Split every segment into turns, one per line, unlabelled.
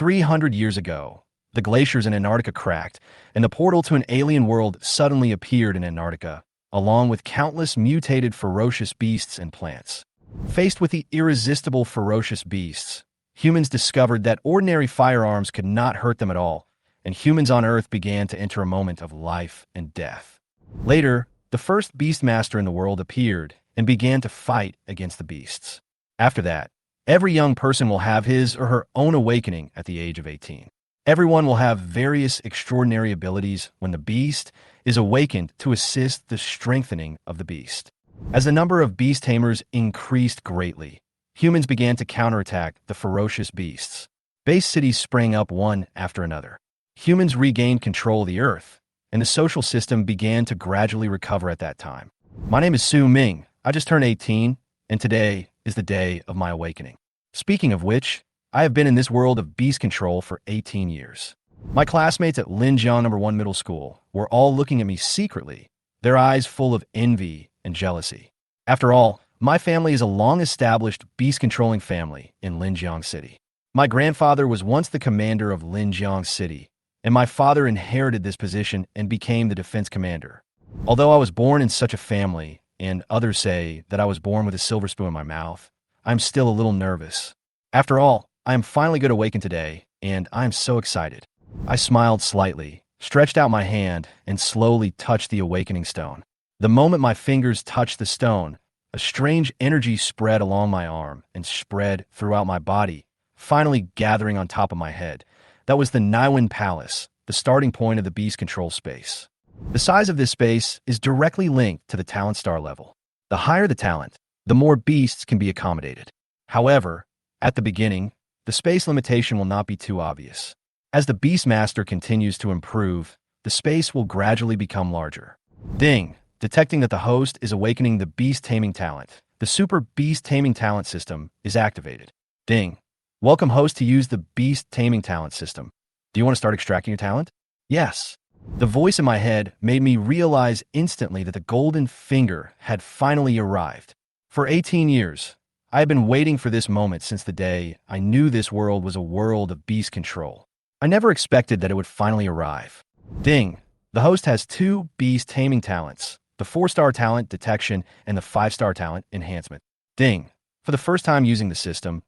300 years ago, the glaciers in Antarctica cracked, and the portal to an alien world suddenly appeared in Antarctica, along with countless mutated ferocious beasts and plants. Faced with the irresistible ferocious beasts, humans discovered that ordinary firearms could not hurt them at all, and humans on Earth began to enter a moment of life and death. Later, the first beastmaster in the world appeared and began to fight against the beasts. After that, every young person will have his or her own awakening at the age of 18. Everyone will have various extraordinary abilities when the beast is awakened to assist the strengthening of the beast. As the number of beast tamers increased greatly, humans began to counterattack the ferocious beasts. Base cities sprang up one after another. Humans regained control of the Earth, and the social system began to gradually recover at that time. My name is Ming. I just turned 18, and today is the day of my awakening. Speaking of which, I have been in this world of beast control for 18 years. My classmates at Linjiang No. 1 Middle School were all looking at me secretly, their eyes full of envy and jealousy. After all, my family is a long-established beast-controlling family in Linjiang City. My grandfather was once the commander of Linjiang City, and my father inherited this position and became the defense commander. Although I was born in such a family, and others say that I was born with a silver spoon in my mouth, I'm still a little nervous. After all, I am finally going to awaken today, and I am so excited. I smiled slightly, stretched out my hand, and slowly touched the awakening stone. The moment my fingers touched the stone, a strange energy spread along my arm and spread throughout my body, finally gathering on top of my head. That was the Niwen Palace, the starting point of the beast control space. The size of this space is directly linked to the talent star level. The higher the talent, the more beasts can be accommodated. However, at the beginning, the space limitation will not be too obvious. As the beastmaster continues to improve, the space will gradually become larger. Ding! Detecting that the host is awakening the beast taming talent, the super beast taming talent system is activated. Ding! Welcome host to use the beast taming talent system. Do you want to start extracting your talent? Yes. The voice in my head made me realize instantly that the golden finger had finally arrived. For 18 years, I had been waiting for this moment since the day I knew this world was a world of beast control. I never expected that it would finally arrive. Ding! The host has 2 beast taming talents, the 4-star talent detection and the 5-star talent enhancement. Ding! For the first time using the system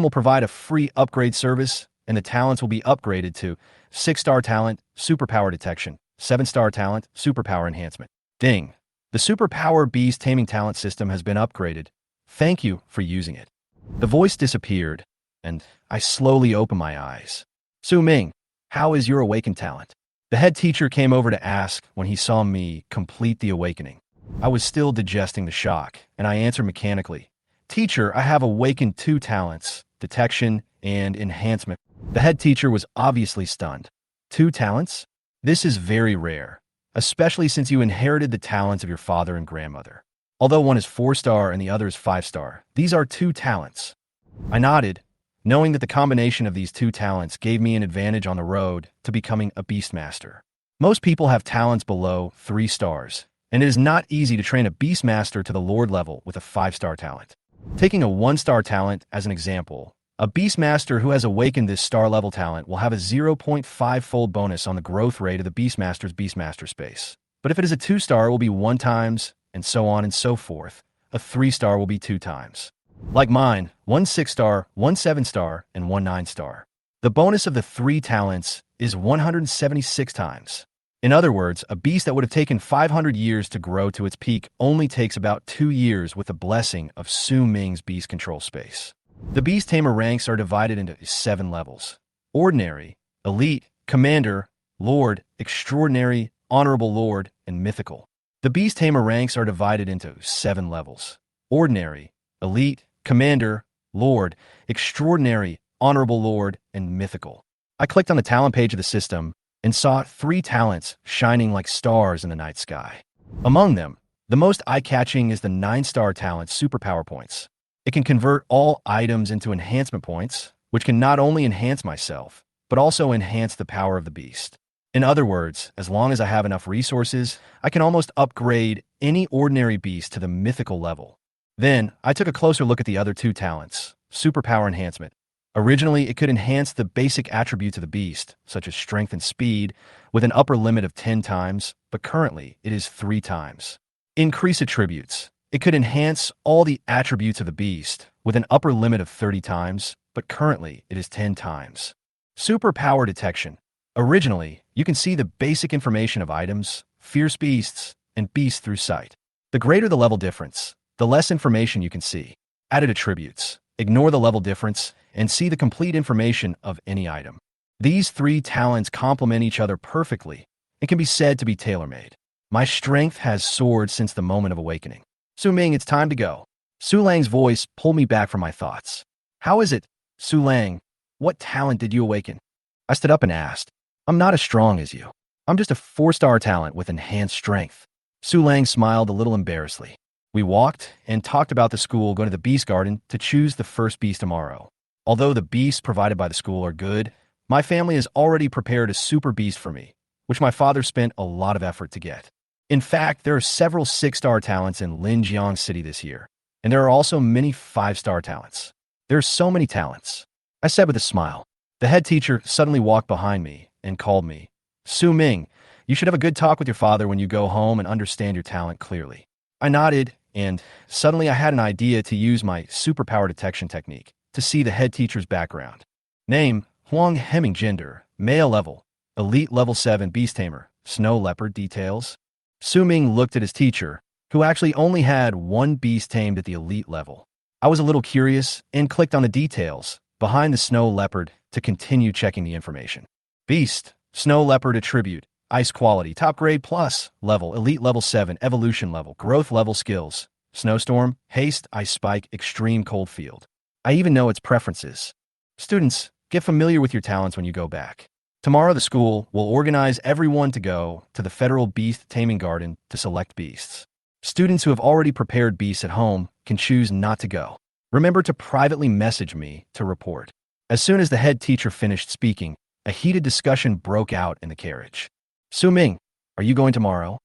will provide a free upgrade service, and the talents will be upgraded to 6-star talent, superpower detection, 7-star talent, superpower enhancement. Ding! The superpower beast taming talent system has been upgraded. Thank you for using it. The voice disappeared, and I slowly opened my eyes. Ming, how is your awakened talent? The head teacher came over to ask when he saw me complete the awakening. I was still digesting the shock, and I answered mechanically. Teacher, I have awakened 2 talents, detection and enhancement. The head teacher was obviously stunned. 2 talents? This is very rare, especially since you inherited the talents of your father and grandmother. Although one is 4-star and the other is 5-star, these are 2 talents. I nodded, knowing that the combination of these 2 talents gave me an advantage on the road to becoming a beastmaster. Most people have talents below 3 stars, and it is not easy to train a beastmaster to the Lord level with a 5-star talent. Taking a 1-star talent as an example, a beastmaster who has awakened this star level talent will have a 0.5-fold bonus on the growth rate of the beastmaster's beastmaster space. But if it is a 2-star, it will be 1 times, and so on and so forth. A 3-star will be 2 times. Like mine, 1 6-star, 1 7-star, and 1 9-star. The bonus of the 3 talents is 176 times. In other words, a beast that would have taken 500 years to grow to its peak only takes about 2 years with the blessing of Su Ming's beast control space. The beast tamer ranks are divided into 7 levels: ordinary, elite, commander, lord, extraordinary, honorable lord, and mythical. The beast tamer ranks are divided into 7 levels: ordinary, elite, commander, lord, extraordinary, honorable lord, and mythical. I clicked on the talent page of the system and saw 3 talents shining like stars in the night sky. Among them, the most eye-catching is the 9-star talent superpower points. It can convert all items into enhancement points, which can not only enhance myself, but also enhance the power of the beast. In other words, as long as I have enough resources, I can almost upgrade any ordinary beast to the mythical level. Then, I took a closer look at the other 2 talents, superpower enhancement. Originally, it could enhance the basic attributes of the beast, such as strength and speed, with an upper limit of 10 times, but currently it is 3 times. Increase attributes. It could enhance all the attributes of the beast, with an upper limit of 30 times, but currently it is 10 times. Superpower detection. Originally, you can see the basic information of items, fierce beasts, and beasts through sight. The greater the level difference, the less information you can see. Added attributes. Ignore the level difference and see the complete information of any item. These 3 talents complement each other perfectly and can be said to be tailor-made. My strength has soared since the moment of awakening. Su Ming, it's time to go. Su Lang's voice pulled me back from my thoughts. How is it, Su Lang? What talent did you awaken? I stood up and asked. I'm not as strong as you. I'm just a 4-star talent with enhanced strength. Su Lang smiled a little embarrassedly. We walked and talked about the school going to the beast garden to choose the first beast tomorrow. Although the beasts provided by the school are good, my family has already prepared a super beast for me, which my father spent a lot of effort to get. In fact, there are several 6-star talents in Linjiang City this year, and there are also many 5-star talents. There are so many talents, I said with a smile. The head teacher suddenly walked behind me and called me. Su Ming, you should have a good talk with your father when you go home and understand your talent clearly. I nodded, and suddenly I had an idea to use my superpower detection technique to see the head teacher's background. Name, Huang Hemming. Gender, male. Level, elite level 7 beast tamer, snow leopard. Details. Su Ming looked at his teacher, who actually only had 1 beast tamed at the elite level. I was a little curious and clicked on the details behind the snow leopard to continue checking the information. Beast, snow leopard. Attribute, ice quality, top grade plus, level, elite level 7, evolution level, growth level. Skills, snowstorm, haste, ice spike, extreme cold field. I even know its preferences. Students, get familiar with your talents when you go back. Tomorrow the school will organize everyone to go to the Federal Beast Taming Garden to select beasts. Students who have already prepared beasts at home can choose not to go. Remember to privately message me to report. As soon as the head teacher finished speaking, a heated discussion broke out in the carriage. Su Ming, are you going tomorrow?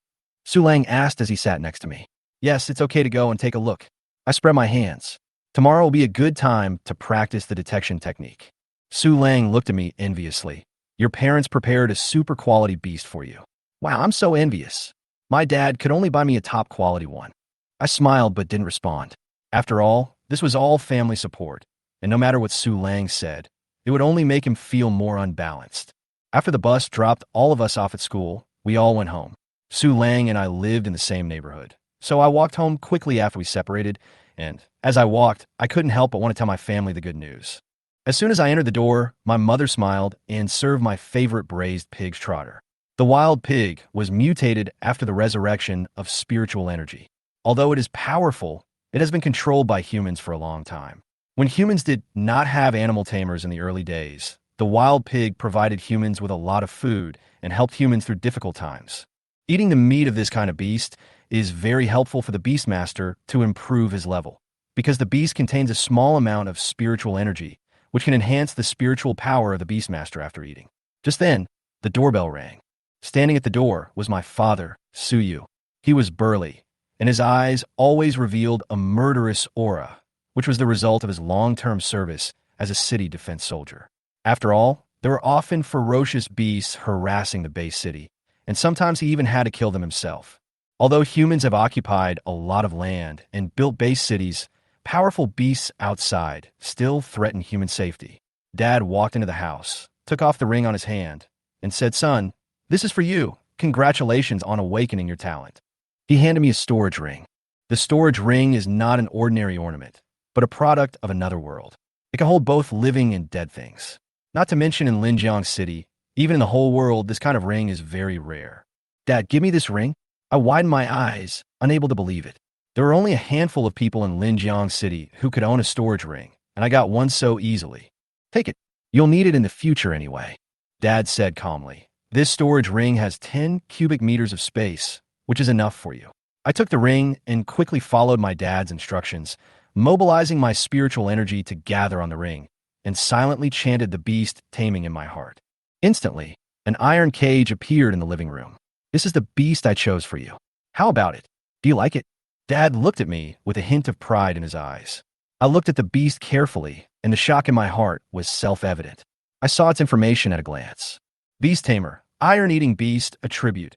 Su Lang asked as he sat next to me. Yes, it's okay to go and take a look. I spread my hands. Tomorrow will be a good time to practice the detection technique. Su Lang looked at me enviously. Your parents prepared a super quality beast for you. Wow, I'm so envious. My dad could only buy me a top quality one. I smiled but didn't respond. After all, this was all family support, and no matter what Su Lang said, it would only make him feel more unbalanced. After the bus dropped all of us off at school, we all went home. Su Lang and I lived in the same neighborhood, so I walked home quickly after we separated, and as I walked, I couldn't help but want to tell my family the good news. As soon as I entered the door, my mother smiled and served my favorite braised pig's trotter. The wild pig was mutated after the resurrection of spiritual energy. Although it is powerful, it has been controlled by humans for a long time. When humans did not have animal tamers in the early days, the wild pig provided humans with a lot of food and helped humans through difficult times. Eating the meat of this kind of beast is very helpful for the beastmaster to improve his level, because the beast contains a small amount of spiritual energy, which can enhance the spiritual power of the beastmaster after eating. Just then, the doorbell rang. Standing at the door was my father, Suyu. He was burly, and his eyes always revealed a murderous aura, which was the result of his long-term service as a city defense soldier. After all, there were often ferocious beasts harassing the base city, and sometimes he even had to kill them himself. Although humans have occupied a lot of land and built base cities, powerful beasts outside still threaten human safety. Dad walked into the house, took off the ring on his hand, and said, "Son, this is for you. Congratulations on awakening your talent." He handed me a storage ring. The storage ring is not an ordinary ornament, but a product of another world. It can hold both living and dead things. Not to mention in Linjiang City, even in the whole world, this kind of ring is very rare. Dad, give me this ring. I widened my eyes, unable to believe it. There were only a handful of people in Linjiang City who could own a storage ring, and I got one so easily. Take it. You'll need it in the future anyway, Dad said calmly. This storage ring has 10 cubic meters of space, which is enough for you. I took the ring and quickly followed my dad's instructions, mobilizing my spiritual energy to gather on the ring, and silently chanted the beast taming in my heart. Instantly, an iron cage appeared in the living room. This is the beast I chose for you. How about it? Do you like it? Dad looked at me with a hint of pride in his eyes. I looked at the beast carefully, and the shock in my heart was self-evident. I saw its information at a glance. Beast Tamer, Iron-Eating Beast, Attribute.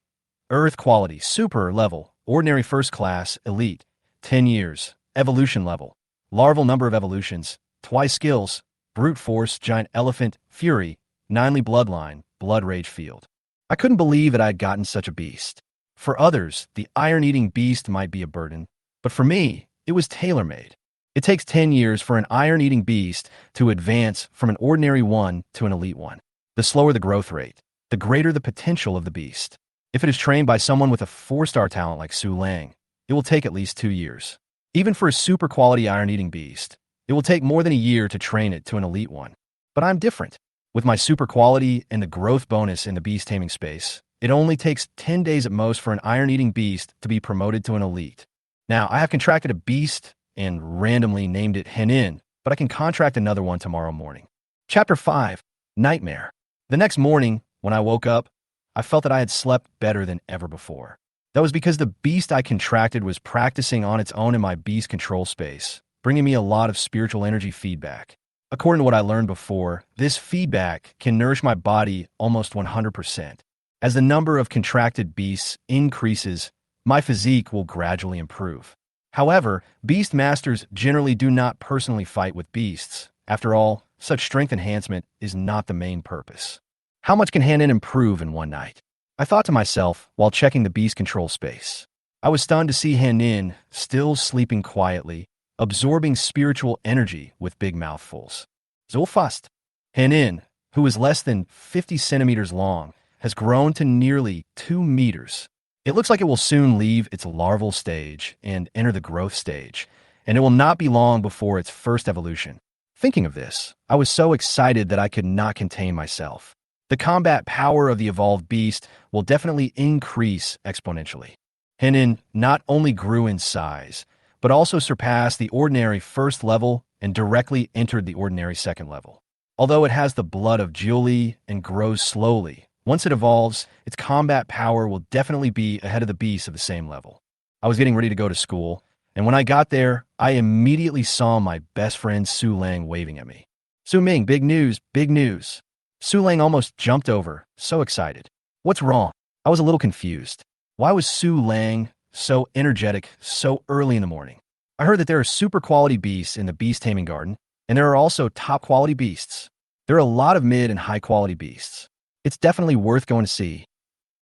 Earth Quality, Super Level, Ordinary First Class, Elite. 10 years. Evolution Level. Larval number of evolutions. Twice skills. Brute Force, Giant Elephant, Fury, Ninely Bloodline, Blood Rage Field. I couldn't believe that I had gotten such a beast. For others, the iron-eating beast might be a burden, but for me, it was tailor-made. It takes 10 years for an iron-eating beast to advance from an ordinary one to an elite one. The slower the growth rate, the greater the potential of the beast. If it is trained by someone with a 4-star talent like Su Lang, it will take at least 2 years. Even for a super-quality iron-eating beast, it will take more than a year to train it to an elite one. But I'm different. With my super quality and the growth bonus in the beast taming space, it only takes 10 days at most for an iron-eating beast to be promoted to an elite. Now, I have contracted a beast and randomly named it Henin, but I can contract another one tomorrow morning. Chapter 5, Nightmare. The next morning, when I woke up, I felt that I had slept better than ever before. That was because the beast I contracted was practicing on its own in my beast control space, bringing me a lot of spiritual energy feedback. According to what I learned before, this feedback can nourish my body almost 100%. As the number of contracted beasts increases, my physique will gradually improve. However, beastmasters generally do not personally fight with beasts. After all, such strength enhancement is not the main purpose. How much can Hanin improve in one night? I thought to myself while checking the beast control space. I was stunned to see Hanin still sleeping quietly, absorbing spiritual energy with big mouthfuls. So fast. Hanin, who is less than 50 centimeters long, has grown to nearly 2 meters. It looks like it will soon leave its larval stage and enter the growth stage, and it will not be long before its first evolution. Thinking of this, I was so excited that I could not contain myself. The combat power of the evolved beast will definitely increase exponentially. Hanin not only grew in size, but also surpassed the ordinary first level and directly entered the ordinary second level. Although it has the blood of Jiuli and grows slowly, once it evolves, its combat power will definitely be ahead of the beasts of the same level. I was getting ready to go to school, and when I got there, I immediately saw my best friend Su Lang waving at me. Su Ming, big news, big news. Su Lang almost jumped over, so excited. What's wrong? I was a little confused. Why was Su Lang so energetic so early in the morning? I heard that there are super quality beasts in the beast taming garden, and there are also top quality beasts. There are a lot of mid and high quality beasts. It's definitely worth going to see.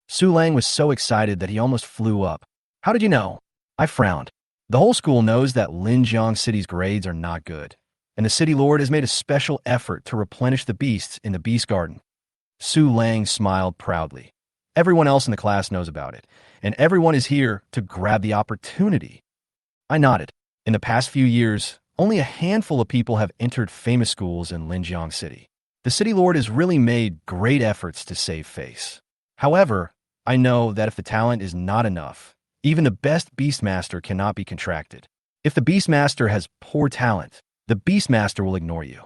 Su Lang was so excited that he almost flew up. How did you know? I frowned. The whole school knows that Linjiang City's grades are not good, and the city lord has made a special effort to replenish the beasts in the beast garden. Su Lang smiled proudly. Everyone else in the class knows about it, and everyone is here to grab the opportunity. I nodded. In the past few years, only a handful of people have entered famous schools in Linjiang City. The city lord has really made great efforts to save face. However, I know that if the talent is not enough, even the best beastmaster cannot be contracted. If the beastmaster has poor talent, the beastmaster will ignore you.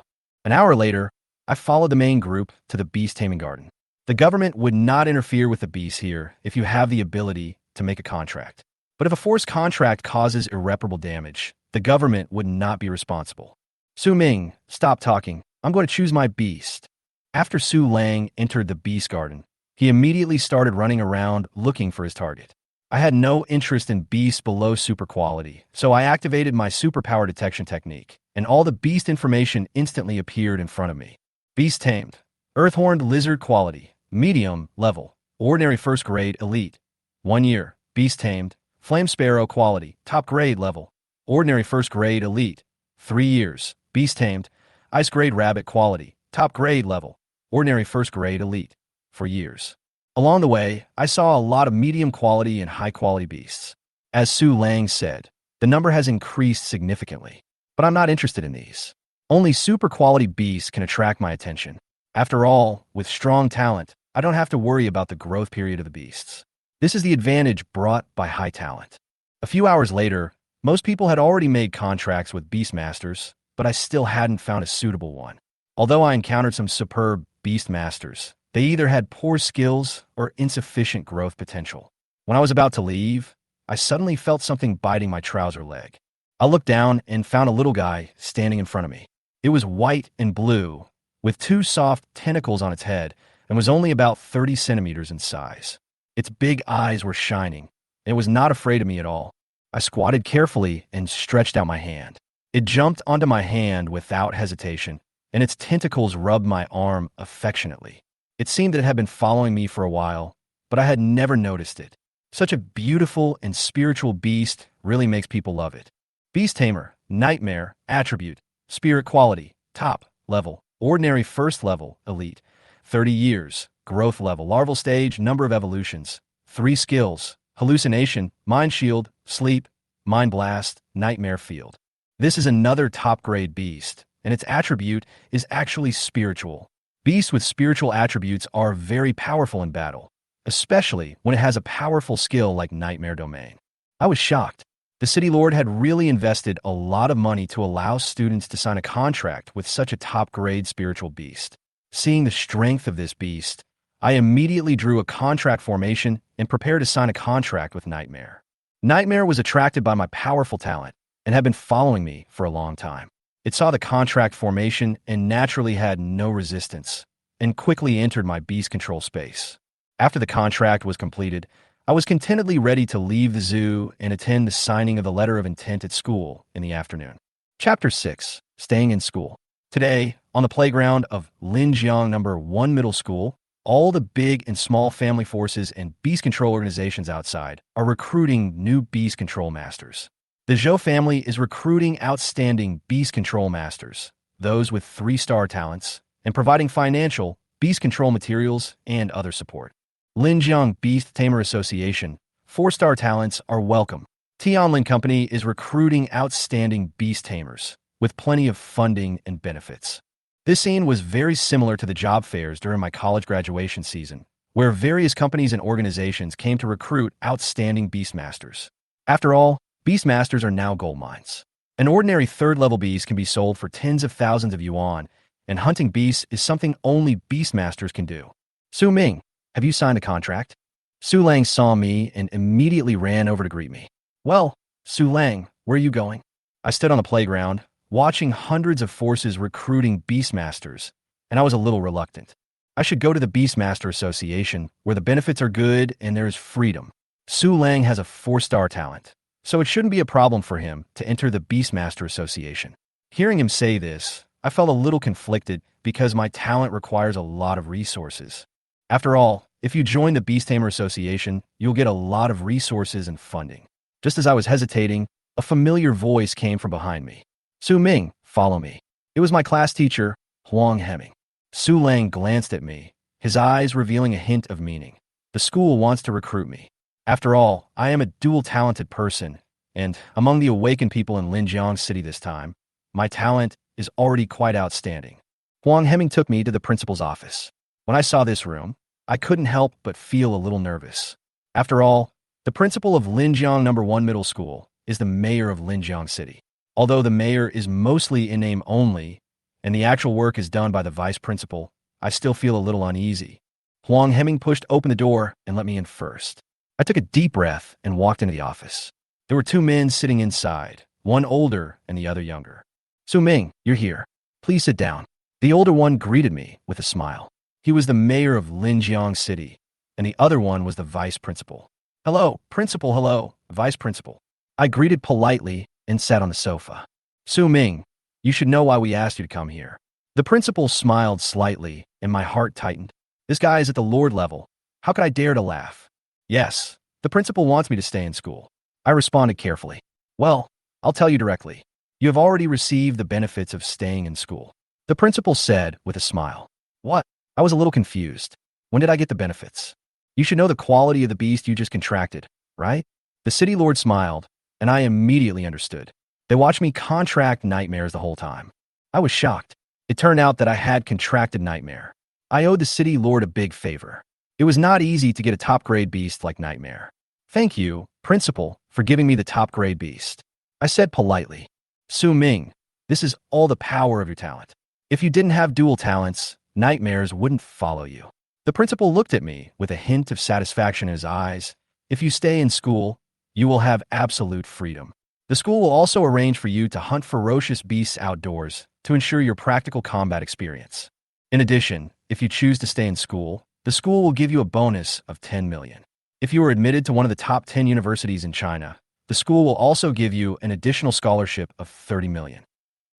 An hour later, I followed the main group to the beast taming garden. The government would not interfere with the beasts here if you have the ability to make a contract. But if a forced contract causes irreparable damage, the government would not be responsible. Su Ming, stop talking. I'm going to choose my beast. After Su Lang entered the beast garden, he immediately started running around looking for his target. I had no interest in beasts below super quality, so I activated my superpower detection technique, and all the beast information instantly appeared in front of me. Beast tamed. Earthhorned lizard quality. Medium level. Ordinary first grade elite. 1 year. Beast tamed. Flame sparrow quality. Top grade level. Ordinary first grade elite. 3 years. Beast tamed. Ice grade rabbit quality. Top grade level. Ordinary first grade elite. 4 years. Along the way, I saw a lot of medium quality and high quality beasts. As Su Lang said, the number has increased significantly. But I'm not interested in these. Only super quality beasts can attract my attention. After all, with strong talent, I don't have to worry about the growth period of the beasts. This is the advantage brought by high talent. A few hours later, most people had already made contracts with beastmasters, but I still hadn't found a suitable one. Although I encountered some superb beastmasters, they either had poor skills or insufficient growth potential. When I was about to leave, I suddenly felt something biting my trouser leg. I looked down and found a little guy standing in front of me. It was white and blue, with two soft tentacles on its head, and was only about 30 centimeters in size. Its big eyes were shining, and it was not afraid of me at all. I squatted carefully and stretched out my hand. It jumped onto my hand without hesitation, and its tentacles rubbed my arm affectionately. It seemed that it had been following me for a while, but I had never noticed it. Such a beautiful and spiritual beast really makes people love it. Beast Tamer, Nightmare, Attribute, Spirit Quality, Top, Level, Ordinary First Level, Elite, 30 years, Growth Level, Larval Stage, Number of Evolutions, 3 Skills, Hallucination, Mind Shield, Sleep, Mind Blast, Nightmare Field. This is another top-grade beast, and its attribute is actually spiritual. Beasts with spiritual attributes are very powerful in battle, especially when it has a powerful skill like Nightmare Domain. I was shocked. The City Lord had really invested a lot of money to allow students to sign a contract with such a top-grade spiritual beast. Seeing the strength of this beast, I immediately drew a contract formation and prepared to sign a contract with Nightmare. Nightmare was attracted by my powerful talent and had been following me for a long time. It saw the contract formation and naturally had no resistance, and quickly entered my beast control space. After the contract was completed, I was contentedly ready to leave the zoo and attend the signing of the letter of intent at school in the afternoon. Chapter 6. Staying in School. Today, on the playground of Linjiang No. 1 Middle School, all the big and small family forces and beast control organizations outside are recruiting new beast control masters. The Zhou family is recruiting outstanding beast control masters, those with 3-star talents, and providing financial, beast control materials, and other support. Linjiang Beast Tamer Association, 4-star talents are welcome. Tianlin Company is recruiting outstanding beast tamers, with plenty of funding and benefits. This scene was very similar to the job fairs during my college graduation season, where various companies and organizations came to recruit outstanding beastmasters. After all, beastmasters are now gold mines. An ordinary 3rd-level beast can be sold for tens of thousands of yuan, and hunting beasts is something only beastmasters can do. Su Ming, have you signed a contract? Su Lang saw me and immediately ran over to greet me. Well, Su Lang, where are you going? I stood on the playground, watching hundreds of forces recruiting beastmasters, and I was a little reluctant. I should go to the Beastmaster Association, where the benefits are good and there is freedom. Su Lang has a 4-star talent, so it shouldn't be a problem for him to enter the Beastmaster Association. Hearing him say this, I felt a little conflicted because my talent requires a lot of resources. After all, if you join the Beast Tamer Association, you'll get a lot of resources and funding. Just as I was hesitating, a familiar voice came from behind me. Su Ming, follow me. It was my class teacher, Huang Hemming. Su Lang glanced at me, his eyes revealing a hint of meaning. The school wants to recruit me. After all, I am a dual-talented person, and among the awakened people in Linjiang City this time, my talent is already quite outstanding. Huang Hemming took me to the principal's office. When I saw this room, I couldn't help but feel a little nervous. After all, the principal of Linjiang No. 1 Middle School is the mayor of Linjiang City. Although the mayor is mostly in name only, and the actual work is done by the vice principal, I still feel a little uneasy. Huang Hemming pushed open the door and let me in first. I took a deep breath and walked into the office. There were 2 men sitting inside, one older and the other younger. Su Ming, you're here. Please sit down. The older one greeted me with a smile. He was the mayor of Linjiang City, and the other one was the vice principal. Hello, principal, hello, vice principal. I greeted politely and sat on the sofa. Su Ming, you should know why we asked you to come here. The principal smiled slightly, and my heart tightened. This guy is at the Lord level. How could I dare to laugh? Yes, the principal wants me to stay in school. I responded carefully. Well, I'll tell you directly. You have already received the benefits of staying in school. The principal said with a smile. What? I was a little confused. When did I get the benefits? You should know the quality of the beast you just contracted, right? The city lord smiled, and I immediately understood. They watched me contract nightmares the whole time. I was shocked. It turned out that I had contracted Nightmare. I owed the city lord a big favor. It was not easy to get a top-grade beast like Nightmare. Thank you, principal, for giving me the top-grade beast. I said politely. Su Ming, this is all the power of your talent. If you didn't have dual talents, nightmares wouldn't follow you. The principal looked at me with a hint of satisfaction in his eyes. If you stay in school, you will have absolute freedom. The school will also arrange for you to hunt ferocious beasts outdoors to ensure your practical combat experience. In addition, if you choose to stay in school, the school will give you a bonus of 10 million. If you are admitted to one of the top 10 universities in China, the school will also give you an additional scholarship of 30 million.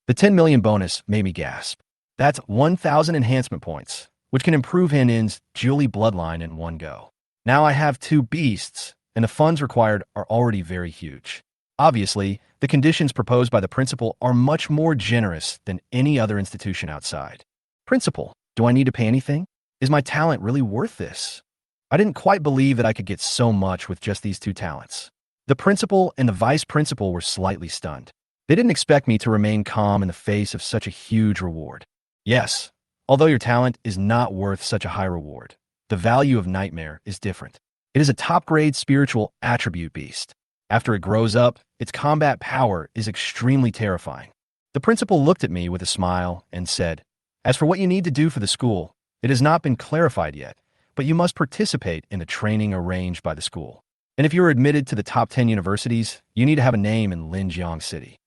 The 10 million bonus made me gasp. That's 1,000 enhancement points, which can improve Han Nin's Julie bloodline in one go. Now I have 2 beasts, and the funds required are already very huge. Obviously, the conditions proposed by the principal are much more generous than any other institution outside. Principal, do I need to pay anything? Is my talent really worth this? I didn't quite believe that I could get so much with just these 2 talents. The principal and the vice principal were slightly stunned. They didn't expect me to remain calm in the face of such a huge reward. Yes, although your talent is not worth such a high reward, the value of Nightmare is different. It is a top-grade spiritual attribute beast. After it grows up, its combat power is extremely terrifying. The principal looked at me with a smile and said, "As for what you need to do for the school, it has not been clarified yet, but you must participate in the training arranged by the school. And if you are admitted to the top 10 universities, you need to have a name in Linjiang City."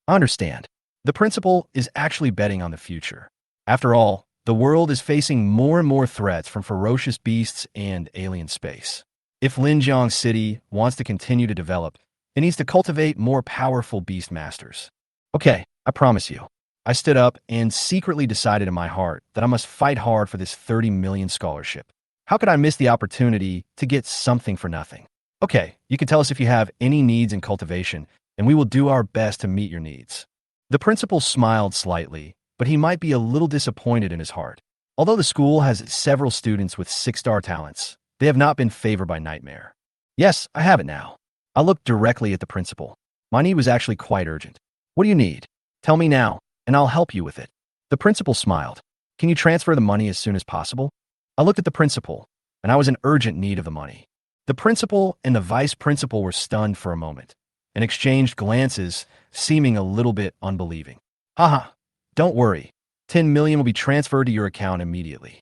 I understand. The principal is actually betting on the future. After all, the world is facing more and more threats from ferocious beasts and alien space. If Linjiang City wants to continue to develop, it needs to cultivate more powerful beastmasters. Okay, I promise you. I stood up and secretly decided in my heart that I must fight hard for this 30 million scholarship. How could I miss the opportunity to get something for nothing? Okay, you can tell us if you have any needs in cultivation, and we will do our best to meet your needs. The principal smiled slightly, but he might be a little disappointed in his heart. Although the school has several students with 6-star talents, they have not been favored by Nightmare. Yes, I have it now. I looked directly at the principal. My need was actually quite urgent. What do you need? Tell me now, and I'll help you with it. The principal smiled. Can you transfer the money as soon as possible? I looked at the principal, and I was in urgent need of the money. The principal and the vice principal were stunned for a moment and exchanged glances, seeming a little bit unbelieving. Haha, don't worry. 10 million will be transferred to your account immediately.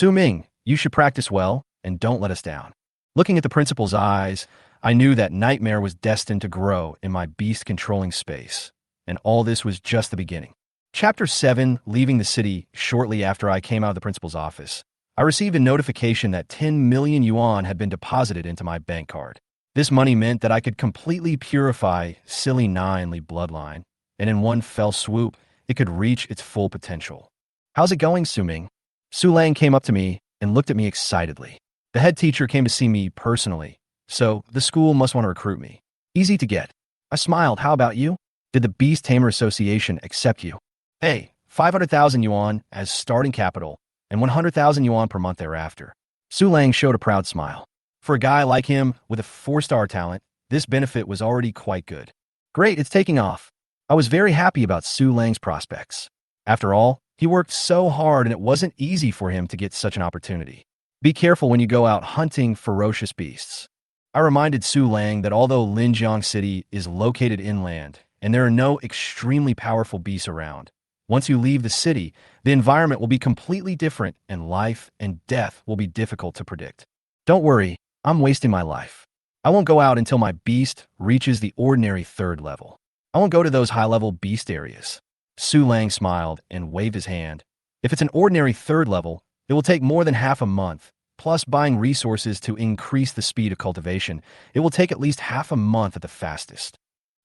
Ming, you should practice well and don't let us down. Looking at the principal's eyes, I knew that Nightmare was destined to grow in my beast-controlling space, and all this was just the beginning. Chapter 7, leaving the city shortly after I came out of the principal's office, I received a notification that 10 million yuan had been deposited into my bank card. This money meant that I could completely purify Silly Ninely bloodline, and in one fell swoop, it could reach its full potential. How's it going, Ming? Su Lang came up to me and looked at me excitedly. The head teacher came to see me personally, so the school must want to recruit me. Easy to get. I smiled. How about you? Did the Beast Tamer Association accept you? Hey, 500,000 yuan as starting capital and 100,000 yuan per month thereafter. Su Lang showed a proud smile. For a guy like him with a 4-star talent, this benefit was already quite good. Great, it's taking off. I was very happy about Su Lang's prospects. After all, he worked so hard and it wasn't easy for him to get such an opportunity. Be careful when you go out hunting ferocious beasts. I reminded Su Lang that although Linjiang City is located inland and there are no extremely powerful beasts around, once you leave the city, the environment will be completely different and life and death will be difficult to predict. Don't worry, I'm wasting my life. I won't go out until my beast reaches the ordinary 3rd level. I won't go to those high-level beast areas. Su Lang smiled and waved his hand. If it's an ordinary 3rd level, it will take more than half a month, plus buying resources to increase the speed of cultivation. It will take at least half a month at the fastest.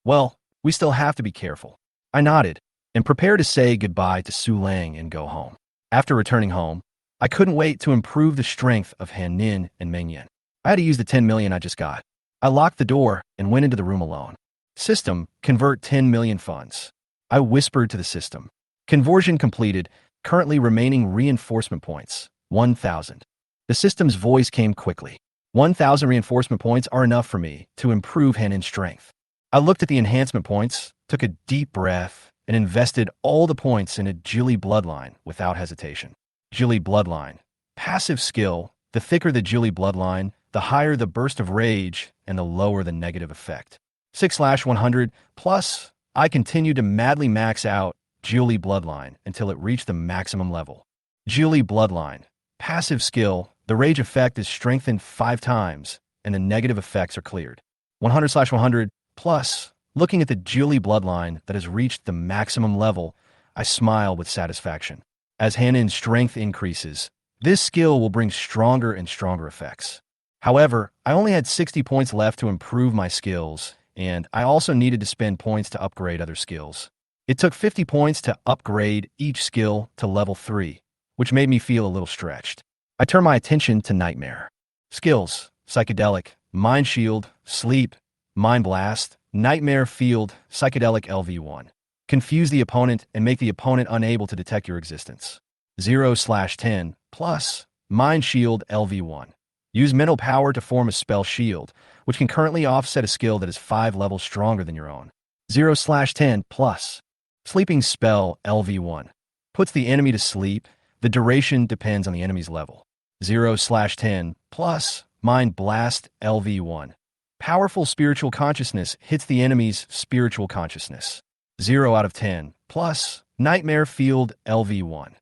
Well, we still have to be careful. I nodded and prepared to say goodbye to Su Lang and go home. After returning home, I couldn't wait to improve the strength of Han Nin and Ming. I had to use the 10 million I just got. I locked the door and went into the room alone. System, convert 10 million funds. I whispered to the system. Conversion completed, currently remaining reinforcement points, 1,000. The system's voice came quickly. 1,000 reinforcement points are enough for me to improve Han Nin's strength. I looked at the enhancement points, took a deep breath, and invested all the points in a Jili bloodline without hesitation. Jili bloodline. Passive skill. The thicker the Jili bloodline, the higher the burst of rage and the lower the negative effect. 6/100 plus, I continued to madly max out Jili bloodline until it reached the maximum level. Jili bloodline. Passive skill. The rage effect is strengthened 5 times and the negative effects are cleared. 100/100 plus, looking at the Jili bloodline that has reached the maximum level, I smile with satisfaction. As Hanin's strength increases, this skill will bring stronger and stronger effects. However, I only had 60 points left to improve my skills, and I also needed to spend points to upgrade other skills. It took 50 points to upgrade each skill to level 3, which made me feel a little stretched. I turned my attention to Nightmare. Skills: Psychedelic, Mind Shield, Sleep, Mind Blast, Nightmare Field, Psychedelic LV1. Confuse the opponent and make the opponent unable to detect your existence. 0/10 plus Mind Shield LV1. Use mental power to form a spell shield, which can currently offset a skill that is 5 levels stronger than your own. 0/10 plus Sleeping Spell LV1. Puts the enemy to sleep. The duration depends on the enemy's level. 0/10 plus Mind Blast LV1. Powerful spiritual consciousness hits the enemy's spiritual consciousness. 0/10 plus Nightmare Field LV1.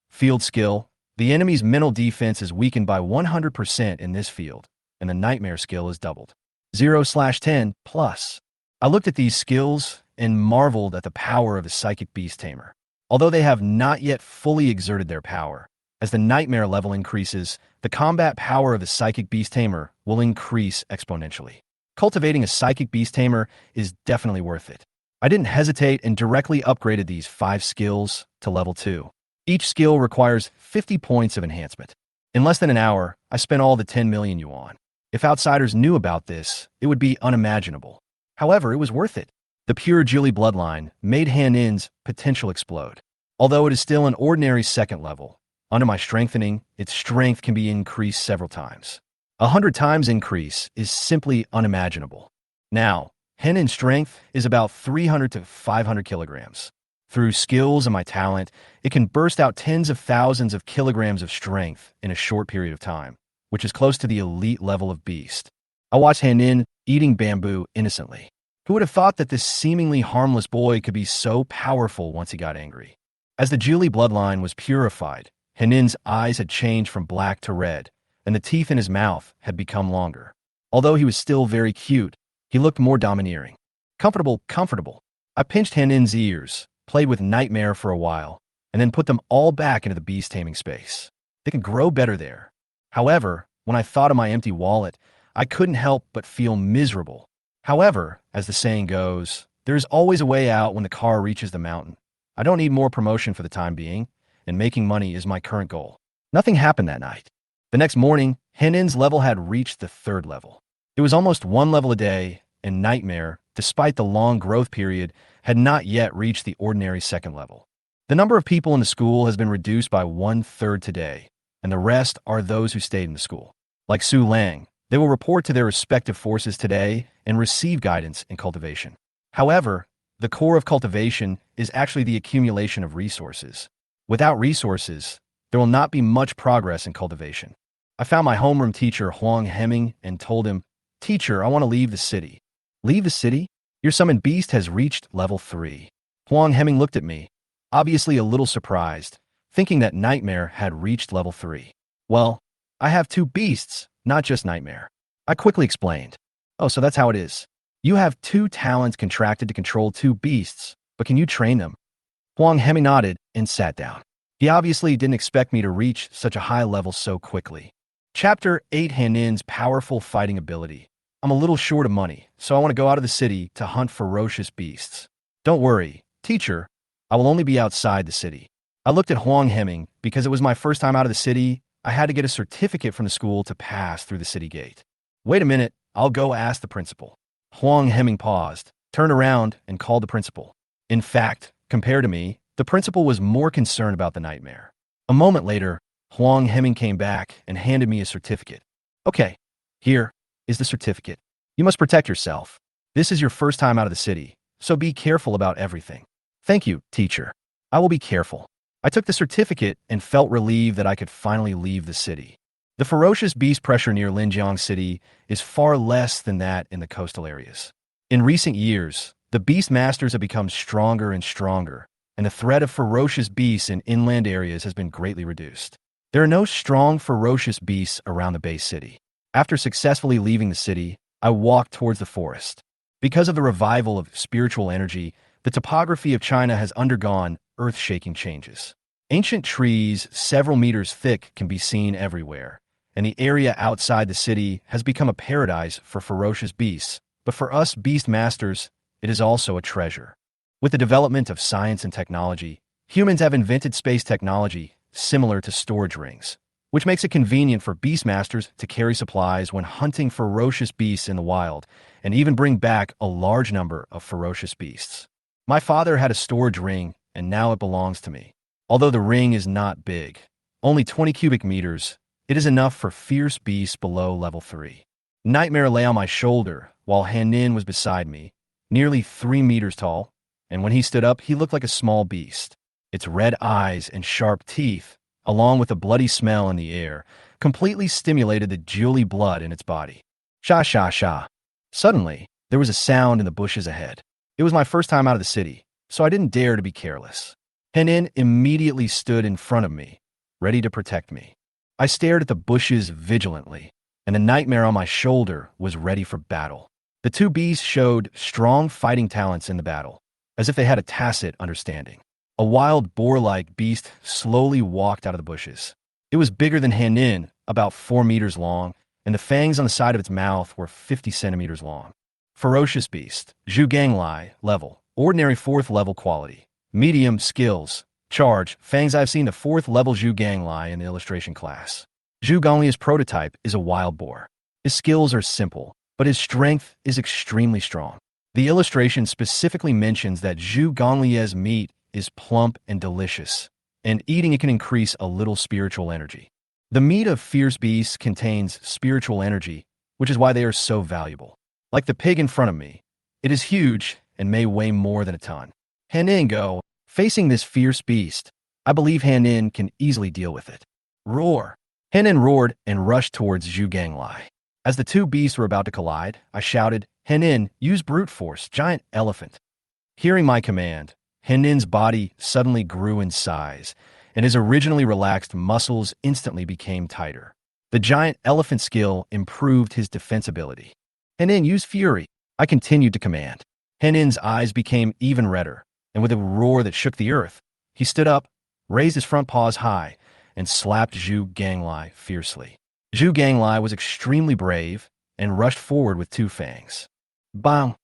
Field skill. The enemy's mental defense is weakened by 100% in this field, and the Nightmare skill is doubled. 0/10 plus. I looked at these skills and marveled at the power of the Psychic Beast Tamer. Although they have not yet fully exerted their power, as the Nightmare level increases, the combat power of the Psychic Beast Tamer will increase exponentially. Cultivating a Psychic Beast Tamer is definitely worth it. I didn't hesitate and directly upgraded these 5 skills to level 2. Each skill requires 50 points of enhancement. In less than an hour, I spent all the 10 million yuan. If outsiders knew about this, it would be unimaginable. However, it was worth it. The pure Julie bloodline made Hanin's potential explode. Although it is still an ordinary 2nd level, under my strengthening, its strength can be increased several times. 100 times increase is simply unimaginable. Now, Hanin's strength is about 300 to 500 kilograms. Through skills and my talent, it can burst out tens of thousands of kilograms of strength in a short period of time, which is close to the elite level of beast. I watched Hanin eating bamboo innocently. Who would have thought that this seemingly harmless boy could be so powerful once he got angry? As the Julie bloodline was purified, Hanin's eyes had changed from black to red, and the teeth in his mouth had become longer. Although he was still very cute, he looked more domineering. Comfortable. I pinched Hanin's ears, played with Nightmare for a while, and then put them all back into the beast taming space. They can grow better there. However, when I thought of my empty wallet, I couldn't help but feel miserable. However, as the saying goes, there's always a way out when the car reaches the mountain. I don't need more promotion for the time being, and making money is my current goal. Nothing happened that night. The next morning, Hanin's level had reached the 3rd level. It was almost 1 level a day, and Nightmare, despite the long growth period, had not yet reached the ordinary 2nd level. The number of people in the school has been reduced by 1/3 today, and the rest are those who stayed in the school. Like Su Lang, they will report to their respective forces today and receive guidance in cultivation. However, the core of cultivation is actually the accumulation of resources. Without resources, there will not be much progress in cultivation. I found my homeroom teacher, Huang Hemming, and told him, "Teacher, I want to leave the city." "Leave the city? Your summoned beast has reached level 3. Huang Hemming looked at me, obviously a little surprised, thinking that Nightmare had reached level 3. "Well, I have 2 beasts, not just Nightmare." I quickly explained. "Oh, so that's how it is. You have 2 talents contracted to control 2 beasts, but can you train them?" Huang Hemming nodded and sat down. He obviously didn't expect me to reach such a high level so quickly. Chapter 8: Hanin's powerful fighting ability. I'm a little short of money, so I want to go out of the city to hunt ferocious beasts. "Don't worry, teacher. I will only be outside the city." I looked at Huang Hemming. Because it was my first time out of the city, I had to get a certificate from the school to pass through the city gate. "Wait a minute, I'll go ask the principal." Huang Hemming paused, turned around, and called the principal. In fact, compared to me, the principal was more concerned about the Nightmare. A moment later, Huang Hemming came back and handed me a certificate. "Okay, here is the certificate. You must protect yourself. This is your first time out of the city, so be careful about everything." "Thank you, teacher. I will be careful." I took the certificate and felt relieved that I could finally leave the city. The ferocious beast pressure near Linjiang City is far less than that in the coastal areas. In recent years, the beastmasters have become stronger and stronger, and the threat of ferocious beasts in inland areas has been greatly reduced. There are no strong ferocious beasts around the base city. After successfully leaving the city, I walked towards the forest. Because of the revival of spiritual energy, the topography of China has undergone earth-shaking changes. Ancient trees, several meters thick, can be seen everywhere, and the area outside the city has become a paradise for ferocious beasts. But for us beastmasters, it is also a treasure. With the development of science and technology, humans have invented space technology similar to storage rings, which makes it convenient for beastmasters to carry supplies when hunting ferocious beasts in the wild, and even bring back a large number of ferocious beasts. My father had a storage ring, and now it belongs to me. Although the ring is not big, only 20 cubic meters, it is enough for fierce beasts below level 3. Nightmare lay on my shoulder, while Hanin was beside me, nearly 3 meters tall, and when he stood up, he looked like a small beast. Its red eyes and sharp teeth, along with a bloody smell in the air, completely stimulated the Julie blood in its body. Sha sha sha. Suddenly, there was a sound in the bushes ahead. It was my first time out of the city, so I didn't dare to be careless. Hanin immediately stood in front of me, ready to protect me. I stared at the bushes vigilantly, and the nightmare on my shoulder was ready for battle. The two beasts showed strong fighting talents in the battle, as if they had a tacit understanding. A wild boar-like beast slowly walked out of the bushes. It was bigger than Hanin, about 4 meters long, and the fangs on the side of its mouth were 50 centimeters long. Ferocious beast, Zhu Ganglai, level, ordinary 4th level quality. Medium, skills, charge, fangs. I've seen the 4th level Zhu Ganglai in the illustration class. Zhu Ganglia's prototype is a wild boar. His skills are simple, but his strength is extremely strong. The illustration specifically mentions that Zhu Ganglia's meat is plump and delicious, and eating it can increase a little spiritual energy. The meat of fierce beasts contains spiritual energy, which is why they are so valuable. Like the pig in front of me, it is huge and may weigh more than a ton. Hanin go. Facing this fierce beast, I believe Hanin can easily deal with it. Roar. Hanin roared and rushed towards Zhu Ganglai. As the two beasts were about to collide, I shouted, Hanin, use brute force, giant elephant. Hearing my command, Hanin's body suddenly grew in size, and his originally relaxed muscles instantly became tighter. The giant elephant skill improved his defensibility. Hanin, use fury. I continued to command. Hanin's eyes became even redder, and with a roar that shook the earth, he stood up, raised his front paws high, and slapped Zhu Ganglai fiercely. Zhu Ganglai was extremely brave and rushed forward with 2 fangs. Bang!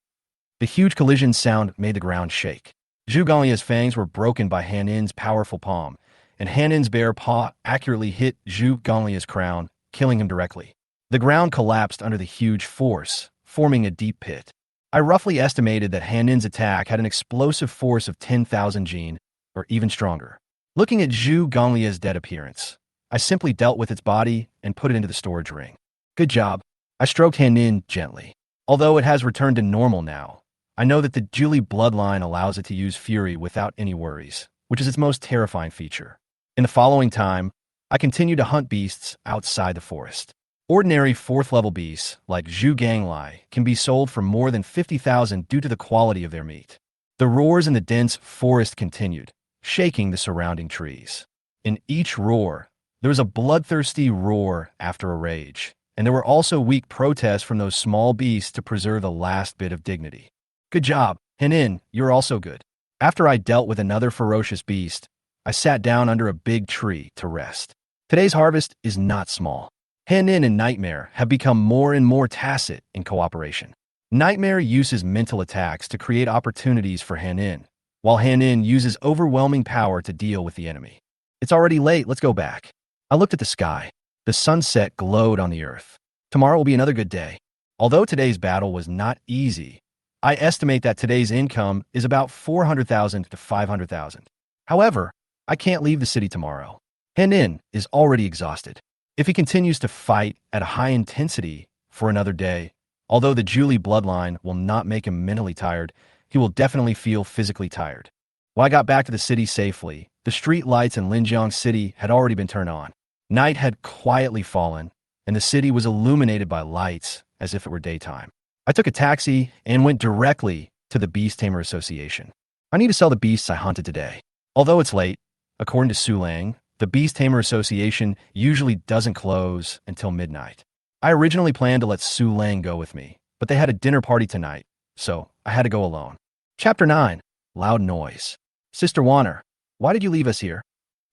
The huge collision sound made the ground shake. Zhu Ganglia's fangs were broken by Hanin's powerful palm, and Hanin's bare paw accurately hit Zhu Ganglia's crown, killing him directly. The ground collapsed under the huge force, forming a deep pit. I roughly estimated that Hanin's attack had an explosive force of 10,000 Jin, or even stronger. Looking at Zhu Ganglia's dead appearance, I simply dealt with its body and put it into the storage ring. Good job. I stroked Hanin gently. Although it has returned to normal now, I know that the Julie bloodline allows it to use fury without any worries, which is its most terrifying feature. In the following time, I continue to hunt beasts outside the forest. Ordinary 4th level beasts, like Zhu Ganglai, can be sold for more than 50,000 due to the quality of their meat. The roars in the dense forest continued, shaking the surrounding trees. In each roar, there was a bloodthirsty roar after a rage, and there were also weak protests from those small beasts to preserve the last bit of dignity. Good job, Hanin, you're also good. After I dealt with another ferocious beast, I sat down under a big tree to rest. Today's harvest is not small. Hanin and Nightmare have become more and more tacit in cooperation. Nightmare uses mental attacks to create opportunities for Hanin, while Hanin uses overwhelming power to deal with the enemy. It's already late, let's go back. I looked at the sky. The sunset glowed on the earth. Tomorrow will be another good day. Although today's battle was not easy, I estimate that today's income is about 400,000 to 500,000. However, I can't leave the city tomorrow. Hanin is already exhausted. If he continues to fight at a high intensity for another day, although the Julie bloodline will not make him mentally tired, he will definitely feel physically tired. When I got back to the city safely, the street lights in Linjiang City had already been turned on. Night had quietly fallen, and the city was illuminated by lights as if it were daytime. I took a taxi and went directly to the Beast Tamer Association. I need to sell the beasts I hunted today. Although it's late, according to Sulang, the Beast Tamer Association usually doesn't close until midnight. I originally planned to let Su Lang go with me, but they had a dinner party tonight, so I had to go alone. Chapter 9. Loud Noise. Sister Warner. Why did you leave us here?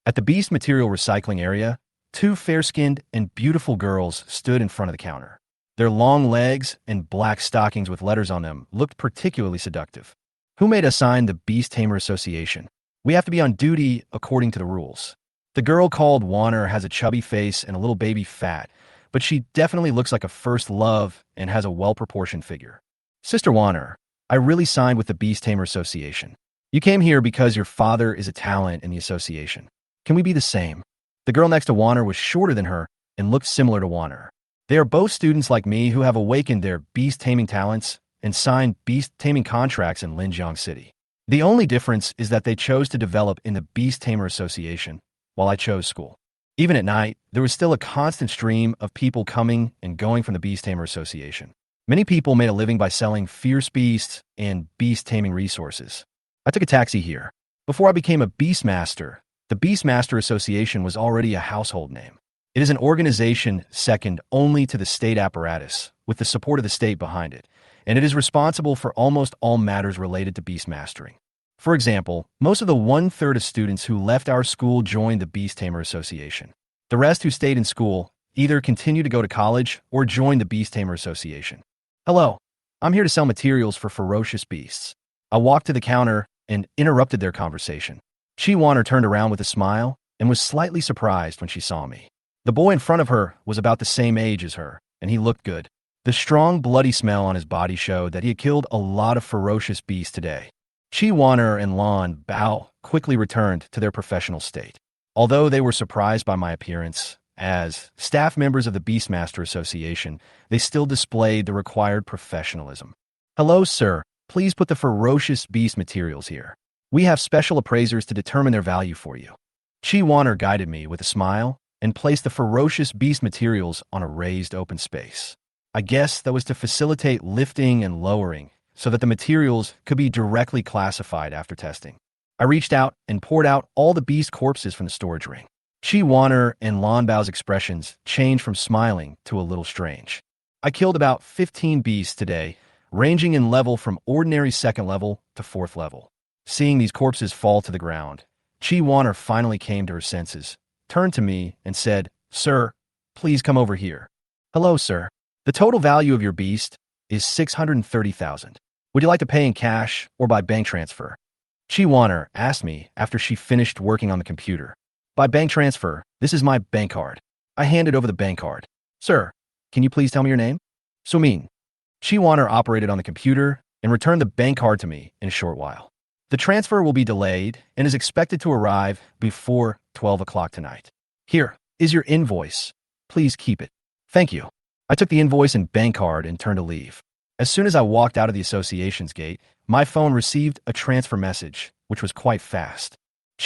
At the beast material recycling area, two fair-skinned and beautiful girls stood in front of the counter. Their long legs and black stockings with letters on them looked particularly seductive. Who made us sign the Beast Tamer Association? We have to be on duty according to the rules. The girl called Warner has a chubby face and a little baby fat, but she definitely looks like a first love and has a well-proportioned figure. Sister Warner, I really signed with the Beast Tamer Association. You came here because your father is a talent in the association. Can we be the same? The girl next to Warner was shorter than her and looked similar to Warner. They are both students like me who have awakened their beast-taming talents and signed beast-taming contracts in Linjiang City. The only difference is that they chose to develop in the Beast Tamer Association, while I chose school. Even at night, there was still a constant stream of people coming and going from the Beast Tamer Association. Many people made a living by selling fierce beasts and beast-taming resources. I took a taxi here. Before I became a beastmaster, the Beastmaster Association was already a household name. It is an organization second only to the state apparatus, with the support of the state behind it, and it is responsible for almost all matters related to beast mastering. For example, most of the 1/3 of students who left our school joined the Beast Tamer Association. The rest who stayed in school either continue to go to college or join the Beast Tamer Association. Hello, I'm here to sell materials for ferocious beasts. I walked to the counter and interrupted their conversation. Warner turned around with a smile and was slightly surprised when she saw me. The boy in front of her was about the same age as her, and he looked good. The strong, bloody smell on his body showed that he had killed a lot of ferocious beasts today. Warner and Lan Bao quickly returned to their professional state. Although they were surprised by my appearance, as staff members of the Beastmaster Association, they still displayed the required professionalism. Hello, sir. Please put the ferocious beast materials here. We have special appraisers to determine their value for you. Warner guided me with a smile and placed the ferocious beast materials on a raised open space. I guess that was to facilitate lifting and lowering so that the materials could be directly classified after testing. I reached out and poured out all the beast corpses from the storage ring. Warner and Lan Bao's expressions changed from smiling to a little strange. I killed about 15 beasts today, ranging in level from ordinary 2nd level to 4th level. Seeing these corpses fall to the ground, Warner finally came to her senses, turned to me, and said, "Sir, please come over here." "Hello, sir. The total value of your beast is 630,000. Would you like to pay in cash or by bank transfer?" Warner asked me after she finished working on the computer. "By bank transfer. This is my bank card." I handed over the bank card. "Sir, can you please tell me your name?" "Ming." Warner operated on the computer and returned the bank card to me in a short while. The transfer will be delayed and is expected to arrive before 12 o'clock tonight. Here is your invoice. Please keep it. Thank you. I took the invoice and bank card and turned to leave. As soon as I walked out of the association's gate, my phone received a transfer message, which was quite fast.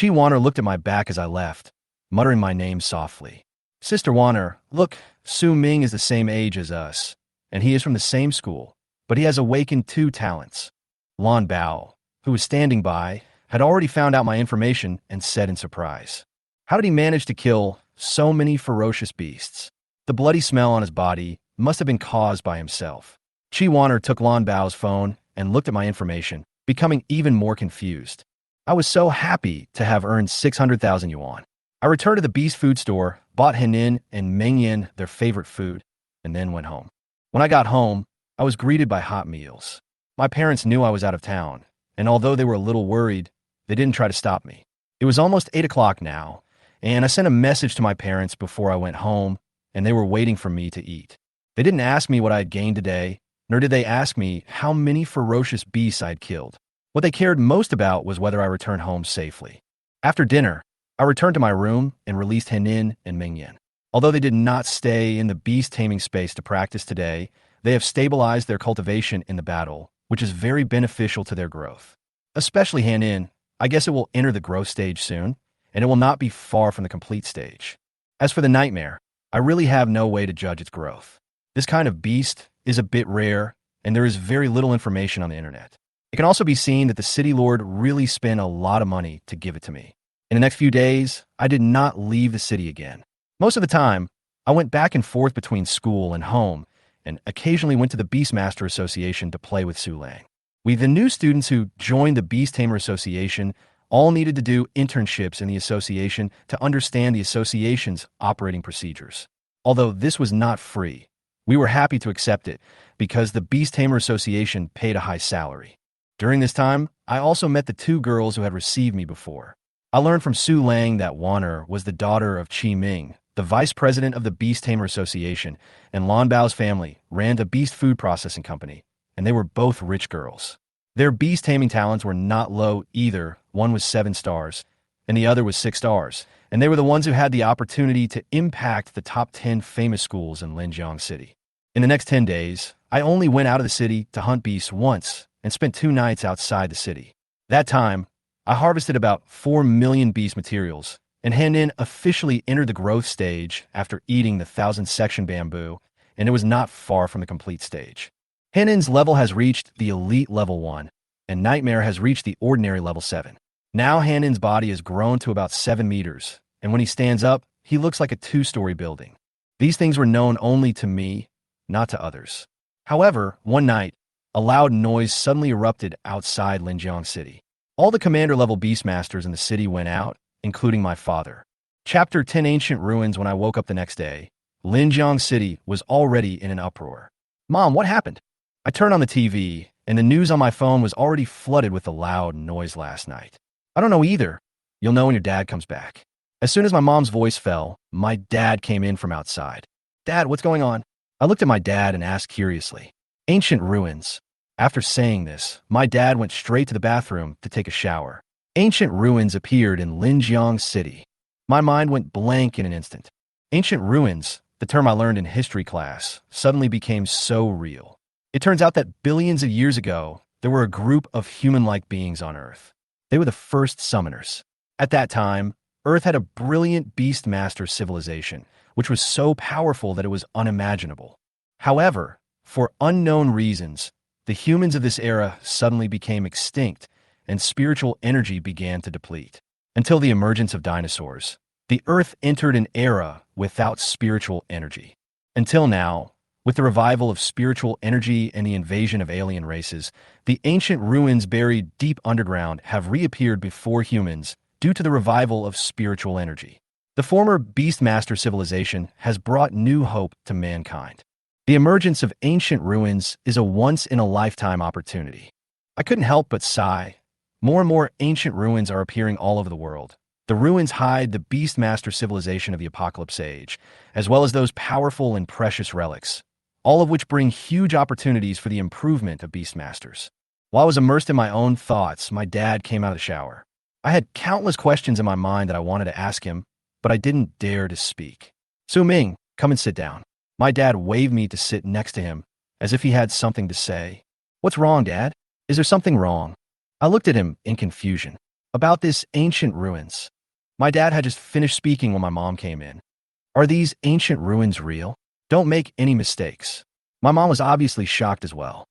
Warner looked at my back as I left, muttering my name softly. "Sister Warner, look, Ming is the same age as us, and he is from the same school, but he has awakened 2 talents." Lan Bao, who was standing by, had already found out my information and said in surprise, "How did he manage to kill so many ferocious beasts?" The bloody smell on his body must have been caused by himself. Warner took Lan Bao's phone and looked at my information, becoming even more confused. I was so happy to have earned 600,000 yuan. I returned to the beast food store, bought Henin and Ming their favorite food, and then went home. When I got home, I was greeted by hot meals. My parents knew I was out of town, and although they were a little worried, they didn't try to stop me. It was almost 8 o'clock now, and I sent a message to my parents before I went home, and they were waiting for me to eat. They didn't ask me what I had gained today, nor did they ask me how many ferocious beasts I had killed. What they cared most about was whether I returned home safely. After dinner, I returned to my room and released Henin and Ming. Although they did not stay in the beast-taming space to practice today, they have stabilized their cultivation in the battle, which is very beneficial to their growth. Especially Henin, I guess it will enter the growth stage soon, and it will not be far from the complete stage. As for the nightmare, I really have no way to judge its growth. This kind of beast is a bit rare, and there is very little information on the internet. It can also be seen that the city lord really spent a lot of money to give it to me. In the next few days, I did not leave the city again. Most of the time, I went back and forth between school and home, and occasionally went to the Beastmaster Association to play with Su Lang. The new students who joined the Beast Tamer Association all needed to do internships in the association to understand the association's operating procedures. Although this was not free, we were happy to accept it because the Beast Tamer Association paid a high salary. During this time, I also met the two girls who had received me before. I learned from Su Lang that Wan'er was the daughter of Ming, the vice president of the Beast Tamer Association, and Lan Bao's family ran the beast food processing company, and they were both rich girls. Their beast taming talents were not low either. One was 7 stars, and the other was 6 stars, and they were the ones who had the opportunity to impact the top 10 famous schools in Linjiang City. In the next 10 days, I only went out of the city to hunt beasts once and spent 2 nights outside the city. That time, I harvested about 4 million beast materials, and Henin officially entered the growth stage after eating the 1,000-section bamboo, and it was not far from the complete stage. Henin's level has reached the elite level 1, and Nightmare has reached the ordinary level 7. Now Henin's body has grown to about 7 meters, and when he stands up, he looks like a 2-story building. These things were known only to me, not to others. However, one night, a loud noise suddenly erupted outside Linjiang City. All the commander-level beastmasters in the city went out, including my father. Chapter 10 Ancient Ruins. When I woke up the next day, Linjiang City was already in an uproar. Mom, what happened? I turned on the TV, and the news on my phone was already flooded with the loud noise last night. I don't know either. You'll know when your dad comes back. As soon as my mom's voice fell, my dad came in from outside. Dad, what's going on? I looked at my dad and asked curiously. Ancient ruins. After saying this, my dad went straight to the bathroom to take a shower. Ancient ruins appeared in Linjiang City. My mind went blank in an instant. Ancient ruins, the term I learned in history class, suddenly became so real. It turns out that billions of years ago, there were a group of human-like beings on Earth. They were the first summoners. At that time, Earth had a brilliant beastmaster civilization, which was so powerful that it was unimaginable. However, for unknown reasons, the humans of this era suddenly became extinct, and spiritual energy began to deplete. Until the emergence of dinosaurs, the Earth entered an era without spiritual energy. Until now, with the revival of spiritual energy and the invasion of alien races, the ancient ruins buried deep underground have reappeared before humans due to the revival of spiritual energy. The former beastmaster civilization has brought new hope to mankind. The emergence of ancient ruins is a once-in-a-lifetime opportunity. I couldn't help but sigh. More and more ancient ruins are appearing all over the world. The ruins hide the beastmaster civilization of the Apocalypse Age, as well as those powerful and precious relics, all of which bring huge opportunities for the improvement of beastmasters. While I was immersed in my own thoughts, my dad came out of the shower. I had countless questions in my mind that I wanted to ask him, but I didn't dare to speak. Ming, come and sit down. My dad waved me to sit next to him, as if he had something to say. What's wrong, Dad? Is there something wrong? I looked at him in confusion. About this ancient ruins. My dad had just finished speaking when my mom came in. Are these ancient ruins real? Don't make any mistakes. My mom was obviously shocked as well.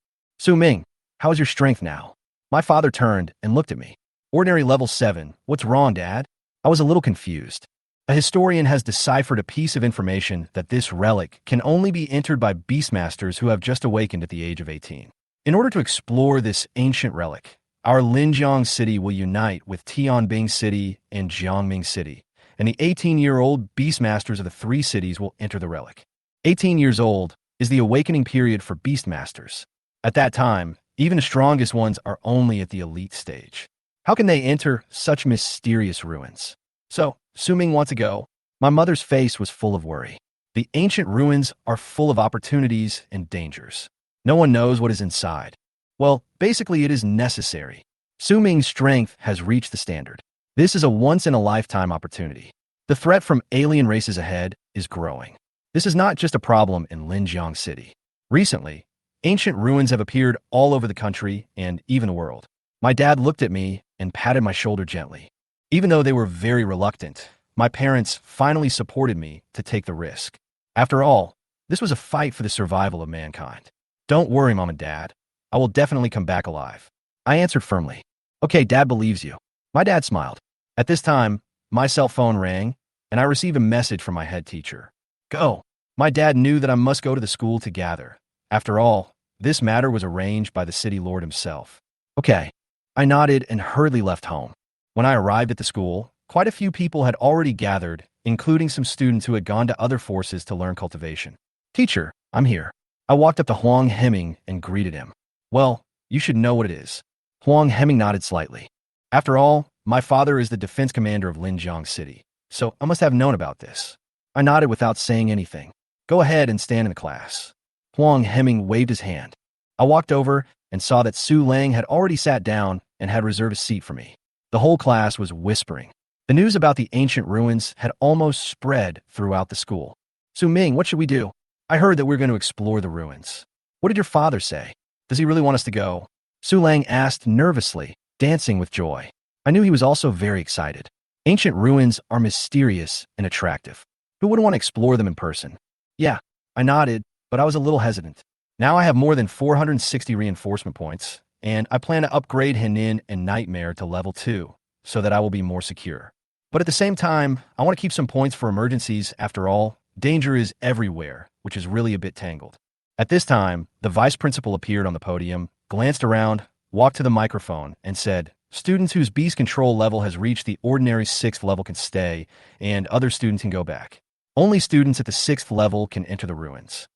Ming, how is your strength now? My father turned and looked at me. Ordinary level 7. What's wrong, Dad? I was a little confused. A historian has deciphered a piece of information that this relic can only be entered by beastmasters who have just awakened at the age of 18. In order to explore this ancient relic, our Linjiang City will unite with Tianbing City and Jiangming City, and the 18-year-old beastmasters of the 3 cities will enter the relic. 18 years old is the awakening period for beastmasters. At that time, even the strongest ones are only at the elite stage. How can they enter such mysterious ruins? So, Ming wants to go. My mother's face was full of worry. The ancient ruins are full of opportunities and dangers. No one knows what is inside. Well, basically it is necessary. Ming's strength has reached the standard. This is a once-in-a-lifetime opportunity. The threat from alien races ahead is growing. This is not just a problem in Linjiang City. Recently, ancient ruins have appeared all over the country and even the world. My dad looked at me and patted my shoulder gently. Even though they were very reluctant, my parents finally supported me to take the risk. After all, this was a fight for the survival of mankind. Don't worry, Mom and Dad. I will definitely come back alive. I answered firmly. Okay, Dad believes you. My dad smiled. At this time, my cell phone rang, and I received a message from my head teacher. Go. My dad knew that I must go to the school to gather. After all, this matter was arranged by the city lord himself. Okay. I nodded and hurriedly left home. When I arrived at the school, quite a few people had already gathered, including some students who had gone to other forces to learn cultivation. Teacher, I'm here. I walked up to Huang Hemming and greeted him. Well, you should know what it is. Huang Hemming nodded slightly. After all, my father is the defense commander of Linjiang City, so I must have known about this. I nodded without saying anything. Go ahead and stand in the class. Huang Hemming waved his hand. I walked over and saw that Su Lang had already sat down and had reserved a seat for me. The whole class was whispering. The news about the ancient ruins had almost spread throughout the school. Su Ming, what should we do? I heard that we're going to explore the ruins. What did your father say? Does he really want us to go? Su Lang asked nervously, dancing with joy. I knew he was also very excited. Ancient ruins are mysterious and attractive. Who wouldn't want to explore them in person? Yeah, I nodded, but I was a little hesitant. Now I have more than 460 reinforcement points, and I plan to upgrade Henin and Nightmare to level 2, so that I will be more secure. But at the same time, I want to keep some points for emergencies. After all, danger is everywhere, which is really a bit tangled. At this time, the vice principal appeared on the podium, glanced around, walked to the microphone, and said, students whose beast control level has reached the ordinary 6th level can stay, and other students can go back. Only students at the 6th level can enter the ruins.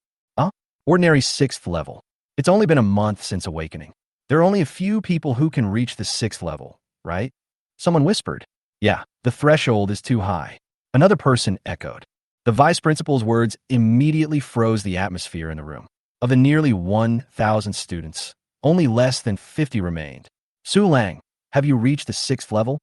Ordinary 6th level. It's only been a month since awakening. There are only a few people who can reach the 6th level, right? Someone whispered. Yeah, the threshold is too high. Another person echoed. The vice principal's words immediately froze the atmosphere in the room. Of the nearly 1,000 students, only less than 50 remained. Su Lang, have you reached the 6th level?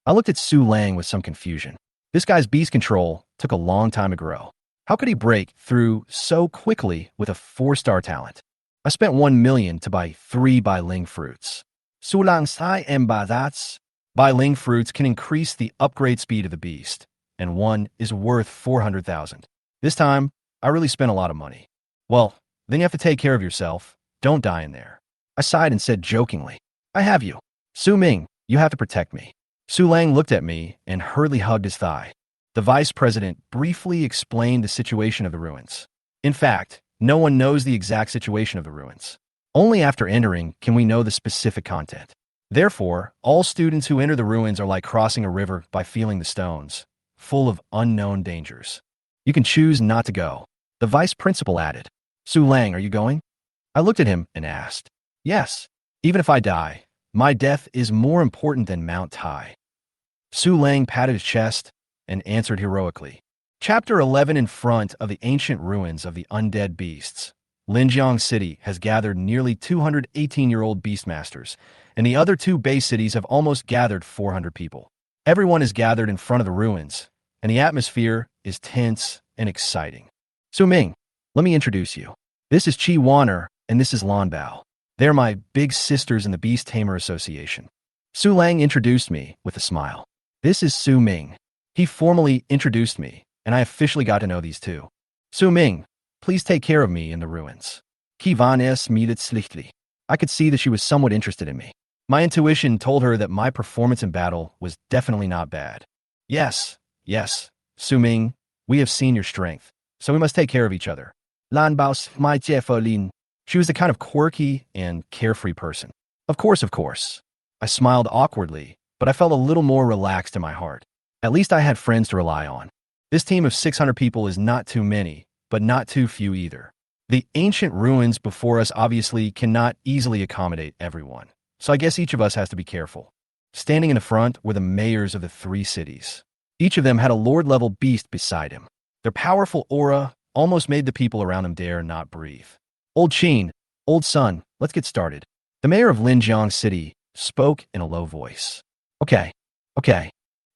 I looked at Su Lang with some confusion. This guy's beast control took a long time to grow. How could he break through so quickly with a 4-star talent? I spent 1 million to buy 3 Bai Ling fruits. Su Lang Sai and Bazats. Bai Ling fruits can increase the upgrade speed of the beast, and one is worth 400,000. This time, I really spent a lot of money. Well, then you have to take care of yourself. Don't die in there. I sighed and said jokingly, I have you. Su Ming, you have to protect me. Su Lang looked at me and hurriedly hugged his thigh. The vice president briefly explained the situation of the ruins. In fact, no one knows the exact situation of the ruins. Only after entering can we know the specific content. Therefore, all students who enter the ruins are like crossing a river by feeling the stones, full of unknown dangers. You can choose not to go. The vice principal added. Su Lang, are you going? I looked at him and asked. Yes. Even if I die, my death is more important than Mount Tai. Su Lang patted his chest and answered heroically. Chapter 11. In front of the ancient ruins of the undead beasts, Linjiang City has gathered nearly 218-year-old beastmasters, and the other 2 base cities have almost gathered 400 people. Everyone is gathered in front of the ruins, and the atmosphere is tense and exciting. Su Ming, let me introduce you. This is Chi Wanner, and this is Lan Bao. They're my big sisters in the Beast Tamer Association. Su Lang introduced me with a smile. This is Su Ming. He formally introduced me, and I officially got to know these 2. Su Ming, please take care of me in the ruins. Ki van es medet slichtly. I could see that she was somewhat interested in me. My intuition told her that my performance in battle was definitely not bad. Yes, Su Ming, we have seen your strength, so we must take care of each other. Lan Baos my Jefolin. She was the kind of quirky and carefree person. Of course. I smiled awkwardly, but I felt a little more relaxed in my heart. At least I had friends to rely on. This team of 600 people is not too many, but not too few either. The ancient ruins before us obviously cannot easily accommodate everyone, so I guess each of us has to be careful. Standing in the front were the mayors of the 3 cities. Each of them had a lord-level beast beside him. Their powerful aura almost made the people around him dare not breathe. Old Qin, old son, let's get started. The mayor of Linjiang City spoke in a low voice. Okay.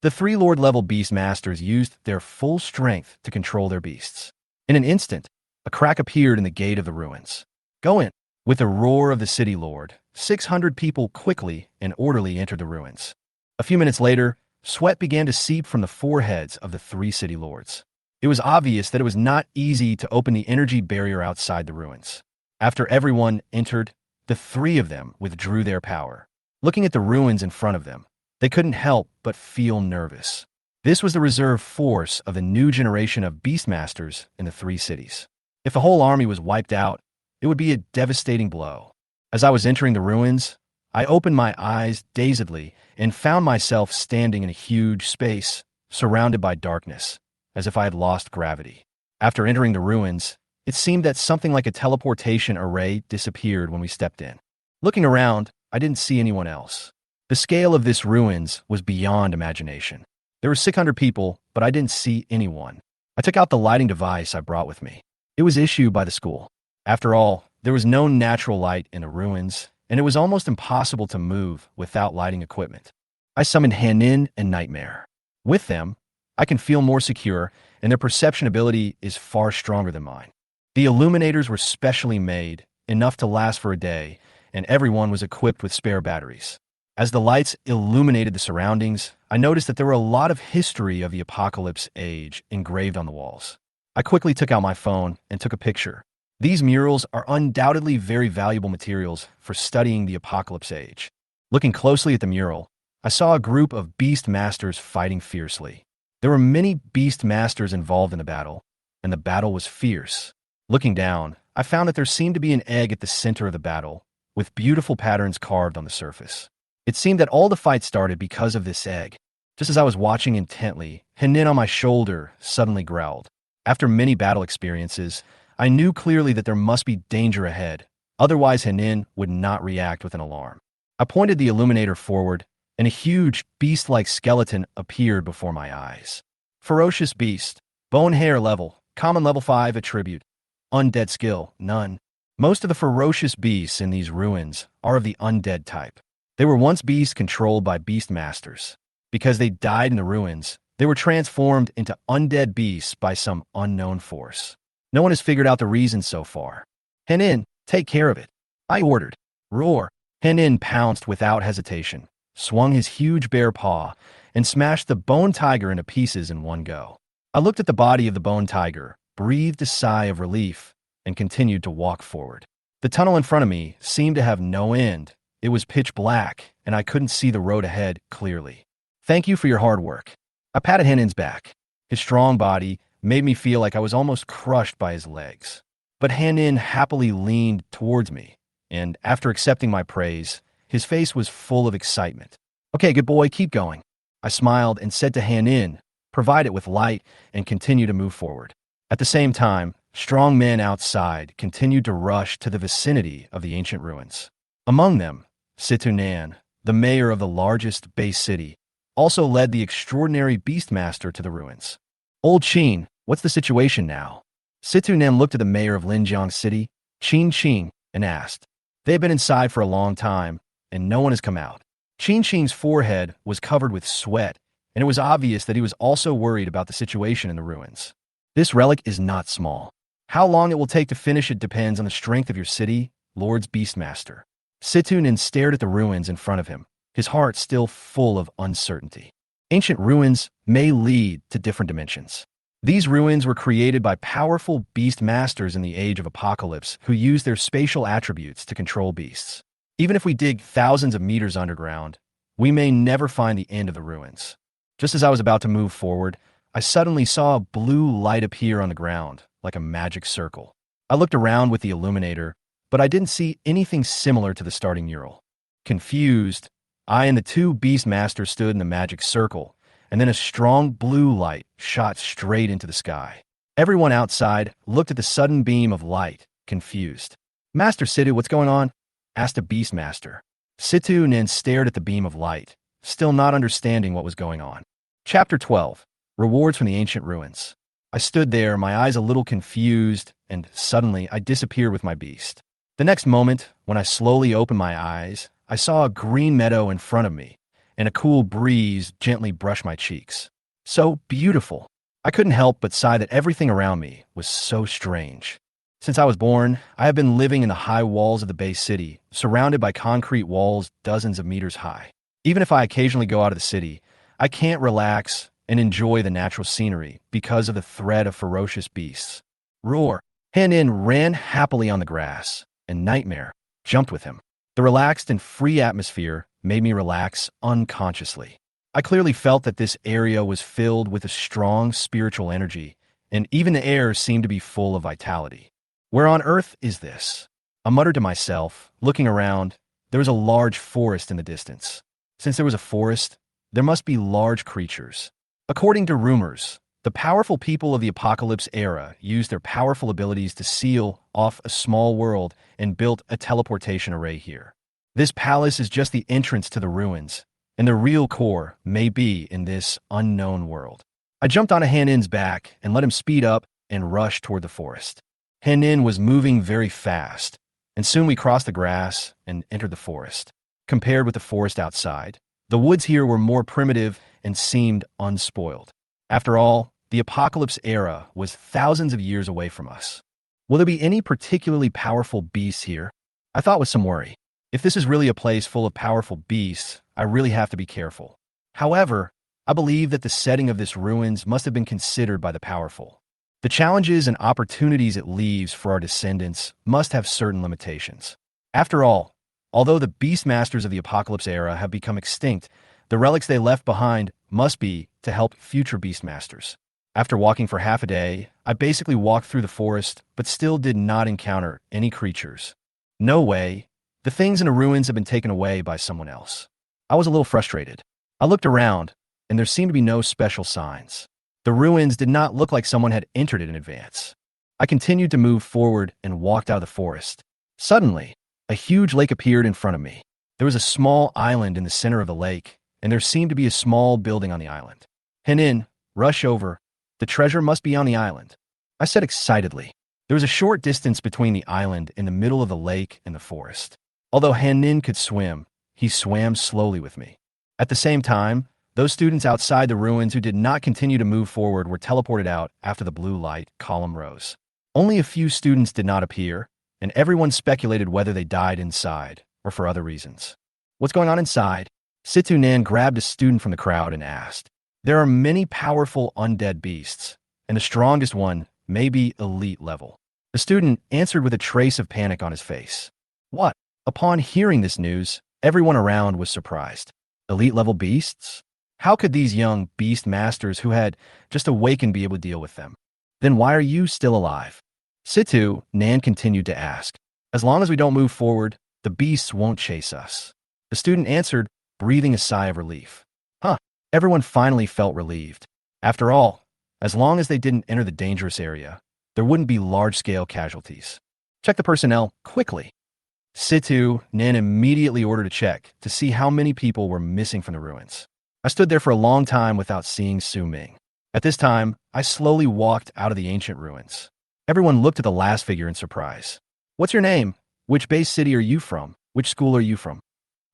The 3 lord-level beastmasters used their full strength to control their beasts. In an instant, a crack appeared in the gate of the ruins. Go in. With the roar of the city lord, 600 people quickly and orderly entered the ruins. A few minutes later, sweat began to seep from the foreheads of the 3 city lords. It was obvious that it was not easy to open the energy barrier outside the ruins. After everyone entered, the 3 of them withdrew their power. Looking at the ruins in front of them, they couldn't help but feel nervous. This was the reserve force of the new generation of beastmasters in the 3 cities. If the whole army was wiped out, it would be a devastating blow. As I was entering the ruins, I opened my eyes dazedly and found myself standing in a huge space, surrounded by darkness, as if I had lost gravity. After entering the ruins, it seemed that something like a teleportation array disappeared when we stepped in. Looking around, I didn't see anyone else. The scale of this ruins was beyond imagination. There were 600 people, but I didn't see anyone. I took out the lighting device I brought with me. It was issued by the school. After all, there was no natural light in the ruins, and it was almost impossible to move without lighting equipment. I summoned Hanin and Nightmare. With them, I can feel more secure, and their perception ability is far stronger than mine. The illuminators were specially made, enough to last for a day, and everyone was equipped with spare batteries. As the lights illuminated the surroundings, I noticed that there were a lot of history of the apocalypse age engraved on the walls. I quickly took out my phone and took a picture. These murals are undoubtedly very valuable materials for studying the apocalypse age. Looking closely at the mural, I saw a group of beastmasters fighting fiercely. There were many beastmasters involved in the battle, and the battle was fierce. Looking down, I found that there seemed to be an egg at the center of the battle, with beautiful patterns carved on the surface. It seemed that all the fight started because of this egg. Just as I was watching intently, Hanin on my shoulder suddenly growled. After many battle experiences, I knew clearly that there must be danger ahead, otherwise Hanin would not react with an alarm. I pointed the illuminator forward, and a huge, beast-like skeleton appeared before my eyes. Ferocious beast, bone hair level, common level 5 attribute, undead skill, none. Most of the ferocious beasts in these ruins are of the undead type. They were once beasts controlled by beastmasters. Because they died in the ruins, they were transformed into undead beasts by some unknown force. No one has figured out the reason so far. Hanin, take care of it. I ordered. Roar. Hanin pounced without hesitation, swung his huge bare paw, and smashed the bone tiger into pieces in one go. I looked at the body of the bone tiger, breathed a sigh of relief, and continued to walk forward. The tunnel in front of me seemed to have no end. It was pitch black, and I couldn't see the road ahead clearly. Thank you for your hard work. I patted Hanin's back. His strong body made me feel like I was almost crushed by his legs. But Hanin happily leaned towards me, and after accepting my praise, his face was full of excitement. Okay, good boy, keep going. I smiled and said to Hanin, provide it with light and continue to move forward. At the same time, strong men outside continued to rush to the vicinity of the ancient ruins. Among them, Situnan, the mayor of the largest base city, also led the extraordinary beastmaster to the ruins. Old Qin, what's the situation now? Situnan looked at the mayor of Linjiang City, Qin, and asked. They had been inside for a long time, and no one has come out. Qin's forehead was covered with sweat, and it was obvious that he was also worried about the situation in the ruins. This relic is not small. How long it will take to finish it depends on the strength of your city, Lord's Beastmaster. Situnan stared at the ruins in front of him, his heart still full of uncertainty. Ancient ruins may lead to different dimensions. These ruins were created by powerful beast masters in the Age of Apocalypse who used their spatial attributes to control beasts. Even if we dig thousands of meters underground, we may never find the end of the ruins. Just as I was about to move forward, I suddenly saw a blue light appear on the ground, like a magic circle. I looked around with the illuminator, but I didn't see anything similar to the starting mural. Confused, I and the two beastmasters stood in the magic circle, and then a strong blue light shot straight into the sky. Everyone outside looked at the sudden beam of light, confused. Master Situ, what's going on? Asked a beastmaster. Situ then stared at the beam of light, still not understanding what was going on. Chapter 12. Rewards from the Ancient Ruins. I stood there, my eyes a little confused, and suddenly I disappeared with my beast. The next moment, when I slowly opened my eyes, I saw a green meadow in front of me, and a cool breeze gently brushed my cheeks. So beautiful. I couldn't help but sigh that everything around me was so strange. Since I was born, I have been living in the high walls of the Bay City, surrounded by concrete walls dozens of meters high. Even if I occasionally go out of the city, I can't relax and enjoy the natural scenery because of the threat of ferocious beasts. Roar. Hanin ran happily on the grass, and Nightmare jumped with him. The relaxed and free atmosphere made me relax unconsciously. I clearly felt that this area was filled with a strong spiritual energy, and even the air seemed to be full of vitality. Where on earth is this? I muttered to myself, looking around, there was a large forest in the distance. Since there was a forest, there must be large creatures. According to rumors, the powerful people of the Apocalypse era used their powerful abilities to seal off a small world and built a teleportation array here. This palace is just the entrance to the ruins, and the real core may be in this unknown world. I jumped onto Han-In's back and let him speed up and rush toward the forest. Han-In was moving very fast, and soon we crossed the grass and entered the forest. Compared with the forest outside, the woods here were more primitive and seemed unspoiled. After all, the Apocalypse era was thousands of years away from us. Will there be any particularly powerful beasts here? I thought with some worry. If this is really a place full of powerful beasts, I really have to be careful. However, I believe that the setting of this ruins must have been considered by the powerful. The challenges and opportunities it leaves for our descendants must have certain limitations. After all, although the beastmasters of the Apocalypse era have become extinct, the relics they left behind must be to help future beastmasters. After walking for half a day, I basically walked through the forest, but still did not encounter any creatures. No way. The things in the ruins have been taken away by someone else. I was a little frustrated. I looked around, and there seemed to be no special signs. The ruins did not look like someone had entered it in advance. I continued to move forward and walked out of the forest. Suddenly, a huge lake appeared in front of me. There was a small island in the center of the lake, and there seemed to be a small building on the island. Han-In, rush over. The treasure must be on the island, I said excitedly. There was a short distance between the island in the middle of the lake and the forest. Although Han-In could swim, he swam slowly with me. At the same time, those students outside the ruins who did not continue to move forward were teleported out after the blue light column rose. Only a few students did not appear, and everyone speculated whether they died inside or for other reasons. What's going on inside? Situ Nan grabbed a student from the crowd and asked. There are many powerful undead beasts, and the strongest one may be elite level. The student answered with a trace of panic on his face. What? Upon hearing this news, everyone around was surprised. Elite level beasts? How could these young beast masters who had just awakened be able to deal with them? Then why are you still alive? Situ, Nan continued to ask. As long as we don't move forward, the beasts won't chase us. The student answered, breathing a sigh of relief. Everyone finally felt relieved. After all, as long as they didn't enter the dangerous area, there wouldn't be large-scale casualties. Check the personnel quickly. Situ, Nan immediately ordered a check to see how many people were missing from the ruins. I stood there for a long time without seeing Su Ming. At this time, I slowly walked out of the ancient ruins. Everyone looked at the last figure in surprise. What's your name? Which base city are you from? Which school are you from?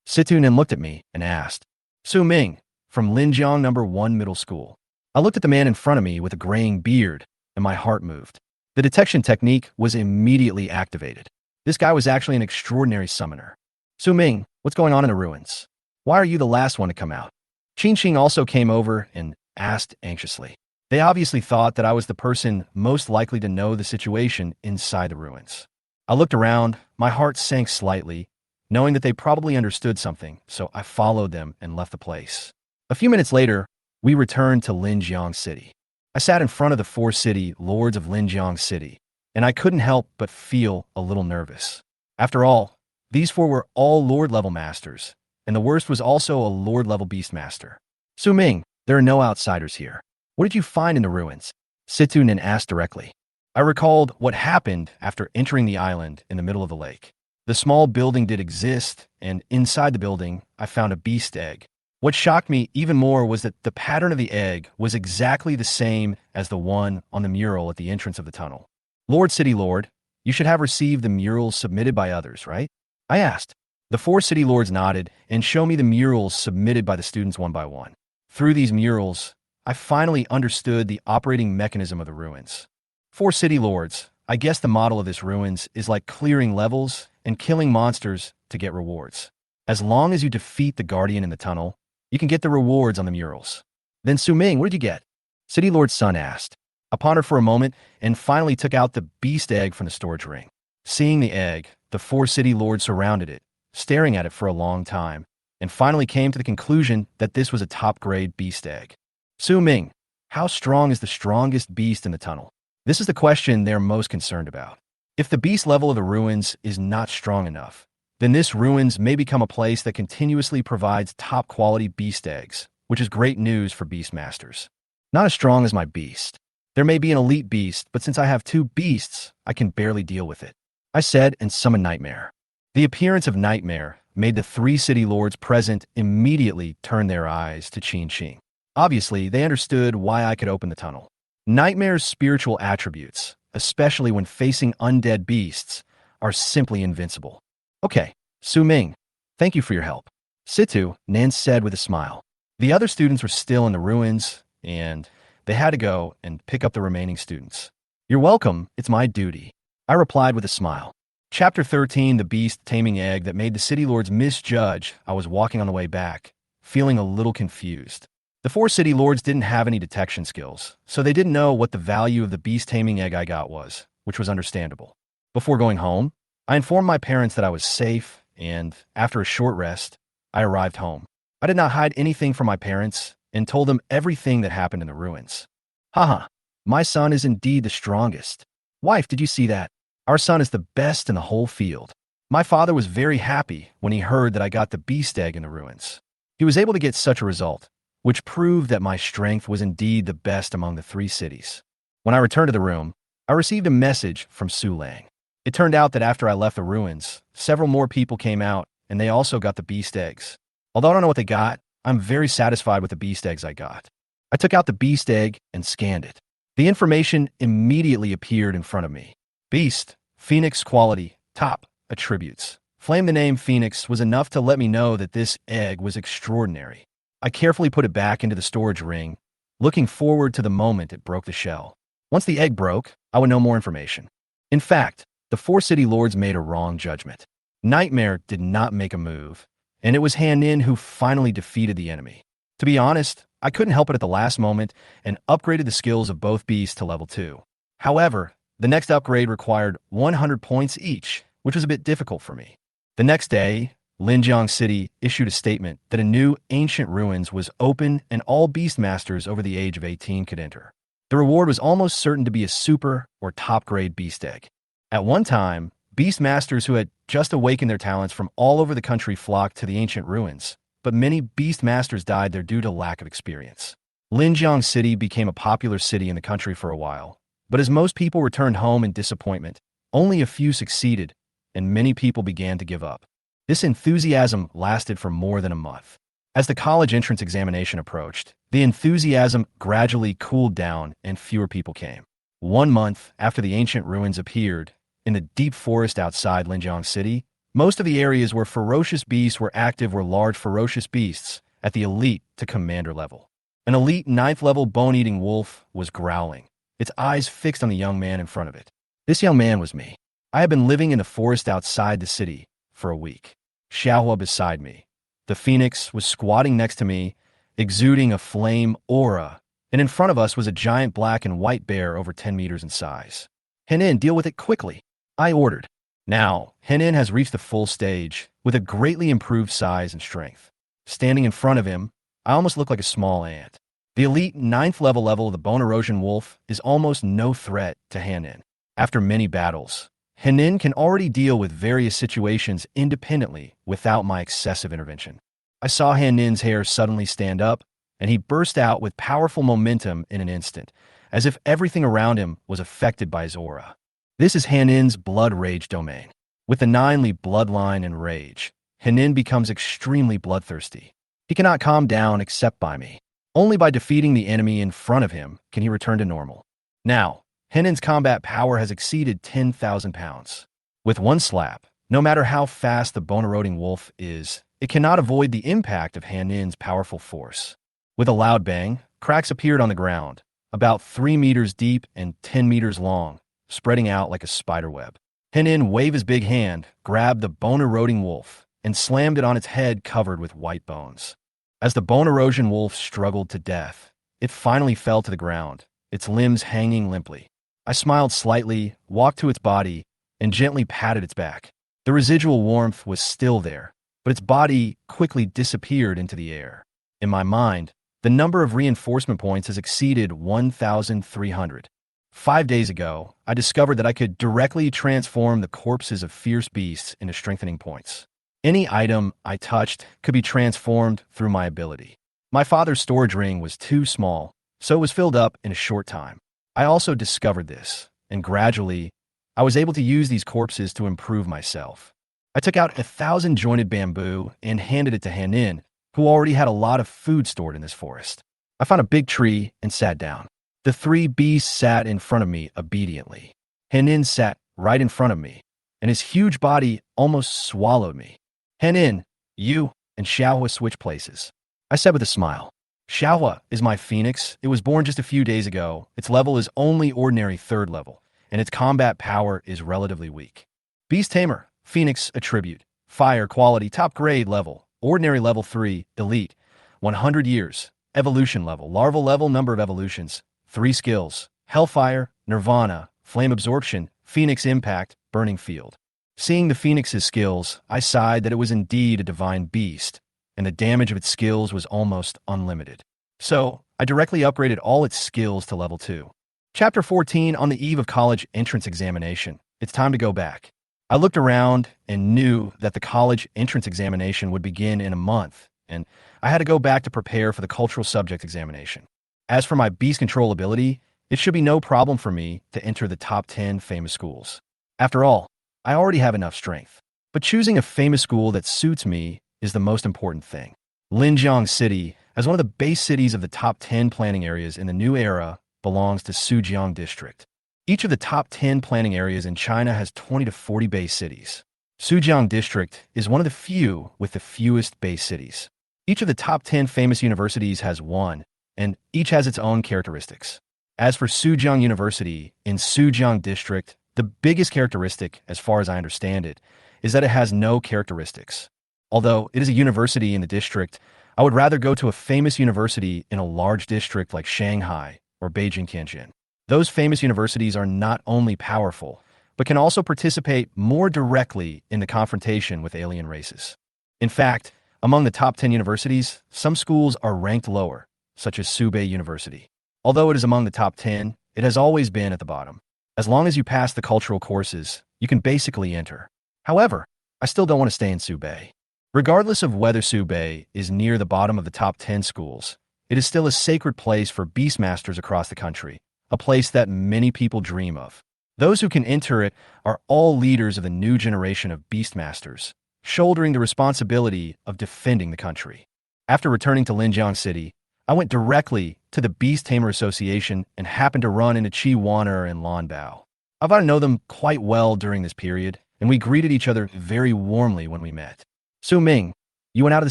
Situ Nan looked at me and asked. Su Ming, from Linjiang No. 1 Middle School. I looked at the man in front of me with a graying beard, and my heart moved. The detection technique was immediately activated. This guy was actually an extraordinary summoner. Su Ming, what's going on in the ruins? Why are you the last one to come out? Qingqing also came over and asked anxiously. They obviously thought that I was the person most likely to know the situation inside the ruins. I looked around, my heart sank slightly, knowing that they probably understood something, so I followed them and left the place. A few minutes later, we returned to Linjiang City. I sat in front of the 4 city lords of Linjiang City, and I couldn't help but feel a little nervous. After all, these 4 were all lord-level masters, and the worst was also a lord-level beastmaster. Su Ming, there are no outsiders here. What did you find in the ruins? Situ Nin asked directly. I recalled what happened after entering the island in the middle of the lake. The small building did exist, and inside the building, I found a beast egg. What shocked me even more was that the pattern of the egg was exactly the same as the one on the mural at the entrance of the tunnel. Lord City Lord, you should have received the murals submitted by others, right? I asked. The 4 city lords nodded and showed me the murals submitted by the students one by one. Through these murals, I finally understood the operating mechanism of the ruins. 4 city lords, I guess the model of this ruins is like clearing levels and killing monsters to get rewards. As long as you defeat the guardian in the tunnel, you can get the rewards on the murals. Then Su Ming, what did you get? City Lord's son asked. I pondered for a moment and finally took out the beast egg from the storage ring. Seeing the egg, the 4 city lords surrounded it, staring at it for a long time, and finally came to the conclusion that this was a top-grade beast egg. Su Ming, how strong is the strongest beast in the tunnel? This is the question they're most concerned about. If the beast level of the ruins is not strong enough, then this ruins may become a place that continuously provides top-quality beast eggs, which is great news for beastmasters. Not as strong as my beast. There may be an elite beast, but since I have two beasts, I can barely deal with it, I said and summoned Nightmare. The appearance of Nightmare made the three city lords present immediately turn their eyes to Qin Qing. Obviously, they understood why I could open the tunnel. Nightmare's spiritual attributes, especially when facing undead beasts, are simply invincible. Okay, Su Ming, thank you for your help. Situ, Nan said with a smile. The other students were still in the ruins, and they had to go and pick up the remaining students. You're welcome, it's my duty, I replied with a smile. Chapter 13, The Beast Taming Egg That Made the City Lords Misjudge. I was walking on the way back, feeling a little confused. The four city lords didn't have any detection skills, so they didn't know what the value of the beast taming egg I got was, which was understandable. Before going home, I informed my parents that I was safe, and after a short rest, I arrived home. I did not hide anything from my parents and told them everything that happened in the ruins. Haha, my son is indeed the strongest. Wife, did you see that? Our son is the best in the whole field. My father was very happy when he heard that I got the beast egg in the ruins. He was able to get such a result, which proved that my strength was indeed the best among the three cities. When I returned to the room, I received a message from Su Lang. It turned out that after I left the ruins, several more people came out, and they also got the beast eggs. Although I don't know what they got, I'm very satisfied with the beast eggs I got. I took out the beast egg and scanned it. The information immediately appeared in front of me. Beast, Phoenix quality, top, attributes. Flame the name Phoenix was enough to let me know that this egg was extraordinary. I carefully put it back into the storage ring, looking forward to the moment it broke the shell. Once the egg broke, I would know more information. In fact, the four city lords made a wrong judgment. Nightmare did not make a move, and it was Han Nin who finally defeated the enemy. To be honest, I couldn't help it at the last moment and upgraded the skills of both beasts to level 2. However, the next upgrade required 100 points each, which was a bit difficult for me. The next day, Linjiang City issued a statement that a new ancient ruins was open and all beastmasters over the age of 18 could enter. The reward was almost certain to be a super or top-grade beast egg. At one time, beastmasters who had just awakened their talents from all over the country flocked to the ancient ruins, but many beastmasters died there due to lack of experience. Linjiang City became a popular city in the country for a while, but as most people returned home in disappointment, only a few succeeded, and many people began to give up. This enthusiasm lasted for more than a month. As the college entrance examination approached, the enthusiasm gradually cooled down and fewer people came. 1 month after the ancient ruins appeared, in the deep forest outside Linjiang City, most of the areas where ferocious beasts were active were large ferocious beasts at the elite to commander level. An elite 9th level bone-eating wolf was growling, its eyes fixed on the young man in front of it. This young man was me. I had been living in the forest outside the city for a week. Xiaohua beside me. The phoenix was squatting next to me, exuding a flame aura, and in front of us was a giant black and white bear over 10 meters in size. Henin, deal with it quickly, I ordered. Now, Henin has reached the full stage, with a greatly improved size and strength. Standing in front of him, I almost look like a small ant. The elite 9th level of the bone erosion wolf is almost no threat to Henin. After many battles, Henin can already deal with various situations independently without my excessive intervention. I saw Henin's hair suddenly stand up, and he burst out with powerful momentum in an instant, as if everything around him was affected by his aura. This is Henin's blood rage domain. With the 9-Li bloodline and rage, Henin becomes extremely bloodthirsty. He cannot calm down except by me. Only by defeating the enemy in front of him can he return to normal. Now, Henin's combat power has exceeded 10,000 pounds. With one slap, no matter how fast the bone-eroding wolf is, it cannot avoid the impact of Henin's powerful force. With a loud bang, cracks appeared on the ground, about 3 meters deep and 10 meters long, spreading out like a spider web. Henin waved his big hand, grabbed the bone-eroding wolf, and slammed it on its head covered with white bones. As the bone erosion wolf struggled to death, it finally fell to the ground, its limbs hanging limply. I smiled slightly, walked to its body, and gently patted its back. The residual warmth was still there, but its body quickly disappeared into the air. In my mind, the number of reinforcement points has exceeded 1,300. 5 days ago, I discovered that I could directly transform the corpses of fierce beasts into strengthening points. Any item I touched could be transformed through my ability. My father's storage ring was too small, so it was filled up in a short time. I also discovered this, and gradually, I was able to use these corpses to improve myself. I took out 1,000 jointed bamboo and handed it to Hanin, who already had a lot of food stored in this forest. I found a big tree and sat down. The three beasts sat in front of me obediently. Hanin sat right in front of me, and his huge body almost swallowed me. Hanin, you and Xiaohua switch places, I said with a smile. Xiaohua is my phoenix. It was born just a few days ago. Its level is only ordinary 3rd level, and its combat power is relatively weak. Beast Tamer, phoenix attribute, fire quality top grade level, ordinary level 3, elite, 100 years, evolution level, larval level, number of evolutions, 3 skills, hellfire, nirvana, flame absorption, phoenix impact, burning field. Seeing the phoenix's skills, I sighed that it was indeed a divine beast, and the damage of its skills was almost unlimited. So, I directly upgraded all its skills to level 2. Chapter 14. On the eve of college entrance examination. It's time to go back. I looked around and knew that the college entrance examination would begin in a month, and I had to go back to prepare for the cultural subject examination. As for my beast control ability, it should be no problem for me to enter the top 10 famous schools. After all, I already have enough strength. But choosing a famous school that suits me is the most important thing. Linjiang City, as one of the base cities of the top 10 planning areas in the new era, belongs to Sujiang District. Each of the top 10 planning areas in China has 20 to 40 base cities. Sujiang District is one of the few with the fewest base cities. Each of the top 10 famous universities has one, and each has its own characteristics. As for Sujiang University in Sujiang District, the biggest characteristic, as far as I understand it, is that it has no characteristics. Although it is a university in the district, I would rather go to a famous university in a large district like Shanghai or Beijing Tianjin. Those famous universities are not only powerful, but can also participate more directly in the confrontation with alien races. In fact, among the top 10 universities, some schools are ranked lower, such as Subet University. Although it is among the top 10, it has always been at the bottom. As long as you pass the cultural courses, you can basically enter. However, I still don't want to stay in Subet. Regardless of whether Subet is near the bottom of the top 10 schools, it is still a sacred place for beastmasters across the country, a place that many people dream of. Those who can enter it are all leaders of the new generation of beastmasters, shouldering the responsibility of defending the country. After returning to Linjiang City, I went directly to the Beast Tamer Association and happened to run into Qi Wanner and Lan Bao. I've got to know them quite well during this period, and we greeted each other very warmly when we met. "Su Ming, you went out of the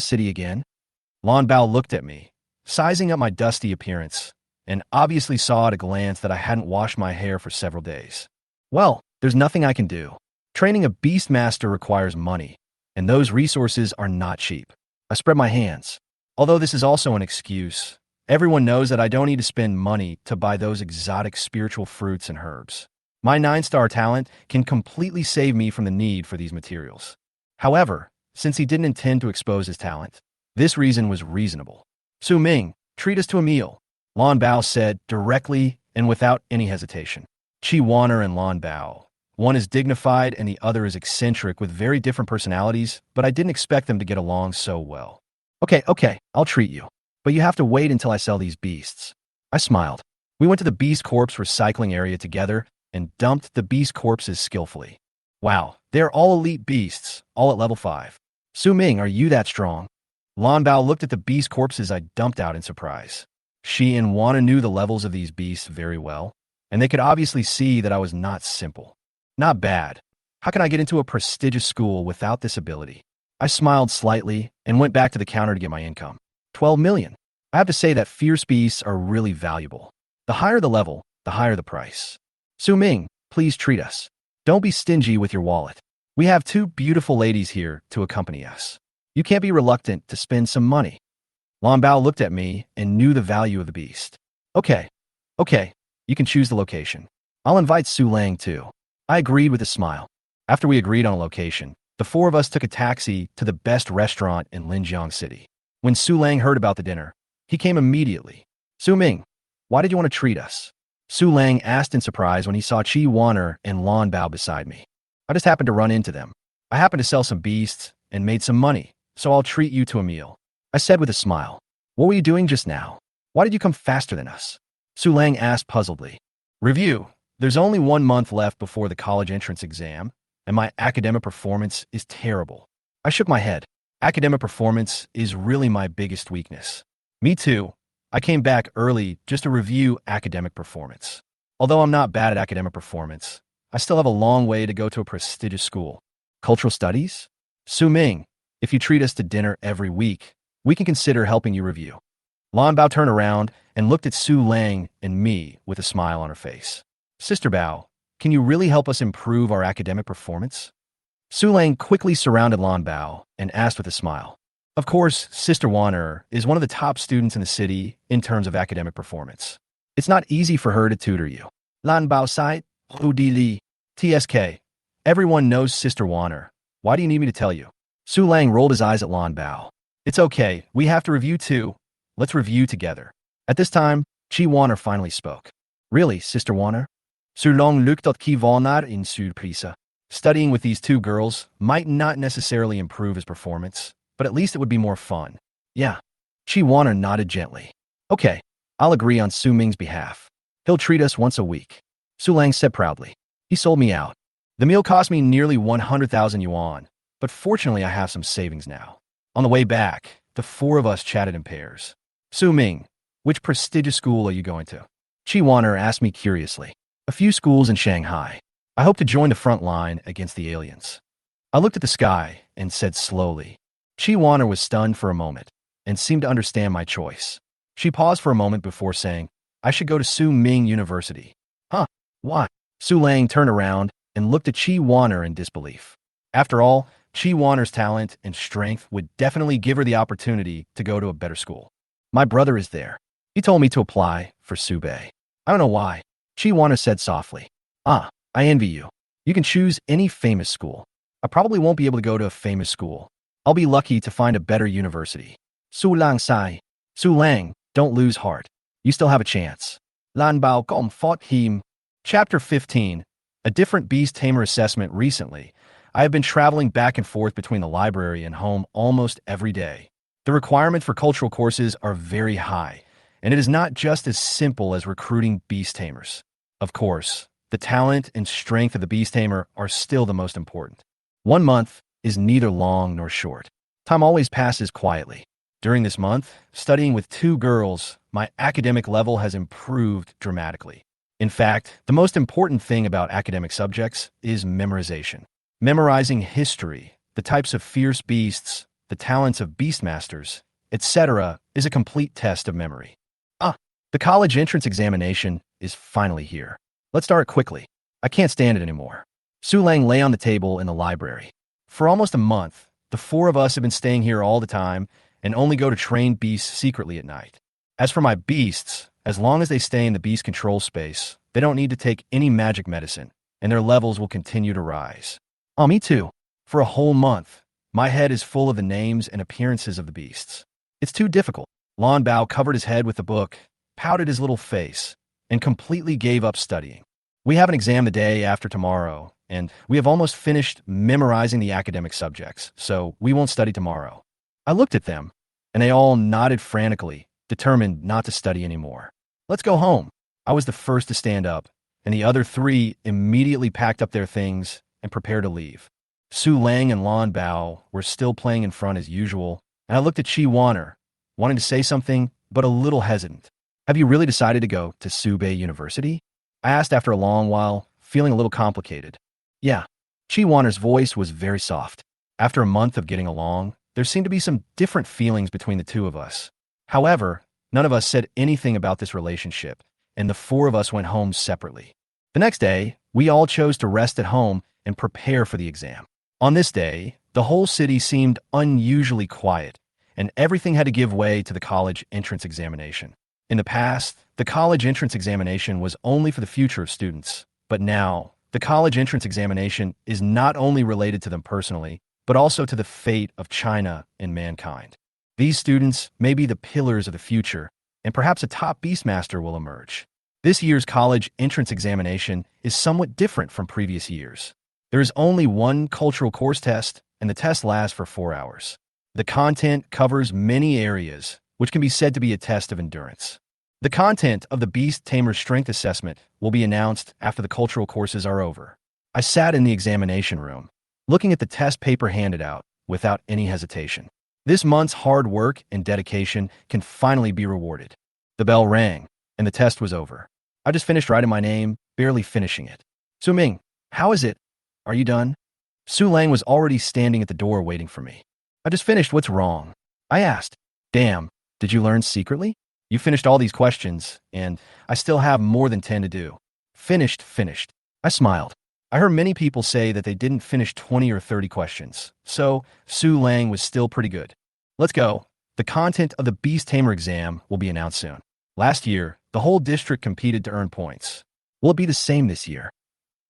city again?" Lan Bao looked at me, sizing up my dusty appearance, and obviously saw at a glance that I hadn't washed my hair for several days. "Well, there's nothing I can do. Training a beastmaster requires money, and those resources are not cheap." I spread my hands. Although this is also an excuse, everyone knows that I don't need to spend money to buy those exotic spiritual fruits and herbs. My 9-star talent can completely save me from the need for these materials. However, since he didn't intend to expose his talent, this reason was reasonable. "Su Ming, treat us to a meal," Lan Bao said directly and without any hesitation. Qi Wanner and Lan Bao. One is dignified and the other is eccentric with very different personalities, but I didn't expect them to get along so well. Okay, I'll treat you. But you have to wait until I sell these beasts." I smiled. We went to the beast corpse recycling area together and dumped the beast corpses skillfully. Wow, they're all elite beasts, all at level 5. "Su Ming, are you that strong?" Lan Bao looked at the beast corpses I dumped out in surprise. She and Wana knew the levels of these beasts very well, and they could obviously see that I was not simple. Not bad. How can I get into a prestigious school without this ability? I smiled slightly and went back to the counter to get my income. 12 million. I have to say that fierce beasts are really valuable. The higher the level, the higher the price. "Su Ming, please treat us. Don't be stingy with your wallet. We have 2 beautiful ladies here to accompany us. You can't be reluctant to spend some money." Lan Bao looked at me and knew the value of the beast. Okay, you can choose the location. I'll invite Su Lang too." I agreed with a smile. After we agreed on a location, the 4 of us took a taxi to the best restaurant in Linjiang City. When Su Lang heard about the dinner, he came immediately. "Su Ming, why did you want to treat us?" Su Lang asked in surprise when he saw Chi Wanner and Lan Bao beside me. I just happened to run into them. I happened to sell some beasts and made some money, so I'll treat you to a meal, I said with a smile. What were you doing just now? Why did you come faster than us? Su Lang asked puzzledly. Review. There's only 1 month left before the college entrance exam, and my academic performance is terrible. I shook my head. Academic performance is really my biggest weakness. Me too. I came back early just to review academic performance. Although I'm not bad at academic performance, I still have a long way to go to a prestigious school. Cultural studies? Su Ming, if you treat us to dinner every week, we can consider helping you review. Lan Bao turned around and looked at Su Lang and me with a smile on her face. Sister Bao, can you really help us improve our academic performance? Su Lang quickly surrounded Lan Bao and asked with a smile. Of course, Sister Wanner is one of the top students in the city in terms of academic performance. It's not easy for her to tutor you. Lan Bao sighed. Li. TSK. Everyone knows Sister Wanner. Why do you need me to tell you? Su Lang rolled his eyes at Lan Bao. It's okay, we have to review too. Let's review together. At this time, Chi Wanner finally spoke. Really, Sister Wanner? Su Long looked at Ki Wanner in surprise. Studying with these two girls might not necessarily improve his performance, but at least it would be more fun. Yeah. Chi Wanner nodded gently. Okay, I'll agree on Su Ming's behalf. He'll treat us once a week. Su Lang said proudly. He sold me out. The meal cost me nearly 100,000 yuan, but fortunately I have some savings now. On the way back, the four of us chatted in pairs. Su Ming, which prestigious school are you going to? Chi Wanner asked me curiously. A few schools in Shanghai. I hope to join the front line against the aliens. I looked at the sky and said slowly. Chi Wanner was stunned for a moment and seemed to understand my choice. She paused for a moment before saying, I should go to Su Ming University. Huh? Why? Su Lang turned around and looked at Chi Wanner in disbelief. After all, Chi Wanner's talent and strength would definitely give her the opportunity to go to a better school. My brother is there. He told me to apply for Subet. I don't know why. Chi Wanner said softly. Ah, I envy you. You can choose any famous school. I probably won't be able to go to a famous school. I'll be lucky to find a better university. Su Lang sighed. Su Lang, don't lose heart. You still have a chance. Lan Bao Gom fought him. Chapter 15. A different beast tamer assessment. Recently, I have been traveling back and forth between the library and home almost every day. The requirements for cultural courses are very high, and it is not just as simple as recruiting beast tamers. Of course, the talent and strength of the beast tamer are still the most important. 1 month is neither long nor short. Time always passes quietly. During this month, studying with 2 girls, my academic level has improved dramatically. In fact, the most important thing about academic subjects is memorization. Memorizing history, the types of fierce beasts, the talents of beastmasters, etc. is a complete test of memory. The college entrance examination is finally here. Let's start quickly. I can't stand it anymore. Su Lang lay on the table in the library. For almost a month, the 4 of us have been staying here all the time and only go to train beasts secretly at night. As for my beasts, as long as they stay in the beast control space, they don't need to take any magic medicine, and their levels will continue to rise. Oh, me too. For a whole month, my head is full of the names and appearances of the beasts. It's too difficult. Lan Bao covered his head with the book, pouted his little face, and completely gave up studying. We have an exam the day after tomorrow, and we have almost finished memorizing the academic subjects, so we won't study tomorrow. I looked at them, and they all nodded frantically, determined not to study anymore. Let's go home. I was the first to stand up, and the other 3 immediately packed up their things and prepared to leave. Su Lang and Lan Bao were still playing in front as usual, and I looked at Chi Wanner, wanting to say something, but a little hesitant. Have you really decided to go to Subet University? I asked after a long while, feeling a little complicated. Yeah. Chi Wanner's voice was very soft. After a month of getting along, there seemed to be some different feelings between the 2 of us. However, none of us said anything about this relationship, and the 4 of us went home separately. The next day, we all chose to rest at home and prepare for the exam. On this day, the whole city seemed unusually quiet, and everything had to give way to the college entrance examination. In the past, the college entrance examination was only for the future of students, but now, the college entrance examination is not only related to them personally, but also to the fate of China and mankind. These students may be the pillars of the future, and perhaps a top beastmaster will emerge. This year's college entrance examination is somewhat different from previous years. There is only one cultural course test, and the test lasts for 4 hours. The content covers many areas, which can be said to be a test of endurance. The content of the Beast Tamer's strength assessment will be announced after the cultural courses are over. I sat in the examination room, looking at the test paper handed out, without any hesitation. This month's hard work and dedication can finally be rewarded. The bell rang, and the test was over. I just finished writing my name, barely finishing it. "So Ming, how is it? Are you done?" Su Lang was already standing at the door waiting for me. "I just finished. What's wrong?" I asked. "Damn, did you learn secretly? You finished all these questions, and I still have more than 10 to do." Finished. I smiled. I heard many people say that they didn't finish 20 or 30 questions, so Su Lang was still pretty good. "Let's go. The content of the Beast Tamer exam will be announced soon. Last year, the whole district competed to earn points. Will it be the same this year?"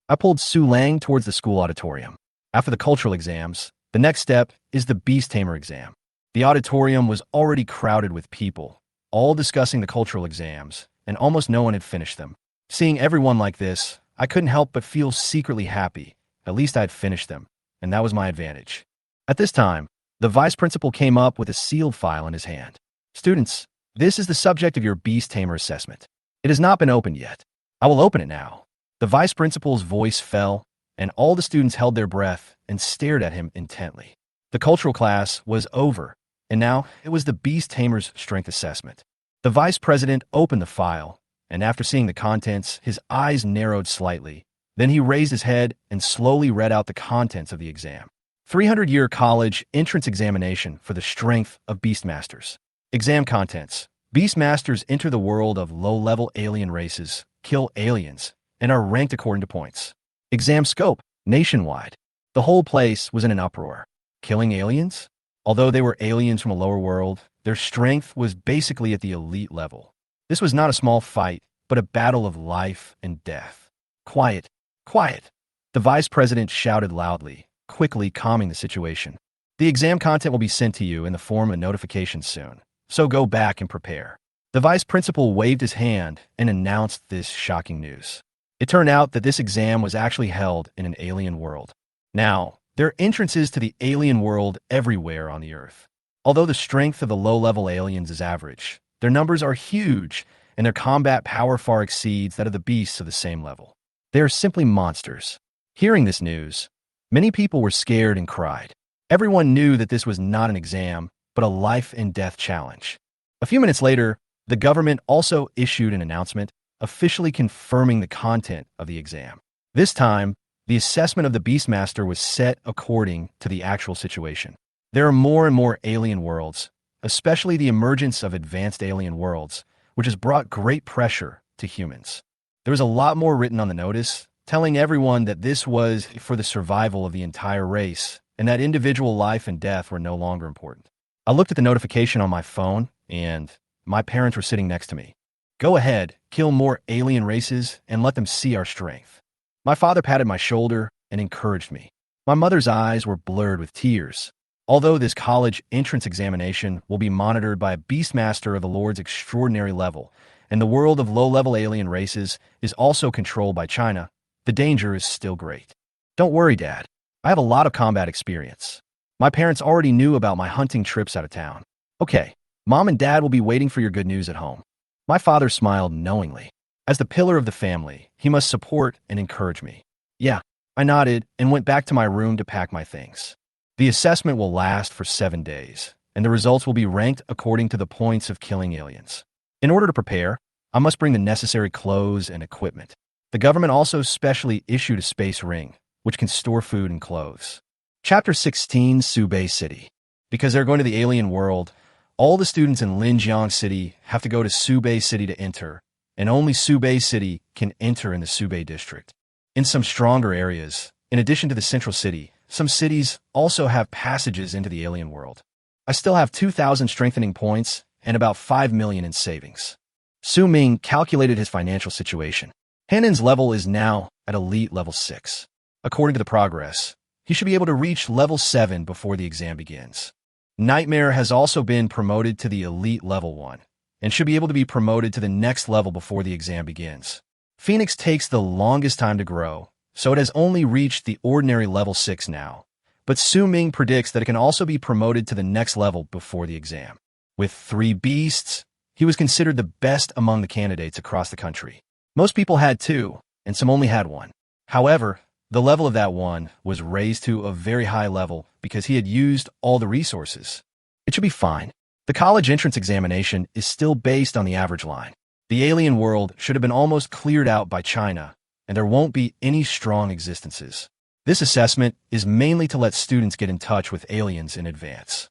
I pulled Su Lang towards the school auditorium. After the cultural exams, the next step is the Beast Tamer exam. The auditorium was already crowded with people, all discussing the cultural exams, and almost no one had finished them. Seeing everyone like this, I couldn't help but feel secretly happy. At least I had finished them, and that was my advantage. At this time, the vice principal came up with a sealed file in his hand. "Students, this is the subject of your Beast Tamer assessment. It has not been opened yet. I will open it now." The vice principal's voice fell, and all the students held their breath and stared at him intently. The cultural class was over, and now it was the Beast Tamer's strength assessment. The vice president opened the file, and after seeing the contents, his eyes narrowed slightly. Then he raised his head and slowly read out the contents of the exam. 300-year college entrance examination for the strength of beastmasters. Exam contents. Beastmasters enter the world of low-level alien races, kill aliens, and are ranked according to points. Exam scope. Nationwide. The whole place was in an uproar. Killing aliens? Although they were aliens from a lower world, their strength was basically at the elite level. This was not a small fight, but a battle of life and death. "Quiet, quiet," the vice president shouted loudly, quickly calming the situation. "The exam content will be sent to you in the form of notifications soon, so go back and prepare." The vice principal waved his hand and announced this shocking news. It turned out that this exam was actually held in an alien world. Now, there are entrances to the alien world everywhere on the Earth. Although the strength of the low-level aliens is average, their numbers are huge, and their combat power far exceeds that of the beasts of the same level. They are simply monsters. Hearing this news, many people were scared and cried. Everyone knew that this was not an exam, but a life-and-death challenge. A few minutes later, the government also issued an announcement, officially confirming the content of the exam. This time, the assessment of the Beastmaster was set according to the actual situation. There are more and more alien worlds, especially the emergence of advanced alien worlds, which has brought great pressure to humans. There was a lot more written on the notice, telling everyone that this was for the survival of the entire race, and that individual life and death were no longer important. I looked at the notification on my phone, and my parents were sitting next to me. "Go ahead, kill more alien races, and let them see our strength." My father patted my shoulder and encouraged me. My mother's eyes were blurred with tears. Although this college entrance examination will be monitored by a beastmaster of the Lord's extraordinary level, and the world of low-level alien races is also controlled by China, the danger is still great. "Don't worry, Dad. I have a lot of combat experience. My parents already knew about my hunting trips out of town." "Okay, Mom and Dad will be waiting for your good news at home." My father smiled knowingly. As the pillar of the family, he must support and encourage me. "Yeah," I nodded and went back to my room to pack my things. The assessment will last for 7 days, and the results will be ranked according to the points of killing aliens. In order to prepare, I must bring the necessary clothes and equipment. The government also specially issued a space ring, which can store food and clothes. Chapter 16, Subet City. Because they're going to the alien world, all the students in Linjiang City have to go to Subet City to enter, and only Subet City can enter in the Subet district. In some stronger areas, in addition to the central city, some cities also have passages into the alien world. I still have 2,000 strengthening points and about 5 million in savings. Su Ming calculated his financial situation. Hanin's level is now at elite level 6. According to the progress, he should be able to reach level 7 before the exam begins. Nightmare has also been promoted to the elite level 1, and should be able to be promoted to the next level before the exam begins. Phoenix takes the longest time to grow, so it has only reached the ordinary level 6 now. But Ming predicts that it can also be promoted to the next level before the exam. With 3 beasts, he was considered the best among the candidates across the country. Most people had 2, and some only had 1. However, the level of that one was raised to a very high level because he had used all the resources. It should be fine. The college entrance examination is still based on the average line. The alien world should have been almost cleared out by China, and there won't be any strong existences. This assessment is mainly to let students get in touch with aliens in advance.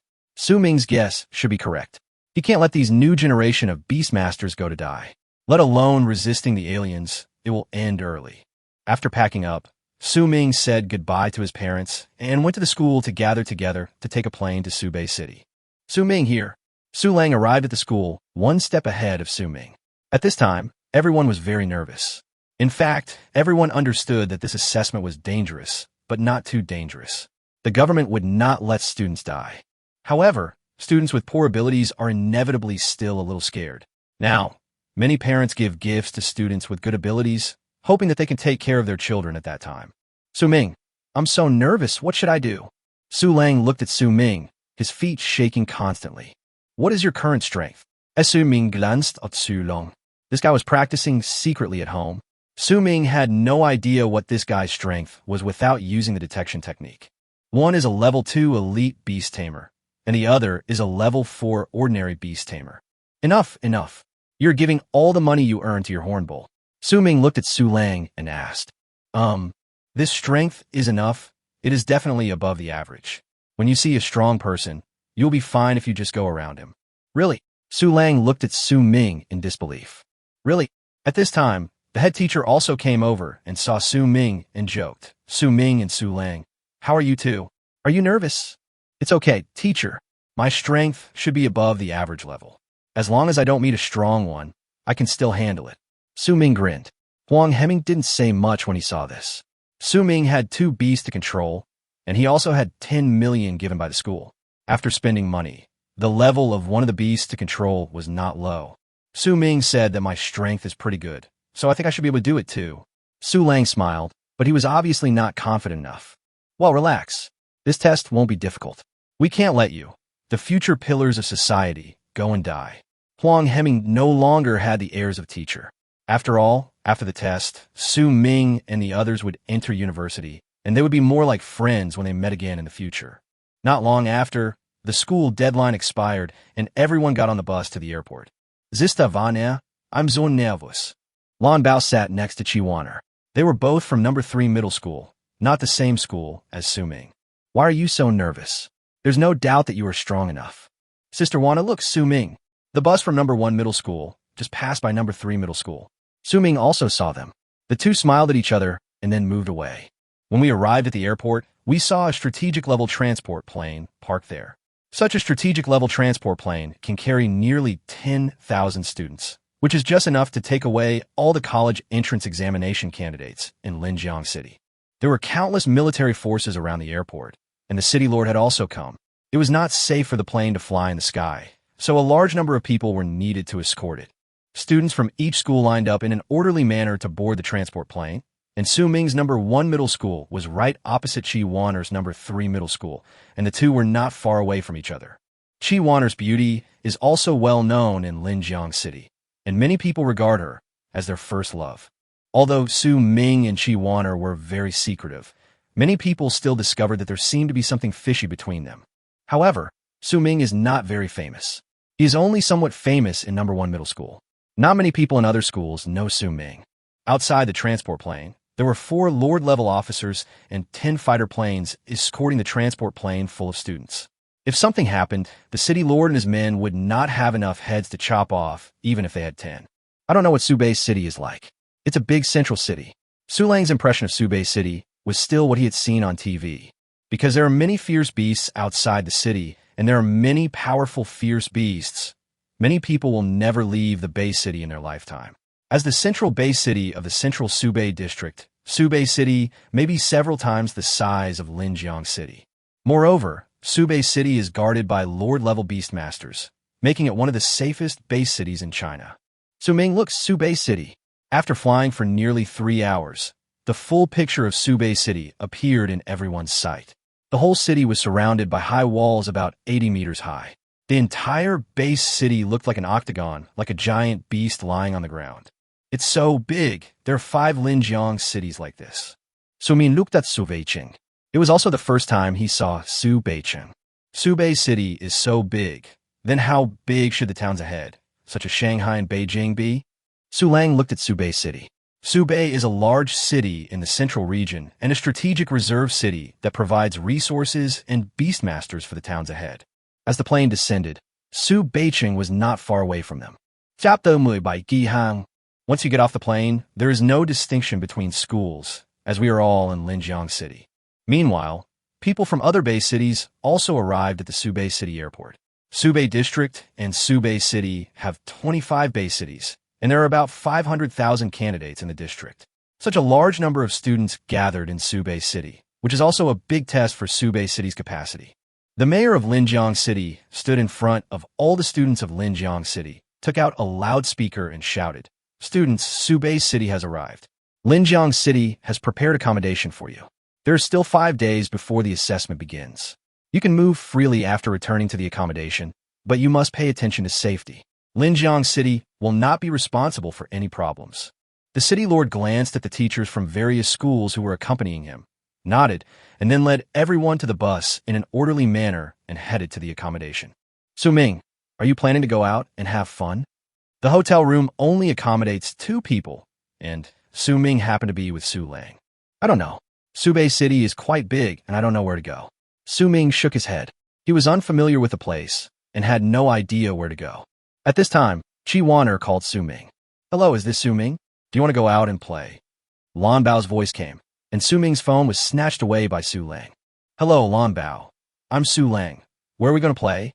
Ming's guess should be correct. He can't let these new generation of beastmasters go to die. Let alone resisting the aliens, it will end early. After packing up, Ming said goodbye to his parents and went to the school to gather together to take a plane to Subet City. Ming here. Lang arrived at the school 1 step ahead of Ming. At this time, everyone was very nervous. In fact, everyone understood that this assessment was dangerous, but not too dangerous. The government would not let students die. However, students with poor abilities are inevitably still a little scared. Now, many parents give gifts to students with good abilities, hoping that they can take care of their children at that time. Ming, I'm so nervous, what should I do? Lang looked at Ming, his feet shaking constantly. What is your current strength? Ming glanced at Lang. This guy was practicing secretly at home. Ming had no idea what this guy's strength was without using the detection technique. One is a level 2 elite beast tamer, and the other is a level 4 ordinary beast tamer. Enough. You're giving all the money you earn to your hornbull. Ming looked at Lang and asked, this strength is enough? It is definitely above the average. When you see a strong person, you'll be fine if you just go around him. Really? Lang looked at Ming in disbelief. Really? At this time, the head teacher also came over and saw Ming and joked. Ming and Lang, how are you two? Are you nervous? It's okay, teacher. My strength should be above the average level. As long as I don't meet a strong one, I can still handle it. Ming grinned. Huang Hemming didn't say much when he saw this. Ming had 2 beasts to control, and he also had 10 million given by the school. After spending money, the level of one of the beasts to control was not low. Ming said that my strength is pretty good, so I think I should be able to do it too. Lang smiled, but he was obviously not confident enough. Well, relax. This test won't be difficult. We can't let you, the future pillars of society, go and die. Huang Hemming no longer had the airs of teacher. After all, after the test, Ming and the others would enter university, and they would be more like friends when they met again in the future. Not long after, the school deadline expired, and everyone got on the bus to the airport. Zista Vanya, I'm so nervous. Lan Bao sat next to Chi Waner. They were both from number 3 middle school, not the same school as Ming. Why are you so nervous? There's no doubt that you are strong enough. Sister Wana, look, Ming. The bus from number 1 middle school just passed by number 3 middle school. Ming also saw them. The two smiled at each other and then moved away. When we arrived at the airport, we saw a strategic level transport plane parked there. Such a strategic level transport plane can carry nearly 10,000 students, which is just enough to take away all the college entrance examination candidates in Linjiang City. There were countless military forces around the airport, and the city lord had also come. It was not safe for the plane to fly in the sky, so a large number of people were needed to escort it. Students from each school lined up in an orderly manner to board the transport plane, and Ming's number 1 middle school was right opposite Chi Waner's number 3 middle school, and the two were not far away from each other. Chi Waner's beauty is also well known in Linjiang City, and many people regard her as their first love. Although Ming and Chi Waner were very secretive, many people still discovered that there seemed to be something fishy between them. However, Ming is not very famous. He is only somewhat famous in number 1 middle school. Not many people in other schools know Ming. Outside the transport plane, there were 4 Lord-level officers and 10 fighter planes escorting the transport plane full of students. If something happened, the city lord and his men would not have enough heads to chop off, even if they had 10. I don't know what Subet City is like. It's a big central city. Lang's impression of Subet City was still what he had seen on TV. Because there are many fierce beasts outside the city, and there are many powerful fierce beasts, many people will never leave the Bay City in their lifetime. As the central Bay City of the central Subet district, Subet City may be several times the size of Linjiang City. Moreover, Subet City is guarded by Lord-level beastmasters, making it one of the safest base cities in China. Ming looks Subet City. After flying for nearly 3 hours, the full picture of Subet City appeared in everyone's sight. The whole city was surrounded by high walls about 80 meters high. The entire base city looked like an octagon, like a giant beast lying on the ground. It's so big, there are 5 Linjiang cities like this. Ming looked at Subeicheng. It was also the first time he saw Subeicheng. Subet City is so big, then how big should the towns ahead, such as Shanghai and Beijing, be? Su Lang looked at Subet City. Subet is a large city in the central region and a strategic reserve city that provides resources and beastmasters for the towns ahead. As the plane descended, Subeicheng was not far away from them. Once you get off the plane, there is no distinction between schools, as we are all in Linjiang City. Meanwhile, people from other base cities also arrived at the Subet City airport. Subet District and Subet City have 25 base cities, and there are about 500,000 candidates in the district. Such a large number of students gathered in Subet City, which is also a big test for Subet City's capacity. The mayor of Linjiang City stood in front of all the students of Linjiang City, took out a loudspeaker and shouted, "Students, Subet City has arrived. Linjiang City has prepared accommodation for you. There are still 5 days before the assessment begins. You can move freely after returning to the accommodation, but you must pay attention to safety. Linjiang City will not be responsible for any problems." The city lord glanced at the teachers from various schools who were accompanying him, nodded, and then led everyone to the bus in an orderly manner and headed to the accommodation. Ming, are you planning to go out and have fun? The hotel room only accommodates 2 people, and Ming happened to be with Su Lang. I don't know. Subet City is quite big, and I don't know where to go. Ming shook his head. He was unfamiliar with the place and had no idea where to go. At this time, Chi Waner called Ming. "Hello, is this Ming? Do you want to go out and play?" Lan Bao's voice came, and Ming's phone was snatched away by Su Lang. "Hello, Lan Bao. I'm Su Lang. Where are we going to play?"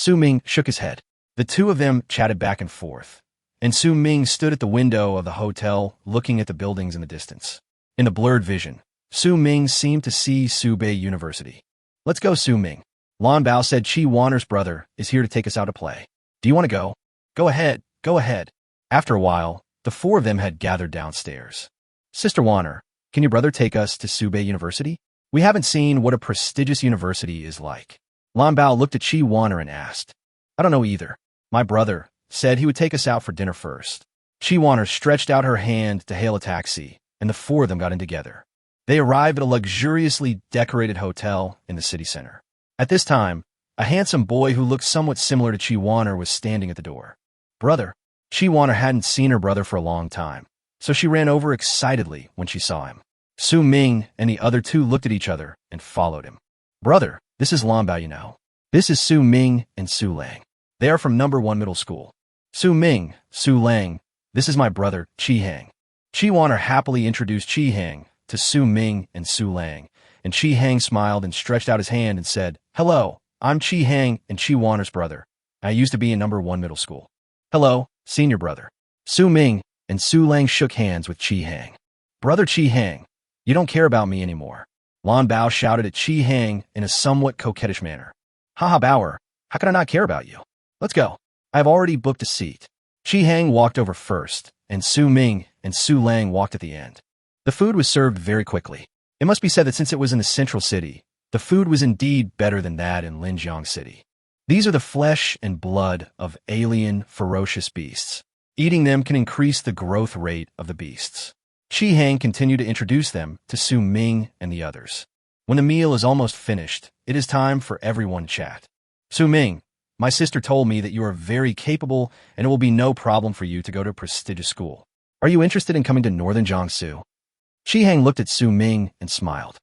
Ming shook his head. The 2 of them chatted back and forth, and Ming stood at the window of the hotel looking at the buildings in the distance. In the blurred vision, Ming seemed to see Subet University. "Let's go, Ming. Lan Bao said Chi Waner's brother is here to take us out to play. Do you want to go?" Go ahead, go ahead." After a while, the 4 of them had gathered downstairs. "Sister Waner, can your brother take us to Subet University? We haven't seen what a prestigious university is like." Lan Bao looked at Chi Waner and asked, "I don't know either. My brother said he would take us out for dinner first." Chi Waner stretched out her hand to hail a taxi, and the 4 of them got in together. They arrived at a luxuriously decorated hotel in the city center. At this time, a handsome boy who looked somewhat similar to Chi Waner was standing at the door. "Brother." Chi Waner hadn't seen her brother for a long time, so she ran over excitedly when she saw him. Ming and the other 2 looked at each other and followed him. "Brother, this is Lan Bao, you know. This is Ming and Su Lang. They are from number 1 middle school. Ming, Su Lang, this is my brother, Chi Hang." Chi Waner happily introduced Chi Hang to Ming and Su Lang, and Chi Hang smiled and stretched out his hand and said, "Hello, I'm Chi Hang and Chi Waner's brother. I used to be in number 1 middle school." "Hello, senior brother." Ming and Su Lang shook hands with Chi Hang. "Brother Chi Hang, you don't care about me anymore." Lan Bao shouted at Chi Hang in a somewhat coquettish manner. "Haha, Bauer, how could I not care about you? Let's go. I have already booked a seat." Chi Hang walked over first, and Ming and Su Lang walked at the end. The food was served very quickly. It must be said that since it was in the central city, the food was indeed better than that in Linjiang City. These are the flesh and blood of alien, ferocious beasts. Eating them can increase the growth rate of the beasts. Chi Hang continued to introduce them to Ming and the others. When the meal is almost finished, it is time for everyone to chat. "Ming, my sister told me that you are very capable and it will be no problem for you to go to a prestigious school. Are you interested in coming to northern Jiangsu?" Chi Hang looked at Ming and smiled.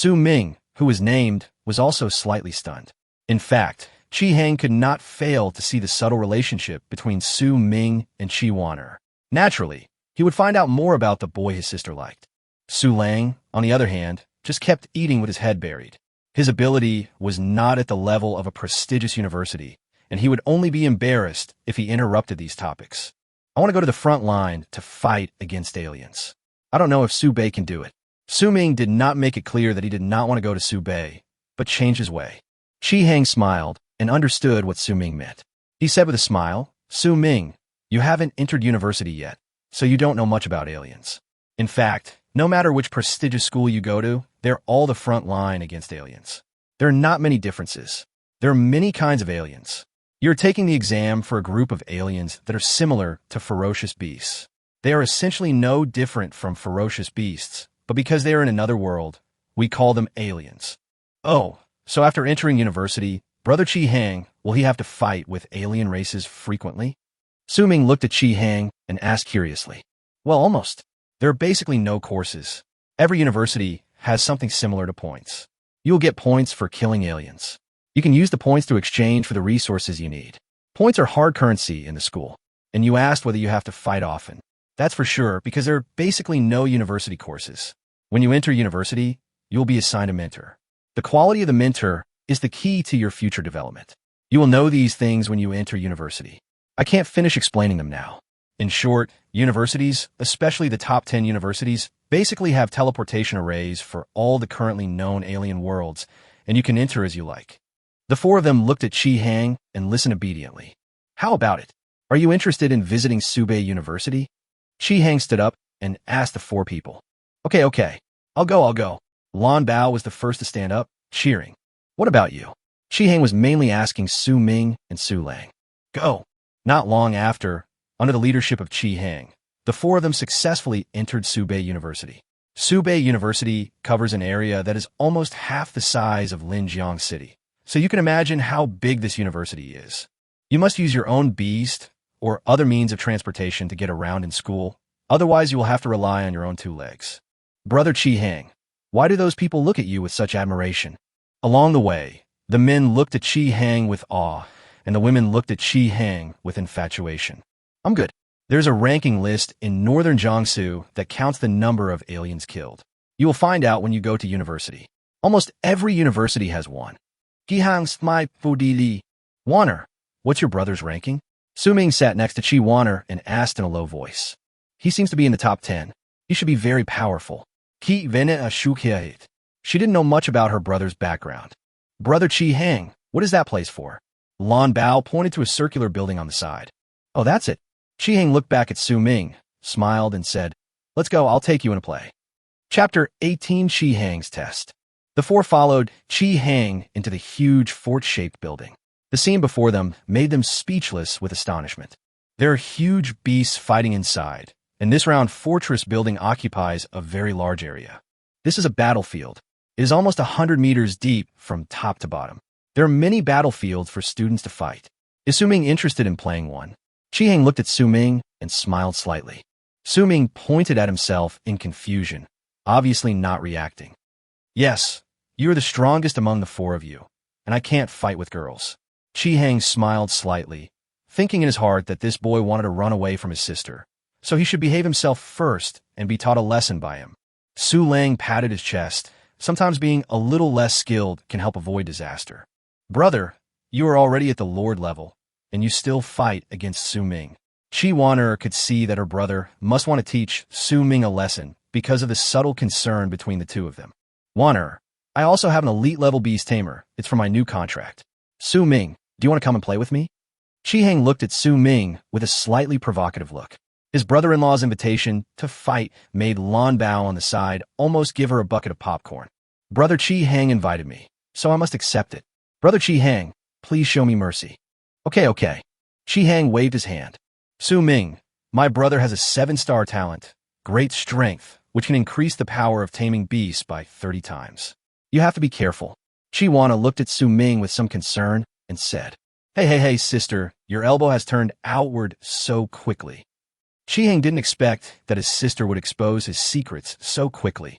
Ming, who was named, was also slightly stunned. In fact, Chi Hang could not fail to see the subtle relationship between Ming and Chi Waner. Naturally, he would find out more about the boy his sister liked. Su Lang, on the other hand, just kept eating with his head buried. His ability was not at the level of a prestigious university, and he would only be embarrassed if he interrupted these topics. "I want to go to the front line to fight against aliens. I don't know if Subet can do it." Ming did not make it clear that he did not want to go to Subet, but changed his way. Chi Hang smiled and understood what Ming meant. He said with a smile. Su Ming, you haven't entered university yet, so you don't know much about aliens. In fact, no matter which prestigious school you go to, they're all the front line against aliens. There are not many differences. There are many kinds of aliens. You're taking the exam for a group of aliens that are similar to ferocious beasts. They are essentially no different from ferocious beasts, but because they are in another world, we call them aliens. Oh, so after entering university, Brother Chi Hang, will he have to fight with alien races frequently? Su Ming looked at Chi Hang and asked curiously. Well, almost. There are basically no courses. Every university has something similar to points. You'll get points for killing aliens. You can use the points to exchange for the resources you need. Points are hard currency in the school, and you asked whether you have to fight often. That's for sure, because there are basically no university courses. When you enter university, you'll be assigned a mentor. The quality of the mentor is the key to your future development. You will know these things when you enter university. I can't finish explaining them now. In short, universities, especially the top 10 universities, basically have teleportation arrays for all the currently known alien worlds, and you can enter as you like. The four of them looked at Chi Hang and listened obediently. How about it? Are you interested in visiting Subet University? Chi Hang stood up and asked the four people. Okay. I'll go. Lan Bao was the first to stand up, cheering. What about you? Chi Hang was mainly asking Su Ming and Su Lang. Go. Not long after, under the leadership of Chi Hang, the four of them successfully entered Subet University. Subet University covers an area that is almost half the size of Linjiang City, so you can imagine how big this university is. You must use your own beast or other means of transportation to get around in school, otherwise you will have to rely on your own two legs. Brother Chi Hang, why do those people look at you with such admiration? Along the way, the men looked at Chi Hang with awe, and the women looked at Chi Hang with infatuation. I'm good. There's a ranking list in northern Jiangsu that counts the number of aliens killed. You will find out when you go to university. Almost every university has one. Gihang Smai Fudili. Warner, what's your brother's ranking? Su Ming sat next to Chi Warner and asked in a low voice. He seems to be in the top 10. He should be very powerful. Ki Vene a Shukiait. She didn't know much about her brother's background. Brother Chi Hang, what is that place for? Lan Bao pointed to a circular building on the side. Oh, that's it. Chi Hang looked back at Su Ming, smiled, and said, Let's go, I'll take you in a play. Chapter 18, Chi Hang's Test. The four followed Chi Hang into the huge fort-shaped building. The scene before them made them speechless with astonishment. There are huge beasts fighting inside, and this round fortress building occupies a very large area. This is a battlefield. It is almost 100 meters deep from top to bottom. There are many battlefields for students to fight. Is Su Ming interested in playing one? Chi Hang looked at Su Ming and smiled slightly. Su Ming pointed at himself in confusion, obviously not reacting. Yes, you are the strongest among the four of you, and I can't fight with girls. Chi Hang smiled slightly, thinking in his heart that this boy wanted to run away from his sister, so he should behave himself first and be taught a lesson by him. Su Lang patted his chest. Sometimes being a little less skilled can help avoid disaster. Brother, you are already at the Lord level, and you still fight against Su Ming. Chi Wanner could see that her brother must want to teach Su Ming a lesson because of the subtle concern between the two of them. Wanner, I also have an elite-level beast Tamer. It's for my new contract. Su Ming, do you want to come and play with me? Chi Hang looked at Su Ming with a slightly provocative look. His brother-in-law's invitation to fight made Lan Bao on the side almost give her a bucket of popcorn. Brother Chi Hang invited me, so I must accept it. Brother Chi Hang, please show me mercy. Okay. Chi Hang waved his hand. Su Ming, my brother has a 7-star talent, great strength, which can increase the power of taming beasts by 30 times. You have to be careful. Chi Wana looked at Su Ming with some concern and said, Hey, sister, your elbow has turned outward so quickly. Chi Hang didn't expect that his sister would expose his secrets so quickly.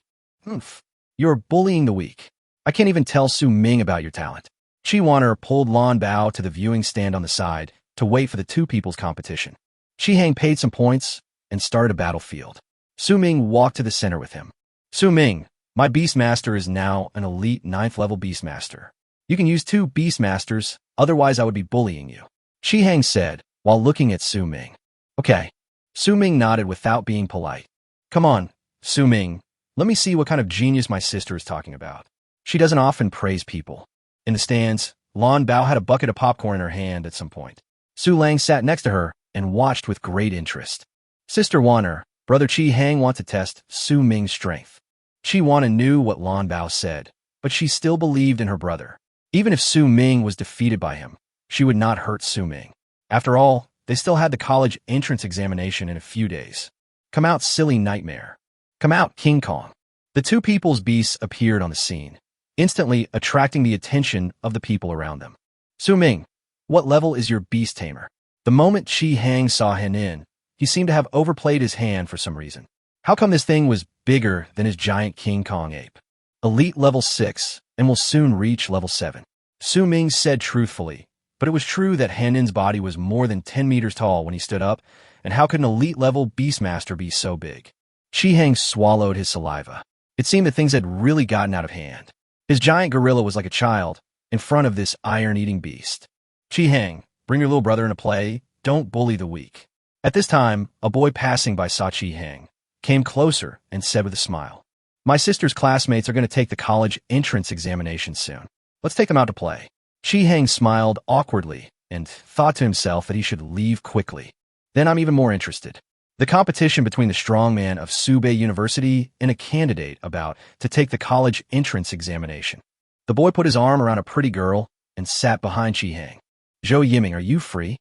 You're bullying the weak. I can't even tell Su Ming about your talent. Chi Wanner pulled Lan Bao to the viewing stand on the side to wait for the two people's competition. Chi Hang paid some points and started a battlefield. Su Ming walked to the center with him. Su Ming, my beastmaster is now an elite 9th level beastmaster. You can use 2 beastmasters, otherwise I would be bullying you. Chi Hang said while looking at Su Ming. Okay. Su Ming nodded without being polite. Come on, Su Ming, let me see what kind of genius my sister is talking about. She doesn't often praise people. In the stands, Lan Bao had a bucket of popcorn in her hand at some point. Su Lang sat next to her and watched with great interest. Sister Wan'er, Brother Chi Hang want to test Su Ming's strength. Chi Wan'er knew what Lan Bao said, but she still believed in her brother. Even if Su Ming was defeated by him, she would not hurt Su Ming. After all, they still had the college entrance examination in a few days. Come out, silly nightmare. Come out, King Kong. The two people's beasts appeared on the scene, instantly attracting the attention of the people around them. Su Ming, what level is your beast tamer? The moment Chi Hang saw Henin, he seemed to have overplayed his hand for some reason. How come this thing was bigger than his giant King Kong ape? Elite level 6, and will soon reach level 7. Su Ming said truthfully, but it was true that Henin's body was more than 10 meters tall when he stood up, and how could an elite level beastmaster be so big? Chi Hang swallowed his saliva. It seemed that things had really gotten out of hand. His giant gorilla was like a child in front of this iron-eating beast. Chi Hang, bring your little brother into play. Don't bully the weak. At this time, a boy passing by saw Chi Hang, came closer, and said with a smile, "My sister's classmates are going to take the college entrance examination soon. Let's take them out to play." Chi Hang smiled awkwardly and thought to himself that he should leave quickly. Then I'm even more interested. The competition between the strongman of Subet University and a candidate about to take the college entrance examination. The boy put his arm around a pretty girl and sat behind Chi Hang. "Zhou Yiming, are you free?"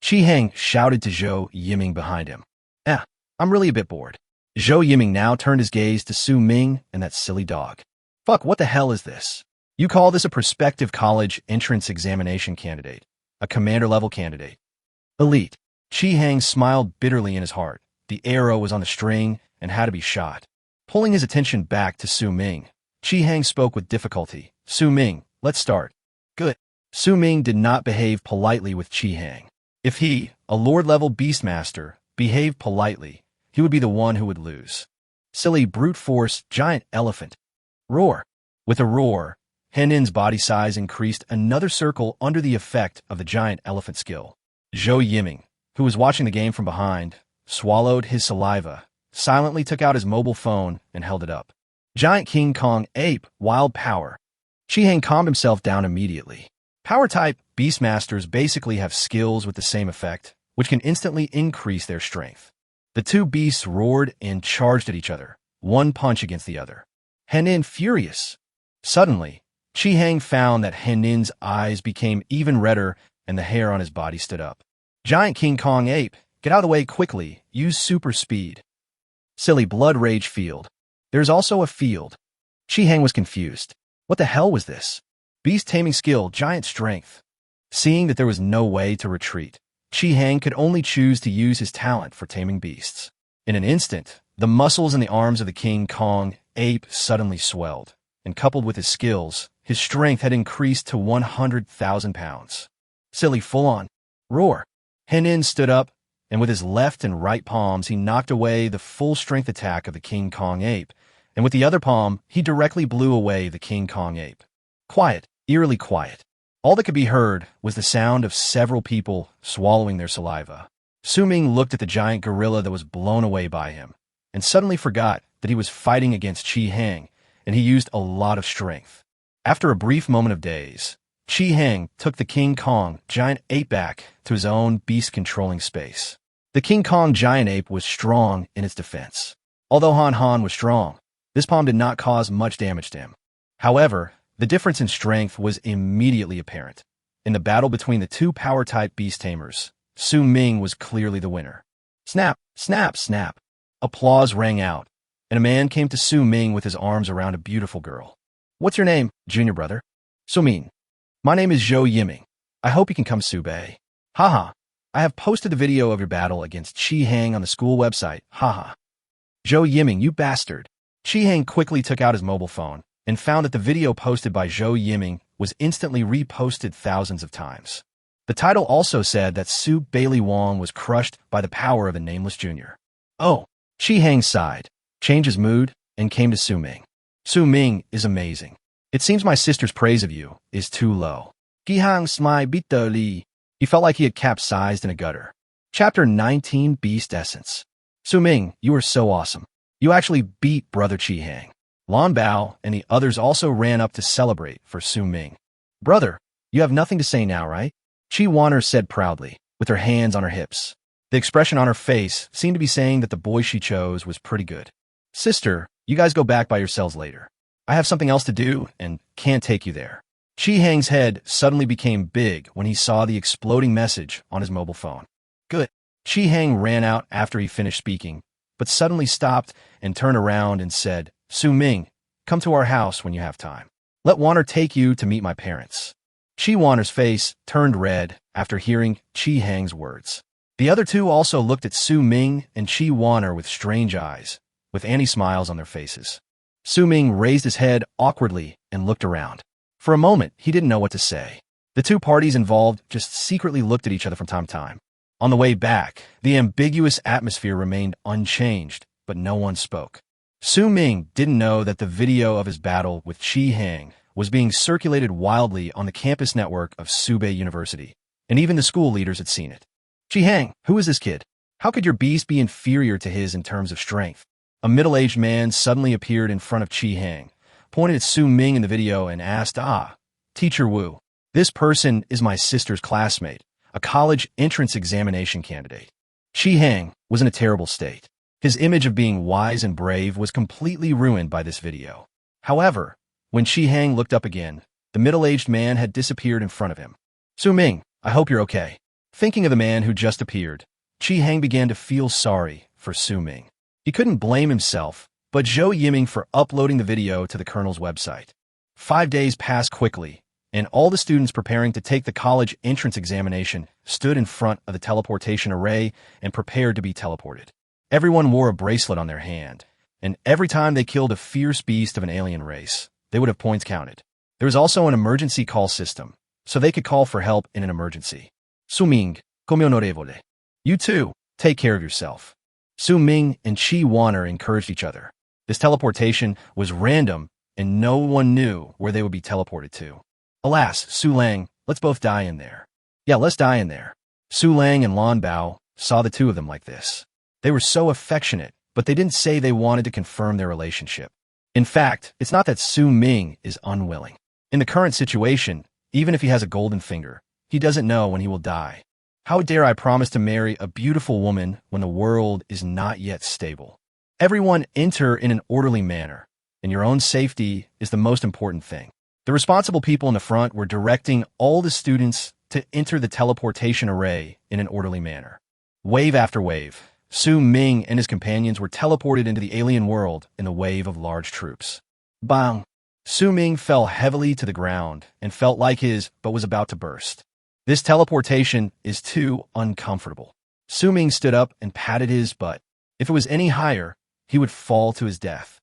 Chi Hang shouted to Zhou Yiming behind him. I'm really a bit bored." Zhou Yiming now turned his gaze to Su Ming and that silly dog. "Fuck, what the hell is this? You call this a prospective college entrance examination candidate? A commander-level candidate? Elite." Chi Hang smiled bitterly in his heart. The arrow was on the string and had to be shot. Pulling his attention back to Su Ming, Chi Hang spoke with difficulty. "Su Ming, let's start." "Good." Su Ming did not behave politely with Chi Hang. If he, a lord-level beastmaster, behaved politely, he would be the one who would lose. Silly brute force giant elephant. Roar. With a roar, Henin's body size increased another circle under the effect of the giant elephant skill. Zhou Yiming, who was watching the game from behind, swallowed his saliva, silently took out his mobile phone and held it up. Giant King Kong ape, wild power. Chi Hang calmed himself down immediately. Power-type beastmasters basically have skills with the same effect, which can instantly increase their strength. The two beasts roared and charged at each other, one punch against the other. Henin furious. Suddenly, Chi Hang found that Henin's eyes became even redder and the hair on his body stood up. "Giant King Kong ape, get out of the way quickly. Use super speed." Silly blood rage field. There's also a field. Chi Hang was confused. What the hell was this? Beast taming skill, giant strength. Seeing that there was no way to retreat, Chi Hang could only choose to use his talent for taming beasts. In an instant, the muscles in the arms of the King Kong ape suddenly swelled, and coupled with his skills, his strength had increased to 100,000 pounds. Silly full-on. Roar. Henin stood up, and with his left and right palms he knocked away the full-strength attack of the King Kong ape, and with the other palm he directly blew away the King Kong ape. Quiet, eerily quiet. All that could be heard was the sound of several people swallowing their saliva. Su Ming looked at the giant gorilla that was blown away by him, and suddenly forgot that he was fighting against Chi Hang, and he used a lot of strength. After a brief moment of daze, Chi Hang took the King Kong giant ape back to his own beast-controlling space. The King Kong giant ape was strong in its defense. Although Han Han was strong, this palm did not cause much damage to him. However, the difference in strength was immediately apparent. In the battle between the two power-type beast tamers, Su Ming was clearly the winner. Snap, snap, snap. Applause rang out, and a man came to Su Ming with his arms around a beautiful girl. "What's your name, junior brother?" "Su Ming." "My name is Zhou Yiming. I hope you can come Subet." "Haha. I have posted the video of your battle against Chi Hang on the school website. Haha." "Zhou Yiming, you bastard." Chi Hang quickly took out his mobile phone and found that the video posted by Zhou Yiming was instantly reposted thousands of times. The title also said that Su Bailey Wong was crushed by the power of a nameless junior. "Oh." Chi Hang sighed, changed his mood, and came to Su Ming. "Su Ming is amazing. It seems my sister's praise of you is too low." Gihang smiled bitterly. He felt like he had capsized in a gutter. Chapter 19, Beast Essence. "Su Ming, you are so awesome. You actually beat Brother Chi Hang." Lan Bao and the others also ran up to celebrate for Su Ming. "Brother, you have nothing to say now, right?" Chi Wan'er said proudly. with her hands on her hips. The expression on her face seemed to be saying that the boy she chose was pretty good. Sister, you guys go back by yourselves later. I have something else to do and can't take you there. Chi Hang's head suddenly became big when he saw the exploding message on his mobile phone. Good. Chi Hang ran out after he finished speaking, but suddenly stopped and turned around and said, Su Ming, come to our house when you have time. Let Wanner take you to meet my parents. Chi Wanner's face turned red after hearing Chi Hang's words. The other two also looked at Su Ming and Chi Wanner with strange eyes, with anti-smiles on their faces. Su Ming raised his head awkwardly and looked around. For a moment, he didn't know what to say. The two parties involved just secretly looked at each other from time to time. On the way back, the ambiguous atmosphere remained unchanged, but no one spoke. Su Ming didn't know that the video of his battle with Chi Hang was being circulated wildly on the campus network of Subet University, and even the school leaders had seen it. Chi Hang, who is this kid? How could your beast be inferior to his in terms of strength? A middle-aged man suddenly appeared in front of Chi Hang, pointed at Su Ming in the video and asked, Teacher Wu, this person is my sister's classmate, a college entrance examination candidate. Chi Hang was in a terrible state. His image of being wise and brave was completely ruined by this video. However, when Chi Hang looked up again, the middle-aged man had disappeared in front of him. Su Ming, I hope you're okay. Thinking of the man who just appeared, Chi Hang began to feel sorry for Su Ming. He couldn't blame himself, but Zhou Yiming for uploading the video to the colonel's website. 5 days passed quickly, and all the students preparing to take the college entrance examination stood in front of the teleportation array and prepared to be teleported. Everyone wore a bracelet on their hand, and every time they killed a fierce beast of an alien race, they would have points counted. There was also an emergency call system, so they could call for help in an emergency. Su Ming, come onorevole. You too, take care of yourself. Su Ming and Chi Wanner encouraged each other. This teleportation was random, and no one knew where they would be teleported to. Alas, Su Lang, let's both die in there. Yeah, let's die in there. Su Lang and Lan Bao saw the two of them like this. They were so affectionate, but they didn't say they wanted to confirm their relationship. In fact, it's not that Su Ming is unwilling. In the current situation, even if he has a golden finger, he doesn't know when he will die. How dare I promise to marry a beautiful woman when the world is not yet stable? Everyone enter in an orderly manner, and your own safety is the most important thing. The responsible people in the front were directing all the students to enter the teleportation array in an orderly manner. Wave after wave, Su Ming and his companions were teleported into the alien world in a wave of large troops. Bang! Su Ming fell heavily to the ground and felt like his butt was about to burst. This teleportation is too uncomfortable. Su Ming stood up and patted his butt. If it was any higher, he would fall to his death.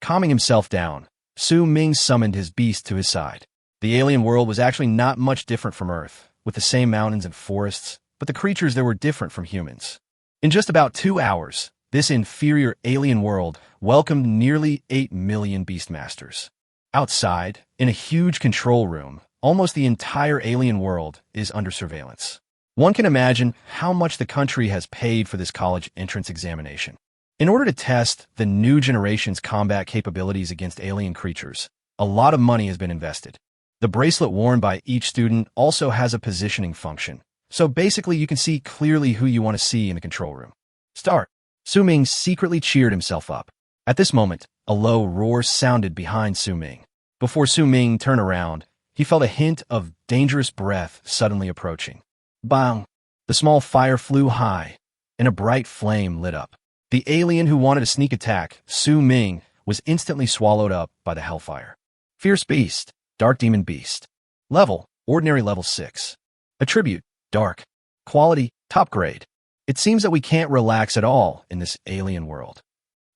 Calming himself down, Su Ming summoned his beast to his side. The alien world was actually not much different from Earth, with the same mountains and forests, but the creatures there were different from humans. In just about 2 hours, this inferior alien world welcomed nearly 8 million beastmasters. Outside, in a huge control room, almost the entire alien world is under surveillance. One can imagine how much the country has paid for this college entrance examination. In order to test the new generation's combat capabilities against alien creatures, a lot of money has been invested. The bracelet worn by each student also has a positioning function, so basically you can see clearly who you want to see in the control room. Start! Su Ming secretly cheered himself up. At this moment, a low roar sounded behind Su Ming. Before Su Ming turned around, he felt a hint of dangerous breath suddenly approaching. Bang! The small fire flew high, and a bright flame lit up. The alien who wanted a sneak attack, Su Ming, was instantly swallowed up by the hellfire. Fierce Beast, Dark Demon Beast. Level, Ordinary Level 6. Attribute, Dark. Quality, Top Grade. It seems that we can't relax at all in this alien world.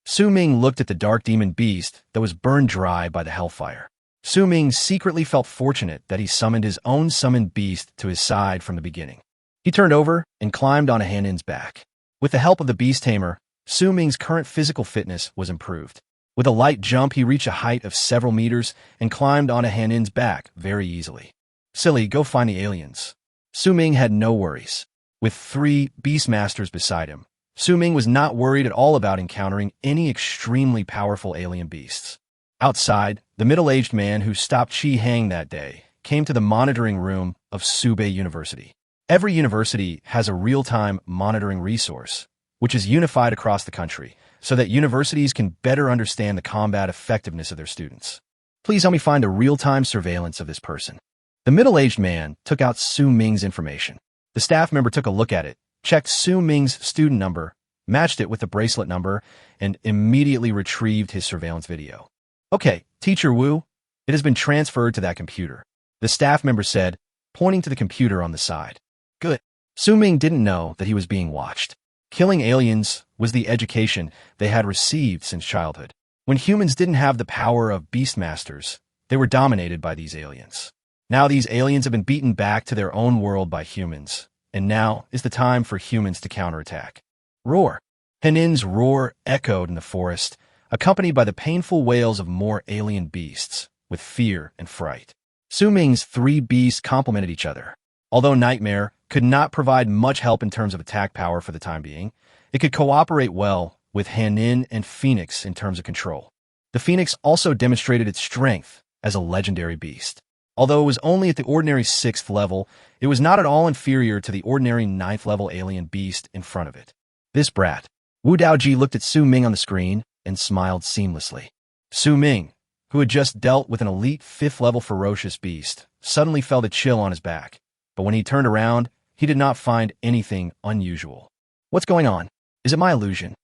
Su Ming looked at the Dark Demon Beast that was burned dry by the hellfire. Su Ming secretly felt fortunate that he summoned his own summoned beast to his side from the beginning. He turned over and climbed on a Hanin's back. With the help of the Beast Tamer, Su Ming's current physical fitness was improved. With a light jump, he reached a height of several meters and climbed on a Hanin's back very easily. Silly, go find the aliens. Su Ming had no worries. With 3 beastmasters beside him, Su Ming was not worried at all about encountering any extremely powerful alien beasts. Outside, the middle-aged man who stopped Chi Hang that day came to the monitoring room of Subet University. Every university has a real-time monitoring resource, which is unified across the country, so that universities can better understand the combat effectiveness of their students. Please help me find a real-time surveillance of this person. The middle-aged man took out Su Ming's information. The staff member took a look at it, checked Su Ming's student number, matched it with the bracelet number, and immediately retrieved his surveillance video. Okay, Teacher Wu, it has been transferred to that computer, the staff member said, pointing to the computer on the side. Good. Su Ming didn't know that he was being watched. Killing aliens was the education they had received since childhood. When humans didn't have the power of beastmasters, they were dominated by these aliens. Now these aliens have been beaten back to their own world by humans, and now is the time for humans to counterattack. Roar. Henin's roar echoed in the forest, accompanied by the painful wails of more alien beasts, with fear and fright. Su Ming's three beasts complemented each other. Although Nightmare could not provide much help in terms of attack power for the time being, it could cooperate well with Henin and Phoenix in terms of control. The Phoenix also demonstrated its strength as a legendary beast. Although it was only at the ordinary 6th level, it was not at all inferior to the ordinary 9th level alien beast in front of it. This brat. Wu Daoji looked at Su Ming on the screen and smiled seamlessly. Su Ming, who had just dealt with an elite 5th level ferocious beast, suddenly felt a chill on his back. But when he turned around, he did not find anything unusual. What's going on? Is it my illusion?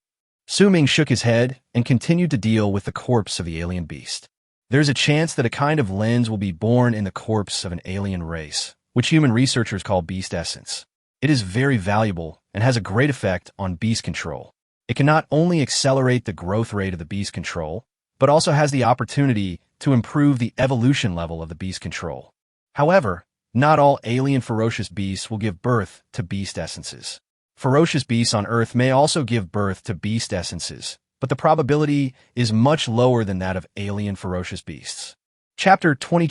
Su Ming shook his head and continued to deal with the corpse of the alien beast. There's a chance that a kind of lens will be born in the corpse of an alien race, which human researchers call beast essence. It is very valuable and has a great effect on beast control. It can not only accelerate the growth rate of the beast control, but also has the opportunity to improve the evolution level of the beast control. However, not all alien ferocious beasts will give birth to beast essences. Ferocious beasts on Earth may also give birth to beast essences, but the probability is much lower than that of alien ferocious beasts. Chapter 20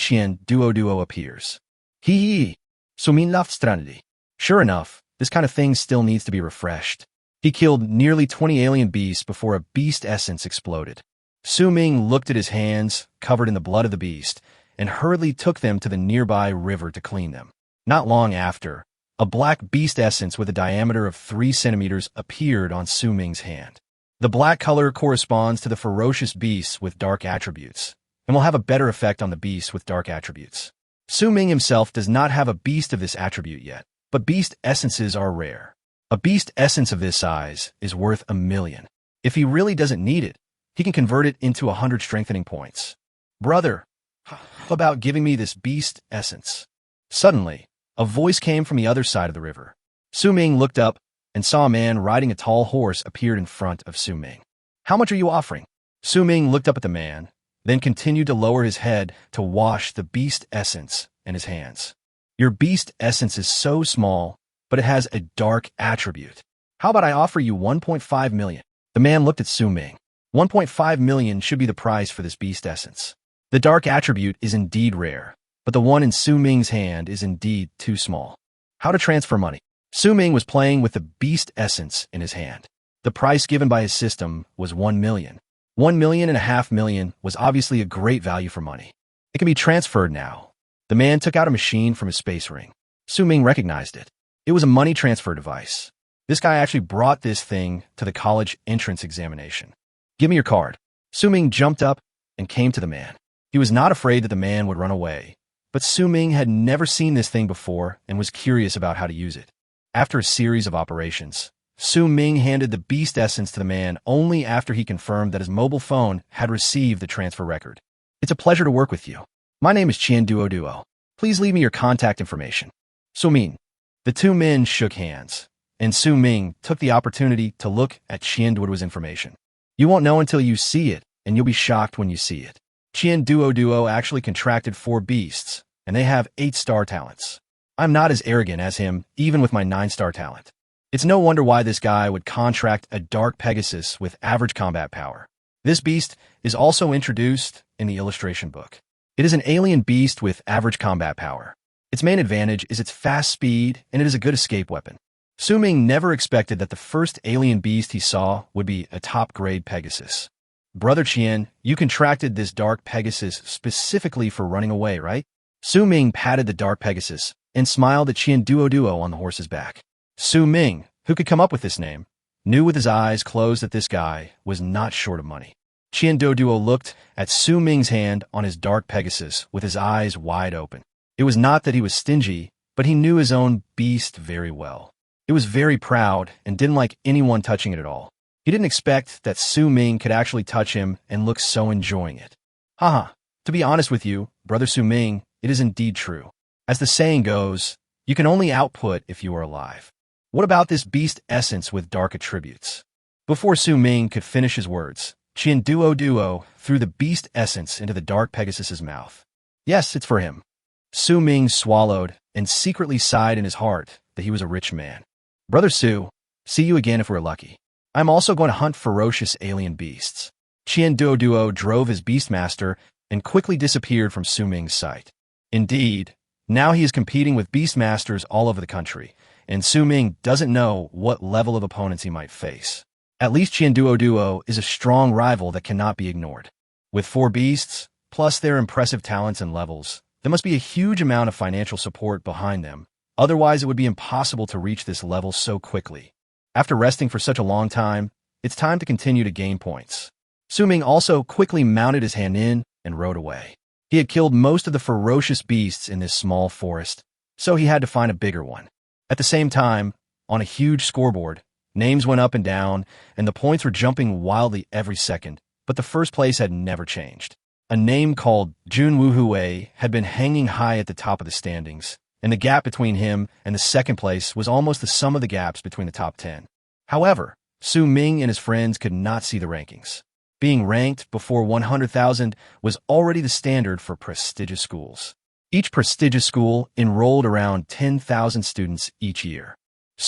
Duoduo appears. Hee Sumin laughed strangely. Sure enough, this kind of thing still needs to be refreshed. He killed nearly 20 alien beasts before a beast essence exploded. Su Ming looked at his hands, covered in the blood of the beast, and hurriedly took them to the nearby river to clean them. Not long after, a black beast essence with a diameter of 3 centimeters appeared on Su Ming's hand. The black color corresponds to the ferocious beasts with dark attributes, and will have a better effect on the beasts with dark attributes. Su Ming himself does not have a beast of this attribute yet, but beast essences are rare. A beast essence of this size is worth 1 million. If he really doesn't need it, he can convert it into 100 strengthening points. Brother, how about giving me this beast essence? Suddenly, a voice came from the other side of the river. Su Ming looked up and saw a man riding a tall horse appeared in front of Su Ming. How much are you offering? Su Ming looked up at the man, then continued to lower his head to wash the beast essence in his hands. Your beast essence is so small, but it has a dark attribute. How about I offer you 1.5 million? The man looked at Su Ming. 1.5 million should be the price for this beast essence. The dark attribute is indeed rare, but the one in Su Ming's hand is indeed too small. How to transfer money? Su Ming was playing with the beast essence in his hand. The price given by his system was 1 million. 1.5 million was obviously a great value for money. It can be transferred now. The man took out a machine from his space ring. Su Ming recognized it. It was a money transfer device. This guy actually brought this thing to the college entrance examination. Give me your card. Su Ming jumped up and came to the man. He was not afraid that the man would run away, but Su Ming had never seen this thing before and was curious about how to use it. After a series of operations, Su Ming handed the beast essence to the man only after he confirmed that his mobile phone had received the transfer record. It's a pleasure to work with you. My name is Duoduo. Please leave me your contact information. Su Ming. The two men shook hands, and Su Ming took the opportunity to look at Duoduo's information. You won't know until you see it, and you'll be shocked when you see it. Duoduo actually contracted 4 beasts, and they have 8 star talents. I'm not as arrogant as him, even with my 9-star talent. It's no wonder why this guy would contract a Dark Pegasus with average combat power. This beast is also introduced in the illustration book. It is an alien beast with average combat power. Its main advantage is its fast speed, and it is a good escape weapon. Su Ming never expected that the first alien beast he saw would be a top-grade Pegasus. Brother Qian, you contracted this Dark Pegasus specifically for running away, right? Su Ming patted the Dark Pegasus, and smiled at Duoduo on the horse's back. Ming, who could come up with this name, knew with his eyes closed that this guy was not short of money. Duoduo looked at Ming's hand on his dark Pegasus with his eyes wide open. It was not that he was stingy, but he knew his own beast very well. It was very proud and didn't like anyone touching it at all. He didn't expect that Ming could actually touch him and look so enjoying it. Haha, to be honest with you, Brother Ming, it is indeed true. As the saying goes, you can only output if you are alive. What about this beast essence with dark attributes? Before Ming could finish his words, Duoduo threw the beast essence into the dark Pegasus's mouth. Yes, it's for him. Ming swallowed and secretly sighed in his heart that he was a rich man. Brother see you again if we're lucky. I'm also going to hunt ferocious alien beasts. Duoduo drove his beastmaster and quickly disappeared from Ming's sight. Indeed, now he is competing with beastmasters all over the country, and Ming doesn't know what level of opponents he might face. At least Duoduo is a strong rival that cannot be ignored. With 4 beasts, plus their impressive talents and levels, there must be a huge amount of financial support behind them, otherwise it would be impossible to reach this level so quickly. After resting for such a long time, it's time to continue to gain points. Ming also quickly mounted his Hanin and rode away. He had killed most of the ferocious beasts in this small forest, so he had to find a bigger one. At the same time, on a huge scoreboard, names went up and down, and the points were jumping wildly every second, but the first place had never changed. A name called Jun Wuhui had been hanging high at the top of the standings, and the gap between him and the second place was almost the sum of the gaps between the top 10. However, Ming and his friends could not see the rankings. Being ranked before 100,000 was already the standard for prestigious schools. Each prestigious school enrolled around 10,000 students each year.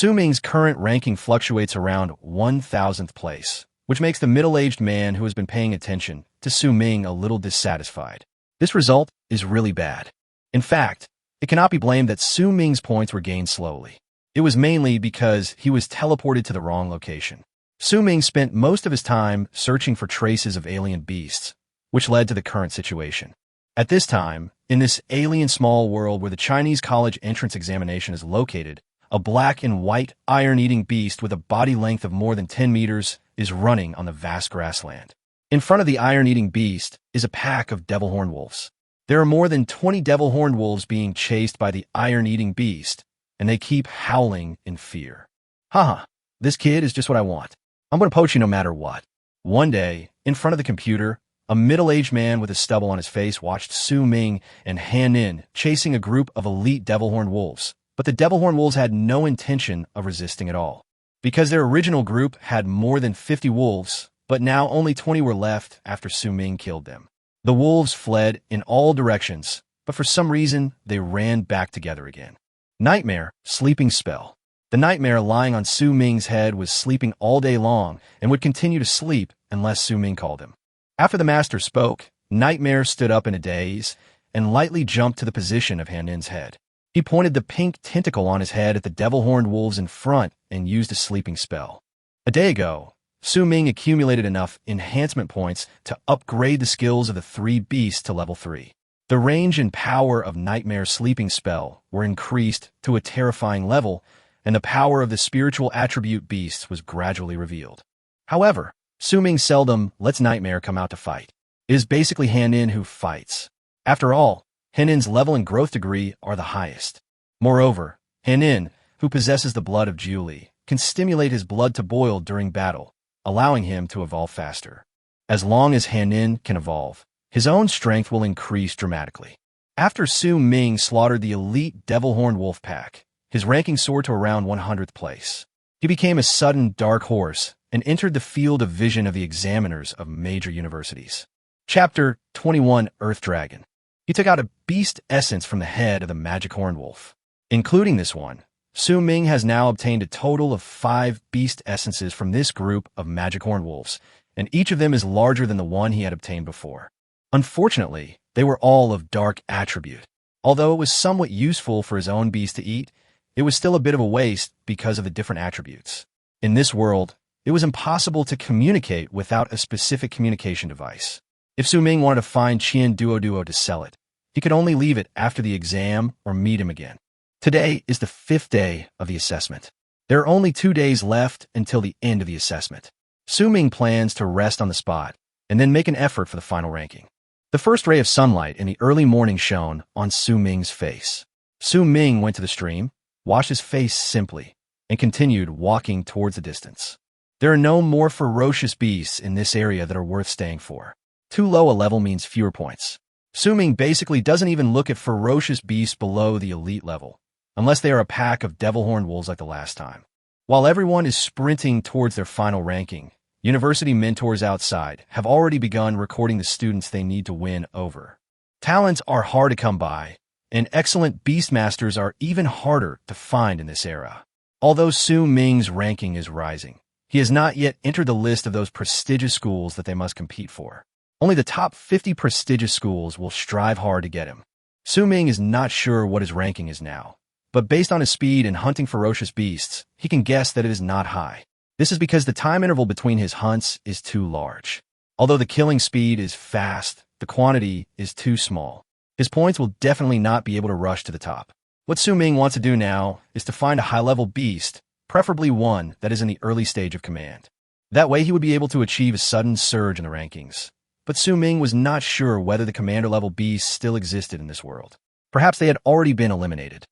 Ming's current ranking fluctuates around 1,000th place, which makes the middle-aged man who has been paying attention to Ming a little dissatisfied. This result is really bad. In fact, it cannot be blamed that Ming's points were gained slowly. It was mainly because he was teleported to the wrong location. Ming spent most of his time searching for traces of alien beasts, which led to the current situation. At this time, in this alien small world where the Chinese college entrance examination is located, a black and white iron-eating beast with a body length of more than 10 meters is running on the vast grassland. In front of the iron-eating beast is a pack of devil-horned wolves. There are more than 20 devil-horned wolves being chased by the iron-eating beast, and they keep howling in fear. Haha, this kid is just what I want. I'm going to poach you no matter what. One day, in front of the computer, a middle-aged man with a stubble on his face watched Ming and Hanin chasing a group of elite devil-horned wolves, but the devil-horned wolves had no intention of resisting at all. Because their original group had more than 50 wolves, but now only 20 were left after Ming killed them. The wolves fled in all directions, but for some reason, they ran back together again. Nightmare, sleeping spell. The nightmare lying on Ming's head was sleeping all day long and would continue to sleep unless Ming called him. After the master spoke, Nightmare stood up in a daze and lightly jumped to the position of Hanin's head. He pointed the pink tentacle on his head at the devil-horned wolves in front and used a sleeping spell. A day ago, Ming accumulated enough enhancement points to upgrade the skills of the 3 beasts to level 3. The range and power of Nightmare's sleeping spell were increased to a terrifying level, and the power of the spiritual attribute beasts was gradually revealed. However, Ming seldom lets Nightmare come out to fight. It is basically Hanin who fights. After all, Hanin's level and growth degree are the highest. Moreover, Hanin, who possesses the blood of Julie, can stimulate his blood to boil during battle, allowing him to evolve faster. As long as Hanin can evolve, his own strength will increase dramatically. After Ming slaughtered the elite devil-horned wolf pack, his ranking soared to around 100th place. He became a sudden dark horse and entered the field of vision of the examiners of major universities. Chapter 21 Earth Dragon. He took out a beast essence from the head of the magic horned wolf. Including this one, Ming has now obtained a total of 5 beast essences from this group of magic horned wolves, and each of them is larger than the one he had obtained before. Unfortunately, they were all of dark attribute. Although it was somewhat useful for his own beast to eat, it was still a bit of a waste because of the different attributes. In this world, it was impossible to communicate without a specific communication device. If Ming wanted to find Duoduo to sell it, he could only leave it after the exam or meet him again. Today is the 5th day of the assessment. There are only 2 days left until the end of the assessment. Ming plans to rest on the spot and then make an effort for the final ranking. The first ray of sunlight in the early morning shone on Ming's face. Ming went to the stream, washed his face simply, and continued walking towards the distance. There are no more ferocious beasts in this area that are worth staying for. Too low a level means fewer points. Ming basically doesn't even look at ferocious beasts below the elite level, unless they are a pack of devil-horned wolves like the last time. While everyone is sprinting towards their final ranking, university mentors outside have already begun recording the students they need to win over. Talents are hard to come by, and excellent beastmasters are even harder to find in this era. Although Ming's ranking is rising, he has not yet entered the list of those prestigious schools that they must compete for. Only the top 50 prestigious schools will strive hard to get him. Ming is not sure what his ranking is now, but based on his speed in hunting ferocious beasts, he can guess that it is not high. This is because the time interval between his hunts is too large. Although the killing speed is fast, the quantity is too small. His points will definitely not be able to rush to the top. What Ming wants to do now is to find a high-level beast, preferably one that is in the early stage of command. That way he would be able to achieve a sudden surge in the rankings. But Ming was not sure whether the commander-level beasts still existed in this world. Perhaps they had already been eliminated.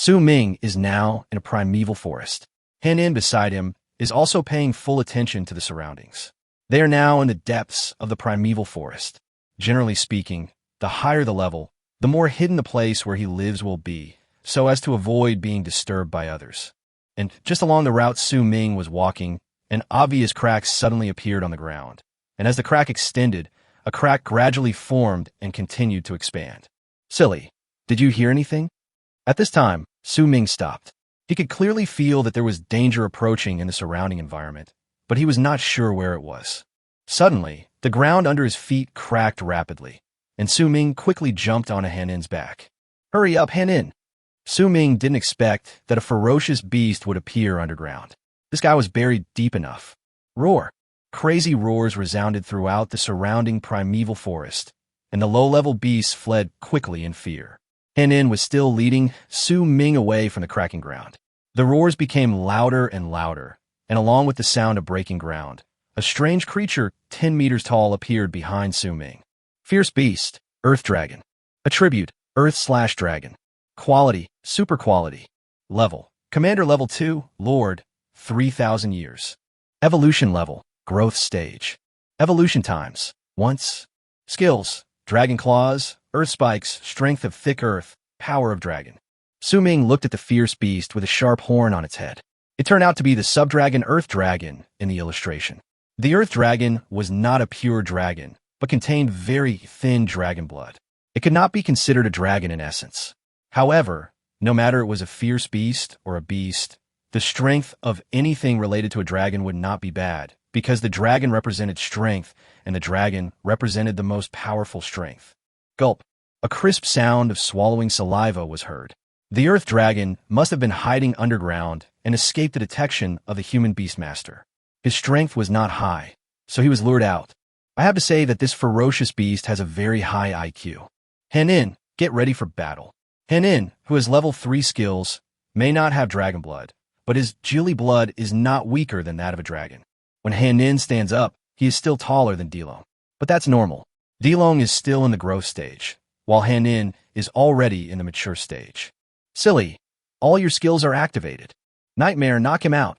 Ming is now in a primeval forest. Henin beside him is also paying full attention to the surroundings. They are now in the depths of the primeval forest. Generally speaking, the higher the level, the more hidden the place where he lives will be, so as to avoid being disturbed by others. And just along the route Ming was walking, an obvious crack suddenly appeared on the ground. And as the crack extended, a crack gradually formed and continued to expand. Silly, did you hear anything? At this time, Ming stopped. He could clearly feel that there was danger approaching in the surrounding environment, but he was not sure where it was. Suddenly, the ground under his feet cracked rapidly, and Ming quickly jumped onto Henin's back. Hurry up, Henin! Ming didn't expect that a ferocious beast would appear underground. This guy was buried deep enough. Roar! Crazy roars resounded throughout the surrounding primeval forest, and the low-level beasts fled quickly in fear. Henin was still leading Ming away from the cracking ground. The roars became louder and louder, and along with the sound of breaking ground, a strange creature 10 meters tall appeared behind Ming. Fierce beast, Earth Dragon. Attribute, Earth/Dragon. Quality, Super Quality. Level, Commander Level 2, Lord, 3,000 years. Evolution Level, Growth Stage. Evolution Times, once. Skills, Dragon Claws, Earth Spikes, Strength of Thick Earth, Power of Dragon. Ming looked at the fierce beast with a sharp horn on its head. It turned out to be the subdragon Earth Dragon in the illustration. The Earth Dragon was not a pure dragon, but contained very thin dragon blood. It could not be considered a dragon in essence. However, no matter it was a fierce beast or a beast, the strength of anything related to a dragon would not be bad, because the dragon represented strength, and the dragon represented the most powerful strength. Gulp. A crisp sound of swallowing saliva was heard. The Earth Dragon must have been hiding underground and escaped the detection of the human beastmaster. His strength was not high, so he was lured out. I have to say that this ferocious beast has a very high IQ. Henin, get ready for battle. Henin, who has level 3 skills, may not have dragon blood, but his Jili blood is not weaker than that of a dragon. When Henin stands up, he is still taller than Dilong. But that's normal. Dilong is still in the growth stage, while Henin is already in the mature stage. Silly, all your skills are activated. Nightmare, knock him out.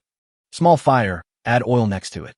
Small fire, add oil next to it.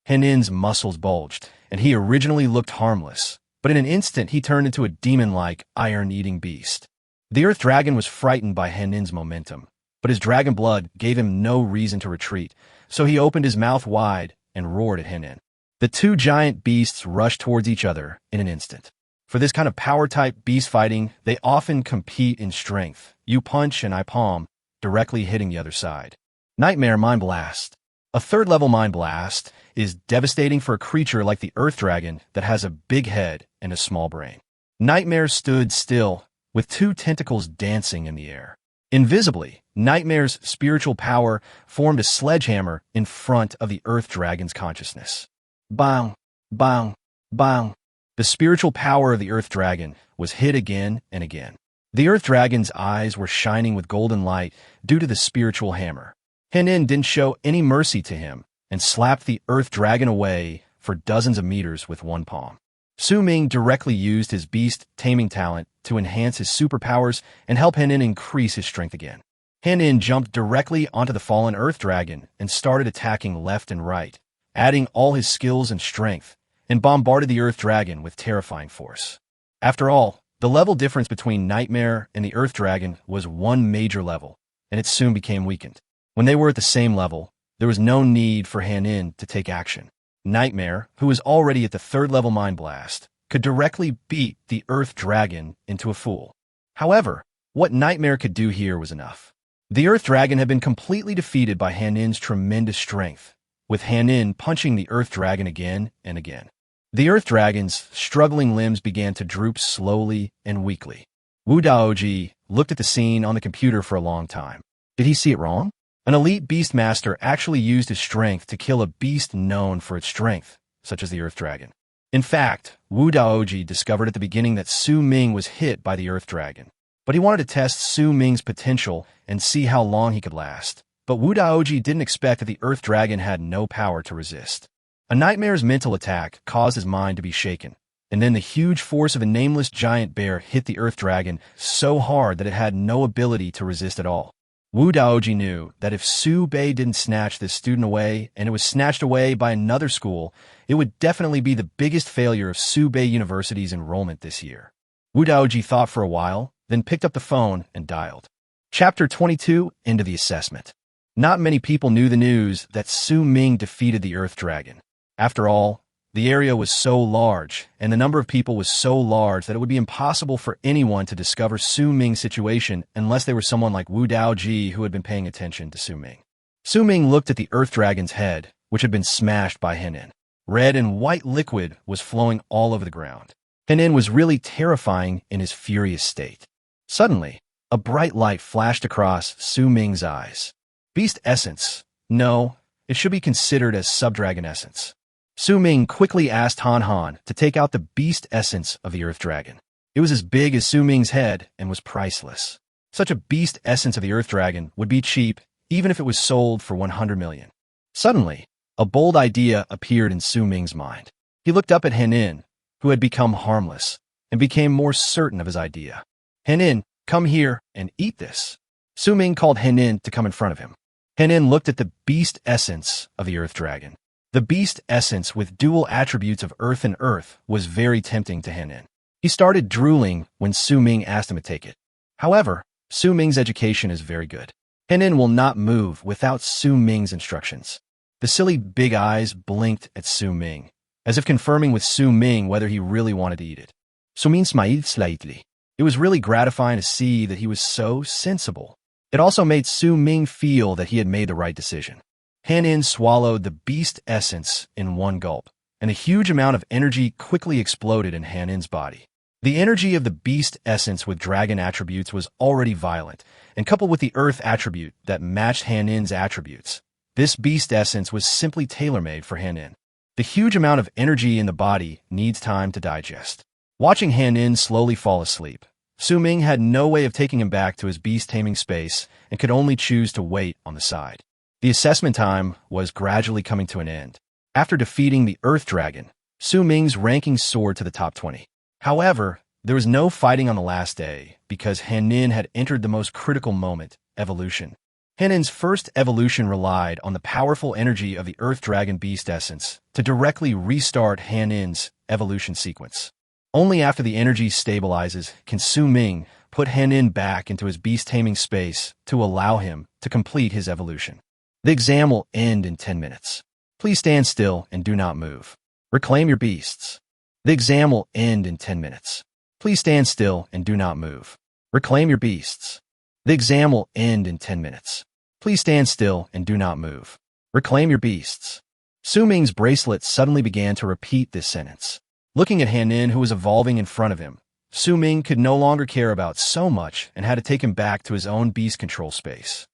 Henin's muscles bulged, and he originally looked harmless, but in an instant he turned into a demon-like, iron-eating beast. The Earth Dragon was frightened by Henin's momentum, but his dragon blood gave him no reason to retreat, so he opened his mouth wide and roared at Henin. The two giant beasts rushed towards each other in an instant. For this kind of power-type beast fighting, they often compete in strength. You punch and I palm, directly hitting the other side. Nightmare Mind Blast. A third-level Mind Blast is devastating for a creature like the Earth Dragon that has a big head and a small brain. Nightmare stood still, with two tentacles dancing in the air. Invisibly, Nightmare's spiritual power formed a sledgehammer in front of the Earth Dragon's consciousness. Bang, bang, bang. The spiritual power of the Earth Dragon was hit again and again. The Earth Dragon's eyes were shining with golden light due to the spiritual hammer. Henin didn't show any mercy to him and slapped the Earth Dragon away for dozens of meters with one palm. Su Ming directly used his beast taming talent to enhance his superpowers and help Henin increase his strength again. Henin jumped directly onto the fallen Earth Dragon and started attacking left and right, adding all his skills and strength, and bombarded the Earth Dragon with terrifying force. After all, the level difference between Nightmare and the Earth Dragon was one major level, and it soon became weakened. When they were at the same level, there was no need for Henin to take action. Nightmare, who was already at the 3rd level Mind Blast, could directly beat the Earth Dragon into a fool. However, what Nightmare could do here was enough. The Earth Dragon had been completely defeated by Henin's tremendous strength, with Henin punching the Earth Dragon again and again. The Earth Dragon's struggling limbs began to droop slowly and weakly. Wu Daoji looked at the scene on the computer for a long time. Did he see it wrong? An elite beastmaster actually used his strength to kill a beast known for its strength, such as the Earth Dragon. In fact, Wu Daoji discovered at the beginning that Su Ming was hit by the Earth Dragon, but he wanted to test Su Ming's potential and see how long he could last. But Wu Daoji didn't expect that the Earth Dragon had no power to resist. A Nightmare's mental attack caused his mind to be shaken, and then the huge force of a nameless giant bear hit the Earth Dragon so hard that it had no ability to resist at all. Wu Daoji knew that if Subet didn't snatch this student away and it was snatched away by another school, it would definitely be the biggest failure of Subet University's enrollment this year. Wu Daoji thought for a while, then picked up the phone and dialed. Chapter 22, End of the Assessment. Not many people knew the news that Su Ming defeated the Earth Dragon. After all, the area was so large, and the number of people was so large that it would be impossible for anyone to discover Su Ming's situation unless they were someone like Wu Daoji who had been paying attention to Su Ming. Su Ming looked at the Earth Dragon's head, which had been smashed by Henin. Red and white liquid was flowing all over the ground. Henin was really terrifying in his furious state. Suddenly, a bright light flashed across Su Ming's eyes. Beast essence. No, it should be considered as subdragon essence. Su Ming quickly asked Han Han to take out the beast essence of the Earth Dragon. It was as big as Su Ming's head and was priceless. Such a beast essence of the Earth Dragon would be cheap even if it was sold for 100 million. Suddenly, a bold idea appeared in Su Ming's mind. He looked up at Henin, who had become harmless, and became more certain of his idea. Henin, come here and eat this. Su Ming called Henin to come in front of him. Henin looked at the beast essence of the Earth Dragon. The beast essence with dual attributes of earth and earth was very tempting to Henin. He started drooling when Su Ming asked him to take it. However, Su Ming's education is very good. Henin will not move without Su Ming's instructions. The silly big eyes blinked at Su Ming, as if confirming with Su Ming whether he really wanted to eat it. Su Ming smiled slightly. It was really gratifying to see that he was so sensible. It also made Su Ming feel that he had made the right decision. Henin swallowed the beast essence in one gulp, and a huge amount of energy quickly exploded in Henin's body. The energy of the beast essence with dragon attributes was already violent, and coupled with the earth attribute that matched Henin's attributes, this beast essence was simply tailor-made for Henin. The huge amount of energy in the body needs time to digest. Watching Henin slowly fall asleep, Su Ming had no way of taking him back to his beast-taming space and could only choose to wait on the side. The assessment time was gradually coming to an end. After defeating the Earth Dragon, Su Ming's ranking soared to the top 20. However, there was no fighting on the last day because Henin had entered the most critical moment, evolution. Henin's first evolution relied on the powerful energy of the Earth Dragon beast essence to directly restart Henin's evolution sequence. Only after the energy stabilizes can Su Ming put Henin back into his beast-taming space to allow him to complete his evolution. The exam will end in 10 minutes. Please stand still and do not move. Reclaim your beasts. The exam will end in 10 minutes. Please stand still and do not move. Reclaim your beasts. The exam will end in 10 minutes. Please stand still and do not move. Reclaim your beasts. Su Ming's bracelet suddenly began to repeat this sentence. Looking at Henin, who was evolving in front of him, Su Ming could no longer care about so much and had to take him back to his own beast control space.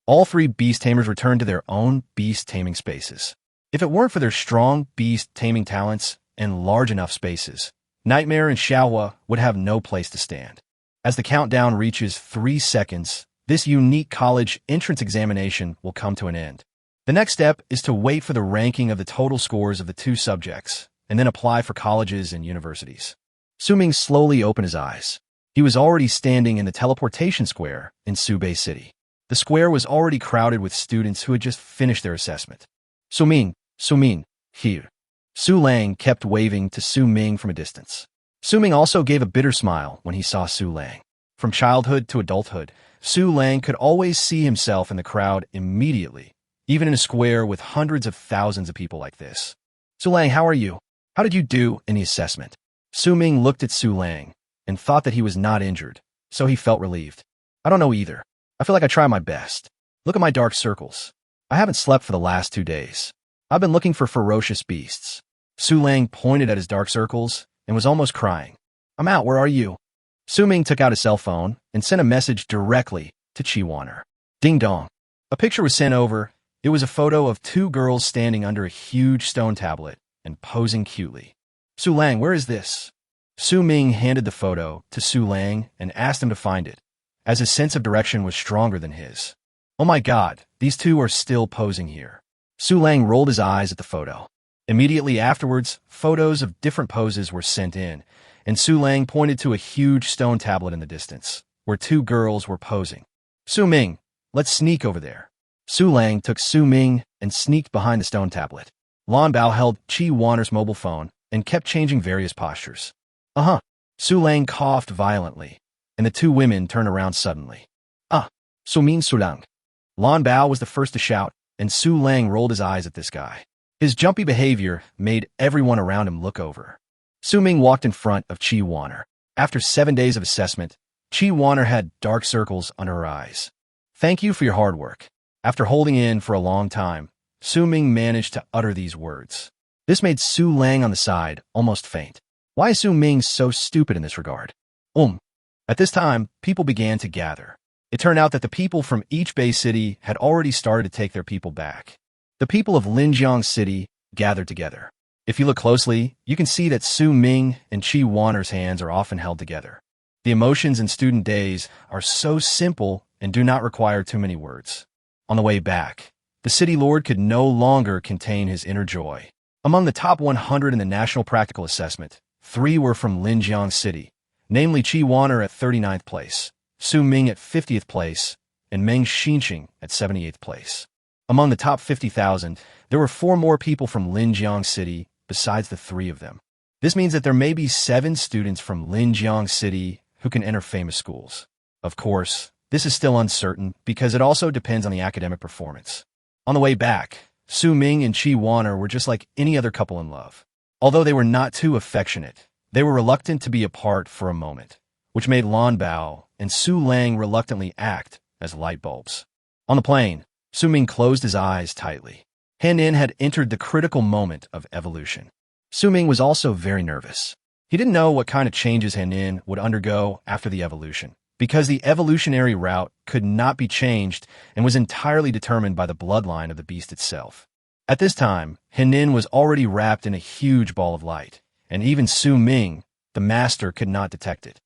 All 3 beast tamers returned to their own beast taming spaces. If it weren't for their strong beast taming talents and large enough spaces, Nightmare and Xiaohua would have no place to stand. As the countdown reaches 3 seconds, this unique college entrance examination will come to an end. The next step is to wait for the ranking of the total scores of the 2 subjects, and then apply for colleges and universities. Ming slowly opened his eyes. He was already standing in the teleportation square in Subet City. The square was already crowded with students who had just finished their assessment. Ming, here. Su Lang kept waving to Ming from a distance. Ming also gave a bitter smile when he saw Su Lang. From childhood to adulthood, Su Lang could always see himself in the crowd immediately, even in a square with hundreds of thousands of people like this. Su Lang, how are you? How did you do in the assessment? Ming looked at Su Lang and thought that he was not injured, so he felt relieved. I don't know either. I feel like I tried my best. Look at my dark circles. I haven't slept for the last 2 days. I've been looking for ferocious beasts. Su Lang pointed at his dark circles and was almost crying. I'm out, where are you? Ming took out his cell phone and sent a message directly to Chi Wanner. Ding dong. A picture was sent over. It was a photo of 2 girls standing under a huge stone tablet and posing cutely. Su Lang, where is this? Ming handed the photo to Su Lang and asked him to find it, as his sense of direction was stronger than his. Oh my god, these 2 are still posing here. Su Lang rolled his eyes at the photo. Immediately afterwards, photos of different poses were sent in, and Su Lang pointed to a huge stone tablet in the distance, where 2 girls were posing. Ming, let's sneak over there. Su Lang took Ming and sneaked behind the stone tablet. Lan Bao held Chi Wanner's mobile phone and kept changing various postures. Su Lang coughed violently, and the 2 women turned around suddenly. Su Lang. Lan Bao was the first to shout, and Su Lang rolled his eyes at this guy. His jumpy behavior made everyone around him look over. Ming walked in front of Chi Wanner. After 7 days of assessment, Chi Wanner had dark circles under her eyes. Thank you for your hard work. After holding in for a long time, Ming managed to utter these words. This made Su Lang on the side almost faint. Why is Ming so stupid in this regard? At this time, people began to gather. It turned out that the people from each Bay City had already started to take their people back. The people of Linjiang City gathered together. If you look closely, you can see that Ming and Chi Wanner's hands are often held together. The emotions in student days are so simple and do not require too many words. On the way back, the city lord could no longer contain his inner joy. Among the top 100 in the National Practical Assessment, 3 were from Linjiang City, namely Chi Wanner at 39th place, Ming at 50th place, and Meng Xinqing at 78th place. Among the top 50,000, there were 4 more people from Linjiang City besides the 3 of them. This means that there may be 7 students from Linjiang City who can enter famous schools. Of course, this is still uncertain because it also depends on the academic performance. On the way back, Ming and Chi Wanner were just like any other couple in love. Although they were not too affectionate, they were reluctant to be apart for a moment, which made Lan Bao and Su Lang reluctantly act as light bulbs. On the plane, Ming closed his eyes tightly. Han-In had entered the critical moment of evolution. Ming was also very nervous. He didn't know what kind of changes Han-In would undergo after the evolution, because the evolutionary route could not be changed and was entirely determined by the bloodline of the beast itself. At this time, Han-In was already wrapped in a huge ball of light, and even Ming, the master, could not detect it.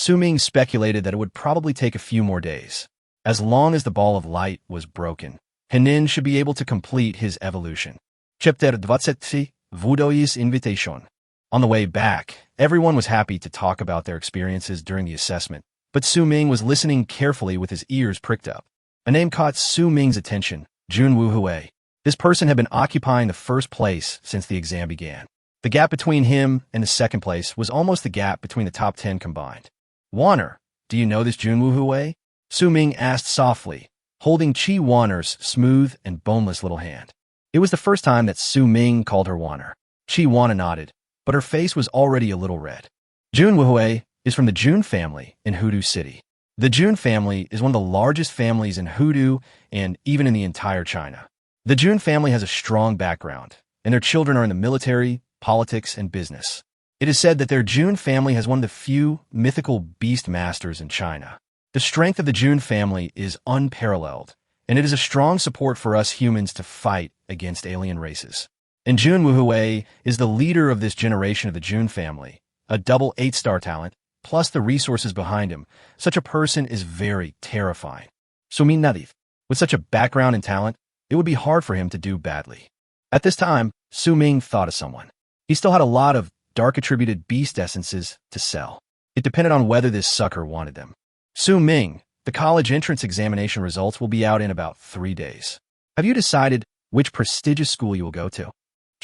Ming speculated that it would probably take a few more days. As long as the ball of light was broken, Han-In should be able to complete his evolution. Chapter 20 Vudoi's Invitation. On the way back, everyone was happy to talk about their experiences during the assessment, but Ming was listening carefully with his ears pricked up. A name caught Ming's attention, Jun Wuhui. This person had been occupying the first place since the exam began. The gap between him and the second place was almost the gap between the top 10 combined. Wanner, do you know this Jun Wuhui? Ming asked softly, holding Chi Wanner's smooth and boneless little hand. It was the first time that Ming called her Wanner. Chi Wanner nodded, but her face was already a little red. Jun Wuhui is from the Jun family in Hudu City. The Jun family is one of the largest families in Hudu and even in the entire China. The Jun family has a strong background, and their children are in the military, politics, and business. It is said that their Jun family has one of the few mythical beastmasters in China. The strength of the Jun family is unparalleled, and it is a strong support for us humans to fight against alien races. And Jun Wuhui is the leader of this generation of the Jun family, a double 8-star talent, plus the resources behind him, such a person is very terrifying. Sumi Nadif. With such a background and talent, it would be hard for him to do badly. At this time, Su Ming thought of someone. He still had a lot of dark-attributed beast essences to sell. It depended on whether this sucker wanted them. Su Ming, the college entrance examination results will be out in about 3 days. Have you decided which prestigious school you will go to?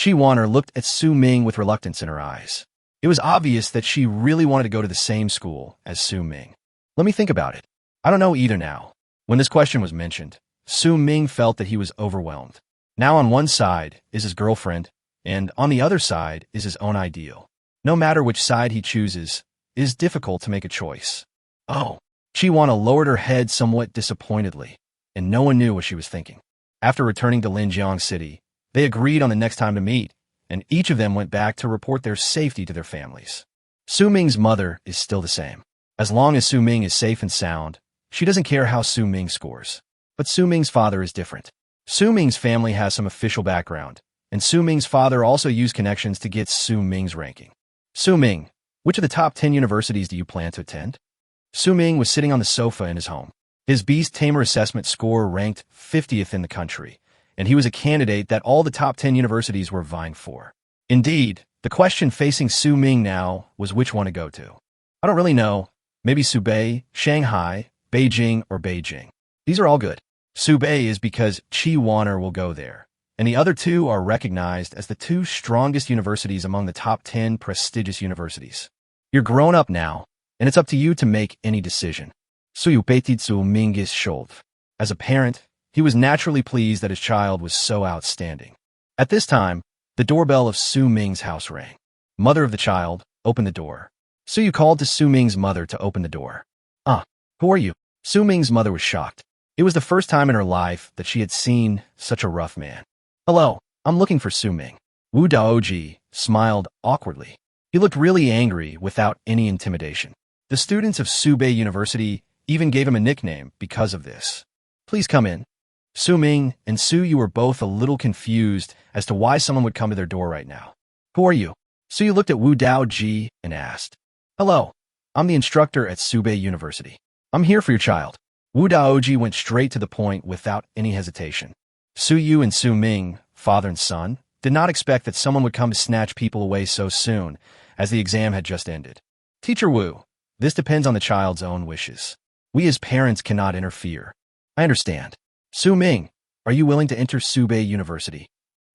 Chi Wanner looked at Su Ming with reluctance in her eyes. It was obvious that she really wanted to go to the same school as Su Ming. Let me think about it. I don't know either now. When this question was mentioned, Su Ming felt that he was overwhelmed. Now on one side is his girlfriend, and on the other side is his own ideal. No matter which side he chooses, it is difficult to make a choice. Oh, Chi Wanner lowered her head somewhat disappointedly, and no one knew what she was thinking. After returning to Linjiang City, they agreed on the next time to meet, and each of them went back to report their safety to their families. Su Ming's mother is still the same. As long as Su Ming is safe and sound, she doesn't care how Su Ming scores. But Su Ming's father is different. Su Ming's family has some official background, and Su Ming's father also used connections to get Su Ming's ranking. Su Ming, which of the top 10 universities do you plan to attend? Su Ming was sitting on the sofa in his home. His Beast Tamer assessment score ranked 50th in the country, and he was a candidate that all the top 10 universities were vying for. Indeed, the question facing Su Ming now was which one to go to. I don't really know. Maybe Subet, Shanghai, Beijing, or Beijing. These are all good. Subet is because Chi Wanner will go there, and the other two are recognized as the two strongest universities among the top 10 prestigious universities. You're grown up now, and it's up to you to make any decision. Suyu Petitsu Ming is Sholv. As a parent, he was naturally pleased that his child was so outstanding. At this time, the doorbell of Su Ming's house rang. Mother of the child, open the door. Suyu called to Su Ming's mother to open the door. Who are you? Su Ming's mother was shocked. It was the first time in her life that she had seen such a rough man. Hello, I'm looking for Su Ming. Wu Daoji smiled awkwardly. He looked really angry without any intimidation. The students of Subet University even gave him a nickname because of this. Please come in. Su Ming and Su Yu were both a little confused as to why someone would come to their door right now. Who are you? Su Yu looked at Wu Daoji and asked. Hello, I'm the instructor at Subet University. I'm here for your child. Wu Daoji went straight to the point without any hesitation. Su Yu and Su Ming, father and son, did not expect that someone would come to snatch people away so soon, as the exam had just ended. Teacher Wu, this depends on the child's own wishes. We as parents cannot interfere. I understand. Su Ming, are you willing to enter Subet University?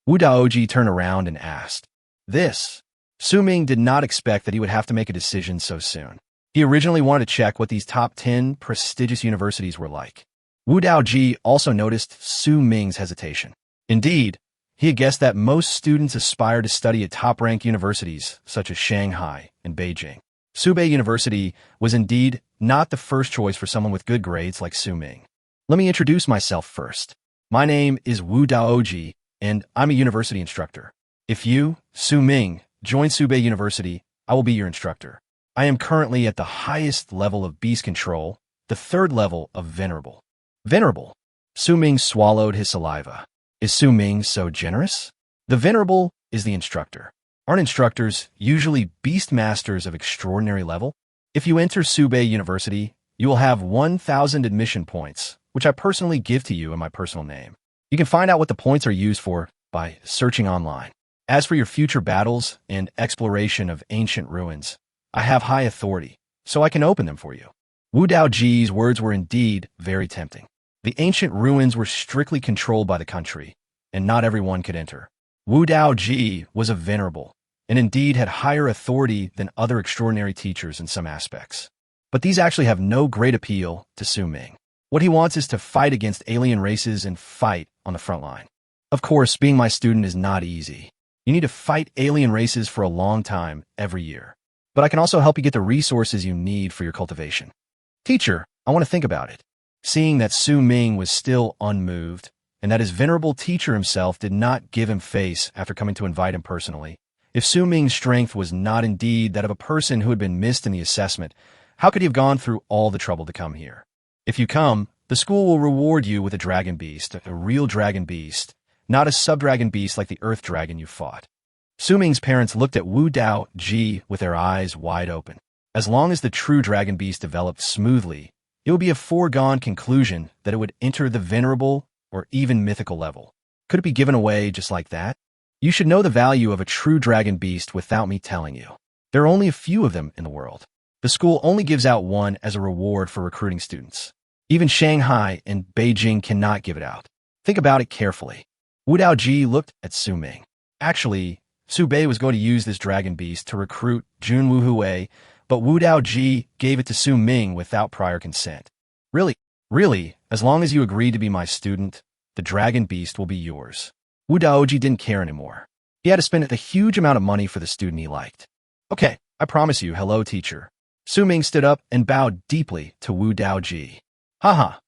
Wu Daoji turned around and asked. This. Su Ming did not expect that he would have to make a decision so soon. He originally wanted to check what these top 10 prestigious universities were like. Wu Daoji also noticed Su Ming's hesitation. Indeed, he had guessed that most students aspire to study at top-ranked universities such as Shanghai and Beijing. Subet University was indeed not the first choice for someone with good grades like Su Ming. Let me introduce myself first. My name is Wu Daoji, and I'm a university instructor. If you, Su Ming, join Subet University, I will be your instructor. I am currently at the highest level of beast control, the 3rd level of venerable. Venerable. Su Ming swallowed his saliva. Is Su Ming so generous? The venerable is the instructor. Aren't instructors usually beastmasters of extraordinary level? If you enter Subet University, you will have 1,000 admission points, which I personally give to you in my personal name. You can find out what the points are used for by searching online. As for your future battles and exploration of ancient ruins, I have high authority, so I can open them for you. Wu Daoji's words were indeed very tempting. The ancient ruins were strictly controlled by the country, and not everyone could enter. Wu Daoji was a venerable, and indeed had higher authority than other extraordinary teachers in some aspects. But these actually have no great appeal to Su Ming. What he wants is to fight against alien races and fight on the front line. Of course, being my student is not easy. You need to fight alien races for a long time every year. But I can also help you get the resources you need for your cultivation. Teacher, I want to think about it. Seeing that Su Ming was still unmoved, and that his venerable teacher himself did not give him face after coming to invite him personally, if Su Ming's strength was not indeed that of a person who had been missed in the assessment, how could he have gone through all the trouble to come here? If you come, the school will reward you with a dragon beast, a real dragon beast, not a sub-dragon beast like the earth dragon you fought. Su Ming's parents looked at Wu Daoji with their eyes wide open. As long as the true dragon beast developed smoothly, it would be a foregone conclusion that it would enter the venerable or even mythical level. Could it be given away just like that? You should know the value of a true dragon beast without me telling you. There are only a few of them in the world. The school only gives out one as a reward for recruiting students. Even Shanghai and Beijing cannot give it out. Think about it carefully. Wu Daoji looked at Su Ming. Actually, Subet was going to use this dragon beast to recruit Jun Wu Hui, but Wu Daoji gave it to Su Ming without prior consent. Really, as long as you agree to be my student, the dragon beast will be yours. Wu Daoji didn't care anymore. He had to spend a huge amount of money for the student he liked. Okay, I promise you, hello, teacher. Su Ming stood up and bowed deeply to Wu Daoji. Haha.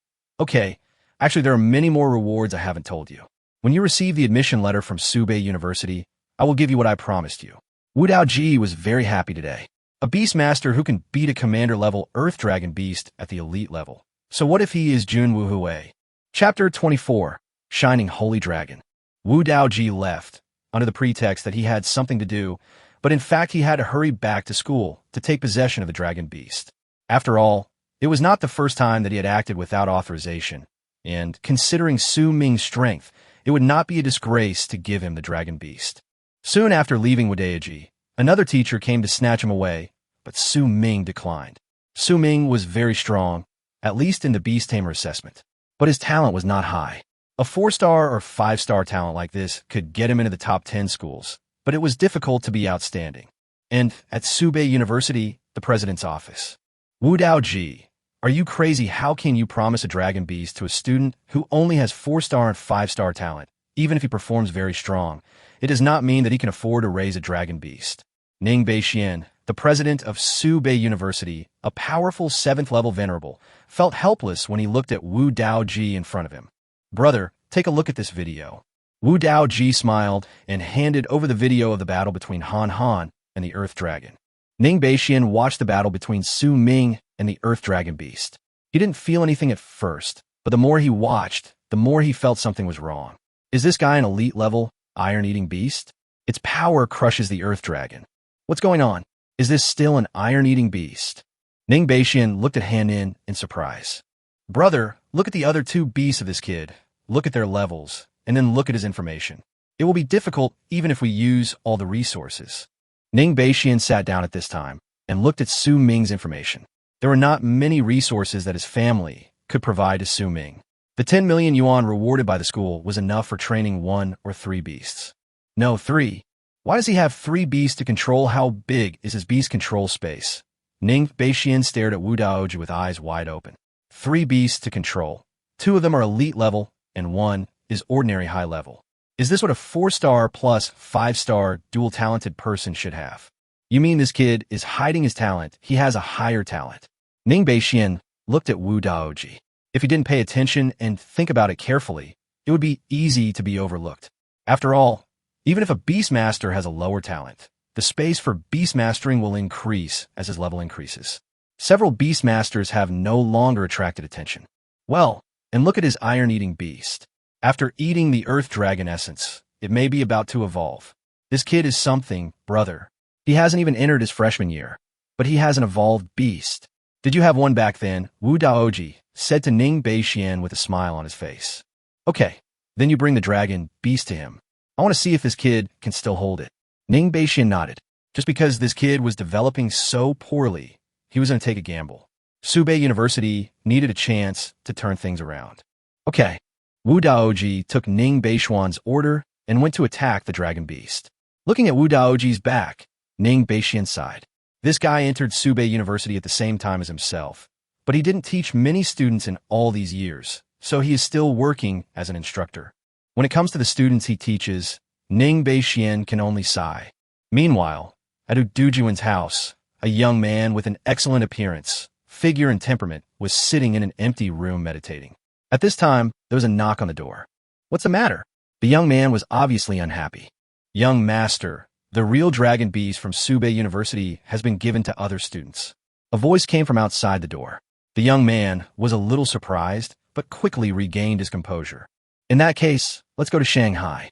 Okay, actually there are many more rewards I haven't told you. When you receive the admission letter from Subet University, I will give you what I promised you. Wu Daoji was very happy today. A beastmaster who can beat a commander-level Earth Dragon beast at the elite level. So what if he is Jun Wu Hui? Chapter 24, Shining Holy Dragon. Wu Daoji left, under the pretext that he had something to do, but in fact he had to hurry back to school to take possession of the dragon beast. After all, it was not the first time that he had acted without authorization, and considering Su Ming's strength, it would not be a disgrace to give him the dragon beast. Soon after leaving Wu Daoji, another teacher came to snatch him away, but Su Ming declined. Su Ming was very strong, at least in the Beast Tamer assessment, but his talent was not high. A 4-star or 5-star talent like this could get him into the top 10 schools, but it was difficult to be outstanding. And at Subet University, the president's office. Wu Daoji, are you crazy? How can you promise a dragon beast to a student who only has 4-star and 5-star talent? Even if he performs very strong, it does not mean that he can afford to raise a dragon beast. Ning Beixian, the president of Subet University, a powerful 7th-level venerable, felt helpless when he looked at Wu Daoji in front of him. Brother, take a look at this video. Wu Daoji smiled and handed over the video of the battle between Han Han and the Earth Dragon. Ning Beixian watched the battle between Su Ming and the Earth Dragon beast. He didn't feel anything at first, but the more he watched, the more he felt something was wrong. Is this guy an elite-level, iron-eating beast? Its power crushes the Earth Dragon. What's going on? Is this still an iron-eating beast? Ning Beixian looked at Han Nin in surprise. Brother, look at the other 2 beasts of this kid. Look at their levels, and then look at his information. It will be difficult even if we use all the resources. Ning Beixian sat down at this time and looked at Su Ming's information. There were not many resources that his family could provide to Su Ming. The 10 million yuan rewarded by the school was enough for training 1 or 3 beasts. No, 3. Why does he have 3 beasts to control? How big is his beast control space? Ning Beixian stared at Wu Daoji with eyes wide open. 3 beasts to control. 2 of them are elite level, and 1 is ordinary high level. Is this what a 4-star plus 5-star dual-talented person should have? You mean this kid is hiding his talent? He has a higher talent. Ning Beixian looked at Wu Daoji. If he didn't pay attention and think about it carefully, it would be easy to be overlooked. After all, even if a beastmaster has a lower talent, the space for beastmastering will increase as his level increases. Several beastmasters have no longer attracted attention. Well, and look at his iron-eating beast. After eating the Earth Dragon essence, it may be about to evolve. This kid is something, brother. He hasn't even entered his freshman year, but he has an evolved beast. Did you have one back then? Wu Daoji said to Ning Beixian with a smile on his face. Okay, then you bring the dragon beast to him. I want to see if this kid can still hold it. Ning Beixian nodded. Just because this kid was developing so poorly, he was going to take a gamble. Subet University needed a chance to turn things around. Okay. Wu Daoji took Ning Beixian's order and went to attack the dragon beast. Looking at Wu Daoji's back, Ning Beixian sighed. This guy entered Subet University at the same time as himself, but he didn't teach many students in all these years, so he is still working as an instructor. When it comes to the students he teaches, Ning Beixian can only sigh. Meanwhile, at Duoduo's house, a young man with an excellent appearance, figure, and temperament was sitting in an empty room meditating. At this time, there was a knock on the door. What's the matter? The young man was obviously unhappy. Young master, the real dragon beast from Subet University has been given to other students. A voice came from outside the door. The young man was a little surprised, but quickly regained his composure. In that case, let's go to Shanghai.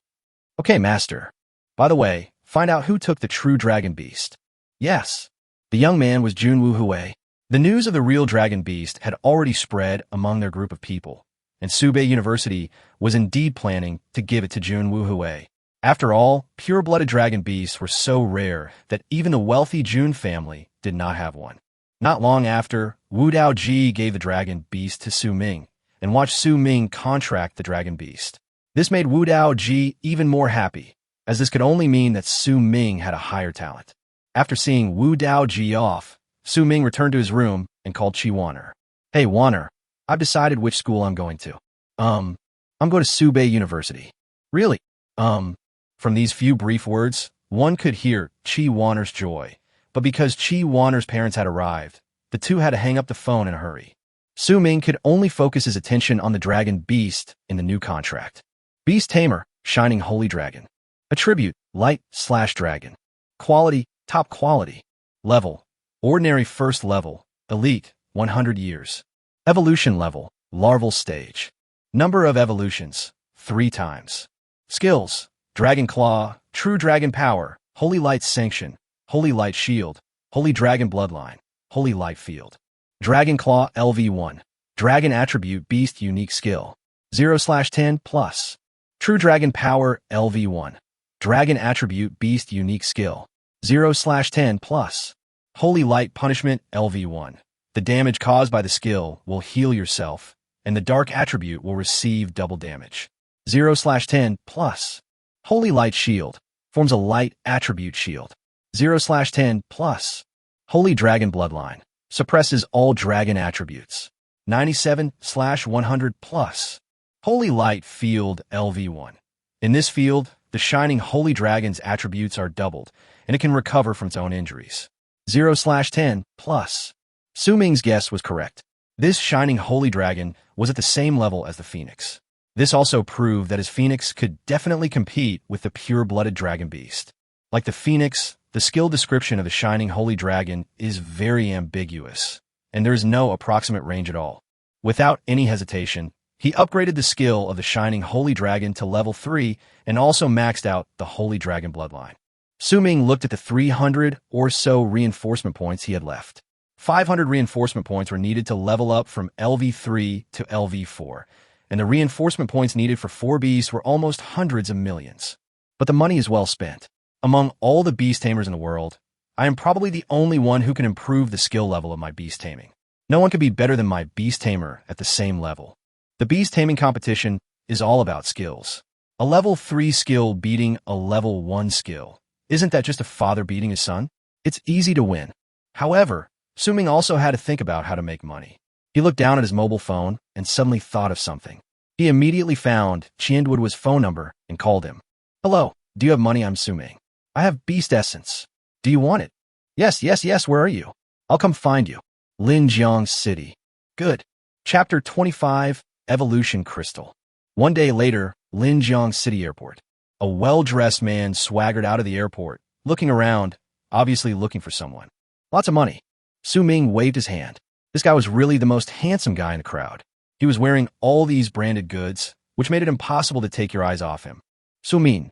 Okay, master. By the way, find out who took the true dragon beast. Yes. The young man was Jun Wuhui. The news of the real dragon beast had already spread among their group of people, and Subet University was indeed planning to give it to Jun Wuhui. After all, pure-blooded dragon beasts were so rare that even the wealthy Jun family did not have one. Not long after, Wu Daoji gave the dragon beast to Su Ming and watched Su Ming contract the dragon beast. This made Wu Daoji even more happy, as this could only mean that Su Ming had a higher talent. After seeing Wu Daoji off, Su Ming returned to his room and called Qi Wan'er. Hey Wan'er, I've decided which school I'm going to. I'm going to Subet University. Really? From these few brief words, one could hear Qi Wan'er's joy, but because Qi Wan'er's parents had arrived, the two had to hang up the phone in a hurry. Su Ming could only focus his attention on the dragon beast in the new contract. Beast Tamer, shining holy dragon. Attribute, light/dragon. Quality, top quality. Level, ordinary first level. Elite, 100 years. Evolution level, larval stage. Number of evolutions, 3 times. Skills, Dragon Claw, True Dragon Power, Holy Light Sanction, Holy Light Shield, Holy Dragon Bloodline, Holy Light Field. Dragon Claw LV1. Dragon Attribute Beast Unique Skill. 0/10+. True Dragon Power LV1. Dragon Attribute Beast Unique Skill. 0/10+. Holy Light Punishment LV1. The damage caused by the skill will heal yourself, and the Dark Attribute will receive double damage. 0/10+. Holy Light Shield. Forms a Light Attribute Shield. 0/10+. Holy Dragon Bloodline. Suppresses all dragon attributes. 97/100+. Holy Light Field LV1. In this field, the shining holy dragon's attributes are doubled, and it can recover from its own injuries. 0/10+. Su Ming's guess was correct. This shining holy dragon was at the same level as the phoenix. This also proved that his phoenix could definitely compete with the pure-blooded dragon beast. Like the phoenix, the skill description of the shining holy dragon is very ambiguous, and there is no approximate range at all. Without any hesitation, he upgraded the skill of the shining holy dragon to level 3 and also maxed out the holy dragon bloodline. Su Ming looked at the 300 or so reinforcement points he had left. 500 reinforcement points were needed to level up from LV3 to LV4, and the reinforcement points needed for 4 beasts were almost hundreds of millions. But the money is well spent. Among all the beast tamers in the world, I am probably the only one who can improve the skill level of my beast taming. No one could be better than my beast tamer at the same level. The beast taming competition is all about skills. A level 3 skill beating a level 1 skill. Isn't that just a father beating his son? It's easy to win. However, Su Ming also had to think about how to make money. He looked down at his mobile phone and suddenly thought of something. He immediately found Duoduo's phone number and called him. Hello, do you have money? I'm Su Ming. I have beast essence. Do you want it? Yes, where are you? I'll come find you. Linjiang City. Good. Chapter 25, Evolution Crystal. One day later, Linjiang City Airport. A well-dressed man swaggered out of the airport, looking around, obviously looking for someone. Lots of money. Su Ming waved his hand. This guy was really the most handsome guy in the crowd. He was wearing all these branded goods, which made it impossible to take your eyes off him. Su Ming.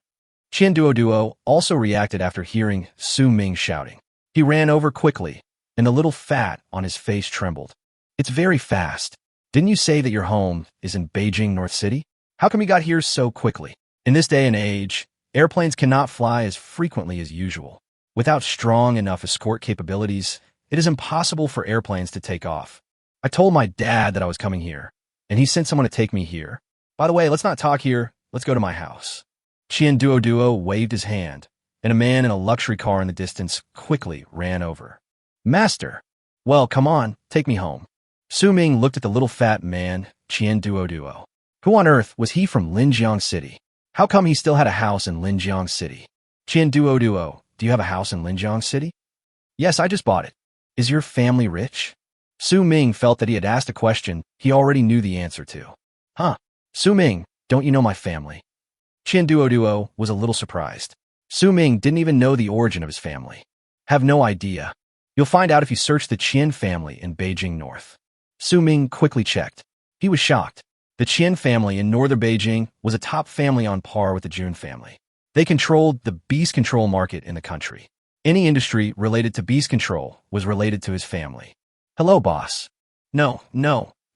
Duoduo also reacted after hearing Su Ming shouting. He ran over quickly, and the little fat on his face trembled. It's very fast. Didn't you say that your home is in Beijing, North City? How come you got here so quickly? In this day and age, airplanes cannot fly as frequently as usual. Without strong enough escort capabilities, it is impossible for airplanes to take off. I told my dad that I was coming here, and he sent someone to take me here. By the way, let's not talk here. Let's go to my house. Duoduo waved his hand, and a man in a luxury car in the distance quickly ran over. Master! Well, come on, take me home. Su Ming looked at the little fat man, Duoduo. Who on earth was he from Linjiang City? How come he still had a house in Linjiang City? Duoduo, do you have a house in Linjiang City? Yes, I just bought it. Is your family rich? Su Ming felt that he had asked a question he already knew the answer to. Huh. Su Ming, don't you know my family? Duoduo was a little surprised. Su Ming didn't even know the origin of his family. Have no idea. You'll find out if you search the Qian family in Beijing North. Su Ming quickly checked. He was shocked. The Qian family in northern Beijing was a top family on par with the Jun family. They controlled the beast control market in the country. Any industry related to beast control was related to his family. Hello, boss. No,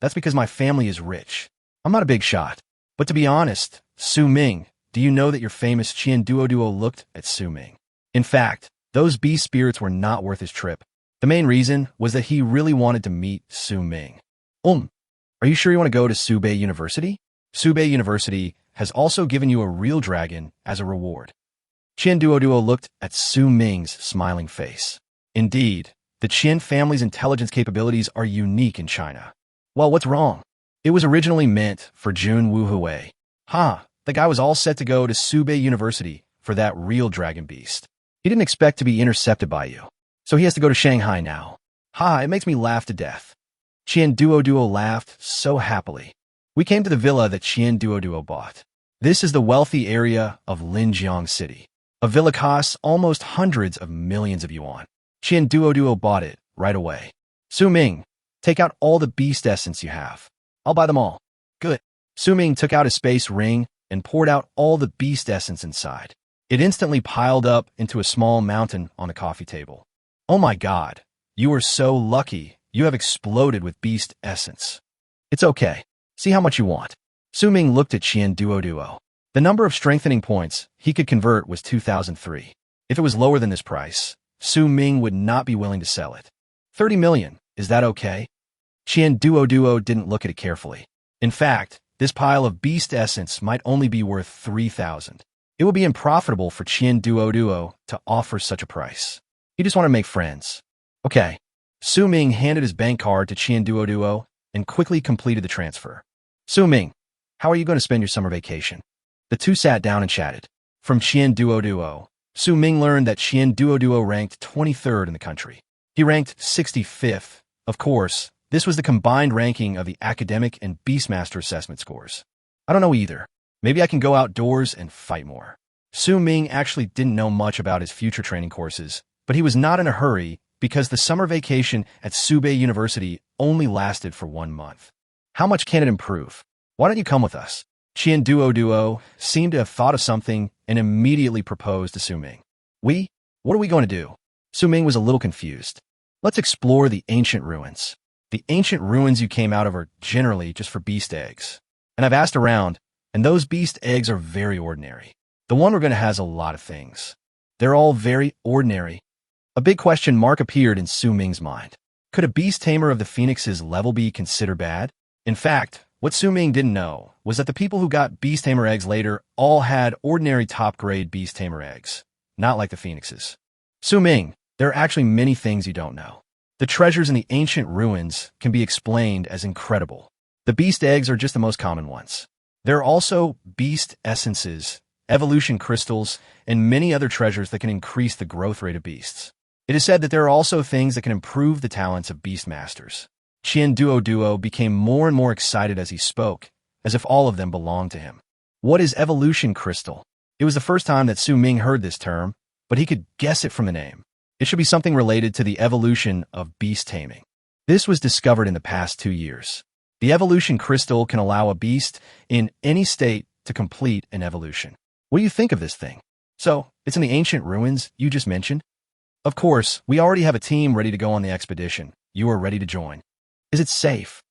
that's because my family is rich. I'm not a big shot. But to be honest, Su Ming, do you know that your famous Duoduo looked at Su Ming? In fact, those beast spirits were not worth his trip. The main reason was that he really wanted to meet Su Ming. Are you sure you want to go to Subet University? Subet University has also given you a real dragon as a reward. Duoduo looked at Su Ming's smiling face. Indeed, the Qin family's intelligence capabilities are unique in China. Well, what's wrong? It was originally meant for Jun Wuhui. The guy was all set to go to Subet University for that real dragon beast. He didn't expect to be intercepted by you. So he has to go to Shanghai now. It makes me laugh to death. Duoduo laughed so happily. We came to the villa that Duoduo bought. This is the wealthy area of Linjiang City. A villa costs almost hundreds of millions of yuan. Duoduo bought it right away. Su Ming, take out all the beast essence you have. I'll buy them all. Good. Su Ming took out a space ring and poured out all the beast essence inside. It instantly piled up into a small mountain on the coffee table. Oh my god, you are so lucky. You have exploded with beast essence. It's okay. See how much you want. Su Ming looked at Duoduo. The number of strengthening points he could convert was 2003. If it was lower than this price, Su Ming would not be willing to sell it. 30 million, is that okay? Duoduo didn't look at it carefully. In fact, this pile of beast essence might only be worth 3,000. It would be unprofitable for Duoduo to offer such a price. He just wanted to make friends. Okay. Su Ming handed his bank card to Duoduo and quickly completed the transfer. Su Ming, how are you going to spend your summer vacation? The two sat down and chatted. From Duoduo, Su Ming learned that Duoduo ranked 23rd in the country. He ranked 65th. Of course, this was the combined ranking of the academic and beastmaster assessment scores. I don't know either. Maybe I can go outdoors and fight more. Su Ming actually didn't know much about his future training courses, but he was not in a hurry because the summer vacation at Subet University only lasted for 1 month. How much can it improve? Why don't you come with us? Duoduo seemed to have thought of something and immediately proposed to Su Ming. What are we going to do? Su Ming was a little confused. Let's explore the ancient ruins. The ancient ruins you came out of are generally just for beast eggs. And I've asked around, and those beast eggs are very ordinary. The one we're going to has a lot of things. They're all very ordinary. A big question mark appeared in Su Ming's mind. Could a beast tamer of the Phoenix's level be considered bad? In fact, what Su Ming didn't know was that the people who got beast tamer eggs later all had ordinary top-grade beast tamer eggs, not like the Phoenix's. Su Ming, there are actually many things you don't know. The treasures in the ancient ruins can be explained as incredible. The beast eggs are just the most common ones. There are also beast essences, evolution crystals, and many other treasures that can increase the growth rate of beasts. It is said that there are also things that can improve the talents of beastmasters. Duoduo became more and more excited as he spoke, as if all of them belonged to him. What is evolution crystal? It was the first time that Su Ming heard this term, but he could guess it from the name. It should be something related to the evolution of beast taming. This was discovered in the past 2 years. The evolution crystal can allow a beast in any state to complete an evolution. What do you think of this thing? So, it's in the ancient ruins you just mentioned? Of course, we already have a team ready to go on the expedition. You are ready to join. Is it safe?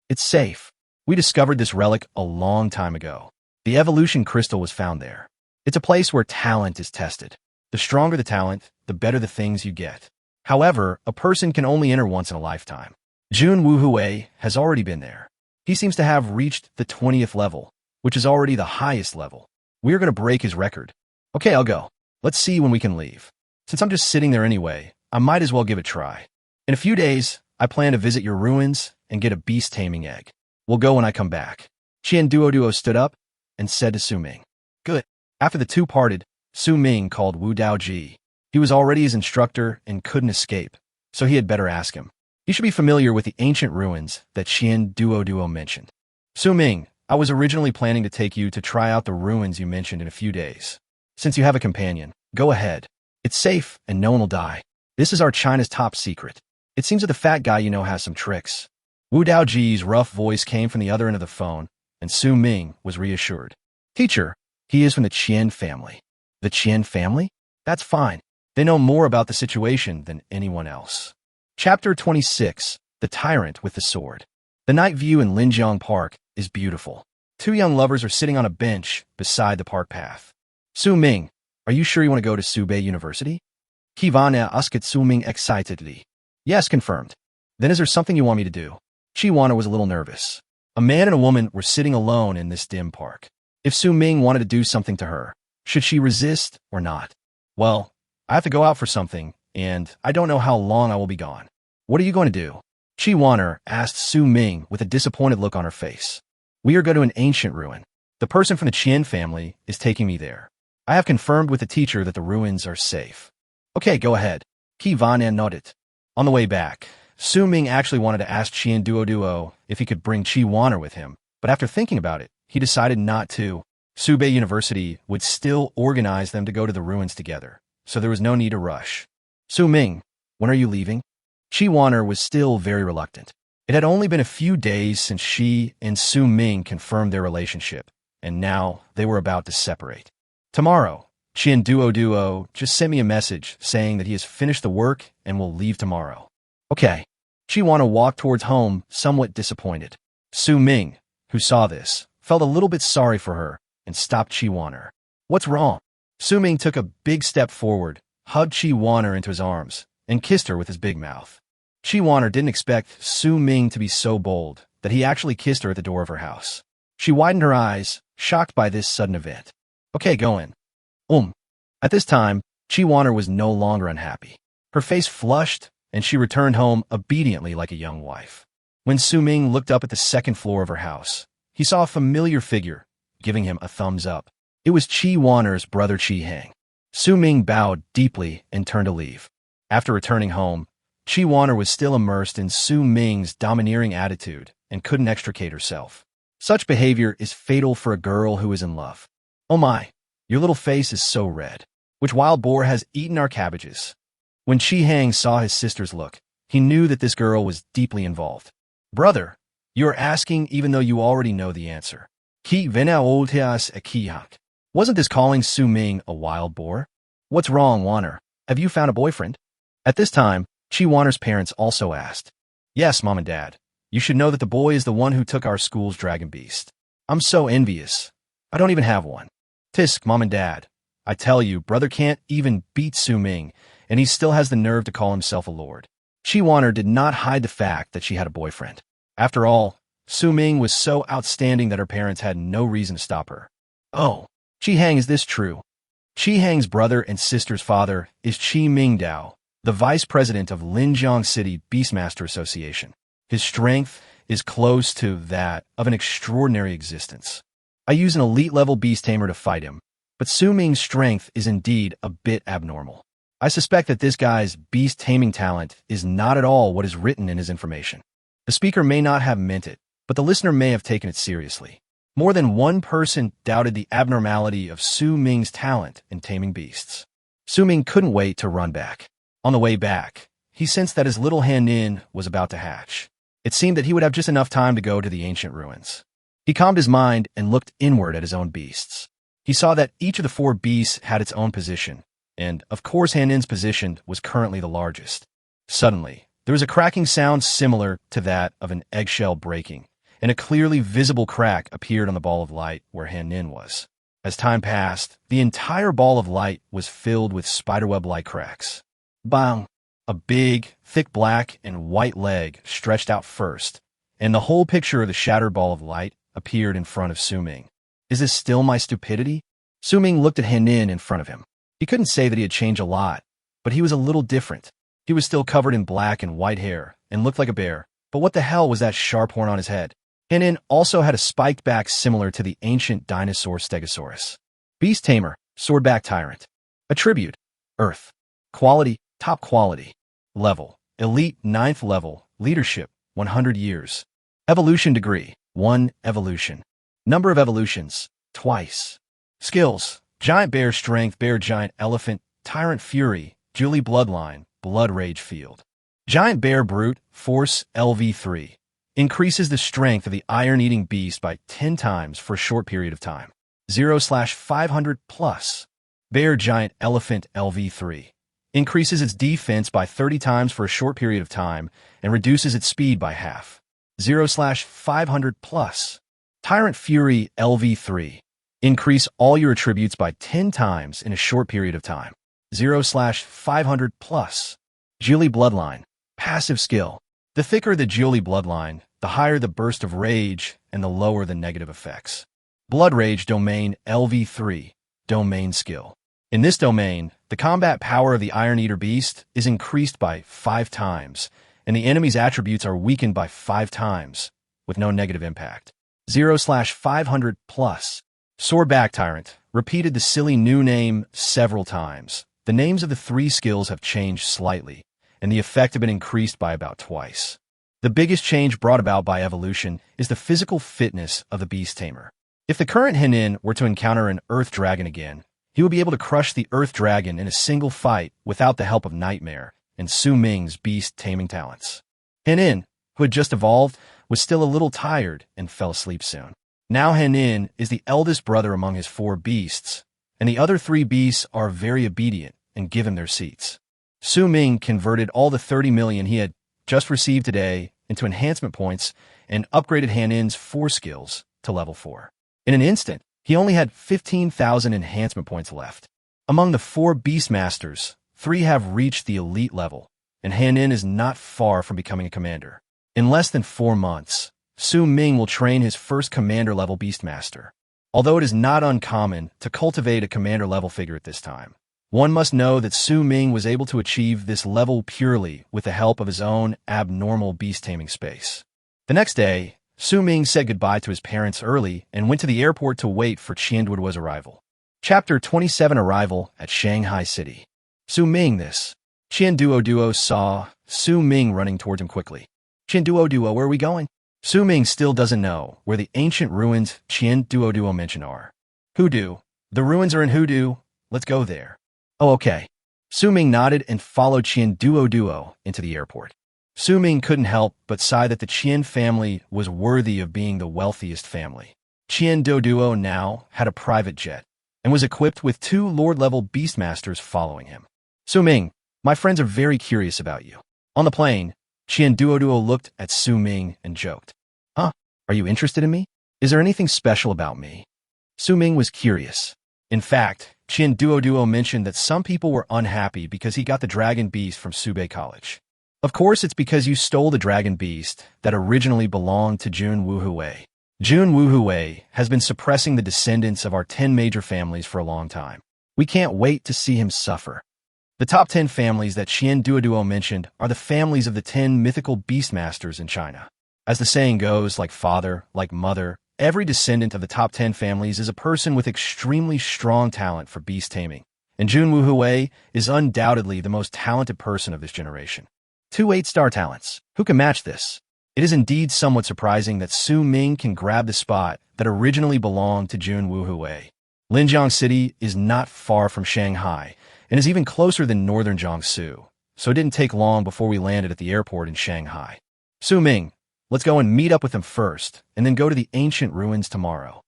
It's safe. We discovered this relic a long time ago. The evolution crystal was found there. It's a place where talent is tested. The stronger the talent, the better the things you get. However, a person can only enter once in a lifetime. Jun Wuhui has already been there. He seems to have reached the 20th level, which is already the highest level. We're going to break his record. Okay, I'll go. Let's see when we can leave. Since I'm just sitting there anyway, I might as well give it a try. In a few days, I plan to visit your ruins and get a beast taming egg. We'll go when I come back. Duoduo stood up and said to Su Ming. Good. After the two parted, Su Ming called Wu Daoji. He was already his instructor and couldn't escape, so he had better ask him. He should be familiar with the ancient ruins that Duoduo mentioned. Su Ming, I was originally planning to take you to try out the ruins you mentioned in a few days. Since you have a companion, go ahead. It's safe and no one will die. This is our China's top secret. It seems that the fat guy you know has some tricks. Wu Daoji's rough voice came from the other end of the phone, and Su Ming was reassured. Teacher, he is from the Qian family. The Qian family? That's fine. They know more about the situation than anyone else. Chapter 26. The Tyrant with the Sword. The night view in Linjiang Park is beautiful. Two young lovers are sitting on a bench beside the park path. Su Ming, are you sure you want to go to Subet University? Kivana asked Su Ming excitedly. Yes, confirmed. Then is there something you want me to do? Chiwana was a little nervous. A man and a woman were sitting alone in this dim park. If Su Ming wanted to do something to her, should she resist or not? Well, I have to go out for something, and I don't know how long I will be gone. What are you going to do? Chiwana asked Su Ming with a disappointed look on her face. We are going to an ancient ruin. The person from the Qian family is taking me there. I have confirmed with the teacher that the ruins are safe. Okay, go ahead. Kivana nodded. On the way back, Su Ming actually wanted to ask Duoduo if he could bring Chiwana with him, but after thinking about it, he decided not to. Subet University would still organize them to go to the ruins together, so there was no need to rush. Su Ming, when are you leaving? Chiwana was still very reluctant. It had only been a few days since she and Su Ming confirmed their relationship, and now they were about to separate. Tomorrow, Duoduo just sent me a message saying that he has finished the work and will leave tomorrow. Okay. Chiwana walked towards home, somewhat disappointed. Su Ming, who saw this, felt a little bit sorry for her and stopped Chiwana. What's wrong? Su Ming took a big step forward, hugged Chiwana into his arms, and kissed her with his big mouth. Chiwana didn't expect Su Ming to be so bold that he actually kissed her at the door of her house. She widened her eyes, shocked by this sudden event. Okay, go in. At this time, Chiwana was no longer unhappy. Her face flushed, and she returned home obediently like a young wife. When Su Ming looked up at the second floor of her house, he saw a familiar figure, giving him a thumbs up. It was Chiwana's brother Chi Hang. Su Ming bowed deeply and turned to leave. After returning home, Chiwana was still immersed in Su Ming's domineering attitude and couldn't extricate herself. Such behavior is fatal for a girl who is in love. Oh my, your little face is so red. Which wild boar has eaten our cabbages? When Chi Hang saw his sister's look, he knew that this girl was deeply involved. Brother, you are asking even though you already know the answer. Ki vena olteas a kihak. Wasn't this calling Su Ming a wild boar? What's wrong, Waner? Have you found a boyfriend? At this time, Chiwana's parents also asked. Yes, Mom and Dad. You should know that the boy is the one who took our school's dragon beast. I'm so envious. I don't even have one. Tisk, Mom and Dad. I tell you, brother can't even beat Su Ming, and he still has the nerve to call himself a lord. Chiwana did not hide the fact that she had a boyfriend. After all, Su Ming was so outstanding that her parents had no reason to stop her. Oh, Chi Hang, is this true? Chi Hang's brother and sister's father is Chi Mingdao, the vice president of Linjiang City Beastmaster Association. His strength is close to that of an extraordinary existence. I use an elite-level beast tamer to fight him, but Su Ming's strength is indeed a bit abnormal. I suspect that this guy's beast taming talent is not at all what is written in his information. The speaker may not have meant it, but the listener may have taken it seriously. More than one person doubted the abnormality of Su Ming's talent in taming beasts. Su Ming couldn't wait to run back. On the way back, he sensed that his little Hanin was about to hatch. It seemed that he would have just enough time to go to the ancient ruins. He calmed his mind and looked inward at his own beasts. He saw that each of the 4 beasts had its own position, and, of course, Hanin's position was currently the largest. Suddenly, there was a cracking sound similar to that of an eggshell breaking, and a clearly visible crack appeared on the ball of light where Hanin was. As time passed, the entire ball of light was filled with spiderweb-like cracks. Bang! A big, thick black and white leg stretched out first, and the whole picture of the shattered ball of light appeared in front of Su Ming. Is this still my stupidity? Su Ming looked at Hanin in front of him. He couldn't say that he had changed a lot, but he was a little different. He was still covered in black and white hair and looked like a bear, but what the hell was that sharp horn on his head? Hanin also had a spiked back similar to the ancient dinosaur Stegosaurus. Beast Tamer, Swordback Tyrant. Attribute, Earth. Quality, top quality. Level, Elite 9th level. Leadership, 100 years. Evolution degree, 1 evolution. Number of evolutions, twice. Skills, Giant Bear Strength, Bear Giant Elephant, Tyrant Fury, Julie Bloodline, Blood Rage Field. Giant Bear Brute, Force LV3. Increases the strength of the iron-eating beast by 10 times for a short period of time. 0/500 plus. Bear Giant Elephant LV3. increases its defense by 30 times for a short period of time, and reduces its speed by half. 0/500 plus. Tyrant Fury LV3. Increase all your attributes by 10 times in a short period of time. 0/500 plus. Geely Bloodline. Passive skill. The thicker the Geely Bloodline, the higher the burst of rage and the lower the negative effects. Blood Rage Domain LV3. Domain skill. In this domain, the combat power of the Iron Eater beast is increased by 5 times, and the enemy's attributes are weakened by 5 times, with no negative impact. 0/500 plus. Swordback Tyrant repeated the silly new name several times. The names of the 3 skills have changed slightly, and the effect have been increased by about twice. The biggest change brought about by evolution is the physical fitness of the Beast Tamer. If the current Henin were to encounter an Earth Dragon again, he would be able to crush the Earth Dragon in a single fight without the help of Nightmare and Su Ming's beast taming talents. Henin, who had just evolved, was still a little tired and fell asleep soon. Now Henin is the eldest brother among his 4 beasts, and the other 3 beasts are very obedient and give him their seats. Su Ming converted all the 30 million he had just received today into enhancement points and upgraded Henin's 4 skills to level 4. In an instant, he only had 15,000 enhancement points left. Among the 4 beastmasters, 3 have reached the elite level, and Henin is not far from becoming a commander. In less than 4 months, Su Ming will train his first commander-level beastmaster. Although it is not uncommon to cultivate a commander-level figure at this time, one must know that Su Ming was able to achieve this level purely with the help of his own abnormal beast-taming space. The next day, Su Ming said goodbye to his parents early and went to the airport to wait for Duoduo's arrival. Chapter 27 Arrival at Shanghai City. Su Ming this. Duoduo saw Su Ming running towards him quickly. Duoduo, where are we going? Su Ming still doesn't know where the ancient ruins Duoduo mentioned are. Hudu. The ruins are in Hudu. Let's go there. Oh, okay. Su Ming nodded and followed Duoduo into the airport. Su Ming couldn't help but sigh that the Qian family was worthy of being the wealthiest family. Duoduo now had a private jet and was equipped with 2 Lord-level beastmasters following him. Su Ming, my friends are very curious about you. On the plane, Duoduo looked at Su Ming and joked. Huh? Are you interested in me? Is there anything special about me? Su Ming was curious. In fact, Duoduo mentioned that some people were unhappy because he got the dragon beast from Subet College. Of course, it's because you stole the dragon beast that originally belonged to Jun Wuhui. Jun Wuhui has been suppressing the descendants of our 10 major families for a long time. We can't wait to see him suffer. The top 10 families that Duoduo mentioned are the families of the 10 mythical beastmasters in China. As the saying goes, like father, like mother, every descendant of the top 10 families is a person with extremely strong talent for beast taming, and Jun Wuhui is undoubtedly the most talented person of this generation. 2 8-star talents. Who can match this? It is indeed somewhat surprising that Su Ming can grab the spot that originally belonged to Jun Wuhui. Linjiang City is not far from Shanghai and is even closer than northern Jiangsu, so it didn't take long before we landed at the airport in Shanghai. Su Ming, let's go and meet up with him first, and then go to the ancient ruins tomorrow.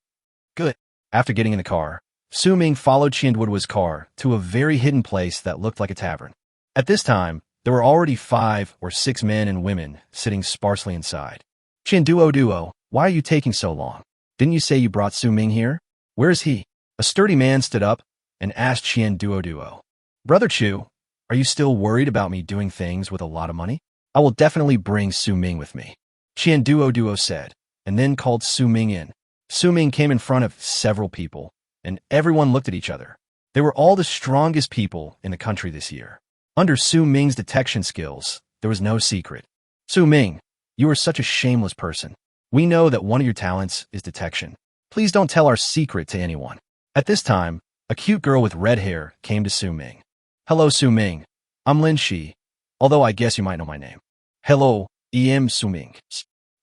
Good. After getting in the car, Su Ming followed Duoduo's car to a very hidden place that looked like a tavern. At this time, there were already 5 or 6 men and women sitting sparsely inside. Duoduo, why are you taking so long? Didn't you say you brought Su Ming here? Where is he? A sturdy man stood up and asked Duoduo. Brother Chu, are you still worried about me doing things with a lot of money? I will definitely bring Su Ming with me. Duoduo said, and then called Su Ming in. Su Ming came in front of several people, and everyone looked at each other. They were all the strongest people in the country this year. Under Su Ming's detection skills, there was no secret. Su Ming, you are such a shameless person. We know that one of your talents is detection. Please don't tell our secret to anyone. At this time, a cute girl with red hair came to Su Ming. Hello, Su Ming. I'm Lin Shi, although I guess you might know my name. Hello, I'm Su Ming.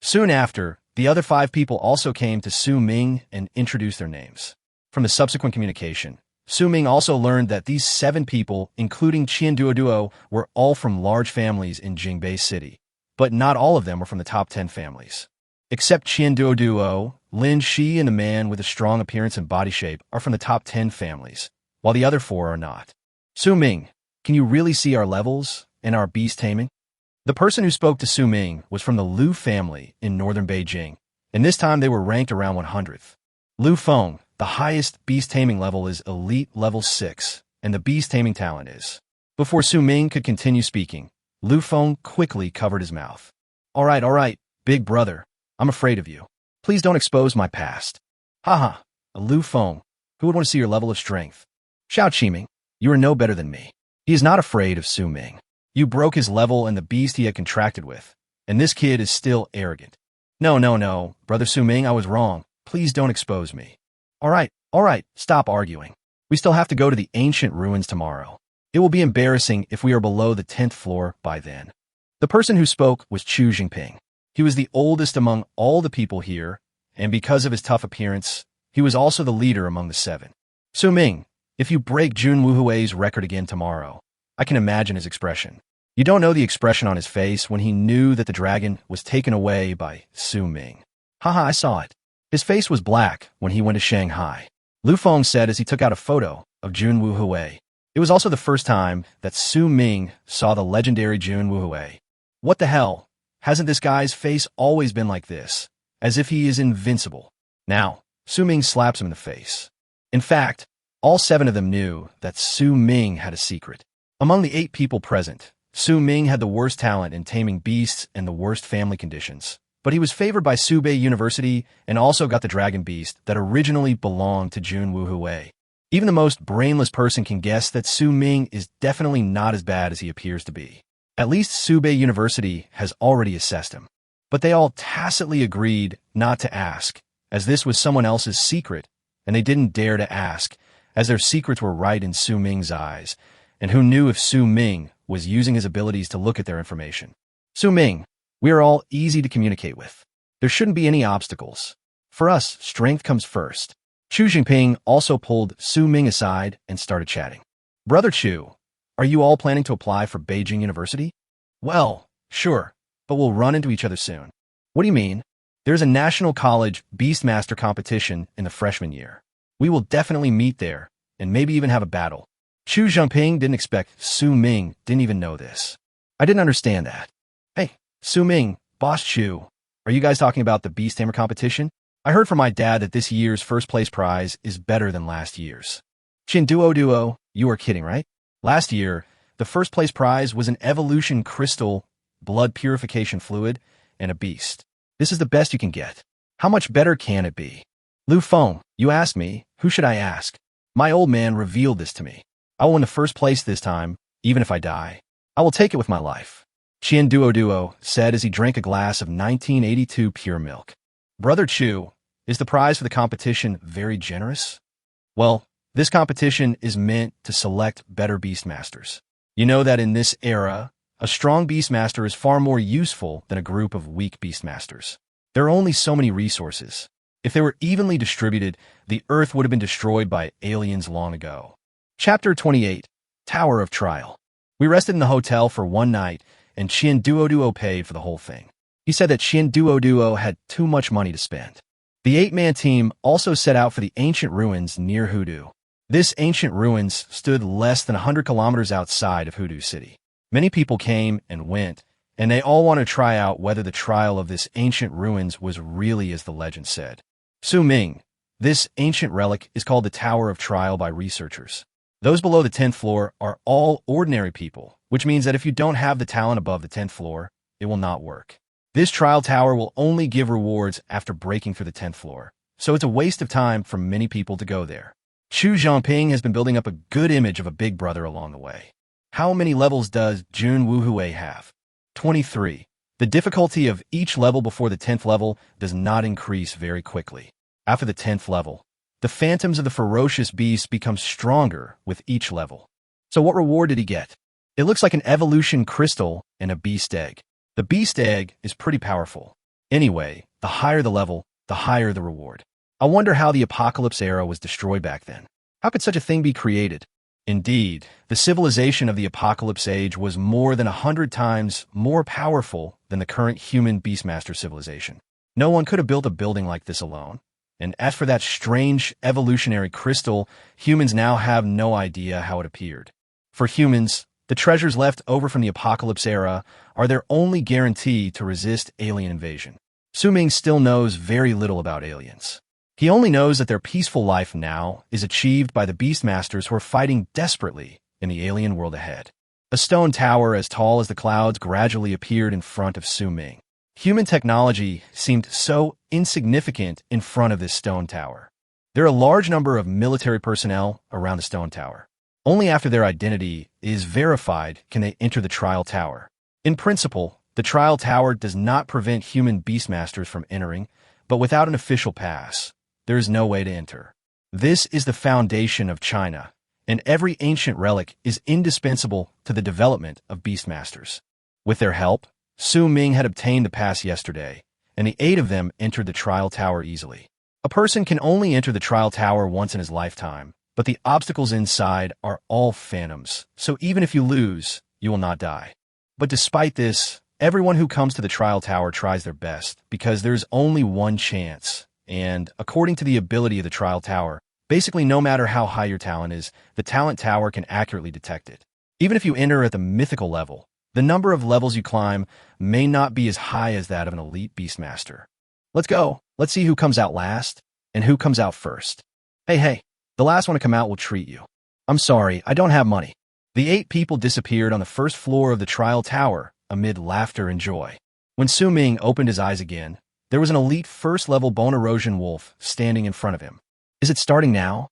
Soon after, the other 5 people also came to Su Ming and introduced their names. From the subsequent communication, Su Ming also learned that these 7 people, including Duoduo, were all from large families in Jingbei City, but not all of them were from the top 10 families. Except Duoduo, Lin Shi and the man with a strong appearance and body shape are from the top 10 families, while the other 4 are not. Su Ming, Can you really see our levels and our beast taming? The person who spoke to Su Ming was from the Liu family in northern Beijing, and this time they were ranked around 100th. Liu Feng, the highest beast taming level is elite level 6, and the beast taming talent is. Before Su Ming could continue speaking, Liu Feng quickly covered his mouth. All right, big brother. I'm afraid of you. Please don't expose my past. Haha, Liu Feng, who would want to see your level of strength? Xiao Qiming, you are no better than me. He is not afraid of Su Ming. You broke his level and the beast he had contracted with, and this kid is still arrogant. No, brother Su Ming, I was wrong. Please don't expose me. All right, stop arguing. We still have to go to the ancient ruins tomorrow. It will be embarrassing if we are below the 10th floor by then. The person who spoke was Chu Jingping. He was the oldest among all the people here, and because of his tough appearance, he was also the leader among the 7. Su Ming, if you break Jun Wuhui's record again tomorrow, I can imagine his expression. You don't know the expression on his face when he knew that the dragon was taken away by Su Ming. Haha, I saw it. His face was black when he went to Shanghai. Liu Feng said as he took out a photo of Jun Wuhui. It was also the first time that Su Ming saw the legendary Jun Wuhui. What the hell? Hasn't this guy's face always been like this? As if he is invincible. Now, Su Ming slaps him in the face. In fact, all 7 of them knew that Su Ming had a secret. Among the 8 people present, Su Ming had the worst talent in taming beasts and the worst family conditions. But he was favored by Subet University and also got the dragon beast that originally belonged to Jun Wuhui. Even the most brainless person can guess that Su Ming is definitely not as bad as he appears to be. At least Subet University has already assessed him. But they all tacitly agreed not to ask, as this was someone else's secret, and they didn't dare to ask, as their secrets were right in Su Ming's eyes, and who knew if Su Ming was using his abilities to look at their information. Su Ming, we are all easy to communicate with. There shouldn't be any obstacles. For us, strength comes first. Chu Jingping also pulled Su Ming aside and started chatting. Brother Chu, are you all planning to apply for Beijing University? Well, sure, but we'll run into each other soon. What do you mean? There's a national college beastmaster competition in the freshman year. We will definitely meet there, and maybe even have a battle. Chu Jingping didn't expect Su Ming didn't even know this. I didn't understand that. Hey, Su Ming, Boss Chu, are you guys talking about the Beast Tamer competition? I heard from my dad that this year's first place prize is better than last year's. Duoduo, you are kidding, right? Last year, the first place prize was an evolution crystal, blood purification fluid, and a beast. This is the best you can get. How much better can it be? Liu Feng, you asked me, who should I ask? My old man revealed this to me. I will win the first place this time, even if I die. I will take it with my life. Duoduo said as he drank a glass of 1982 pure milk. Brother Chu, is the prize for the competition very generous? Well, this competition is meant to select better beastmasters. You know that in this era, a strong beastmaster is far more useful than a group of weak beastmasters. There are only so many resources. If they were evenly distributed, the Earth would have been destroyed by aliens long ago. Chapter 28, Tower of Trial. We rested in the hotel for one night, and Duoduo paid for the whole thing. He said that Duoduo had too much money to spend. The 8-man team also set out for the ancient ruins near Hudu. This ancient ruins stood less than 100 kilometers outside of Hudu City. Many people came and went, and they all wanted to try out whether the trial of this ancient ruins was really as the legend said. Su Ming, this ancient relic is called the Tower of Trial by researchers. Those below the 10th floor are all ordinary people, which means that if you don't have the talent above the 10th floor, it will not work. This trial tower will only give rewards after breaking through the 10th floor, so it's a waste of time for many people to go there. Chu Zhangping has been building up a good image of a big brother along the way. How many levels does Jun Wuhui have? 23. The difficulty of each level before the 10th level does not increase very quickly. After the 10th level, the phantoms of the ferocious beast become stronger with each level. So what reward did he get? It looks like an evolution crystal and a beast egg. The beast egg is pretty powerful. Anyway, the higher the level, the higher the reward. I wonder how the apocalypse era was destroyed back then. How could such a thing be created? Indeed, the civilization of the apocalypse age was more than 100 times more powerful than the current human beastmaster civilization. No one could have built a building like this alone. And as for that strange evolutionary crystal, humans now have no idea how it appeared. For humans, The treasures left over from the apocalypse era are their only guarantee to resist alien invasion. Ming still knows very little about aliens. He only knows that their peaceful life now is achieved by the beastmasters who are fighting desperately in the alien world ahead. A stone tower as tall as the clouds gradually appeared in front of Ming. Human technology seemed so insignificant in front of this stone tower. There are a large number of military personnel around the stone tower. Only after their identity is verified can they enter the trial tower. In principle, the trial tower does not prevent human beastmasters from entering, but without an official pass, there is no way to enter. This is the foundation of China, and every ancient relic is indispensable to the development of beastmasters. With their help, Ming had obtained the pass yesterday, and the 8 of them entered the trial tower easily. A person can only enter the trial tower once in his lifetime, but the obstacles inside are all phantoms, so even if you lose, you will not die. But despite this, everyone who comes to the trial tower tries their best, because there's only one chance, and according to the ability of the trial tower, basically no matter how high your talent is, the talent tower can accurately detect it. Even if you enter at the mythical level, the number of levels you climb may not be as high as that of an elite beastmaster. Let's go. Let's see who comes out last, and who comes out first. Hey, the last one to come out will treat you. I'm sorry, I don't have money. The 8 people disappeared on the first floor of the trial tower amid laughter and joy. When Ming opened his eyes again, there was an elite first-level bone erosion wolf standing in front of him. Is it starting now?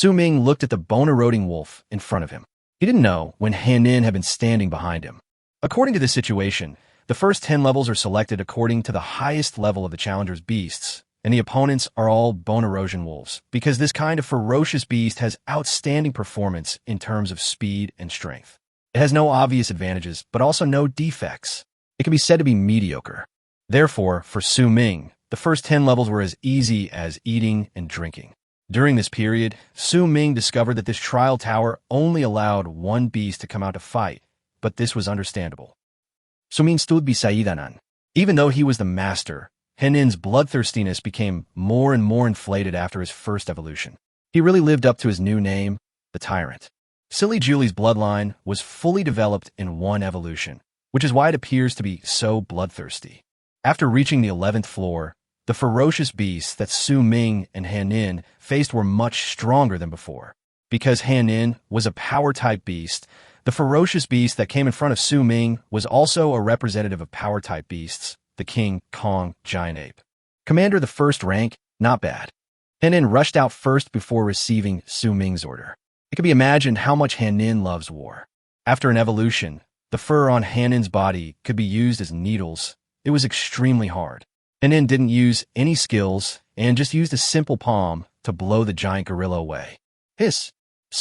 Ming looked at the bone-eroding wolf in front of him. He didn't know when Han had been standing behind him. According to the situation, the first 10 levels are selected according to the highest level of the challenger's beasts, and the opponents are all bone erosion wolves, because this kind of ferocious beast has outstanding performance in terms of speed and strength. It has no obvious advantages, but also no defects. It can be said to be mediocre. Therefore, for Ming, the first 10 levels were as easy as eating and drinking. During this period, Ming discovered that this trial tower only allowed one beast to come out to fight, but this was understandable. Ming stood beside Anan. Even though he was the master, Henin's bloodthirstiness became more and more inflated after his first evolution. He really lived up to his new name, the Tyrant. Silly Julie's bloodline was fully developed in one evolution, which is why it appears to be so bloodthirsty. After reaching the 11th floor, the ferocious beasts that Ming and Henin faced were much stronger than before. Because Henin was a power-type beast, the ferocious beast that came in front of Ming was also a representative of power-type beasts, the King Kong giant ape. Commander the first rank, not bad. Henin rushed out first before receiving Ming's order. It can be imagined how much Henin loves war. After an evolution, the fur on Henin's body could be used as needles. It was extremely hard. Henin didn't use any skills and just used a simple palm to blow the giant gorilla away. Hiss!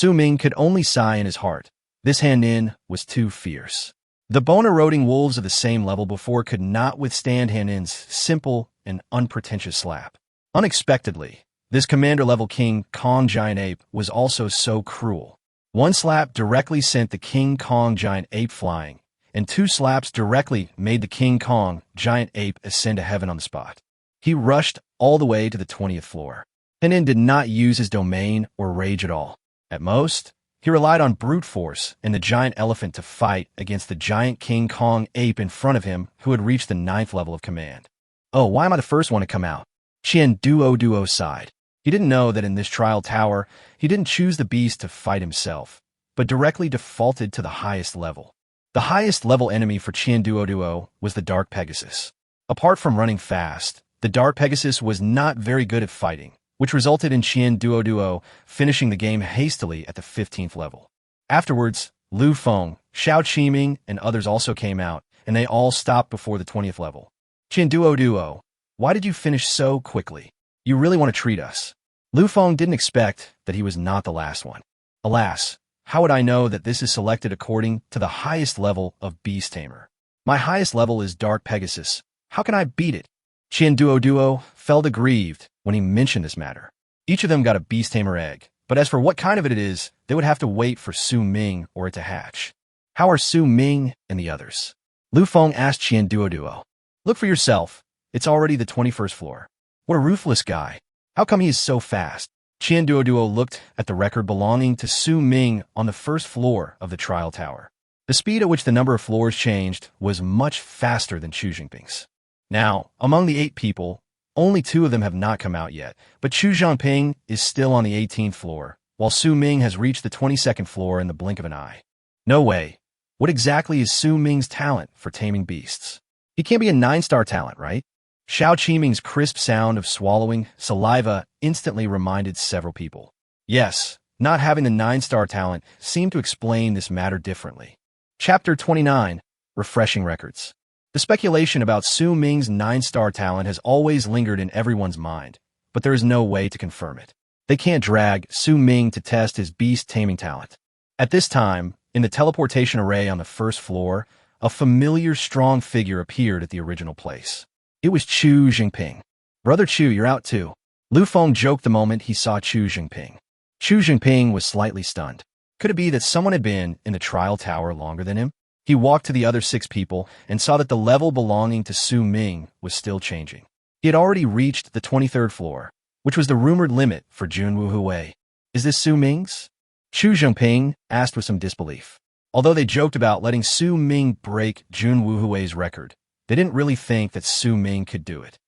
Ming could only sigh in his heart. This Henin was too fierce. The bone-eroding wolves of the same level before could not withstand Henin's simple and unpretentious slap. Unexpectedly, this commander-level King Kong giant ape was also so cruel. One slap directly sent the King Kong giant ape flying, and 2 slaps directly made the King Kong giant ape ascend to heaven on the spot. He rushed all the way to the 20th floor. Henin did not use his domain or rage at all. At most, he relied on brute force and the giant elephant to fight against the giant King Kong ape in front of him who had reached the 9th level of command. Oh, why am I the first one to come out? Duoduo sighed. He didn't know that in this trial tower, he didn't choose the beast to fight himself, but directly defaulted to the highest level. The highest level enemy for Duoduo was the Dark Pegasus. Apart from running fast, the Dark Pegasus was not very good at fighting, which resulted in Duoduo finishing the game hastily at the 15th level. Afterwards, Lu Feng, Xiao Qiming, and others also came out, and they all stopped before the 20th level. Duoduo, why did you finish so quickly? You really want to treat us. Lu Feng didn't expect that he was not the last one. Alas, how would I know that this is selected according to the highest level of Beast Tamer? My highest level is Dark Pegasus. How can I beat it? Duoduo felt aggrieved when he mentioned this matter. Each of them got a Beast Tamer egg, but as for what kind of it is, they would have to wait for Ming or it to hatch. How are Ming and the others? Lu Feng asked Duoduo. Look for yourself. It's already the 21st floor. What a ruthless guy. How come he is so fast? Duoduo looked at the record belonging to Ming on the first floor of the trial tower. The speed at which the number of floors changed was much faster than Chu Jinping's. Now, among the 8 people, only 2 of them have not come out yet, but Chu Jinping is still on the 18th floor, while Su Ming has reached the 22nd floor in the blink of an eye. No way. What exactly is Su Ming's talent for taming beasts? He can't be a 9-star talent, right? Xiao Qiming's crisp sound of swallowing saliva instantly reminded several people. Yes, not having the 9-star talent seemed to explain this matter differently. Chapter 29, Refreshing Records. The speculation about Su Ming's 9-star talent has always lingered in everyone's mind, but there is no way to confirm it. They can't drag Su Ming to test his beast taming talent. At this time, in the teleportation array on the first floor, a familiar strong figure appeared at the original place. It was Chu Jinping. Brother Chu, you're out too. Lu Feng joked the moment he saw Chu Jinping. Chu Jinping was slightly stunned. Could it be that someone had been in the trial tower longer than him? He walked to the other 6 people and saw that the level belonging to Su Ming was still changing. He had already reached the 23rd floor, which was the rumored limit for Junwu Hui. Is this Su Ming's? Chu Jinping asked with some disbelief. Although they joked about letting Su Ming break Junwu Hui's record, they didn't really think that Su Ming could do it.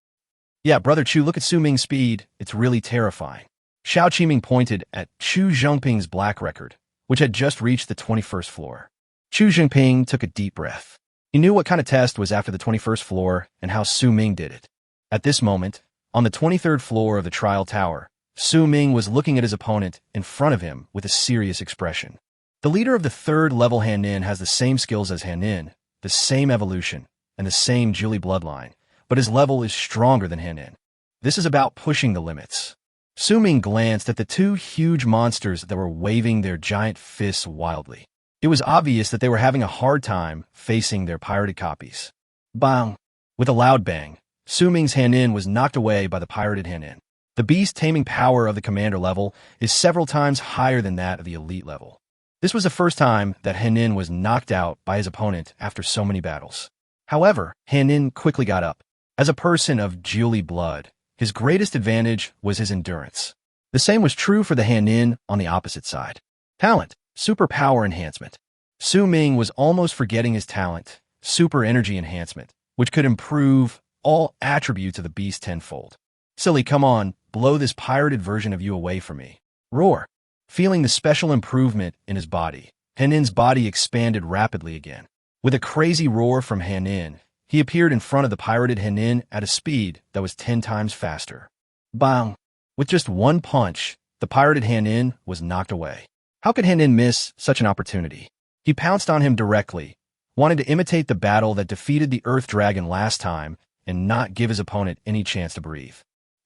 Yeah, Brother Chu, look at Su Ming's speed. It's really terrifying. Xiao Qiming pointed at Chu Jinping's black record, which had just reached the 21st floor. Chu Jinping took a deep breath. He knew what kind of test was after the 21st floor and how Su Ming did it. At this moment, on the 23rd floor of the trial tower, Su Ming was looking at his opponent in front of him with a serious expression. The leader of the 3rd level Han-Nin has the same skills as Han-Nin, the same evolution, and the same Julie bloodline, but his level is stronger than Han-Nin. This is about pushing the limits. Su Ming glanced at the 2 huge monsters that were waving their giant fists wildly. It was obvious that they were having a hard time facing their pirated copies. Bang! With a loud bang, Su Ming's Han-Nin was knocked away by the pirated Han-Nin. The beast-taming power of the commander level is several times higher than that of the elite level. This was the first time that Han-Nin was knocked out by his opponent after so many battles. However, Han-Nin quickly got up. As a person of Julie blood, his greatest advantage was his endurance. The same was true for the Han-Nin on the opposite side. Talent, superpower enhancement. Su Ming was almost forgetting his talent, super energy enhancement, which could improve all attributes of the beast tenfold. Silly, come on, blow this pirated version of you away from me. Roar. Feeling the special improvement in his body, Han-Nin's body expanded rapidly again. With a crazy roar from Han-Nin, he appeared in front of the pirated Han-Nin at a speed that was 10 times faster. Bang! With just one punch, the pirated Han-Nin was knocked away. How could Han-Nin miss such an opportunity? He pounced on him directly, wanted to imitate the battle that defeated the Earth Dragon last time and not give his opponent any chance to breathe.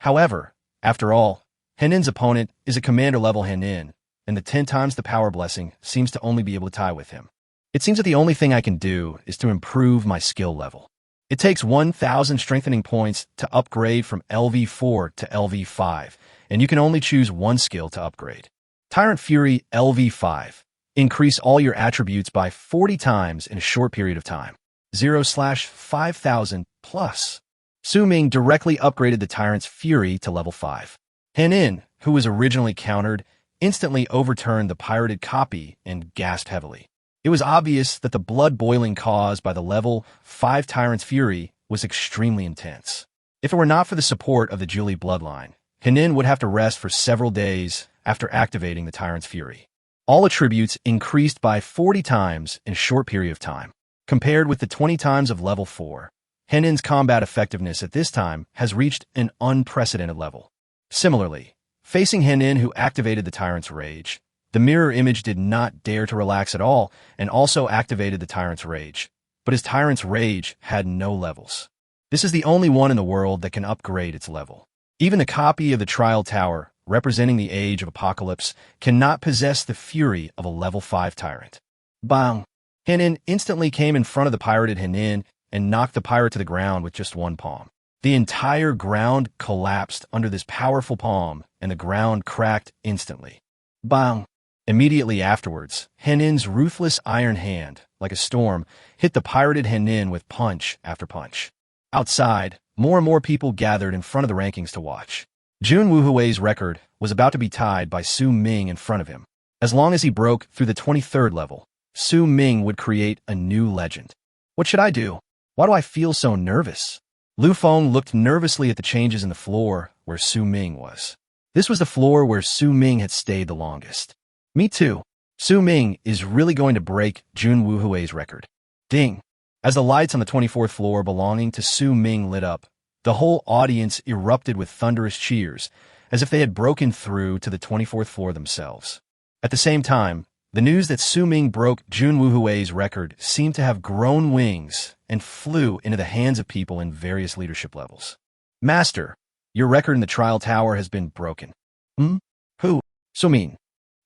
However, after all, Han-Nin's opponent is a commander-level Han-Nin, and the 10 times the power blessing seems to only be able to tie with him. It seems that the only thing I can do is to improve my skill level. It takes 1,000 strengthening points to upgrade from LV4 to LV5, and you can only choose one skill to upgrade. Tyrant Fury LV5. Increase all your attributes by 40 times in a short period of time. 0/5000 plus. Su Ming directly upgraded the Tyrant's Fury to level 5. Han-Nin, who was originally countered, instantly overturned the pirated copy and gasped heavily. It was obvious that the blood boiling caused by the level 5 Tyrant's Fury was extremely intense. If it were not for the support of the Julie bloodline, Han-Nin would have to rest for several days after activating the Tyrant's Fury. All attributes increased by 40 times in a short period of time. Compared with the 20 times of level 4, Han-Nin's combat effectiveness at this time has reached an unprecedented level. Similarly, facing Han-Nin who activated the Tyrant's Rage, the mirror image did not dare to relax at all and also activated the Tyrant's Rage, but his Tyrant's Rage had no levels. This is the only one in the world that can upgrade its level. Even the copy of the Trial Tower, representing the Age of Apocalypse, cannot possess the fury of a level 5 Tyrant. Bang! Han-Nin instantly came in front of the pirated Han-Nin and knocked the pirate to the ground with just one palm. The entire ground collapsed under this powerful palm, and the ground cracked instantly. Bang! Immediately afterwards, Han-Nin's ruthless iron hand, like a storm, hit the pirated Han-Nin with punch after punch. Outside, more and more people gathered in front of the rankings to watch. Junwu Hui's record was about to be tied by Su Ming in front of him. As long as he broke through the 23rd level, Su Ming would create a new legend. What should I do? Why do I feel so nervous? Lu Feng looked nervously at the changes in the floor where Su Ming was. This was the floor where Su Ming had stayed the longest. Me too. Su Ming is really going to break Jun Wuhui's record. Ding. As the lights on the 24th floor belonging to Su Ming lit up, the whole audience erupted with thunderous cheers, as if they had broken through to the 24th floor themselves. At the same time, the news that Su Ming broke Jun Wuhui's record seemed to have grown wings and flew into the hands of people in various leadership levels. Master, your record in the trial tower has been broken. Who? Su Ming.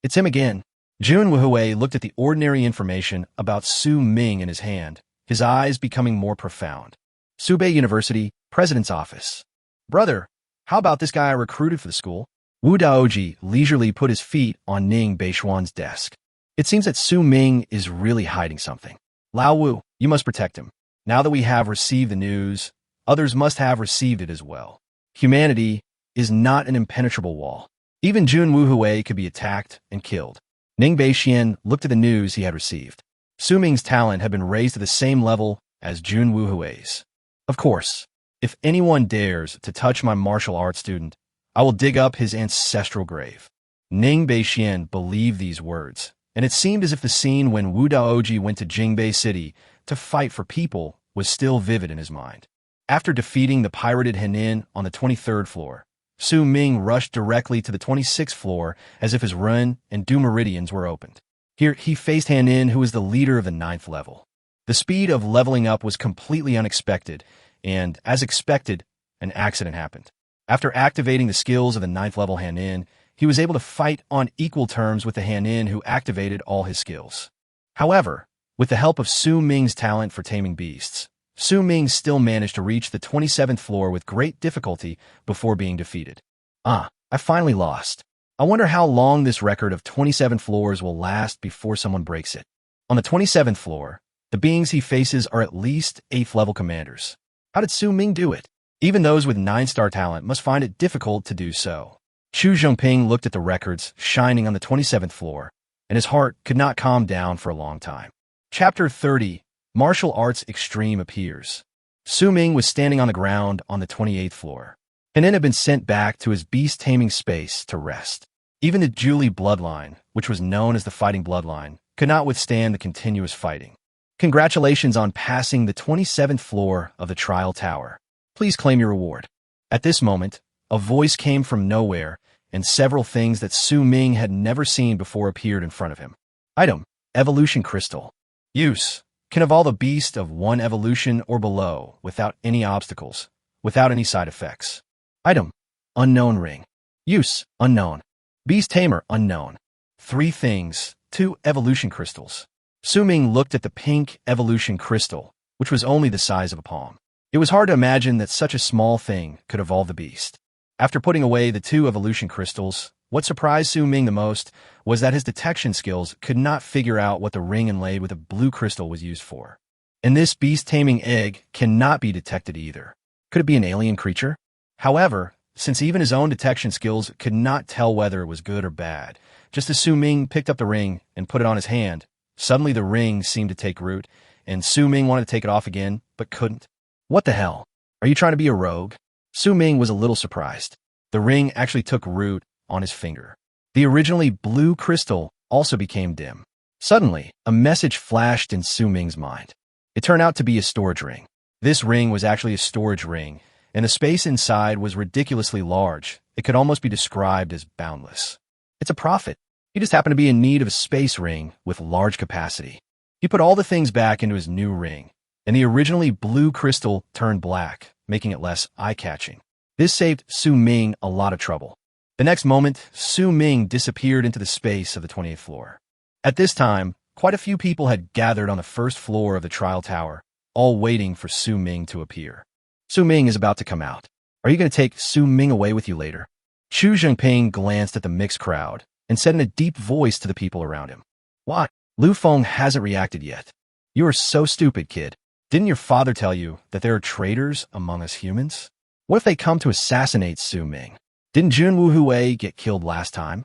It's him again. Jun Wuhui looked at the ordinary information about Su Ming in his hand, his eyes becoming more profound. Subet University, President's Office. Brother, how about this guy I recruited for the school? Wu Daoji leisurely put his feet on Ning Beishuan's desk. It seems that Su Ming is really hiding something. Lao Wu, you must protect him. Now that we have received the news, others must have received it as well. Humanity is not an impenetrable wall. Even Jun Wuhui could be attacked and killed. Ning Beixian looked at the news he had received. Su Ming's talent had been raised to the same level as Jun Wuhui's. Of course, if anyone dares to touch my martial arts student, I will dig up his ancestral grave. Ning Beixian believed these words, and it seemed as if the scene when Wu Daoji went to Jingbei City to fight for people was still vivid in his mind. After defeating the pirated Henin on the 23rd floor, Su Ming rushed directly to the 26th floor as if his run and Du meridians were opened. Here, he faced Henin, who was the leader of the 9th level. The speed of leveling up was completely unexpected, and, as expected, an accident happened. After activating the skills of the 9th level Henin, he was able to fight on equal terms with the Henin who activated all his skills. However, with the help of Su Ming's talent for taming beasts, Su Ming still managed to reach the 27th floor with great difficulty before being defeated. I finally lost. I wonder how long this record of 27 floors will last before someone breaks it. On the 27th floor, the beings he faces are at least 8th level commanders. How did Su Ming do it? Even those with 9-star talent must find it difficult to do so. Chu Zhongping looked at the records shining on the 27th floor, and his heart could not calm down for a long time. Chapter 30, Martial Arts Extreme appears. Su Ming was standing on the ground on the 28th floor. Henin had been sent back to his beast-taming space to rest. Even the Julie bloodline, which was known as the fighting bloodline, could not withstand the continuous fighting. Congratulations on passing the 27th floor of the trial tower. Please claim your reward. At this moment, a voice came from nowhere, and several things that Su Ming had never seen before appeared in front of him. Item: Evolution Crystal. Use: can evolve a beast of 1 evolution or below without any obstacles, without any side effects. Item: Unknown Ring. Use: unknown. Beast Tamer: unknown. 3 things: 2 evolution crystals. Su Ming looked at the pink evolution crystal, which was only the size of a palm. It was hard to imagine that such a small thing could evolve the beast. After putting away the 2 evolution crystals, what surprised Su Ming the most was that his detection skills could not figure out what the ring inlaid with a blue crystal was used for. And this beast-taming egg cannot be detected either. Could it be an alien creature? However, since even his own detection skills could not tell whether it was good or bad, just as Su Ming picked up the ring and put it on his hand, suddenly the ring seemed to take root, and Su Ming wanted to take it off again, but couldn't. What the hell? Are you trying to be a rogue? Su Ming was a little surprised. The ring actually took root on his finger. The originally blue crystal also became dim. Suddenly, a message flashed in Su Ming's mind. It turned out to be a storage ring. This ring was actually a storage ring, and the space inside was ridiculously large. It could almost be described as boundless. It's a prophet. He just happened to be in need of a space ring with large capacity. He put all the things back into his new ring, and the originally blue crystal turned black, making it less eye-catching. This saved Su Ming a lot of trouble. The next moment, Su Ming disappeared into the space of the 28th floor. At this time, quite a few people had gathered on the 1st floor of the trial tower, all waiting for Su Ming to appear. Su Ming is about to come out. Are you going to take Su Ming away with you later? Chu Zhengping glanced at the mixed crowd and said in a deep voice to the people around him. What? Lu Feng hasn't reacted yet. You are so stupid, kid. Didn't your father tell you that there are traitors among us humans? What if they come to assassinate Su Ming? Didn't Jun Wuhui get killed last time?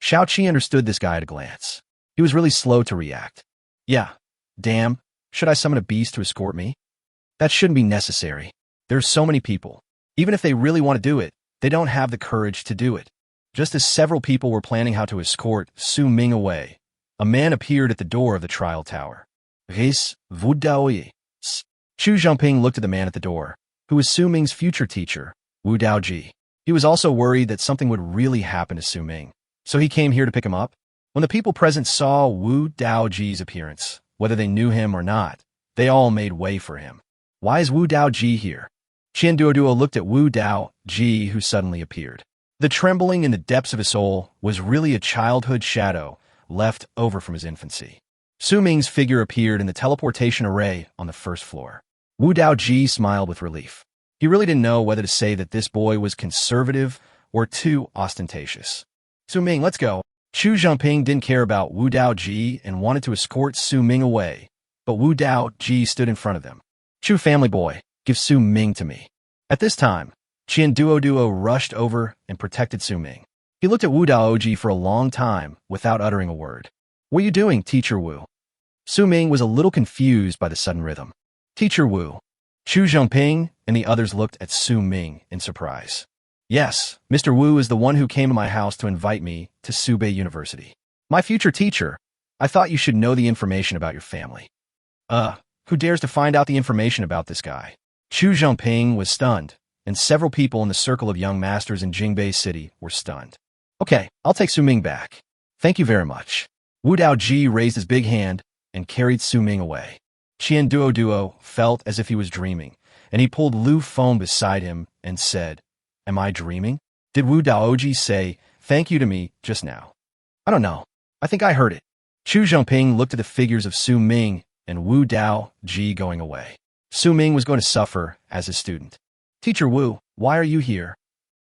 Xiao Qi understood this guy at a glance. He was really slow to react. Yeah. Damn. Should I summon a beast to escort me? That shouldn't be necessary. There's so many people. Even if they really want to do it, they don't have the courage to do it. Just as several people were planning how to escort Su Ming away, a man appeared at the door of the trial tower. Duoduo. Chu Zhongping looked at the man at the door, who was Su Ming's future teacher, Wu Daoji. He was also worried that something would really happen to Su Ming, so he came here to pick him up. When the people present saw Wu Daoji's appearance, whether they knew him or not, they all made way for him. Why is Wu Daoji here? Duoduo looked at Wu Daoji, who suddenly appeared. The trembling in the depths of his soul was really a childhood shadow left over from his infancy. Su Ming's figure appeared in the teleportation array on the first floor. Wu Daoji smiled with relief. He really didn't know whether to say that this boy was conservative or too ostentatious. Su Ming, let's go. Chu Zhongping didn't care about Wu Daoji and wanted to escort Su Ming away, but Wu Daoji stood in front of them. Chu family boy, give Su Ming to me. At this time, Duoduo rushed over and protected Su Ming. He looked at Wu Daoji for a long time without uttering a word. What are you doing, Teacher Wu? Su Ming was a little confused by the sudden rhythm. Teacher Wu. Chu Zhongping and the others looked at Su Ming in surprise. Yes, Mr. Wu is the one who came to my house to invite me to Subet University. My future teacher, I thought you should know the information about your family. Who dares to find out the information about this guy? Chu Zhongping was stunned, and several people in the circle of young masters in Jingbei City were stunned. Okay, I'll take Su Ming back. Thank you very much. Wu Daoji raised his big hand and carried Su Ming away. Duoduo felt as if he was dreaming, and he pulled Lu Feng beside him and said, Am I dreaming? Did Wu Daoji say thank you to me just now? I don't know. I think I heard it. Chu Zhongping looked at the figures of Su Ming and Wu Daoji going away. Su Ming was going to suffer as his student. Teacher Wu, why are you here?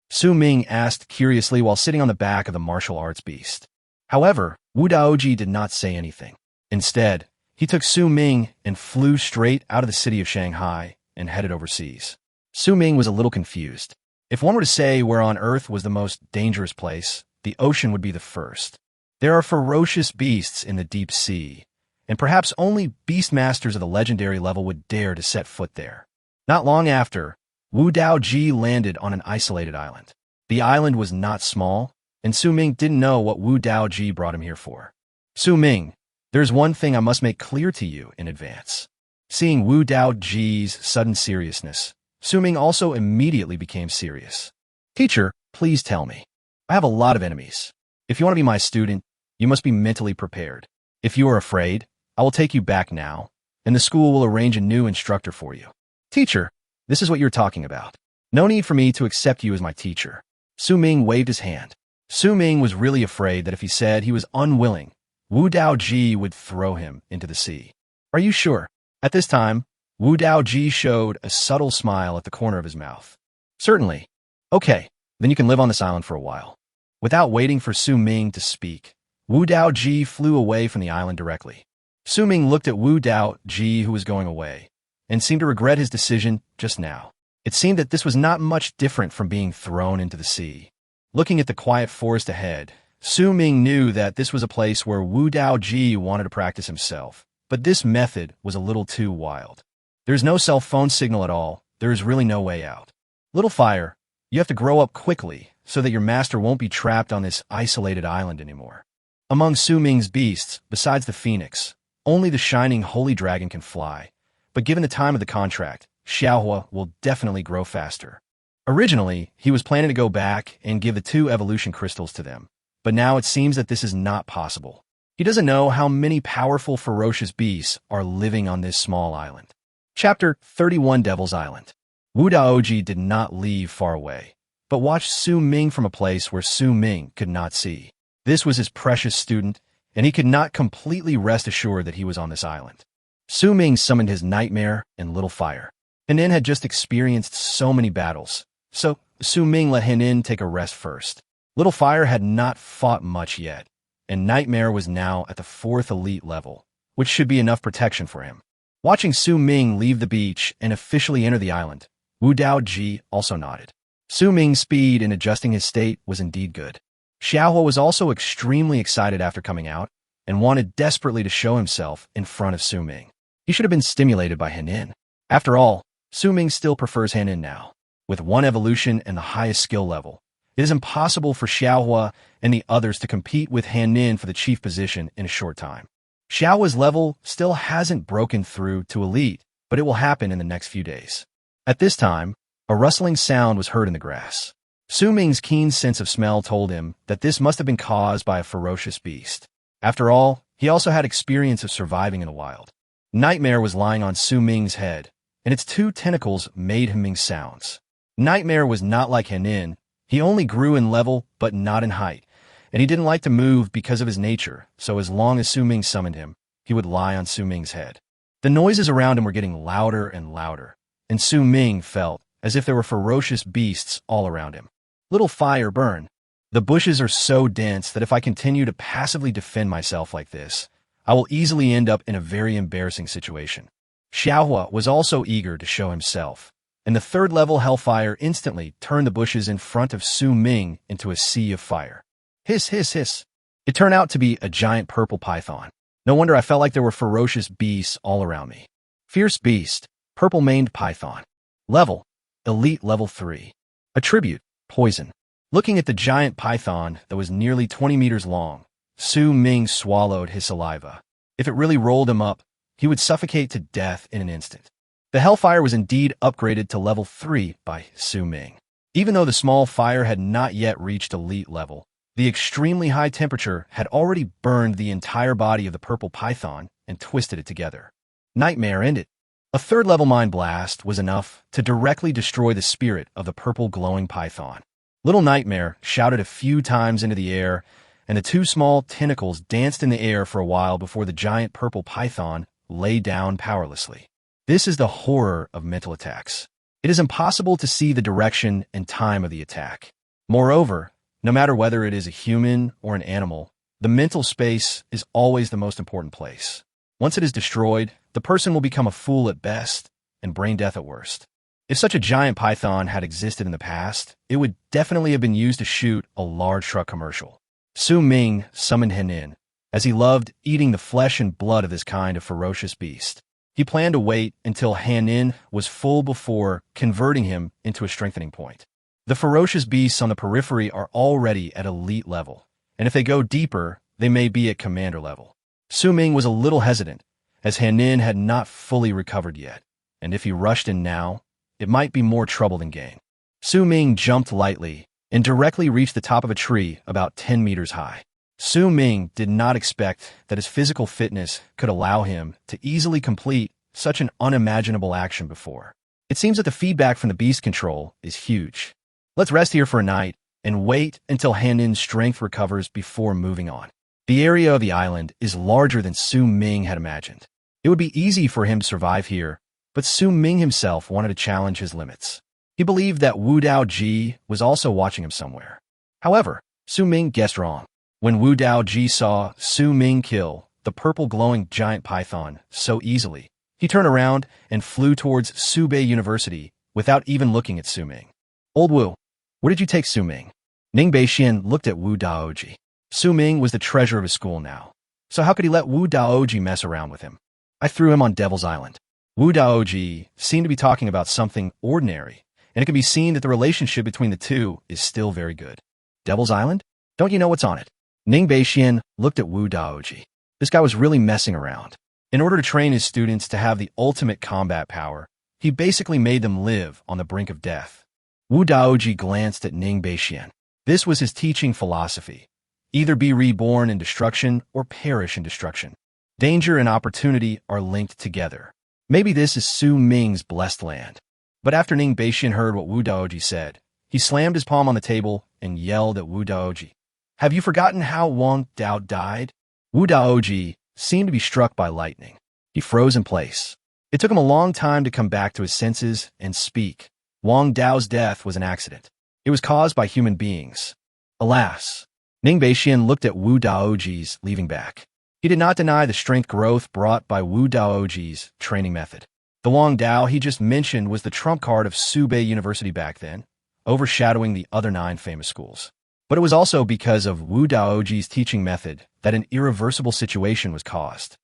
Su Ming asked curiously while sitting on the back of the martial arts beast. However, Wu Daoji did not say anything. Instead, he took Su Ming and flew straight out of the city of Shanghai and headed overseas. Su Ming was a little confused. If one were to say where on Earth was the most dangerous place, the ocean would be the first. There are ferocious beasts in the deep sea, and perhaps only beastmasters of the legendary level would dare to set foot there. Not long after, Wu Daoji landed on an isolated island. The island was not small, and Su Ming didn't know what Wu Daoji brought him here for. Su Ming, there's one thing I must make clear to you in advance. Seeing Wu Daoji's sudden seriousness, Su Ming also immediately became serious. Teacher, please tell me. I have a lot of enemies. If you want to be my student, you must be mentally prepared. If you are afraid, I will take you back now, and the school will arrange a new instructor for you. Teacher, this is what you're talking about. No need for me to accept you as my teacher. Su Ming waved his hand. Su Ming was really afraid that if he said he was unwilling, Wu Daoji would throw him into the sea. Are you sure? At this time, Wu Daoji showed a subtle smile at the corner of his mouth. Certainly. Okay, then you can live on this island for a while. Without waiting for Su Ming to speak, Wu Daoji flew away from the island directly. Su Ming looked at Wu Daoji, who was going away, and seemed to regret his decision just now. It seemed that this was not much different from being thrown into the sea. Looking at the quiet forest ahead, Su Ming knew that this was a place where Wu Daoji wanted to practice himself, but this method was a little too wild. There's no cell phone signal at all. There is really no way out. Little Fire, you have to grow up quickly so that your master won't be trapped on this isolated island anymore. Among Su Ming's beasts, besides the phoenix, only the shining holy dragon can fly, but given the time of the contract, Xiaohua will definitely grow faster. Originally, he was planning to go back and give the 2 evolution crystals to them, but now it seems that this is not possible. He doesn't know how many powerful ferocious beasts are living on this small island. Chapter 31 Devil's Island. Wu Daoji did not leave far away, but watched Su Ming from a place where Su Ming could not see. This was his precious student, and he could not completely rest assured that he was on this island. Su Ming summoned his nightmare and Little Fire. Henin had just experienced so many battles, so Su Ming let Henin take a rest first. Little Fire had not fought much yet, and Nightmare was now at the 4th elite level, which should be enough protection for him. Watching Su Ming leave the beach and officially enter the island, Wu Daoji also nodded. Su Ming's speed in adjusting his state was indeed good. Xiaohua was also extremely excited after coming out, and wanted desperately to show himself in front of Su Ming. He should have been stimulated by Henin. After all, Su Ming still prefers Henin now. With one evolution and the highest skill level, it is impossible for Xiaohua and the others to compete with Henin for the chief position in a short time. Xiaohua's level still hasn't broken through to elite, but it will happen in the next few days. At this time, a rustling sound was heard in the grass. Su Ming's keen sense of smell told him that this must have been caused by a ferocious beast. After all, he also had experience of surviving in the wild. Nightmare was lying on Su Ming's head, and its two tentacles made humming sounds. Nightmare was not like Henin. He only grew in level, but not in height, and he didn't like to move because of his nature, so as long as Su Ming summoned him, he would lie on Su Ming's head. The noises around him were getting louder and louder, and Su Ming felt as if there were ferocious beasts all around him. Little fire burn. The bushes are so dense that if I continue to passively defend myself like this, I will easily end up in a very embarrassing situation. Xiaohua was also eager to show himself, and the third-level hellfire instantly turned the bushes in front of Su Ming into a sea of fire. Hiss, hiss, hiss. It turned out to be a giant purple python. No wonder I felt like there were ferocious beasts all around me. Fierce beast, purple-maned python. Level, elite level 3. Attribute, poison. Looking at the giant python that was nearly 20 meters long, Su Ming swallowed his saliva. If it really rolled him up, he would suffocate to death in an instant. The hellfire was indeed upgraded to level 3 by Su Ming. Even though the small fire had not yet reached elite level, the extremely high temperature had already burned the entire body of the purple python and twisted it together. Nightmare ended. A third-level mind blast was enough to directly destroy the spirit of the purple glowing python. Little Nightmare shouted a few times into the air, and the two small tentacles danced in the air for a while before the giant purple python lay down powerlessly. This is the horror of mental attacks. It is impossible to see the direction and time of the attack. Moreover, no matter whether it is a human or an animal, the mental space is always the most important place. Once it is destroyed, the person will become a fool at best and brain death at worst. If such a giant python had existed in the past, it would definitely have been used to shoot a large truck commercial. Su Ming summoned Henin, as he loved eating the flesh and blood of this kind of ferocious beast. He planned to wait until Henin was full before converting him into a strengthening point. The ferocious beasts on the periphery are already at elite level, and if they go deeper, they may be at commander level. Su Ming was a little hesitant, as Henin had not fully recovered yet, and if he rushed in now, it might be more trouble than gain. Su Ming jumped lightly and directly reached the top of a tree about 10 meters high. Su Ming did not expect that his physical fitness could allow him to easily complete such an unimaginable action before. It seems that the feedback from the beast control is huge. Let's rest here for a night and wait until Henin's strength recovers before moving on. The area of the island is larger than Su Ming had imagined. It would be easy for him to survive here, but Su Ming himself wanted to challenge his limits. He believed that Wu Dao Ji was also watching him somewhere. However, Su Ming guessed wrong. When Wu Dao Ji saw Su Ming kill the purple glowing giant python so easily, he turned around and flew towards Subet University without even looking at Su Ming. Old Wu, where did you take Su Ming? Ning Beixian looked at Wu Daoji. Su Ming was the treasure of his school now, so how could he let Wu Daoji mess around with him? I threw him on Devil's Island. Wu Daoji seemed to be talking about something ordinary, and it can be seen that the relationship between the two is still very good. Devil's Island? Don't you know what's on it? Ning Beixian looked at Wu Daoji. This guy was really messing around. In order to train his students to have the ultimate combat power, he basically made them live on the brink of death. Wu Daoji glanced at Ning Beixian. This was his teaching philosophy. Either be reborn in destruction or perish in destruction. Danger and opportunity are linked together. Maybe this is Su Ming's blessed land. But after Ning Beixian heard what Wu Daoji said, he slammed his palm on the table and yelled at Wu Daoji. Have you forgotten how Wang Dao died? Wu Daoji seemed to be struck by lightning. He froze in place. It took him a long time to come back to his senses and speak. Wang Dao's death was an accident. It was caused by human beings. Alas. Ning Beixian looked at Wu Daoji's leaving back. He did not deny the strength growth brought by Wu Daoji's training method. The Wang Dao he just mentioned was the trump card of Subet University back then, overshadowing the other 9 famous schools. But it was also because of Wu Daoji's teaching method that an irreversible situation was caused.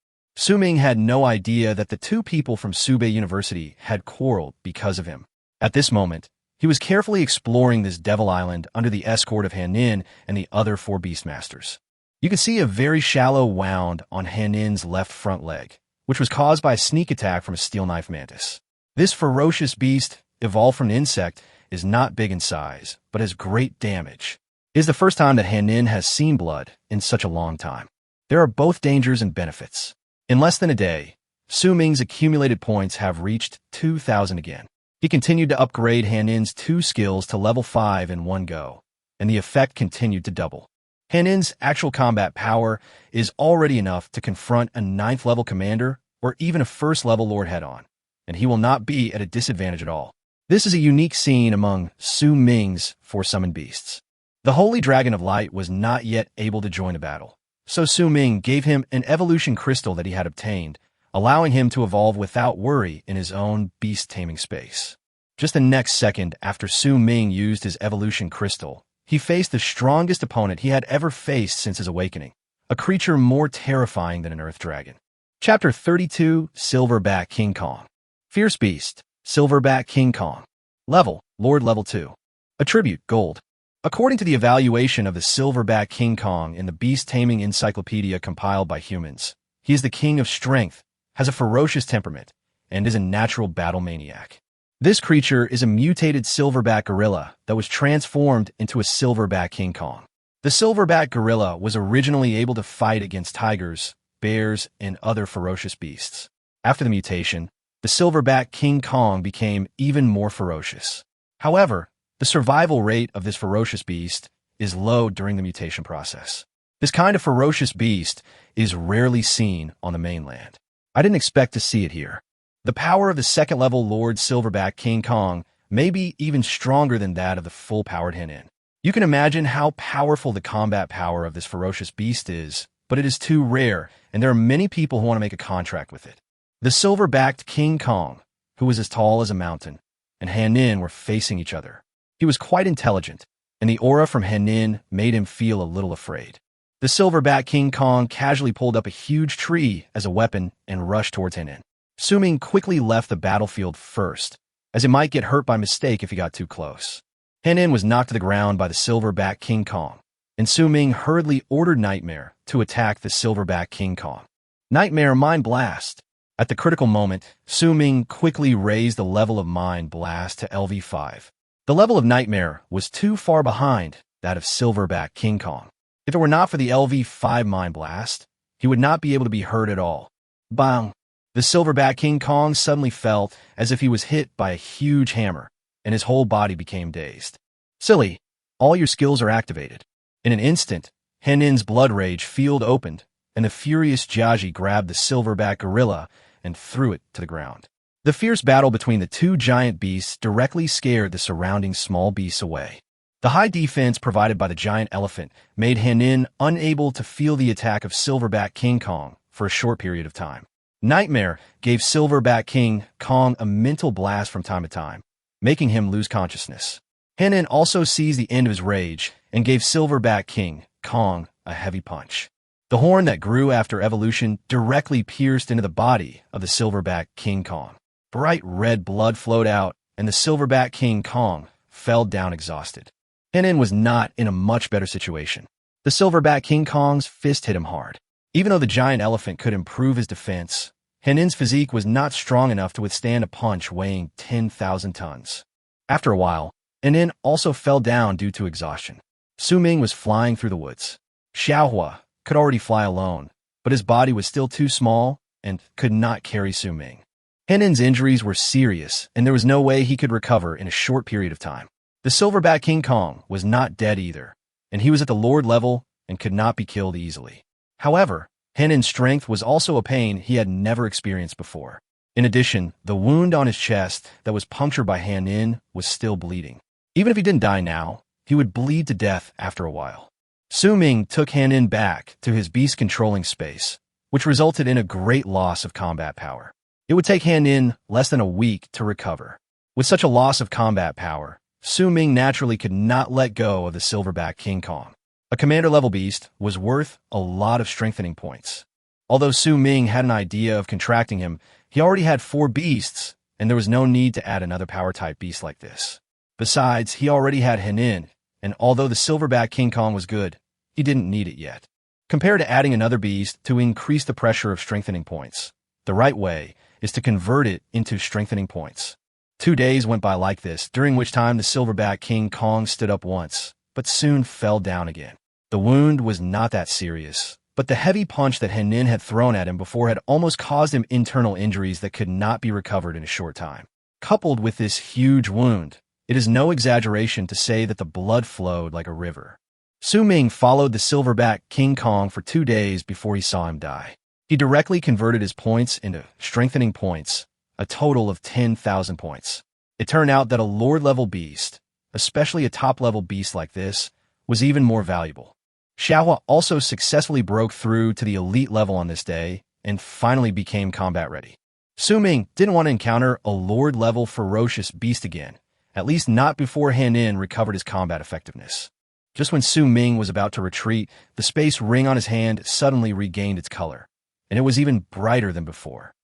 Ming had no idea that the two people from Subet University had quarreled because of him. At this moment, he was carefully exploring this Devil Island under the escort of Hanin and the other 4 beastmasters. You can see a very shallow wound on Hanin's left front leg, which was caused by a sneak attack from a steel knife mantis. This ferocious beast, evolved from an insect, is not big in size, but has great damage. It is the first time that Hanin has seen blood in such a long time. There are both dangers and benefits. In less than a day, Ming's accumulated points have reached 2,000 again. He continued to upgrade Hanin's 2 skills to level 5 in one go, and the effect continued to double. Hanin's actual combat power is already enough to confront a 9th level commander or even a 1st level lord head-on, and he will not be at a disadvantage at all. This is a unique scene among Ming's 4 summoned beasts. The Holy Dragon of Light was not yet able to join the battle, so Ming gave him an evolution crystal that he had obtained, allowing him to evolve without worry in his own beast-taming space. Just the next second after Ming used his evolution crystal, he faced the strongest opponent he had ever faced since his awakening, a creature more terrifying than an earth dragon. Chapter 32, Silverback King Kong. Fierce Beast, Silverback King Kong. Level, Lord Level 2. Attribute, Gold. According to the evaluation of the Silverback King Kong in the Beast-Taming Encyclopedia compiled by humans, he is the king of strength, has a ferocious temperament, and is a natural battle maniac. This creature is a mutated silverback gorilla that was transformed into a silverback King Kong. The silverback gorilla was originally able to fight against tigers, bears, and other ferocious beasts. After the mutation, the silverback King Kong became even more ferocious. However, the survival rate of this ferocious beast is low during the mutation process. This kind of ferocious beast is rarely seen on the mainland. I didn't expect to see it here. The power of the 2nd level Lord Silverback King Kong may be even stronger than that of the full-powered Hanin. You can imagine how powerful the combat power of this ferocious beast is, but it is too rare, and there are many people who want to make a contract with it. The silver-backed King Kong, who was as tall as a mountain, and Hanin were facing each other. He was quite intelligent, and the aura from Hanin made him feel a little afraid. The silverback King Kong casually pulled up a huge tree as a weapon and rushed towards Hanin. Ming quickly left the battlefield first, as it might get hurt by mistake if he got too close. Hanin was knocked to the ground by the silverback King Kong, and Ming hurriedly ordered Nightmare to attack the silverback King Kong. Nightmare Mind Blast. At the critical moment, Ming quickly raised the level of Mind Blast to LV5. The level of Nightmare was too far behind that of silverback King Kong. If it were not for the LV5 Mind Blast, he would not be able to be hurt at all. Bang! The silverback King Kong suddenly felt as if he was hit by a huge hammer, and his whole body became dazed. Silly, all your skills are activated. In an instant, Hanin's blood rage field opened, and the furious Jiaji grabbed the silverback gorilla and threw it to the ground. The fierce battle between the 2 giant beasts directly scared the surrounding small beasts away. The high defense provided by the giant elephant made Hanin unable to feel the attack of silverback King Kong for a short period of time. Nightmare gave silverback King Kong a mental blast from time to time, making him lose consciousness. Hanin also seized the end of his rage and gave silverback King Kong a heavy punch. The horn that grew after evolution directly pierced into the body of the silverback King Kong. Bright red blood flowed out, and the silverback King Kong fell down exhausted. Hanin was not in a much better situation. The silverback King Kong's fist hit him hard. Even though the giant elephant could improve his defense, Hanin's physique was not strong enough to withstand a punch weighing 10,000 tons. After a while, Hanin also fell down due to exhaustion. Ming was flying through the woods. Xiaohua could already fly alone, but his body was still too small and could not carry Ming. Hanin's injuries were serious, and there was no way he could recover in a short period of time. The silverback King Kong was not dead either, and he was at the Lord level and could not be killed easily. However, Hanin's strength was also a pain he had never experienced before. In addition, the wound on his chest that was punctured by Hanin was still bleeding. Even if he didn't die now, he would bleed to death after a while. Ming took Hanin back to his beast-controlling space, which resulted in a great loss of combat power. It would take Hanin less than a week to recover. With such a loss of combat power, Su Ming naturally could not let go of the silverback King Kong. A commander-level beast was worth a lot of strengthening points. Although Su Ming had an idea of contracting him, he already had 4 beasts, and there was no need to add another power-type beast like this. Besides, he already had Henin, and although the silverback King Kong was good, he didn't need it yet. Compared to adding another beast to increase the pressure of strengthening points, the right way is to convert it into strengthening points. 2 days went by like this, during which time the silverback King Kong stood up once, but soon fell down again. The wound was not that serious, but the heavy punch that Henin had thrown at him before had almost caused him internal injuries that could not be recovered in a short time. Coupled with this huge wound, it is no exaggeration to say that the blood flowed like a river. Su Ming followed the silverback King Kong for 2 days before he saw him die. He directly converted his points into strengthening points, a total of 10,000 points. It turned out that a lord-level beast, especially a top-level beast like this, was even more valuable. Xiahua also successfully broke through to the elite level on this day and finally became combat-ready. Su Ming didn't want to encounter a lord-level ferocious beast again, at least not before Henin recovered his combat effectiveness. Just when Su Ming was about to retreat, the space ring on his hand suddenly regained its color, and it was even brighter than before.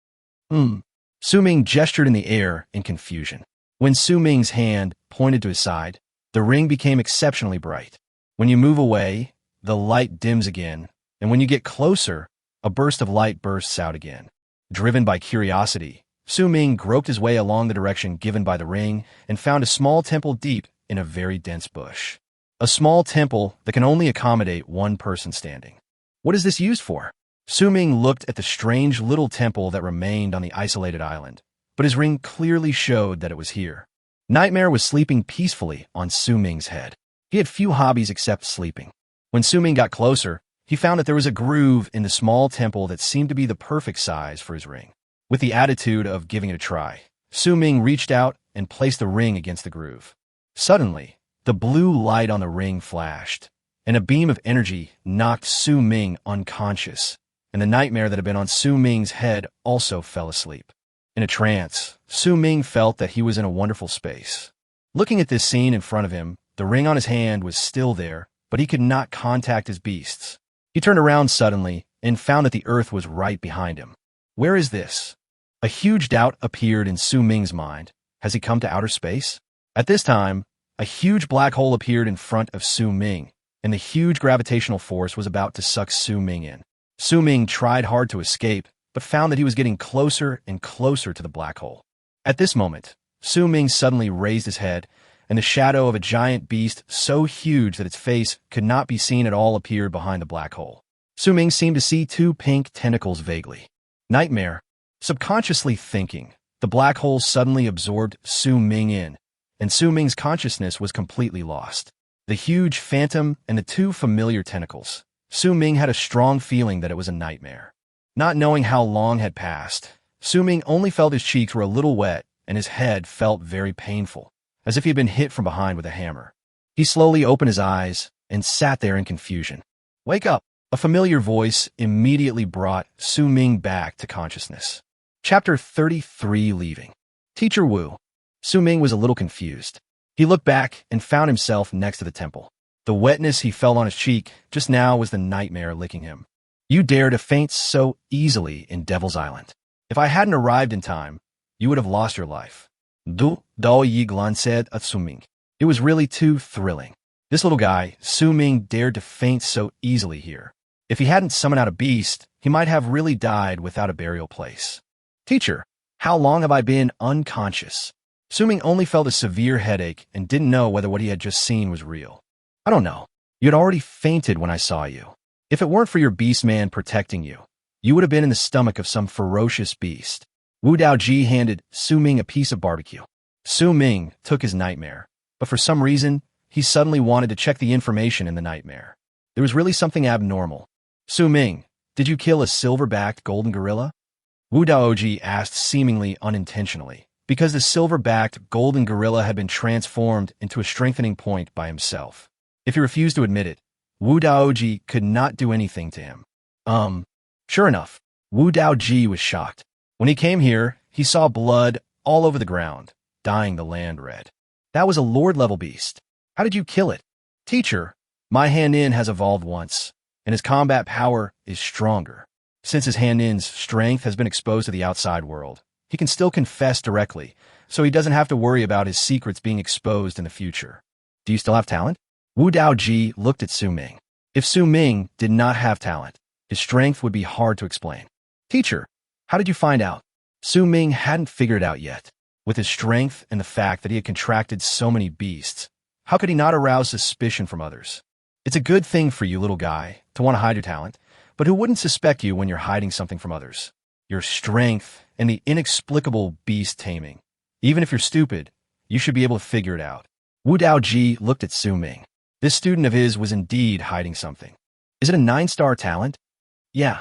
Su Ming gestured in the air in confusion. When Su Ming's hand pointed to his side, the ring became exceptionally bright. When you move away, the light dims again, and when you get closer, a burst of light bursts out again. Driven by curiosity, Su Ming groped his way along the direction given by the ring and found a small temple deep in a very dense bush. A small temple that can only accommodate 1 person standing. What is this used for? Su Ming looked at the strange little temple that remained on the isolated island, but his ring clearly showed that it was here. Nightmare was sleeping peacefully on Su Ming's head. He had few hobbies except sleeping. When Su Ming got closer, he found that there was a groove in the small temple that seemed to be the perfect size for his ring. With the attitude of giving it a try, Su Ming reached out and placed the ring against the groove. Suddenly, the blue light on the ring flashed, and a beam of energy knocked Su Ming unconscious, and the nightmare that had been on Su Ming's head also fell asleep. In a trance, Su Ming felt that he was in a wonderful space. Looking at this scene in front of him, the ring on his hand was still there, but he could not contact his beasts. He turned around suddenly and found that the earth was right behind him. Where is this? A huge doubt appeared in Su Ming's mind. Has he come to outer space? At this time, a huge black hole appeared in front of Su Ming, and the huge gravitational force was about to suck Su Ming in. Su Ming tried hard to escape, but found that he was getting closer and closer to the black hole. At this moment, Su Ming suddenly raised his head, and the shadow of a giant beast so huge that its face could not be seen at all appeared behind the black hole. Su Ming seemed to see 2 pink tentacles vaguely. Nightmare. Subconsciously thinking, the black hole suddenly absorbed Su Ming in, and Su Ming's consciousness was completely lost. The huge phantom and the 2 familiar tentacles. Su Ming had a strong feeling that it was a nightmare. Not knowing how long had passed, Su Ming only felt his cheeks were a little wet and his head felt very painful, as if he had been hit from behind with a hammer. He slowly opened his eyes and sat there in confusion. Wake up! A familiar voice immediately brought Su Ming back to consciousness. Chapter 33, Leaving. Teacher Wu. Su Ming was a little confused. He looked back and found himself next to the temple. The wetness he felt on his cheek just now was the nightmare licking him. You dare to faint so easily in Devil's Island. If I hadn't arrived in time, you would have lost your life. Duoduo said at Su Ming. It was really too thrilling. This little guy, Su Ming, dared to faint so easily here. If he hadn't summoned out a beast, he might have really died without a burial place. Teacher, how long have I been unconscious? Su Ming only felt a severe headache and didn't know whether what he had just seen was real. I don't know. You had already fainted when I saw you. If it weren't for your beastman protecting you, you would have been in the stomach of some ferocious beast. Wu Daoji handed Su Ming a piece of barbecue. Su Ming took his nightmare, but for some reason, he suddenly wanted to check the information in the nightmare. There was really something abnormal. Su Ming, did you kill a silver-backed golden gorilla? Wu Daoji asked seemingly unintentionally, because the silver-backed golden gorilla had been transformed into a strengthening point by himself. If he refused to admit it, Wu Daoji could not do anything to him. Sure enough, Wu Daoji was shocked. When he came here, he saw blood all over the ground, dyeing the land red. That was a Lord-level beast. How did you kill it? Teacher, my Han-in has evolved once, and his combat power is stronger. Since his Han-in's strength has been exposed to the outside world, he can still confess directly, so he doesn't have to worry about his secrets being exposed in the future. Do you still have talent? Wu Daoji looked at Su Ming. If Su Ming did not have talent, his strength would be hard to explain. Teacher, how did you find out? Su Ming hadn't figured it out yet. With his strength and the fact that he had contracted so many beasts, how could he not arouse suspicion from others? It's a good thing for you, little guy, to want to hide your talent, but who wouldn't suspect you when you're hiding something from others? Your strength and the inexplicable beast taming. Even if you're stupid, you should be able to figure it out. Wu Daoji looked at Su Ming. This student of his was indeed hiding something. Is it a 9-star talent? Yeah.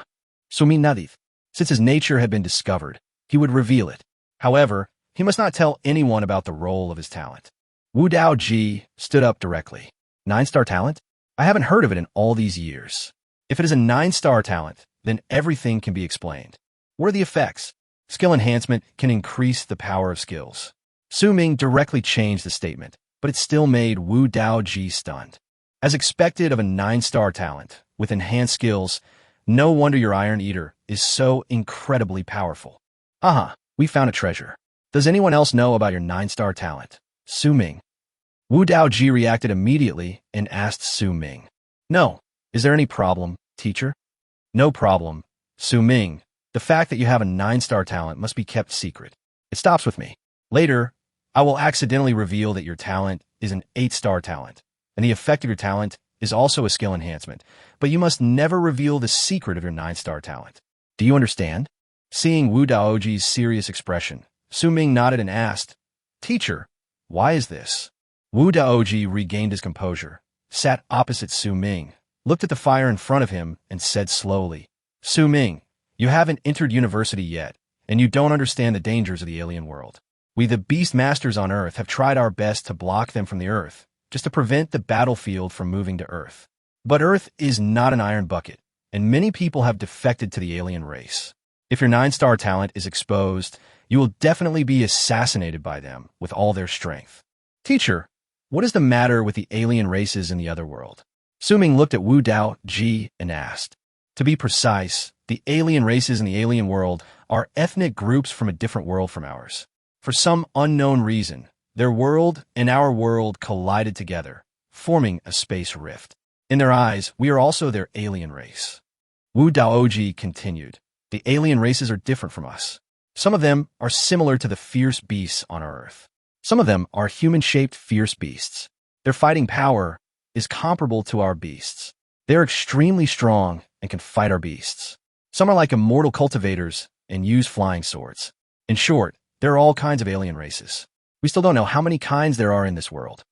Su Ming nodded. Since his nature had been discovered, he would reveal it. However, he must not tell anyone about the role of his talent. Wu Daoji stood up directly. 9-star talent? I haven't heard of it in all these years. If it is a 9-star talent, then everything can be explained. What are the effects? Skill enhancement can increase the power of skills. Su Ming directly changed the statement, but it still made Wu Daoji stunned. As expected of a 9-star talent, with enhanced skills, no wonder your Iron Eater is so incredibly powerful. We found a treasure. Does anyone else know about your 9-star talent? Su Ming. Wu Daoji reacted immediately and asked Su Ming. No. Is there any problem, teacher? No problem. Su Ming, the fact that you have a 9-star talent must be kept secret. It stops with me. Later, I will accidentally reveal that your talent is an 8-star talent, and the effect of your talent is also a skill enhancement, but you must never reveal the secret of your 9-star talent. Do you understand? Seeing Wu Daoji's serious expression, Su Ming nodded and asked, Teacher, why is this? Wu Daoji regained his composure, sat opposite Su Ming, looked at the fire in front of him, and said slowly, Su Ming, you haven't entered university yet, and you don't understand the dangers of the alien world. We, the beastmasters on Earth, have tried our best to block them from the Earth, just to prevent the battlefield from moving to Earth. But Earth is not an iron bucket, and many people have defected to the alien race. If your 9-star talent is exposed, you will definitely be assassinated by them with all their strength. Teacher, what is the matter with the alien races in the other world? Su Ming looked at Wu Daoji and asked. To be precise, the alien races in the alien world are ethnic groups from a different world from ours. For some unknown reason, their world and our world collided together, forming a space rift. In their eyes, we are also their alien race. Wu Daoji continued. The alien races are different from us. Some of them are similar to the fierce beasts on our Earth. Some of them are human-shaped fierce beasts. Their fighting power is comparable to our beasts. They are extremely strong and can fight our beasts. Some are like immortal cultivators and use flying swords. In short, there are all kinds of alien races. We still don't know how many kinds there are in this world.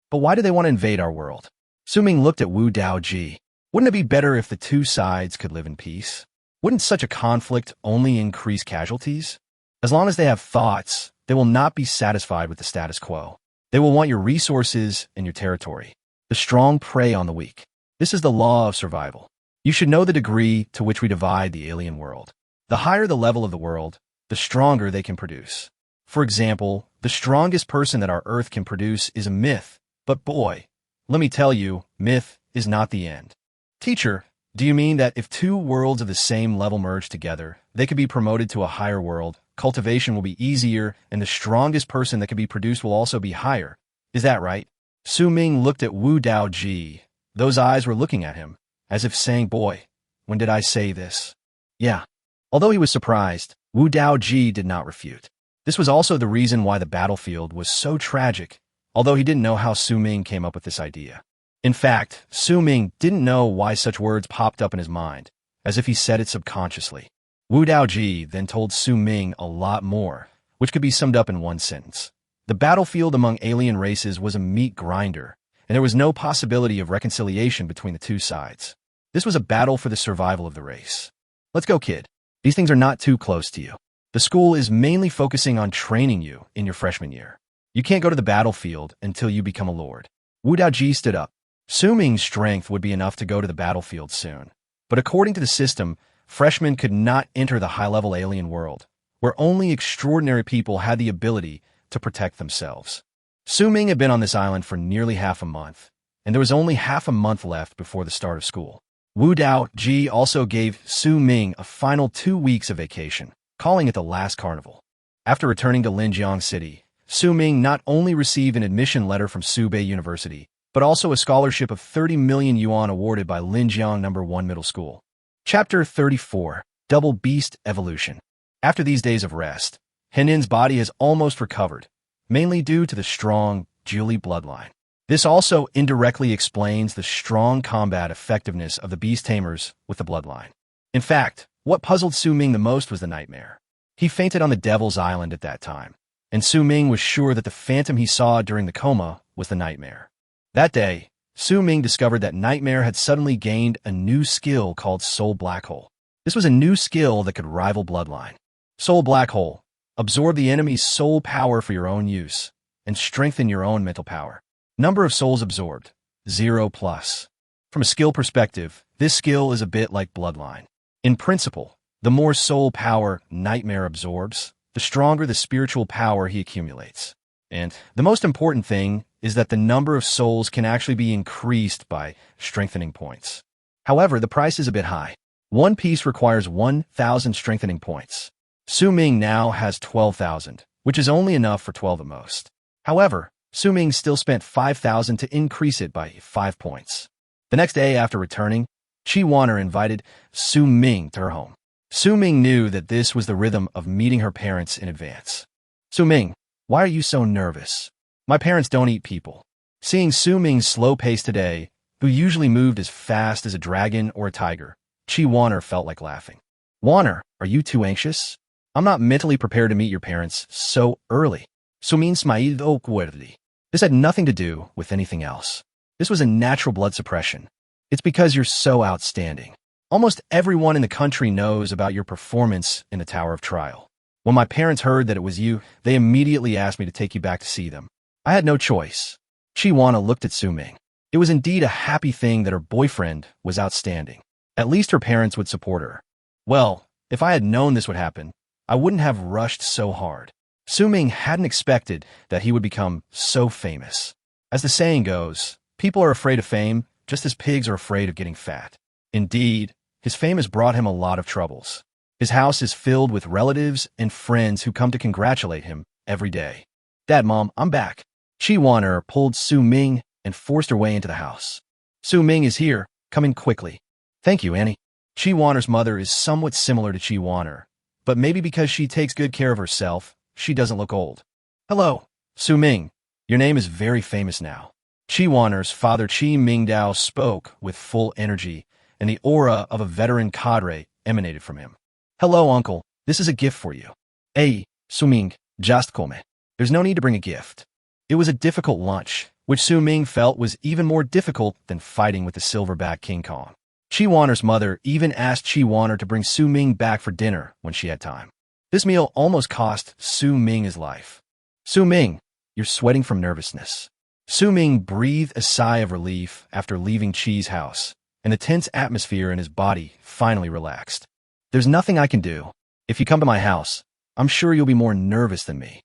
But why do they want to invade our world? Su Ming looked at Wu Daoji. Wouldn't it be better if the two sides could live in peace? Wouldn't such a conflict only increase casualties? As long as they have thoughts, they will not be satisfied with the status quo. They will want your resources and your territory. The strong prey on the weak. This is the law of survival. You should know the degree to which we divide the alien world. The higher the level of the world, the stronger they can produce. For example, the strongest person that our Earth can produce is a myth. But boy, let me tell you, myth is not the end. Teacher, do you mean that if two worlds of the same level merge together, they could be promoted to a higher world, cultivation will be easier, and the strongest person that can be produced will also be higher? Is that right? Su Ming looked at Wu Daoji. Those eyes were looking at him, as if saying, boy, when did I say this? Yeah. Although he was surprised, Wu Daoji did not refute. This was also the reason why the battlefield was so tragic, although he didn't know how Su Ming came up with this idea. In fact, Su Ming didn't know why such words popped up in his mind, as if he said it subconsciously. Wu Daoji then told Su Ming a lot more, which could be summed up in one sentence. The battlefield among alien races was a meat grinder, and there was no possibility of reconciliation between the two sides. This was a battle for the survival of the race. Let's go, kid. These things are not too close to you. The school is mainly focusing on training you in your freshman year. You can't go to the battlefield until you become a lord. Wu Daoji stood up. Su Ming's strength would be enough to go to the battlefield soon. But according to the system, freshmen could not enter the high-level alien world, where only extraordinary people had the ability to protect themselves. Su Ming had been on this island for nearly half a month, and there was only half a month left before the start of school. Wu Dao Ji also gave Su Ming a final 2 weeks of vacation, calling it the last carnival. After returning to Linjiang City, Su Ming not only received an admission letter from Subet University, but also a scholarship of 30 million yuan awarded by Linjiang No. 1 Middle School. Chapter 34, Double Beast Evolution. After these days of rest, Henin's body has almost recovered, mainly due to the strong Julie bloodline. This also indirectly explains the strong combat effectiveness of the beast tamers with the bloodline. In fact, what puzzled Su Ming the most was the nightmare. He fainted on the Devil's Island at that time, and Su Ming was sure that the phantom he saw during the coma was the nightmare. That day, Su Ming discovered that Nightmare had suddenly gained a new skill called Soul Black Hole. This was a new skill that could rival Bloodline. Soul Black Hole. Absorb the enemy's soul power for your own use, and strengthen your own mental power. Number of souls absorbed, 0+. From a skill perspective, this skill is a bit like Bloodline. In principle, the more soul power Nightmare absorbs, the stronger the spiritual power he accumulates. And the most important thing is that the number of souls can actually be increased by strengthening points. However, the price is a bit high. One piece requires 1,000 strengthening points. Su Ming now has 12,000, which is only enough for 12 at most. However, Su Ming still spent 5,000 to increase it by 5 points. The next day after returning, Chi Wanner invited Su Ming to her home. Su Ming knew that this was the rhythm of meeting her parents in advance. Su Ming, why are you so nervous? My parents don't eat people. Seeing Su Ming's slow pace today, who usually moved as fast as a dragon or a tiger, Chi Wanner felt like laughing. Wanner, are you too anxious? I'm not mentally prepared to meet your parents so early. Su Ming smiled awkwardly. This had nothing to do with anything else. This was a natural blood suppression. It's because you're so outstanding. Almost everyone in the country knows about your performance in the Tower of Trial. When my parents heard that it was you, they immediately asked me to take you back to see them. I had no choice. Chi Wanner looked at Su Ming. It was indeed a happy thing that her boyfriend was outstanding. At least her parents would support her. Well, if I had known this would happen, I wouldn't have rushed so hard. Su Ming hadn't expected that he would become so famous. As the saying goes, people are afraid of fame just as pigs are afraid of getting fat. Indeed, his fame has brought him a lot of troubles. His house is filled with relatives and friends who come to congratulate him every day. Dad, Mom, I'm back. Chi Wanner pulled Su Ming and forced her way into the house. Su Ming is here. Come in quickly. Thank you, Annie. Chi Wanner's mother is somewhat similar to Chi Wanner, but maybe because she takes good care of herself, she doesn't look old. Hello, Su Ming. Your name is very famous now. Chi Wanner's father Chi Mingdao spoke with full energy, and the aura of a veteran cadre emanated from him. Hello, uncle. This is a gift for you. Hey, Su Ming, just come. There's no need to bring a gift. It was a difficult lunch, which Su Ming felt was even more difficult than fighting with the silverback King Kong. Chi Wanner's mother even asked Chi Wanner to bring Su Ming back for dinner when she had time. This meal almost cost Su Ming his life. Su Ming, you're sweating from nervousness. Su Ming breathed a sigh of relief after leaving Chi's house, and the tense atmosphere in his body finally relaxed. There's nothing I can do. If you come to my house, I'm sure you'll be more nervous than me.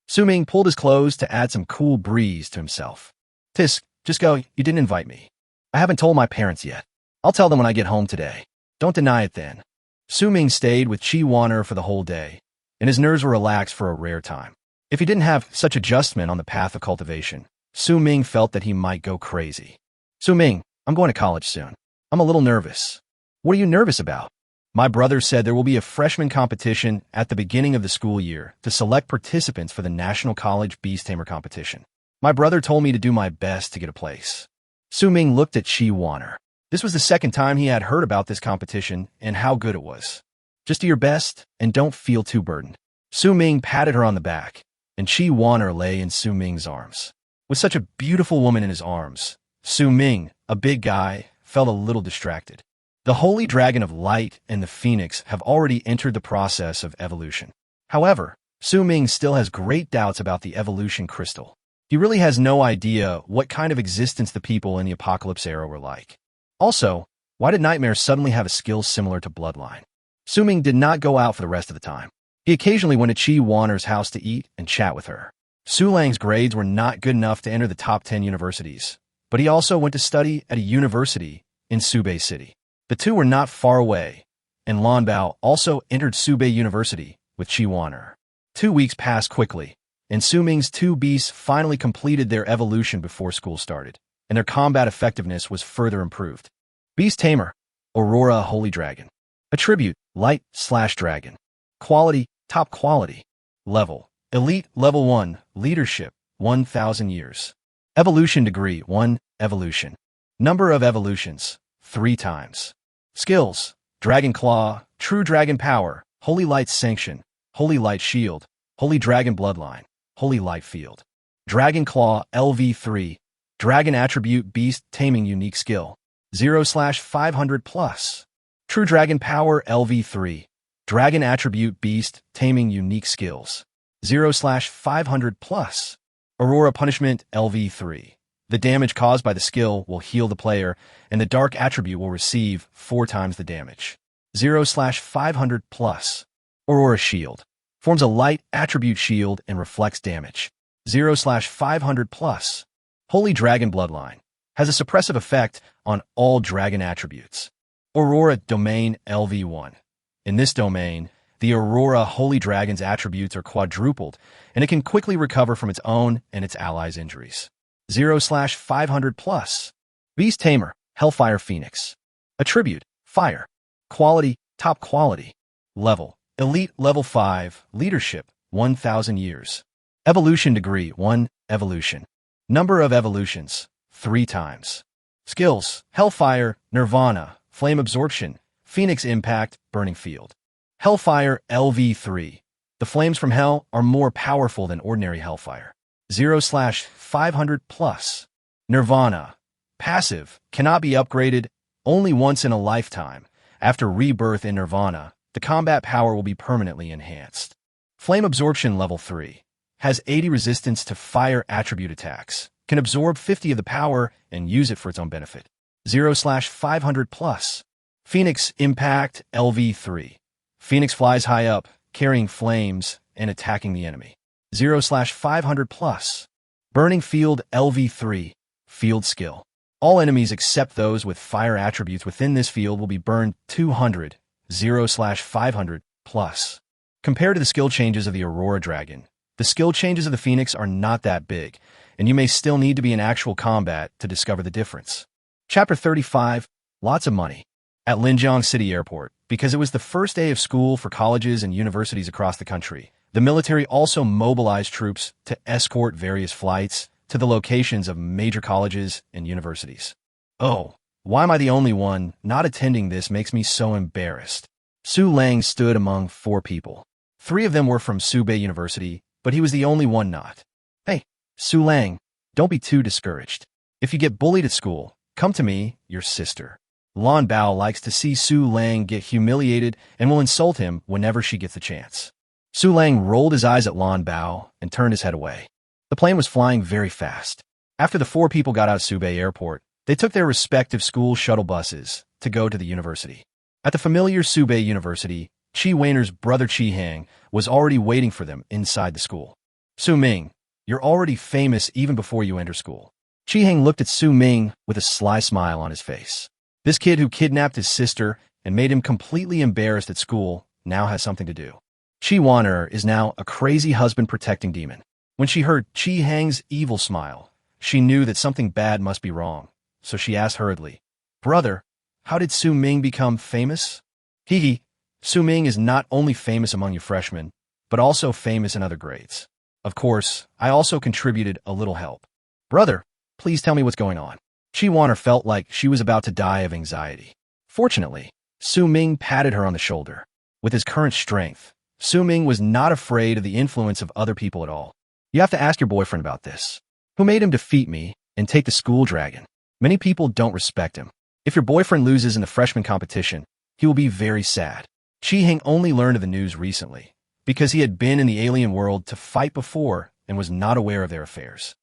Su Ming pulled his clothes to add some cool breeze to himself. Tisk, just go, you didn't invite me. I haven't told my parents yet. I'll tell them when I get home today. Don't deny it then. Su Ming stayed with Chi Wanner for the whole day, and his nerves were relaxed for a rare time. If he didn't have such adjustment on the path of cultivation, Su Ming felt that he might go crazy. Su Ming, I'm going to college soon. I'm a little nervous. What are you nervous about? My brother said there will be a freshman competition at the beginning of the school year to select participants for the National College Beast Tamer competition. My brother told me to do my best to get a place. Su Ming looked at Chi Wanner. This was the second time he had heard about this competition and how good it was. Just do your best and don't feel too burdened. Su Ming patted her on the back, and Chi Wanner lay in Su Ming's arms. With such a beautiful woman in his arms, Su Ming, a big guy, felt a little distracted. The Holy Dragon of Light and the Phoenix have already entered the process of evolution. However, Su Ming still has great doubts about the evolution crystal. He really has no idea what kind of existence the people in the Apocalypse era were like. Also, why did Nightmare suddenly have a skill similar to Bloodline? Su Ming did not go out for the rest of the time. He occasionally went to Chi Wanner's house to eat and chat with her. Su Lang's grades were not good enough to enter the top 10 universities, but he also went to study at a university in Subet City. The two were not far away, and Lan Bao also entered Subet University with Qi Wan'er. 2 weeks passed quickly, and Su Ming's two beasts finally completed their evolution before school started, and their combat effectiveness was further improved. Beast Tamer, Aurora Holy Dragon. Attribute, Light/Dragon. Quality, Top Quality. Level, Elite Level 1, Leadership, 1,000 years. Evolution Degree 1, Evolution. Number of evolutions, 3 times. Skills, Dragon Claw, True Dragon Power, Holy Light Sanction, Holy Light Shield, Holy Dragon Bloodline, Holy Light Field. Dragon Claw LV3, Dragon Attribute Beast Taming Unique Skill, 0/500+. True Dragon Power LV3, Dragon Attribute Beast Taming Unique Skills, 0/500+. Aurora Punishment LV3. The damage caused by the skill will heal the player, and the Dark Attribute will receive 4 times the damage, 0/500+. Aurora Shield. Forms a light attribute shield and reflects damage, 0/500+. Holy Dragon Bloodline. Has a suppressive effect on all dragon attributes. Aurora Domain LV1. In this domain, the Aurora Holy Dragon's attributes are quadrupled, and it can quickly recover from its own and its allies' injuries, 0/500+. Beast Tamer, Hellfire Phoenix. Attribute, Fire. Quality, Top Quality. Level, Elite Level 5, Leadership, 1,000 years. Evolution Degree 1, Evolution. Number of evolutions, 3 times. Skills, Hellfire, Nirvana, Flame Absorption, Phoenix Impact, Burning Field. Hellfire LV3. The flames from hell are more powerful than ordinary hellfire, 0/500+. Nirvana. Passive, cannot be upgraded, only once in a lifetime. After rebirth in Nirvana, the combat power will be permanently enhanced. Flame Absorption Level 3. Has 80 resistance to fire attribute attacks, can absorb 50 of the power and use it for its own benefit, 0/500+. Phoenix Impact LV3. Phoenix flies high up, carrying flames and attacking the enemy, 0/500+. Burning Field LV3. Field Skill. All enemies except those with fire attributes within this field will be burned 200, 0/500+. Compared to the skill changes of the Aurora Dragon, the skill changes of the Phoenix are not that big, and you may still need to be in actual combat to discover the difference. Chapter 35. Lots of money. At Linjiang City Airport, because it was the first day of school for colleges and universities across the country, the military also mobilized troops to escort various flights to the locations of major colleges and universities. Oh, why am I the only one not attending this? Makes me so embarrassed. Su Lang stood among 4 people. 3 of them were from Subet University, but he was the only one not. Hey, Su Lang, don't be too discouraged. If you get bullied at school, come to me, your sister. Lan Bao likes to see Su Lang get humiliated and will insult him whenever she gets the chance. Su Lang rolled his eyes at Lan Bao and turned his head away. The plane was flying very fast. After the 4 people got out of Subet Airport, they took their respective school shuttle buses to go to the university. At the familiar Subet University, Qi Wan'er's brother Qi Hang was already waiting for them inside the school. Su Ming, you're already famous even before you enter school. Qi Hang looked at Su Ming with a sly smile on his face. This kid who kidnapped his sister and made him completely embarrassed at school now has something to do. Qi Wan'er is now a crazy husband-protecting demon. When she heard Qi Hang's evil smile, she knew that something bad must be wrong, so she asked hurriedly, "Brother, how did Su Ming become famous?" Hee. Su Ming is not only famous among you freshmen, but also famous in other grades. Of course, I also contributed a little help. Brother, please tell me what's going on. Qi Wan'er felt like she was about to die of anxiety. Fortunately, Su Ming patted her on the shoulder. With his current strength, Su Ming was not afraid of the influence of other people at all. You have to ask your boyfriend about this. Who made him defeat me and take the school dragon? Many people don't respect him. If your boyfriend loses in the freshman competition, he will be very sad. Qi Hang only learned of the news recently, because he had been in the alien world to fight before and was not aware of their affairs.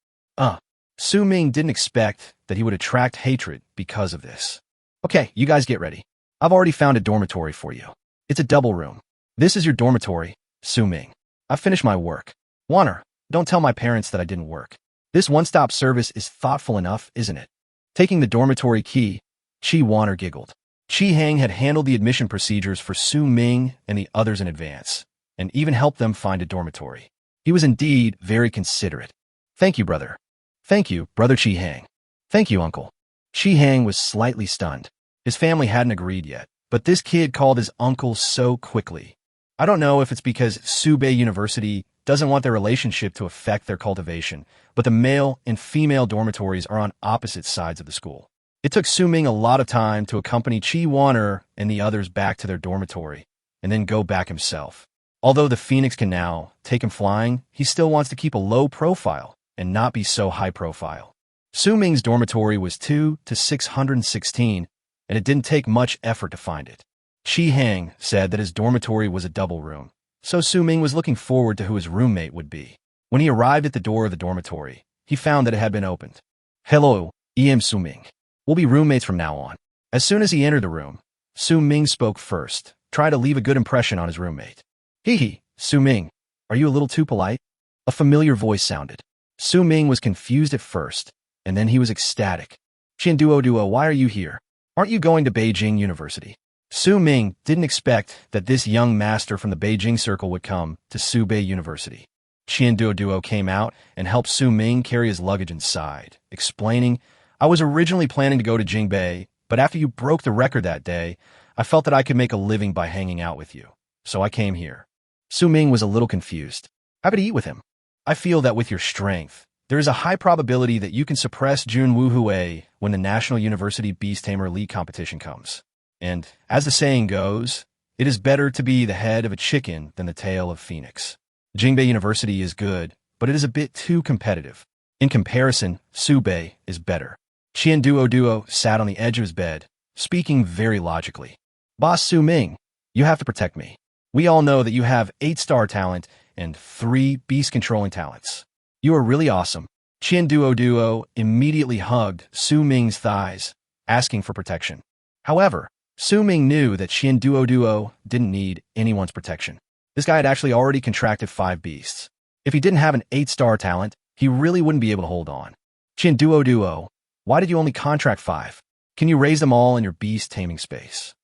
Su Ming didn't expect that he would attract hatred because of this. Okay, you guys get ready. I've already found a dormitory for you. It's a double room. This is your dormitory, Su Ming. I've finished my work. Wan'er, Don't tell my parents that I didn't work. This one-stop service is thoughtful enough, isn't it? Taking the dormitory key, Chi Wanner giggled. Chi Hang had handled the admission procedures for Su Ming and the others in advance, and even helped them find a dormitory. He was indeed very considerate. Thank you, brother. Thank you, brother Chi Hang. Thank you, uncle. Chi Hang was slightly stunned. His family hadn't agreed yet, but this kid called his uncle so quickly. I don't know if it's because Subet University doesn't want their relationship to affect their cultivation, but the male and female dormitories are on opposite sides of the school. It took Su Ming a lot of time to accompany Chi Wanner and the others back to their dormitory, and then go back himself. Although the Phoenix can now take him flying, he still wants to keep a low profile and not be so high profile. Su Ming's dormitory was 2 to 616, and it didn't take much effort to find it. Chi Hang said that his dormitory was a double room, so Su Ming was looking forward to who his roommate would be. When he arrived at the door of the dormitory, he found that it had been opened. Hello, I'm Su Ming. We'll be roommates from now on. As soon as he entered the room, Su Ming spoke first, trying to leave a good impression on his roommate. Hee, Su Ming, are you a little too polite? A familiar voice sounded. Su Ming was confused at first, and then he was ecstatic. Duoduo, why are you here? Aren't you going to Beijing University? Su Ming didn't expect that this young master from the Beijing circle would come to Subet University. Duoduo came out and helped Su Ming carry his luggage inside, explaining, I was originally planning to go to Jingbei, but after you broke the record that day, I felt that I could make a living by hanging out with you. So I came here. Su Ming was a little confused. How could he eat with him? I feel that with your strength, there is a high probability that you can suppress Jun Wuhui when the National University Beast Tamer League competition comes. And, as the saying goes, it is better to be the head of a chicken than the tail of Phoenix. Jingbei University is good, but it is a bit too competitive. In comparison, Subet is better. Duoduo sat on the edge of his bed, speaking very logically. Boss Su Ming, you have to protect me. We all know that you have 8-star talent and 3 beast-controlling talents. You are really awesome. Duoduo immediately hugged Su Ming's thighs, asking for protection. However, Su Ming knew that Duoduo didn't need anyone's protection. This guy had actually already contracted 5 beasts. If he didn't have an 8-star talent, he really wouldn't be able to hold on. Duoduo, why did you only contract 5? Can you raise them all in your beast taming space?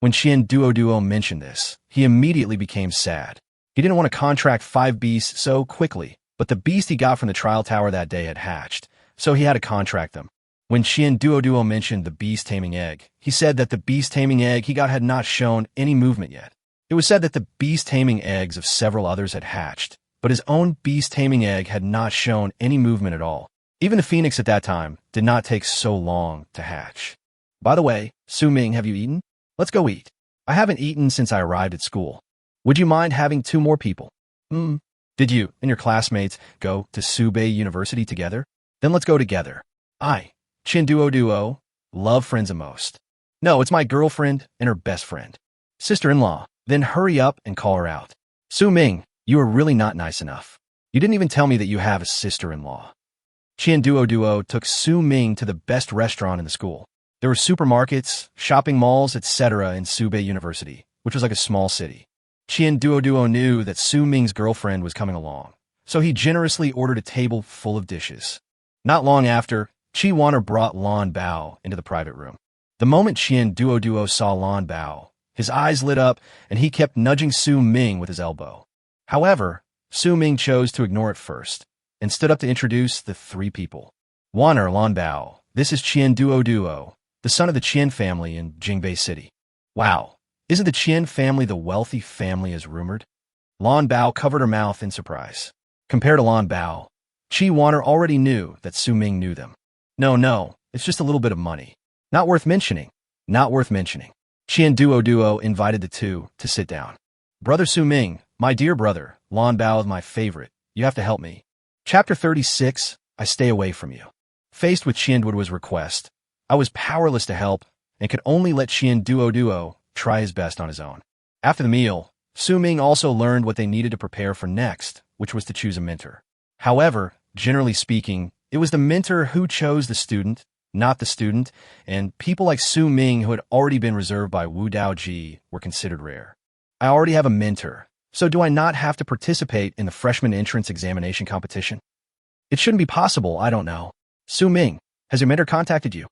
When Duoduo mentioned this, he immediately became sad. He didn't want to contract 5 beasts so quickly, but the beast he got from the trial tower that day had hatched, so he had to contract them. When Duoduo mentioned the beast taming egg, he said that the beast taming egg he got had not shown any movement yet. It was said that the beast taming eggs of several others had hatched, but his own beast taming egg had not shown any movement at all. Even the Phoenix at that time did not take so long to hatch. By the way, Su Ming, have you eaten? Let's go eat. I haven't eaten since I arrived at school. Would you mind having 2 more people? Did you and your classmates go to Subet University together? Then let's go together. Duoduo, love friends the most. No, it's my girlfriend and her best friend. Sister-in-law, then hurry up and call her out. Su Ming, you are really not nice enough. You didn't even tell me that you have a sister-in-law. Duoduo took Su Ming to the best restaurant in the school. There were supermarkets, shopping malls, etc. in Subet University, which was like a small city. Duoduo knew that Su Ming's girlfriend was coming along, so he generously ordered a table full of dishes. Not long after, Chi Wanner brought Lan Bao into the private room. The moment Duoduo saw Lan Bao, his eyes lit up and he kept nudging Su Ming with his elbow. However, Su Ming chose to ignore it first and stood up to introduce the 3 people. Wanner Lan Bao, this is Duoduo, the son of the Qian family in Jingbei City. Wow, isn't the Qian family the wealthy family as rumored? Lan Bao covered her mouth in surprise. Compared to Lan Bao, Chi Wanner already knew that Su Ming knew them. No, it's just a little bit of money. Not worth mentioning. Not worth mentioning. Duoduo invited the 2 to sit down. Brother Su Ming, my dear brother, Lan Bao is my favorite. You have to help me. Chapter 36, I stay away from you. Faced with Duoduo's request, I was powerless to help and could only let Duoduo try his best on his own. After the meal, Su Ming also learned what they needed to prepare for next, which was to choose a mentor. However, generally speaking, it was the mentor who chose the student, not the student, and people like Su Ming who had already been reserved by Wu Daoji were considered rare. I already have a mentor, So do I not have to participate in the freshman entrance examination competition? It shouldn't be possible, I don't know. Su Ming, has your mentor contacted you?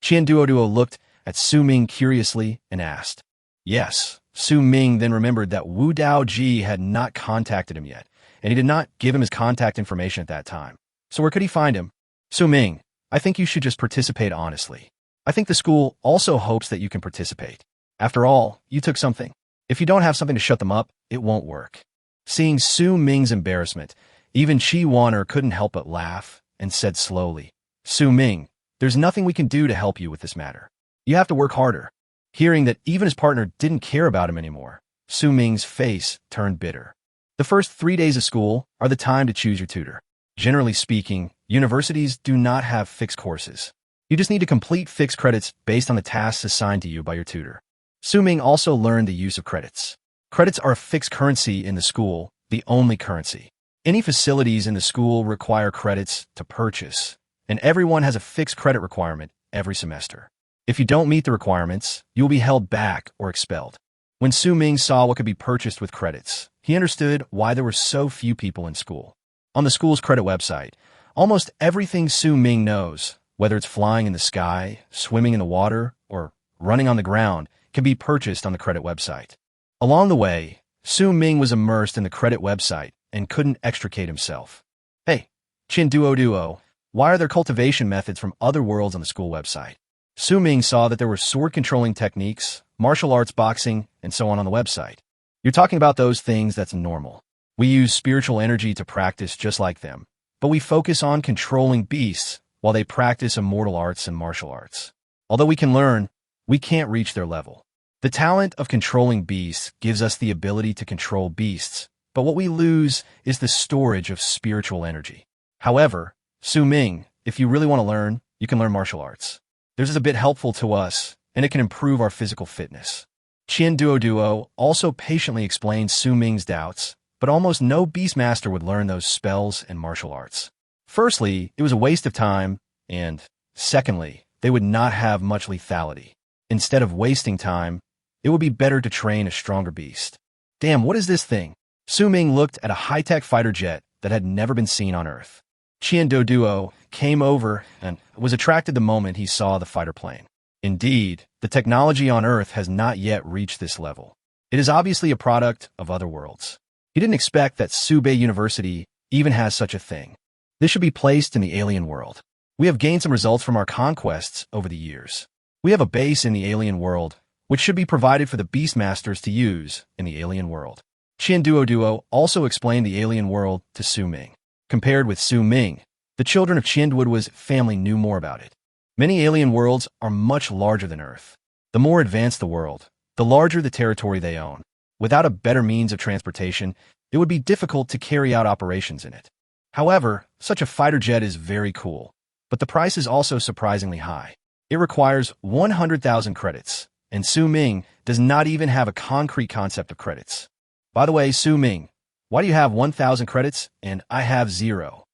Duoduo looked at Su Ming curiously and asked. Yes. Su Ming then remembered that Wu Daoji had not contacted him yet, and he did not give him his contact information at that time. So where could he find him? Su Ming, I think you should just participate honestly. I think the school also hopes that you can participate. After all, you took something. If you don't have something to shut them up, it won't work. Seeing Su Ming's embarrassment, even Chi Waner couldn't help but laugh and said slowly, Su Ming, there's nothing we can do to help you with this matter. You have to work harder. Hearing that even his partner didn't care about him anymore, Su Ming's face turned bitter. The first 3 days of school are the time to choose your tutor. Generally speaking, universities do not have fixed courses. You just need to complete fixed credits based on the tasks assigned to you by your tutor. Su Ming also learned the use of credits. Credits are a fixed currency in the school, the only currency. Any facilities in the school require credits to purchase, and everyone has a fixed credit requirement every semester. If you don't meet the requirements, you will be held back or expelled. When Su Ming saw what could be purchased with credits, he understood why there were so few people in school. On the school's credit website, almost everything Su Ming knows, whether it's flying in the sky, swimming in the water, or running on the ground, can be purchased on the credit website. Along the way, Su Ming was immersed in the credit website and couldn't extricate himself. Hey, Duoduo, why are there cultivation methods from other worlds on the school website? Su Ming saw that there were sword-controlling techniques, martial arts, boxing, and so on the website. You're talking about those things that's normal. We use spiritual energy to practice just like them, but we focus on controlling beasts while they practice immortal arts and martial arts. Although we can learn, we can't reach their level. The talent of controlling beasts gives us the ability to control beasts, but what we lose is the storage of spiritual energy. However, Su Ming, if you really want to learn, you can learn martial arts. This is a bit helpful to us, and it can improve our physical fitness. Duoduo also patiently explained Su Ming's doubts, but almost no beastmaster would learn those spells and martial arts. Firstly, it was a waste of time, and secondly, they would not have much lethality. Instead of wasting time, it would be better to train a stronger beast. Damn, what is this thing? Su Ming looked at a high-tech fighter jet that had never been seen on Earth. Duoduo came over and was attracted the moment he saw the fighter plane. Indeed, the technology on Earth has not yet reached this level. It is obviously a product of other worlds. He didn't expect that Subet University even has such a thing. This should be placed in the alien world. We have gained some results from our conquests over the years. We have a base in the alien world, which should be provided for the beastmasters to use in the alien world. Duoduo also explained the alien world to Su Ming. Compared with Su Ming, the children of Duoduo's family knew more about it. Many alien worlds are much larger than Earth. The more advanced the world, the larger the territory they own. Without a better means of transportation, it would be difficult to carry out operations in it. However, such a fighter jet is very cool, but the price is also surprisingly high. It requires 100,000 credits, and Su Ming does not even have a concrete concept of credits. By the way, Su Ming, why do you have 1,000 credits and I have 0?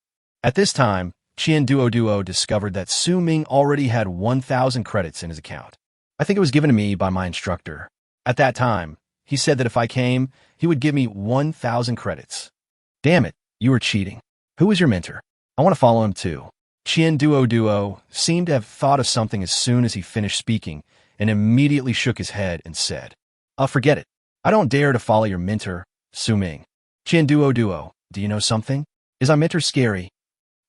At this time, Duoduo discovered that Su Ming already had 1,000 credits in his account. I think it was given to me by my instructor. At that time, he said that if I came, he would give me 1,000 credits. Damn it, you were cheating. Who was your mentor? I want to follow him too. Duoduo seemed to have thought of something as soon as he finished speaking and immediately shook his head and said, forget it. I don't dare to follow your mentor, Su Ming. Duoduo, do you know something? Is our mentor scary?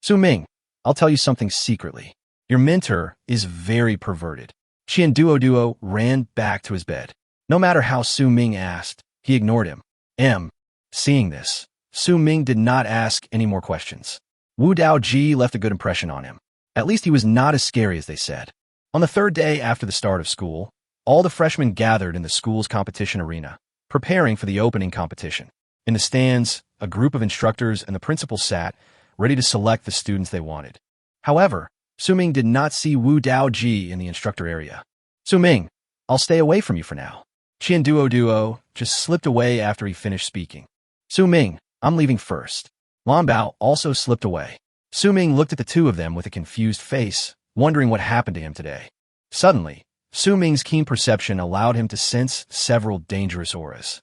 Su Ming, I'll tell you something secretly. Your mentor is very perverted. Duoduo ran back to his bed. No matter how Su Ming asked, he ignored him. Seeing this, Su Ming did not ask any more questions. Wu Daoji left a good impression on him. At least he was not as scary as they said. On the third day after the start of school, all the freshmen gathered in the school's competition arena, preparing for the opening competition. In the stands, a group of instructors and the principal sat, ready to select the students they wanted. However, Su Ming did not see Wu Daoji in the instructor area. Su Ming, I'll stay away from you for now. Duoduo just slipped away after he finished speaking. Su Ming, I'm leaving first. Lan Bao also slipped away. Su Ming looked at the two of them with a confused face, wondering what happened to him today. Suddenly, Su Ming's keen perception allowed him to sense several dangerous auras.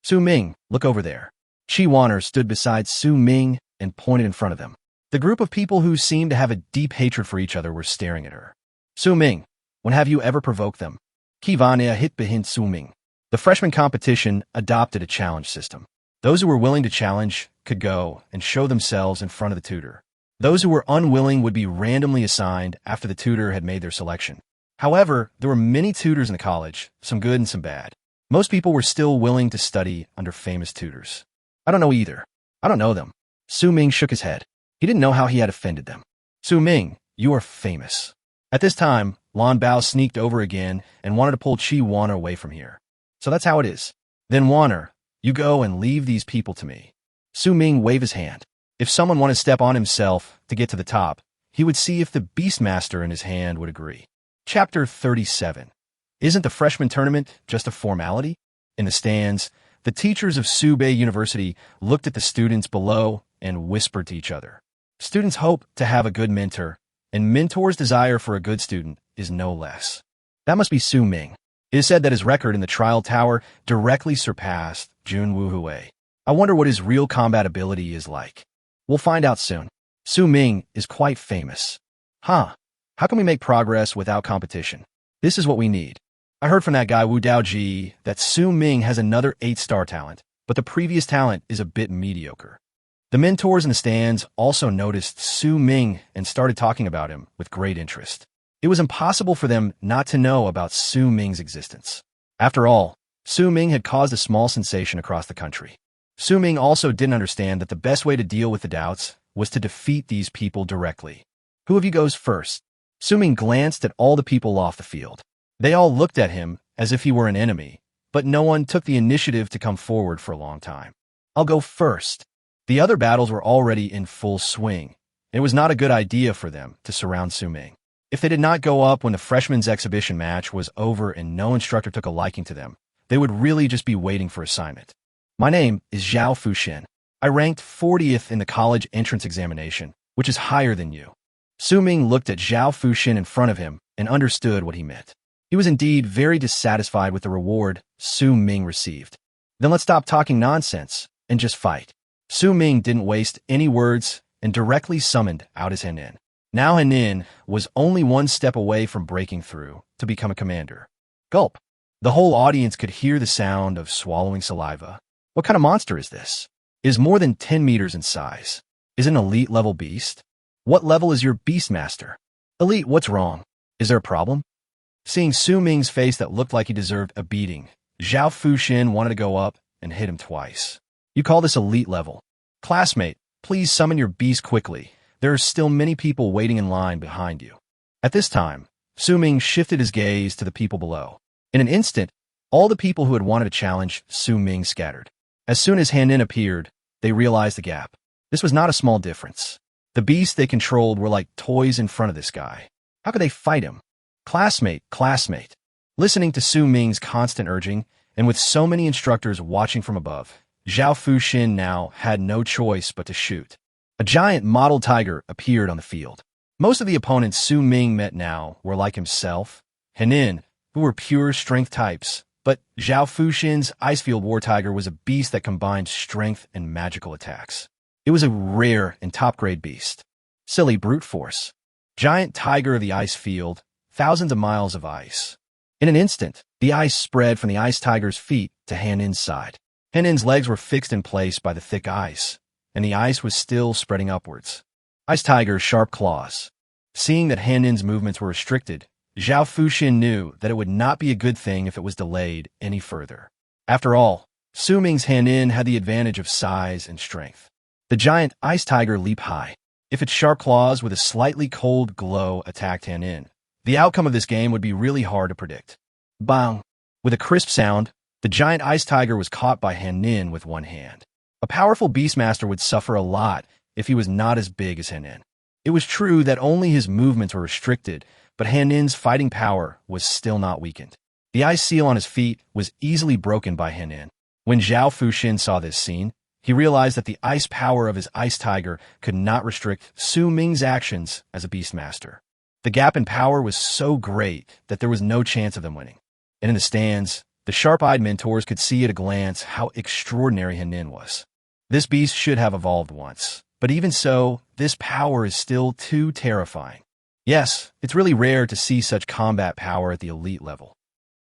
Su Ming, look over there. Chi Wanner stood beside Su Ming and pointed in front of them. The group of people who seemed to have a deep hatred for each other were staring at her. Su Ming, when have you ever provoked them? Ki Vania hit behind Su Ming. The freshman competition adopted a challenge system. Those who were willing to challenge could go and show themselves in front of the tutor. Those who were unwilling would be randomly assigned after the tutor had made their selection. However, there were many tutors in the college, some good and some bad. Most people were still willing to study under famous tutors. I don't know either. I don't know them. Su Ming shook his head. He didn't know how he had offended them. Su Ming, you are famous. At this time, Lan Bao sneaked over again and wanted to pull Chi Wanner away from here. So that's how it is. Then Wanner, you go and leave these people to me. Su Ming waved his hand. If someone wanted to step on himself to get to the top, he would see if the beastmaster in his hand would agree. Chapter 37. Isn't the freshman tournament just a formality? In the stands, the teachers of Subet University looked at the students below and whispered to each other. Students hope to have a good mentor, and mentors' desire for a good student is no less. That must be Su Ming. It is said that his record in the trial tower directly surpassed Jun Wuhui. I wonder what his real combat ability is like. We'll find out soon. Su Ming is quite famous. How can we make progress without competition? This is what we need. I heard from that guy Wu Daoji that Su Ming has another 8-star talent, but the previous talent is a bit mediocre. The mentors in the stands also noticed Su Ming and started talking about him with great interest. It was impossible for them not to know about Su Ming's existence. After all, Su Ming had caused a small sensation across the country. Su Ming also didn't understand that the best way to deal with the doubts was to defeat these people directly. Who of you goes first? Su Ming glanced at all the people off the field. They all looked at him as if he were an enemy, but no one took the initiative to come forward for a long time. I'll go first. The other battles were already in full swing. It was not a good idea for them to surround Su Ming. If they did not go up when the freshmen's exhibition match was over and no instructor took a liking to them, they would really just be waiting for assignment. My name is Zhao Fuxin. I ranked 40th in the college entrance examination, which is higher than you. Su Ming looked at Zhao Fuxin in front of him and understood what he meant. He was indeed very dissatisfied with the reward Su Ming received. Then let's stop talking nonsense and just fight. Su Ming didn't waste any words and directly summoned out his Henin. Now Henin was only one step away from breaking through to become a commander. Gulp. The whole audience could hear the sound of swallowing saliva. What kind of monster is this? It is more than 10 meters in size. Is it an elite level beast? What level is your beastmaster? Elite, what's wrong? Is there a problem? Seeing Su Ming's face that looked like he deserved a beating, Zhao Fuxin wanted to go up and hit him twice. You call this elite level? Classmate, please summon your beast quickly. There are still many people waiting in line behind you. At this time, Su Ming shifted his gaze to the people below. In an instant, all the people who had wanted to challenge Su Ming scattered. As soon as Henin appeared, they realized the gap. This was not a small difference. The beasts they controlled were like toys in front of this guy. How could they fight him? Classmate. Listening to Su Ming's constant urging, and with so many instructors watching from above, Zhao Fuxin now had no choice but to shoot. A giant model tiger appeared on the field. Most of the opponents Su Ming met now were like himself, Henin, who were pure strength types, but Zhao Fuxin's Icefield War Tiger was a beast that combined strength and magical attacks. It was a rare and top-grade beast. Silly brute force. Giant tiger of the ice field, thousands of miles of ice. In an instant, the ice spread from the ice tiger's feet to Henin's side. Henin's legs were fixed in place by the thick ice, and the ice was still spreading upwards. Ice tiger's sharp claws. Seeing that Henin's movements were restricted, Zhao Fuxin knew that it would not be a good thing if it was delayed any further. After all, Su Ming's Henin had the advantage of size and strength. The giant ice tiger leaped high. If its sharp claws with a slightly cold glow attacked Henin, the outcome of this game would be really hard to predict. Bang! With a crisp sound, the giant ice tiger was caught by Henin with one hand. A powerful beastmaster would suffer a lot if he was not as big as Henin. It was true that only his movements were restricted, but Henin's fighting power was still not weakened. The ice seal on his feet was easily broken by Henin. When Zhao Fuxin saw this scene, he realized that the ice power of his ice tiger could not restrict Su Ming's actions as a beastmaster. The gap in power was so great that there was no chance of them winning. And in the stands, The sharp-eyed mentors could see at a glance how extraordinary Henin was. This beast should have evolved once, but even so, this power is still too terrifying. Yes, it's really rare to see such combat power at the elite level.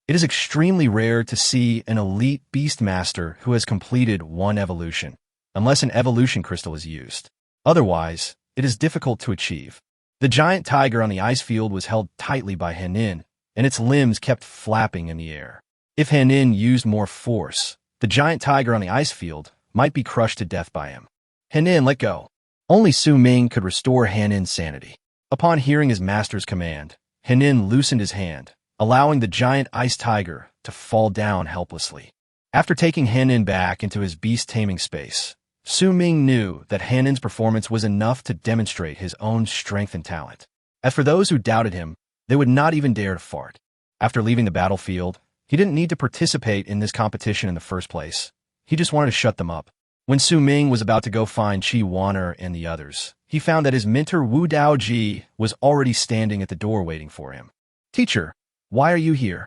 It is extremely rare to see an elite beastmaster who has completed one evolution, unless an evolution crystal is used. Otherwise, it is difficult to achieve. The giant tiger on the ice field was held tightly by Henin, and its limbs kept flapping in the air. If Henin used more force, the giant tiger on the ice field might be crushed to death by him. Henin, let go. Only Ming could restore Henin's sanity. Upon hearing his master's command, Henin loosened his hand, allowing the giant ice tiger to fall down helplessly. After taking Henin back into his beast-taming space, Ming knew that Henin's performance was enough to demonstrate his own strength and talent. As for those who doubted him, they would not even dare to fart. After leaving the battlefield, he didn't need to participate in this competition in the first place. He just wanted to shut them up. When Ming was about to go find Qi Waner and the others, he found that his mentor Wu Daoji was already standing at the door waiting for him. "Teacher, why are you here?"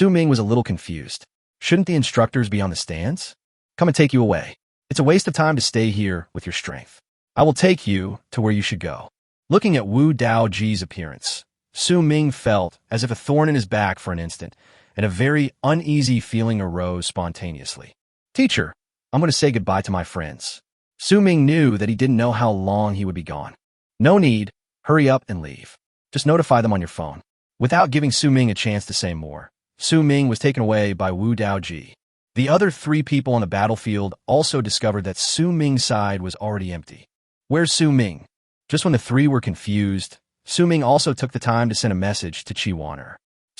Ming was a little confused. Shouldn't the instructors be on the stands? Come and take you away. It's a waste of time to stay here with your strength. I will take you to where you should go. Looking at Wu Daoji's appearance, Ming felt as if a thorn in his back for an instant, and a very uneasy feeling arose spontaneously. "Teacher, I'm going to say goodbye to my friends." Ming knew that he didn't know how long he would be gone. "No need. Hurry up and leave. Just notify them on your phone." Without giving Ming a chance to say more, Ming was taken away by Wu Daoji. The other three people on the battlefield also discovered that Ming's side was already empty. "Where's Ming?" Just when the three were confused, Ming also took the time to send a message to Qi Waner.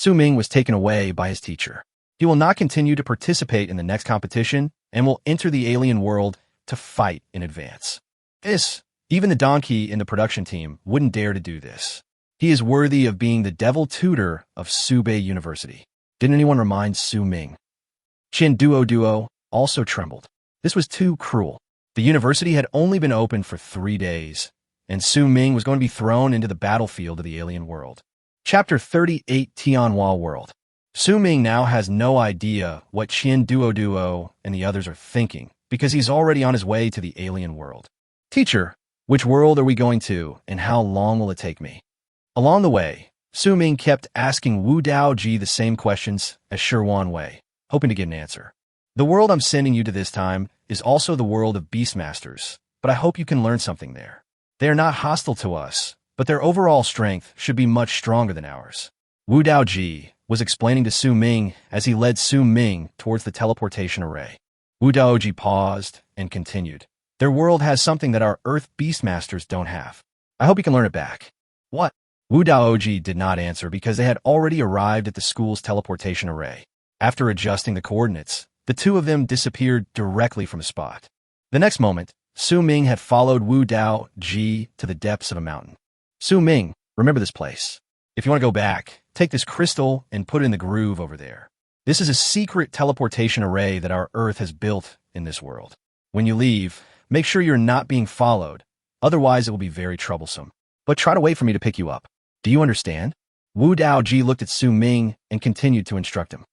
Ming was taken away by his teacher. He will not continue to participate in the next competition and will enter the alien world to fight in advance. Even the donkey in the production team wouldn't dare to do this. He is worthy of being the devil tutor of Subet University. Didn't anyone remind Ming? Duoduo also trembled. This was too cruel. The university had only been open for 3 days, and Ming was going to be thrown into the battlefield of the alien world. Chapter 38, Tianhua World. Ming now has no idea what Duoduo and the others are thinking, because he's already on his way to the alien world. "Teacher, which world are we going to, and how long will it take me?" Along the way, Ming kept asking Wu Daoji the same questions as Shirwan Wei, hoping to get an answer. "The world I'm sending you to this time is also the world of beastmasters, but I hope you can learn something there. They are not hostile to us, but their overall strength should be much stronger than ours." Wu Daoji was explaining to Ming as he led Ming towards the teleportation array. Wu Daoji paused and continued. "Their world has something that our Earth beastmasters don't have. I hope you can learn it back." "What?" Wu Daoji did not answer because they had already arrived at the school's teleportation array. After adjusting the coordinates, the two of them disappeared directly from the spot. The next moment, Ming had followed Wu Daoji to the depths of a mountain. "Ming, remember this place. If you want to go back, take this crystal and put it in the groove over there. This is a secret teleportation array that our Earth has built in this world. When you leave, make sure you're not being followed, otherwise it will be very troublesome. But try to wait for me to pick you up. Do you understand?" Wu Daoji looked at Ming and continued to instruct him.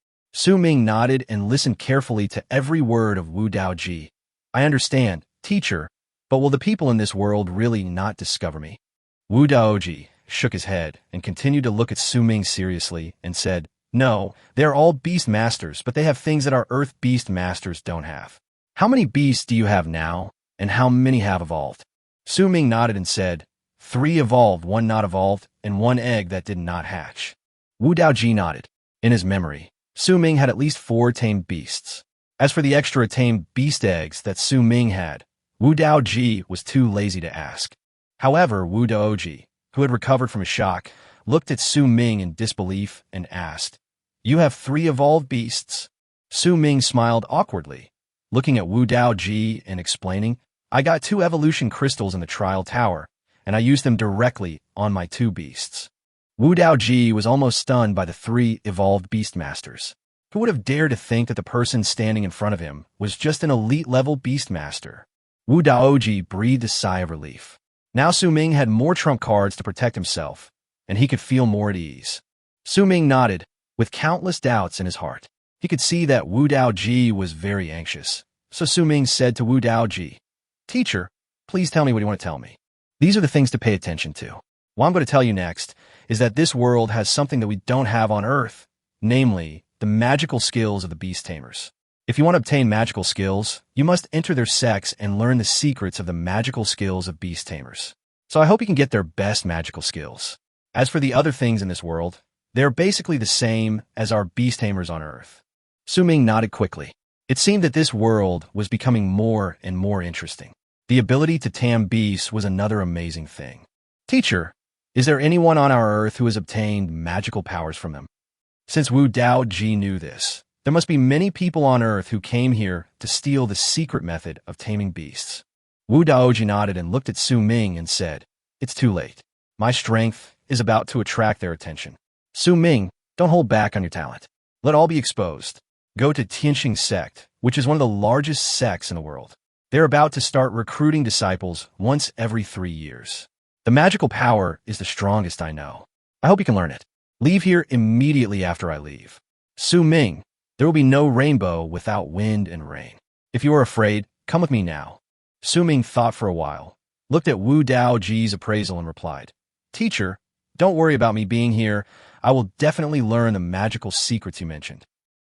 Ming nodded and listened carefully to every word of Wu Daoji. "I understand, teacher, but will the people in this world really not discover me?" Wu Daoji shook his head and continued to look at Ming seriously and said, "No, they're all beast masters, but they have things that our Earth beast masters don't have. How many beasts do you have now, and how many have evolved?" Ming nodded and said, 3 evolved, 1 not evolved, and 1 egg that did not hatch. Wu Daoji nodded. In his memory, Ming had at least 4 tamed beasts. As for the extra tamed beast eggs that Ming had, Wu Daoji was too lazy to ask. However, Wu Daoji, who had recovered from a shock, looked at Ming in disbelief and asked, "You have 3 evolved beasts?" Ming smiled awkwardly, looking at Wu Daoji and explaining, "I got 2 evolution crystals in the trial tower, and I used them directly on my 2 beasts." Wu Daoji was almost stunned by the 3 evolved beastmasters. Who would have dared to think that the person standing in front of him was just an elite-level beastmaster? Wu Daoji breathed a sigh of relief. Now Ming had more trump cards to protect himself, and he could feel more at ease. Ming nodded, with countless doubts in his heart. He could see that Wu Daoji was very anxious. So Su Ming said to Wu Daoji, "Teacher, please tell me what you want to tell me. These are the things to pay attention to. What I'm going to tell you next is that this world has something that we don't have on Earth, namely, the magical skills of the beast tamers. If you want to obtain magical skills, you must enter their sects and learn the secrets of the magical skills of beast tamers. So I hope you can get their best magical skills. As for the other things in this world, they're basically the same as our beast tamers on Earth." Su Ming nodded quickly. It seemed that this world was becoming more and more interesting. The ability to tame beasts was another amazing thing. "Teacher, is there anyone on our Earth who has obtained magical powers from them?" Since Wu Daoji knew this, there must be many people on Earth who came here to steal the secret method of taming beasts. Wu Daoji nodded and looked at Su Ming and said, "It's too late. My strength is about to attract their attention. Su Ming, don't hold back on your talent. Let all be exposed. Go to Tianxing sect, which is one of the largest sects in the world. They're about to start recruiting disciples once every 3 years. The magical power is the strongest I know. I hope you can learn it. Leave here immediately after I leave. Su Ming, there will be no rainbow without wind and rain. If you are afraid, come with me now." Su Ming thought for a while, looked at Wu Daoji's appraisal and replied, "Teacher, don't worry about me being here. I will definitely learn the magical secrets you mentioned."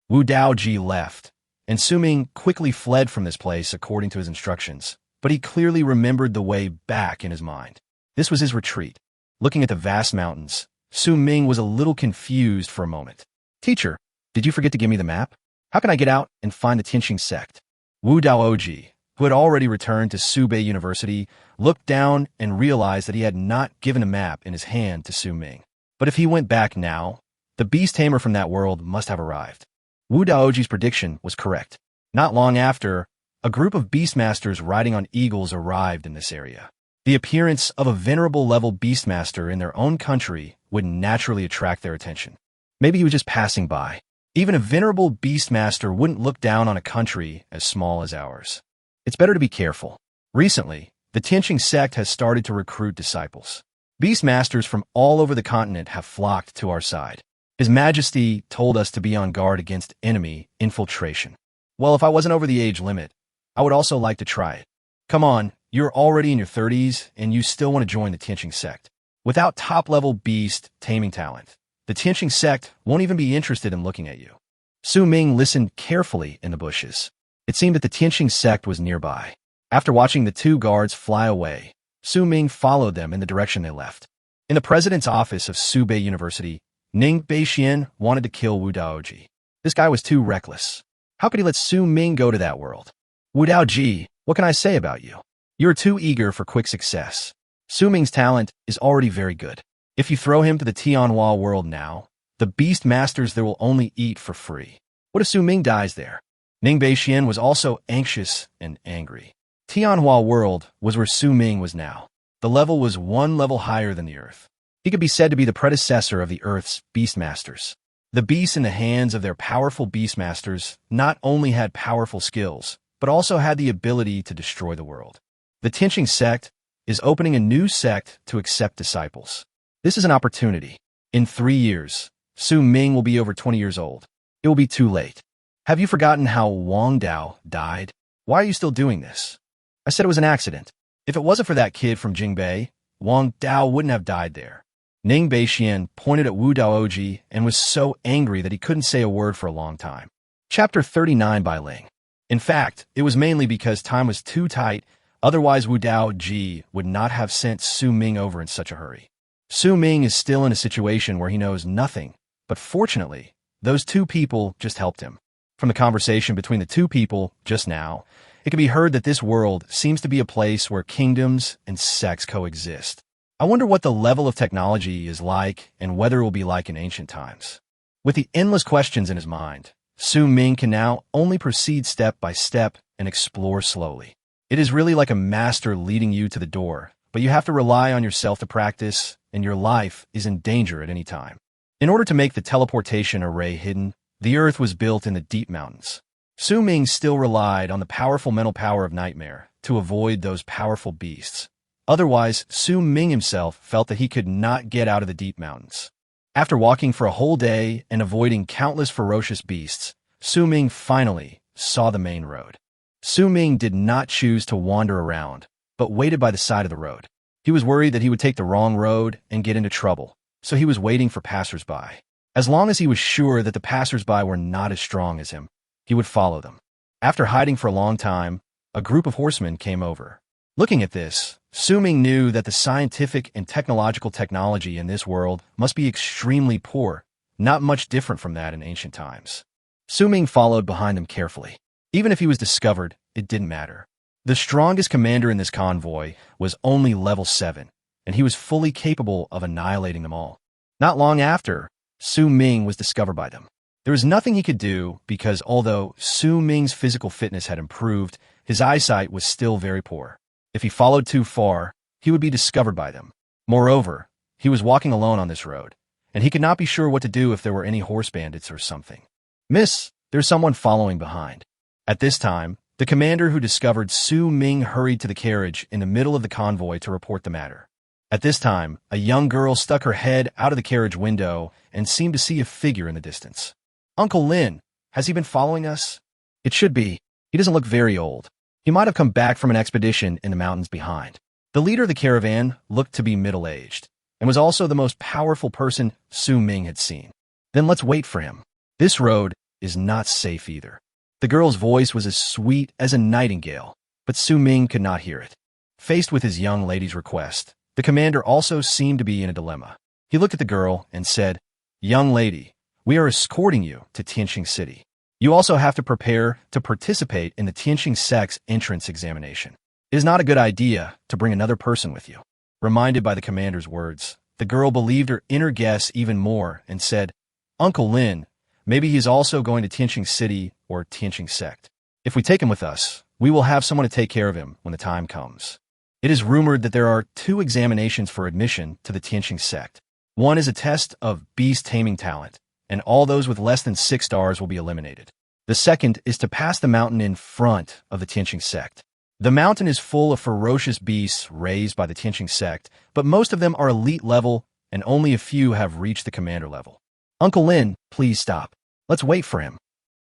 Wu Daoji left, and Su Ming quickly fled from this place according to his instructions, but he clearly remembered the way back in his mind. This was his retreat. Looking at the vast mountains, Su Ming was a little confused for a moment. "Teacher, did you forget to give me the map? How can I get out and find the Tianxing sect?" Wu Daoji, who had already returned to Subet University, looked down and realized that he had not given a map in his hand to Su Ming. But if he went back now, the beast tamer from that world must have arrived. Wu Daoji's prediction was correct. Not long after, a group of beastmasters riding on eagles arrived in this area. The appearance of a venerable level beastmaster in their own country would naturally attract their attention. Maybe he was just passing by. Even a venerable beastmaster wouldn't look down on a country as small as ours. It's better to be careful. Recently, the Tianxing sect has started to recruit disciples. Beastmasters from all over the continent have flocked to our side. His Majesty told us to be on guard against enemy infiltration. Well, if I wasn't over the age limit, I would also like to try it. Come on, you're already in your 30s and you still want to join the Tianxing sect. Without top-level beast taming talent, the Tianxing sect won't even be interested in looking at you. Su Ming listened carefully in the bushes. It seemed that the Tianxing sect was nearby. After watching the two guards fly away, Su Ming followed them in the direction they left. In the president's office of Subet University, Ning Beixian wanted to kill Wu Daoji. This guy was too reckless. How could he let Su Ming go to that world? "Wu Daoji, what can I say about you? You're too eager for quick success. Su Ming's talent is already very good. If you throw him to the Tianhua world now, the beast masters there will only eat for free. What if Su Ming dies there?" Ning Beixian was also anxious and angry. Tianhua world was where Su Ming was now. The level was one level higher than the Earth. He could be said to be the predecessor of the Earth's beastmasters. The beasts in the hands of their powerful beastmasters not only had powerful skills, but also had the ability to destroy the world. The Tianxing sect is opening a new sect to accept disciples. This is an opportunity. In 3 years, Su Ming will be over 20 years old. It will be too late. Have you forgotten how Wang Dao died? Why are you still doing this? I said it was an accident. If it wasn't for that kid from Jingbei, Wang Dao wouldn't have died there. Ning Beixian pointed at Wu Daoji and was so angry that he couldn't say a word for a long time. Chapter 39 by Ling. In fact, it was mainly because time was too tight, otherwise Wu Daoji would not have sent Su Ming over in such a hurry. Su Ming is still in a situation where he knows nothing, but fortunately, those two people just helped him. From the conversation between the two people just now, it can be heard that this world seems to be a place where kingdoms and sects coexist. I wonder what the level of technology is like and whether it will be like in ancient times. With the endless questions in his mind, Su Ming can now only proceed step by step and explore slowly. It is really like a master leading you to the door, but you have to rely on yourself to practice, and your life is in danger at any time. In order to make the teleportation array hidden, the Earth was built in the deep mountains. Su Ming still relied on the powerful mental power of Nightmare to avoid those powerful beasts. Otherwise, Su Ming himself felt that he could not get out of the deep mountains. After walking for a whole day and avoiding countless ferocious beasts, Su Ming finally saw the main road. Su Ming did not choose to wander around, but waited by the side of the road. He was worried that he would take the wrong road and get into trouble, so he was waiting for passers-by. As long as he was sure that the passers-by were not as strong as him, he would follow them. After hiding for a long time, a group of horsemen came over. Looking at this, Su Ming knew that the scientific and technological technology in this world must be extremely poor, not much different from that in ancient times. Su Ming followed behind them carefully. Even if he was discovered, it didn't matter. The strongest commander in this convoy was only level 7, and he was fully capable of annihilating them all. Not long after, Su Ming was discovered by them. There was nothing he could do because although Su Ming's physical fitness had improved, his eyesight was still very poor. If he followed too far, he would be discovered by them. Moreover, he was walking alone on this road, and he could not be sure what to do if there were any horse bandits or something. "Miss, there's someone following behind." At this time, the commander who discovered Su Ming hurried to the carriage in the middle of the convoy to report the matter. At this time, a young girl stuck her head out of the carriage window and seemed to see a figure in the distance. "Uncle Lin, has he been following us?" "It should be. He doesn't look very old. He might have come back from an expedition in the mountains behind." The leader of the caravan looked to be middle-aged and was also the most powerful person Su Ming had seen. "Then let's wait for him. This road is not safe either." The girl's voice was as sweet as a nightingale, but Su Ming could not hear it. Faced with his young lady's request, the commander also seemed to be in a dilemma. He looked at the girl and said, "Young lady, we are escorting you to Tianqing City. You also have to prepare to participate in the Tianqing sect's entrance examination. It is not a good idea to bring another person with you." Reminded by the commander's words, the girl believed her inner guess even more and said, "Uncle Lin, maybe he's also going to Tianqing City or Tianqing sect. If we take him with us, we will have someone to take care of him when the time comes." It is rumored that there are 2 examinations for admission to the Tianqing sect. One is a test of beast taming talent, and all those with less than 6 stars will be eliminated. The second is to pass the mountain in front of the Tianqing sect. The mountain is full of ferocious beasts raised by the Tianqing sect, but most of them are elite level, and only a few have reached the commander level. "Uncle Lin, please stop. Let's wait for him."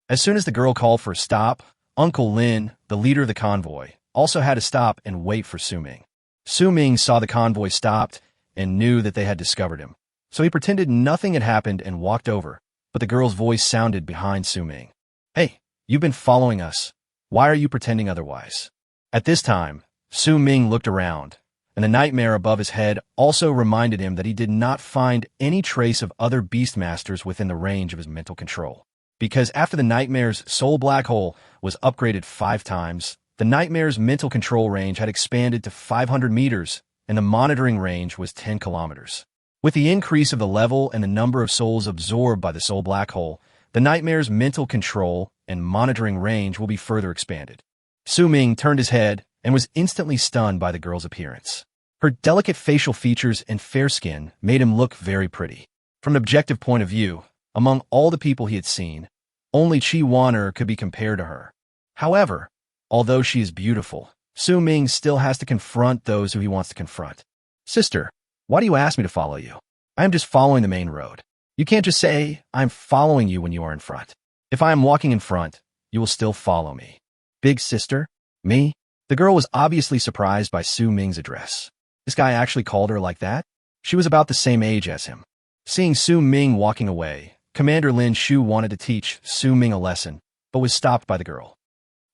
As soon as the girl called for a stop, Uncle Lin, the leader of the convoy, also had to stop and wait for Su Ming. Su Ming saw the convoy stopped and knew that they had discovered him, so he pretended nothing had happened and walked over, but the girl's voice sounded behind Su Ming. "Hey, you've been following us. Why are you pretending otherwise?" At this time, Su Ming looked around, and the nightmare above his head also reminded him that he did not find any trace of other beastmasters within the range of his mental control. Because after the nightmare's soul black hole was upgraded 5 times, the nightmare's mental control range had expanded to 500 meters, and the monitoring range was 10 kilometers. With the increase of the level and the number of souls absorbed by the soul black hole, the nightmare's mental control and monitoring range will be further expanded. Su Ming turned his head and was instantly stunned by the girl's appearance. Her delicate facial features and fair skin made him look very pretty. From an objective point of view, among all the people he had seen, only Chi Waner could be compared to her. However, although she is beautiful, Su Ming still has to confront those who he wants to confront. "Sister, why do you ask me to follow you? I am just following the main road. You can't just say, 'I'm following you' when you are in front. If I am walking in front, you will still follow me." "Big sister? Me?" The girl was obviously surprised by Su Ming's address. This guy actually called her like that? She was about the same age as him. Seeing Su Ming walking away, Commander Lin Shu wanted to teach Su Ming a lesson, but was stopped by the girl.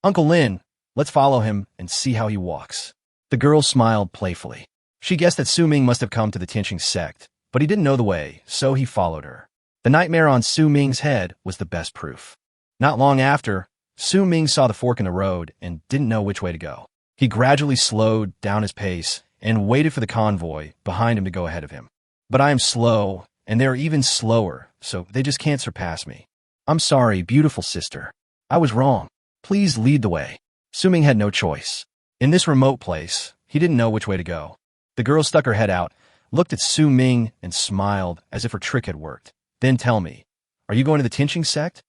"Uncle Lin, let's follow him and see how he walks." The girl smiled playfully. She guessed that Su Ming must have come to the Tianqing sect, but he didn't know the way, so he followed her. The nightmare on Su Ming's head was the best proof. Not long after, Su Ming saw the fork in the road and didn't know which way to go. He gradually slowed down his pace and waited for the convoy behind him to go ahead of him. "But I am slow, and they're even slower, so they just can't surpass me. I'm sorry, beautiful sister. I was wrong. Please lead the way." Su Ming had no choice. In this remote place, he didn't know which way to go. The girl stuck her head out, looked at Su Ming, and smiled as if her trick had worked. "Then tell me, are you going to the Tianqing sect?"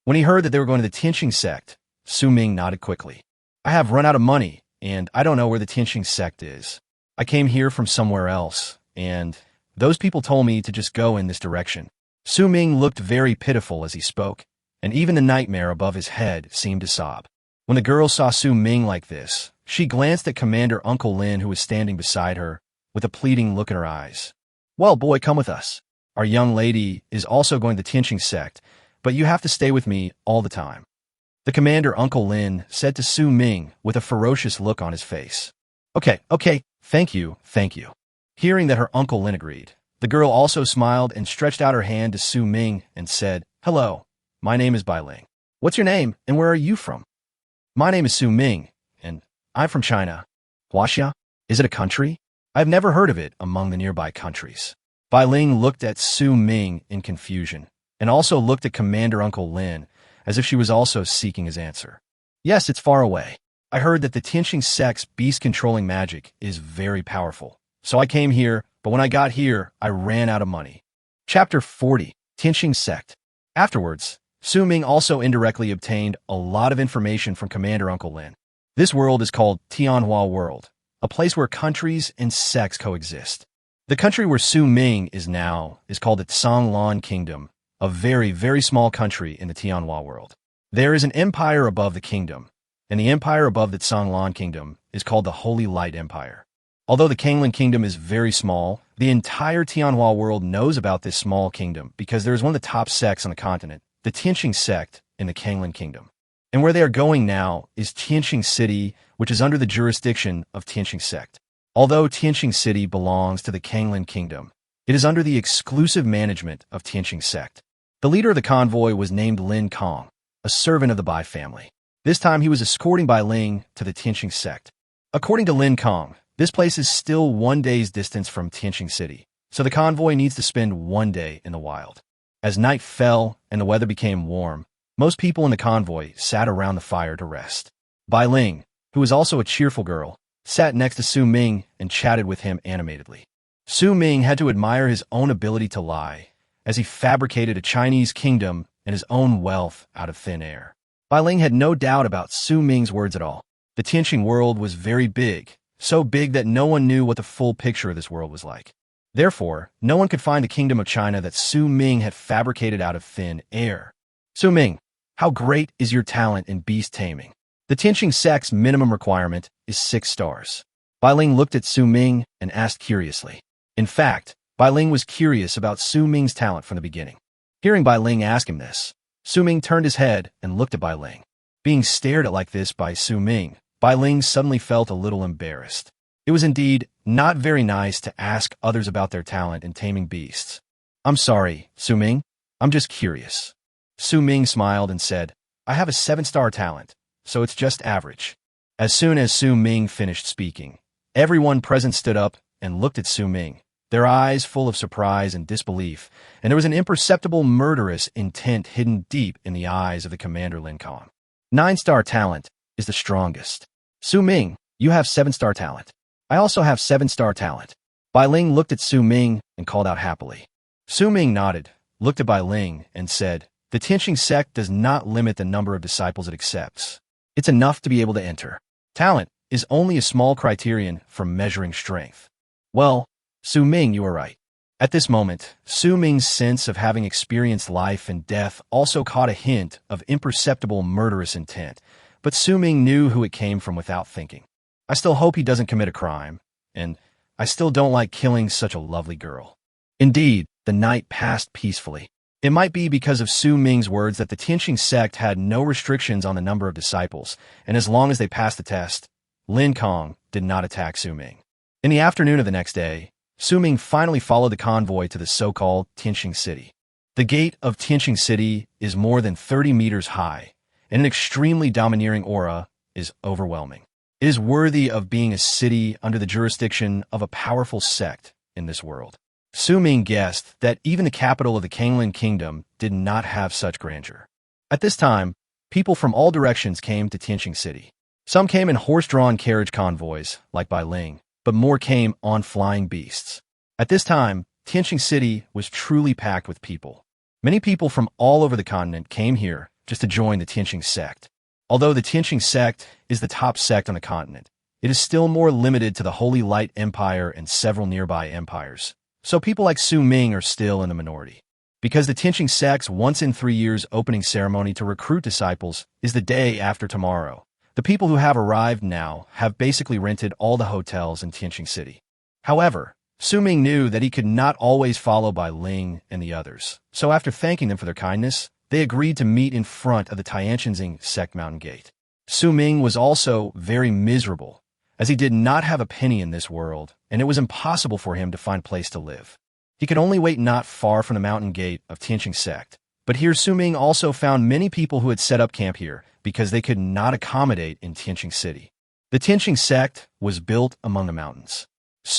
When he heard that they were going to the Tianqing sect, Su Ming nodded quickly. "I have run out of money, and I don't know where the Tianqing sect is. I came here from somewhere else, and those people told me to just go in this direction." Su Ming looked very pitiful as he spoke, and even the nightmare above his head seemed to sob. When the girl saw Su Ming like this, she glanced at Commander Uncle Lin, who was standing beside her, with a pleading look in her eyes. "Well, boy, come with us. Our young lady is also going to the Tianqing sect, but you have to stay with me all the time." The commander, Uncle Lin, said to Su Ming with a ferocious look on his face. Okay, thank you. Hearing that her Uncle Lin agreed, the girl also smiled and stretched out her hand to Su Ming and said, "Hello, my name is Bai Ling. What's your name and where are you from?" "My name is Su Ming, and I'm from China." "Huaxia? Is it a country? I've never heard of it among the nearby countries." Bai Ling looked at Su Ming in confusion, and also looked at Commander Uncle Lin, as if she was also seeking his answer. "Yes, it's far away. I heard that the Tianqing sect's beast-controlling magic is very powerful. So I came here, but when I got here, I ran out of money." Chapter 40, Tianqing Sect. Afterwards, Su Ming also indirectly obtained a lot of information from Commander Uncle Lin. This world is called Tianhua World, a place where countries and sects coexist. The country where Su Ming is now is called the Tsanglan Kingdom, a very, very small country in the Tianhua world. There is an empire above the kingdom, and the empire above the Tsanglan Kingdom is called the Holy Light Empire. Although the Kanglan Kingdom is very small, the entire Tianhua world knows about this small kingdom because there is one of the top sects on the continent, the Tianqing sect in the Kanglan Kingdom. And where they are going now is Tianqing City, which is under the jurisdiction of Tianqing sect. Although Tianqing City belongs to the Kanglan Kingdom, it is under the exclusive management of Tianqing sect. The leader of the convoy was named Lin Kong, a servant of the Bai family. This time he was escorting Bai Ling to the Tianqing sect. According to Lin Kong, this place is still 1 day's distance from Tianqing City, so the convoy needs to spend 1 day in the wild. As night fell and the weather became warm, most people in the convoy sat around the fire to rest. Bai Ling, who was also a cheerful girl, sat next to Su Ming and chatted with him animatedly. Su Ming had to admire his own ability to lie, as he fabricated a Chinese kingdom and his own wealth out of thin air. Bai Ling had no doubt about Su Ming's words at all. The Tianqing world was very big, so big that no one knew what the full picture of this world was like. Therefore, no one could find the kingdom of China that Su Ming had fabricated out of thin air. "Su Ming, how great is your talent in beast taming? The Tianqing sect's minimum requirement is 6 stars. Bai Ling looked at Su Ming and asked curiously. In fact, Bai Ling was curious about Su Ming's talent from the beginning. Hearing Bai Ling ask him this, Su Ming turned his head and looked at Bai Ling. Being stared at like this by Su Ming, Bai Ling suddenly felt a little embarrassed. It was indeed not very nice to ask others about their talent in taming beasts. "I'm sorry, Su Ming. I'm just curious." Su Ming smiled and said, "I have a 7-star talent, so it's just average." As soon as Su Ming finished speaking, everyone present stood up and looked at Su Ming, their eyes full of surprise and disbelief, and there was an imperceptible murderous intent hidden deep in the eyes of the commander Lin Kong. 9-star talent is the strongest. "Su Ming, you have 7-star talent. I also have 7-star talent." Bai Ling looked at Su Ming and called out happily. Su Ming nodded, looked at Bai Ling, and said, "The Tianqing sect does not limit the number of disciples it accepts. It's enough to be able to enter. Talent is only a small criterion for measuring strength." "Well, Su Ming, you are right." At this moment, Su Ming's sense of having experienced life and death also caught a hint of imperceptible murderous intent, but Su Ming knew who it came from without thinking. "I still hope he doesn't commit a crime, and I still don't like killing such a lovely girl." Indeed, the night passed peacefully. It might be because of Su Ming's words that the Tianqing sect had no restrictions on the number of disciples, and as long as they passed the test, Lin Kong did not attack Su Ming. In the afternoon of the next day, Su Ming finally followed the convoy to the so-called Tianqing City. The gate of Tianqing City is more than 30 meters high, and an extremely domineering aura is overwhelming. It is worthy of being a city under the jurisdiction of a powerful sect in this world. Su Ming guessed that even the capital of the Kanglan Kingdom did not have such grandeur. At this time, people from all directions came to Tianqing City. Some came in horse-drawn carriage convoys, like Bai Ling, but more came on flying beasts. At this time, Tianqing City was truly packed with people. Many people from all over the continent came here just to join the Tianqing sect. Although the Tianqing sect is the top sect on the continent, it is still more limited to the Holy Light Empire and several nearby empires, so people like Su Ming are still in the minority. Because the Tianqing sect's once-in-3 years opening ceremony to recruit disciples is the day after tomorrow. The people who have arrived now have basically rented all the hotels in Tianqing City. However, Ming knew that he could not always follow Bai Ling and the others, so after thanking them for their kindness, they agreed to meet in front of the Tianqing sect mountain gate. Ming was also very miserable, as he did not have a penny in this world, and it was impossible for him to find a place to live. He could only wait not far from the mountain gate of Tianqing sect, but here Ming also found many people who had set up camp here because they could not accommodate in Tianqing City. The Tianqing sect was built among the mountains.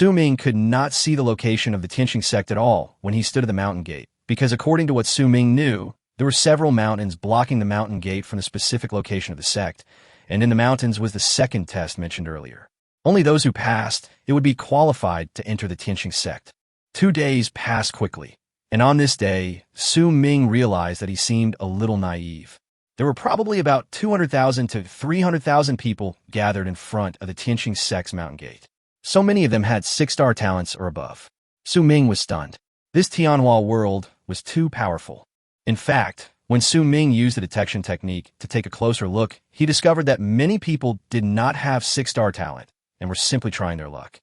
Ming could not see the location of the Tianqing sect at all when he stood at the mountain gate, because according to what Ming knew, there were several mountains blocking the mountain gate from the specific location of the sect, and in the mountains was the second test mentioned earlier. Only those who passed it would be qualified to enter the Tianqing sect. 2 days passed quickly, and on this day, Ming realized that he seemed a little naive. There were probably about 200,000 to 300,000 people gathered in front of the Tianqing sect's mountain gate. So many of them had 6-star talents or above. Ming was stunned. This Tianhua world was too powerful. In fact, when Ming used the detection technique to take a closer look, he discovered that many people did not have 6-star talent and were simply trying their luck.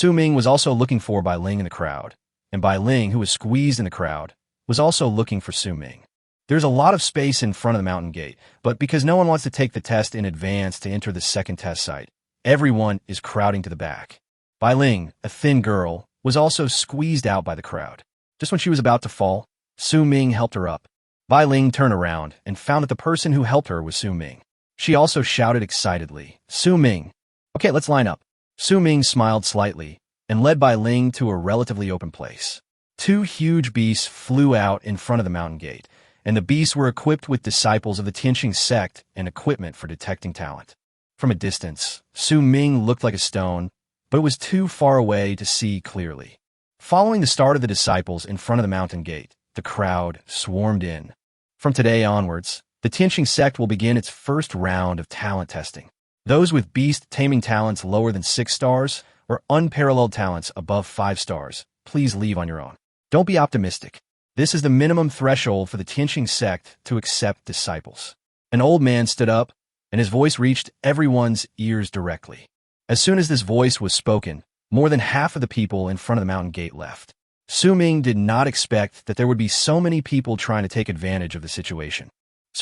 Ming was also looking for Bai Ling in the crowd, and Bai Ling, who was squeezed in the crowd, was also looking for Ming. There's a lot of space in front of the mountain gate, but because no one wants to take the test in advance to enter the second test site, everyone is crowding to the back. Bai Ling, a thin girl, was also squeezed out by the crowd. Just when she was about to fall, Ming helped her up. Bai Ling turned around and found that the person who helped her was Ming. She also shouted excitedly, Ming. Okay, let's line up. Ming smiled slightly and led Bai Ling to a relatively open place. 2 huge beasts flew out in front of the mountain gate, and the beasts were equipped with disciples of the Tianqing sect and equipment for detecting talent. From a distance, Ming looked like a stone, but it was too far away to see clearly. Following the start of the disciples in front of the mountain gate, the crowd swarmed in. From today onwards, the Tianqing sect will begin its first round of talent testing. Those with beast-taming talents lower than 6 stars or unparalleled talents above 5 stars, please leave on your own. Don't be optimistic. This is the minimum threshold for the Tianqing sect to accept disciples. An old man stood up, and his voice reached everyone's ears directly. As soon as this voice was spoken, more than half of the people in front of the mountain gate left. Ming did not expect that there would be so many people trying to take advantage of the situation.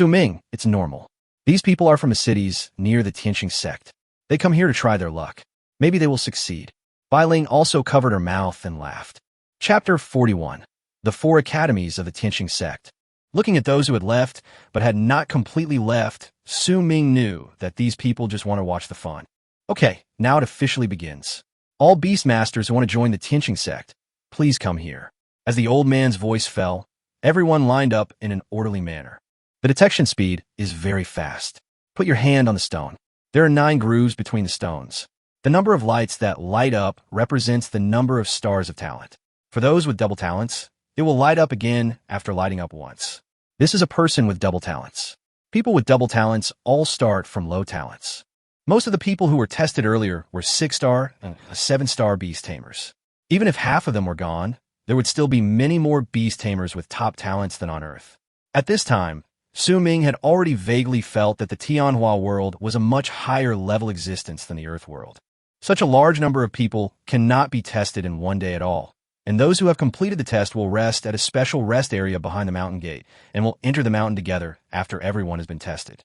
Ming, it's normal. These people are from the cities near the Tianqing sect. They come here to try their luck. Maybe they will succeed. Bai Ling also covered her mouth and laughed. Chapter 41. The 4 Academies of the Tianqing sect. Looking at those who had left, but had not completely left, Ming knew that these people just want to watch the fun. Okay, now it officially begins. All beastmasters who want to join the Tianqing sect, please come here. As the old man's voice fell, everyone lined up in an orderly manner. The detection speed is very fast. Put your hand on the stone. There are 9 grooves between the stones. The number of lights that light up represents the number of stars of talent. For those with double talents, it will light up again after lighting up once. This is a person with double talents. People with double talents all start from low talents. Most of the people who were tested earlier were 6-star and 7-star beast tamers. Even if half of them were gone, there would still be many more beast tamers with top talents than on Earth. At this time, Ming had already vaguely felt that the Tianhua world was a much higher level existence than the Earth world. Such a large number of people cannot be tested in one day at all, and those who have completed the test will rest at a special rest area behind the mountain gate and will enter the mountain together after everyone has been tested.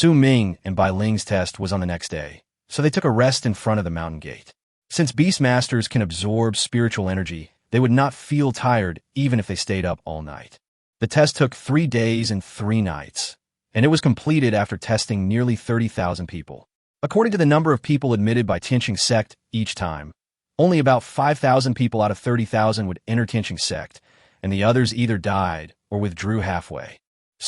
Ming and Bai Ling's test was on the next day, so they took a rest in front of the mountain gate. Since beastmasters can absorb spiritual energy, they would not feel tired even if they stayed up all night. The test took 3 days and 3 nights, and it was completed after testing nearly 30,000 people. According to the number of people admitted by Tianqing sect each time, only about 5,000 people out of 30,000 would enter Tianqing sect, and the others either died or withdrew halfway.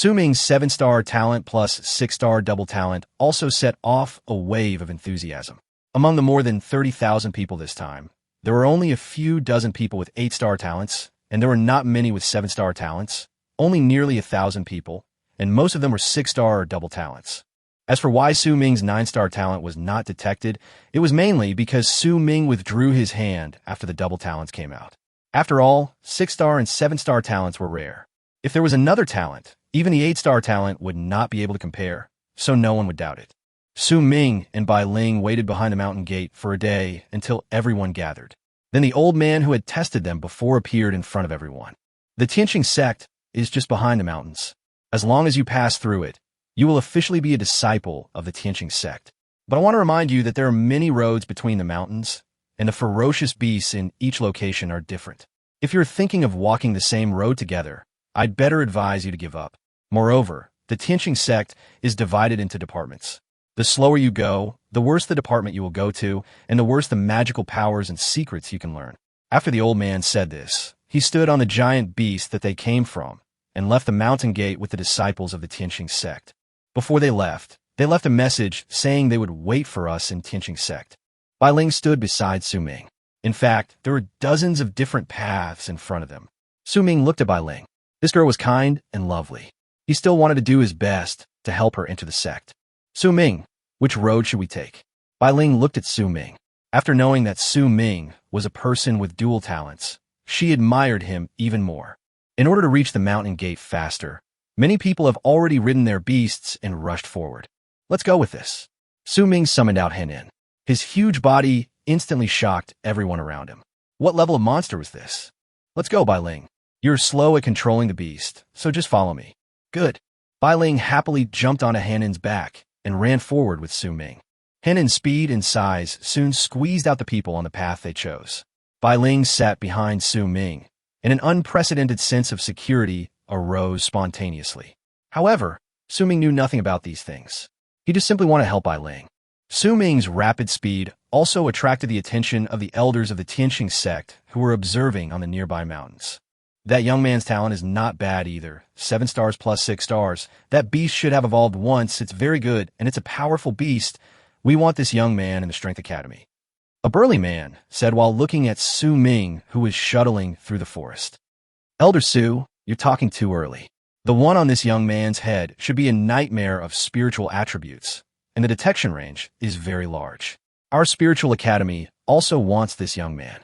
Ming's 7-star talent plus 6-star double talent also set off a wave of enthusiasm. Among the more than 30,000 people this time, there were only a few dozen people with 8-star talents, and there were not many with 7-star talents, only nearly 1,000 people, and most of them were 6-star or double talents. As for why Ming's 9-star talent was not detected, it was mainly because Ming withdrew his hand after the double talents came out. After all, 6-star and 7-star talents were rare. If there was another talent, even the 8-star talent would not be able to compare, so no one would doubt it. Su Ming and Bai Ling waited behind the mountain gate for a day until everyone gathered. Then the old man who had tested them before appeared in front of everyone. The Tianqing sect is just behind the mountains. As long as you pass through it, you will officially be a disciple of the Tianqing sect. But I want to remind you that there are many roads between the mountains, and the ferocious beasts in each location are different. If you're thinking of walking the same road together, I'd better advise you to give up. Moreover, the Tianqing sect is divided into departments. The slower you go, the worse the department you will go to, and the worse the magical powers and secrets you can learn. After the old man said this, he stood on the giant beast that they came from and left the mountain gate with the disciples of the Tianqing sect. Before they left a message saying they would wait for us in Tianqing sect. Bai Ling stood beside Su Ming. In fact, there were dozens of different paths in front of them. Su Ming looked at Bai Ling. This girl was kind and lovely. He still wanted to do his best to help her enter the sect. Su Ming, which road should we take? Bai Ling looked at Su Ming. After knowing that Su Ming was a person with dual talents, she admired him even more. In order to reach the mountain gate faster, many people have already ridden their beasts and rushed forward. Let's go with this. Su Ming summoned out Henin. His huge body instantly shocked everyone around him. What level of monster was this? Let's go, Bai Ling. You're slow at controlling the beast, so just follow me. Good. Bai Ling happily jumped onto Henin's back and ran forward with Su Ming. Henin's speed and size soon squeezed out the people on the path they chose. Bai Ling sat behind Su Ming, and an unprecedented sense of security arose spontaneously. However, Su Ming knew nothing about these things. He just simply wanted to help Bai Ling. Su Ming's rapid speed also attracted the attention of the elders of the Tianqing sect who were observing on the nearby mountains. That young man's talent is not bad either. 7 stars plus 6 stars. That beast should have evolved once. It's very good, and it's a powerful beast. We want this young man in the Strength Academy. A burly man said while looking at Su Ming, who was shuttling through the forest. Elder Su, you're talking too early. The one on this young man's head should be a nightmare of spiritual attributes, and the detection range is very large. Our spiritual academy also wants this young man.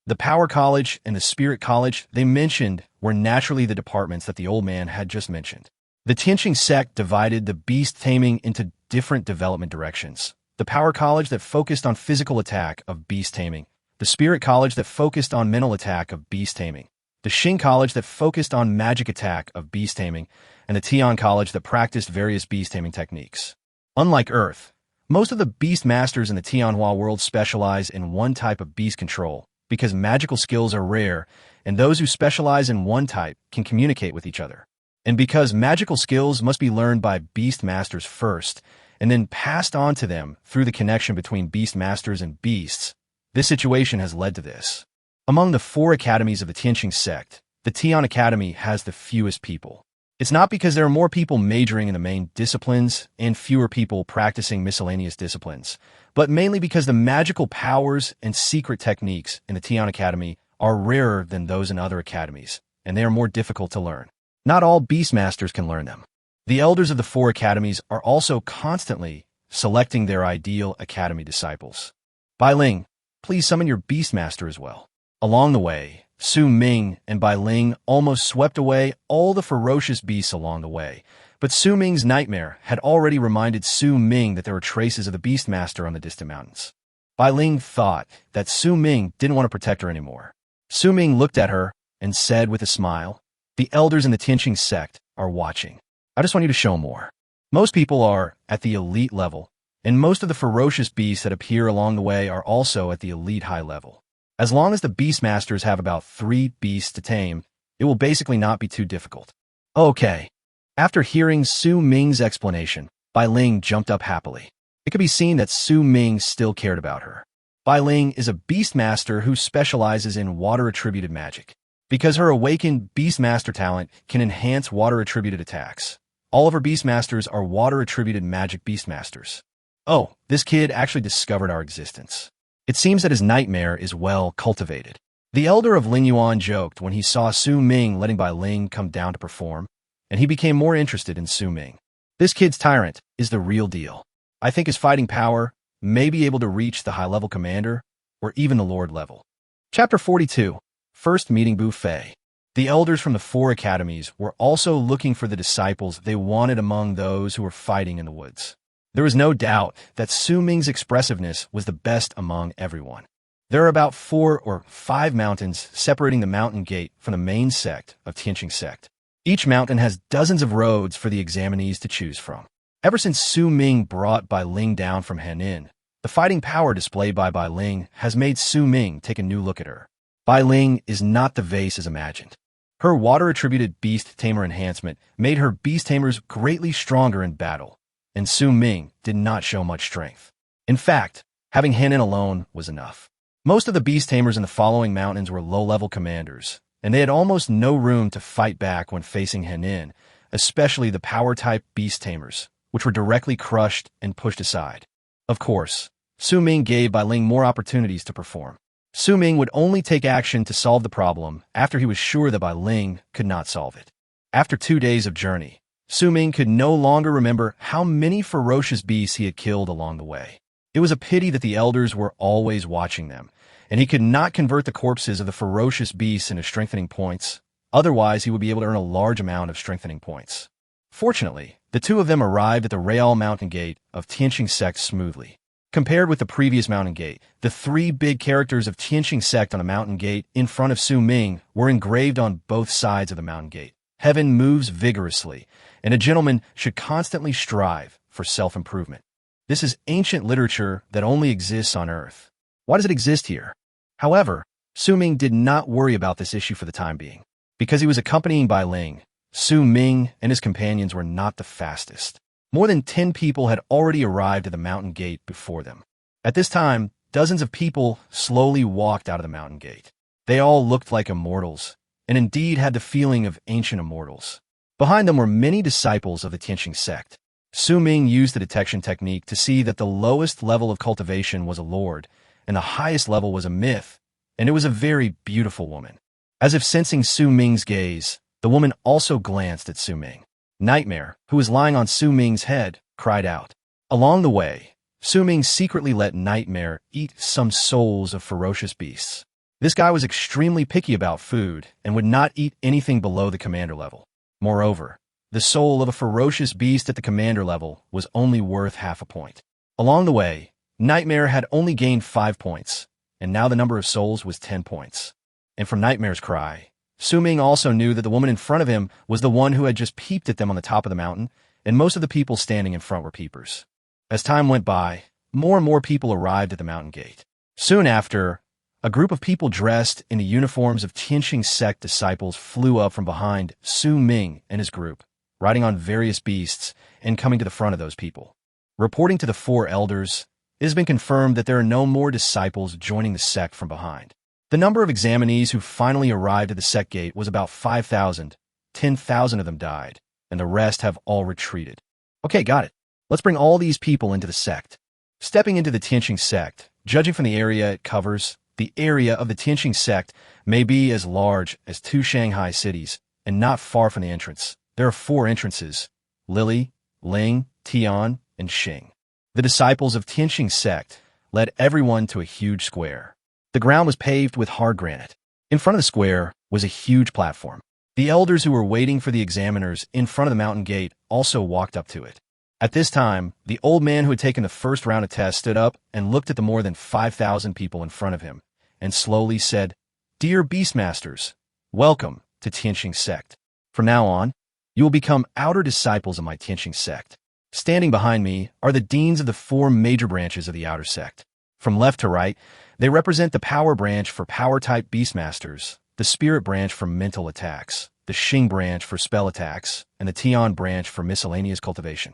The Power College and the Spirit College they mentioned were naturally the departments that the old man had just mentioned. The Tianqing sect divided the beast taming into different development directions. The Power College that focused on physical attack of beast taming, the Spirit College that focused on mental attack of beast taming, the Xing College that focused on magic attack of beast taming, and the Tian College that practiced various beast taming techniques. Unlike Earth, most of the beastmasters in the Tianhua world specialize in one type of beast control, because magical skills are rare, and those who specialize in one type can communicate with each other. And because magical skills must be learned by beastmasters first, and then passed on to them through the connection between beastmasters and beasts, this situation has led to this. Among the 4 academies of the Tianqing sect, the Tian Academy has the fewest people. It's not because there are more people majoring in the main disciplines and fewer people practicing miscellaneous disciplines, but mainly because the magical powers and secret techniques in the Tian Academy are rarer than those in other academies, and they are more difficult to learn. Not all beastmasters can learn them. The elders of the 4 academies are also constantly selecting their ideal academy disciples. Bai Ling, please summon your beastmaster as well. Along the way, Su Ming and Bai Ling almost swept away all the ferocious beasts along the way, but Su Ming's nightmare had already reminded Su Ming that there were traces of the beastmaster on the distant mountains. Bai Ling thought that Su Ming didn't want to protect her anymore. Su Ming looked at her and said with a smile, "The elders in the Tianqing sect are watching. I just want you to show more." Most people are at the elite level, and most of the ferocious beasts that appear along the way are also at the elite high level. As long as the beastmasters have about 3 beasts to tame, it will basically not be too difficult. Okay. After hearing Su Ming's explanation, Bai Ling jumped up happily. It could be seen that Su Ming still cared about her. Bai Ling is a beastmaster who specializes in water-attributed magic. Because her awakened beastmaster talent can enhance water-attributed attacks. All of her beastmasters are water-attributed magic beastmasters. Oh, this kid actually discovered our existence. It seems that his nightmare is well cultivated. The elder of Lingyuan joked when he saw Su Ming letting Bai Ling come down to perform, and he became more interested in Su Ming. This kid's tyrant is the real deal. I think his fighting power may be able to reach the high-level commander, or even the lord level. Chapter 42, First Meeting Buffet. The elders from the four academies were also looking for the disciples they wanted among those who were fighting in the woods. There was no doubt that Su Ming's expressiveness was the best among everyone. There are about 4 or 5 mountains separating the mountain gate from the main sect of Tianqing sect. Each mountain has dozens of roads for the examinees to choose from. Ever since Su Ming brought Bai Ling down from Henin, the fighting power displayed by Bai Ling has made Su Ming take a new look at her. Bai Ling is not the vase as imagined. Her water-attributed beast tamer enhancement made her beast tamers greatly stronger in battle, and Su Ming did not show much strength. In fact, having Henin alone was enough. Most of the beast tamers in the following mountains were low-level commanders, and they had almost no room to fight back when facing Henin, especially the power-type beast tamers, which were directly crushed and pushed aside. Of course, Su Ming gave Bai Ling more opportunities to perform. Su Ming would only take action to solve the problem after he was sure that Bai Ling could not solve it. After 2 days of journey, Su Ming could no longer remember how many ferocious beasts he had killed along the way. It was a pity that the elders were always watching them, and he could not convert the corpses of the ferocious beasts into strengthening points. Otherwise, he would be able to earn a large amount of strengthening points. Fortunately, the two of them arrived at the Real Mountain Gate of Tianqing Sect smoothly. Compared with the previous mountain gate, the 3 big characters of Tianqing Sect on the mountain gate in front of Su Ming were engraved on both sides of the mountain gate. Heaven moves vigorously, and a gentleman should constantly strive for self-improvement. This is ancient literature that only exists on Earth. Why does it exist here? However, Su Ming did not worry about this issue for the time being. Because he was accompanying Bai Ling, Su Ming and his companions were not the fastest. More than 10 people had already arrived at the mountain gate before them. At this time, dozens of people slowly walked out of the mountain gate. They all looked like immortals, and indeed had the feeling of ancient immortals. Behind them were many disciples of the Tianqing sect. Su Ming used the detection technique to see that the lowest level of cultivation was a lord, and the highest level was a myth, and it was a very beautiful woman. As if sensing Su Ming's gaze, the woman also glanced at Su Ming. Nightmare, who was lying on Su Ming's head, cried out. Along the way, Su Ming secretly let Nightmare eat some souls of ferocious beasts. This guy was extremely picky about food and would not eat anything below the commander level. Moreover, the soul of a ferocious beast at the commander level was only worth half a point. Along the way, Nightmare had only gained 5 points, and now the number of souls was 10 points. And from Nightmare's cry, Su Ming also knew that the woman in front of him was the one who had just peeped at them on the top of the mountain, and most of the people standing in front were peepers. As time went by, more and more people arrived at the mountain gate. Soon after, a group of people dressed in the uniforms of Tianqing sect disciples flew up from behind Su Ming and his group, riding on various beasts and coming to the front of those people. Reporting to the 4 elders, it has been confirmed that there are no more disciples joining the sect from behind. The number of examinees who finally arrived at the sect gate was about 5,000. 10,000 of them died, and the rest have all retreated. Okay, got it. Let's bring all these people into the sect. Stepping into the Tianqing sect, judging from the area it covers, the area of the Tianqing sect may be as large as 2 Shanghai cities, and not far from the entrance. There are 4 entrances: Lily, Ling, Tian, and Xing. The disciples of Tianqing sect led everyone to a huge square. The ground was paved with hard granite. In front of the square was a huge platform. The elders who were waiting for the examiners in front of the mountain gate also walked up to it. At this time, the old man who had taken the first round of tests stood up and looked at the more than 5,000 people in front of him, and slowly said, "Dear beastmasters, welcome to Tianqing sect. From now on, you will become outer disciples of my Tianqing sect. Standing behind me are the deans of the 4 major branches of the outer sect. From left to right, they represent the power branch for power-type beastmasters, the spirit branch for mental attacks, the Xing branch for spell attacks, and the Tian branch for miscellaneous cultivation."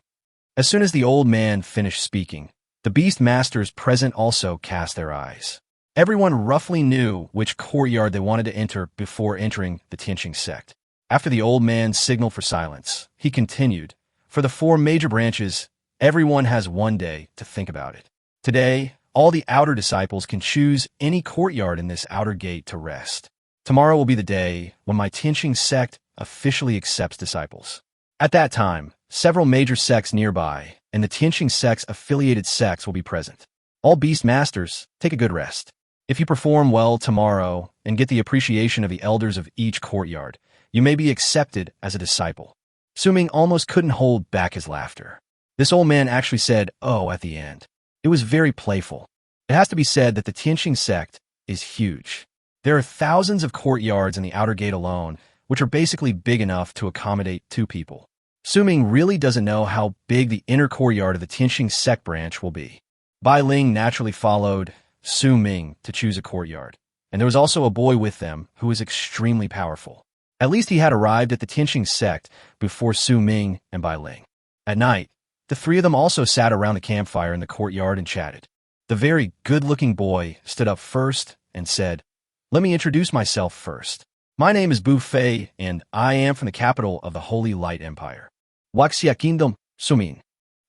As soon as the old man finished speaking, the beastmasters present also cast their eyes. Everyone roughly knew which courtyard they wanted to enter before entering the Tianqing sect. After the old man signaled for silence, he continued, "For the 4 major branches, everyone has 1 day to think about it. Today, all the outer disciples can choose any courtyard in this outer gate to rest. Tomorrow will be the day when my Tianqing sect officially accepts disciples. At that time, several major sects nearby and the Tianqing sect's affiliated sects will be present. All beastmasters, take a good rest. If you perform well tomorrow, and get the appreciation of the elders of each courtyard, you may be accepted as a disciple. Su Ming almost couldn't hold back his laughter. This old man actually said, "Oh," at the end. It was very playful. It has to be said that the Tianqing sect is huge. There are thousands of courtyards in the outer gate alone, which are basically big enough to accommodate 2 people. Su Ming really doesn't know how big the inner courtyard of the Tianqing sect branch will be. Bai Ling naturally followed Su Ming to choose a courtyard, and there was also a boy with them who was extremely powerful. At least he had arrived at the Tianqing sect before Su Ming and Bai Ling. At night, the 3 of them also sat around the campfire in the courtyard and chatted. The very good-looking boy stood up first and said, "Let me introduce myself first. My name is Bu Fei, and I am from the capital of the Holy Light Empire. Waxia Kingdom, Su Ming."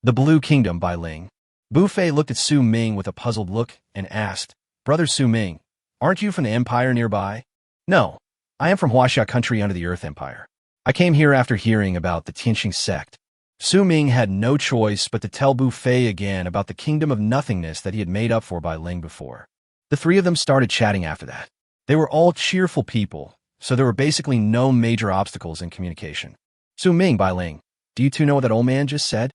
The Blue Kingdom, Bai Ling. Bu Fei looked at Su Ming with a puzzled look and asked, "Brother Su Ming, aren't you from the empire nearby?" "No, I am from Huaxia country under the Earth Empire. I came here after hearing about the Tianqing sect." Su Ming had no choice but to tell Bu Fei again about the kingdom of nothingness that he had made up for Bai Ling before. The 3 of them started chatting after that. They were all cheerful people, so there were basically no major obstacles in communication. "Su Ming, Bai Ling, do you 2 know what that old man just said?"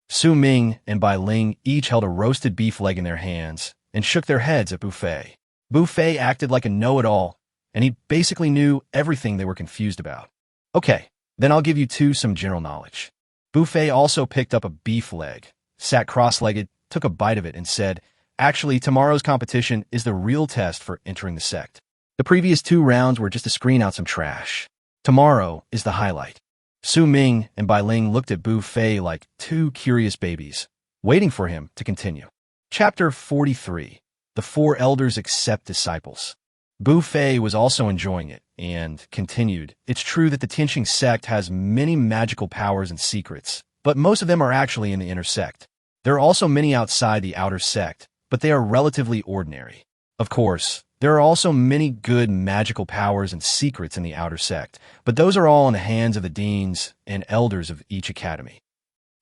Su Ming and Bai Ling each held a roasted beef leg in their hands and shook their heads at Bu Fei. Bu Fei acted like a know-it-all, and he basically knew everything they were confused about. "Okay, then I'll give you 2 some general knowledge." Bu Fei also picked up a beef leg, sat cross-legged, took a bite of it, and said, "Actually, tomorrow's competition is the real test for entering the sect. The previous 2 rounds were just to screen out some trash. Tomorrow is the highlight." Su Ming and Bai Ling looked at Bu Fei like 2 curious babies, waiting for him to continue. Chapter 43. The 4 Elders Accept Disciples. Bu Fei was also enjoying it, and continued, "It's true that the Tianqing sect has many magical powers and secrets, but most of them are actually in the inner sect. There are also many outside the outer sect, but they are relatively ordinary. Of course, there are also many good magical powers and secrets in the outer sect, but those are all in the hands of the deans and elders of each academy."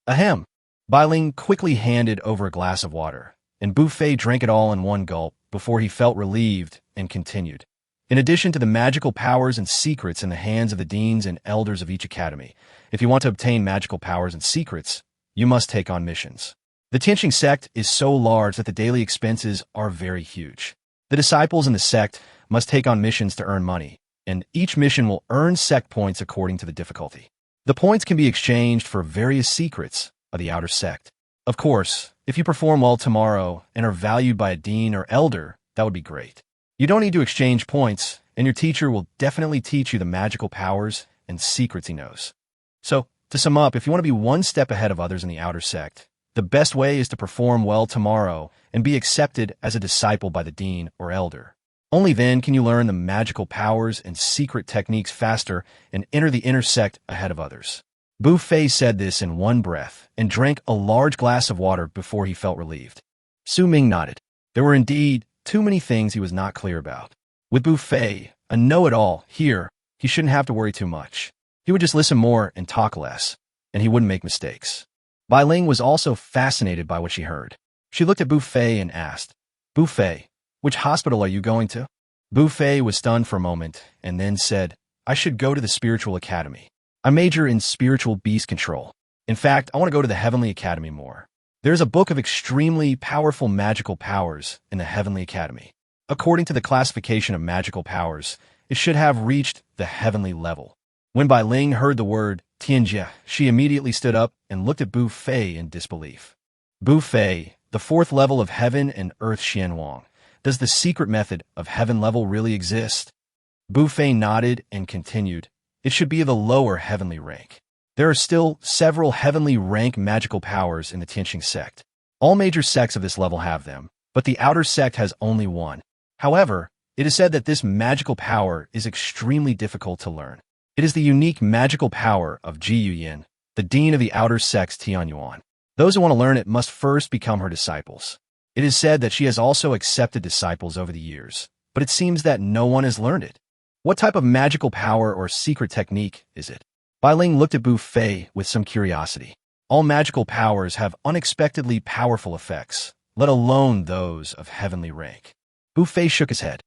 Ahem. Bai Ling quickly handed over a glass of water, and Bu Fei drank it all in one gulp before he felt relieved and continued. "In addition to the magical powers and secrets in the hands of the deans and elders of each academy, if you want to obtain magical powers and secrets, you must take on missions. The Tianqing sect is so large that the daily expenses are very huge. The disciples in the sect must take on missions to earn money, and each mission will earn sect points according to the difficulty. The points can be exchanged for various secrets of the outer sect. Of course, if you perform well tomorrow and are valued by a dean or elder, that would be great. You don't need to exchange points, and your teacher will definitely teach you the magical powers and secrets he knows. So, to sum up, if you want to be one step ahead of others in the outer sect, the best way is to perform well tomorrow and be accepted as a disciple by the dean or elder. Only then can you learn the magical powers and secret techniques faster and enter the inner sect ahead of others." Bu Fei said this in one breath and drank a large glass of water before he felt relieved. Su Ming nodded. There were indeed too many things he was not clear about. With Bu Fei, a know-it-all, here, he shouldn't have to worry too much. He would just listen more and talk less, and he wouldn't make mistakes. Bai Ling was also fascinated by what she heard. She looked at Bu Fei and asked, "Bu Fei, which hospital are you going to?" Bu Fei was stunned for a moment and then said, "I should go to the spiritual academy. I major in spiritual beast control. In fact, I want to go to the Heavenly Academy more. There's a book of extremely powerful magical powers in the Heavenly Academy. According to the classification of magical powers, it should have reached the heavenly level." When Bai Ling heard the word Tianjie, she immediately stood up and looked at Bu Fei in disbelief. "Bu Fei, the 4th level of heaven and earth Xianwang. Does the secret method of heaven level really exist?" Bu Fei nodded and continued, "It should be the lower heavenly rank. There are still several heavenly rank magical powers in the Tianqing sect. All major sects of this level have them, but the outer sect has only one. However, it is said that this magical power is extremely difficult to learn. It is the unique magical power of Ji Yuyin, the dean of the outer sect's Tianyuan. Those who want to learn it must first become her disciples. It is said that she has also accepted disciples over the years, but it seems that no one has learned it. What type of magical power or secret technique is it?" Bai Ling looked at Bu Fei with some curiosity. All magical powers have unexpectedly powerful effects, let alone those of heavenly rank. Bu Fei shook his head.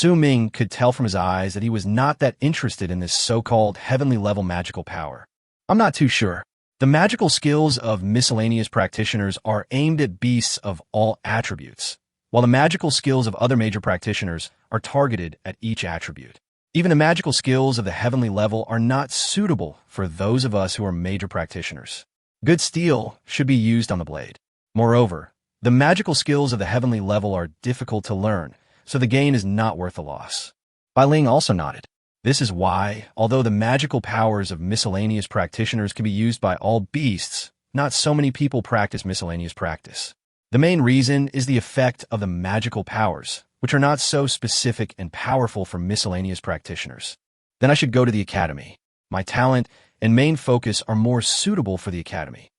Ming could tell from his eyes that he was not that interested in this so-called heavenly-level magical power. I'm not too sure. The magical skills of miscellaneous practitioners are aimed at beasts of all attributes, while the magical skills of other major practitioners are targeted at each attribute. Even the magical skills of the heavenly level are not suitable for those of us who are major practitioners. Good steel should be used on the blade. Moreover, the magical skills of the heavenly level are difficult to learn, so the gain is not worth the loss. Bai Ling also nodded. This is why, although the magical powers of miscellaneous practitioners can be used by all beasts, not so many people practice miscellaneous practice. The main reason is the effect of the magical powers, which are not so specific and powerful for miscellaneous practitioners. Then I should go to the academy. My talent and main focus are more suitable for the academy.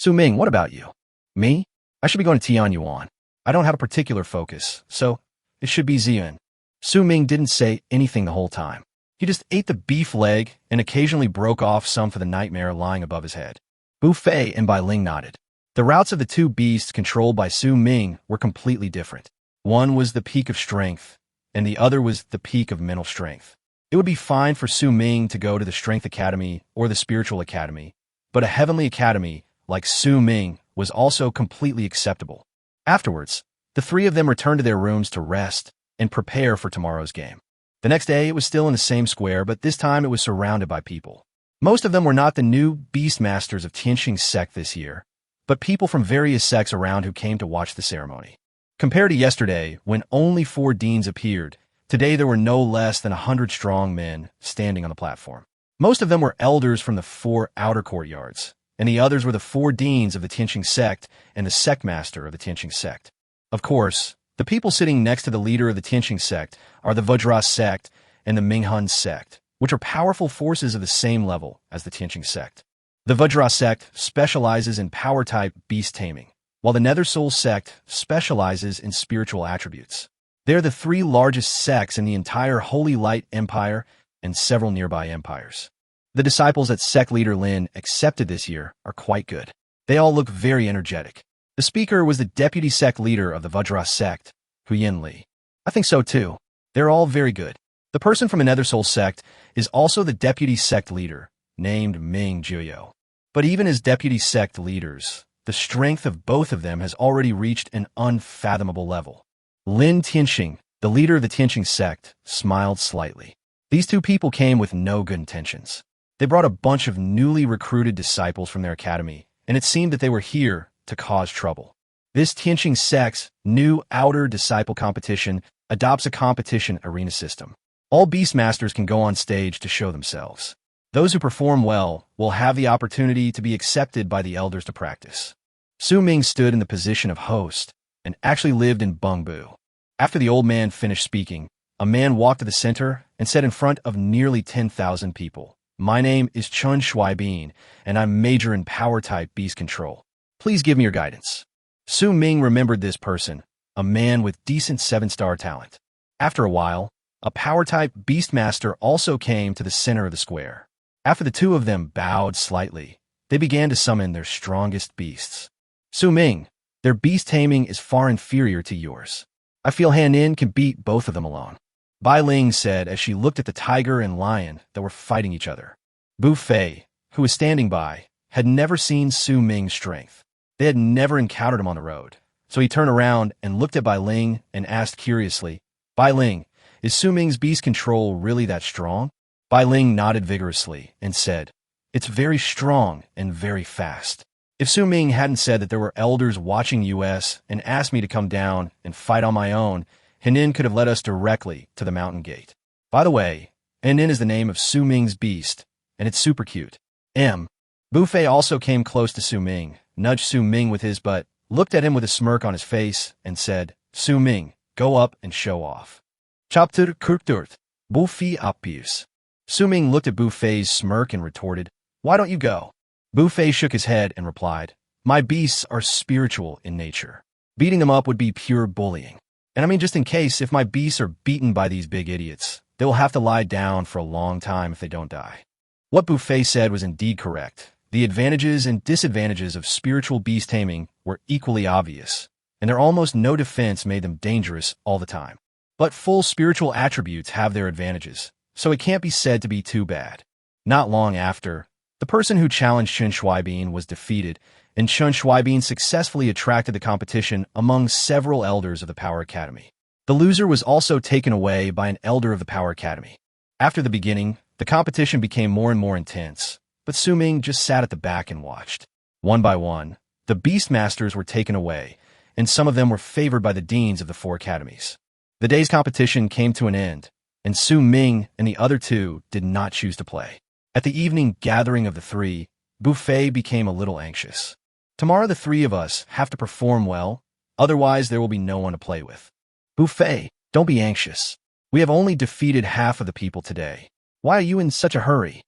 Ming, what about you? Me? I should be going to Tianyuan. I don't have a particular focus, so it should be Xian. Ming didn't say anything the whole time. He just ate the beef leg and occasionally broke off some for the nightmare lying above his head. Fei and Bai Ling nodded. The routes of the two beasts controlled by Ming were completely different. One was the peak of strength, and the other was the peak of mental strength. It would be fine for Ming to go to the Strength Academy or the Spiritual Academy, but a Heavenly Academy, like Ming, was also completely acceptable. Afterwards, the three of them returned to their rooms to rest and prepare for tomorrow's game. The next day, it was still in the same square, but this time it was surrounded by people. Most of them were not the new beastmasters of Tianxing's sect this year, but people from various sects around who came to watch the ceremony. Compared to yesterday, when only 4 deans appeared, today there were no less than 100 strong men standing on the platform. Most of them were elders from the 4 outer courtyards, and the others were the 4 deans of the Tianxing sect and the sect master of the Tianxing sect. Of course, the people sitting next to the leader of the Tianxing sect are the Vajra sect and the Ming sect, which are powerful forces of the same level as the Tianxing sect. The Vajra sect specializes in power-type beast taming, while the Nether Soul sect specializes in spiritual attributes. They're the 3 largest sects in the entire Holy Light Empire and several nearby empires. The disciples that sect leader Lin accepted this year are quite good. They all look very energetic. The speaker was the deputy sect leader of the Vajra sect, Huyin Li. I think so too. They're all very good. The person from the Nether Soul sect is also the deputy sect leader, named Ming Jiuyo. But even as deputy sect leaders, the strength of both of them has already reached an unfathomable level. Lin Tianxing, the leader of the Tianxing sect, smiled slightly. These 2 people came with no good intentions. They brought a bunch of newly recruited disciples from their academy, and it seemed that they were here to cause trouble. This Tianxing sect's new outer disciple competition adopts a competition arena system. All beastmasters can go on stage to show themselves. Those who perform well will have the opportunity to be accepted by the elders to practice. Ming stood in the position of host and actually lived in Bengbu. After the old man finished speaking, a man walked to the center and said in front of nearly 10,000 people, "My name is Chun Shuaibin, and I'm major in power-type beast control. Please give me your guidance." Ming remembered this person, a man with decent 7-star talent. After a while, a power-type beastmaster also came to the center of the square. After the 2 of them bowed slightly, they began to summon their strongest beasts. Ming, their beast taming is far inferior to yours. I feel Han Nin can beat both of them alone. Bai Ling said as she looked at the tiger and lion that were fighting each other. Fei, who was standing by, had never seen Ming's strength. They had never encountered him on the road, so he turned around and looked at Bai Ling and asked curiously, "Bai Ling, is Ming's beast control really that strong?" Bai Ling nodded vigorously and said, "It's very strong and very fast." If Ming hadn't said that there were elders watching us and asked me to come down and fight on my own, Henin could have led us directly to the mountain gate. By the way, Henin is the name of Ming's beast, and it's super cute. Fei also came close to Ming, nudged Ming with his butt, looked at him with a smirk on his face, and said, "Ming, go up and show off." Chapter Kurturt, Fei appears. Ming looked at Fei's smirk and retorted, "Why don't you go?" Fei shook his head and replied, "My beasts are spiritual in nature. Beating them up would be pure bullying. And I mean, just in case, if my beasts are beaten by these big idiots, they will have to lie down for a long time if they don't die." What Fei said was indeed correct. The advantages and disadvantages of spiritual beast taming were equally obvious, and their almost no defense made them dangerous all the time. But full spiritual attributes have their advantages, so it can't be said to be too bad. Not long after, the person who challenged Chen Shuaibin was defeated, and Chen Shuaibin successfully attracted the competition among several elders of the Power Academy. The loser was also taken away by an elder of the Power Academy. After the beginning, the competition became more and more intense, but Su Ming just sat at the back and watched. One by one, the beastmasters were taken away, and some of them were favored by the deans of the 4 academies. The day's competition came to an end, and Su Ming and the other 2 did not choose to play. At the evening gathering of the 3, Buffet became a little anxious. Tomorrow the 3 of us have to perform well, otherwise there will be no one to play with. Buffet, don't be anxious. We have only defeated half of the people today. Why are you in such a hurry?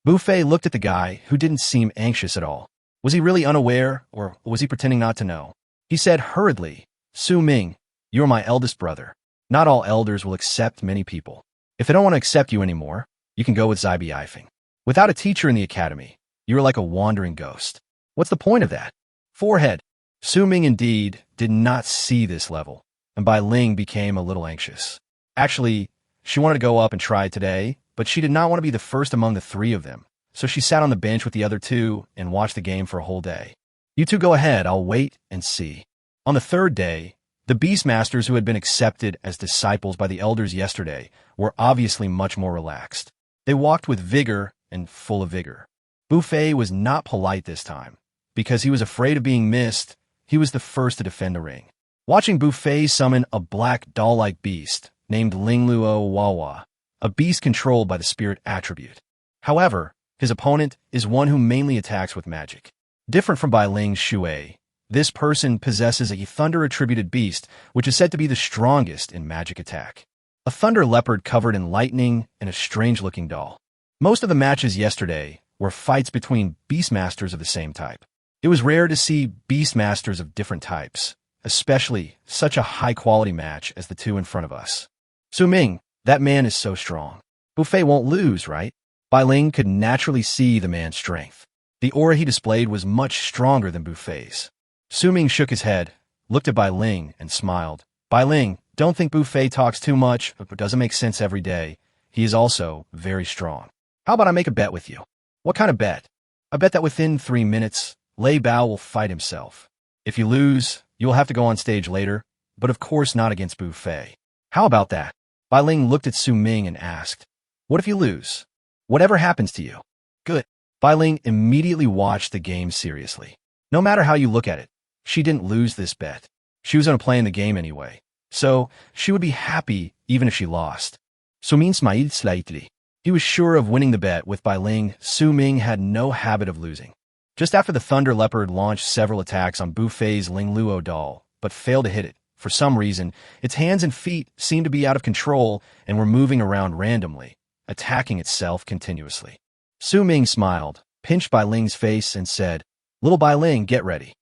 Buffet looked at the guy who didn't seem anxious at all. Was he really unaware, or was he pretending not to know? He said hurriedly, Su Ming, you're my eldest brother. Not all elders will accept many people. If they don't want to accept you anymore, you can go with Zaibi Ifing. Without a teacher in the academy, you are like a wandering ghost. What's the point of that? Forehead. Su Ming indeed did not see this level, and Bai Ling became a little anxious. Actually, she wanted to go up and try today, but she did not want to be the first among the 3 of them, so she sat on the bench with the other 2 and watched the game for a whole day. You 2 go ahead, I'll wait and see. On the 3rd day, the beastmasters who had been accepted as disciples by the elders yesterday were obviously much more relaxed. They walked with vigor and full of vigor. Buffet was not polite this time. Because he was afraid of being missed, he was the first to defend the ring. Watching Buffet summon a black doll-like beast named Lingluo Wawa, a beast controlled by the spirit attribute. However, his opponent is one who mainly attacks with magic. Different from Bai Ling's Shui, this person possesses a thunder-attributed beast, which is said to be the strongest in magic attack. A thunder leopard covered in lightning and a strange-looking doll. Most of the matches yesterday were fights between beastmasters of the same type. It was rare to see beastmasters of different types, especially such a high-quality match as the 2 in front of us. Su Ming, that man is so strong. Buffet won't lose, right? Bai Ling could naturally see the man's strength. The aura he displayed was much stronger than Buffet's. Su Ming shook his head, looked at Bai Ling, and smiled. Bai Ling, don't think Buffet talks too much, but doesn't make sense every day. He is also very strong. How about I make a bet with you? What kind of bet? I bet that within 3 minutes, Lei Bao will fight himself. If you lose, you will have to go on stage later, but of course not against Buffet. How about that? Bai Ling looked at Su Ming and asked, what if you lose? Whatever happens to you? Good. Bai Ling immediately watched the game seriously. No matter how you look at it, she didn't lose this bet. She was going to play in the game anyway, so she would be happy even if she lost. Su Ming smiled slightly. He was sure of winning the bet with Bai Ling. Su Ming had no habit of losing. Just after the Thunder Leopard launched several attacks on Buffet's Lingluo doll, but failed to hit it. For some reason, its hands and feet seemed to be out of control and were moving around randomly, attacking itself continuously. Su Ming smiled, pinched Bai Ling's face, and said, Little Bai Ling, get ready.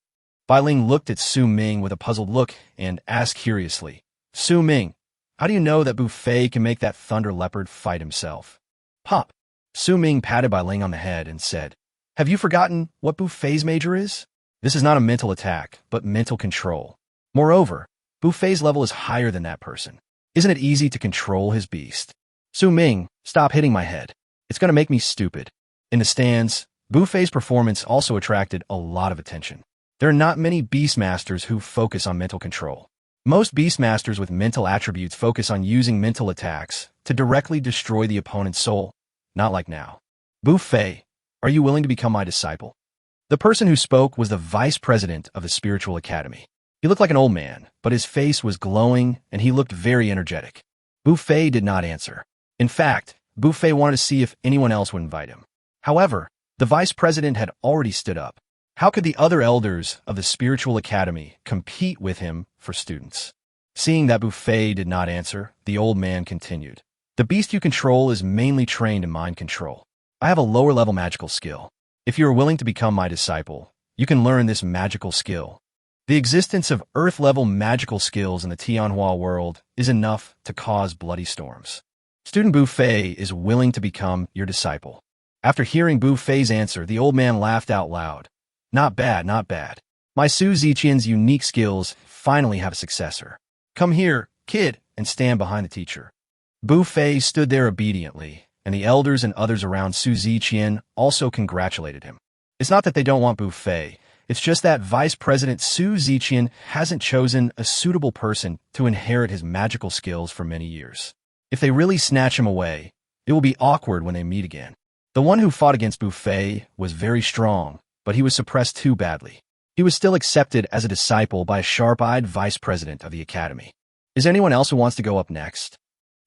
Bai Ling looked at Su Ming with a puzzled look and asked curiously, Su Ming, how do you know that Buffet can make that Thunder Leopard fight himself? Pop. Su Ming patted Bai Ling on the head and said, have you forgotten what Buffet's major is? This is not a mental attack, but mental control. Moreover, Buffet's level is higher than that person. Isn't it easy to control his beast? Su Ming, stop hitting my head. It's going to make me stupid. In the stands, Buffet's performance also attracted a lot of attention. There are not many beastmasters who focus on mental control. Most beastmasters with mental attributes focus on using mental attacks to directly destroy the opponent's soul. Not like now. Buffet, are you willing to become my disciple? The person who spoke was the vice president of the spiritual academy. He looked like an old man, but his face was glowing and he looked very energetic. Buffet did not answer. In fact, Buffet wanted to see if anyone else would invite him. However, the vice president had already stood up. How could the other elders of the spiritual academy compete with him for students? Seeing that Buffet did not answer, the old man continued. The beast you control is mainly trained in mind control. I have a lower-level magical skill. If you are willing to become my disciple, you can learn this magical skill. The existence of Earth-level magical skills in the Tianhua world is enough to cause bloody storms. Student Buffet is willing to become your disciple. After hearing Buffet's answer, the old man laughed out loud. Not bad, not bad. My Su Ziqian's unique skills finally have a successor. Come here, kid, and stand behind the teacher. Bu Fei stood there obediently, and the elders and others around Su Ziqian also congratulated him. It's not that they don't want Bu Fei, it's just that Vice President Su Ziqian hasn't chosen a suitable person to inherit his magical skills for many years. If they really snatch him away, it will be awkward when they meet again. The one who fought against Bu Fei was very strong, but he was suppressed too badly. He was still accepted as a disciple by a sharp-eyed vice president of the academy. Is there anyone else who wants to go up next?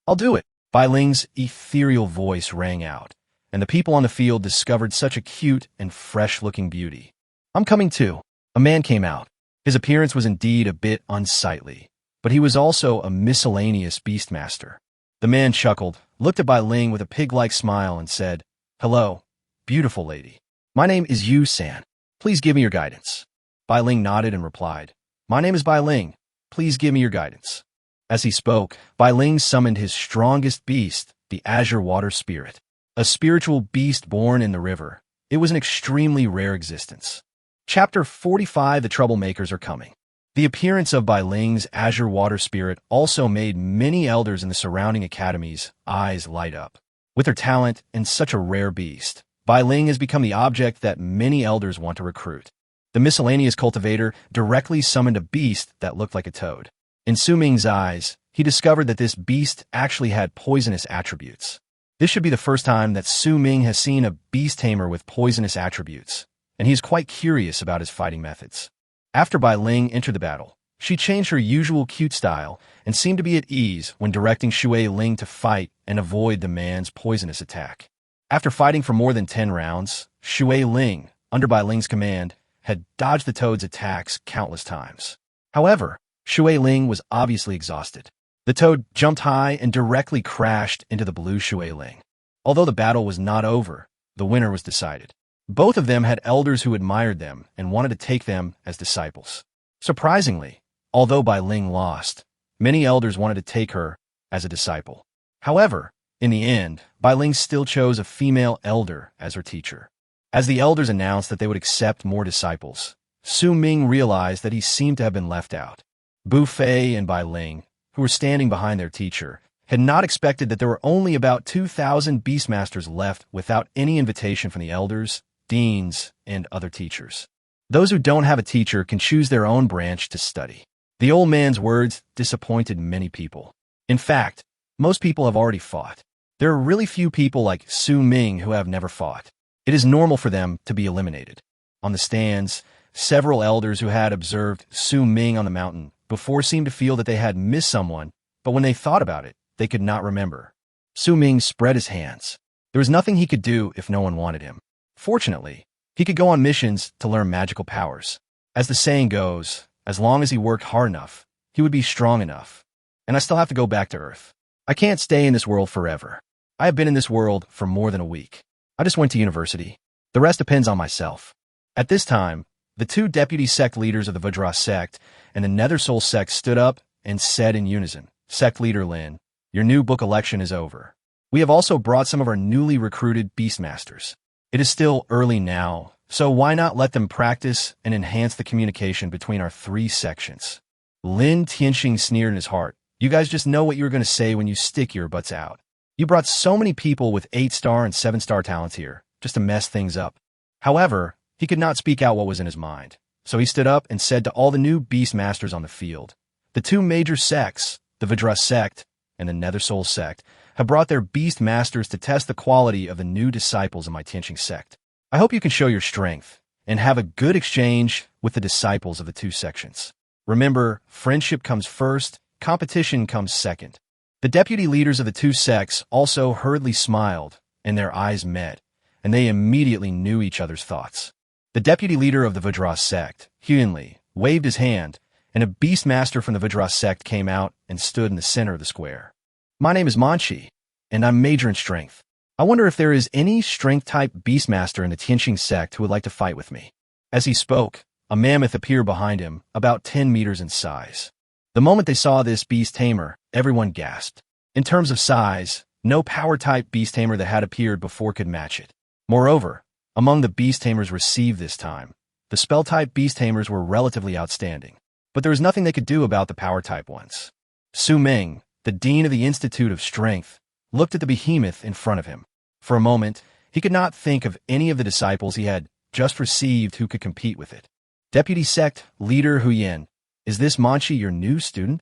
I'll do it. Bai Ling's ethereal voice rang out, and the people on the field discovered such a cute and fresh-looking beauty. I'm coming too. A man came out. His appearance was indeed a bit unsightly, but he was also a miscellaneous beastmaster. The man chuckled, looked at Bai Ling with a pig-like smile, and said, "Hello, beautiful lady. My name is Yu San. Please give me your guidance." Bai Ling nodded and replied, "My name is Bai Ling. Please give me your guidance." As he spoke, Bai Ling summoned his strongest beast, the azure water spirit. A spiritual beast born in the river. It was an extremely rare existence. Chapter 45, The Troublemakers Are Coming. The appearance of Bai Ling's azure water spirit also made many elders in the surrounding academies' eyes light up. With her talent and such a rare beast, Bai Ling has become the object that many elders want to recruit. The miscellaneous cultivator directly summoned a beast that looked like a toad. In Su Ming's eyes, he discovered that this beast actually had poisonous attributes. This should be the first time that Su Ming has seen a beast tamer with poisonous attributes, and he is quite curious about his fighting methods. After Bai Ling entered the battle, she changed her usual cute style and seemed to be at ease when directing Xue Ling to fight and avoid the man's poisonous attack. After fighting for more than 10 rounds, Xue Ling, under Bai Ling's command, had dodged the toad's attacks countless times. However, Xue Ling was obviously exhausted. The toad jumped high and directly crashed into the blue Xue Ling. Although the battle was not over, the winner was decided. Both of them had elders who admired them and wanted to take them as disciples. Surprisingly, although Bai Ling lost, many elders wanted to take her as a disciple. However, in the end, Bai Ling still chose a female elder as her teacher. As the elders announced that they would accept more disciples, Su Ming realized that he seemed to have been left out. Bu Fei and Bai Ling, who were standing behind their teacher, had not expected that there were only about 2,000 beastmasters left without any invitation from the elders, deans, and other teachers. Those who don't have a teacher can choose their own branch to study. The old man's words disappointed many people. In fact, most people have already fought. There are really few people like Su Ming who have never fought. It is normal for them to be eliminated. On the stands, several elders who had observed Su Ming on the mountain before seemed to feel that they had missed someone, but when they thought about it, they could not remember. Su Ming spread his hands. There was nothing he could do if no one wanted him. Fortunately, he could go on missions to learn magical powers. As the saying goes, as long as he worked hard enough, he would be strong enough. And I still have to go back to Earth. I can't stay in this world forever. I have been in this world for more than a week. I just went to university. The rest depends on myself. At this time, the two deputy sect leaders of the Duoduo sect and the Nether Soul sect stood up and said in unison, "Sect leader Lin, your new book election is over. We have also brought some of our newly recruited beastmasters. It is still early now, so why not let them practice and enhance the communication between our 3 sections?" Lin Tianxing sneered in his heart. "You guys just know what you're going to say when you stick your butts out. You brought so many people with 8-star and 7-star talents here, just to mess things up." However, he could not speak out what was in his mind, so he stood up and said to all the new beastmasters on the field, "The 2 major sects, the Duoduo sect and the Nether Soul sect, have brought their beastmasters to test the quality of the new disciples of my Tianxing sect. I hope you can show your strength and have a good exchange with the disciples of the 2 sections. Remember, friendship comes first, competition comes second." The deputy leaders of the 2 sects also hurriedly smiled, and their eyes met, and they immediately knew each other's thoughts. The deputy leader of the Duoduo sect, Hyunli, waved his hand, and a beastmaster from the Duoduo sect came out and stood in the center of the square. "My name is Manchi, and I'm major in strength. I wonder if there is any strength-type beastmaster in the Tianxing sect who would like to fight with me." As he spoke, a mammoth appeared behind him, about 10 meters in size. The moment they saw this beast tamer, everyone gasped. In terms of size, no power-type beast tamer that had appeared before could match it. Moreover, among the beast tamers received this time, the spell-type beast tamers were relatively outstanding, but there was nothing they could do about the power-type ones. Su Ming, the dean of the Institute of Strength, looked at the behemoth in front of him. For a moment, he could not think of any of the disciples he had just received who could compete with it. Deputy Sect Leader Huyen, is this Manchi your new student?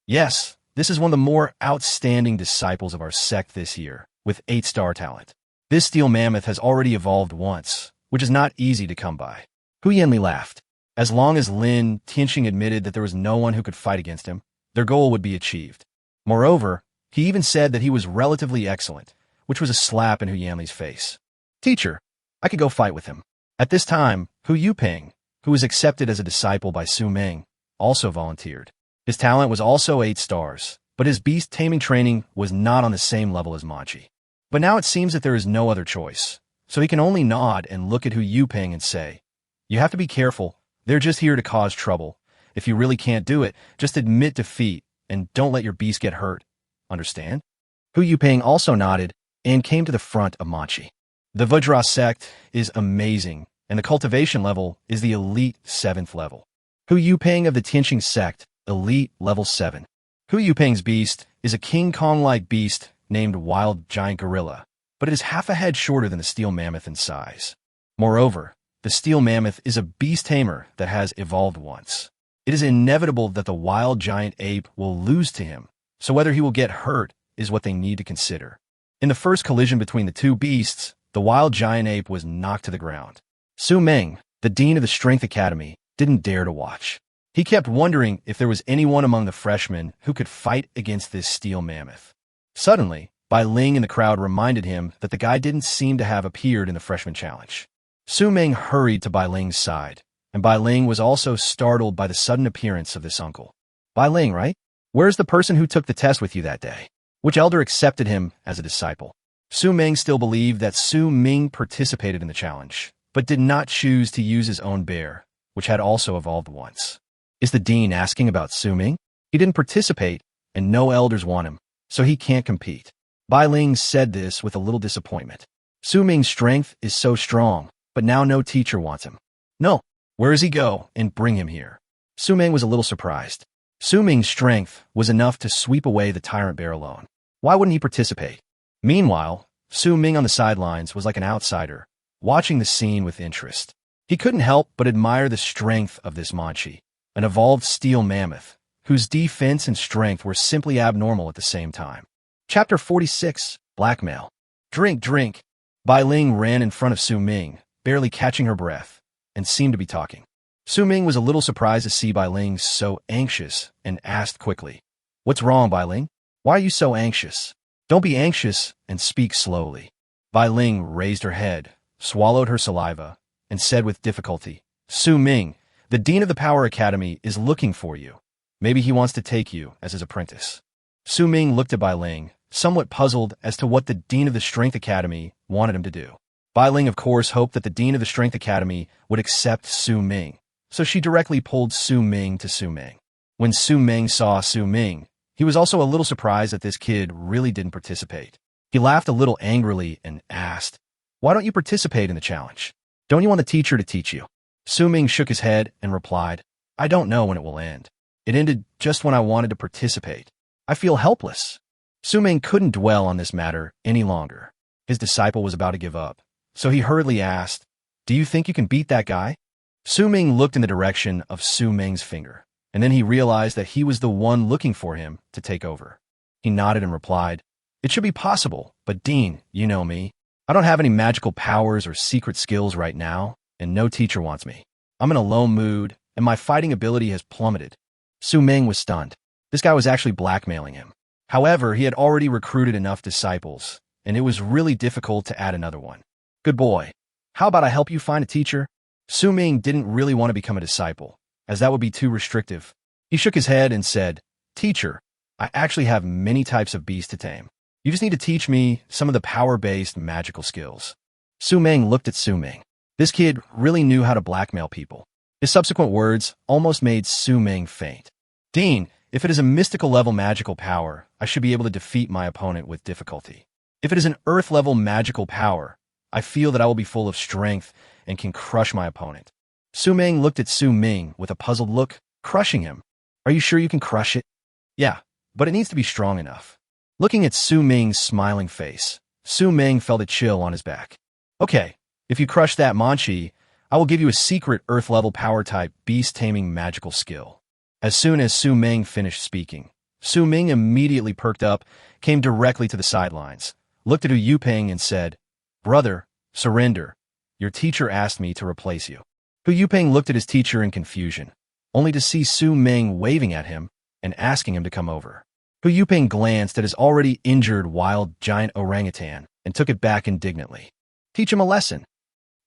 Yes, this is one of the more outstanding disciples of our sect this year, with 8-star talent. This steel mammoth has already evolved once, which is not easy to come by. Huyenli laughed. As long as Lin Tianxing admitted that there was no one who could fight against him, their goal would be achieved. Moreover, he even said that he was relatively excellent, which was a slap in Huyenli's face. Teacher, I could go fight with him. At this time, Hu Yuping, who was accepted as a disciple by Su Ming, also volunteered. His talent was also 8 stars, but his beast taming training was not on the same level as Manchi. But now it seems that there is no other choice, so he can only nod and look at Hu Yuping and say, "You have to be careful. They're just here to cause trouble. If you really can't do it, just admit defeat and don't let your beast get hurt. Understand?" Hu Yuping also nodded and came to the front of Manchi. The Vajra sect is amazing, and the cultivation level is the elite 7th level. Hu Yuping of the Tianxing sect, elite level 7. Hu Yuping's beast is a King Kong-like beast named Wild Giant Gorilla, but it is half a head shorter than the steel mammoth in size. Moreover, the steel mammoth is a beast tamer that has evolved once. It is inevitable that the wild giant ape will lose to him, so whether he will get hurt is what they need to consider. In the first collision between the two beasts, the wild giant ape was knocked to the ground. Su Ming, the dean of the Strength Academy, didn't dare to watch. He kept wondering if there was anyone among the freshmen who could fight against this steel mammoth. Suddenly, Bai Ling in the crowd reminded him that the guy didn't seem to have appeared in the freshman challenge. Su Ming hurried to Bai Ling's side, and Bai Ling was also startled by the sudden appearance of this uncle. Bai Ling, right? Where's the person who took the test with you that day? Which elder accepted him as a disciple? Su Ming still believed that Su Ming participated in the challenge, but did not choose to use his own bear, which had also evolved once. Is the dean asking about Su Ming? He didn't participate, and no elders want him, so he can't compete. Bai Ling said this with a little disappointment. Su Ming's strength is so strong, but now no teacher wants him. No, where does he go, and bring him here? Su Ming was a little surprised. Su Ming's strength was enough to sweep away the tyrant bear alone. Why wouldn't he participate? Meanwhile, Su Ming on the sidelines was like an outsider, watching the scene with interest. He couldn't help but admire the strength of this Manchi, an evolved steel mammoth, whose defense and strength were simply abnormal at the same time. Chapter 46, Blackmail. Drink, drink. Bai Ling ran in front of Su Ming, barely catching her breath, and seemed to be talking. Su Ming was a little surprised to see Bai Ling so anxious and asked quickly, "What's wrong, Bai Ling? Why are you so anxious? Don't be anxious and speak slowly." Bai Ling raised her head, swallowed her saliva, and said with difficulty, "Su Ming, the dean of the Power Academy is looking for you. Maybe he wants to take you as his apprentice." Su Ming looked at Bai Ling, somewhat puzzled as to what the dean of the Strength Academy wanted him to do. Bai Ling, of course, hoped that the dean of the Strength Academy would accept Su Ming, so she directly pulled Su Ming to Su Ming. When Su Ming saw Su Ming, he was also a little surprised that this kid really didn't participate. He laughed a little angrily and asked, "Why don't you participate in the challenge? Don't you want the teacher to teach you?" Su Ming shook his head and replied, "I don't know when it will end. It ended just when I wanted to participate. I feel helpless." Su Ming couldn't dwell on this matter any longer. His disciple was about to give up, so he hurriedly asked, "Do you think you can beat that guy?" Su Ming looked in the direction of Su Ming's finger, and then he realized that he was the one looking for him to take over. He nodded and replied, "It should be possible, but Dean, you know me. I don't have any magical powers or secret skills right now, and no teacher wants me. I'm in a low mood, and my fighting ability has plummeted." Su Ming was stunned. This guy was actually blackmailing him. However, he had already recruited enough disciples, and it was really difficult to add another one. "Good boy. How about I help you find a teacher?" Su Ming didn't really want to become a disciple, as that would be too restrictive. He shook his head and said, "Teacher, I actually have many types of beasts to tame. You just need to teach me some of the power-based magical skills." Su Ming looked at Su Ming. This kid really knew how to blackmail people. His subsequent words almost made Su Ming faint. "Dean, if it is a mystical level magical power, I should be able to defeat my opponent with difficulty. If it is an earth level magical power, I feel that I will be full of strength and can crush my opponent." Su Ming looked at Su Ming with a puzzled look. "Crushing him? Are you sure you can crush it?" "Yeah, but it needs to be strong enough. Looking at Su Ming's smiling face, Su Ming felt a chill on his back. Okay, if you crush that manchi, I will give you a secret Earth-level power-type beast-taming magical skill. As soon as Su Ming finished speaking, Su Ming immediately perked up, came directly to the sidelines, looked at Yu Ping and said, "Brother, surrender. Your teacher asked me to replace you." Yu Ping looked at his teacher in confusion, only to see Su Ming waving at him and asking him to come over. Yu Ping glanced at his already injured wild giant orangutan and took it back indignantly. Teach him a lesson.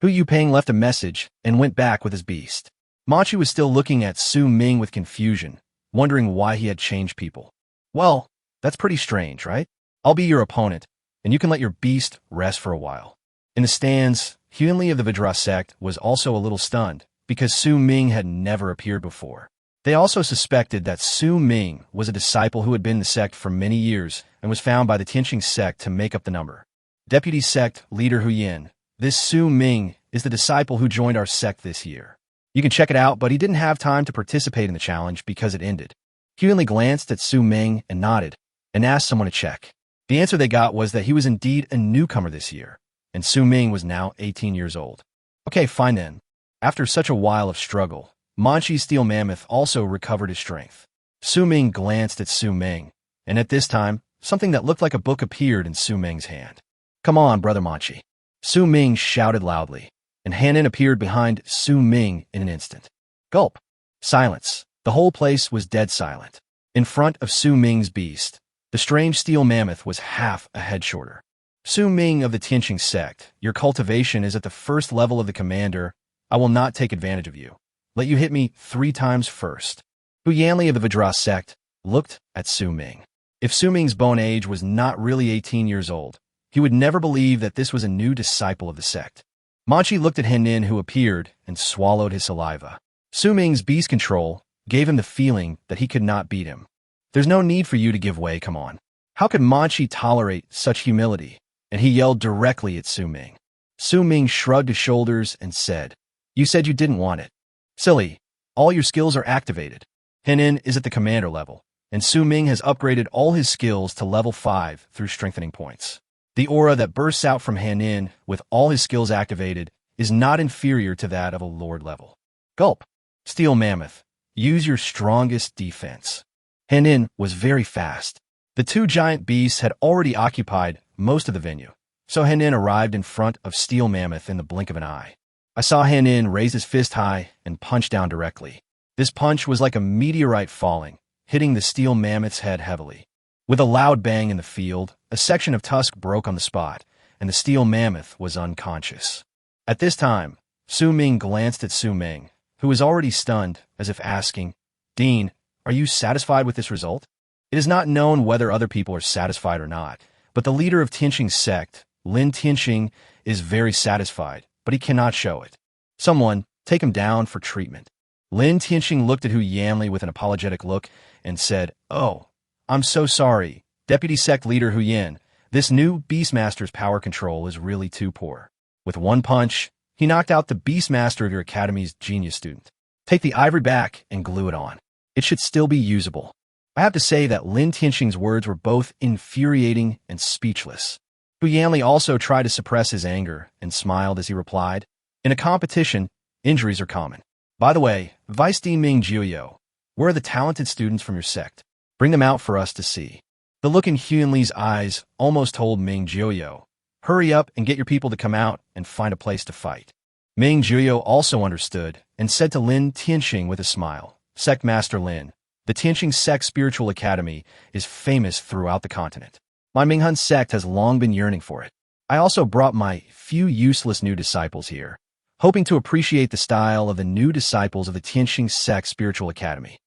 Yu Ping left a message and went back with his beast. Manchi was still looking at Su Ming with confusion, wondering why he had changed people. Well, that's pretty strange, right? I'll be your opponent, and you can let your beast rest for a while. In the stands, Hyunli of the Vajra sect was also a little stunned, because Su Ming had never appeared before. They also suspected that Su Ming was a disciple who had been in the sect for many years and was found by the Tianqing sect to make up the number. Deputy sect leader Huyin, this Su Ming is the disciple who joined our sect this year. You can check it out, but he didn't have time to participate in the challenge because it ended. Hyunli glanced at Su Ming and nodded, and asked someone to check. The answer they got was that he was indeed a newcomer this year, and Su Ming was now 18 years old. Okay, fine then. After such a while of struggle, Manchi's steel mammoth also recovered his strength. Su Ming glanced at Su Ming, and at this time, something that looked like a book appeared in Su Ming's hand. "Come on, Brother Manchi." Su Ming shouted loudly, and Hanin appeared behind Su Ming in an instant. Gulp. Silence. The whole place was dead silent. In front of Su Ming's beast, the strange steel mammoth was half a head shorter. Su Ming of the Tianqing sect, your cultivation is at the first level of the commander. I will not take advantage of you. Let you hit me 3 times first. Hu Yanli of the Vajra sect looked at Su Ming. If Su Ming's bone age was not really 18 years old, he would never believe that this was a new disciple of the sect. Manchi looked at Henin, who appeared, and swallowed his saliva. Su Ming's beast control gave him the feeling that he could not beat him. There's no need for you to give way, come on. How could Manchi tolerate such humility? And he yelled directly at Su Ming. Su Ming shrugged his shoulders and said, "You said you didn't want it. Silly, all your skills are activated." Henin is at the commander level, and Su Ming has upgraded all his skills to level 5 through strengthening points. The aura that bursts out from Henin with all his skills activated is not inferior to that of a lord level. Gulp. Steel Mammoth, use your strongest defense. Henin was very fast. The 2 giant beasts had already occupied most of the venue, so Henin arrived in front of Steel Mammoth in the blink of an eye. I saw Henin raise his fist high and punch down directly. This punch was like a meteorite falling, hitting the Steel Mammoth's head heavily. With a loud bang in the field, a section of tusk broke on the spot, and the Steel Mammoth was unconscious. At this time, Su Ming glanced at Su Ming, who was already stunned, as if asking, "Dean, are you satisfied with this result?" It is not known whether other people are satisfied or not, but the leader of Tianqing's sect, Lin Tianqing, is very satisfied, but he cannot show it. Someone, take him down for treatment. Lin Tianqing looked at Hu Yanli with an apologetic look and said, "Oh, I'm so sorry, Deputy Sect Leader Hu Yan. This new beastmaster's power control is really too poor." With one punch, he knocked out the beastmaster of your academy's genius student. Take the ivory back and glue it on. It should still be usable. I have to say that Lin Tianqing's words were both infuriating and speechless. Hu Yanli also tried to suppress his anger and smiled as he replied, "In a competition, injuries are common. By the way, Vice Dean Ming Jiuyo, where are the talented students from your sect? Bring them out for us to see." The look in Hyunli's eyes almost told Ming Jiuyo, "Hurry up and get your people to come out and find a place to fight." Ming Jiuyo also understood and said to Lin Tianqing with a smile, "Sect Master Lin, the Tianqing Sect Spiritual Academy is famous throughout the continent. My Minghun sect has long been yearning for it. I also brought my few useless new disciples here, hoping to appreciate the style of the new disciples of the Tianqing Sect Spiritual Academy."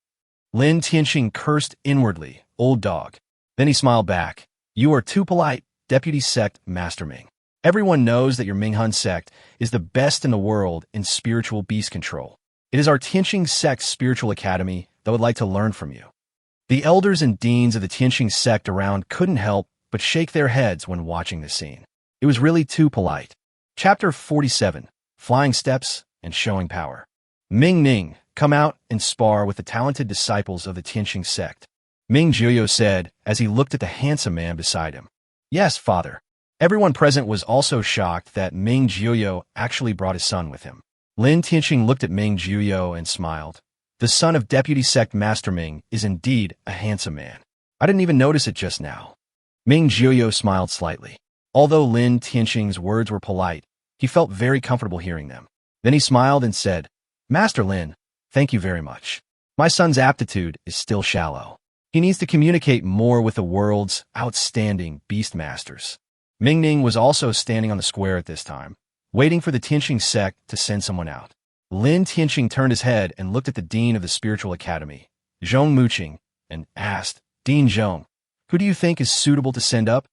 Lin Tianqing cursed inwardly, "Old dog." Then he smiled back, "You are too polite, Deputy Sect Master Ming. Everyone knows that your Minghun sect is the best in the world in spiritual beast control. It is our Tianqing Sect Spiritual Academy that would like to learn from you." The elders and deans of the Tianqing sect around couldn't help but shake their heads when watching this scene. It was really too polite. Chapter 47, Flying Steps and Showing Power. Ming, come out and spar with the talented disciples of the Tianqing sect. Ming said as he looked at the handsome man beside him. Yes, father. Everyone present was also shocked that Ming actually brought his son with him. Lin Tianqing looked at Ming and smiled. The son of Deputy Sect Master Ming is indeed a handsome man. I didn't even notice it just now. Ming smiled slightly. Although Lin Tianqing's words were polite, he felt very comfortable hearing them. Then he smiled and said, Master Lin, thank you very much. My son's aptitude is still shallow. He needs to communicate more with the world's outstanding beastmasters. Ming was also standing on the square at this time, waiting for the Tianqing sect to send someone out. Lin Tianqing turned his head and looked at the dean of the spiritual academy, Zhong Muqing, and asked, Dean Zhong, who do you think is suitable to send up?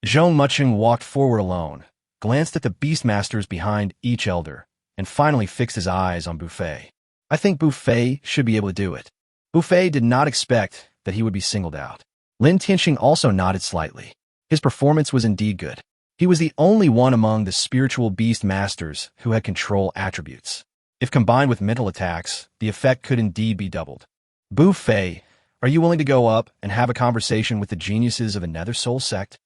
Zhong Muqing walked forward alone, glanced at the beastmasters behind each elder, and finally fixed his eyes on Buffet. I think Buffet should be able to do it. Buffet did not expect that he would be singled out. Lin Tianqing also nodded slightly. His performance was indeed good. He was the only one among the spiritual beast masters who had control attributes. If combined with mental attacks, the effect could indeed be doubled. Buffet, are you willing to go up and have a conversation with the geniuses of another soul sect?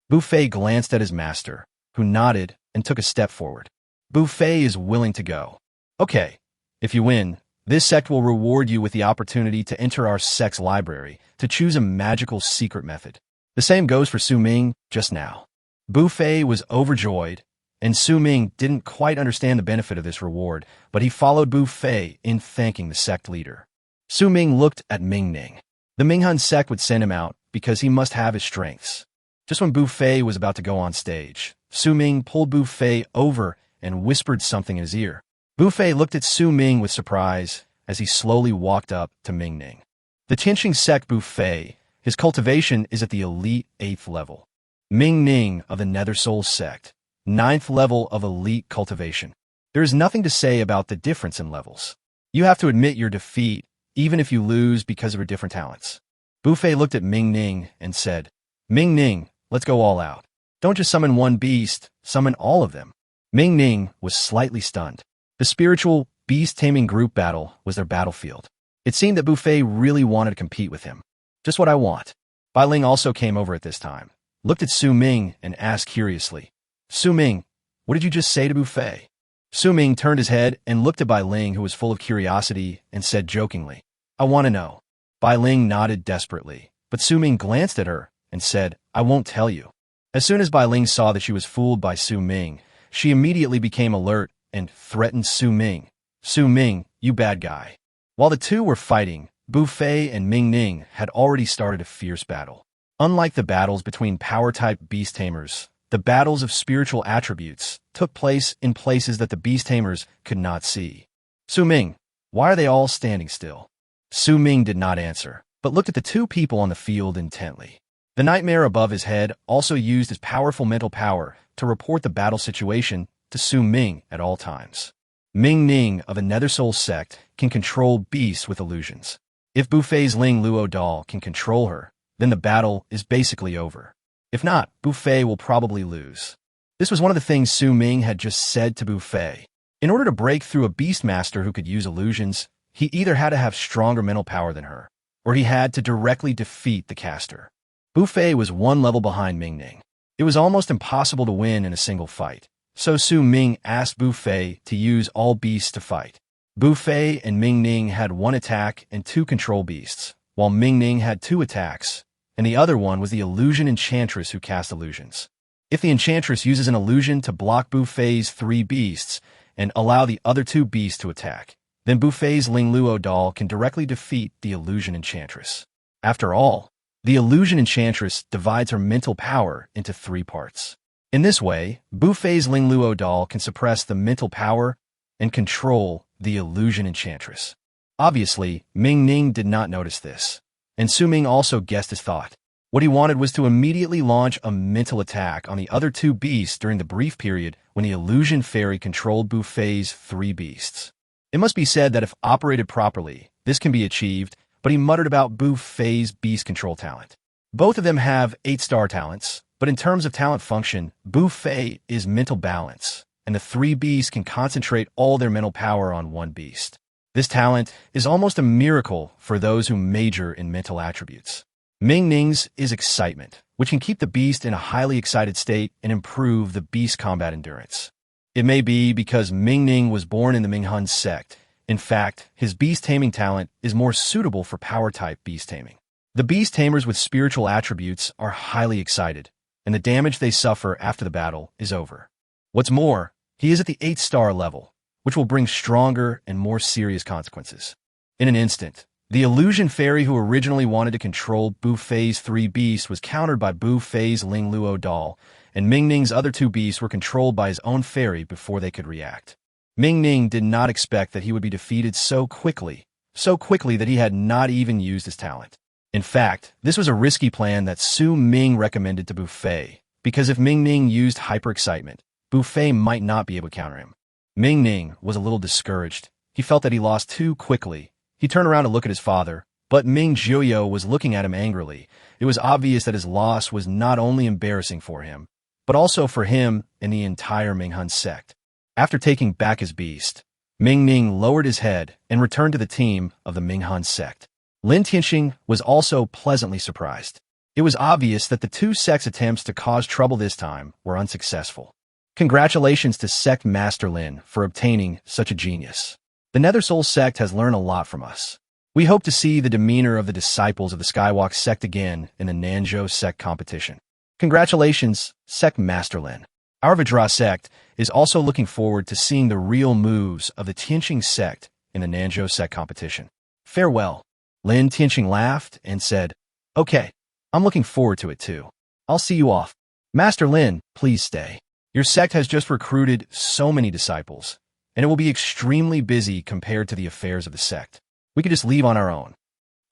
Buffet glanced at his master, who nodded and took a step forward. Buffet is willing to go. Okay, if you win, this sect will reward you with the opportunity to enter our sect's library to choose a magical secret method. The same goes for Su Ming just now. Buffet was overjoyed, and Su Ming didn't quite understand the benefit of this reward, but he followed Buffet in thanking the sect leader. Su Ming looked at Ming Ning. The Minghan sect would send him out because he must have his strengths. Just when Buffet was about to go on stage, Su Ming pulled Buffet over and whispered something in his ear. Buffet looked at Su Ming with surprise as he slowly walked up to Ming Ning. The Tianqing sect Buffet, his cultivation is at the elite 8th level. Ming Ning of the Nether Soul sect, 9th level of elite cultivation. There is nothing to say about the difference in levels. You have to admit your defeat, even if you lose because of your different talents. Buffet looked at Ming Ning and said, Ming Ning, let's go all out. Don't just summon one beast, summon all of them. Ming Ning was slightly stunned. The spiritual beast-taming group battle was their battlefield. It seemed that Buffet really wanted to compete with him. Just what I want. Bai Ling also came over at this time, looked at Su Ming and asked curiously, Su Ming, what did you just say to Buffet? Su Ming turned his head and looked at Bai Ling, who was full of curiosity, and said jokingly, I want to know. Bai Ling nodded desperately, but Su Ming glanced at her and said, I won't tell you. As soon as Bai Ling saw that she was fooled by Su Ming, she immediately became alert and threatened Su Ming. Su Ming, you bad guy. While the two were fighting, Buffet and Ming Ning had already started a fierce battle. Unlike the battles between power-type beast tamers, the battles of spiritual attributes took place in places that the beast tamers could not see. Su Ming, why are they all standing still? Su Ming did not answer, but looked at the two people on the field intently. The nightmare above his head also used his powerful mental power to report the battle situation to Su Ming at all times. Ming Ning of the Nether Soul sect can control beasts with illusions. If Buffet's Ling Luo doll can control her, then the battle is basically over. If not, Buffet will probably lose. This was one of the things Su Ming had just said to Buffet. In order to break through a beastmaster who could use illusions, he either had to have stronger mental power than her, or he had to directly defeat the caster. Buffet was one level behind Ming Ning. It was almost impossible to win in a single fight, so Su Ming asked Buffet to use all beasts to fight. Buffet and Ming Ning had one attack and two control beasts, while Ming Ning had two attacks, and the other one was the illusion enchantress who cast illusions. If the enchantress uses an illusion to block Buffet's 3 beasts and allow the other 2 beasts to attack, then Buffet's Ling Luo doll can directly defeat the illusion enchantress. After all, the illusion enchantress divides her mental power into 3 parts. In this way, Buffet's Ling Luo doll can suppress the mental power and control the illusion enchantress. Obviously, Ming Ning did not notice this, and Su Ming also guessed his thought. What he wanted was to immediately launch a mental attack on the other 2 beasts during the brief period when the illusion fairy controlled Buffet's 3 beasts. It must be said that if operated properly, this can be achieved, but he muttered about Buffet's beast control talent. Both of them have 8-star talents, but in terms of talent function, Buffet is mental balance, and the 3 beasts can concentrate all their mental power on one beast. This talent is almost a miracle for those who major in mental attributes. Ming's is excitement, which can keep the beast in a highly excited state and improve the beast's combat endurance. It may be because Ming was born in the Ming sect. In fact, his beast taming talent is more suitable for power-type beast taming. The beast tamers with spiritual attributes are highly excited, and the damage they suffer after the battle is over. What's more, he is at the 8-star level, which will bring stronger and more serious consequences. In an instant, the illusion fairy who originally wanted to control Bu Fei's 3 beasts was countered by Bu Fei's Ling Luo doll, and Ming's other 2 beasts were controlled by his own fairy before they could react. Ming did not expect that he would be defeated so quickly that he had not even used his talent. In fact, this was a risky plan that Su Ming recommended to Bu Fei, because if Ming used hyper-excitement, Bu Fei might not be able to counter him. Ming was a little discouraged. He felt that he lost too quickly. He turned around to look at his father, but Ming Jiuyo was looking at him angrily. It was obvious that his loss was not only embarrassing for him, but also for him and the entire Ming sect. After taking back his beast, Ming lowered his head and returned to the team of the Ming sect. Lin Tianxing was also pleasantly surprised. It was obvious that the 2 sects' attempts to cause trouble this time were unsuccessful. Congratulations to Sect Master Lin for obtaining such a genius. The Nether Soul sect has learned a lot from us. We hope to see the demeanor of the disciples of the Skywalk sect again in the Nanzhou sect competition. Congratulations, Sect Master Lin. Our Vajra sect is also looking forward to seeing the real moves of the Tianxing sect in the Nanzhou sect competition. Farewell. Lin Tianxing laughed and said, "Okay, I'm looking forward to it too. I'll see you off. Master Lin, please stay. Your sect has just recruited so many disciples, and it will be extremely busy compared to the affairs of the sect. We could just leave on our own."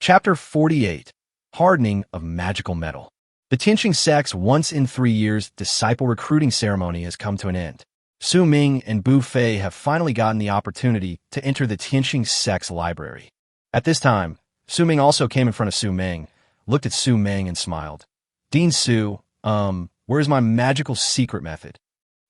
Chapter 48, Hardening of Magical Metal. The Tianxing sect's once in 3 years disciple recruiting ceremony has come to an end. Su Ming and Bu Fei have finally gotten the opportunity to enter the Tianxing sect's library. At this time, Su Ming also came in front of Su Ming, looked at Su Ming and smiled. "Dean Su, where's my magical secret method?"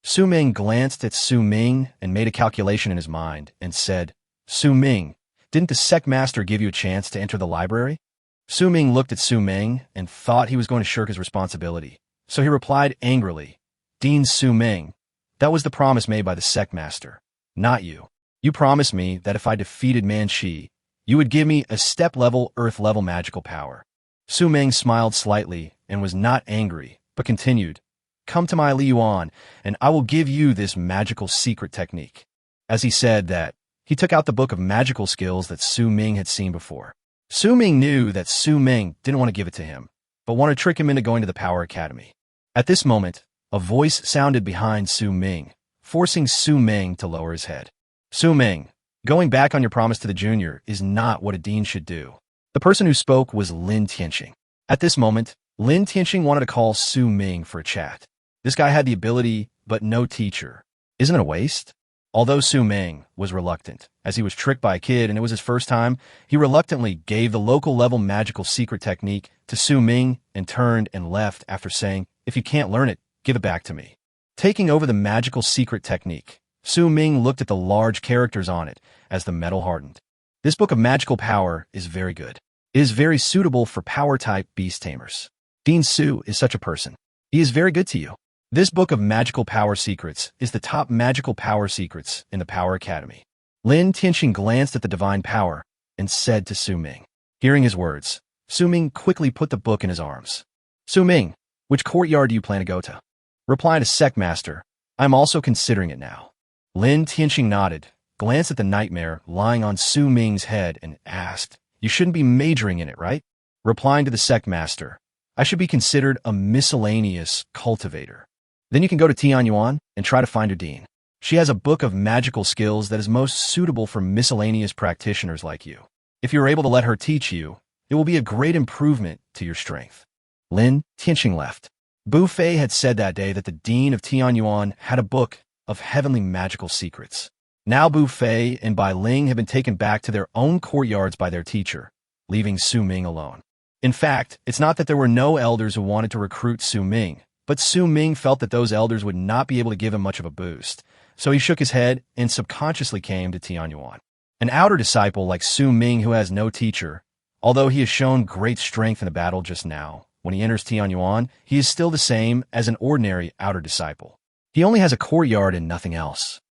Su Ming glanced at Su Ming and made a calculation in his mind and said, "Su Ming, didn't the sect master give you a chance to enter the library?" Su Ming looked at Su Ming and thought he was going to shirk his responsibility, so he replied angrily, "Dean Su Ming, that was the promise made by the sect master, not you. You promised me that if I defeated Manchi, you would give me a step-level, earth-level magical power." Su Ming smiled slightly and was not angry, but continued, "Come to my Li Yuan, and I will give you this magical secret technique." As he said that, he took out the book of magical skills that Su Ming had seen before. Su Ming knew that Su Ming didn't want to give it to him, but wanted to trick him into going to the Power Academy. At this moment, a voice sounded behind Su Ming, forcing Su Ming to lower his head. "Su Ming, going back on your promise to the junior is not what a dean should do." The person who spoke was Lin Tianxing. At this moment, Lin Tianxing wanted to call Su Ming for a chat. This guy had the ability, but no teacher. Isn't it a waste? Although Su Ming was reluctant, as he was tricked by a kid and it was his first time, he reluctantly gave the local level magical secret technique to Su Ming and turned and left after saying, "If you can't learn it, give it back to me." Taking over the magical secret technique, Su Ming looked at the large characters on it as the metal hardened. This book of magical power is very good. It is very suitable for power-type beast tamers. Dean Su is such a person. He is very good to you. This book of magical power secrets is the top magical power secrets in the Power Academy. Lin Tianxing glanced at the divine power and said to Su Ming. Hearing his words, Su Ming quickly put the book in his arms. "Su Ming, which courtyard do you plan to go to?" Reply to Sect Master, "I'm also considering it now." Lin Tianxing nodded, glanced at the nightmare lying on Su Ming's head and asked, "You shouldn't be majoring in it, right?" Replying to the Sect Master, "I should be considered a miscellaneous cultivator." Then you can go to Tianyuan and try to find her dean. She has a book of magical skills that is most suitable for miscellaneous practitioners like you. If you're able to let her teach you, it will be a great improvement to your strength. Lin Tianxing left. Bu Fei had said that day that the dean of Tianyuan had a book of heavenly magical secrets. Now Bu Fei and Bai Ling have been taken back to their own courtyards by their teacher, leaving Su Ming alone. In fact, it's not that there were no elders who wanted to recruit Su Ming, but Su Ming felt that those elders would not be able to give him much of a boost, so he shook his head and subconsciously came to Tianyuan. An outer disciple like Ming who has no teacher, although he has shown great strength in the battle just now, when he enters Tianyuan, he is still the same as an ordinary outer disciple. He only has a courtyard and nothing else.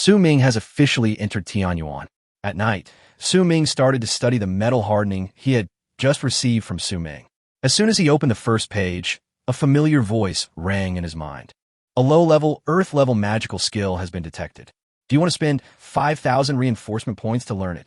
Ming has officially entered Tianyuan. At night, Ming started to study the metal hardening he had just received from Ming. As soon as he opened the first page, a familiar voice rang in his mind. A low-level, earth-level magical skill has been detected. Do you want to spend 5,000 reinforcement points to learn it?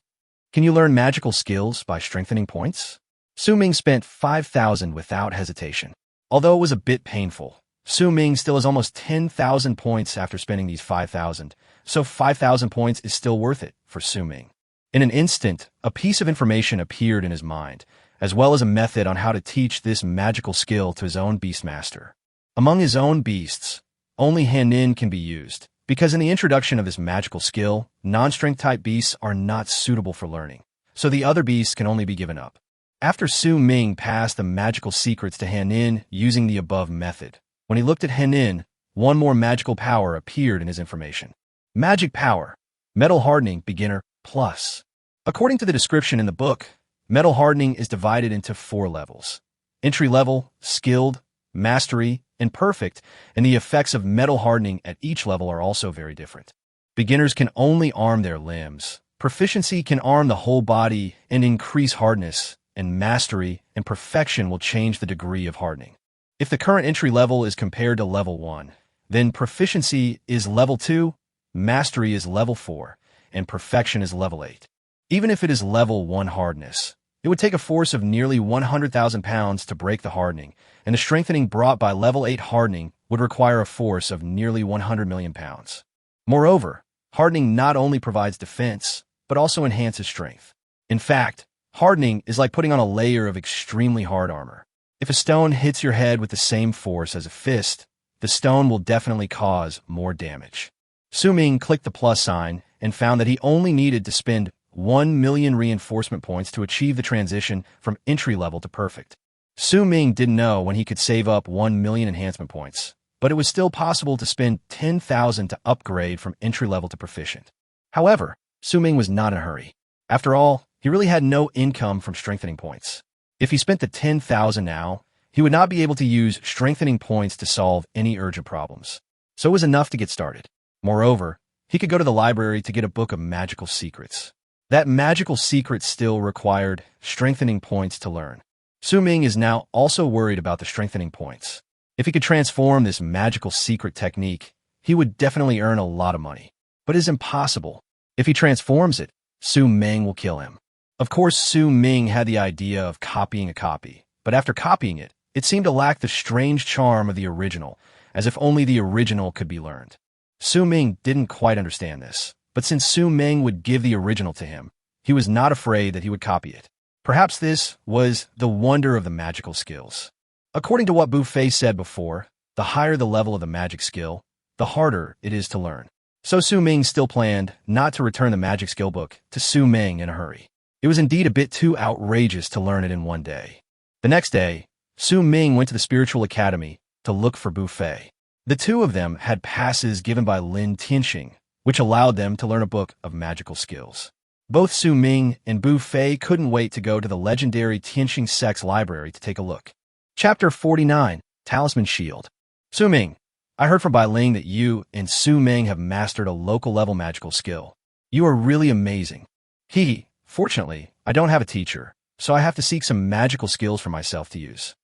Can you learn magical skills by strengthening points? Ming spent 5,000 without hesitation. Although it was a bit painful, Ming still has almost 10,000 points after spending these 5,000, so 5,000 points is still worth it for Ming. In an instant, a piece of information appeared in his mind, as well as a method on how to teach this magical skill to his own beastmaster. Among his own beasts, only Hanin can be used, because in the introduction of this magical skill, non-strength type beasts are not suitable for learning, so the other beasts can only be given up. After Ming passed the magical secrets to Hanin using the above method, when he looked at Hanin, one more magical power appeared in his information. Magic power, metal hardening beginner plus. According to the description in the book, metal hardening is divided into 4 levels: entry level, skilled, mastery, and perfect, and the effects of metal hardening at each level are also very different. Beginners can only arm their limbs. Proficiency can arm the whole body and increase hardness, and mastery and perfection will change the degree of hardening. If the current entry level is compared to level 1, then proficiency is level 2, mastery is level 4, and perfection is level 8. Even if it is level 1 hardness, it would take a force of nearly 100,000 pounds to break the hardening, and the strengthening brought by level 8 hardening would require a force of nearly 100 million pounds. Moreover, hardening not only provides defense, but also enhances strength. In fact, hardening is like putting on a layer of extremely hard armor. If a stone hits your head with the same force as a fist, the stone will definitely cause more damage. Ming clicked the plus sign and found that he only needed to spend 1 million reinforcement points to achieve the transition from entry level to perfect. Ming didn't know when he could save up 1 million enhancement points, but it was still possible to spend 10,000 to upgrade from entry level to proficient. However, Ming was not in a hurry. After all, he really had no income from strengthening points. If he spent the 10,000 now, he would not be able to use strengthening points to solve any urgent problems. So it was enough to get started. Moreover, he could go to the library to get a book of magical secrets. That magical secret still required strengthening points to learn. Ming is now also worried about the strengthening points. If he could transform this magical secret technique, he would definitely earn a lot of money. But it is impossible. If he transforms it, Ming will kill him. Of course, Ming had the idea of copying a copy, but after copying it, it seemed to lack the strange charm of the original, as if only the original could be learned. Ming didn't quite understand this, but since Ming would give the original to him, he was not afraid that he would copy it. Perhaps this was the wonder of the magical skills. According to what Buffet said before, the higher the level of the magic skill, the harder it is to learn. So Ming still planned not to return the magic skill book to Ming in a hurry. It was indeed a bit too outrageous to learn it in one day. The next day, Ming went to the spiritual academy to look for Buffet. The two of them had passes given by Lin Tianxing, which allowed them to learn a book of magical skills. Both Ming and Buffet couldn't wait to go to the legendary Tianxing Sect's library to take a look. Chapter 49, Talisman Shield. Ming, I heard from Bai Ling that you and Ming have mastered a local level magical skill. You are really amazing. Fortunately, I don't have a teacher, so I have to seek some magical skills for myself to use.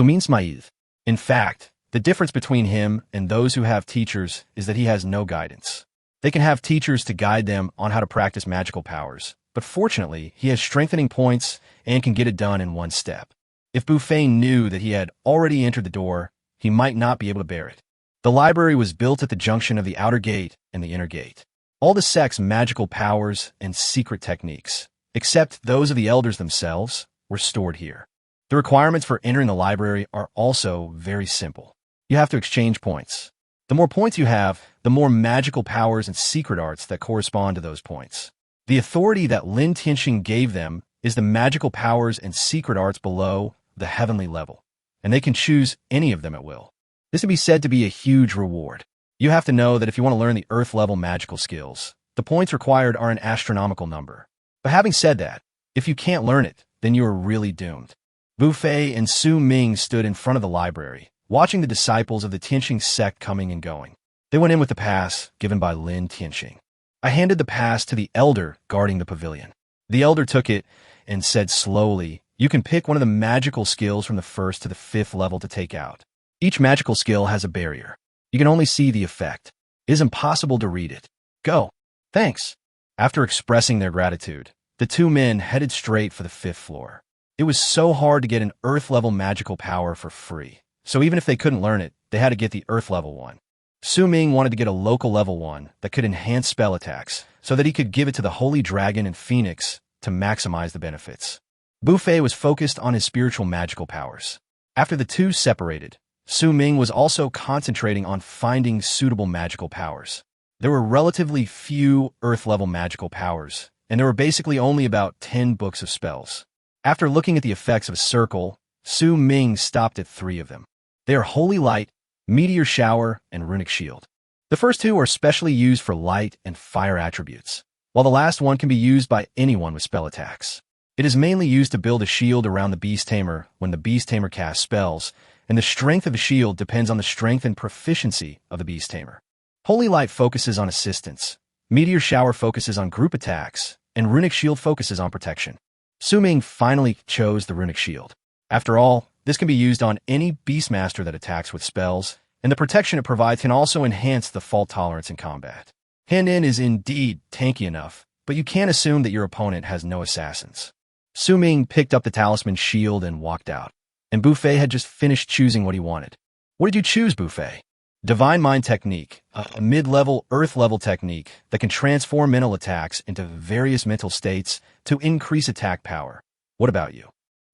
Ming smiled. In fact, the difference between him and those who have teachers is that he has no guidance. They can have teachers to guide them on how to practice magical powers, but fortunately, he has strengthening points and can get it done in one step. If Buffet knew that he had already entered the door, he might not be able to bear it. The library was built at the junction of the outer gate and the inner gate. All the sect's magical powers and secret techniques, except those of the elders themselves, were stored here. The requirements for entering the library are also very simple. You have to exchange points. The more points you have, the more magical powers and secret arts that correspond to those points. The authority that Lin Tianxing gave them is the magical powers and secret arts below the heavenly level, and they can choose any of them at will. This can be said to be a huge reward. You have to know that if you want to learn the earth-level magical skills, the points required are an astronomical number. But having said that, if you can't learn it, then you are really doomed. Buffet and Su Ming stood in front of the library, watching the disciples of the Tianxing sect coming and going. They went in with the pass given by Lin Tianxing. I handed the pass to the elder guarding the pavilion. The elder took it and said slowly, "You can pick one of the magical skills from the 1st to the 5th level to take out. Each magical skill has a barrier. You can only see the effect. It is impossible to read it. Go." "Thanks." After expressing their gratitude, the two men headed straight for the 5th floor. It was so hard to get an Earth-level magical power for free, so even if they couldn't learn it, they had to get the Earth-level one. Su Ming wanted to get a local level one that could enhance spell attacks, so that he could give it to the Holy Dragon and Phoenix to maximize the benefits. Buffet was focused on his spiritual magical powers. After the two separated, Su Ming was also concentrating on finding suitable magical powers. There were relatively few Earth-level magical powers, and there were basically only about 10 books of spells. After looking at the effects of a circle, Su Ming stopped at 3 of them. They are Holy Light, Meteor Shower, and Runic Shield. The first 2 are specially used for light and fire attributes, while the last one can be used by anyone with spell attacks. It is mainly used to build a shield around the Beast Tamer when the Beast Tamer casts spells, and the strength of a shield depends on the strength and proficiency of the Beast Tamer. Holy Light focuses on assistance, Meteor Shower focuses on group attacks, and Runic Shield focuses on protection. Su Ming finally chose the Runic Shield. After all, this can be used on any beastmaster that attacks with spells, and the protection it provides can also enhance the fault tolerance in combat. Hand-in is indeed tanky enough, but you can't assume that your opponent has no assassins. Su Ming picked up the talisman shield and walked out, and Buffet had just finished choosing what he wanted. "What did you choose, Buffet?" "Divine Mind Technique, a mid-level, Earth-level technique that can transform mental attacks into various mental states to increase attack power. What about you?"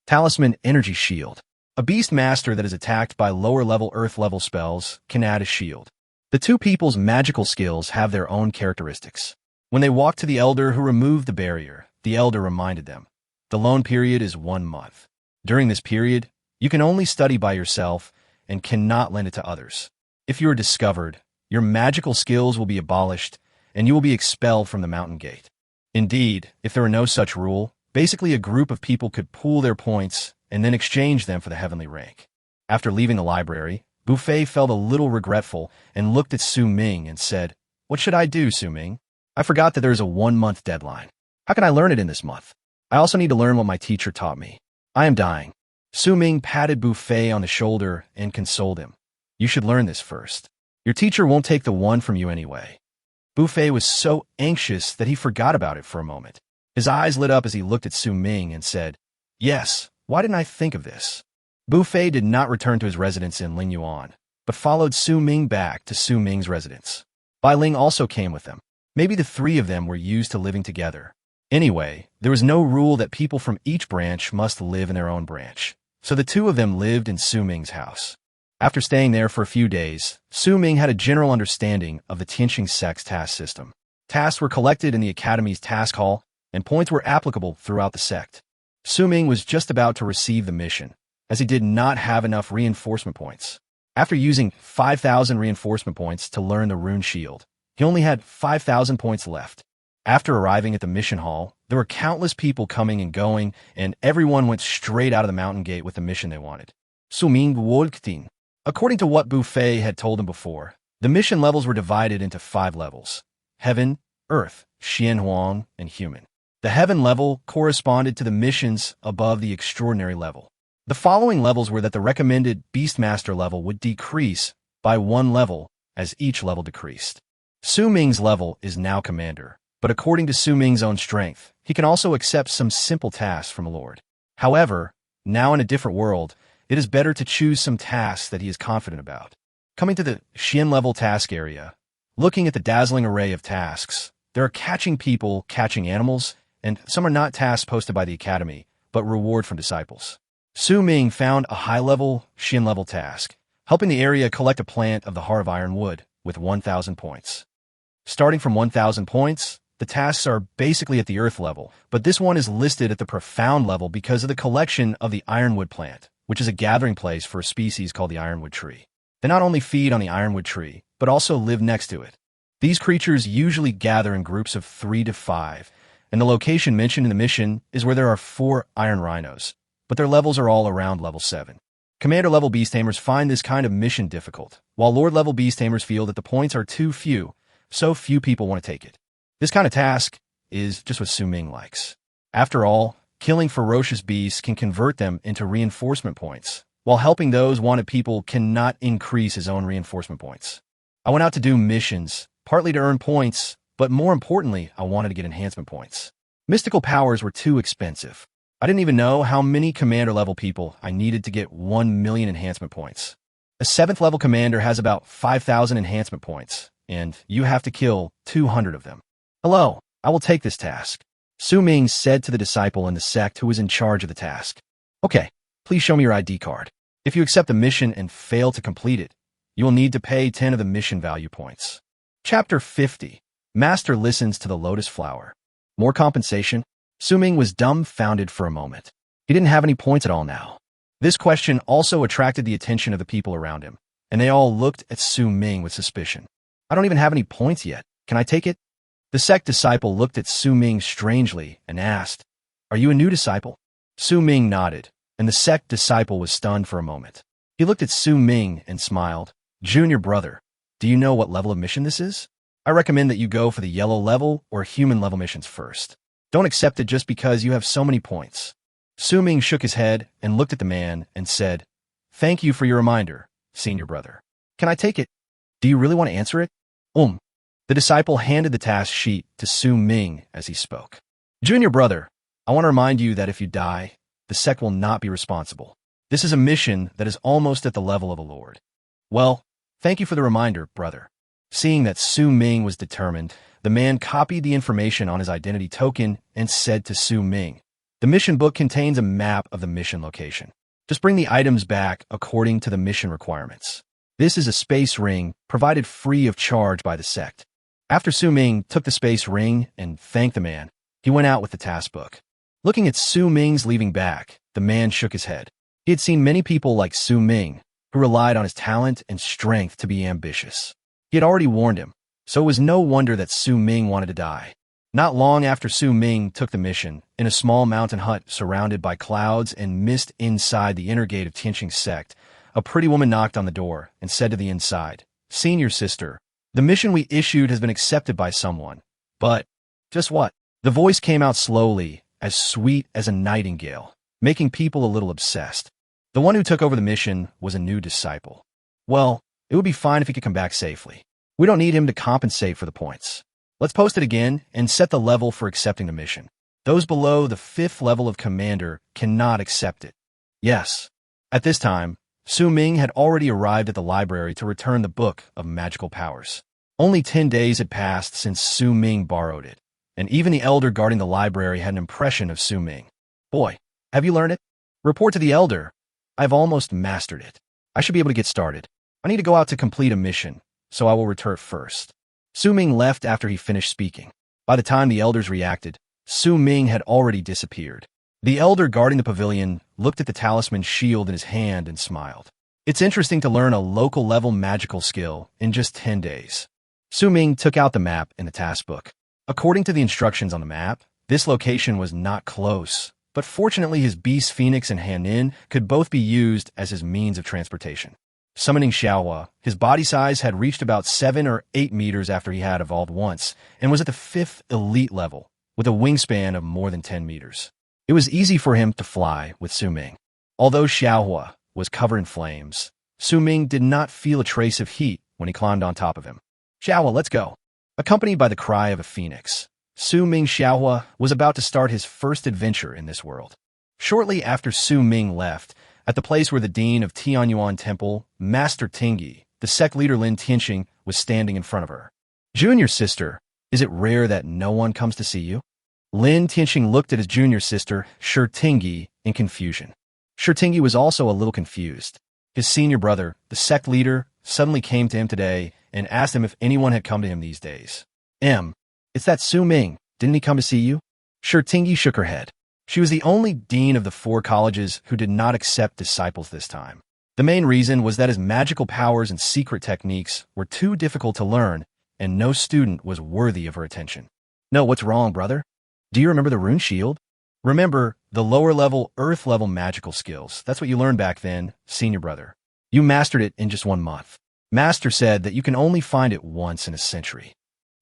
"Talisman Energy Shield. A beastmaster that is attacked by lower-level Earth-level spells can add a shield. The two people's magical skills have their own characteristics." When they walked to the elder who removed the barrier, the elder reminded them, "The loan period is 1 month. During this period, you can only study by yourself and cannot lend it to others. If you are discovered, your magical skills will be abolished and you will be expelled from the mountain gate." Indeed, if there were no such rule, basically a group of people could pool their points and then exchange them for the heavenly rank. After leaving the library, Buffet felt a little regretful and looked at Su Ming and said, "What should I do, Su Ming? I forgot that there is a 1-month deadline. How can I learn it in this month? I also need to learn what my teacher taught me. I am dying." Su Ming patted Buffet on the shoulder and consoled him. "You should learn this first. Your teacher won't take the one from you anyway." Buffet was so anxious that he forgot about it for a moment. His eyes lit up as he looked at Su Ming and said, "Yes, why didn't I think of this?" Buffet did not return to his residence in Lingyuan, but followed Su Ming back to Su Ming's residence. Bai Ling also came with them. Maybe the 3 of them were used to living together. Anyway, there was no rule that people from each branch must live in their own branch, so the 2 of them lived in Su Ming's house. After staying there for a few days, Su Ming had a general understanding of the Tianxing sect's task system. Tasks were collected in the Academy's task hall, and points were applicable throughout the sect. Su Ming was just about to receive the mission, as he did not have enough reinforcement points. After using 5,000 reinforcement points to learn the rune shield, he only had 5,000 points left. After arriving at the mission hall, there were countless people coming and going, and everyone went straight out of the mountain gate with the mission they wanted. Su Ming Duoduo. According to what Buffet had told him before, the mission levels were divided into 5 levels: Heaven, Earth, Xianhuang, and Human. The Heaven level corresponded to the missions above the Extraordinary level. The following levels were that the recommended Beastmaster level would decrease by 1 level as each level decreased. Su Ming's level is now Commander, but according to Su Ming's own strength, he can also accept some simple tasks from a Lord. However, now in a different world, it is better to choose some tasks that he is confident about. Coming to the Xian level task area, looking at the dazzling array of tasks, there are catching people, catching animals, and some are not tasks posted by the Academy, but reward from disciples. Su Ming found a high-level, Xian-level task, helping the area collect a plant of the Heart of Iron Wood with 1,000 points. Starting from 1,000 points, the tasks are basically at the Earth level, but this one is listed at the Profound level because of the collection of the Ironwood plant, which is a gathering place for a species called the Ironwood tree. They not only feed on the Ironwood tree, but also live next to it. These creatures usually gather in groups of 3 to 5, and the location mentioned in the mission is where there are 4 iron rhinos, but their levels are all around level 7. Commander-level beast tamers find this kind of mission difficult, while Lord-level beast tamers feel that the points are too few, so few people want to take it. This kind of task is just what Su Ming likes. After all, killing ferocious beasts can convert them into reinforcement points, while helping those wanted people cannot increase his own reinforcement points. I went out to do missions, partly to earn points, but more importantly, I wanted to get enhancement points. Mystical powers were too expensive. I didn't even know how many commander-level people I needed to get 1 million enhancement points. A 7th-level commander has about 5,000 enhancement points, and you have to kill 200 of them. Hello, I will take this task. Su Ming said to the disciple in the sect who was in charge of the task. Okay, please show me your ID card. If you accept the mission and fail to complete it, you will need to pay 10 of the mission value points. Chapter 50. Master listens to the lotus flower. More compensation? Su Ming was dumbfounded for a moment. He didn't have any points at all now. This question also attracted the attention of the people around him, and they all looked at Su Ming with suspicion. I don't even have any points yet. Can I take it? The sect disciple looked at Su Ming strangely and asked, Are you a new disciple? Su Ming nodded, and the sect disciple was stunned for a moment. He looked at Su Ming and smiled. Junior brother, do you know what level of mission this is? I recommend that you go for the yellow level or human level missions first. Don't accept it just because you have so many points. Su Ming shook his head and looked at the man and said, Thank you for your reminder, senior brother. Can I take it? Do you really want to answer it? The disciple handed the task sheet to Su Ming as he spoke. Junior brother, I want to remind you that if you die, the sect will not be responsible. This is a mission that is almost at the level of a lord. Well, thank you for the reminder, brother. Seeing that Su Ming was determined, the man copied the information on his identity token and said to Su Ming, The mission book contains a map of the mission location. Just bring the items back according to the mission requirements. This is a space ring provided free of charge by the sect. After Su Ming took the space ring and thanked the man, he went out with the task book. Looking at Su Ming's leaving back, the man shook his head. He had seen many people like Su Ming, who relied on his talent and strength to be ambitious. He had already warned him, so it was no wonder that Su Ming wanted to die. Not long after Su Ming took the mission, in a small mountain hut surrounded by clouds and mist inside the inner gate of Tianqing sect, a pretty woman knocked on the door and said to the inside, Senior sister, the mission we issued has been accepted by someone. But, just what? The voice came out slowly, as sweet as a nightingale, making people a little obsessed. The one who took over the mission was a new disciple. Well, it would be fine if he could come back safely. We don't need him to compensate for the points. Let's post it again and set the level for accepting the mission. Those below the 5th level of commander cannot accept it. Yes. At this time, Su Ming had already arrived at the library to return the book of magical powers. Only 10 days had passed since Su Ming borrowed it, and even the elder guarding the library had an impression of Su Ming. Boy, have you learned it? Report to the elder. I've almost mastered it. I should be able to get started. I need to go out to complete a mission, so I will return first. Su Ming left after he finished speaking. By the time the elders reacted, Su Ming had already disappeared. The elder guarding the pavilion looked at the talisman shield in his hand and smiled. It's interesting to learn a local-level magical skill in just 10 days. Su Ming took out the map in the task book. According to the instructions on the map, this location was not close, but fortunately his beast Phoenix and Hanin could both be used as his means of transportation. Summoning Xiaohua, his body size had reached about 7 or 8 meters after he had evolved once, and was at the 5th elite level, with a wingspan of more than 10 meters. It was easy for him to fly with Su Ming. Although Xiaohua was covered in flames, Su Ming did not feel a trace of heat when he climbed on top of him. Xiaohua, let's go. Accompanied by the cry of a phoenix, Su Ming Xiaohua was about to start his first adventure in this world. Shortly after Su Ming left, at the place where the dean of Tianyuan Temple, Master Tingyi, the sect leader Lin Tianqing, was standing in front of her. Junior sister, is it rare that no one comes to see you? Lin Tianqing looked at his junior sister, Shi Tingyi, in confusion. Shi Tingyi was also a little confused. His senior brother, the sect leader, suddenly came to him today and asked him if anyone had come to him these days. It's that Su Ming. Didn't he come to see you? Shi Tingyi shook her head. She was the only dean of the 4 colleges who did not accept disciples this time. The main reason was that his magical powers and secret techniques were too difficult to learn, and no student was worthy of her attention. No, what's wrong, brother? Do you remember the rune shield? Remember, the lower-level, earth-level magical skills. That's what you learned back then, senior brother. You mastered it in just 1 month. Master said that you can only find it once in a century.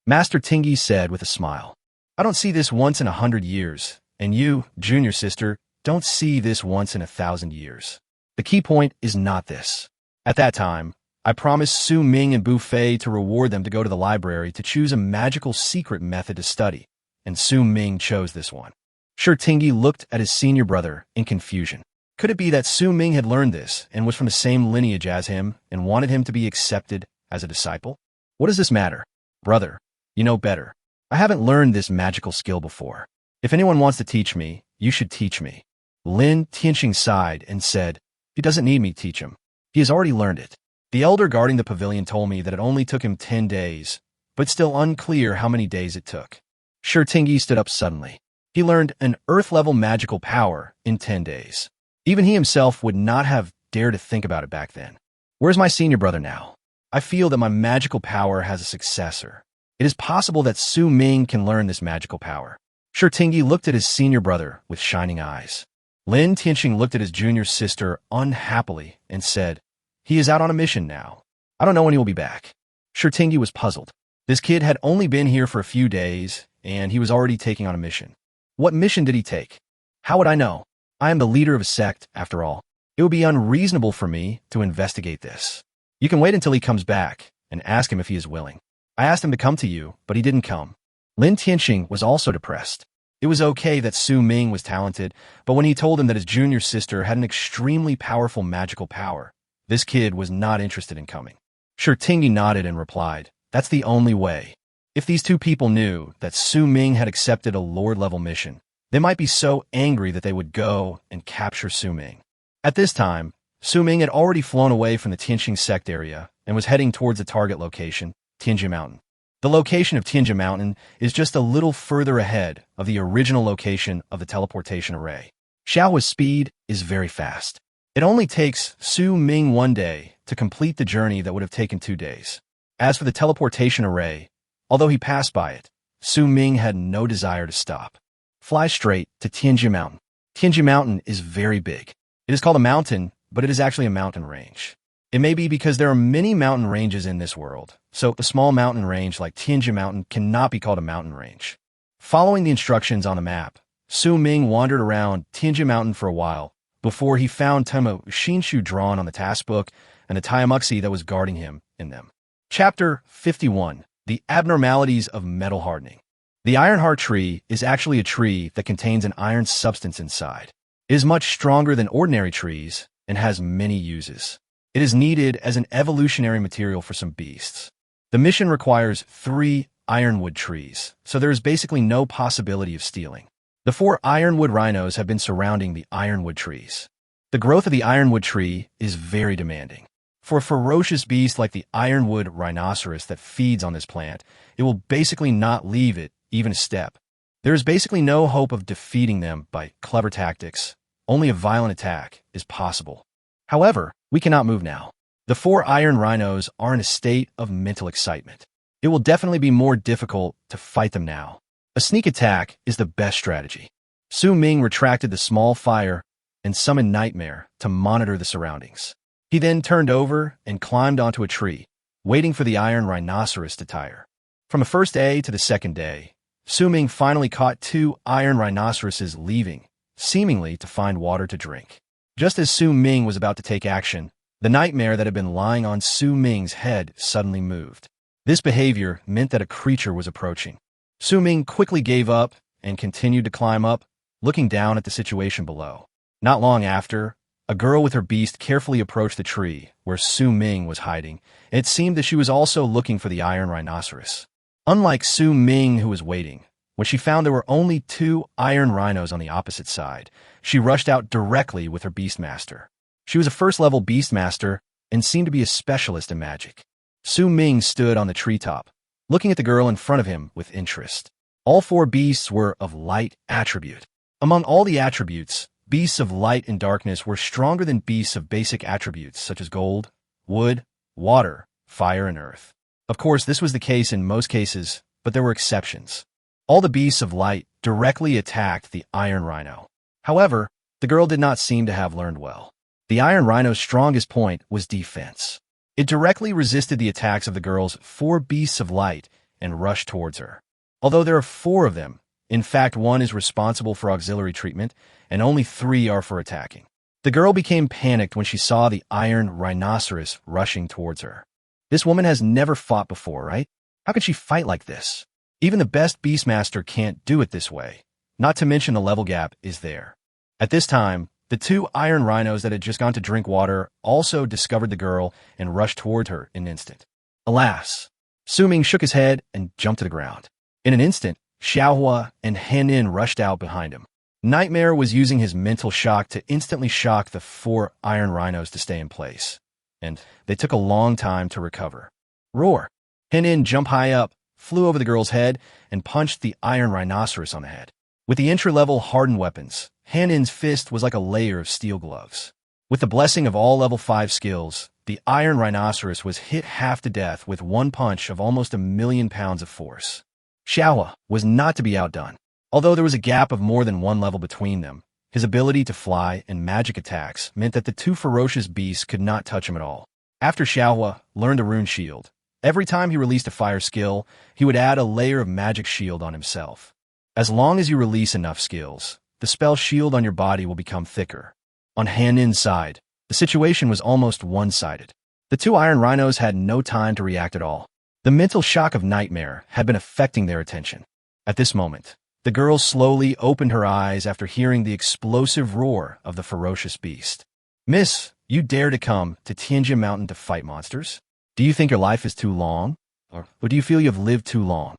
Master Tingy said with a smile. I don't see this once in 100 years, and you, junior sister, don't see this once in 1,000 years. The key point is not this. At that time, I promised Su Ming and Bu Fei to reward them to go to the library to choose a magical secret method to study, and Su Ming chose this one. Sure, Tingy looked at his senior brother in confusion. Could it be that Su Ming had learned this and was from the same lineage as him and wanted him to be accepted as a disciple? What does this matter? Brother, you know better. I haven't learned this magical skill before. If anyone wants to teach me, you should teach me. Lin Tianxing sighed and said, he doesn't need me to teach him. He has already learned it. The elder guarding the pavilion told me that it only took him 10 days, but still unclear how many days it took. Sure, Tingy stood up suddenly. He learned an earth-level magical power in 10 days. Even he himself would not have dared to think about it back then. Where's my senior brother now? I feel that my magical power has a successor. It is possible that Su Ming can learn this magical power. Sure, Tingy looked at his senior brother with shining eyes. Lin Tianxing looked at his junior sister unhappily and said, he is out on a mission now. I don't know when he will be back. Sure, Tingy was puzzled. This kid had only been here for a few days, and he was already taking on a mission. What mission did he take? How would I know? I am the leader of a sect, after all. It would be unreasonable for me to investigate this. You can wait until he comes back and ask him if he is willing. I asked him to come to you, but he didn't come. Lin Tianxing was also depressed. It was okay that Su Ming was talented, but when he told him that his junior sister had an extremely powerful magical power, this kid was not interested in coming. Sure, Tingy nodded and replied, that's the only way. If these two people knew that Su Ming had accepted a Lord-level mission, they might be so angry that they would go and capture Su Ming. At this time, Su Ming had already flown away from the Tianxing sect area and was heading towards the target location, Tianjia Mountain. The location of Tianjia Mountain is just a little further ahead of the original location of the teleportation array. Xiaohua's speed is very fast. It only takes Su Ming 1 day to complete the journey that would have taken 2 days. As for the teleportation array, although he passed by it, Su Ming had no desire to stop. Fly straight to Tianjia Mountain. Tianjia Mountain is very big. It is called a mountain, but it is actually a mountain range. It may be because there are many mountain ranges in this world, so a small mountain range like Tianjia Mountain cannot be called a mountain range. Following the instructions on the map, Su Ming wandered around Tianjia Mountain for a while before he found Tamer Shinshu drawn on the task book and the Taiamuxi that was guarding him in them. Chapter 51. The Abnormalities of Metal Hardening. The iron heart tree is actually a tree that contains an iron substance inside. It is much stronger than ordinary trees and has many uses. It is needed as an evolutionary material for some beasts. The mission requires 3 ironwood trees, so there is basically no possibility of stealing. The 4 ironwood rhinos have been surrounding the ironwood trees. The growth of the ironwood tree is very demanding. For a ferocious beast like the ironwood rhinoceros that feeds on this plant, it will basically not leave it even a step. There is basically no hope of defeating them by clever tactics. Only a violent attack is possible. However, we cannot move now. The 4 iron rhinos are in a state of mental excitement. It will definitely be more difficult to fight them now. A sneak attack is the best strategy. Su Ming retracted the small fire and summoned Nightmare to monitor the surroundings. He then turned over and climbed onto a tree, waiting for the iron rhinoceros to tire. From the first day to the second day, Su Ming finally caught 2 iron rhinoceroses leaving, seemingly to find water to drink. Just as Su Ming was about to take action, the nightmare that had been lying on Su Ming's head suddenly moved. This behavior meant that a creature was approaching. Su Ming quickly gave up and continued to climb up, looking down at the situation below. Not long after, a girl with her beast carefully approached the tree where Su Ming was hiding, and it seemed that she was also looking for the iron rhinoceros. Unlike Su Ming, who was waiting, when she found there were only 2 iron rhinos on the opposite side, she rushed out directly with her beastmaster. She was a first-level beastmaster and seemed to be a specialist in magic. Su Ming stood on the treetop, looking at the girl in front of him with interest. All 4 beasts were of light attribute. Among all the attributes, beasts of light and darkness were stronger than beasts of basic attributes such as gold, wood, water, fire, and earth. Of course, this was the case in most cases, but there were exceptions. All the beasts of light directly attacked the iron rhino. However, the girl did not seem to have learned well. The iron rhino's strongest point was defense. It directly resisted the attacks of the girl's 4 beasts of light and rushed towards her. Although there are 4 of them, in fact 1 is responsible for auxiliary treatment, and only 3 are for attacking. The girl became panicked when she saw the iron rhinoceros rushing towards her. This woman has never fought before, right? How could she fight like this? Even the best beastmaster can't do it this way. Not to mention the level gap is there. At this time, the 2 iron rhinos that had just gone to drink water also discovered the girl and rushed toward her in an instant. Alas! Ming shook his head and jumped to the ground. In an instant, Xiaohua and Henin rushed out behind him. Nightmare was using his mental shock to instantly shock the 4 iron rhinos to stay in place, and they took a long time to recover. Roar! Henin jumped high up, flew over the girl's head, and punched the iron rhinoceros on the head. With the entry-level hardened weapons, Henin's fist was like a layer of steel gloves. With the blessing of all level 5 skills, the iron rhinoceros was hit half to death with one punch of almost 1,000,000 pounds of force. Xiaohua was not to be outdone. Although there was a gap of more than 1 level between them, his ability to fly and magic attacks meant that the 2 ferocious beasts could not touch him at all. After Xiaohua learned the rune shield, every time he released a fire skill, he would add a layer of magic shield on himself. As long as you release enough skills, the spell shield on your body will become thicker. On Henin's side, the situation was almost one-sided. The 2 iron rhinos had no time to react at all. The mental shock of Nightmare had been affecting their attention. At this moment, the girl slowly opened her eyes after hearing the explosive roar of the ferocious beast. Miss, you dare to come to Tianjin Mountain to fight monsters? Do you think your life is too long? Or do you feel you have lived too long?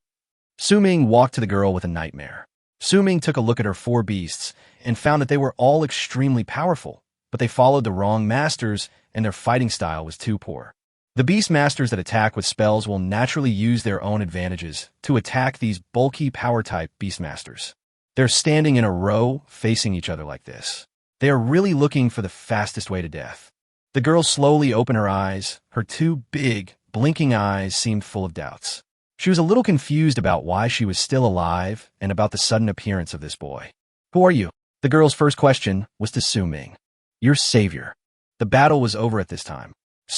Ming walked to the girl with a nightmare. Ming took a look at her 4 beasts and found that they were all extremely powerful, but they followed the wrong masters and their fighting style was too poor. The beastmasters that attack with spells will naturally use their own advantages to attack these bulky power-type beastmasters. They're standing in a row facing each other like this. They are really looking for the fastest way to death. The girl slowly opened her eyes. Her 2 big, blinking eyes seemed full of doubts. She was a little confused about why she was still alive and about the sudden appearance of this boy. Who are you? The girl's first question was to Ming. Your savior. The battle was over at this time.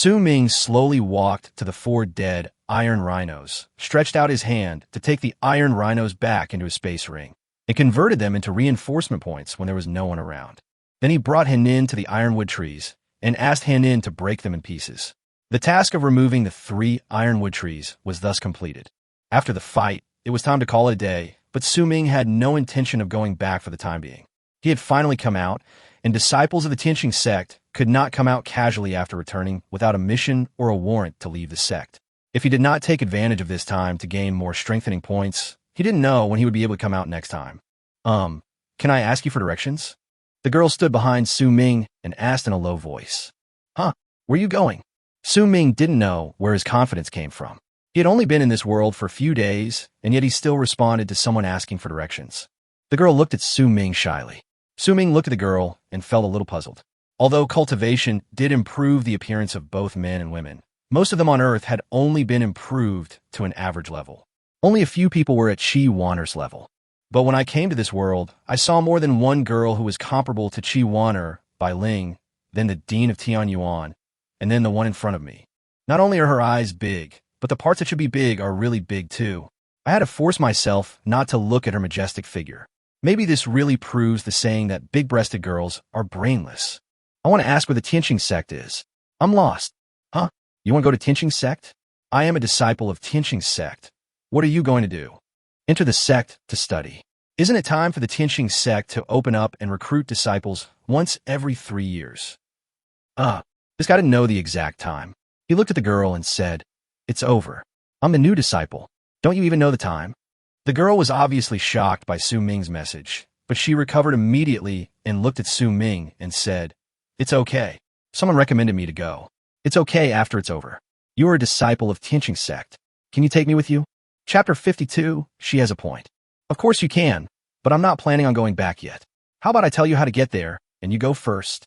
Ming slowly walked to the 4 dead iron rhinos, stretched out his hand to take the iron rhinos back into a space ring, and converted them into reinforcement points when there was no one around. Then he brought Henin to the ironwood trees and asked Henin to break them in pieces. The task of removing the 3 ironwood trees was thus completed. After the fight, it was time to call it a day, but Ming had no intention of going back for the time being. He had finally come out, and disciples of the Tianqing sect could not come out casually after returning without a mission or a warrant to leave the sect. If he did not take advantage of this time to gain more strengthening points, he didn't know when he would be able to come out next time. Can I ask you for directions? The girl stood behind Ming and asked in a low voice. Where are you going? Ming didn't know where his confidence came from. He had only been in this world for a few days, and yet he still responded to someone asking for directions. The girl looked at Ming shyly. Ming looked at the girl and felt a little puzzled. Although cultivation did improve the appearance of both men and women, most of them on Earth had only been improved to an average level. Only a few people were at Qi Wanner's level. But when I came to this world, I saw more than one girl who was comparable to Qi Wanner by Ling, then the Dean of Tianyuan, and then the one in front of me. Not only are her eyes big, but the parts that should be big are really big too. I had to force myself not to look at her majestic figure. Maybe this really proves the saying that big-breasted girls are brainless. I want to ask where the Tianqing sect is. I'm lost. You want to go to Tianqing sect? I am a disciple of Tianqing sect. What are you going to do? Enter the sect to study. Isn't it time for the Tianqing sect to open up and recruit disciples once every 3 years? This guy didn't know the exact time. He looked at the girl and said, It's over. I'm a new disciple. Don't you even know the time? The girl was obviously shocked by Ming's message, but she recovered immediately and looked at Ming and said, It's okay. Someone recommended me to go. It's okay after it's over. You are a disciple of Tianqing sect. Can you take me with you? Chapter 52, she has a point. Of course you can, but I'm not planning on going back yet. How about I tell you how to get there, and you go first?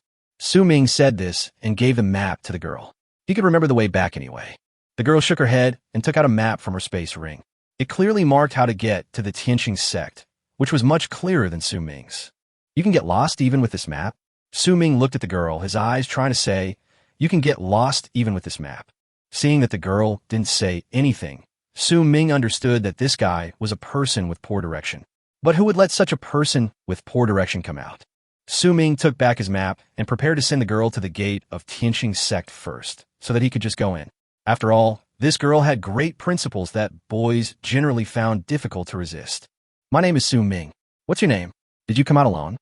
Ming said this and gave the map to the girl. He could remember the way back anyway. The girl shook her head and took out a map from her space ring. It clearly marked how to get to the Tianqing sect, which was much clearer than Su Ming's. You can get lost even with this map? Su Ming looked at the girl, his eyes trying to say, you can get lost even with this map. Seeing that the girl didn't say anything, Su Ming understood that this guy was a person with poor direction. But who would let such a person with poor direction come out? Su Ming took back his map and prepared to send the girl to the gate of Tianqing sect first, so that he could just go in. After all, this girl had great principles that boys generally found difficult to resist. My name is Su Ming. What's your name? Did you come out alone?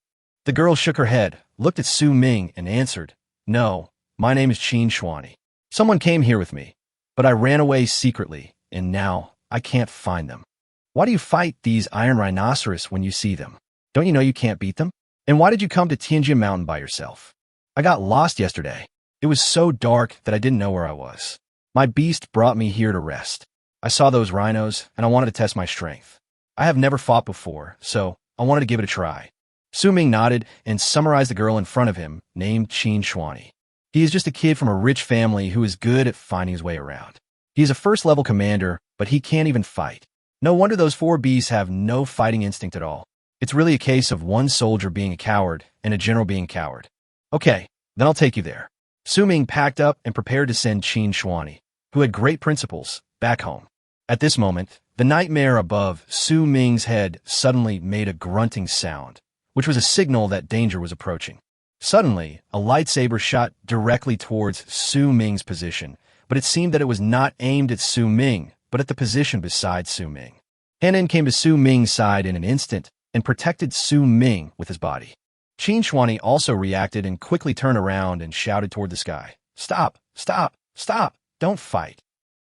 The girl shook her head, looked at Su Ming, and answered, No, my name is Qin Shuani. Someone came here with me, but I ran away secretly, and now I can't find them. Why do you fight these iron rhinoceros when you see them? Don't you know you can't beat them? And why did you come to Tianjin Mountain by yourself? I got lost yesterday. It was so dark that I didn't know where I was. My beast brought me here to rest. I saw those rhinos, and I wanted to test my strength. I have never fought before, so I wanted to give it a try. Su Ming nodded and summarized the girl in front of him, named Qin Shuani. He is just a kid from a rich family who is good at finding his way around. He is a first-level commander, but he can't even fight. No wonder those 4 beasts have no fighting instinct at all. It's really a case of one soldier being a coward and a general being a coward. Okay, then I'll take you there. Su Ming packed up and prepared to send Qin Shuani, who had great principles, back home. At this moment, the nightmare above Su Ming's head suddenly made a grunting sound, which was a signal that danger was approaching. Suddenly, a lightsaber shot directly towards Su Ming's position, but it seemed that it was not aimed at Su Ming, but at the position beside Su Ming. Hanan came to Su Ming's side in an instant and protected Su Ming with his body. Qin Shuani also reacted and quickly turned around and shouted toward the sky, Stop! Stop! Stop! Don't fight!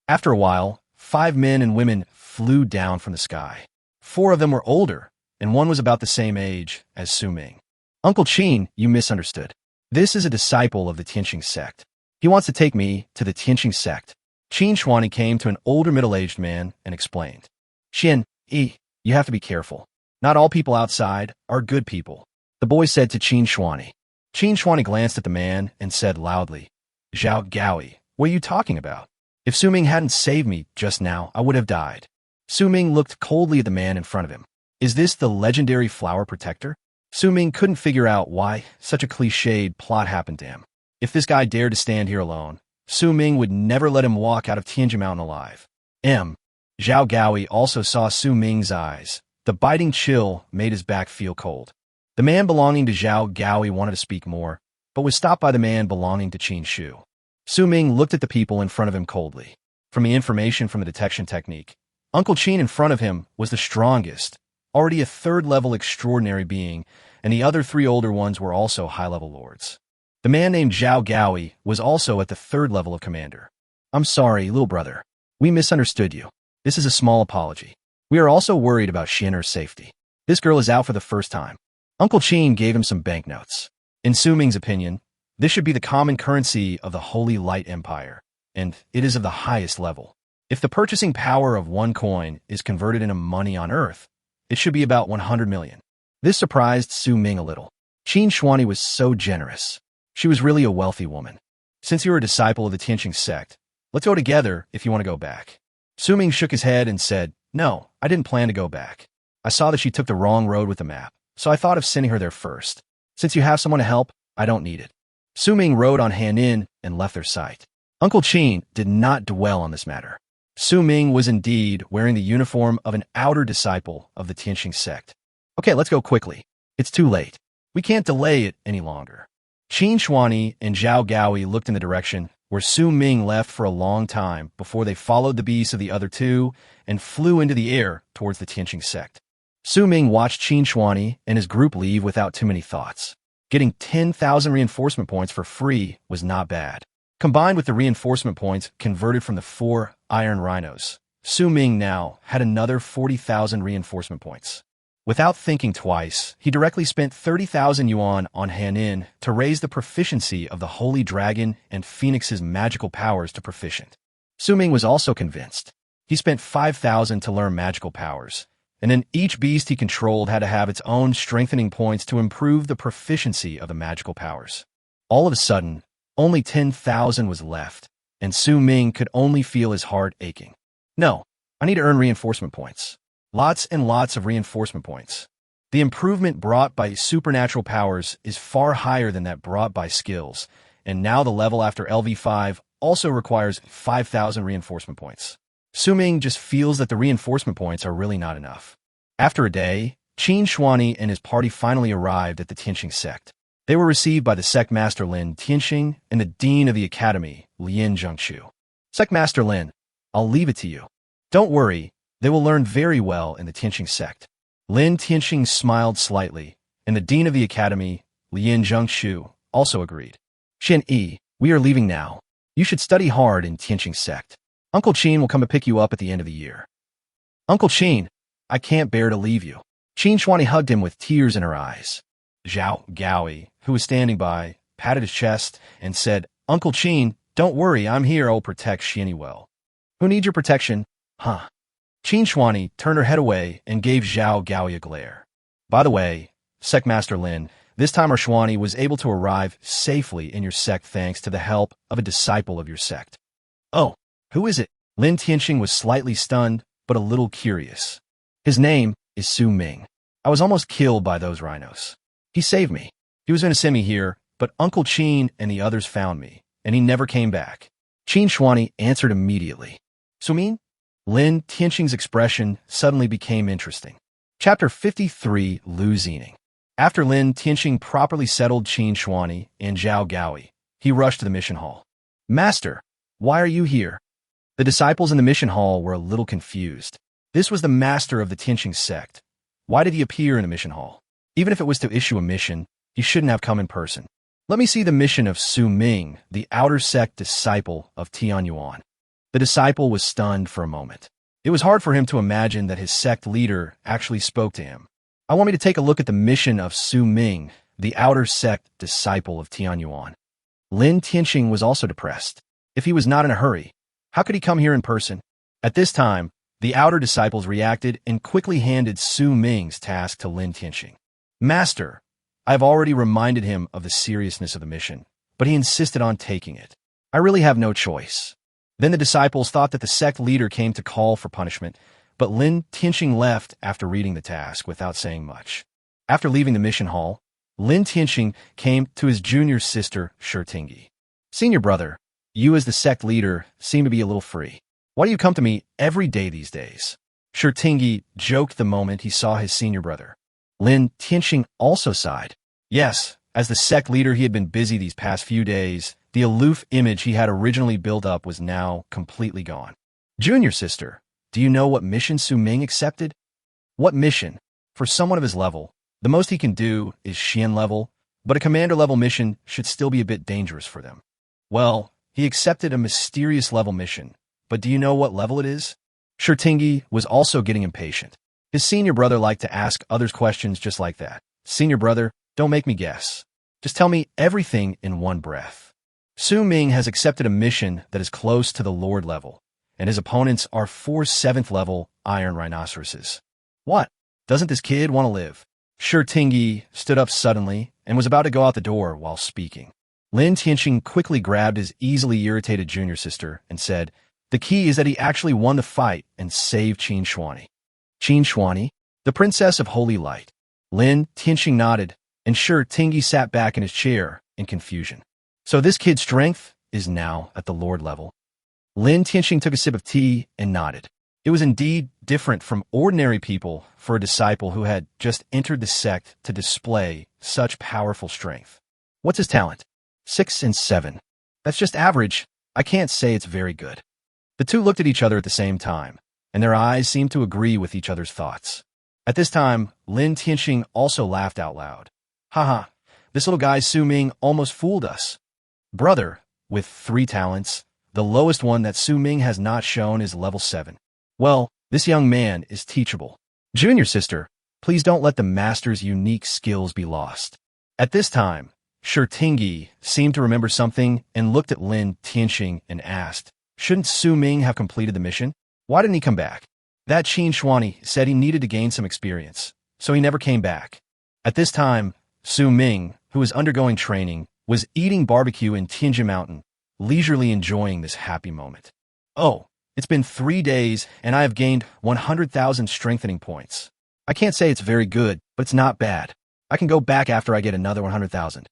After a while, 5 men and women flew down from the sky. 4 of them were older, and one was about the same age as Su Ming. Uncle Qin, you misunderstood. This is a disciple of the Tianqing sect. He wants to take me to the Tianqing sect. Qin Shuani came to an older middle-aged man and explained. Xian, you have to be careful. Not all people outside are good people, the boy said to Qin Shuani. Qin Shuani glanced at the man and said loudly, Zhao Gaoi, what are you talking about? If Su Ming hadn't saved me just now, I would have died. Su Ming looked coldly at the man in front of him. Is this the legendary flower protector? Su Ming couldn't figure out why such a cliched plot happened to him. If this guy dared to stand here alone, Su Ming would never let him walk out of Tianjin Mountain alive. Zhao Gaoi also saw Su Ming's eyes. The biting chill made his back feel cold. The man belonging to Zhao Gaoi wanted to speak more, but was stopped by the man belonging to Qin Shu. Su Ming looked at the people in front of him coldly. From the information from the detection technique, Uncle Qin in front of him was the strongest, already a 3rd-level extraordinary being, and the other 3 older ones were also high-level lords. The man named Zhao Gaoi was also at the 3rd level of commander. I'm sorry, little brother. We misunderstood you. This is a small apology. We are also worried about Xian'er's safety. This girl is out for the first time. Uncle Qin gave him some banknotes. In Su Ming's opinion, this should be the common currency of the Holy Light Empire, and it is of the highest level. If the purchasing power of 1 coin is converted into money on Earth, it should be about 100 million. This surprised Su Ming a little. Qin Shuani was so generous. She was really a wealthy woman. Since you're a disciple of the Tianqing sect, let's go together if you want to go back. Su Ming shook his head and said, No, I didn't plan to go back. I saw that she took the wrong road with the map, so I thought of sending her there first. Since you have someone to help, I don't need it. Su Ming rode on Hanan and left their sight. Uncle Qin did not dwell on this matter. Su Ming was indeed wearing the uniform of an outer disciple of the Tianqing sect. Okay, let's go quickly. It's too late. We can't delay it any longer. Qin Shuani and Zhao Gaoi looked in the direction where Su Ming left for a long time before they followed the beasts of the other 2 and flew into the air towards the Tianqing sect. Su Ming watched Qin Shuani and his group leave without too many thoughts. Getting 10,000 reinforcement points for free was not bad. Combined with the reinforcement points converted from the 4 iron rhinos, Su Ming now had another 40,000 reinforcement points. Without thinking twice, he directly spent 30,000 yuan on Hanan to raise the proficiency of the Holy Dragon and Phoenix's magical powers to proficient. Su Ming was also convinced. He spent 5,000 to learn magical powers, and then each beast he controlled had to have its own strengthening points to improve the proficiency of the magical powers. All of a sudden, only 10,000 was left, and Su Ming could only feel his heart aching. No, I need to earn reinforcement points. Lots and lots of reinforcement points. The improvement brought by supernatural powers is far higher than that brought by skills, and now the level after LV5 also requires 5,000 reinforcement points. Su Ming just feels that the reinforcement points are really not enough. After a day, Qin Shuani and his party finally arrived at the Tianqing sect. They were received by the sect master Lin Tianqing and the dean of the academy, Lin Zhengxu. Sect master Lin, I'll leave it to you. Don't worry, they will learn very well in the Tianqing sect. Lin Tianqing smiled slightly, and the dean of the academy, Lin Zhengxu, also agreed. Xian Yi, we are leaving now. You should study hard in Tianqing sect. Uncle Qin will come to pick you up at the end of the year. Uncle Qin, I can't bear to leave you. Qin Shuani hugged him with tears in her eyes. Zhao Gaoi, who was standing by, patted his chest and said, Uncle Qin, don't worry, I'm here, I'll protect Xianyi well. Who needs your protection? Huh? Qin Shuani turned her head away and gave Zhao Gaoi a glare. By the way, Sect Master Lin, this time our Shuani was able to arrive safely in your sect thanks to the help of a disciple of your sect. Oh, who is it? Lin Tianqing was slightly stunned, but a little curious. His name is Su Ming. I was almost killed by those rhinos. He saved me. He was going to send me here, but Uncle Qin and the others found me, and he never came back. Qin Shuani answered immediately. Su Ming? Lin Tianqing's expression suddenly became interesting. Chapter 53, Lu Xening. After Lin Tianqing properly settled Qin Shuani and Zhao Gaoi, he rushed to the mission hall. Master, why are you here? The disciples in the mission hall were a little confused. This was the master of the Tianqing sect. Why did he appear in the mission hall? Even if it was to issue a mission, he shouldn't have come in person. Let me see the mission of Su Ming, the outer sect disciple of Tianyuan. The disciple was stunned for a moment. It was hard for him to imagine that his sect leader actually spoke to him. I want me to take a look at the mission of Su Ming, the outer sect disciple of Tianyuan. Lin Tianqing was also depressed. If he was not in a hurry, how could he come here in person? At this time, the outer disciples reacted and quickly handed Su Ming's task to Lin Tianqing. Master, I have already reminded him of the seriousness of the mission, but he insisted on taking it. I really have no choice. Then the disciples thought that the sect leader came to call for punishment, but Lin Tianqing left after reading the task without saying much. After leaving the mission hall, Lin Tianqing came to his junior sister, Shurtingyi. Senior brother, you as the sect leader seem to be a little free. Why do you come to me every day these days? Shurtingyi joked the moment he saw his senior brother. Lin Tianqing also sighed. Yes, as the sect leader he had been busy these past few days. The aloof image he had originally built up was now completely gone. Junior sister, do you know what mission Su Ming accepted? What mission? For someone of his level, the most he can do is Xian level, but a commander level mission should still be a bit dangerous for them. Well, he accepted a mysterious level mission, but do you know what level it is? Shurtingyi was also getting impatient. His senior brother liked to ask others questions just like that. Senior brother, don't make me guess. Just tell me everything in one breath. Su Ming has accepted a mission that is close to the Lord level, and his opponents are 4 7th level iron rhinoceroses. What? Doesn't this kid want to live? Shurtingyi stood up suddenly and was about to go out the door while speaking. Lin Tianqing quickly grabbed his easily irritated junior sister and said, the key is that he actually won the fight and saved Qin Shuani. Qin Shuani, the princess of holy light. Lin Tianqing nodded, and Shurtingyi sat back in his chair in confusion. So this kid's strength is now at the Lord level. Lin Tianqing took a sip of tea and nodded. It was indeed different from ordinary people for a disciple who had just entered the sect to display such powerful strength. What's his talent? 6 and 7. That's just average. I can't say it's very good. The two looked at each other at the same time, and their eyes seemed to agree with each other's thoughts. At this time, Lin Tianqing also laughed out loud. Haha, this little guy Su Ming almost fooled us. Brother, with 3 talents, the lowest one that Su Ming has not shown is level 7. Well, this young man is teachable. Junior sister, please don't let the master's unique skills be lost. At this time, Shurtingyi seemed to remember something and looked at Lin Tianqing and asked, shouldn't Su Ming have completed the mission? Why didn't he come back? That Qin Shuani said he needed to gain some experience, so he never came back. At this time, Su Ming, who was undergoing training, was eating barbecue in Tianjin Mountain, leisurely enjoying this happy moment. Oh, It's been 3 days, and I have gained 100,000 strengthening points. I can't say it's very good, but it's not bad. I can go back after I get another 100,000.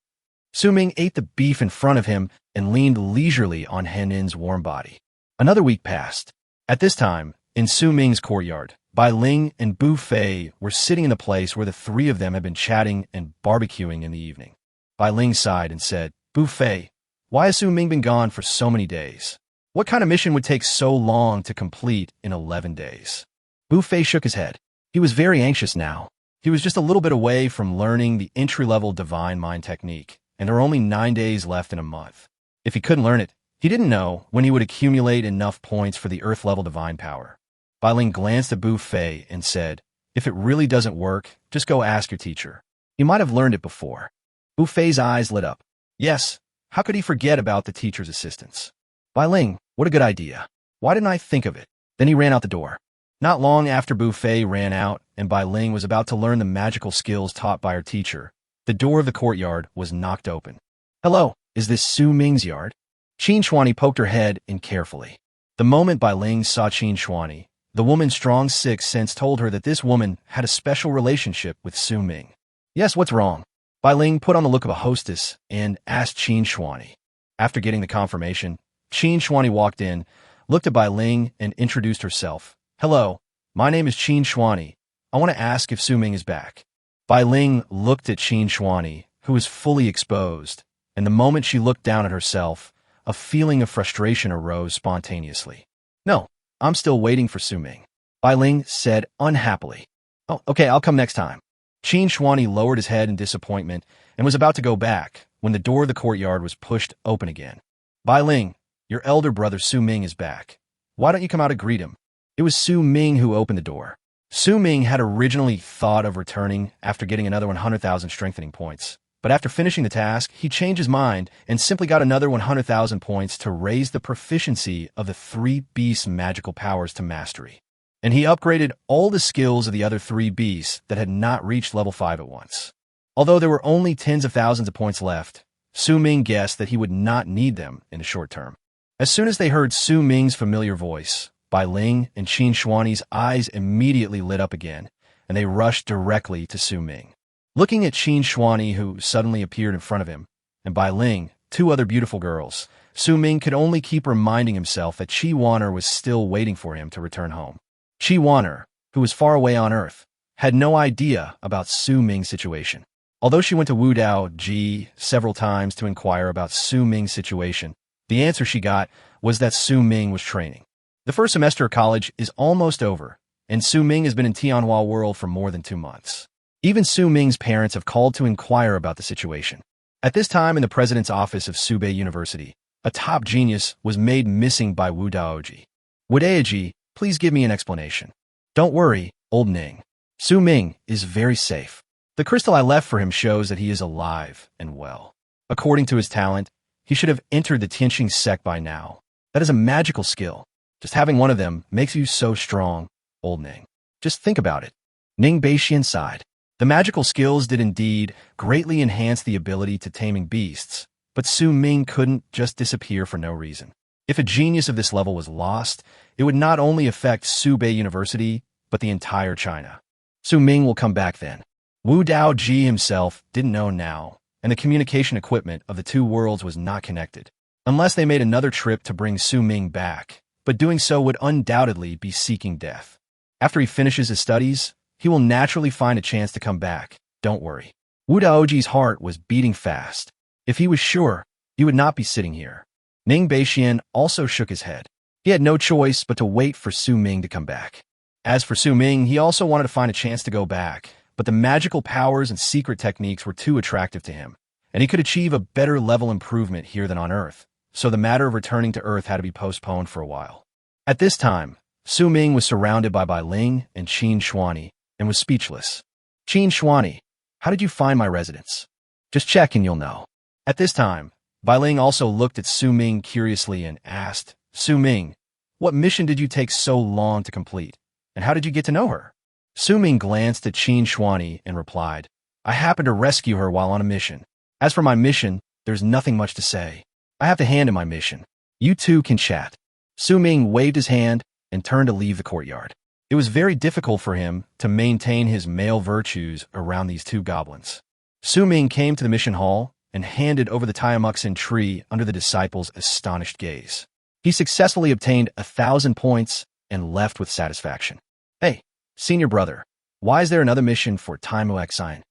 Su Ming ate the beef in front of him and leaned leisurely on Henin's warm body. Another week passed. At this time, in Su Ming's courtyard, Bai Ling and Bu Fei were sitting in the place where the three of them had been chatting and barbecuing in the evening. Bai Ling sighed and said, Bu Fei, why has Su Ming been gone for so many days? What kind of mission would take so long to complete in 11 days? Bu Fei shook his head. He was very anxious now. He was just a little bit away from learning the entry-level divine mind technique, and there were only 9 days left in a month. If he couldn't learn it, he didn't know when he would accumulate enough points for the Earth-level divine power. Bai Ling glanced at Bu Fei and said, if it really doesn't work, just go ask your teacher. You might have learned it before. Bu Fei's eyes lit up. Yes, how could he forget about the teacher's assistance? Bai Ling, what a good idea. Why didn't I think of it? Then he ran out the door. Not long after Bu Fei ran out and Bai Ling was about to learn the magical skills taught by her teacher, the door of the courtyard was knocked open. Hello, is this Su Ming's yard? Qin Shuani poked her head in carefully. The moment Bai Ling saw Qin Shuani, the woman's strong sixth sense told her that this woman had a special relationship with Su Ming. Yes, what's wrong? Bai Ling put on the look of a hostess and asked Qin Shuani. After getting the confirmation, Qin Shuani walked in, looked at Bai Ling, and introduced herself. Hello, my name is Qin Shuani. I want to ask if Su Ming is back. Bai Ling looked at Qin Shuani, who was fully exposed, and the moment she looked down at herself, a feeling of frustration arose spontaneously. No, I'm still waiting for Su Ming, Bai Ling said unhappily. Oh, okay, I'll come next time. Qin Shuani lowered his head in disappointment and was about to go back when the door of the courtyard was pushed open again. Bai Ling, your elder brother Su Ming is back. Why don't you come out and greet him? It was Su Ming who opened the door. Su Ming had originally thought of returning after getting another 100,000 strengthening points. But after finishing the task, he changed his mind and simply got another 100,000 points to raise the proficiency of the 3 beasts' magical powers to mastery. And he upgraded all the skills of the other 3 beasts that had not reached level 5 at once. Although there were only tens of thousands of points left, Su Ming guessed that he would not need them in the short term. As soon as they heard Su Ming's familiar voice, Bai Ling and Qin Shuani's eyes immediately lit up again, and they rushed directly to Su Ming. Looking at Qin Shuani, who suddenly appeared in front of him, and Bai Ling, 2 other beautiful girls, Su Ming could only keep reminding himself that Qi Wan'er was still waiting for him to return home. Qi Wan'er, who was far away on Earth, had no idea about Su Ming's situation. Although she went to Duoduo several times to inquire about Su Ming's situation, the answer she got was that Su Ming was training. The first semester of college is almost over, and Su Ming has been in Tianhua World for more than 2 months. Even Su Ming's parents have called to inquire about the situation. At this time in the president's office of Subet University, a top genius was made missing by Wu Daoji. Wudaoji, please give me an explanation. Don't worry, old Ning. Su Ming is very safe. The crystal I left for him shows that he is alive and well. According to his talent, he should have entered the Tianxing sect by now. That is a magical skill. Just having one of them makes you so strong, old Ning. Just think about it. Ning Beixian sighed. The magical skills did indeed greatly enhance the ability to taming beasts, but Su Ming couldn't just disappear for no reason. If a genius of this level was lost, it would not only affect Subet University, but the entire China. Su Ming will come back then. Wu Daoji himself didn't know now, and the communication equipment of the 2 worlds was not connected. Unless they made another trip to bring Su Ming back, but doing so would undoubtedly be seeking death. After he finishes his studies, he will naturally find a chance to come back, don't worry. Wu Daoji's heart was beating fast. If he was sure, he would not be sitting here. Ning Beixian also shook his head. He had no choice but to wait for Su Ming to come back. As for Su Ming, he also wanted to find a chance to go back, but the magical powers and secret techniques were too attractive to him, and he could achieve a better level improvement here than on Earth, so the matter of returning to Earth had to be postponed for a while. At this time, Su Ming was surrounded by Bai Ling and Qin Shuani, and was speechless. Qin Shuani, how did you find my residence? Just check and you'll know. At this time, Bai Ling also looked at Su Ming curiously and asked, Su Ming, what mission did you take so long to complete, and how did you get to know her? Su Ming glanced at Qin Shuani and replied, I happened to rescue her while on a mission. As for my mission, there's nothing much to say. I have to hand in my mission. You two can chat. Su Ming waved his hand and turned to leave the courtyard. It was very difficult for him to maintain his male virtues around these two goblins. Su Ming came to the mission hall and handed over the Tiamuxin tree under the disciples' astonished gaze. He successfully obtained 1,000 points and left with satisfaction. Hey, senior brother, why is there another mission for Tiamuxin?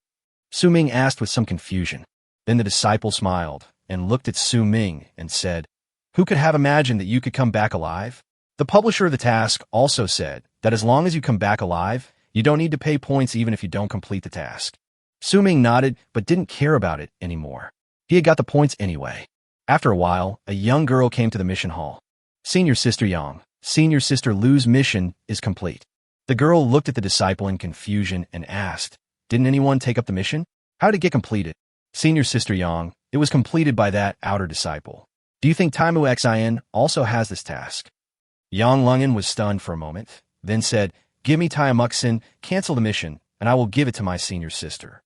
Su Ming asked with some confusion. Then the disciple smiled and looked at Su Ming and said, "Who could have imagined that you could come back alive?" The publisher of the task also said that as long as you come back alive, you don't need to pay points even if you don't complete the task. Su Ming nodded but didn't care about it anymore. He had got the points anyway. After a while, a young girl came to the mission hall. Senior Sister Yang, Senior Sister Lu's mission is complete. The girl looked at the disciple in confusion and asked, "Didn't anyone take up the mission? How did it get completed?" Senior Sister Yang, "It was completed by that outer disciple. Do you think Tiamuxin also has this task?" Yang Lungen was stunned for a moment, then said, "Give me Tiamuxin, cancel the mission, and I will give it to my senior sister."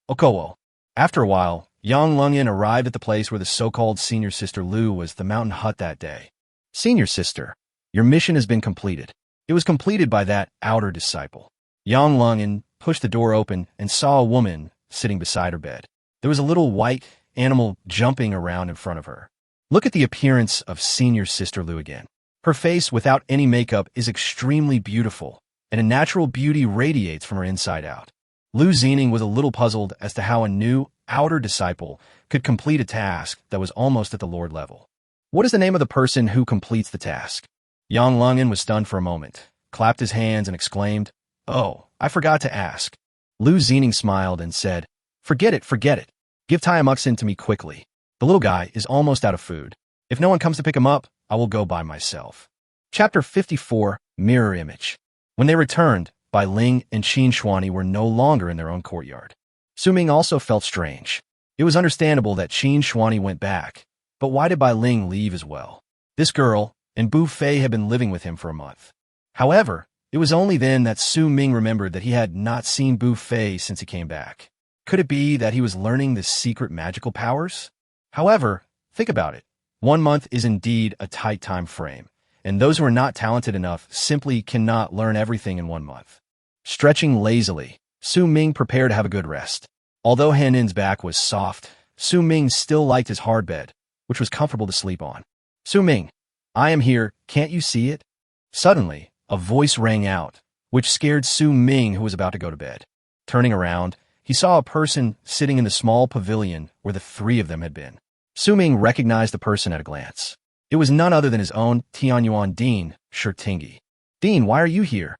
Okowo. After a while, Yang Lungen arrived at the place where the so-called Senior Sister Lu was the mountain hut that day. "Senior Sister, your mission has been completed." It was completed by that outer disciple. Yang Lungen pushed the door open and saw a woman sitting beside her bed. There was a little white animal jumping around in front of her. Look at the appearance of Senior Sister Lu again. Her face without any makeup is extremely beautiful, and a natural beauty radiates from her inside out. Lu Zining was a little puzzled as to how a new outer disciple could complete a task that was almost at the Lord level. What is the name of the person who completes the task? Yang Lungen was stunned for a moment, clapped his hands and exclaimed, "Oh, I forgot to ask." Lu Zining smiled and said, Forget it. Give Tiamuxin to me quickly. The little guy is almost out of food. If no one comes to pick him up, I will go by myself." Chapter 54, Mirror Image. When they returned, Bai Ling and Qin Shuani were no longer in their own courtyard. Su Ming also felt strange. It was understandable that Qin Shuani went back, but why did Bai Ling leave as well? This girl and Bu Fei had been living with him for a month. However, it was only then that Su Ming remembered that he had not seen Bu Fei since he came back. Could it be that he was learning the secret magical powers? However, think about it. 1 month is indeed a tight time frame, and those who are not talented enough simply cannot learn everything in 1 month. Stretching lazily, Su Ming prepared to have a good rest. Although Han Nin's back was soft, Su Ming still liked his hard bed, which was comfortable to sleep on. "Su Ming, I am here, can't you see it?" Suddenly, a voice rang out, which scared Su Ming, who was about to go to bed. Turning around, he saw a person sitting in the small pavilion where the 3 of them had been. Su Ming recognized the person at a glance. It was none other than his own Tianyuan dean, Shurtingi. "Dean, why are you here?"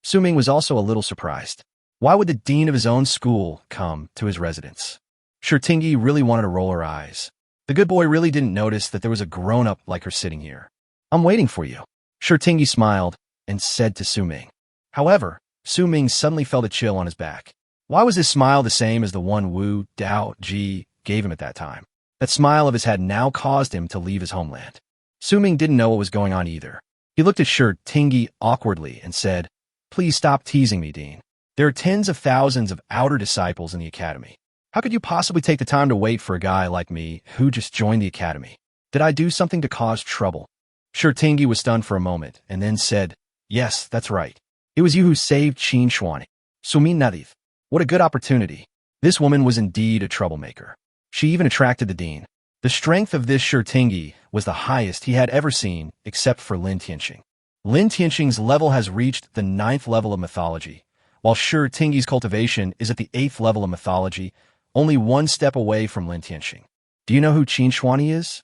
Su Ming was also a little surprised. Why would the dean of his own school come to his residence? Shurtingi really wanted to roll her eyes. The good boy really didn't notice that there was a grown-up like her sitting here. "I'm waiting for you." Shurtingi smiled and said to Su Ming. However, Su Ming suddenly felt a chill on his back. Why was his smile the same as the one Wu Dao Ji gave him at that time? That smile of his had now caused him to leave his homeland. Su Ming didn't know what was going on either. He looked at Shurtingi awkwardly and said, "Please stop teasing me, Dean. There are tens of thousands of outer disciples in the academy. How could you possibly take the time to wait for a guy like me who just joined the academy? Did I do something to cause trouble?" Shurtingi was stunned for a moment and then said, "Yes, that's right. It was you who saved Qin Shuani. Sumin Nadith. What a good opportunity." This woman was indeed a troublemaker. She even attracted the dean. The strength of this Shurtingi was the highest he had ever seen, except for Lin Tianxing. Lin Tianxing's level has reached the 9th level of mythology, while Shurtingi's cultivation is at the 8th level of mythology, only 1 step away from Lin Tianxing. "Do you know who Qin Shuani is?"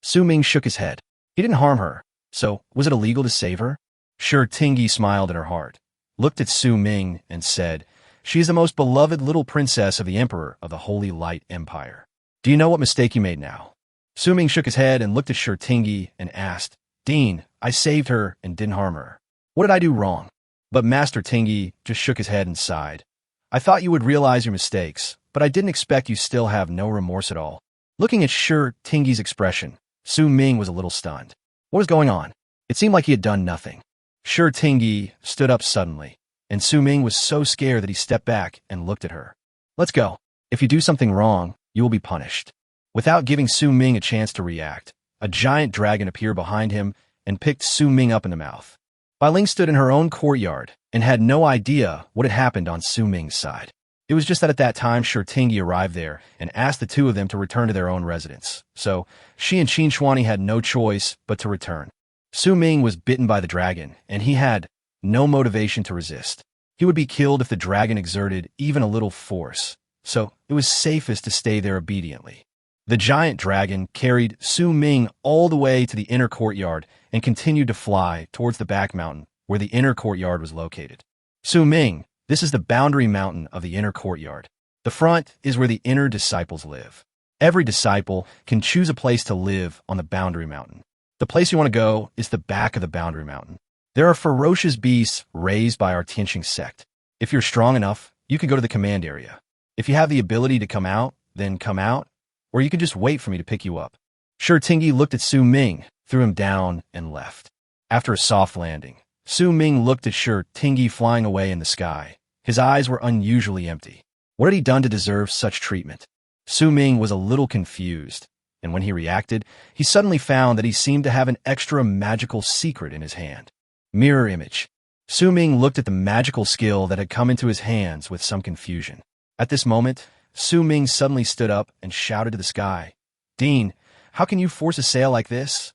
Su Ming shook his head. He didn't harm her, so was it illegal to save her? Shurtingi smiled in her heart, looked at Su Ming, and said, "She is the most beloved little princess of the Emperor of the Holy Light Empire. Do you know what mistake you made now?" Su Ming shook his head and looked at Shurtingi and asked, "Dean, I saved her and didn't harm her. What did I do wrong?" But Master Tingi just shook his head and sighed. "I thought you would realize your mistakes, but I didn't expect you still have no remorse at all." Looking at Shurtingi's expression, Su Ming was a little stunned. What was going on? It seemed like he had done nothing. Shurtingi stood up suddenly, and Su Ming was so scared that he stepped back and looked at her. "Let's go. If you do something wrong, you will be punished." Without giving Su Ming a chance to react, a giant dragon appeared behind him and picked Su Ming up in the mouth. Bai Ling stood in her own courtyard and had no idea what had happened on Su Ming's side. It was just that at that time, Tingy arrived there and asked the two of them to return to their own residence. So, she and Qin Shuani had no choice but to return. Su Ming was bitten by the dragon, and he had no motivation to resist. He would be killed if the dragon exerted even a little force, so it was safest to stay there obediently. The giant dragon carried Su Ming all the way to the inner courtyard and continued to fly towards the back mountain where the inner courtyard was located. Su Ming, this is the boundary mountain of the inner courtyard. The front is where the inner disciples live. Every disciple can choose a place to live on the boundary mountain. The place you want to go is the back of the boundary mountain. There are ferocious beasts raised by our Tianqing sect. If you're strong enough, you can go to the command area. If you have the ability to come out, then come out, or you can just wait for me to pick you up. Tingy looked at Su Ming, threw him down, and left. After a soft landing, Su Ming looked at Tingy flying away in the sky. His eyes were unusually empty. What had he done to deserve such treatment? Su Ming was a little confused, and when he reacted, he suddenly found that he seemed to have an extra magical secret in his hand. Mirror image. Su Ming looked at the magical skill that had come into his hands with some confusion. At this moment, Su Ming suddenly stood up and shouted to the sky, "Dean, how can you force a sail like this?"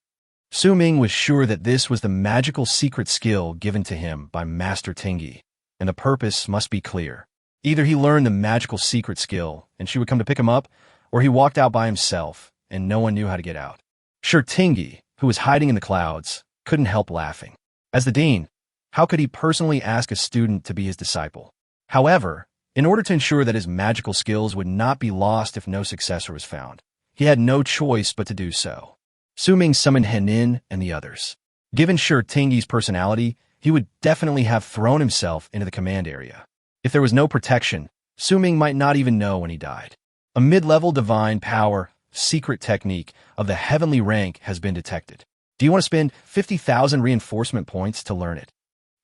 Su Ming was sure that this was the magical secret skill given to him by Master Tingy, and the purpose must be clear. Either he learned the magical secret skill and she would come to pick him up, or he walked out by himself and no one knew how to get out. Tingy, who was hiding in the clouds, couldn't help laughing. As the dean, how could he personally ask a student to be his disciple? However, in order to ensure that his magical skills would not be lost if no successor was found, he had no choice but to do so. Su Ming summoned Henin and the others. Given Tingy's personality, he would definitely have thrown himself into the command area. If there was no protection, Su Ming might not even know when he died. A mid-level divine power secret technique of the heavenly rank has been detected. Do you want to spend 50,000 reinforcement points to learn it?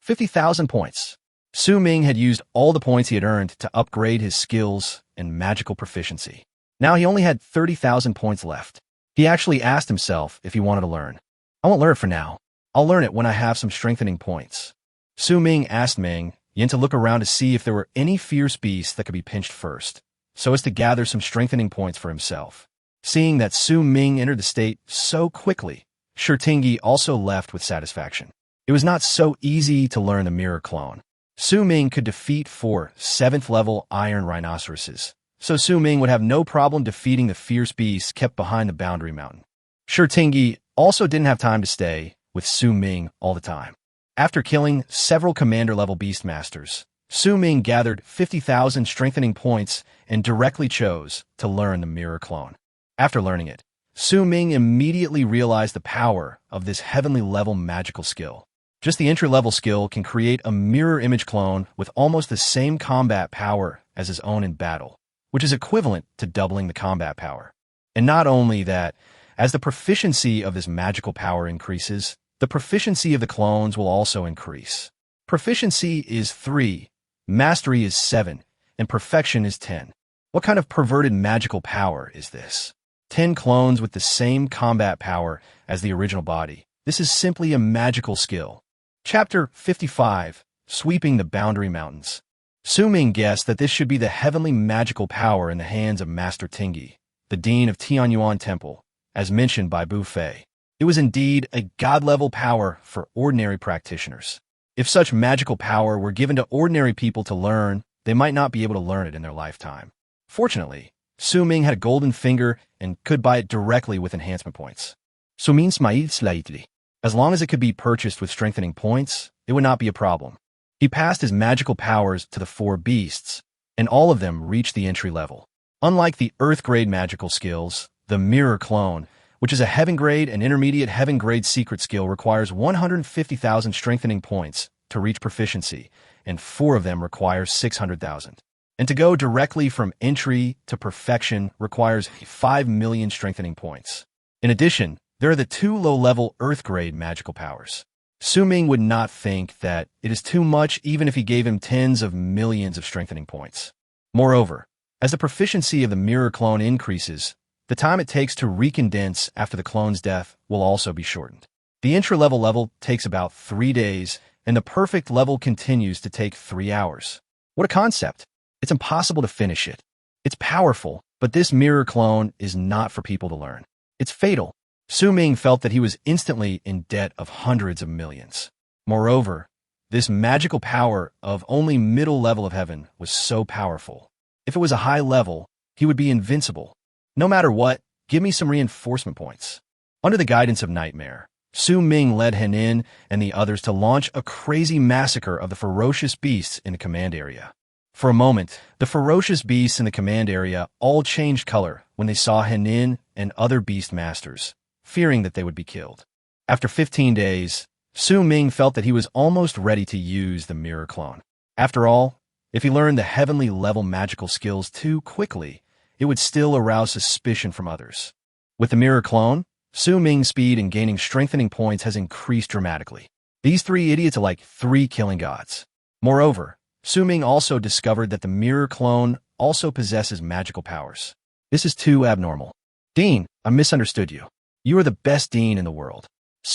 50,000 points. Su Ming had used all the points he had earned to upgrade his skills and magical proficiency. Now he only had 30,000 points left. He actually asked himself if he wanted to learn. "I won't learn it for now. I'll learn it when I have some strengthening points." Su Ming asked Ming Yin to look around to see if there were any fierce beasts that could be pinched first, so as to gather some strengthening points for himself. Seeing that Su Ming entered the state so quickly, Tingy also left with satisfaction. It was not so easy to learn the mirror clone. Su Ming could defeat 4 7th-level iron rhinoceroses, so Su Ming would have no problem defeating the fierce beasts kept behind the boundary mountain. Tingy also didn't have time to stay with Su Ming all the time. After killing several commander-level beastmasters, Su Ming gathered 50,000 strengthening points and directly chose to learn the mirror clone. After learning it, Su Ming immediately realized the power of this heavenly-level magical skill. Just the entry-level skill can create a mirror image clone with almost the same combat power as his own in battle, which is equivalent to doubling the combat power. And not only that, as the proficiency of this magical power increases, the proficiency of the clones will also increase. Proficiency is 3, mastery is 7, and perfection is 10. What kind of perverted magical power is this? 10 clones with the same combat power as the original body. This is simply a magical skill. Chapter 55, Sweeping the Boundary Mountains. Su Ming guessed that this should be the heavenly magical power in the hands of Master Tingy, the Dean of Tianyuan Temple, as mentioned by Bu Fei. It was indeed a god-level power for ordinary practitioners. If such magical power were given to ordinary people to learn, they might not be able to learn it in their lifetime. Fortunately, Su Ming had a golden finger and could buy it directly with enhancement points. Su Ming smiled slightly. As long as it could be purchased with strengthening points, it would not be a problem. He passed his magical powers to the 4 beasts, and all of them reached the entry level. Unlike the Earth-grade magical skills, the Mirror Clone, which is a Heaven-grade and Intermediate Heaven-grade secret skill, requires 150,000 strengthening points to reach proficiency, and 4 of them require 600,000. And to go directly from entry to perfection requires 5 million strengthening points. In addition, there are the 2 low-level Earth-grade magical powers. Su Ming would not think that it is too much even if he gave him tens of millions of strengthening points. Moreover, as the proficiency of the mirror clone increases, the time it takes to recondense after the clone's death will also be shortened. The intra-level level takes about 3 days, and the perfect level continues to take 3 hours. What a concept! It's impossible to finish it. It's powerful, but this mirror clone is not for people to learn. It's fatal. Ming felt that he was instantly in debt of hundreds of millions. Moreover, this magical power of only middle level of heaven was so powerful. If it was a high level, he would be invincible. No matter what, give me some reinforcement points. Under the guidance of Nightmare, Ming led Henin and the others to launch a crazy massacre of the ferocious beasts in the command area. For a moment, the ferocious beasts in the command area all changed color when they saw Henin and other beastmasters, fearing that they would be killed. After 15 days, Ming felt that he was almost ready to use the mirror clone. After all, if he learned the heavenly level magical skills too quickly, it would still arouse suspicion from others. With the mirror clone, Ming's speed in gaining strengthening points has increased dramatically. These 3 idiots are like 3 killing gods. Moreover, Ming also discovered that the mirror clone also possesses magical powers. This is too abnormal. Dean, I misunderstood you. You are the best Dean in the world.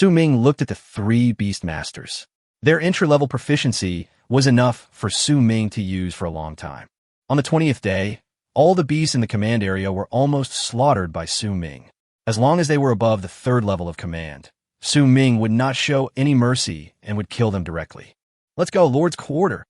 Ming looked at the 3 beastmasters. Their intra-level proficiency was enough for Ming to use for a long time. On the 20th day, all the beasts in the command area were almost slaughtered by Ming. As long as they were above the 3rd level of command, Ming would not show any mercy and would kill them directly. Let's go, Lord's Quarter.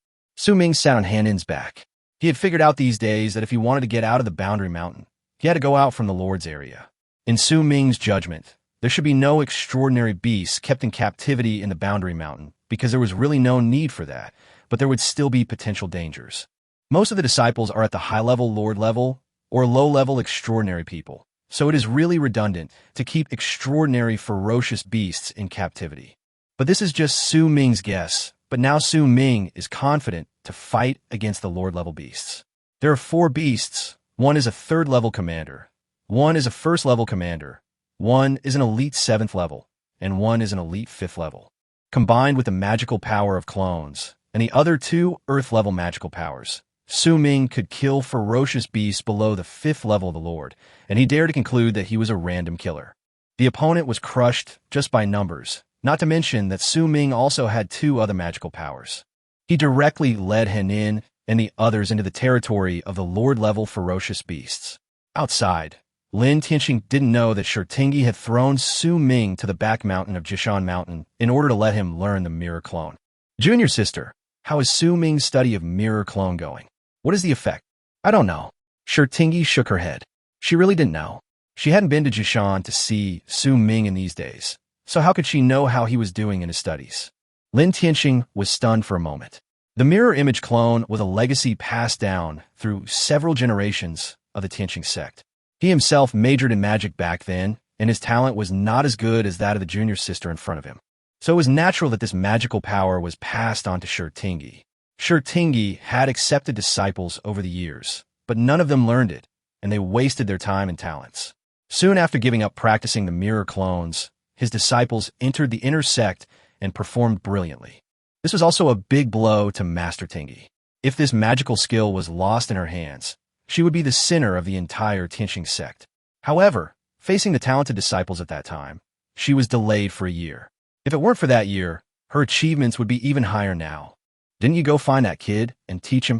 Ming sat on Henin's back. He had figured out these days that if he wanted to get out of the boundary mountain, he had to go out from the Lord's area. In Ming's judgment, there should be no extraordinary beasts kept in captivity in the boundary mountain because there was really no need for that, but there would still be potential dangers. Most of the disciples are at the high-level Lord level or low-level extraordinary people, so it is really redundant to keep extraordinary ferocious beasts in captivity. But this is just Ming's guess, but now Ming is confident to fight against the Lord-level beasts. There are 4 beasts. One is a 3rd-level commander, one is a 1st-level commander, one is an elite 7th level, and one is an elite 5th level. Combined with the magical power of clones, and the other 2 Earth-level magical powers, Ming could kill ferocious beasts below the 5th level of the Lord, and he dared to conclude that he was a random killer. The opponent was crushed just by numbers, not to mention that Ming also had 2 other magical powers. He directly led Henin and the others into the territory of the Lord-level ferocious beasts. Outside, Lin Tianxing didn't know that Shurtingi had thrown Ming to the back mountain of Jishan Mountain in order to let him learn the mirror clone. Junior sister, how is Ming's study of mirror clone going? What is the effect? I don't know. Shurtingi shook her head. She really didn't know. She hadn't been to Jishan to see Ming in these days, so how could she know how he was doing in his studies? Lin Tianxing was stunned for a moment. The mirror image clone was a legacy passed down through several generations of the Tianxing sect. He himself majored in magic back then, and his talent was not as good as that of the junior sister in front of him. So it was natural that this magical power was passed on to Shurtingi. Shurtingi had accepted disciples over the years, but none of them learned it, and they wasted their time and talents. Soon after giving up practicing the mirror clones, his disciples entered the inner sect and performed brilliantly. This was also a big blow to Master Tingi. If this magical skill was lost in her hands, she would be the sinner of the entire Tianxing sect. However, facing the talented disciples at that time, she was delayed for a year. If it weren't for that year, her achievements would be even higher now. Didn't you go find that kid and teach him?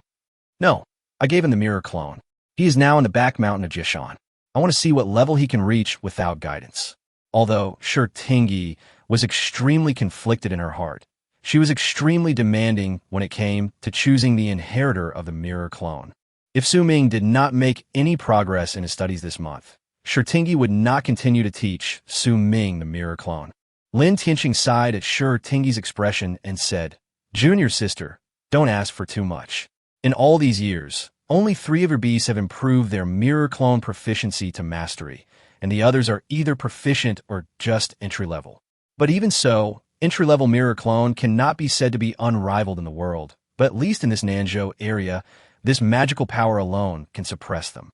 No, I gave him the mirror clone. He is now in the back mountain of Jishan. I want to see what level he can reach without guidance. Although Shurtingi was extremely conflicted in her heart, she was extremely demanding when it came to choosing the inheritor of the mirror clone. If Ming did not make any progress in his studies this month, Shurtingi would not continue to teach Ming the mirror clone. Lin Tianxing sighed at Shurtingi's expression and said, Junior sister, don't ask for too much. In all these years, only 3 of your beasts have improved their mirror clone proficiency to mastery, and the others are either proficient or just entry-level. But even so, entry-level mirror clone cannot be said to be unrivaled in the world, but at least in this Nanzhou area, this magical power alone can suppress them.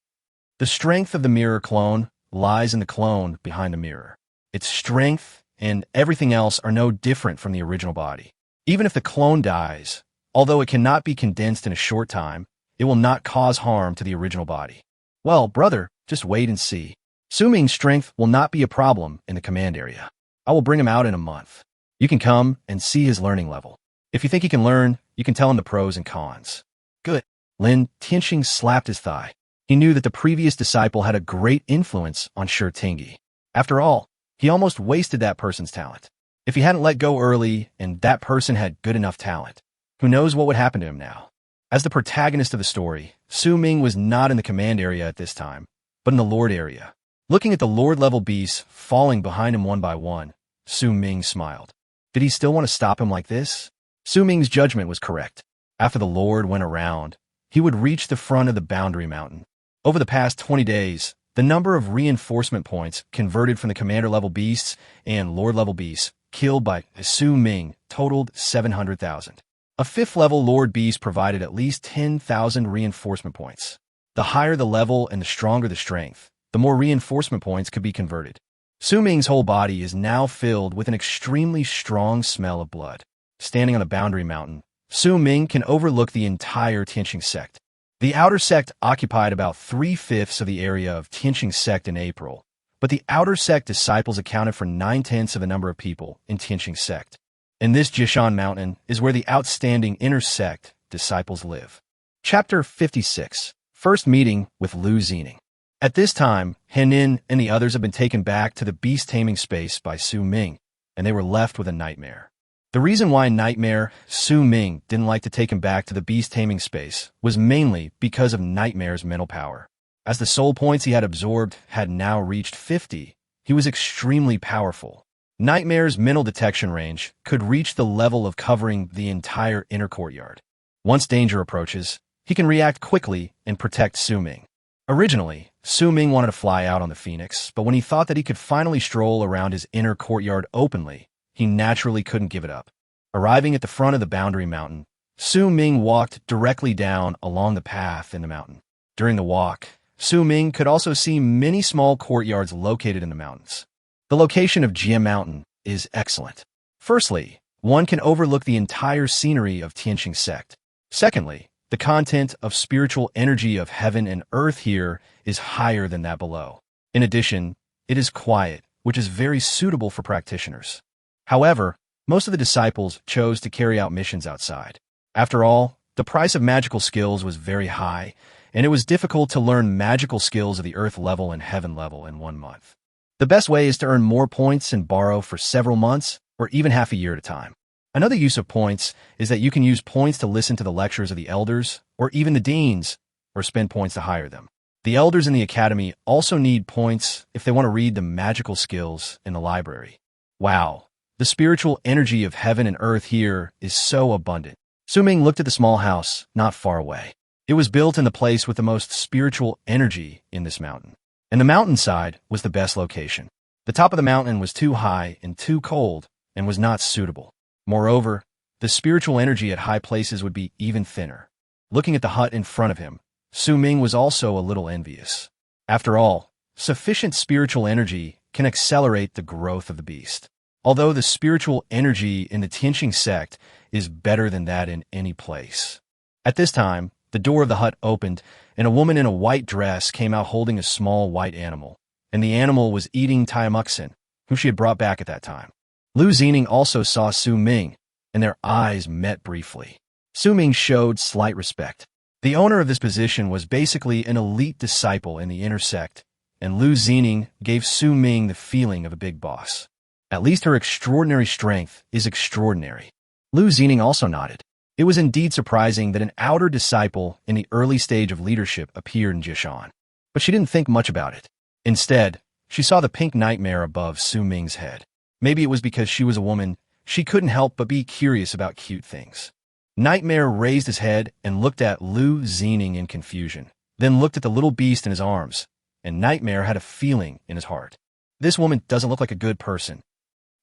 The strength of the mirror clone lies in the clone behind the mirror. Its strength and everything else are no different from the original body. Even if the clone dies, although it cannot be condensed in a short time, it will not cause harm to the original body. Well, brother, just wait and see. Ming's strength will not be a problem in the command area. I will bring him out in a month. You can come and see his learning level. If you think he can learn, you can tell him the pros and cons. Good. Lin Tianxing slapped his thigh. He knew that the previous disciple had a great influence on Shi Tingyi. After all, he almost wasted that person's talent. If he hadn't let go early and that person had good enough talent, who knows what would happen to him now? As the protagonist of the story, Su Ming was not in the command area at this time, but in the Lord area. Looking at the Lord-level beasts falling behind him one by one, Su Ming smiled. Did he still want to stop him like this? Su Ming's judgment was correct. After the Lord went around, he would reach the front of the boundary mountain. Over the past 20 days, the number of reinforcement points converted from the commander-level beasts and Lord-level beasts killed by Su Ming totaled 700,000. A fifth-level Lord beast provided at least 10,000 reinforcement points. The higher the level and the stronger the strength, the more reinforcement points could be converted. Su Ming's whole body is now filled with an extremely strong smell of blood. Standing on the boundary mountain, Su Ming can overlook the entire Tianxing sect. The outer sect occupied about 3/5 of the area of Tianxing sect in April, but the outer sect disciples accounted for 9/10 of the number of people in Tianxing sect. In this Jishan mountain is where the outstanding inner sect disciples live. Chapter 56. First meeting with Lu Zining. At this time, Henin and the others have been taken back to the beast-taming space by Su Ming, and they were left with a nightmare. The reason why Nightmare Su Ming didn't like to take him back to the beast-taming space was mainly because of Nightmare's mental power. As the soul points he had absorbed had now reached 50, he was extremely powerful. Nightmare's mental detection range could reach the level of covering the entire inner courtyard. Once danger approaches, he can react quickly and protect Su Ming. Originally, Su Ming wanted to fly out on the Phoenix, but when he thought that he could finally stroll around his inner courtyard openly, he naturally couldn't give it up. Arriving at the front of the boundary mountain, Su Ming walked directly down along the path in the mountain. During the walk, Su Ming could also see many small courtyards located in the mountains. The location of Jia Mountain is excellent. Firstly, one can overlook the entire scenery of Tianxing sect. Secondly, the content of spiritual energy of heaven and earth here is higher than that below. In addition, it is quiet, which is very suitable for practitioners. However, most of the disciples chose to carry out missions outside. After all, the price of magical skills was very high, and it was difficult to learn magical skills of the earth level and heaven level in 1 month. The best way is to earn more points and borrow for several months or even half a year at a time. Another use of points is that you can use points to listen to the lectures of the elders or even the deans, or spend points to hire them. The elders in the academy also need points if they want to read the magical skills in the library. Wow, the spiritual energy of heaven and earth here is so abundant. Su Ming looked at the small house not far away. It was built in the place with the most spiritual energy in this mountain. And the mountainside was the best location. The top of the mountain was too high and too cold and was not suitable. Moreover, the spiritual energy at high places would be even thinner. Looking at the hut in front of him, Su Ming was also a little envious. After all, sufficient spiritual energy can accelerate the growth of the beast. Although the spiritual energy in the Tianxing sect is better than that in any place. At this time, the door of the hut opened, and a woman in a white dress came out holding a small white animal, and the animal was eating Taimuksen, who she had brought back at that time. Lu Zining also saw Su Ming, and their eyes met briefly. Su Ming showed slight respect. The owner of this position was basically an elite disciple in the inner sect, and Lu Zining gave Su Ming the feeling of a big boss. At least her extraordinary strength is extraordinary. Lu Zining also nodded. It was indeed surprising that an outer disciple in the early stage of leadership appeared in Jishan, but she didn't think much about it. Instead, she saw the pink nightmare above Su Ming's head. Maybe it was because she was a woman, she couldn't help but be curious about cute things. Nightmare raised his head and looked at Lu Zining in confusion, then looked at the little beast in his arms, and Nightmare had a feeling in his heart. This woman doesn't look like a good person.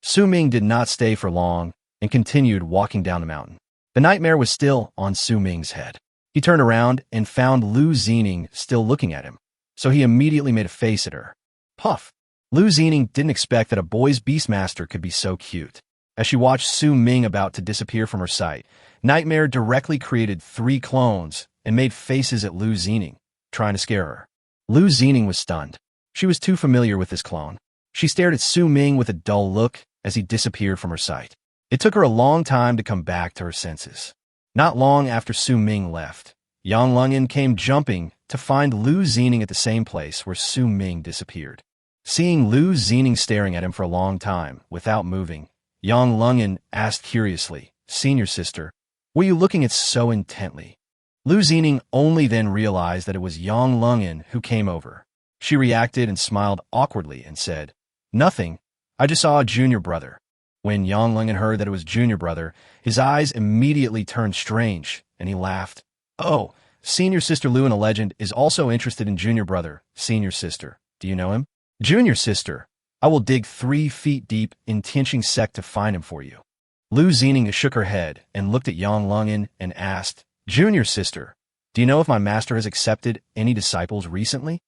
Su Ming did not stay for long and continued walking down the mountain. The nightmare was still on Su Ming's head. He turned around and found Lu Zining still looking at him, so he immediately made a face at her. Puff! Lu Zining didn't expect that a boy's beastmaster could be so cute. As she watched Su Ming about to disappear from her sight, Nightmare directly created 3 clones and made faces at Lu Zining, trying to scare her. Lu Zining was stunned. She was too familiar with this clone. She stared at Su Ming with a dull look as he disappeared from her sight. It took her a long time to come back to her senses. Not long after Su Ming left, Yang Lungin came jumping to find Lu Xening at the same place where Su Ming disappeared. Seeing Lu Xening staring at him for a long time, without moving, Yang Lungin asked curiously, "Senior sister, what are you looking at so intently?" Lu Xening only then realized that it was Yang Lungin who came over. She reacted and smiled awkwardly and said, "Nothing, I just saw a junior brother." When Yang Lungin heard that it was junior brother, his eyes immediately turned strange, and he laughed. "Oh, senior sister Lu in a legend is also interested in junior brother, senior sister. Do you know him?" "Junior sister, I will dig 3 feet deep in Tianqing sect to find him for you." Lu Xening shook her head and looked at Yang Lungin and asked, "Junior sister, do you know if my master has accepted any disciples recently?"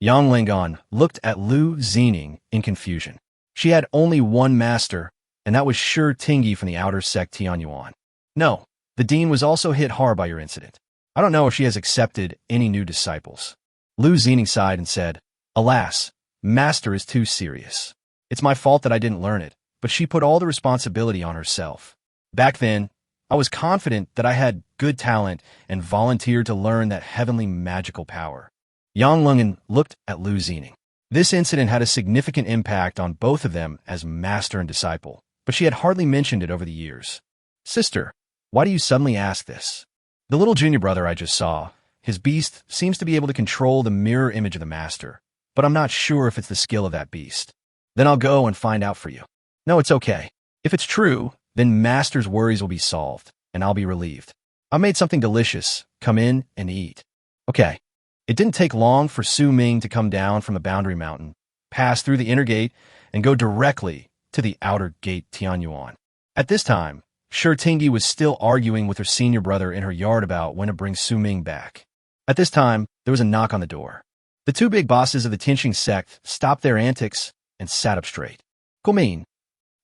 Yang Lungin looked at Lu Xening in confusion. She had only one master, and that was Shi Tingyi from the outer sect Tianyuan. "No, the dean was also hit hard by your incident. I don't know if she has accepted any new disciples." Lu Xening sighed and said, "Alas, master is too serious. It's my fault that I didn't learn it, but she put all the responsibility on herself. Back then, I was confident that I had good talent and volunteered to learn that heavenly magical power." Yang Lungin looked at Lu Xening. This incident had a significant impact on both of them as master and disciple, but she had hardly mentioned it over the years. "Sister, why do you suddenly ask this?" "The little junior brother I just saw, his beast seems to be able to control the mirror image of the master, but I'm not sure if it's the skill of that beast." "Then I'll go and find out for you." "No, it's okay. If it's true, then master's worries will be solved, and I'll be relieved. I made something delicious. Come in and eat." "Okay." It didn't take long for Su Ming to come down from the boundary mountain, pass through the inner gate, and go directly to the outer gate Tianyuan. At this time, Shi Tingyi was still arguing with her senior brother in her yard about when to bring Su Ming back. At this time, there was a knock on the door. The 2 big bosses of the Tianqing sect stopped their antics and sat up straight. "Come in."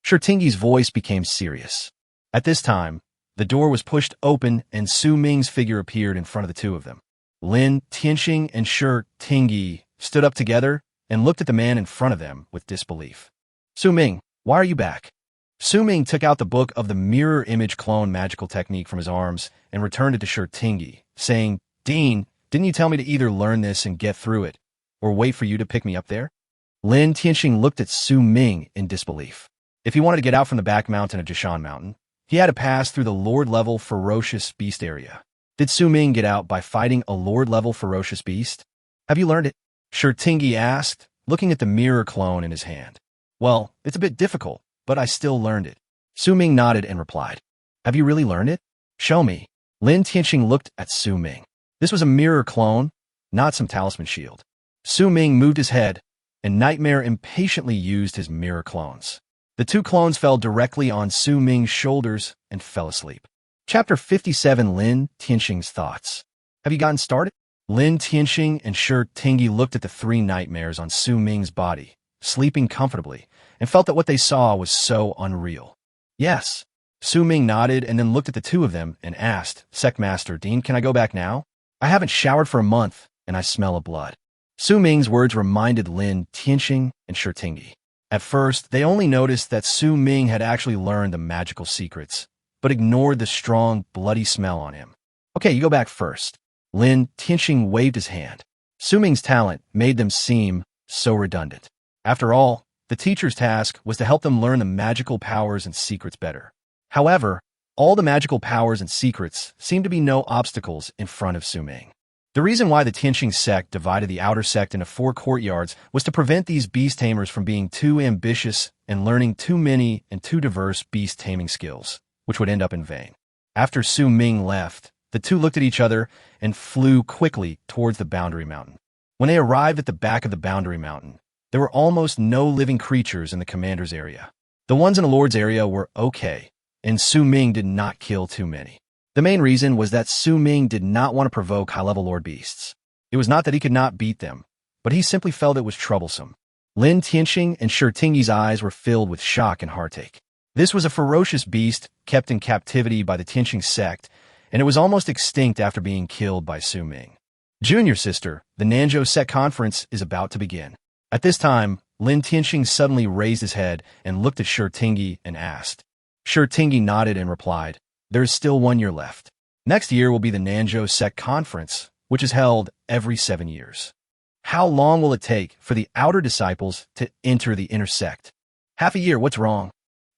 Shi Tingyi's voice became serious. At this time, the door was pushed open and Su Ming's figure appeared in front of the 2 of them. Lin Tianqing and Shi Tingyi stood up together and looked at the man in front of them with disbelief. "Su Ming, why are you back?" Su Ming took out the book of the mirror image clone magical technique from his arms and returned it to Shi Tingyi, saying, "Dean, didn't you tell me to either learn this and get through it, or wait for you to pick me up there?" Lin Tianqing looked at Su Ming in disbelief. If he wanted to get out from the back mountain of Jishan Mountain, he had to pass through the Lord-level Ferocious beast area. Did Su Ming get out by fighting a Lord-level Ferocious beast? "Have you learned it?" Shi Tingyi asked, looking at the mirror clone in his hand. "Well, it's a bit difficult, but I still learned it." Su Ming nodded and replied, "Have you really learned it? Show me." Lin Tianqing looked at Su Ming. This was a mirror clone, not some talisman shield. Su Ming moved his head, and Nightmare impatiently used his mirror clones. The 2 clones fell directly on Su Ming's shoulders and fell asleep. Chapter 57, Lin Tianqing's Thoughts. "Have you gotten started?" Lin Tianqing and Shi Tingyi looked at the 3 nightmares on Su Ming's body, sleeping comfortably, and felt that what they saw was so unreal. "Yes." Su Ming nodded and then looked at the 2 of them and asked, "Sectmaster Dean, can I go back now? I haven't showered for a month, and I smell of blood." Su Ming's words reminded Lin Tianqing and Shi Tingyi. At first, they only noticed that Su Ming had actually learned the magical secrets, but ignored the strong, bloody smell on him. "Okay, you go back first." Lin Tianqing waved his hand. Su Ming's talent made them seem so redundant. After all, the teacher's task was to help them learn the magical powers and secrets better. However, all the magical powers and secrets seemed to be no obstacles in front of Su Ming. The reason why the Tianqing sect divided the outer sect into 4 courtyards was to prevent these beast tamers from being too ambitious and learning too many and too diverse beast taming skills, which would end up in vain. After Su Ming left, the 2 looked at each other and flew quickly towards the boundary mountain. When they arrived at the back of the boundary mountain, there were almost no living creatures in the commander's area. The ones in the Lord's area were okay, and Su Ming did not kill too many. The main reason was that Su Ming did not want to provoke high-level Lord beasts. It was not that he could not beat them, but he simply felt it was troublesome. Lin Tianqing and Shi Tingyi's eyes were filled with shock and heartache. This was a ferocious beast kept in captivity by the Tianqing sect, and it was almost extinct after being killed by Su Ming. "Junior sister, the Nanzhou sect conference is about to begin." At this time, Lin Tianxing suddenly raised his head and looked at Shurtingi and asked. Shurtingi nodded and replied, "There is still 1 year left. Next year will be the Nanzhou Sect Conference, which is held every 7 years. How long will it take for the outer disciples to enter the inner sect?" "Half a year, what's wrong?"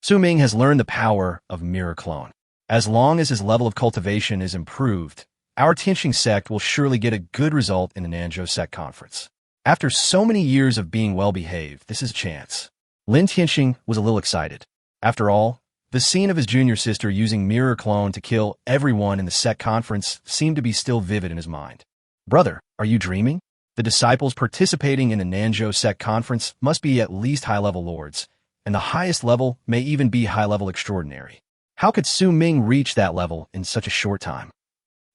Su Ming has learned the power of mirror clone. As long as his level of cultivation is improved, our Tianxing sect will surely get a good result in the Nanzhou Sect Conference. After so many years of being well-behaved, this is a chance. Lin Tianxing was a little excited. After all, the scene of his junior sister using mirror clone to kill everyone in the sect conference seemed to be still vivid in his mind. "Brother, are you dreaming? The disciples participating in the Nanzhou Sect Conference must be at least high-level lords, and the highest level may even be high-level extraordinary. How could Su Ming reach that level in such a short time?"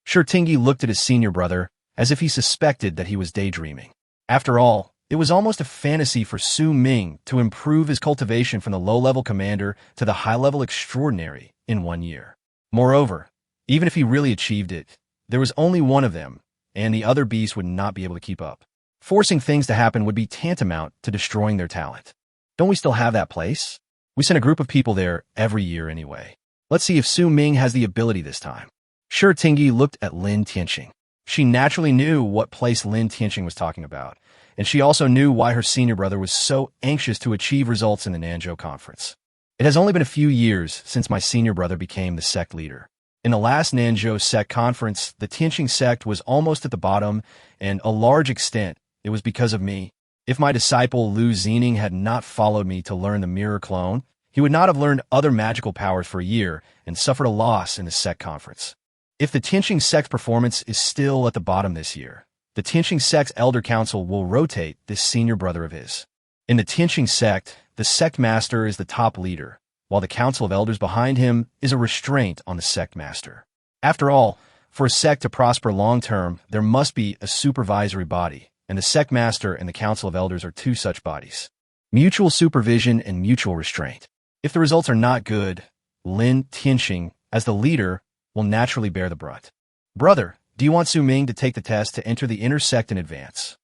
Shurtingi looked at his senior brother as if he suspected that he was daydreaming. After all, it was almost a fantasy for Su Ming to improve his cultivation from the low-level commander to the high-level extraordinary in 1 year. Moreover, even if he really achieved it, there was only one of them, and the other beasts would not be able to keep up. Forcing things to happen would be tantamount to destroying their talent. Don't we still have that place? We send a group of people there every year anyway. Let's see if Su Ming has the ability this time. Shurtingi looked at Lin Tianxing. She naturally knew what place Lin Tianxing was talking about, and she also knew why her senior brother was so anxious to achieve results in the Nanzhou Conference. "It has only been a few years since my senior brother became the sect leader. In the last Nanzhou Sect Conference, the Tianxing sect was almost at the bottom, and a large extent, it was because of me. If my disciple Lu Xening had not followed me to learn the mirror clone, he would not have learned other magical powers for a year and suffered a loss in the sect conference. If the Tianxing sect's performance is still at the bottom this year, the Tianxing sect's elder council will rotate this senior brother of his. In the Tianxing sect, the sect master is the top leader, while the council of elders behind him is a restraint on the sect master. After all, for a sect to prosper long-term, there must be a supervisory body, and the sect master and the council of elders are 2 such bodies. Mutual supervision and mutual restraint. If the results are not good, Lin Tianxing, as the leader, will naturally bear the brunt. Brother, do you want Su Ming to take the test to enter the inner sect in advance?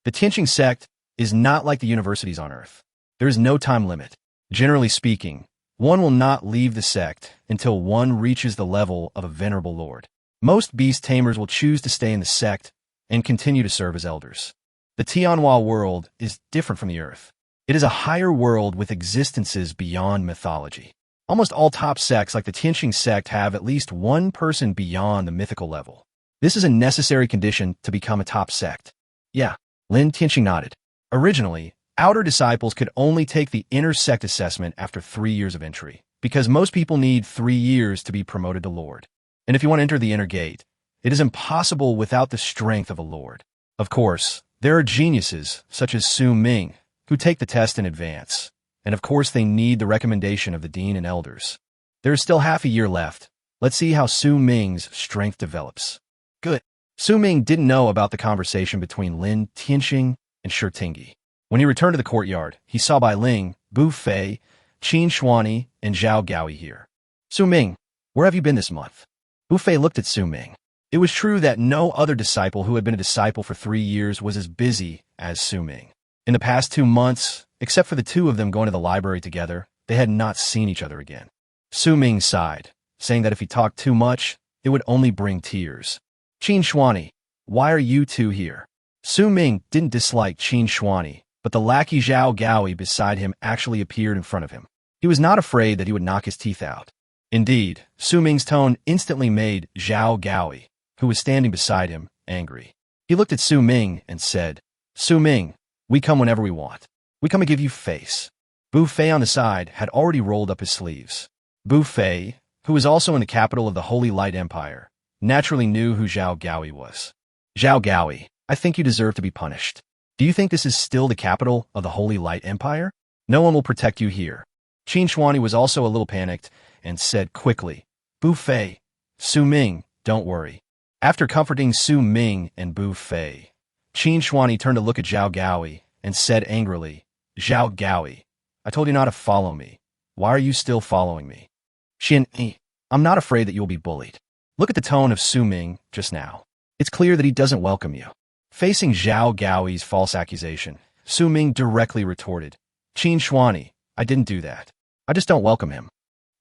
The Tianxing sect is not like the universities on Earth. There is no time limit. Generally speaking, one will not leave the sect until one reaches the level of a venerable lord. Most beast tamers will choose to stay in the sect and continue to serve as elders. The Tianhua world is different from the Earth. It is a higher world with existences beyond mythology. Almost all top sects like the Tianxing sect have at least one person beyond the mythical level. This is a necessary condition to become a top sect. Yeah, Lin Tianxing nodded. Originally, outer disciples could only take the inner sect assessment after 3 years of entry, because most people need 3 years to be promoted to lord. And if you want to enter the inner gate, it is impossible without the strength of a lord. Of course, there are geniuses, such as Su Ming, who take the test in advance. And of course they need the recommendation of the dean and elders. There is still half a year left. Let's see how Su Ming's strength develops. Good. Su Ming didn't know about the conversation between Lin Tianxing and Shurtingi. When he returned to the courtyard, he saw Bai Ling, Bu Fei, Qin Shuani, and Zhao Gaoi here. Su Ming, where have you been this month? Bu Fei looked at Su Ming. It was true that no other disciple who had been a disciple for 3 years was as busy as Su Ming. In the past 2 months, except for the 2 of them going to the library together, they had not seen each other again. Su Ming sighed, saying that if he talked too much, it would only bring tears. Qin Shuani, why are you 2 here? Su Ming didn't dislike Qin Shuani, but the lackey Zhao Gaoi beside him actually appeared in front of him. He was not afraid that he would knock his teeth out. Indeed, Su Ming's tone instantly made Zhao Gaoi, who was standing beside him, angry. He looked at Su Ming and said, Su Ming, we come whenever we want. We come to give you face. Bu Fei on the side had already rolled up his sleeves. Bu Fei, who was also in the capital of the Holy Light Empire, naturally knew who Zhao Gaoi was. Zhao Gaoi, I think you deserve to be punished. Do you think this is still the capital of the Holy Light Empire? No one will protect you here. Qin Shuani was also a little panicked and said quickly, Bu Fei, Su Ming, don't worry. After comforting Su Ming and Bu Fei, Qin Shuani turned to look at Zhao Gaoi and said angrily, Zhao Gaoi, I told you not to follow me. Why are you still following me? Xin, I'm not afraid that you'll be bullied. Look at the tone of Su Ming just now. It's clear that he doesn't welcome you. Facing Zhao Gaoi's false accusation, Su Ming directly retorted. Qin Shuani, I didn't do that. I just don't welcome him.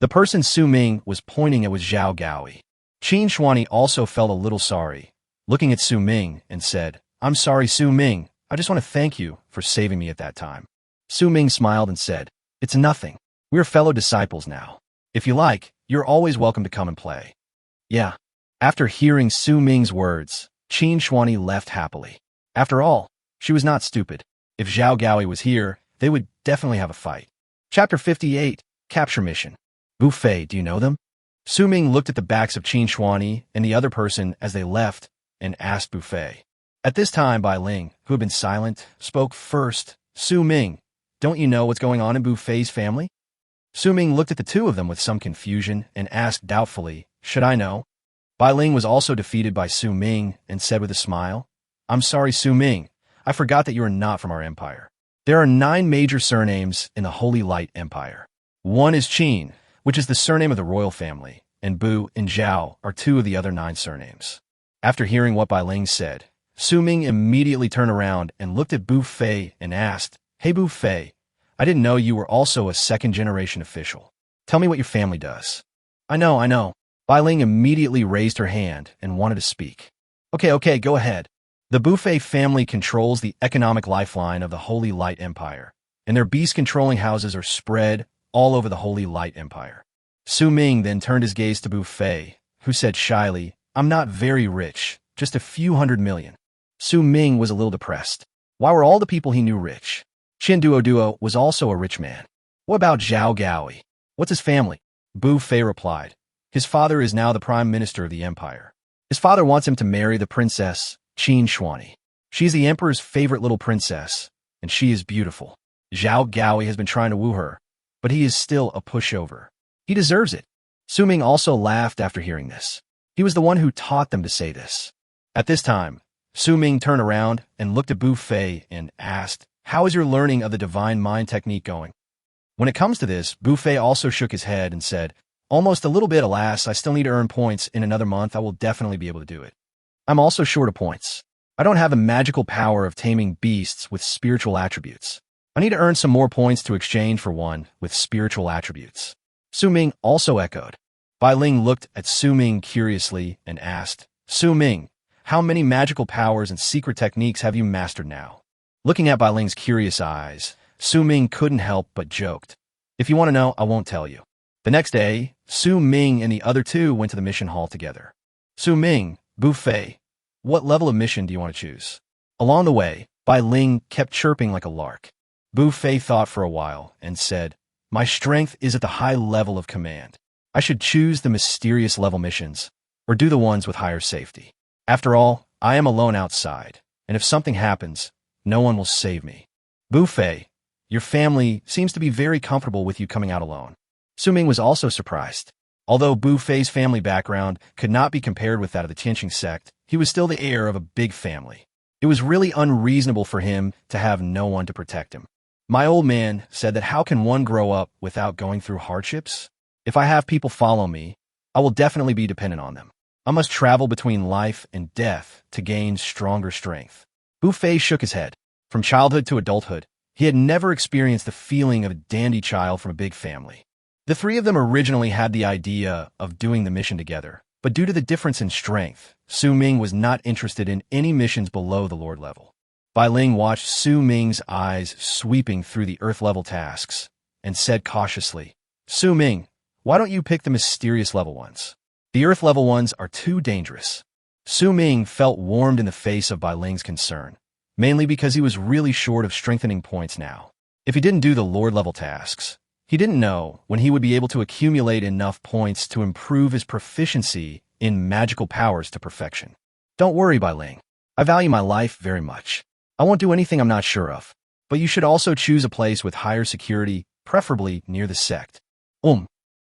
The person Su Ming was pointing at was Zhao Gaoi. Qin Shuani also felt a little sorry, looking at Su Ming, and said, I'm sorry, Su Ming. I just want to thank you for saving me at that time. Su Ming smiled and said, It's nothing. We're fellow disciples now. If you like, you're always welcome to come and play. Yeah. After hearing Su Ming's words, Qin Shuani left happily. After all, she was not stupid. If Zhao Gaoi was here, they would definitely have a fight. Chapter 58, Capture Mission. Bu Fei, do you know them? Su Ming looked at the backs of Qin Shuani and the other person as they left and asked Bu Fei. At this time, Bai Ling, who had been silent, spoke first. Su Ming, don't you know what's going on in Bu Fei's family? Su Ming looked at the two of them with some confusion and asked doubtfully, Should I know? Bai Ling was also defeated by Su Ming and said with a smile, I'm sorry, Su Ming. I forgot that you are not from our empire. There are 9 major surnames in the Holy Light Empire. One is Qin, which is the surname of the royal family, and Bu and Zhao are 2 of the other 9 surnames. After hearing what Bai Ling said, Su Ming immediately turned around and looked at Bu Fei and asked, Hey Bu Fei, I didn't know you were also a second-generation official. Tell me what your family does. I know. Bai Ling immediately raised her hand and wanted to speak. Okay, go ahead. The Bu Fei family controls the economic lifeline of the Holy Light Empire, and their beast-controlling houses are spread all over the Holy Light Empire. Su Ming then turned his gaze to Bu Fei, who said shyly, I'm not very rich, just a few $100 million. Su Ming was a little depressed. Why were all the people he knew rich? Duoduo was also a rich man. What about Zhao Gaoi? What's his family? Bu Fei replied. His father is now the prime minister of the empire. His father wants him to marry the princess, Qin Shuani. She's the emperor's favorite little princess, and she is beautiful. Zhao Gaoi has been trying to woo her, but he is still a pushover. He deserves it. Su Ming also laughed after hearing this. He was the one who taught them to say this. At this time, Su Ming turned around and looked at Bu Fei and asked, How is your learning of the divine mind technique going? When it comes to this, Bu Fei also shook his head and said, Almost a little bit, alas, I still need to earn points. In another month, I will definitely be able to do it. I'm also short of points. I don't have the magical power of taming beasts with spiritual attributes. I need to earn some more points to exchange for one with spiritual attributes. Su Ming also echoed. Bai Ling looked at Su Ming curiously and asked, Su Ming, how many magical powers and secret techniques have you mastered now? Looking at Bai Ling's curious eyes, Su Ming couldn't help but joked. If you want to know, I won't tell you. The next day, Su Ming and the other 2 went to the mission hall together. Su Ming, Bu Fei, what level of mission do you want to choose? Along the way, Bai Ling kept chirping like a lark. Bu Fei thought for a while and said, My strength is at the high level of command. I should choose the mysterious level missions, or do the ones with higher safety. After all, I am alone outside, and if something happens, no one will save me. Bu Fei, your family seems to be very comfortable with you coming out alone. Su Ming was also surprised. Although Bu Fei's family background could not be compared with that of the Tianqing sect, he was still the heir of a big family. It was really unreasonable for him to have no one to protect him. My old man said that how can one grow up without going through hardships? If I have people follow me, I will definitely be dependent on them. I must travel between life and death to gain stronger strength. Bu Fei shook his head. From childhood to adulthood, he had never experienced the feeling of a dandy child from a big family. The 3 of them originally had the idea of doing the mission together, but due to the difference in strength, Su Ming was not interested in any missions below the Lord level. Bai Ling watched Su Ming's eyes sweeping through the Earth-level tasks and said cautiously, Su Ming, why don't you pick the mysterious level ones? The Earth-level ones are too dangerous. Su Ming felt warmed in the face of Bai Ling's concern, mainly because he was really short of strengthening points now. If he didn't do the Lord-level tasks, he didn't know when he would be able to accumulate enough points to improve his proficiency in magical powers to perfection. Don't worry, Bai Ling. I value my life very much. I won't do anything I'm not sure of, but you should also choose a place with higher security, preferably near the sect.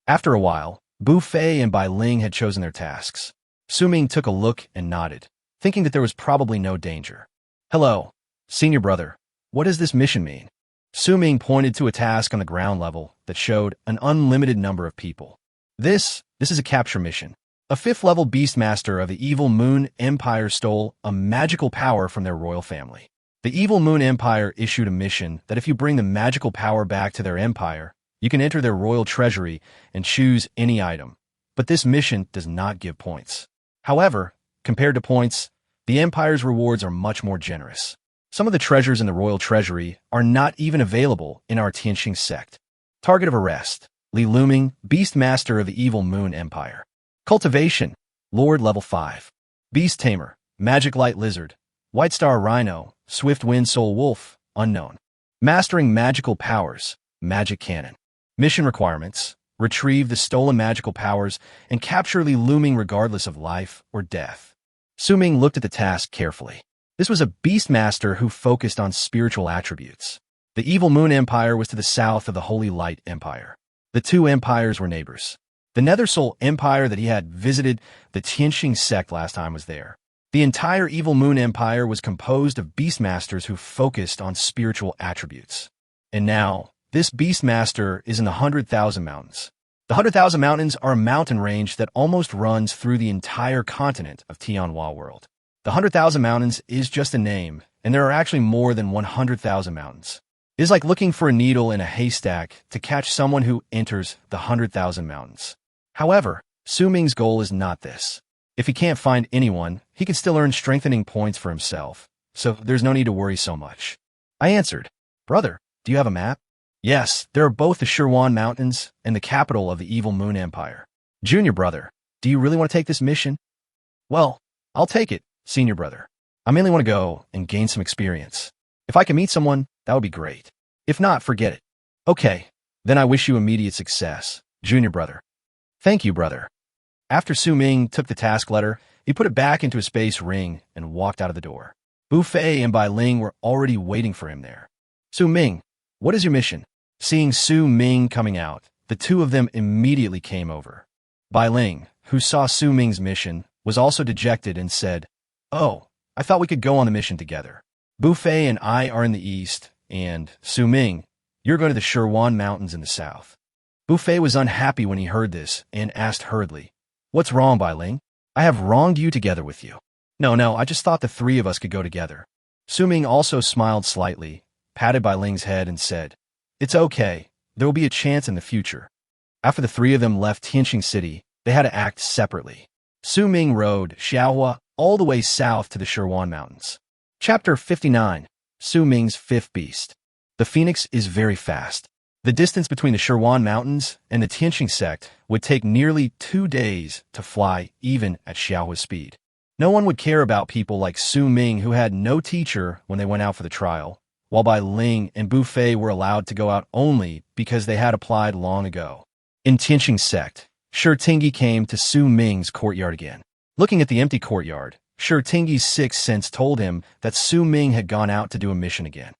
After a while, Bu Fei and Bai Ling had chosen their tasks. Su Ming took a look and nodded, thinking that there was probably no danger. Hello, senior brother. What does this mission mean? Su Ming pointed to a task on the ground level that showed an unlimited number of people. This is a capture mission. A 5th-level beastmaster of the evil Moon Empire stole a magical power from their royal family. The Evil Moon Empire issued a mission that if you bring the magical power back to their empire, you can enter their royal treasury and choose any item. But this mission does not give points. However, compared to points, the empire's rewards are much more generous. Some of the treasures in the royal treasury are not even available in our Tianxing sect. Target of arrest: Li Luming, beastmaster of the Evil Moon Empire. Cultivation: Lord level 5. Beast Tamer, magic light lizard. White star rhino, swift wind soul wolf, unknown. Mastering magical powers, magic cannon. Mission requirements: retrieve the stolen magical powers and capture Li Luming regardless of life or death. Su Ming looked at the task carefully. This was a beastmaster who focused on spiritual attributes. The Evil Moon Empire was to the south of the Holy Light Empire. The two empires were neighbors. The Nether Soul Empire that he had visited, the Tianxing sect last time, was there. The entire Evil Moon Empire was composed of beastmasters who focused on spiritual attributes. And now, this beastmaster is in the 100,000 Mountains. The 100,000 Mountains are a mountain range that almost runs through the entire continent of Tianhua world. The 100,000 Mountains is just a name, and there are actually more than 100,000 mountains. It is like looking for a needle in a haystack to catch someone who enters the 100,000 Mountains. However, Su Ming's goal is not this. If he can't find anyone, he can still earn strengthening points for himself, so there's no need to worry so much. I answered, "Brother, do you have a map?" "Yes, there are both the Shirwan Mountains and the capital of the Evil Moon Empire." "Junior brother, do you really want to take this mission?" "Well, I'll take it, senior brother. I mainly want to go and gain some experience. If I can meet someone, that would be great. If not, forget it." "Okay, then I wish you immediate success, junior brother." "Thank you, brother." After Su Ming took the task letter, he put it back into a space ring and walked out of the door. Bu Fei and Bai Ling were already waiting for him there. "Su Ming, what is your mission?" Seeing Su Ming coming out, the two of them immediately came over. Bai Ling, who saw Su Ming's mission, was also dejected and said, "Oh, I thought we could go on the mission together. Bu Fei and I are in the east, and, Su Ming, you're going to the Shirwan Mountains in the south." Bu Fei was unhappy when he heard this and asked hurriedly, "What's wrong, Bai Ling? I have wronged you together with you." No, I just thought the three of us could go together." Su Ming also smiled slightly, patted Bai Ling's head and said, "It's okay. There will be a chance in the future." After the three of them left Tianxing City, they had to act separately. Su Ming rode Xiaohua all the way south to the Shirwan Mountains. Chapter 59. Su Ming's Fifth Beast. The Phoenix is very fast. The distance between the Shirwan Mountains and the Tianxing sect would take nearly 2 days to fly even at Xiaohua's speed. No one would care about people like Su Ming, who had no teacher when they went out for the trial, while Bai Ling and Bu Fei were allowed to go out only because they had applied long ago. In Tianxing sect, Shi Tingyi came to Su Ming's courtyard again. Looking at the empty courtyard, Shi Tingyi's sixth sense told him that Su Ming had gone out to do a mission again.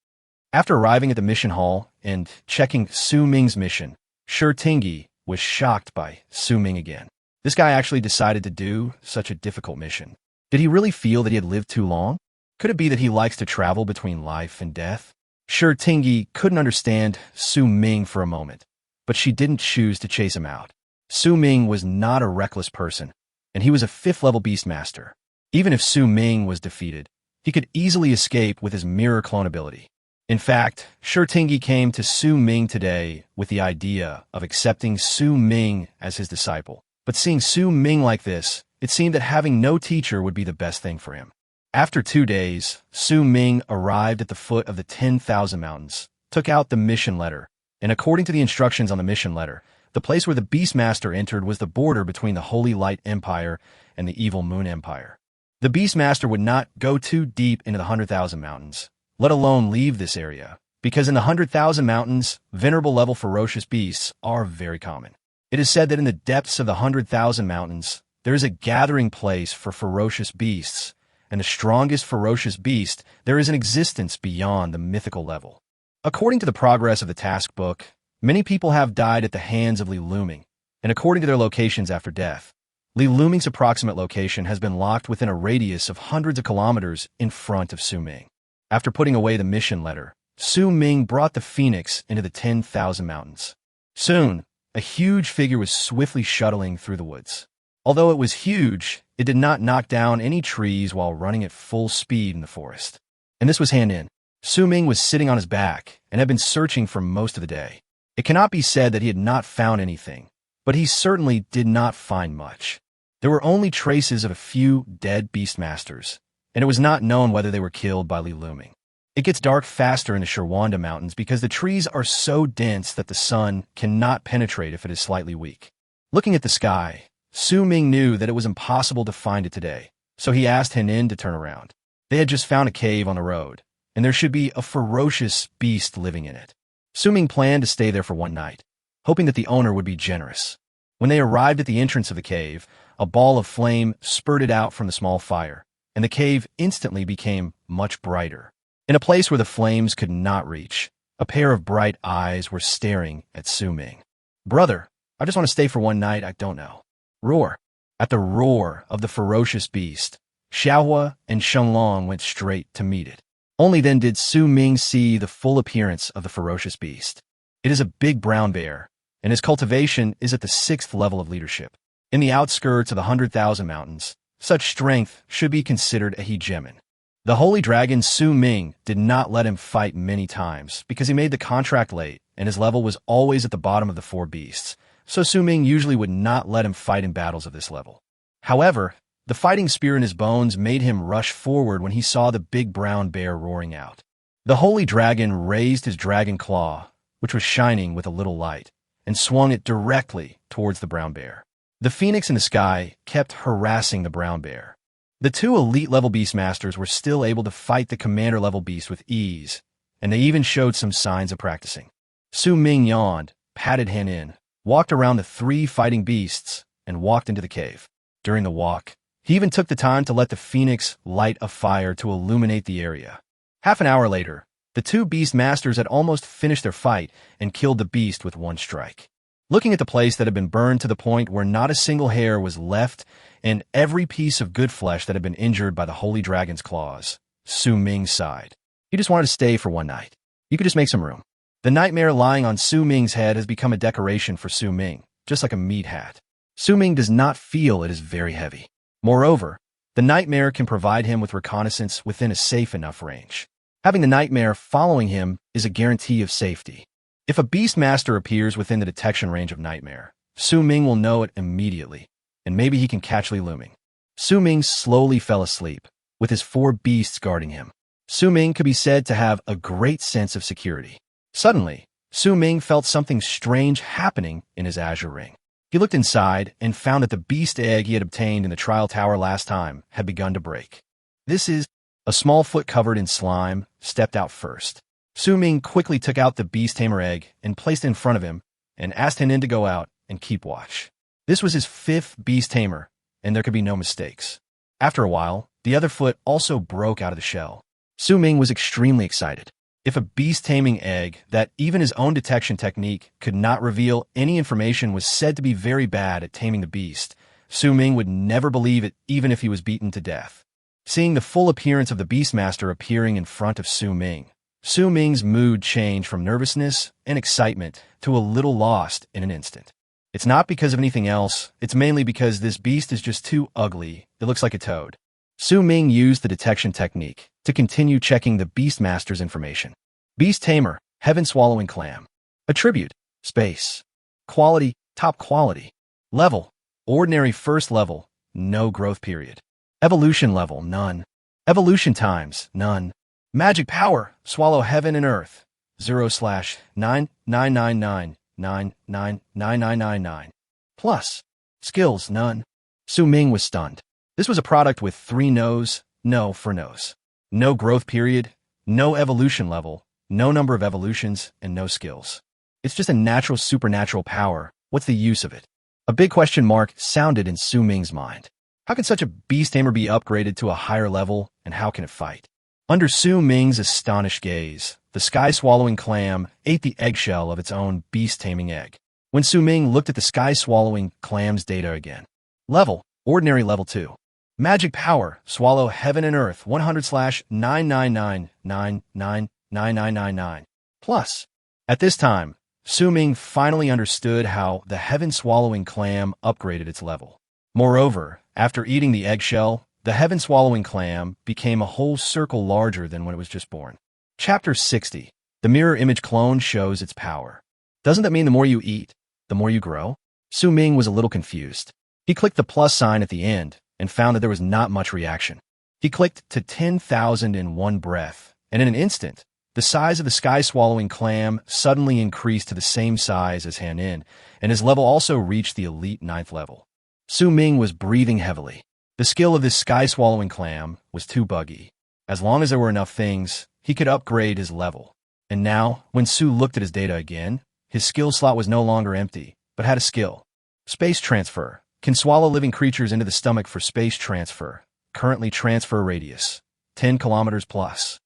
After arriving at the mission hall and checking Su Ming's mission, Shi Tingyi was shocked by Su Ming again. This guy actually decided to do such a difficult mission. Did he really feel that he had lived too long? Could it be that he likes to travel between life and death? Shi Tingyi couldn't understand Su Ming for a moment, but she didn't choose to chase him out. Su Ming was not a reckless person, and he was a 5th-level beastmaster. Even if Su Ming was defeated, he could easily escape with his mirror clone ability. In fact, Shi Tingyi came to Su Ming today with the idea of accepting Su Ming as his disciple. But seeing Su Ming like this, it seemed that having no teacher would be the best thing for him. After 2 days, Su Ming arrived at the foot of the 10,000 Mountains, took out the mission letter, and according to the instructions on the mission letter, the place where the Beastmaster entered was the border between the Holy Light Empire and the Evil Moon Empire. The Beastmaster would not go too deep into the 100,000 Mountains, let alone leave this area, because in the 100,000 Mountains, venerable level ferocious beasts are very common. It is said that in the depths of the 100,000 Mountains, there is a gathering place for ferocious beasts, and the strongest ferocious beast there is in existence beyond the mythical level. According to the progress of the task book, many people have died at the hands of Li Luming, and according to their locations after death, Li Luming's approximate location has been locked within a radius of hundreds of kilometers in front of Su Ming. After putting away the mission letter, Su Ming brought the Phoenix into the 10,000 Mountains. Soon, a huge figure was swiftly shuttling through the woods. Although it was huge, it did not knock down any trees while running at full speed in the forest. And this was hand in. Su Ming was sitting on his back and had been searching for most of the day. It cannot be said that he had not found anything, but he certainly did not find much. There were only traces of a few dead beastmasters, and it was not known whether they were killed by Li Luming. It gets dark faster in the Shirwanda Mountains because the trees are so dense that the sun cannot penetrate if it is slightly weak. Looking at the sky, Su Ming knew that it was impossible to find it today, so he asked Henin to turn around. They had just found a cave on the road, and there should be a ferocious beast living in it. Su Ming planned to stay there for one night, hoping that the owner would be generous. When they arrived at the entrance of the cave, a ball of flame spurted out from the small fire, and the cave instantly became much brighter. In a place where the flames could not reach, a pair of bright eyes were staring at Su Ming. "Brother, I just want to stay for one night, I don't know." Roar. At the roar of the ferocious beast, Xiaohua and Shenglong went straight to meet it. Only then did Su Ming see the full appearance of the ferocious beast. It is a big brown bear, and his cultivation is at the 6th level of leadership. In the outskirts of the 100,000 mountains, such strength should be considered a hegemon. The holy dragon Su Ming did not let him fight many times because he made the contract late and his level was always at the bottom of the 4 beasts, so Su Ming usually would not let him fight in battles of this level. However, the fighting spirit in his bones made him rush forward when he saw the big brown bear roaring out. The holy dragon raised his dragon claw, which was shining with a little light, and swung it directly towards the brown bear. The phoenix in the sky kept harassing the brown bear. The 2 elite-level beastmasters were still able to fight the commander-level beast with ease, and they even showed some signs of practicing. Su Ming yawned, patted Henin, walked around the 3 fighting beasts, and walked into the cave. During the walk, he even took the time to let the phoenix light a fire to illuminate the area. Half an hour later, the 2 beastmasters had almost finished their fight and killed the beast with one strike. Looking at the place that had been burned to the point where not a single hair was left and every piece of good flesh that had been injured by the holy dragon's claws, Su Ming sighed. He just wanted to stay for one night. You could just make some room. The nightmare lying on Su Ming's head has become a decoration for Su Ming, just like a meat hat. Su Ming does not feel it is very heavy. Moreover, the nightmare can provide him with reconnaissance within a safe enough range. Having the nightmare following him is a guarantee of safety. If a beastmaster appears within the detection range of nightmare, Su Ming will know it immediately, and maybe he can catch Li Luming. Su Ming slowly fell asleep, with his 4 beasts guarding him. Su Ming could be said to have a great sense of security. Suddenly, Su Ming felt something strange happening in his azure ring. He looked inside and found that the beast egg he had obtained in the trial tower last time had begun to break. This is a small foot covered in slime stepped out first. Su Ming quickly took out the beast tamer egg and placed it in front of him and asked Henin to go out and keep watch. This was his 5th beast tamer, and there could be no mistakes. After a while, the other foot also broke out of the shell. Su Ming was extremely excited. If a beast taming egg that even his own detection technique could not reveal any information was said to be very bad at taming the beast, Su Ming would never believe it even if he was beaten to death. Seeing the full appearance of the beastmaster appearing in front of Su Ming's mood changed from nervousness and excitement to a little lost in an instant. It's not because of anything else, it's mainly because this beast is just too ugly, it looks like a toad. Su Ming used the detection technique to continue checking the beastmaster's information. Beast tamer, heaven swallowing clam. Attribute, space. Quality, top quality. Level, ordinary 1st level, no growth period. Evolution level, none. Evolution times, none. Magic power, swallow heaven and earth, 0/9999999999. Plus, skills, none. Su Ming was stunned. This was a product with 3 no's, no for no's. No growth period, no evolution level, no number of evolutions, and no skills. It's just a natural supernatural power. What's the use of it? A big question mark sounded in Su Ming's mind. How can such a beast tamer be upgraded to a higher level, and how can it fight? Under Su Ming's astonished gaze, the sky-swallowing clam ate the eggshell of its own beast-taming egg. When Su Ming looked at the sky-swallowing clam's data again. Level, ordinary level 2. Magic power, swallow heaven and earth, 100/999999999. Plus, at this time, Su Ming finally understood how the heaven-swallowing clam upgraded its level. Moreover, after eating the eggshell, the heaven-swallowing clam became a whole circle larger than when it was just born. Chapter 60. The mirror image clone shows its power. Doesn't that mean the more you eat, the more you grow? Ming was a little confused. He clicked the plus sign at the end and found that there was not much reaction. He clicked to 10,000 in one breath, and in an instant, the size of the sky-swallowing clam suddenly increased to the same size as Hanin, and his level also reached the elite 9th level. Ming was breathing heavily. The skill of this sky-swallowing clam was too buggy. As long as there were enough things, he could upgrade his level. And now, when Su looked at his data again, his skill slot was no longer empty, but had a skill. Space transfer. Can swallow living creatures into the stomach for space transfer. Currently transfer radius 10 kilometers plus.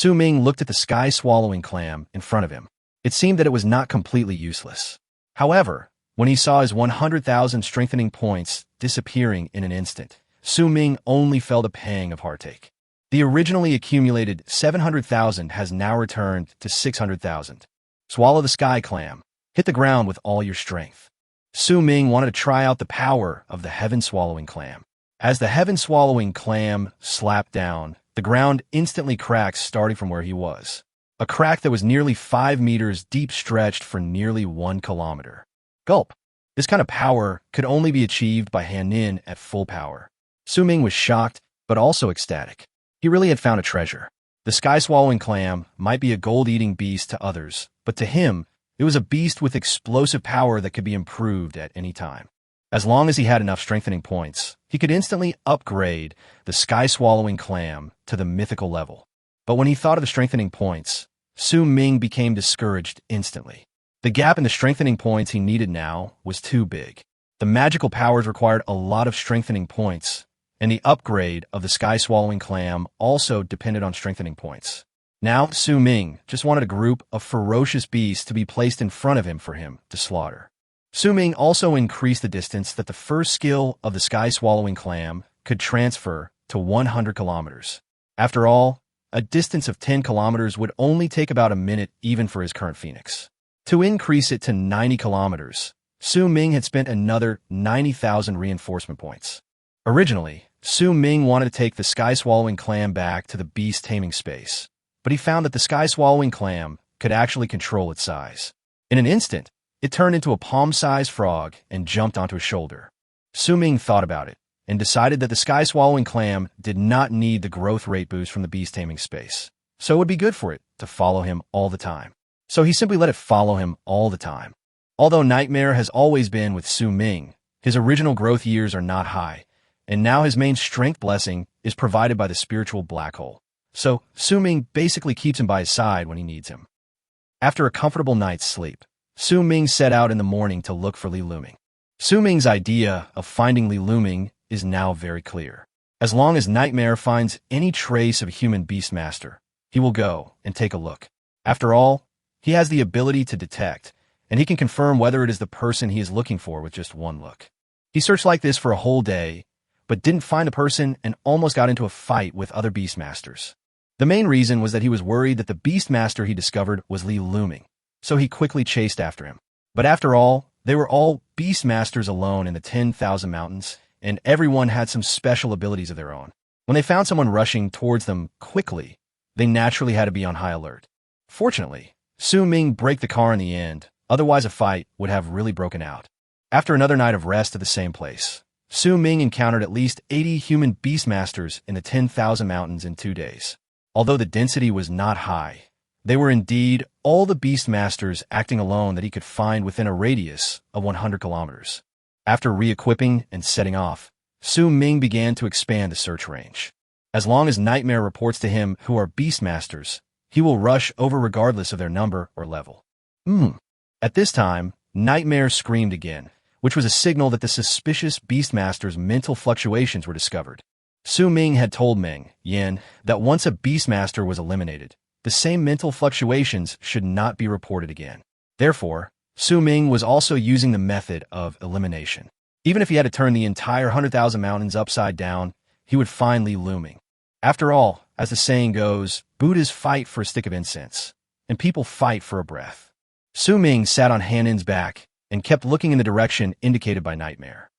Ming looked at the sky-swallowing clam in front of him. It seemed that it was not completely useless. However, when he saw his 100,000 strengthening points disappearing in an instant, Ming only felt a pang of heartache. The originally accumulated 700,000 has now returned to 600,000. Swallow the sky clam. Hit the ground with all your strength. Ming wanted to try out the power of the heaven-swallowing clam. As the heaven-swallowing clam slapped down, the ground instantly cracked starting from where he was. A crack that was nearly 5 meters deep stretched for nearly 1 kilometer. Gulp. This kind of power could only be achieved by Hanin at full power. Ming was shocked, but also ecstatic. He really had found a treasure. The sky-swallowing clam might be a gold-eating beast to others, but to him, it was a beast with explosive power that could be improved at any time. As long as he had enough strengthening points, he could instantly upgrade the sky-swallowing clam to the mythical level. But when he thought of the strengthening points, Ming became discouraged instantly. The gap in the strengthening points he needed now was too big. The magical powers required a lot of strengthening points, and the upgrade of the sky-swallowing clam also depended on strengthening points. Now, Ming just wanted a group of ferocious beasts to be placed in front of him for him to slaughter. Ming also increased the distance that the first skill of the sky-swallowing clam could transfer to 100 kilometers. After all, a distance of 10 kilometers would only take about a minute even for his current phoenix. To increase it to 90 kilometers, Ming had spent another 90,000 reinforcement points. Originally, Ming wanted to take the sky-swallowing clam back to the beast-taming space, but he found that the sky-swallowing clam could actually control its size. In an instant, it turned into a palm-sized frog and jumped onto his shoulder. Ming thought about it and decided that the sky-swallowing clam did not need the growth rate boost from the beast-taming space, so it would be good for it to follow him all the time. So he simply let it follow him all the time. Although Nightmare has always been with Ming, his original growth years are not high, and now his main strength blessing is provided by the spiritual black hole. So Ming basically keeps him by his side when he needs him. After a comfortable night's sleep, Ming set out in the morning to look for Li Luming. Ming's idea of finding Li Luming is now very clear. As long as Nightmare finds any trace of a human beastmaster, he will go and take a look. After all, he has the ability to detect, and he can confirm whether it is the person he is looking for with just one look. He searched like this for a whole day, but didn't find the person and almost got into a fight with other beastmasters. The main reason was that he was worried that the beastmaster he discovered was Li Luming, so he quickly chased after him. But after all, they were all beastmasters alone in the 10,000 mountains, and everyone had some special abilities of their own. When they found someone rushing towards them quickly, they naturally had to be on high alert. Fortunately, Ming braked the car in the end, otherwise a fight would have really broken out. After another night of rest at the same place, Ming encountered at least 80 human beastmasters in the 10,000 mountains in 2 days. Although the density was not high, they were indeed all the beastmasters acting alone that he could find within a radius of 100 kilometers. After re-equipping and setting off, Ming began to expand the search range. As long as Nightmare reports to him who are beastmasters, he will rush over regardless of their number or level. At this time, Nightmare screamed again, which was a signal that the suspicious beastmaster's mental fluctuations were discovered. Ming had told Ming, Yin, that once a beastmaster was eliminated, the same mental fluctuations should not be reported again. Therefore, Ming was also using the method of elimination. Even if he had to turn the entire 100,000 mountains upside down, he would find Li Luming. After all, as the saying goes, Buddhas fight for a stick of incense, and people fight for a breath. Ming sat on Hanin's back and kept looking in the direction indicated by Nightmare.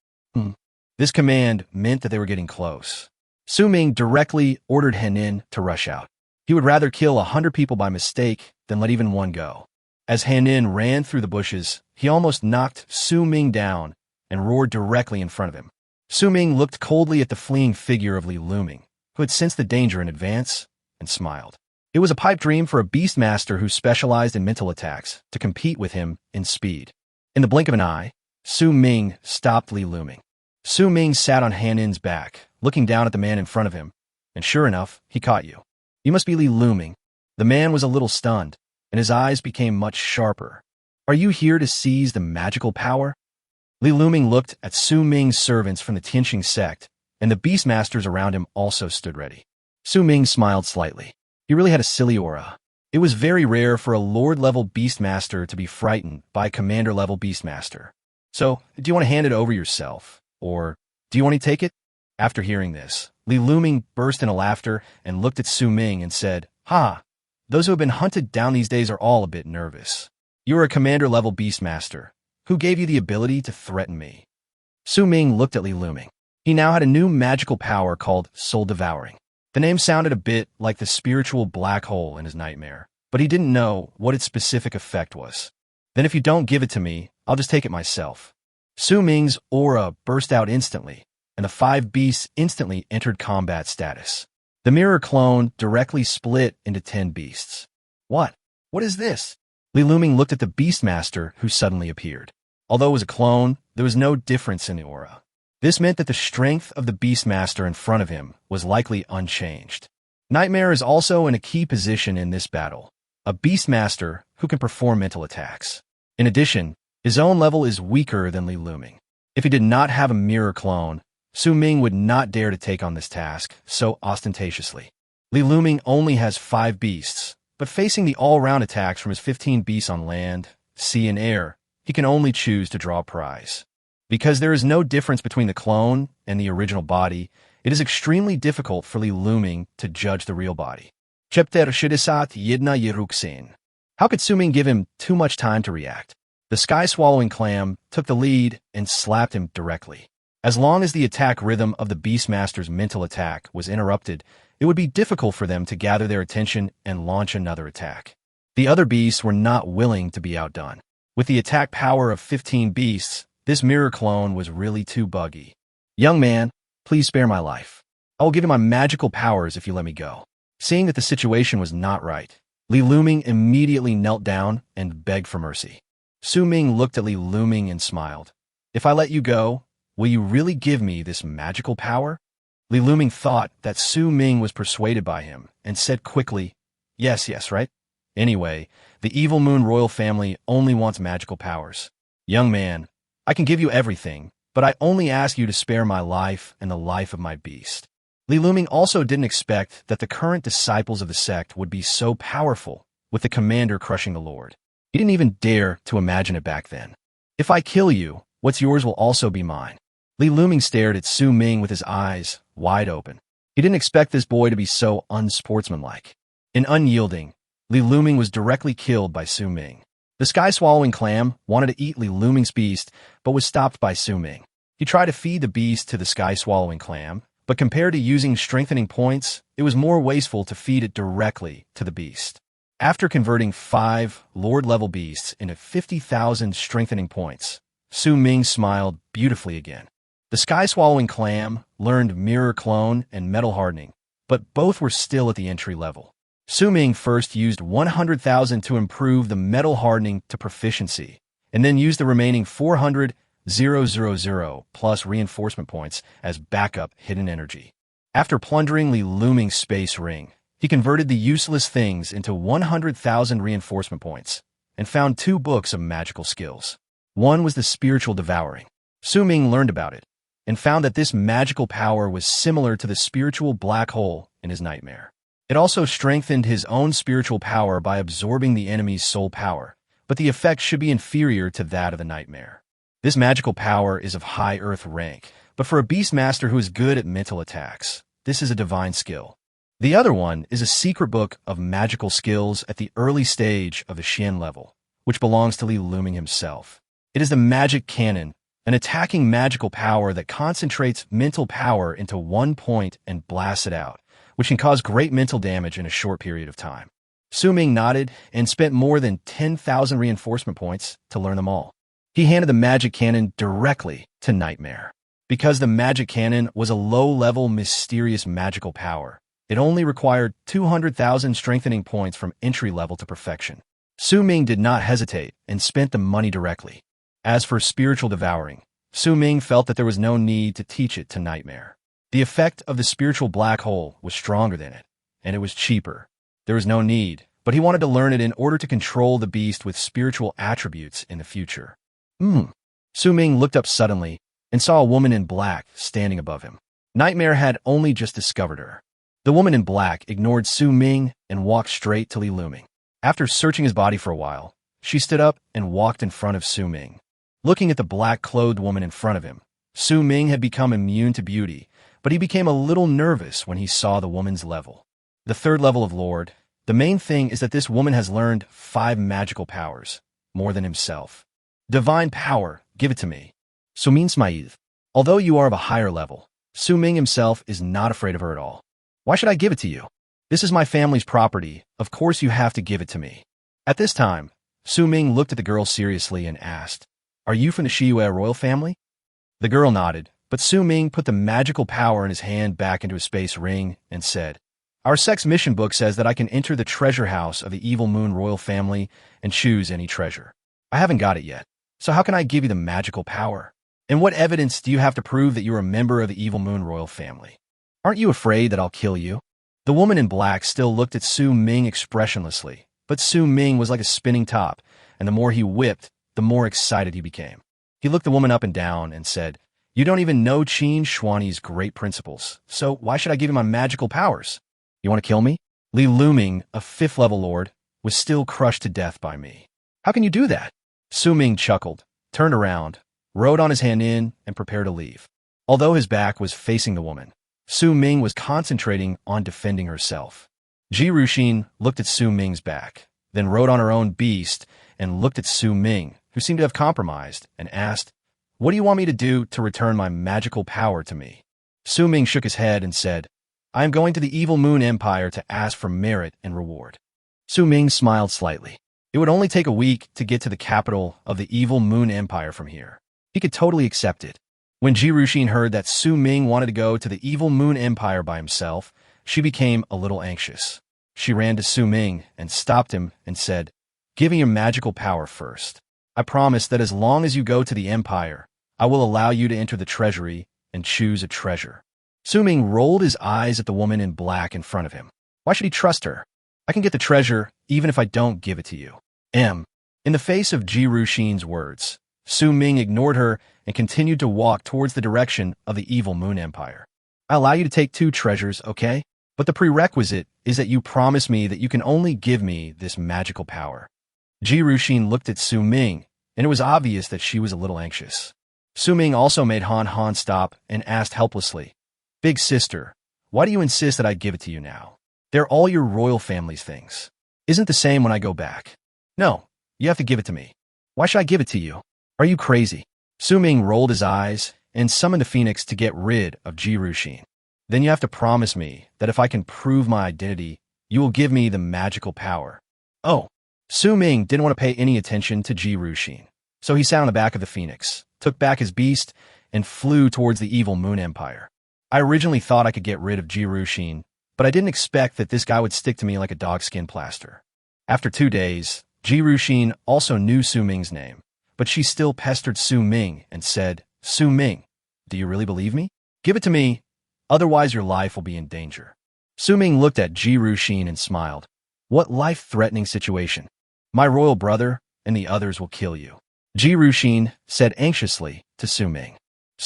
This command meant that they were getting close. Su Ming directly ordered Henin to rush out. He would rather kill 100 people by mistake than let even one go. As Henin ran through the bushes, he almost knocked Su Ming down and roared directly in front of him. Su Ming looked coldly at the fleeing figure of Li Luming, who had sensed the danger in advance, and smiled. It was a pipe dream for a beastmaster who specialized in mental attacks to compete with him in speed. In the blink of an eye, Su Ming stopped Li Luming. Su Ming sat on Henin's back, looking down at the man in front of him, and sure enough, he caught you. You must be Li Luming. The man was a little stunned, and his eyes became much sharper. Are you here to seize the magical power? Li Luming looked at Su Ming's servants from the Tianqing sect, and the beastmasters around him also stood ready. Su Ming smiled slightly. He really had a silly aura. It was very rare for a Lord-level beastmaster to be frightened by a Commander-level beastmaster. So, do you want to hand it over yourself? Or, do you want to take it? After hearing this, Li Luming burst into laughter and looked at Su Ming and said, Ha! Those who have been hunted down these days are all a bit nervous. You are a Commander-level beastmaster. Who gave you the ability to threaten me? Su Ming looked at Li Luming. He now had a new magical power called Soul Devouring. The name sounded a bit like the spiritual black hole in his nightmare, but he didn't know what its specific effect was. Then if you don't give it to me, I'll just take it myself. Su Ming's aura burst out instantly, and the 5 beasts instantly entered combat status. The mirror clone directly split into 10 beasts. What? What is this? Li Luming looked at the beastmaster who suddenly appeared. Although it was a clone, there was no difference in the aura. This meant that the strength of the beastmaster in front of him was likely unchanged. Nightmare is also in a key position in this battle, a beastmaster who can perform mental attacks. In addition, his own level is weaker than Li Luming. If he did not have a mirror clone, Su Ming would not dare to take on this task so ostentatiously. Li Luming only has 5 beasts, but facing the all-round attacks from his 15 beasts on land, sea, and air, he can only choose to draw a prize. Because there is no difference between the clone and the original body, it is extremely difficult for Li Luming to judge the real body. Chepter Shidisat Yidna Yeruksin. How could Su Ming give him too much time to react? The sky-swallowing clam took the lead and slapped him directly. As long as the attack rhythm of the Beastmaster's mental attack was interrupted, it would be difficult for them to gather their attention and launch another attack. The other beasts were not willing to be outdone. With the attack power of 15 beasts, this mirror clone was really too buggy. Young man, please spare my life. I will give you my magical powers if you let me go. Seeing that the situation was not right, Li Luming immediately knelt down and begged for mercy. Su Ming looked at Li Luming and smiled. If I let you go, will you really give me this magical power? Li Luming thought that Su Ming was persuaded by him and said quickly, yes, right? Anyway, the Evil Moon royal family only wants magical powers. Young man, I can give you everything, but I only ask you to spare my life and the life of my beast. Li Luming also didn't expect that the current disciples of the sect would be so powerful, with the commander crushing the Lord. He didn't even dare to imagine it back then. If I kill you, what's yours will also be mine. Li Luming stared at Su Ming with his eyes wide open. He didn't expect this boy to be so unsportsmanlike. And unyielding, Li Luming was directly killed by Su Ming. The sky-swallowing clam wanted to eat Li Luming's beast, but was stopped by Su Ming. He tried to feed the beast to the sky-swallowing clam, but compared to using strengthening points, it was more wasteful to feed it directly to the beast. After converting 5 Lord-level beasts into 50,000 strengthening points, Su Ming smiled beautifully again. The sky-swallowing clam learned mirror clone and metal hardening, but both were still at the entry level. Su Ming first used 100,000 to improve the metal hardening to proficiency, and then used the remaining 400,000 plus reinforcement points as backup hidden energy. After plundering Li Luming's space ring, he converted the useless things into 100,000 reinforcement points, and found 2 books of magical skills. One was the spiritual devouring. Su Ming learned about it, and found that this magical power was similar to the spiritual black hole in his nightmare. It also strengthened his own spiritual power by absorbing the enemy's soul power, but the effect should be inferior to that of the nightmare. This magical power is of high earth rank, but for a beastmaster who is good at mental attacks, this is a divine skill. The other one is a secret book of magical skills at the early stage of the Xian level, which belongs to Li Luming himself. It is the magic canon an attacking magical power that concentrates mental power into one point and blasts it out, which can cause great mental damage in a short period of time. Ming nodded and spent more than 10,000 reinforcement points to learn them all. He handed the magic cannon directly to Nightmare. Because the magic cannon was a low-level, mysterious magical power, it only required 200,000 strengthening points from entry level to perfection. Ming did not hesitate and spent the money directly. As for spiritual devouring, Ming felt that there was no need to teach it to Nightmare. The effect of the spiritual black hole was stronger than it, and it was cheaper. There was no need, but he wanted to learn it in order to control the beast with spiritual attributes in the future. Ming looked up suddenly and saw a woman in black standing above him. Nightmare had only just discovered her. The woman in black ignored Ming and walked straight to Ming. After searching his body for a while, she stood up and walked in front of Ming. Looking at the black-clothed woman in front of him, Ming had become immune to beauty, but he became a little nervous when he saw the woman's level. The third level of Lord. The main thing is that this woman has learned 5 magical powers, more than himself. Divine power, give it to me. Ming smiled. Although you are of a higher level, Ming himself is not afraid of her at all. Why should I give it to you? This is my family's property. Of course you have to give it to me. At this time, Ming looked at the girl seriously and asked, "Are you from the Shiyue royal family?" The girl nodded, but Ming put the magical power in his hand back into a space ring and said, "Our sex mission book says that I can enter the treasure house of the Evil Moon royal family and choose any treasure. I haven't got it yet, so how can I give you the magical power? And what evidence do you have to prove that you're a member of the Evil Moon royal family? Aren't you afraid that I'll kill you?" The woman in black still looked at Ming expressionlessly, but Ming was like a spinning top, and the more he whipped, the more excited he became. He looked the woman up and down and said, "You don't even know Qin Shuani's great principles, so why should I give you my magical powers? You want to kill me?" Ming, a 5th-level lord, was still crushed to death by me. "How can you do that?" Ming chuckled, turned around, rode on his hand in, and prepared to leave. Although his back was facing the woman, Ming was concentrating on defending herself. Jirushin looked at Ming's back, then rode on her own beast and looked at Ming, who seemed to have compromised, and asked, "What do you want me to do to return my magical power to me?" Ming shook his head and said, "I am going to the Evil Moon Empire to ask for merit and reward." Ming smiled slightly. It would only take a week to get to the capital of the Evil Moon Empire from here. He could totally accept it. When Jirushin heard that Ming wanted to go to the Evil Moon Empire by himself, she became a little anxious. She ran to Ming and stopped him and said, "Give me your magical power first. I promise that as long as you go to the Empire, I will allow you to enter the treasury and choose a treasure." Ming rolled his eyes at the woman in black in front of him. Why should he trust her? I can get the treasure even if I don't give it to you. In the face of Jirushin's words, Ming ignored her and continued to walk towards the direction of the Evil Moon Empire. "I allow you to take 2 treasures, okay? But the prerequisite is that you promise me that you can only give me this magical power." Jirushin looked at Ming, and it was obvious that she was a little anxious. Ming also made Han stop and asked helplessly, "Big sister, why do you insist that I give it to you now? They're all your royal family's things. Isn't the same when I go back?" "No, you have to give it to me." "Why should I give it to you? Are you crazy?" Ming rolled his eyes and summoned the phoenix to get rid of Jirushin. "Then you have to promise me that if I can prove my identity, you will give me the magical power." Oh, Ming didn't want to pay any attention to Jirushin, so he sat on the back of the phoenix, took back his beast, and flew towards the Evil Moon Empire. I originally thought I could get rid of Jirushin, but I didn't expect that this guy would stick to me like a dogskin plaster. After 2 days, Jirushin also knew Ming's name, but she still pestered Ming and said, "Ming, do you really believe me? Give it to me, otherwise your life will be in danger." Ming looked at Jirushin and smiled. "What life-threatening situation? My royal brother and the others will kill you," Jirushin said anxiously to Ming.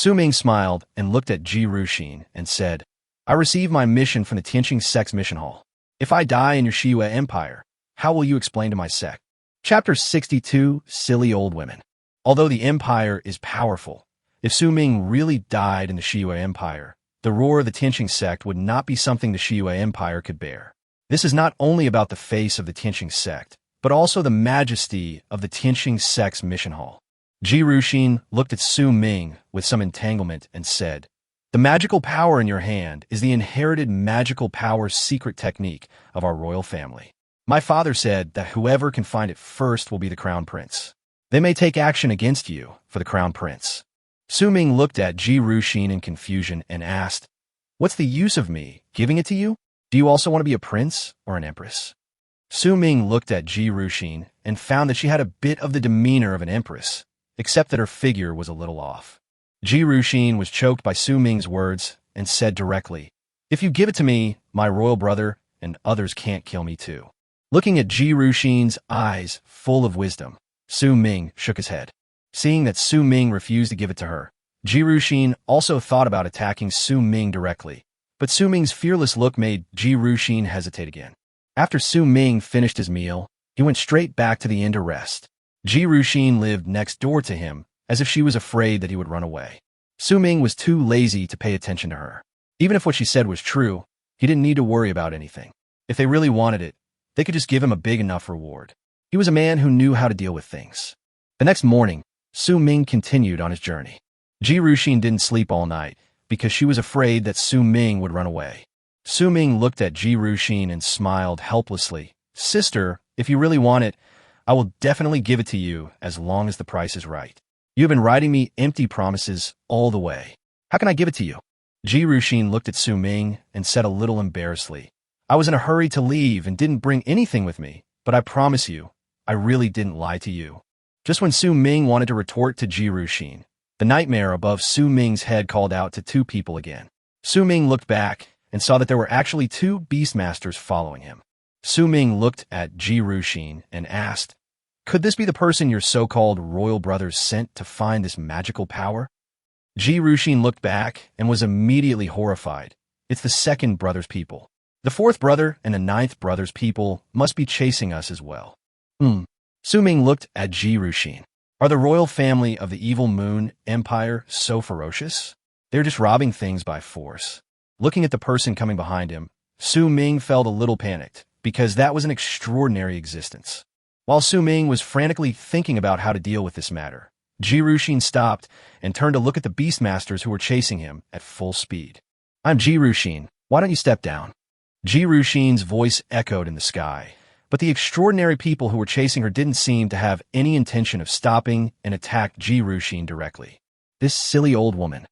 Ming smiled and looked at Jirushin and said, "I received my mission from the Tianqing Sect's mission hall. If I die in your Shiyue Empire, how will you explain to my sect?" Chapter 62, Silly Old Women. Although the Empire is powerful, if Ming really died in the Shiyue Empire, the roar of the Tianqing sect would not be something the Shiyue Empire could bear. This is not only about the face of the Tianqing sect, but also the majesty of the Tianqing sect's mission hall. Ji-Rushin looked at Su Ming with some entanglement and said, "The magical power in your hand is the inherited magical power secret technique of our royal family. My father said that whoever can find it first will be the crown prince. They may take action against you for the crown prince." Su Ming looked at Ji-Rushin in confusion and asked, "What's the use of me giving it to you? Do you also want to be a prince or an empress?" Su Ming looked at Ji-Rushin and found that she had a bit of the demeanor of an empress, except that her figure was a little off. Ji-Rushin was choked by Su Ming's words and said directly, "If you give it to me, my royal brother and others can't kill me too." Looking at Ji-Rushin's eyes full of wisdom, Su Ming shook his head. Seeing that Su Ming refused to give it to her, Ji-Rushin also thought about attacking Su Ming directly, but Su Ming's fearless look made Ji-Rushin hesitate again. After Su Ming finished his meal, he went straight back to the inn to rest. Ji-Rushin lived next door to him, as if she was afraid that he would run away. Su Ming was too lazy to pay attention to her. Even if what she said was true, he didn't need to worry about anything. If they really wanted it, they could just give him a big enough reward. He was a man who knew how to deal with things. The next morning, Su Ming continued on his journey. Ji-Rushin didn't sleep all night because she was afraid that Su Ming would run away. Su Ming looked at Ji-Rushin and smiled helplessly. "Sister, if you really want it, I will definitely give it to you as long as the price is right. You have been writing me empty promises all the way. How can I give it to you?" Ji-Rushin looked at Su Ming and said a little embarrassedly, "I was in a hurry to leave and didn't bring anything with me, but I promise you, I really didn't lie to you." Just when Su Ming wanted to retort to Ji-Rushin, the nightmare above Su Ming's head called out to two people again. Su Ming looked back and saw that there were actually two beastmasters following him. Su Ming looked at Ji-Rushin and asked, "Could this be the person your so-called royal brothers sent to find this magical power?" Ji-Rushin looked back and was immediately horrified. "It's the second brother's people. The fourth brother and the ninth brother's people must be chasing us as well." Su Ming looked at Ji-Rushin. "Are the royal family of the evil moon empire so ferocious? They're just robbing things by force." Looking at the person coming behind him, Su Ming felt a little panicked, because that was an extraordinary existence. While Su Ming was frantically thinking about how to deal with this matter, Ji-Rushin stopped and turned to look at the beastmasters who were chasing him at full speed. "I'm Ji-Rushin. Why don't you step down?" Ji-Rushin's voice echoed in the sky, but the extraordinary people who were chasing her didn't seem to have any intention of stopping and attacked Ji-Rushin directly. This silly old woman.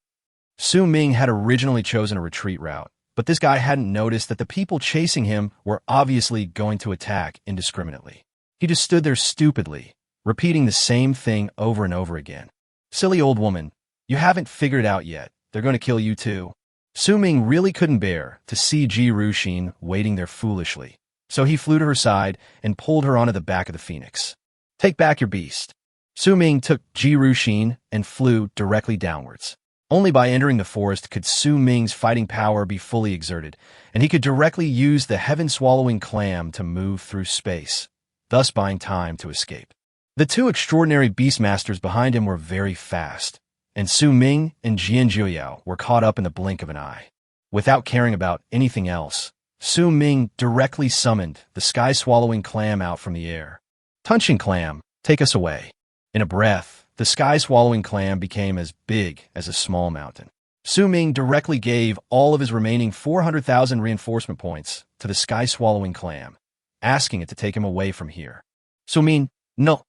Su Ming had originally chosen a retreat route, but this guy hadn't noticed that the people chasing him were obviously going to attack indiscriminately. He just stood there stupidly, repeating the same thing over and over again. "Silly old woman, you haven't figured it out yet. They're going to kill you too." Su Ming really couldn't bear to see Ji-Rushin waiting there foolishly, so he flew to her side and pulled her onto the back of the phoenix. "Take back your beast." Su Ming took Ji-Rushin and flew directly downwards. Only by entering the forest could Su Ming's fighting power be fully exerted, and he could directly use the heaven-swallowing clam to move through space, thus buying time to escape. The two extraordinary beastmasters behind him were very fast, and Su Ming and Jianjuoyao were caught up in the blink of an eye. Without caring about anything else, Su Ming directly summoned the sky-swallowing clam out from the air. "Tunching clam, take us away." In a breath, the sky-swallowing clam became as big as a small mountain. Su Ming directly gave all of his remaining 400,000 reinforcement points to the sky-swallowing clam, asking it to take him away from here. Su Ming, no.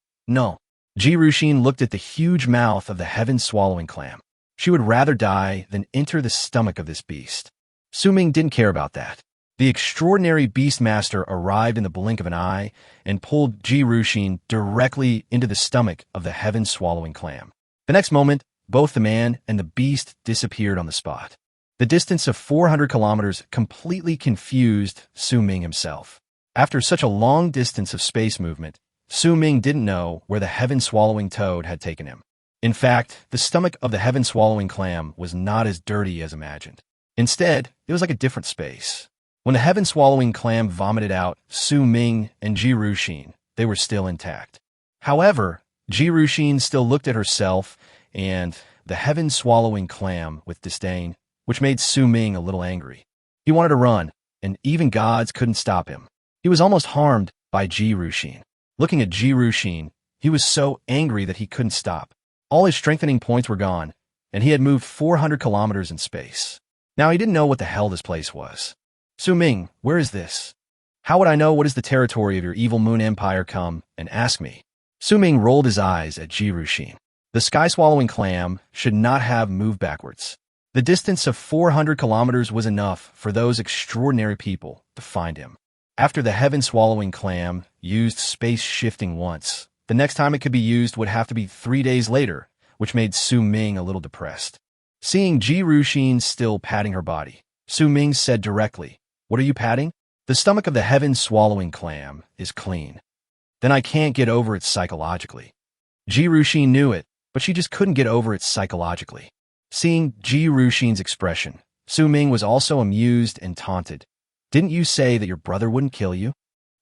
Ji-Rushin looked at the huge mouth of the heaven-swallowing clam. She would rather die than enter the stomach of this beast. Su Ming didn't care about that. The extraordinary beastmaster arrived in the blink of an eye and pulled Ji-Rushin directly into the stomach of the heaven-swallowing clam. The next moment, both the man and the beast disappeared on the spot. The distance of 400 kilometers completely confused Su Ming himself. After such a long distance of space movement, Su Ming didn't know where the heaven-swallowing toad had taken him. In fact, the stomach of the heaven-swallowing clam was not as dirty as imagined. Instead, it was like a different space. When the heaven-swallowing clam vomited out Su Ming and Ji-Rushin, they were still intact. However, Ji-Rushin still looked at herself and the heaven-swallowing clam with disdain, which made Su Ming a little angry. He wanted to run, and even gods couldn't stop him. He was almost harmed by Ji-Rushin. Looking at Ji-Rushin, he was so angry that he couldn't stop. All his strengthening points were gone, and he had moved 400 kilometers in space. Now he didn't know what the hell this place was. Su Ming, where is this? How would I know what is the territory of your evil moon empire? Come and ask me. Su Ming rolled his eyes at Jirushin. The sky-swallowing clam should not have moved backwards. The distance of 400 kilometers was enough for those extraordinary people to find him. After the heaven-swallowing clam used space-shifting once, the next time it could be used would have to be 3 days later, which made Su Ming a little depressed. Seeing Jirushin still patting her body, Su Ming said directly, "What are you patting?" "The stomach of the heaven-swallowing clam is clean." "Then I can't get over it psychologically." Jirushin knew it, but she just couldn't get over it psychologically. Seeing Jirushin's expression, Su Ming was also amused and taunted. "Didn't you say that your brother wouldn't kill you?"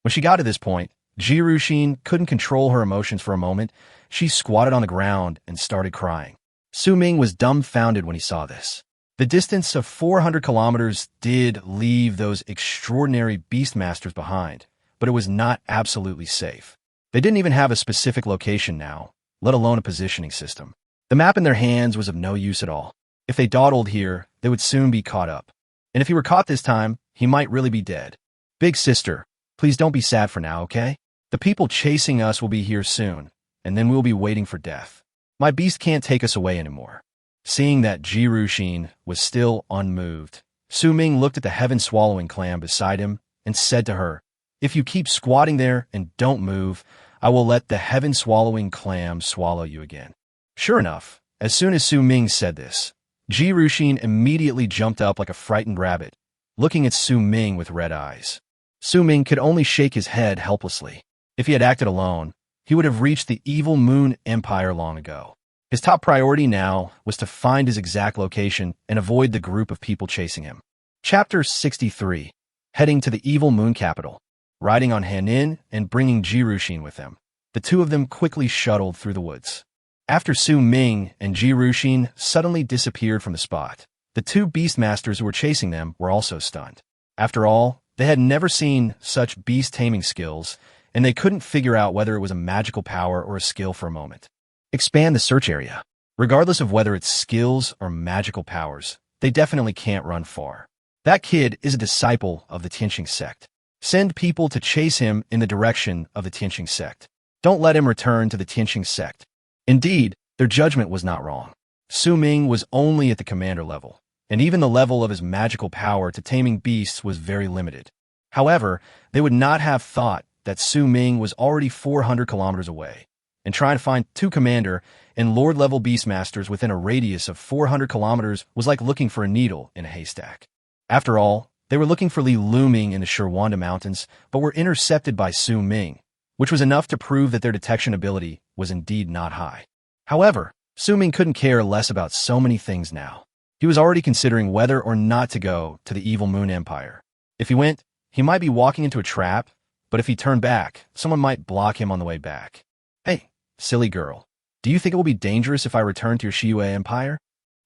When she got to this point, Jirushin couldn't control her emotions for a moment. She squatted on the ground and started crying. Su Ming was dumbfounded when he saw this. The distance of 400 kilometers did leave those extraordinary beastmasters behind, but it was not absolutely safe. They didn't even have a specific location now, let alone a positioning system. The map in their hands was of no use at all. If they dawdled here, they would soon be caught up. And if he were caught this time, he might really be dead. "Big sister, please don't be sad for now, okay? The people chasing us will be here soon, and then we'll be waiting for death. My beast can't take us away anymore." Seeing that Jirushin was still unmoved, Su Ming looked at the heaven-swallowing clam beside him and said to her, "If you keep squatting there and don't move, I will let the heaven-swallowing clam swallow you again." Sure enough, as soon as Su Ming said this, Jirushin immediately jumped up like a frightened rabbit, looking at Su Ming with red eyes. Su Ming could only shake his head helplessly. If he had acted alone, he would have reached the evil moon empire long ago. His top priority now was to find his exact location and avoid the group of people chasing him. Chapter 63. Heading to the evil moon capital. Riding on Hanin and bringing Jirushin with them, the two of them quickly shuttled through the woods. After Su Ming and Jirushin suddenly disappeared from the spot, the two beastmasters who were chasing them were also stunned. After all, they had never seen such beast-taming skills, and they couldn't figure out whether it was a magical power or a skill for a moment. Expand the search area. Regardless of whether it's skills or magical powers, they definitely can't run far. That kid is a disciple of the Tianqing sect. Send people to chase him in the direction of the Tianqing sect. Don't let him return to the Tianqing sect. Indeed, their judgment was not wrong. Su Ming was only at the commander level, and even the level of his magical power to taming beasts was very limited. However, they would not have thought that Su Ming was already 400 kilometers away, and trying to find two commander and lord-level beastmasters within a radius of 400 kilometers was like looking for a needle in a haystack. After all, they were looking for Li Luming in the Shirwanda Mountains, but were intercepted by Su Ming, which was enough to prove that their detection ability was indeed not high. However, Su Ming couldn't care less about so many things now. He was already considering whether or not to go to the evil moon empire. If he went, he might be walking into a trap, but if he turned back, someone might block him on the way back. "Hey, silly girl, do you think it will be dangerous if I return to your Shiyue empire?"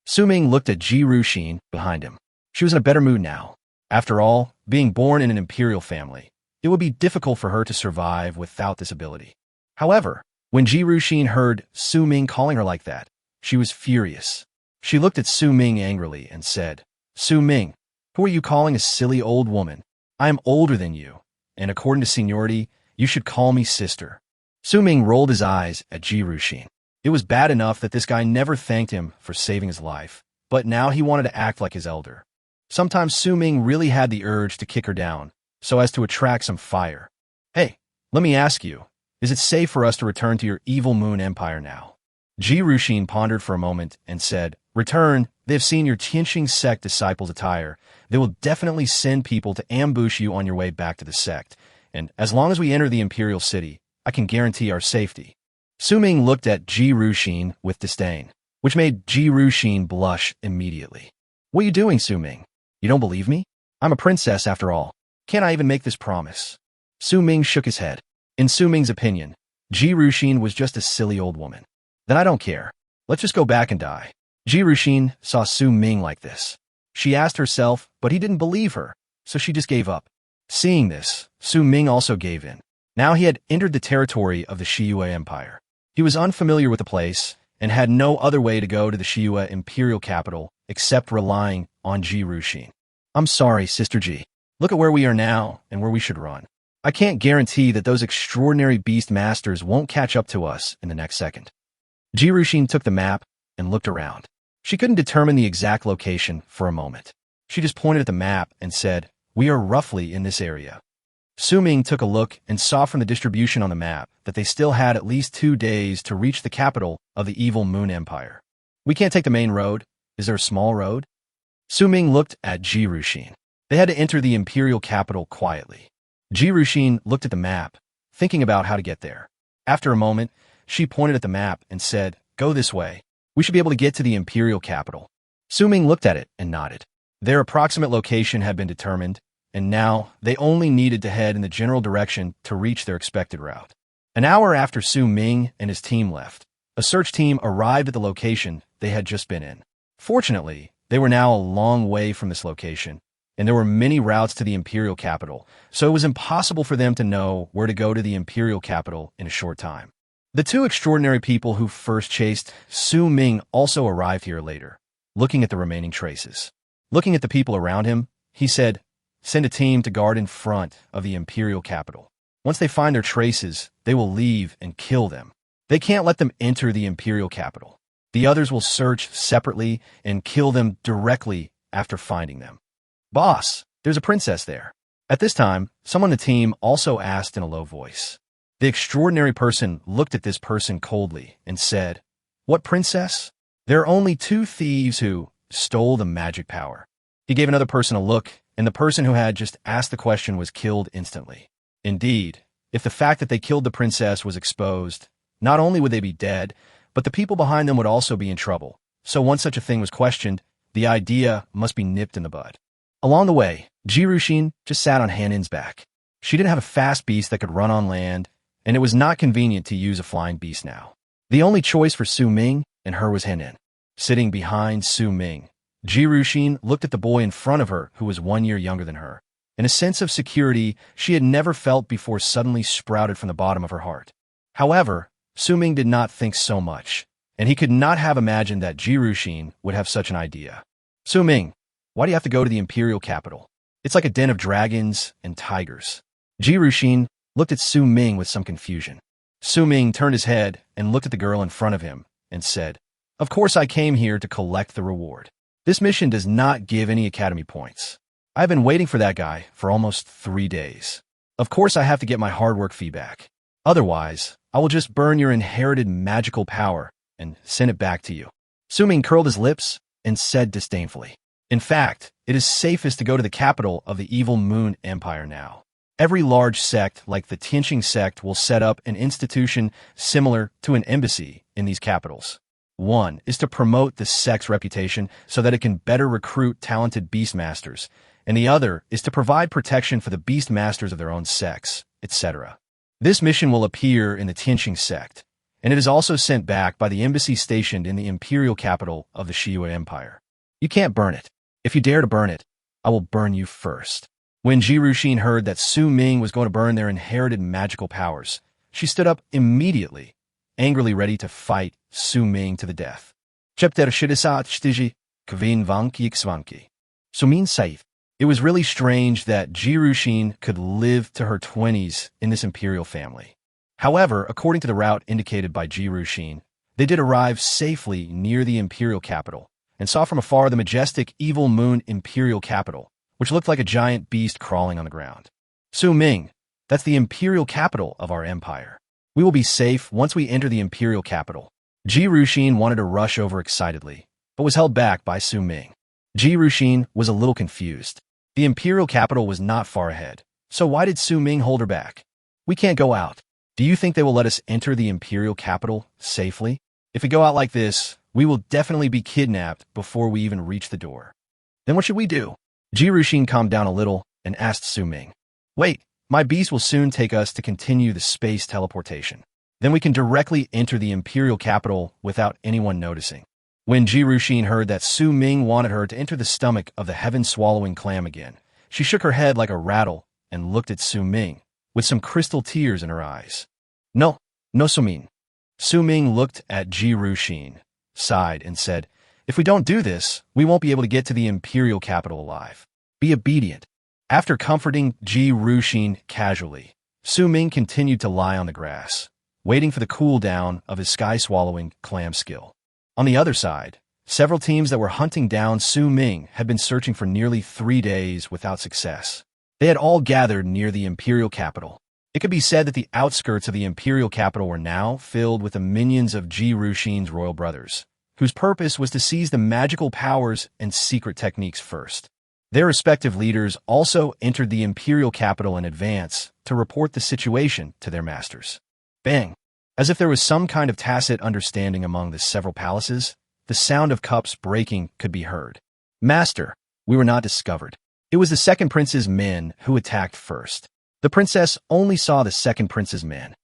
Su Ming looked at Jirushin behind him. She was in a better mood now. After all, being born in an imperial family, it would be difficult for her to survive without this ability. However, when Jirushin heard Su Ming calling her like that, she was furious. She looked at Su Ming angrily and said, "Su Ming, who are you calling a silly old woman? I am older than you, and according to seniority, you should call me sister." Su Ming rolled his eyes at Jirushin. It was bad enough that this guy never thanked him for saving his life, but now he wanted to act like his elder. Sometimes Su Ming really had the urge to kick her down, so as to attract some fire. "Hey, let me ask you, is it safe for us to return to your evil moon empire now?" Jirushin pondered for a moment and said, "Return. They have seen your Tianqing sect disciples' attire. They will definitely send people to ambush you on your way back to the sect, and as long as we enter the imperial city, I can guarantee our safety." Su Ming looked at Jirushin with disdain, which made Jirushin blush immediately. "What are you doing, Su Ming? You don't believe me? I'm a princess after all. Can't I even make this promise?" Su Ming shook his head. In Su Ming's opinion, Jirushin was just a silly old woman. "Then I don't care. Let's just go back and die." Jirushin saw Su Ming like this. She asked herself, but he didn't believe her, so she just gave up. Seeing this, Su Ming also gave in. Now he had entered the territory of the Shiyue Empire. He was unfamiliar with the place, and had no other way to go to the Shiua imperial capital except relying on Ji Ruxin. I'm sorry, Sister Ji. Look at where we are now and where we should run. I can't guarantee that those extraordinary beast masters won't catch up to us in the next second. Ji Ruxin took the map and looked around. She couldn't determine the exact location for a moment. She just pointed at the map and said, "We are roughly in this area." Su Ming took a look and saw from the distribution on the map that they still had at least 2 days to reach the capital of the evil Moon Empire. "We can't take the main road. Is there a small road?" Su Ming looked at Ji Ruxin. They had to enter the imperial capital quietly. Ji Ruxin looked at the map, thinking about how to get there. After a moment, she pointed at the map and said, "Go this way. We should be able to get to the imperial capital." Su Ming looked at it and nodded. Their approximate location had been determined, and now they only needed to head in the general direction to reach their expected route. An hour after Su Ming and his team left, a search team arrived at the location they had just been in. Fortunately, they were now a long way from this location, and there were many routes to the imperial capital, so it was impossible for them to know where to go to the imperial capital in a short time. The two extraordinary people who first chased Su Ming also arrived here later, looking at the remaining traces. Looking at the people around him, he said, "Send a team to guard in front of the imperial capital. Once they find their traces, they will leave and kill them. They can't let them enter the imperial capital. The others will search separately and kill them directly after finding them." "Boss, there's a princess there." At this time, someone on the team also asked in a low voice. The extraordinary person looked at this person coldly and said, "What princess? There are only 2 thieves who stole the magic power." He gave another person a look, and the person who had just asked the question was killed instantly. Indeed, if the fact that they killed the princess was exposed, not only would they be dead, but the people behind them would also be in trouble. So once such a thing was questioned, the idea must be nipped in the bud. Along the way, Ji Ruxin just sat on Hanin's back. She didn't have a fast beast that could run on land, and it was not convenient to use a flying beast now. The only choice for Su Ming and her was Hanin. Sitting behind Su Ming, Ji Ruxin looked at the boy in front of her who was 1 year younger than her, and a sense of security she had never felt before suddenly sprouted from the bottom of her heart. However, Su Ming did not think so much, and he could not have imagined that Ji Ruxin would have such an idea. "Su Ming, why do you have to go to the imperial capital? It's like a den of dragons and tigers." Ji Ruxin looked at Su Ming with some confusion. Su Ming turned his head and looked at the girl in front of him and said, "Of course I came here to collect the reward. This mission does not give any academy points. I've been waiting for that guy for almost 3 days. Of course I have to get my hard work fee back. Otherwise, I will just burn your inherited magical power and send it back to you." Su Ming curled his lips and said disdainfully, "In fact, it is safest to go to the capital of the evil Moon Empire now. Every large sect, like the Tianqing sect, will set up an institution similar to an embassy in these capitals. One is to promote the sect's reputation so that it can better recruit talented beastmasters, and the other is to provide protection for the beastmasters of their own sects, etc. This mission will appear in the Tianqing sect, and it is also sent back by the embassy stationed in the imperial capital of the Shiua Empire. You can't burn it. If you dare to burn it, I will burn you first." When Ji Ruxin heard that Su Ming was going to burn their inherited magical powers, she stood up immediately, angrily ready to fight Su Ming to the death. Chapter 67, Kvin Vanki Xvanki. Sumin Saif. It was really strange that Ji Ruxin could live to her 20s in this imperial family. However, according to the route indicated by Ji Ruxin, they did arrive safely near the imperial capital and saw from afar the majestic evil Moon imperial capital, which looked like a giant beast crawling on the ground. "Su Ming, that's the imperial capital of our empire. We will be safe once we enter the imperial capital." Ji Ruxin wanted to rush over excitedly, but was held back by Su Ming. Ji Ruxin was a little confused. The imperial capital was not far ahead, so why did Su Ming hold her back? "We can't go out. Do you think they will let us enter the imperial capital safely? If we go out like this, we will definitely be kidnapped before we even reach the door. Then what should we do?" Ji Ruxin calmed down a little and asked Su Ming, "Wait, my beast will soon take us to continue the space teleportation. Then we can directly enter the imperial capital without anyone noticing." When Ji Ruxin heard that Su Ming wanted her to enter the stomach of the heaven-swallowing clam again, she shook her head like a rattle and looked at Su Ming with some crystal tears in her eyes. No, Su Ming. Su Ming looked at Ji Ruxin, sighed, and said, "If we don't do this, we won't be able to get to the imperial capital alive. Be obedient." After comforting Ji Ruxin casually, Su Ming continued to lie on the grass, waiting for the cool down of his sky-swallowing clam skill. On the other side, several teams that were hunting down Su Ming had been searching for nearly 3 days without success. They had all gathered near the imperial capital. It could be said that the outskirts of the imperial capital were now filled with the minions of Ji Ruxin's royal brothers, whose purpose was to seize the magical powers and secret techniques first. Their respective leaders also entered the imperial capital in advance to report the situation to their masters. Bang! As if there was some kind of tacit understanding among the several palaces, the sound of cups breaking could be heard. "Master, we were not discovered." It was the second prince's men who attacked first. The princess only saw the second prince's men.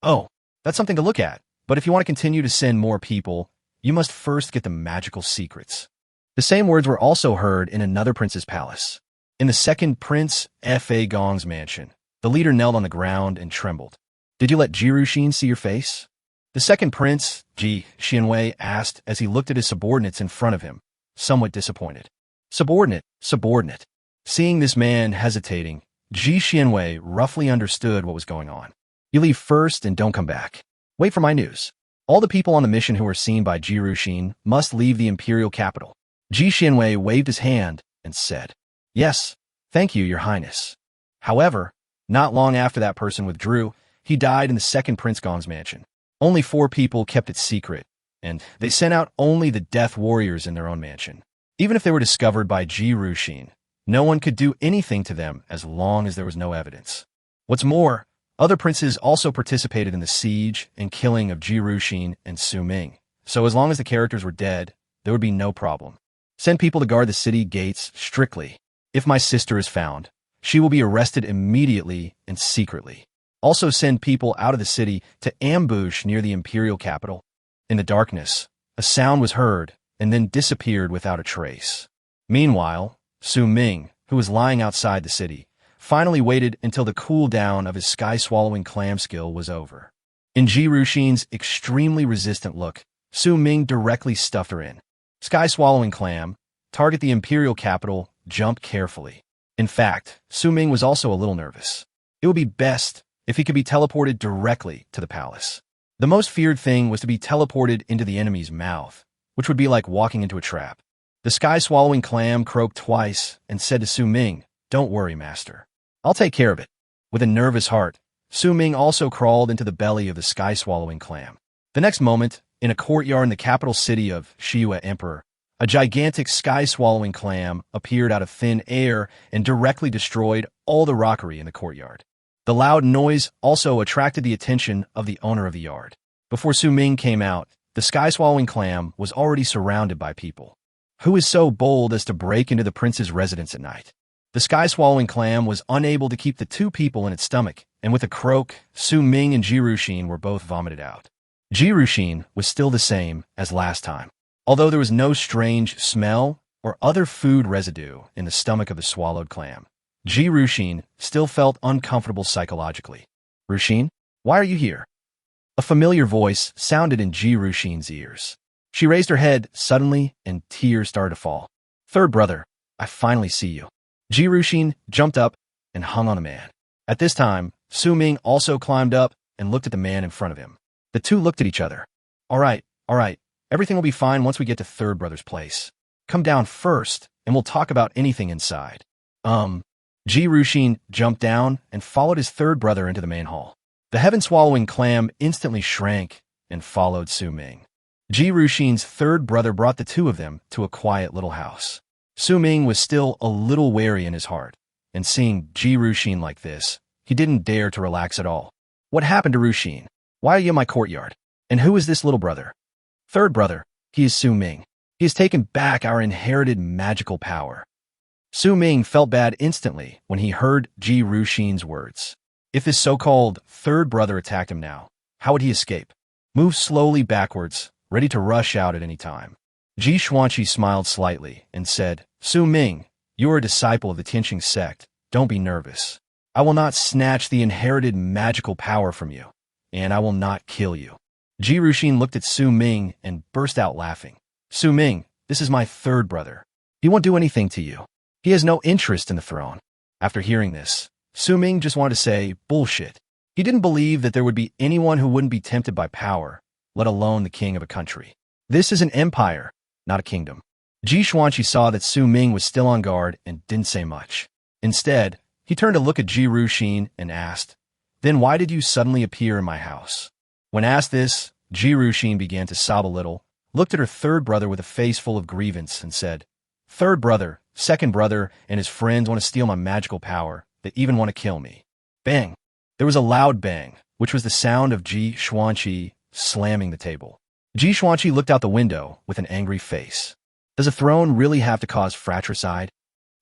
"Oh, that's something to look at, but if you want to continue to send more people, you must first get the magical secrets." The same words were also heard in another prince's palace. In the second Prince Fa Gong's mansion, the leader knelt on the ground and trembled. "Did you let Ji Ruxin see your face?" The second prince, Ji Xianwei, asked as he looked at his subordinates in front of him, somewhat disappointed. Subordinate. Seeing this man hesitating, Ji Xianwei roughly understood what was going on. "You leave first and don't come back. Wait for my news. All the people on the mission who are seen by Ji Ruxin must leave the imperial capital." Ji Xianwei waved his hand and said, "Yes, thank you, your highness." However, not long after that person withdrew, he died in the second Prince Gong's mansion. Only 4 people kept it secret, and they sent out only the death warriors in their own mansion. Even if they were discovered by Ji Ruxin, no one could do anything to them as long as there was no evidence. What's more, other princes also participated in the siege and killing of Ji Ruxin and Su Ming, so as long as the characters were dead, there would be no problem. Send people to guard the city gates strictly. If my sister is found, she will be arrested immediately and secretly. Also send people out of the city to ambush near the imperial capital. In the darkness, a sound was heard and then disappeared without a trace. Meanwhile, Su Ming, who was lying outside the city, finally waited until the cool down of his sky-swallowing clam skill was over. In Ji Ruxin's extremely resistant look, Su Ming directly stuffed her in. Sky-swallowing clam, target the imperial capital, jump carefully. In fact, Su Ming was also a little nervous. It would be best if he could be teleported directly to the palace. The most feared thing was to be teleported into the enemy's mouth, which would be like walking into a trap. The sky-swallowing clam croaked twice and said to Su Ming, "Don't worry, master. I'll take care of it." With a nervous heart, Su Ming also crawled into the belly of the sky-swallowing clam. The next moment, in a courtyard in the capital city of Shiyue Emperor, a gigantic sky-swallowing clam appeared out of thin air and directly destroyed all the rockery in the courtyard. The loud noise also attracted the attention of the owner of the yard. Before Su Ming came out, the sky-swallowing clam was already surrounded by people. Who is so bold as to break into the prince's residence at night? The sky-swallowing clam was unable to keep the 2 people in its stomach, and with a croak, Su Ming and Ji Ruxin were both vomited out. Ji Ruxin was still the same as last time. Although there was no strange smell or other food residue in the stomach of the swallowed clam, Ji Ruxin still felt uncomfortable psychologically. "Ruxin, why are you here?" A familiar voice sounded in Ji Ruxin's ears. She raised her head suddenly and tears started to fall. "Third brother, I finally see you." Ji Ruxin jumped up and hung on the man. At this time, Su Ming also climbed up and looked at the man in front of him. The two looked at each other. All right. Everything will be fine once we get to third brother's place. Come down first, and we'll talk about anything inside." Ji Ruxin jumped down and followed his third brother into the main hall. The heaven-swallowing clam instantly shrank and followed Su Ming. Ji Ruxin's third brother brought the 2 of them to a quiet little house. Su Ming was still a little wary in his heart, and seeing Ji Ruxin like this, he didn't dare to relax at all. "What happened to Ruxin? Why are you in my courtyard? And who is this little brother?" "Third brother, he is Su Ming. He has taken back our inherited magical power." Su Ming felt bad instantly when he heard Ji Ruxin's words. If this so-called third brother attacked him now, how would he escape? Move slowly backwards, ready to rush out at any time. Ji Xuanqi smiled slightly and said, "Su Ming, you are a disciple of the Tianqing sect. Don't be nervous. I will not snatch the inherited magical power from you, and I will not kill you." Ji Ruxin looked at Su Ming and burst out laughing. Su Ming, this is my third brother. He won't do anything to you. He has no interest in the throne. After hearing this, Su Ming just wanted to say, bullshit. He didn't believe that there would be anyone who wouldn't be tempted by power, let alone the king of a country. This is an empire, not a kingdom. Ji Xuanqi saw that Su Ming was still on guard and didn't say much. Instead, he turned to look at Ji Ruxin and asked, "Then why did you suddenly appear in my house?" When asked this, Ji Ruxin began to sob a little, looked at her third brother with a face full of grievance, and said, "Third brother, second brother, and his friends want to steal my magical power. They even want to kill me." Bang! There was a loud bang, which was the sound of Ji Xuanqi slamming the table. Ji Xuanqi looked out the window with an angry face. Does a throne really have to cause fratricide?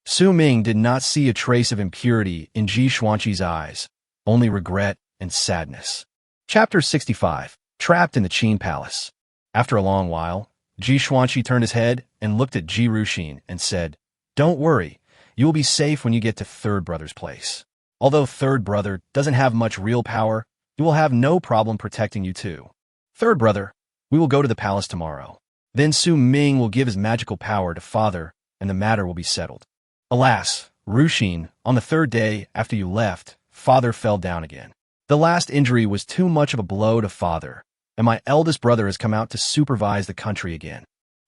Su Ming did not see a trace of impurity in Ji Xuanqi's eyes, only regret and sadness. Chapter 65. Trapped in the Qin Palace. After a long while, Ji Xuanqi turned his head and looked at Ji Ruxin and said, "Don't worry, you will be safe when you get to third brother's place. Although third brother doesn't have much real power, he will have no problem protecting you too. Third brother, we will go to the palace tomorrow. Then Su Ming will give his magical power to father, and the matter will be settled." Alas, Ruxin, on the third day after you left, father fell down again. The last injury was too much of a blow to father, and my eldest brother has come out to supervise the country again.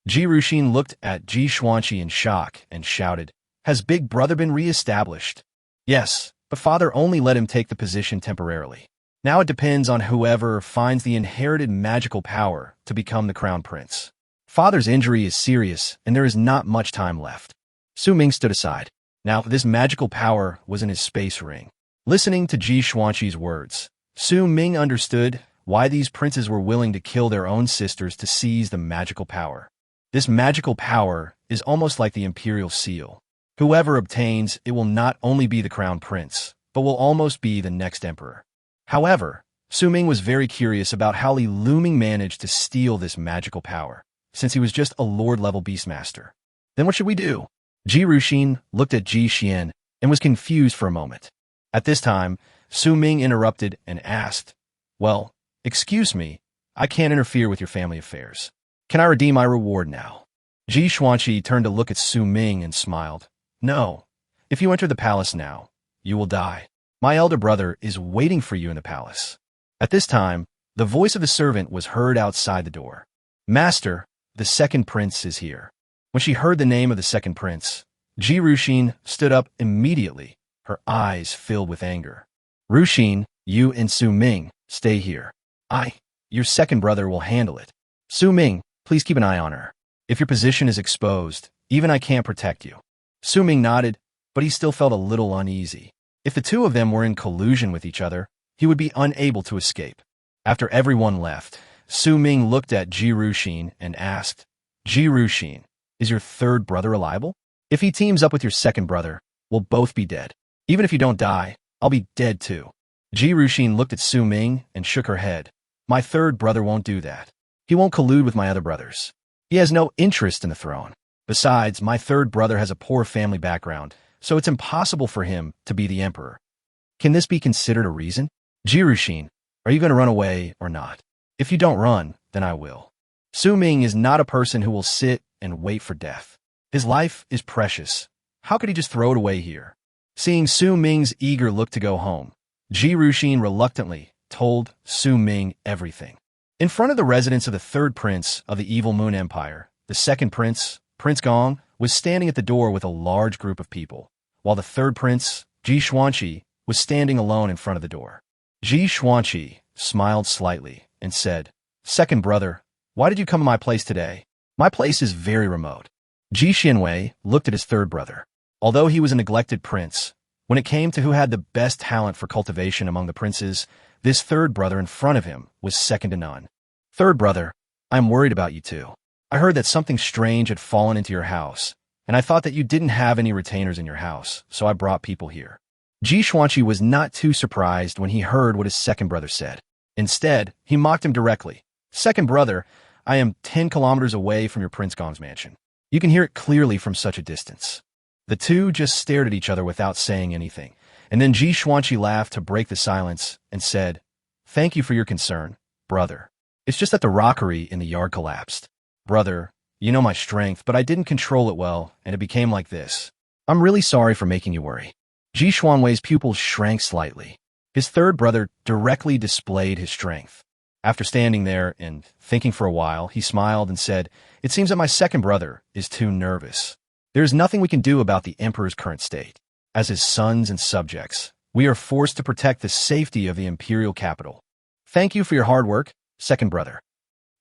Ji Ruxin looked at Ji Xuanqi in shock and shouted, "Has big brother been re-established?" "Yes, but father only let him take the position temporarily. Now it depends on whoever finds the inherited magical power to become the crown prince. Father's injury is serious, and there is not much time left." Su Ming stood aside. Now this magical power was in his space ring. Listening to Ji Xuanqi's words, Su Ming understood why these princes were willing to kill their own sisters to seize the magical power. This magical power is almost like the imperial seal. Whoever obtains it will not only be the crown prince, but will almost be the next emperor. However, Su Ming was very curious about how Li Luming managed to steal this magical power, since he was just a lord-level beastmaster. Then what should we do? Ji Ruxin looked at Ji Xian and was confused for a moment. At this time, Su Ming interrupted and asked, "Well, excuse me, I can't interfere with your family affairs. Can I redeem my reward now?" Ji Xuanqi turned to look at Su Ming and smiled. "No. If you enter the palace now, you will die. My elder brother is waiting for you in the palace." At this time, the voice of the servant was heard outside the door. "Master, the second prince is here." When she heard the name of the second prince, Ji Ruxin stood up immediately, her eyes filled with anger. "Ruxin, you and Su Ming, stay here. Your second brother will handle it. Su Ming, please keep an eye on her. If your position is exposed, even I can't protect you." Su Ming nodded, but he still felt a little uneasy. If the two of them were in collusion with each other, he would be unable to escape. After everyone left, Su Ming looked at Ji Ruxin and asked, "Ji Ruxin, is your third brother reliable? If he teams up with your second brother, we'll both be dead. Even if you don't die, I'll be dead too." Ji Ruxin looked at Su Ming and shook her head. "My third brother won't do that. He won't collude with my other brothers. He has no interest in the throne. Besides, my third brother has a poor family background, so it's impossible for him to be the emperor. Can this be considered a reason? Ji Ruxin, are you going to run away or not? If you don't run, then I will." Su Ming is not a person who will sit and wait for death. His life is precious. How could he just throw it away here? Seeing Su Ming's eager look to go home, Ji Ruxin reluctantly told Su Ming everything. In front of the residence of the third prince of the Evil Moon Empire, the second prince, Prince Gong, was standing at the door with a large group of people, while the third prince, Ji Xuanqi, was standing alone in front of the door. Ji Xuanqi smiled slightly and said, "Second brother, why did you come to my place today? My place is very remote." Ji Xianwei looked at his third brother. Although he was a neglected prince, when it came to who had the best talent for cultivation among the princes, this third brother in front of him was second to none. "Third brother, I am worried about you too. I heard that something strange had fallen into your house, and I thought that you didn't have any retainers in your house, so I brought people here." Ji Xuanqi was not too surprised when he heard what his second brother said. Instead, he mocked him directly. "Second brother, I am 10 kilometers away from your Prince Gong's mansion. You can hear it clearly from such a distance." The two just stared at each other without saying anything, and then Ji Xuanqi laughed to break the silence and said, "Thank you for your concern, brother. It's just that the rockery in the yard collapsed. Brother, you know my strength, but I didn't control it well, and it became like this. I'm really sorry for making you worry. Ji Xuanwei's pupils shrank slightly. His third brother directly displayed his strength. After standing there and thinking for a while, he smiled and said, "It seems that my second brother is too nervous. There is nothing we can do about the emperor's current state. As his sons and subjects, we are forced to protect the safety of the imperial capital. Thank you for your hard work, second brother."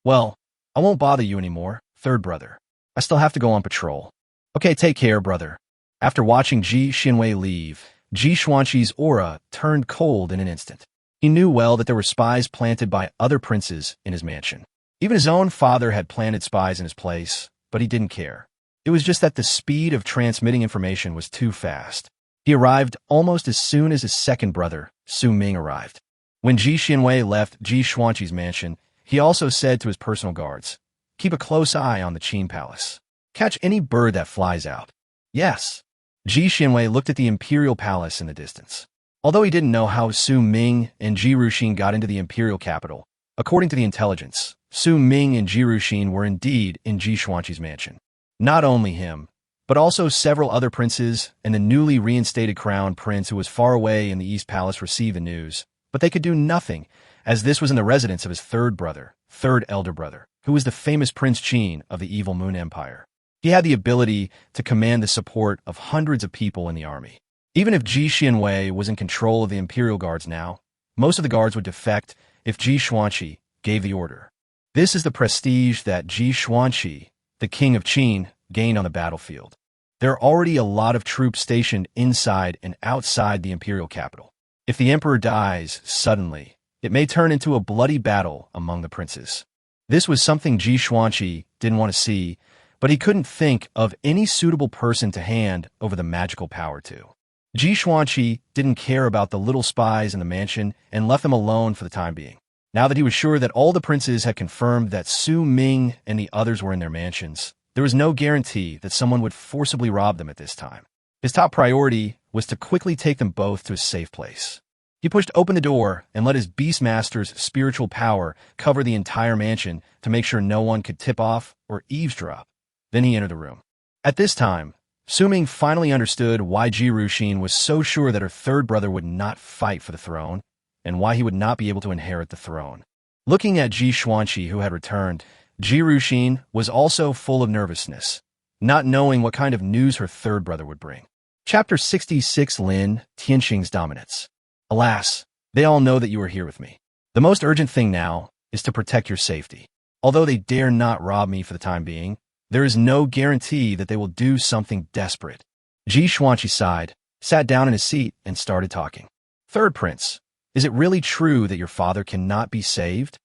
"Well, I won't bother you anymore, third brother. I still have to go on patrol." "Okay, take care, brother." After watching Ji Xuanwei leave, Ji Xuanqi's aura turned cold in an instant. He knew well that there were spies planted by other princes in his mansion. Even his own father had planted spies in his place, but he didn't care. It was just that the speed of transmitting information was too fast. He arrived almost as soon as his second brother, Ming, arrived. When Ji Xuanwei left Ji Xuanqi's mansion, he also said to his personal guards, "Keep a close eye on the Qin Palace. Catch any bird that flies out." "Yes." Ji Xuanwei looked at the imperial palace in the distance. Although he didn't know how Ming and Ji Ruxin got into the imperial capital, according to the intelligence, Ming and Ji Ruxin were indeed in Ji Xuanqi's mansion. Not only him, but also several other princes and the newly reinstated crown prince who was far away in the East Palace received the news, but they could do nothing, as this was in the residence of his third elder brother, who was the famous Prince Qin of the evil Moon Empire. He had the ability to command the support of hundreds of people in the army. Even if Ji Xuanwei was in control of the imperial guards now, most of the guards would defect if Ji Xuanqi gave the order. This is the prestige that Ji Xuanqi, the king of Qin, gained on the battlefield. There are already a lot of troops stationed inside and outside the imperial capital. If the emperor dies suddenly, it may turn into a bloody battle among the princes. This was something Ji Xuanqi didn't want to see, but he couldn't think of any suitable person to hand over the magical power to. Ji Xuanqi didn't care about the little spies in the mansion and left them alone for the time being. Now that he was sure that all the princes had confirmed that Ming and the others were in their mansions, there was no guarantee that someone would forcibly rob them at this time. His top priority was to quickly take them both to a safe place. He pushed open the door and let his beastmaster's spiritual power cover the entire mansion to make sure no one could tip off or eavesdrop. Then he entered the room. At this time, Ming finally understood why Ji Ruxin was so sure that her third brother would not fight for the throne, and why he would not be able to inherit the throne. Looking at Ji Xuanqi, who had returned, Ji Ruxin was also full of nervousness, not knowing what kind of news her third brother would bring. Chapter 66 Lin, Tianqing's Dominance. Alas, they all know that you are here with me. The most urgent thing now is to protect your safety. Although they dare not rob me for the time being, there is no guarantee that they will do something desperate. Ji Xuanqi sighed, sat down in his seat, and started talking. "Third prince, is it really true that your father cannot be saved?"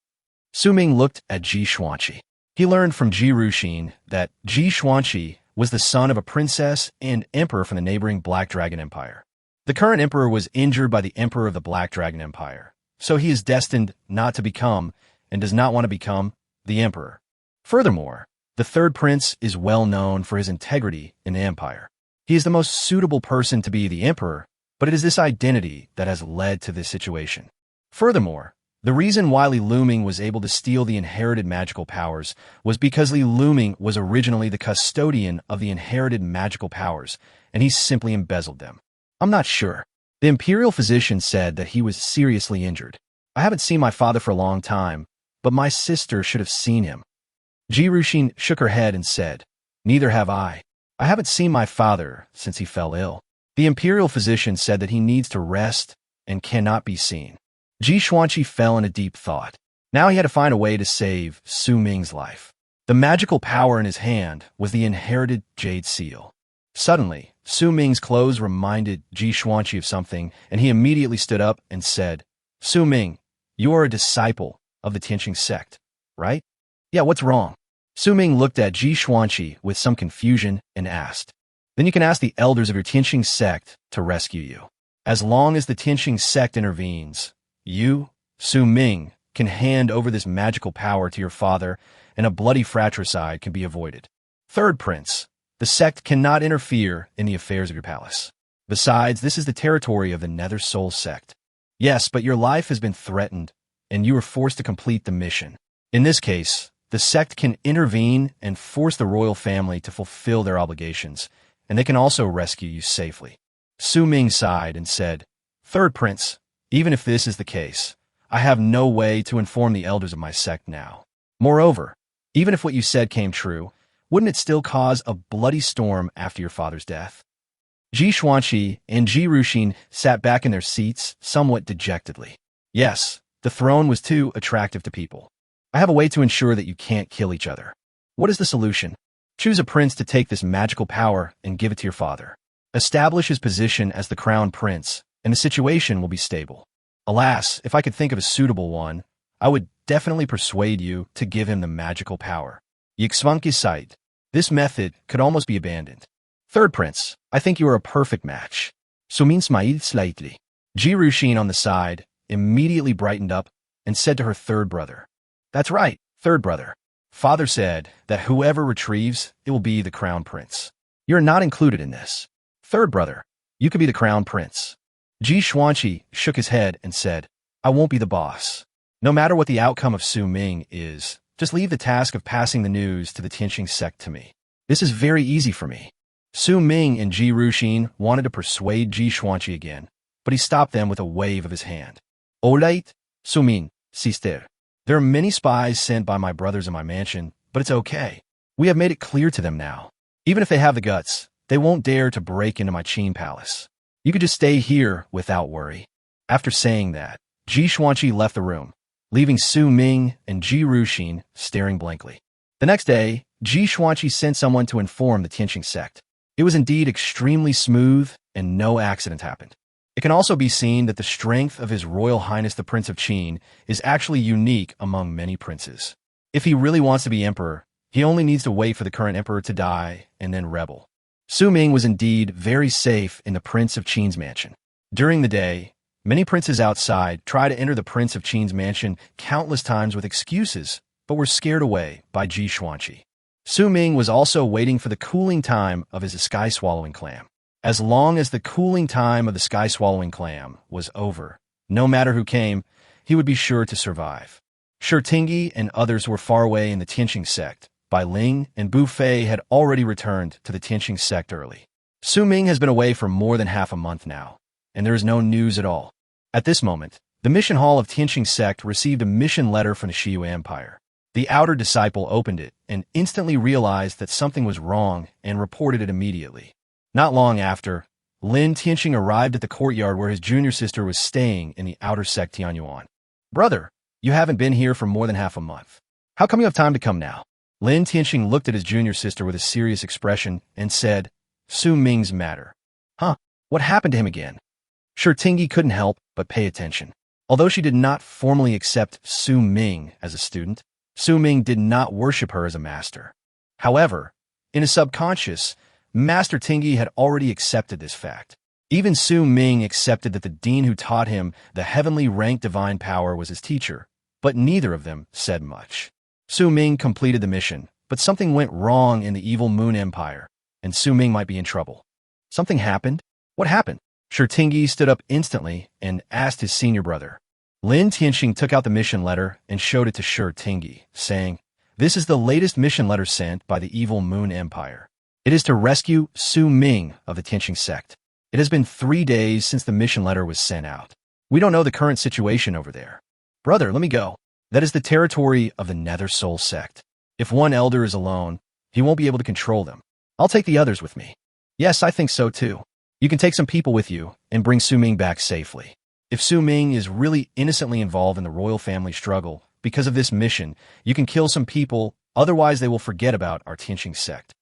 Ming looked at Ji Xuanqi. He learned from Ji Ruxin that Ji Xuanqi was the son of a princess and emperor from the neighboring Black Dragon Empire. The current emperor was injured by the emperor of the Black Dragon Empire, so he is destined not to become, and does not want to become, the emperor. Furthermore, the third prince is well known for his integrity in the empire. He is the most suitable person to be the emperor, but it is this identity that has led to this situation. Furthermore, the reason why Li Luming was able to steal the inherited magical powers was because Li Luming was originally the custodian of the inherited magical powers, and he simply embezzled them. I'm not sure. The imperial physician said that he was seriously injured. I haven't seen my father for a long time, but my sister should have seen him. Ji Ruxin shook her head and said, "Neither have I. I haven't seen my father since he fell ill. The imperial physician said that he needs to rest and cannot be seen." Ji Xuanqi fell in a deep thought. Now he had to find a way to save Ming's life. The magical power in his hand was the inherited jade seal. Suddenly, Ming's clothes reminded Ji Xuanqi of something, and he immediately stood up and said, Ming, you are a disciple of the Tianqing sect, right?" "Yeah, what's wrong?" Ming looked at Ji Xuanqi with some confusion and asked, "Then you can ask the elders of your Tianqing sect to rescue you. As long as the Tianqing sect intervenes, you, Ming, can hand over this magical power to your father, and a bloody fratricide can be avoided. Third prince, the sect cannot interfere in the affairs of your palace. Besides, this is the territory of the Nether Soul sect. Yes, but your life has been threatened, and you are forced to complete the mission. In this case, the sect can intervene and force the royal family to fulfill their obligations, and they can also rescue you safely. Su Ming sighed and said, "Third Prince, even if this is the case, I have no way to inform the elders of my sect now. Moreover, even if what you said came true, wouldn't it still cause a bloody storm after your father's death?" Ji Xuanqi and Ji Ruxin sat back in their seats somewhat dejectedly. Yes, the throne was too attractive to people. I have a way to ensure that you can't kill each other. What is the solution? Choose a prince to take this magical power and give it to your father. Establish his position as the crown prince, and the situation will be stable. Alas, if I could think of a suitable one, I would definitely persuade you to give him the magical power. Yixvankisite. This method could almost be abandoned. Third Prince, I think you are a perfect match. Sumin smiled slightly. Ji Ruxin on the side immediately brightened up and said to her third brother, "That's right, third brother. Father said that whoever retrieves, it will be the crown prince. You're not included in this. Third brother, you could be the crown prince." Ji Xuanqi shook his head and said, "I won't be the boss. No matter what the outcome of Su Ming is, just leave the task of passing the news to the Tianqing sect to me. This is very easy for me." Su Ming and Ji Ruxin wanted to persuade Ji Xuanqi again, but he stopped them with a wave of his hand. "Alright, Su Ming, sister. There are many spies sent by my brothers in my mansion, but it's okay. We have made it clear to them now. Even if they have the guts, they won't dare to break into my Qin palace. You could just stay here without worry." After saying that, Ji Xuanqi left the room, leaving Su Ming and Ji Ruxin staring blankly. The next day, Ji Xuanqi sent someone to inform the Tianqing sect. It was indeed extremely smooth, and no accident happened. It can also be seen that the strength of His Royal Highness the Prince of Qin is actually unique among many princes. If he really wants to be emperor, he only needs to wait for the current emperor to die and then rebel. Su Ming was indeed very safe in the Prince of Qin's mansion. During the day, many princes outside tried to enter the Prince of Qin's mansion countless times with excuses, but were scared away by Ji Xuanqi. Su Ming was also waiting for the cooling time of his sky-swallowing clam. As long as the cooling time of the sky-swallowing clam was over, no matter who came, he would be sure to survive. Shurtingi and others were far away in the Tianqing sect. Bai Ling and Bu Fei had already returned to the Tianqing sect early. Su Ming has been away for more than half a month now, and there is no news at all. At this moment, the mission hall of Tianqing sect received a mission letter from the Shiyu Empire. The outer disciple opened it and instantly realized that something was wrong and reported it immediately. Not long after, Lin Tianqing arrived at the courtyard where his junior sister was staying in the outer sect Tianyuan. "Brother, you haven't been here for more than half a month. How come you have time to come now?" Lin Tianqing looked at his junior sister with a serious expression and said, "Su Ming's matter." "Huh? What happened to him again?" Shurtingi couldn't help but pay attention. Although she did not formally accept Su Ming as a student, Su Ming did not worship her as a master. However, in his subconscious, Master Tingi had already accepted this fact. Even Su Ming accepted that the dean who taught him the heavenly ranked divine power was his teacher, but neither of them said much. Su Ming completed the mission, but something went wrong in the evil Moon Empire, and Su Ming might be in trouble. Something happened? What happened? Shurtingi stood up instantly and asked his senior brother. Lin Tianqing took out the mission letter and showed it to Shurtingi, saying, "This is the latest mission letter sent by the evil Moon Empire. It is to rescue Su Ming of the Tianqing sect. It has been 3 days since the mission letter was sent out. We don't know the current situation over there. Brother, let me go. That is the territory of the Nether Soul sect. If one elder is alone, he won't be able to control them. I'll take the others with me." "Yes, I think so too. You can take some people with you and bring Su Ming back safely. If Su Ming is really innocently involved in the royal family struggle because of this mission, you can kill some people, otherwise they will forget about our Tianqing sect."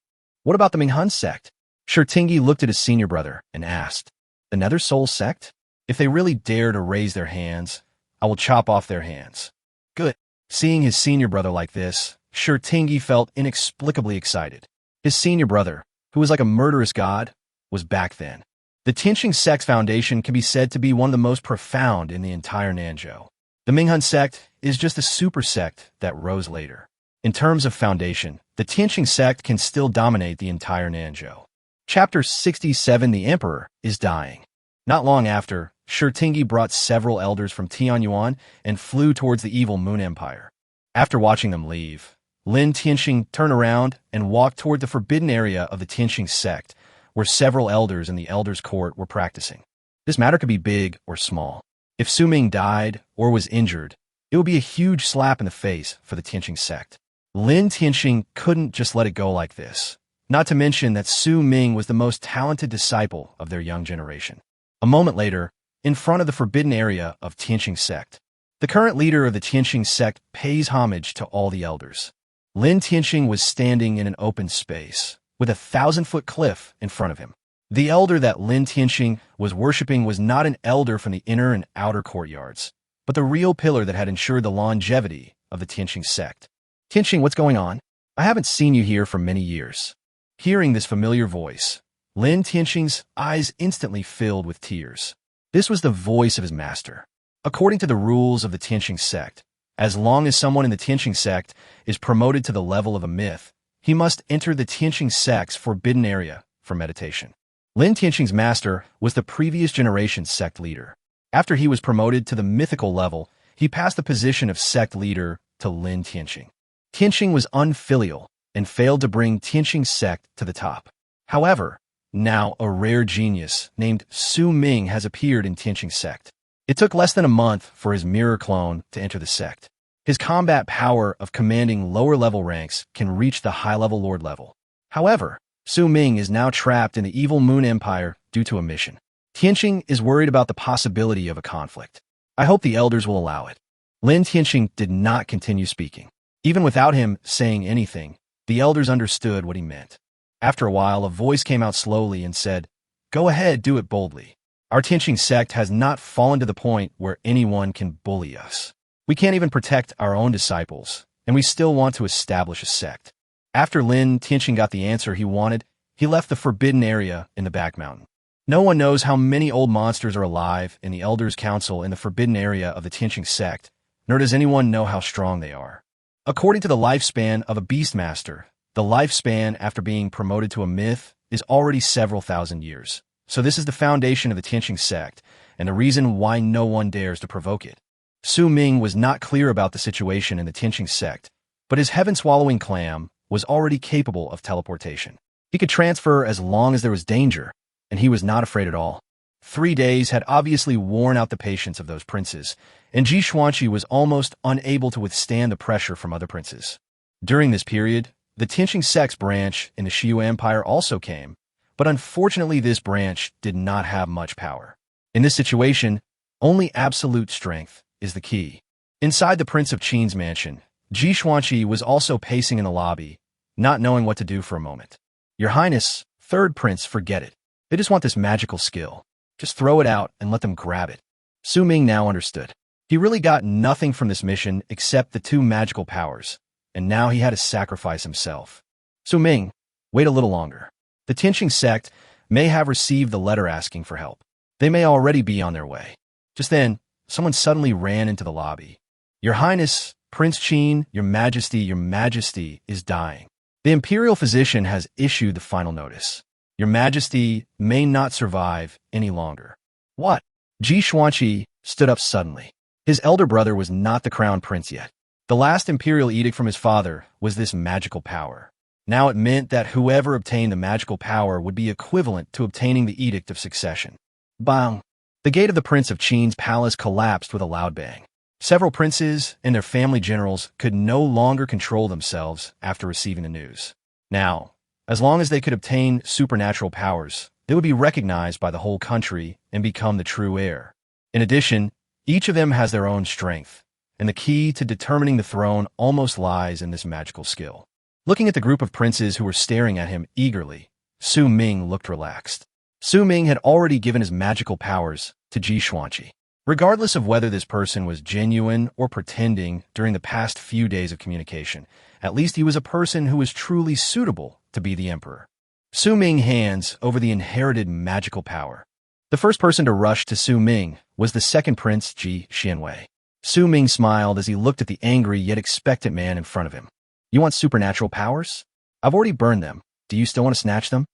"What about the Minghan sect?" Shurtingi looked at his senior brother and asked, "The Nether Soul sect? If they really dare to raise their hands, I will chop off their hands." Good. Seeing his senior brother like this, Shurtingi felt inexplicably excited. His senior brother, who was like a murderous god, was back then. The Tianqing sect's foundation can be said to be one of the most profound in the entire Nanzhou. The Minghan sect is just a super sect that rose later. In terms of foundation, the Tianqing sect can still dominate the entire Nanzhou. Chapter 67 The Emperor is dying. Not long after, Shurtingi brought several elders from Tianyuan and flew towards the evil Moon Empire. After watching them leave, Lin Tianxing turned around and walked toward the forbidden area of the Tianxing sect, where several elders in the elders' court were practicing. This matter could be big or small. If Su Ming died or was injured, it would be a huge slap in the face for the Tianxing sect. Lin Tianxing couldn't just let it go like this, not to mention that Su Ming was the most talented disciple of their young generation. A moment later, in front of the forbidden area of Tianxing sect, the current leader of the Tianxing sect pays homage to all the elders. Lin Tianxing was standing in an open space, with a 1,000-foot cliff in front of him. The elder that Lin Tianxing was worshipping was not an elder from the inner and outer courtyards, but the real pillar that had ensured the longevity of the Tianxing sect. Tianxing, what's going on? I haven't seen you here for many years. Hearing this familiar voice, Lin Tianxing's eyes instantly filled with tears. This was the voice of his master. According to the rules of the Tianxing sect, as long as someone in the Tianxing sect is promoted to the level of a myth, he must enter the Tianxing sect's forbidden area for meditation. Lin Tianxing's master was the previous generation's sect leader. After he was promoted to the mythical level, he passed the position of sect leader to Lin Tianxing. Tianxing was unfilial and failed to bring Tianxing sect to the top. However, now a rare genius named Su Ming has appeared in Tianxing sect. It took less than a month for his mirror clone to enter the sect. His combat power of commanding lower-level ranks can reach the high-level lord level. However, Su Ming is now trapped in the evil Moon Empire due to a mission. Tianxing is worried about the possibility of a conflict. I hope the elders will allow it. Lin Tianxing did not continue speaking. Even without him saying anything, the elders understood what he meant. After a while, a voice came out slowly and said, "Go ahead, do it boldly. Our Tianxing sect has not fallen to the point where anyone can bully us. We can't even protect our own disciples, and we still want to establish a sect." After Lin Tianxing got the answer he wanted, he left the forbidden area in the back mountain. No one knows how many old monsters are alive in the Elders' Council in the forbidden area of the Tianxing sect, nor does anyone know how strong they are. According to the lifespan of a beastmaster, the lifespan after being promoted to a myth is already several thousand years. So this is the foundation of the Tianxing sect, and the reason why no one dares to provoke it. Su Ming was not clear about the situation in the Tianxing sect, but his heaven-swallowing clam was already capable of teleportation. He could transfer as long as there was danger, and he was not afraid at all. 3 days had obviously worn out the patience of those princes, and Ji Xuanqi was almost unable to withstand the pressure from other princes. During this period, the Tianxing sect's branch in the Xiyu Empire also came, but unfortunately this branch did not have much power. In this situation, only absolute strength is the key. Inside the Prince of Qin's mansion, Ji Xuanqi was also pacing in the lobby, not knowing what to do for a moment. "Your Highness, third prince, forget it. They just want this magical skill. Just throw it out and let them grab it." Su Ming now understood. He really got nothing from this mission except the 2 magical powers, and now he had to sacrifice himself. "Su Ming, wait a little longer. The Tianxing sect may have received the letter asking for help. They may already be on their way." Just then, someone suddenly ran into the lobby. "Your Highness, Prince Qin, Your Majesty is dying. The imperial physician has issued the final notice. Your Majesty may not survive any longer." "What?" Ji Xuanqi stood up suddenly. His elder brother was not the crown prince yet. The last imperial edict from his father was this magical power. Now it meant that whoever obtained the magical power would be equivalent to obtaining the edict of succession. Bang! The gate of the Prince of Qin's palace collapsed with a loud bang. Several princes and their family generals could no longer control themselves after receiving the news. Now, as long as they could obtain supernatural powers, they would be recognized by the whole country and become the true heir. In addition, each of them has their own strength, and the key to determining the throne almost lies in this magical skill. Looking at the group of princes who were staring at him eagerly, Su Ming looked relaxed. Su Ming had already given his magical powers to Ji Xuanqi. Regardless of whether this person was genuine or pretending during the past few days of communication, at least he was a person who was truly suitable to be the emperor. Su Ming hands over the inherited magical power. The first person to rush to Su Ming was the second prince, Ji Xianwei. Su Ming smiled as he looked at the angry yet expectant man in front of him. "You want supernatural powers? I've already burned them. Do you still want to snatch them?"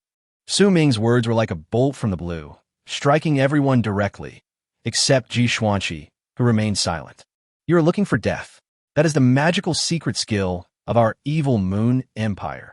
Su Ming's words were like a bolt from the blue, striking everyone directly, except Ji Xuanqi, who remained silent. "You are looking for death. That is the magical secret skill of our evil moon empire.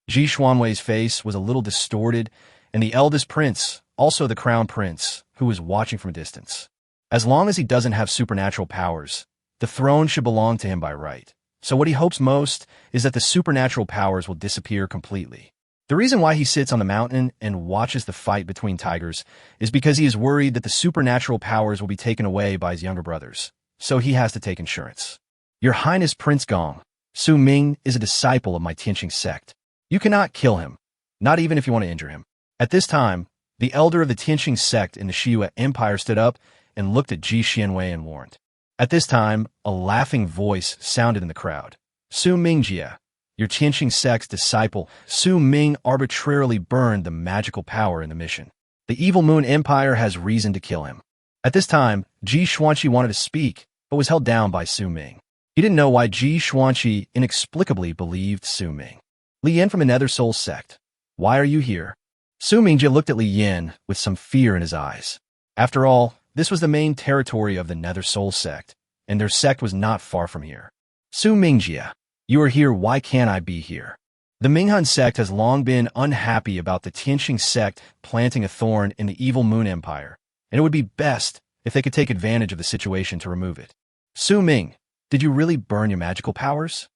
Ji Xuanwei's face was a little distorted, and the eldest prince, also the crown prince, who was watching from a distance. As long as he doesn't have supernatural powers, the throne should belong to him by right. So what he hopes most is that the supernatural powers will disappear completely. The reason why he sits on the mountain and watches the fight between tigers is because he is worried that the supernatural powers will be taken away by his younger brothers. So he has to take insurance. Your Highness Prince Gong, Su Ming is a disciple of my Tianqing sect. You cannot kill him, not even if you want to injure him. At this time, the elder of the Tianqing sect in the Shiyue Empire stood up and looked at Ji Xianwei and warned. At this time, a laughing voice sounded in the crowd. Su Mingjie, your Tianqing sect's disciple, Su Ming arbitrarily burned the magical power in the mission. The evil Moon Empire has reason to kill him. At this time, Ji Xuanqi wanted to speak, but was held down by Su Ming. He didn't know why Ji Xuanqi inexplicably believed Su Ming. Li Yan from the Nether Soul sect. Why are you here? Su Mingjie looked at Li Yan with some fear in his eyes. After all, this was the main territory of the Nether Soul sect, and their sect was not far from here. Su Mingjie, you are here, why can't I be here? The Minghan sect has long been unhappy about the Tianqing sect planting a thorn in the evil Moon Empire, and it would be best if they could take advantage of the situation to remove it. Su Ming, did you really burn your magical powers?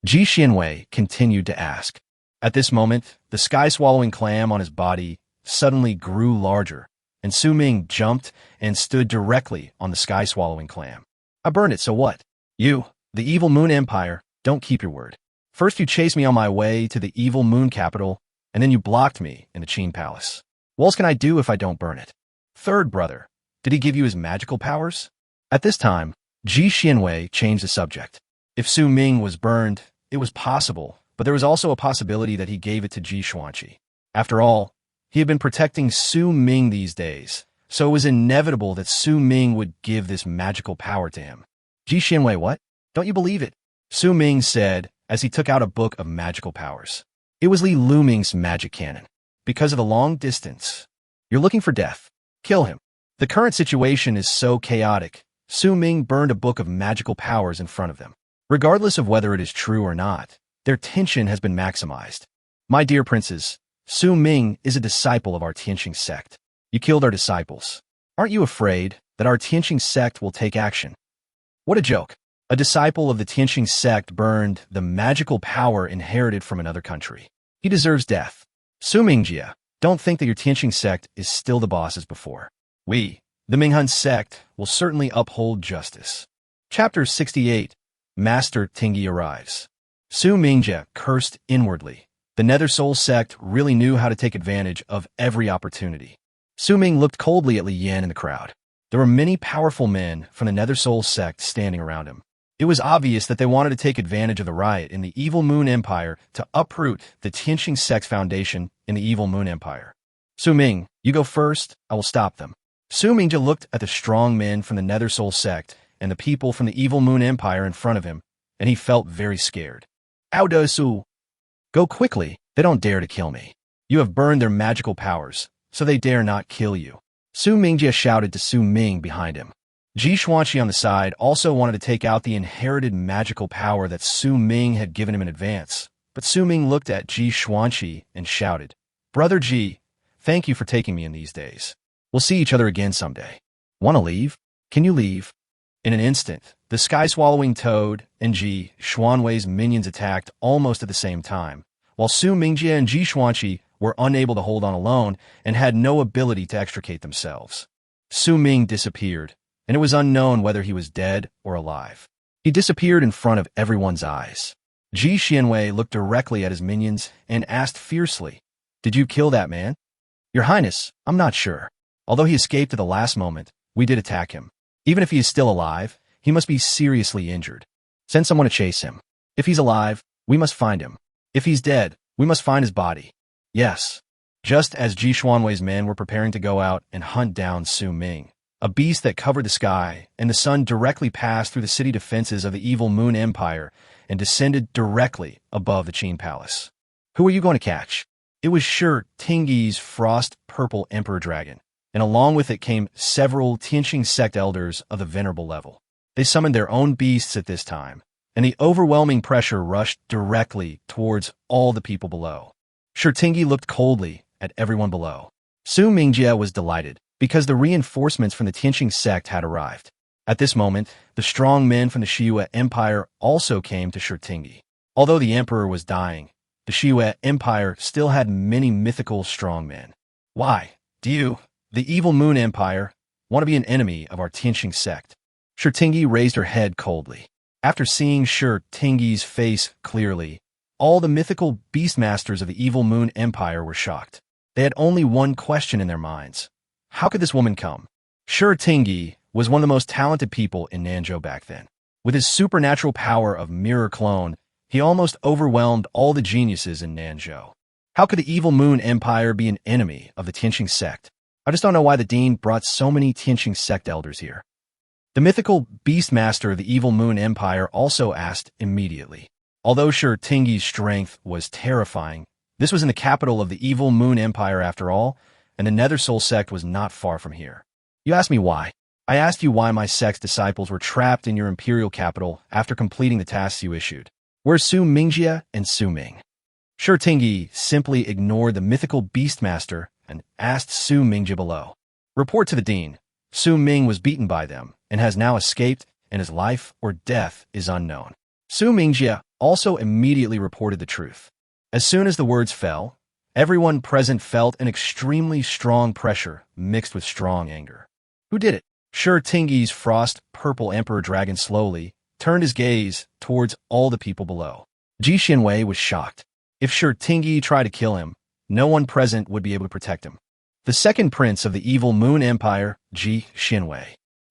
Ji Xianwei continued to ask. At this moment, the sky-swallowing clam on his body suddenly grew larger, and Su Ming jumped and stood directly on the sky-swallowing clam. I burned it, so what? You, the evil Moon Empire, don't keep your word. First you chased me on my way to the evil Moon capital, and then you blocked me in the Qin Palace. What else can I do if I don't burn it? Third brother, did he give you his magical powers? At this time, Ji Xianwei changed the subject. If Su Ming was burned, it was possible, but there was also a possibility that he gave it to Ji Xuanqi. After all, he had been protecting Su Ming these days, so it was inevitable that Su Ming would give this magical power to him. Ji Xianwei, what? Don't you believe it? Su Ming said as he took out a book of magical powers. It was Li Luming's magic cannon. Because of the long distance, you're looking for death. Kill him. The current situation is so chaotic. Su Ming burned a book of magical powers in front of them. Regardless of whether it is true or not, their tension has been maximized. My dear princes, Su Ming is a disciple of our Tianqing sect. You killed our disciples. Aren't you afraid that our Tianqing sect will take action? What a joke. A disciple of the Tianqing sect burned the magical power inherited from another country. He deserves death. Su Mingjie, don't think that your Tianqing sect is still the boss as before. We, the Minghan sect, will certainly uphold justice. Chapter 68. Master Tingyi arrives. Su Mingjie cursed inwardly. The Nether Soul sect really knew how to take advantage of every opportunity. Su Ming looked coldly at Li Yan in the crowd. There were many powerful men from the Nether Soul sect standing around him. It was obvious that they wanted to take advantage of the riot in the evil Moon Empire to uproot the Tianqing sect's foundation in the evil Moon Empire. Su Ming, you go first, I will stop them. Su Mingjie looked at the strong men from the Nether Soul sect and the people from the evil Moon Empire in front of him, and he felt very scared. Ao de Su. Go quickly, they don't dare to kill me. You have burned their magical powers, so they dare not kill you. Su Mingjie shouted to Su Ming behind him. Ji Xuanqi on the side also wanted to take out the inherited magical power that Su Ming had given him in advance, but Su Ming looked at Ji Xuanqi and shouted, Brother Ji, thank you for taking me in these days. We'll see each other again someday. Want to leave? Can you leave? In an instant, the sky-swallowing toad and Ji Xuanwei's minions attacked almost at the same time, while Su Mingjie and Ji Xuanqi were unable to hold on alone and had no ability to extricate themselves. Su Ming disappeared, and it was unknown whether he was dead or alive. He disappeared in front of everyone's eyes. Ji Xianwei looked directly at his minions and asked fiercely, Did you kill that man? Your Highness, I'm not sure. Although he escaped at the last moment, we did attack him. Even if he is still alive, he must be seriously injured. Send someone to chase him. If he's alive, we must find him. If he's dead, we must find his body. Yes. Just as Ji Xuanwei's men were preparing to go out and hunt down Su Ming, a beast that covered the sky and the sun directly passed through the city defenses of the evil Moon Empire and descended directly above the Qin Palace. Who are you going to catch? It was sure Tingyi's frost-purple emperor dragon, and along with it came several Tianqing sect elders of the venerable level. They summoned their own beasts at this time, and the overwhelming pressure rushed directly towards all the people below. Shurtingi looked coldly at everyone below. Su Mingjie was delighted, because the reinforcements from the Tianqing sect had arrived. At this moment, the strong men from the Shiyue Empire also came to Shurtingi. Although the emperor was dying, the Shiyue Empire still had many mythical strong men. Why do you, the evil Moon Empire, want to be an enemy of our Tianqing sect? Shurtingi raised her head coldly. After seeing Shurtingi's face clearly, all the mythical beastmasters of the evil Moon Empire were shocked. They had only one question in their minds. How could this woman come? Shurtingi was one of the most talented people in Nanzhou back then. With his supernatural power of mirror clone, he almost overwhelmed all the geniuses in Nanzhou. How could the evil Moon Empire be an enemy of the Tianqing sect? I just don't know why the dean brought so many Tianqing sect elders here. The mythical beastmaster of the evil Moon Empire also asked immediately. Although Shurtingi's strength was terrifying, this was in the capital of the evil Moon Empire after all, and the Nether Soul sect was not far from here. You asked me why. I asked you why my sect's disciples were trapped in your imperial capital after completing the tasks you issued. Where's Su Mingjie and Su Ming? Shurtingi simply ignored the mythical beastmaster and asked Su Mingjie below. Report to the dean. Su Ming was beaten by them and has now escaped, and his life or death is unknown. Su Mingjie also immediately reported the truth. As soon as the words fell, everyone present felt an extremely strong pressure mixed with strong anger. Who did it? Shurtingi's frost-purple emperor dragon slowly turned his gaze towards all the people below. Ji Xinwei was shocked. If Shurtingi tried to kill him, no one present would be able to protect him. The second prince of the evil Moon Empire, Ji Xinwei.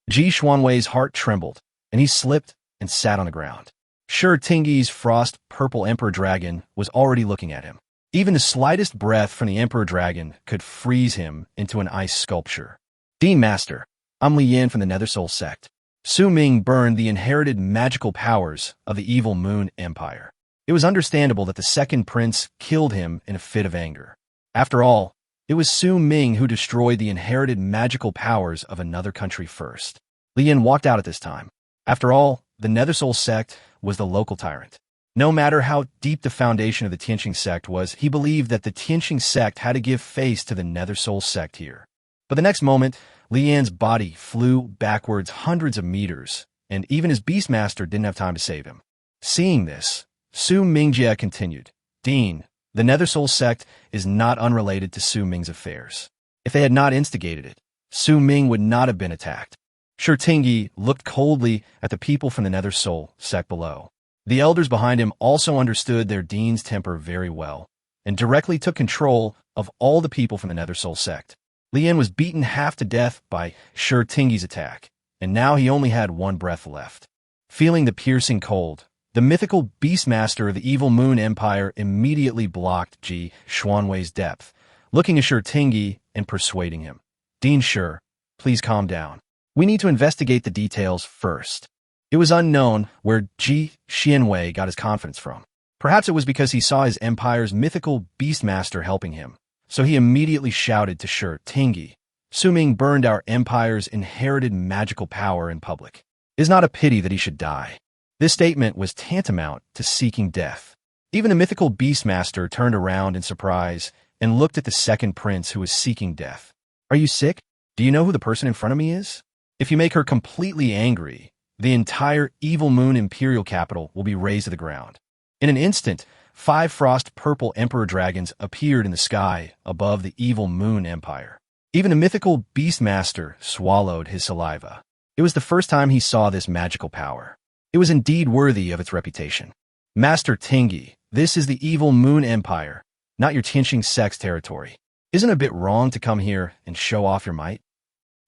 Ji Xuanwei's heart trembled, and he slipped and sat on the ground. Shurtingi's frost-purple emperor dragon was already looking at him. Even the slightest breath from the emperor dragon could freeze him into an ice sculpture. Dean Master, I'm Li Yin from the Nether Soul sect. Su Ming burned the inherited magical powers of the evil Moon Empire. It was understandable that the second prince killed him in a fit of anger. After all, it was Su Ming who destroyed the inherited magical powers of another country first. Li Yin walked out at this time. After all, the Nether Soul sect was the local tyrant. No matter how deep the foundation of the Tianqing sect was, he believed that the Tianqing sect had to give face to the Nether Soul sect here. But the next moment, Li Yan's body flew backwards hundreds of meters, and even his beastmaster didn't have time to save him. Seeing this, Su Mingjie continued, Dean, the Nether Soul sect is not unrelated to Su Ming's affairs. If they had not instigated it, Su Ming would not have been attacked. Shurtingi looked coldly at the people from the Nether Soul sect below. The elders behind him also understood their dean's temper very well, and directly took control of all the people from the Nether Soul sect. Li Yin was beaten half to death by Shurtingi's attack, and now he only had one breath left. Feeling the piercing cold, the mythical beastmaster of the evil Moon Empire immediately blocked Ji Xuanwei's depth, looking at Shurtingi and persuading him. Dean Shur, please calm down. We need to investigate the details first. It was unknown where Ji Xinwei got his confidence from. Perhaps it was because he saw his empire's mythical beastmaster helping him. So he immediately shouted to Shurtingi, Su Ming burned our empire's inherited magical power in public. It is not a pity that he should die. This statement was tantamount to seeking death. Even the mythical beastmaster turned around in surprise and looked at the second prince who was seeking death. Are you sick? Do you know who the person in front of me is? If you make her completely angry, the entire evil Moon Imperial capital will be razed to the ground. In an instant, 5 frost-purple emperor dragons appeared in the sky above the evil Moon Empire. Even the mythical beastmaster swallowed his saliva. It was the first time he saw this magical power. It was indeed worthy of its reputation. Master Tingi, this is the evil Moon Empire, not your Tianqing sect's territory. Isn't it a bit wrong to come here and show off your might?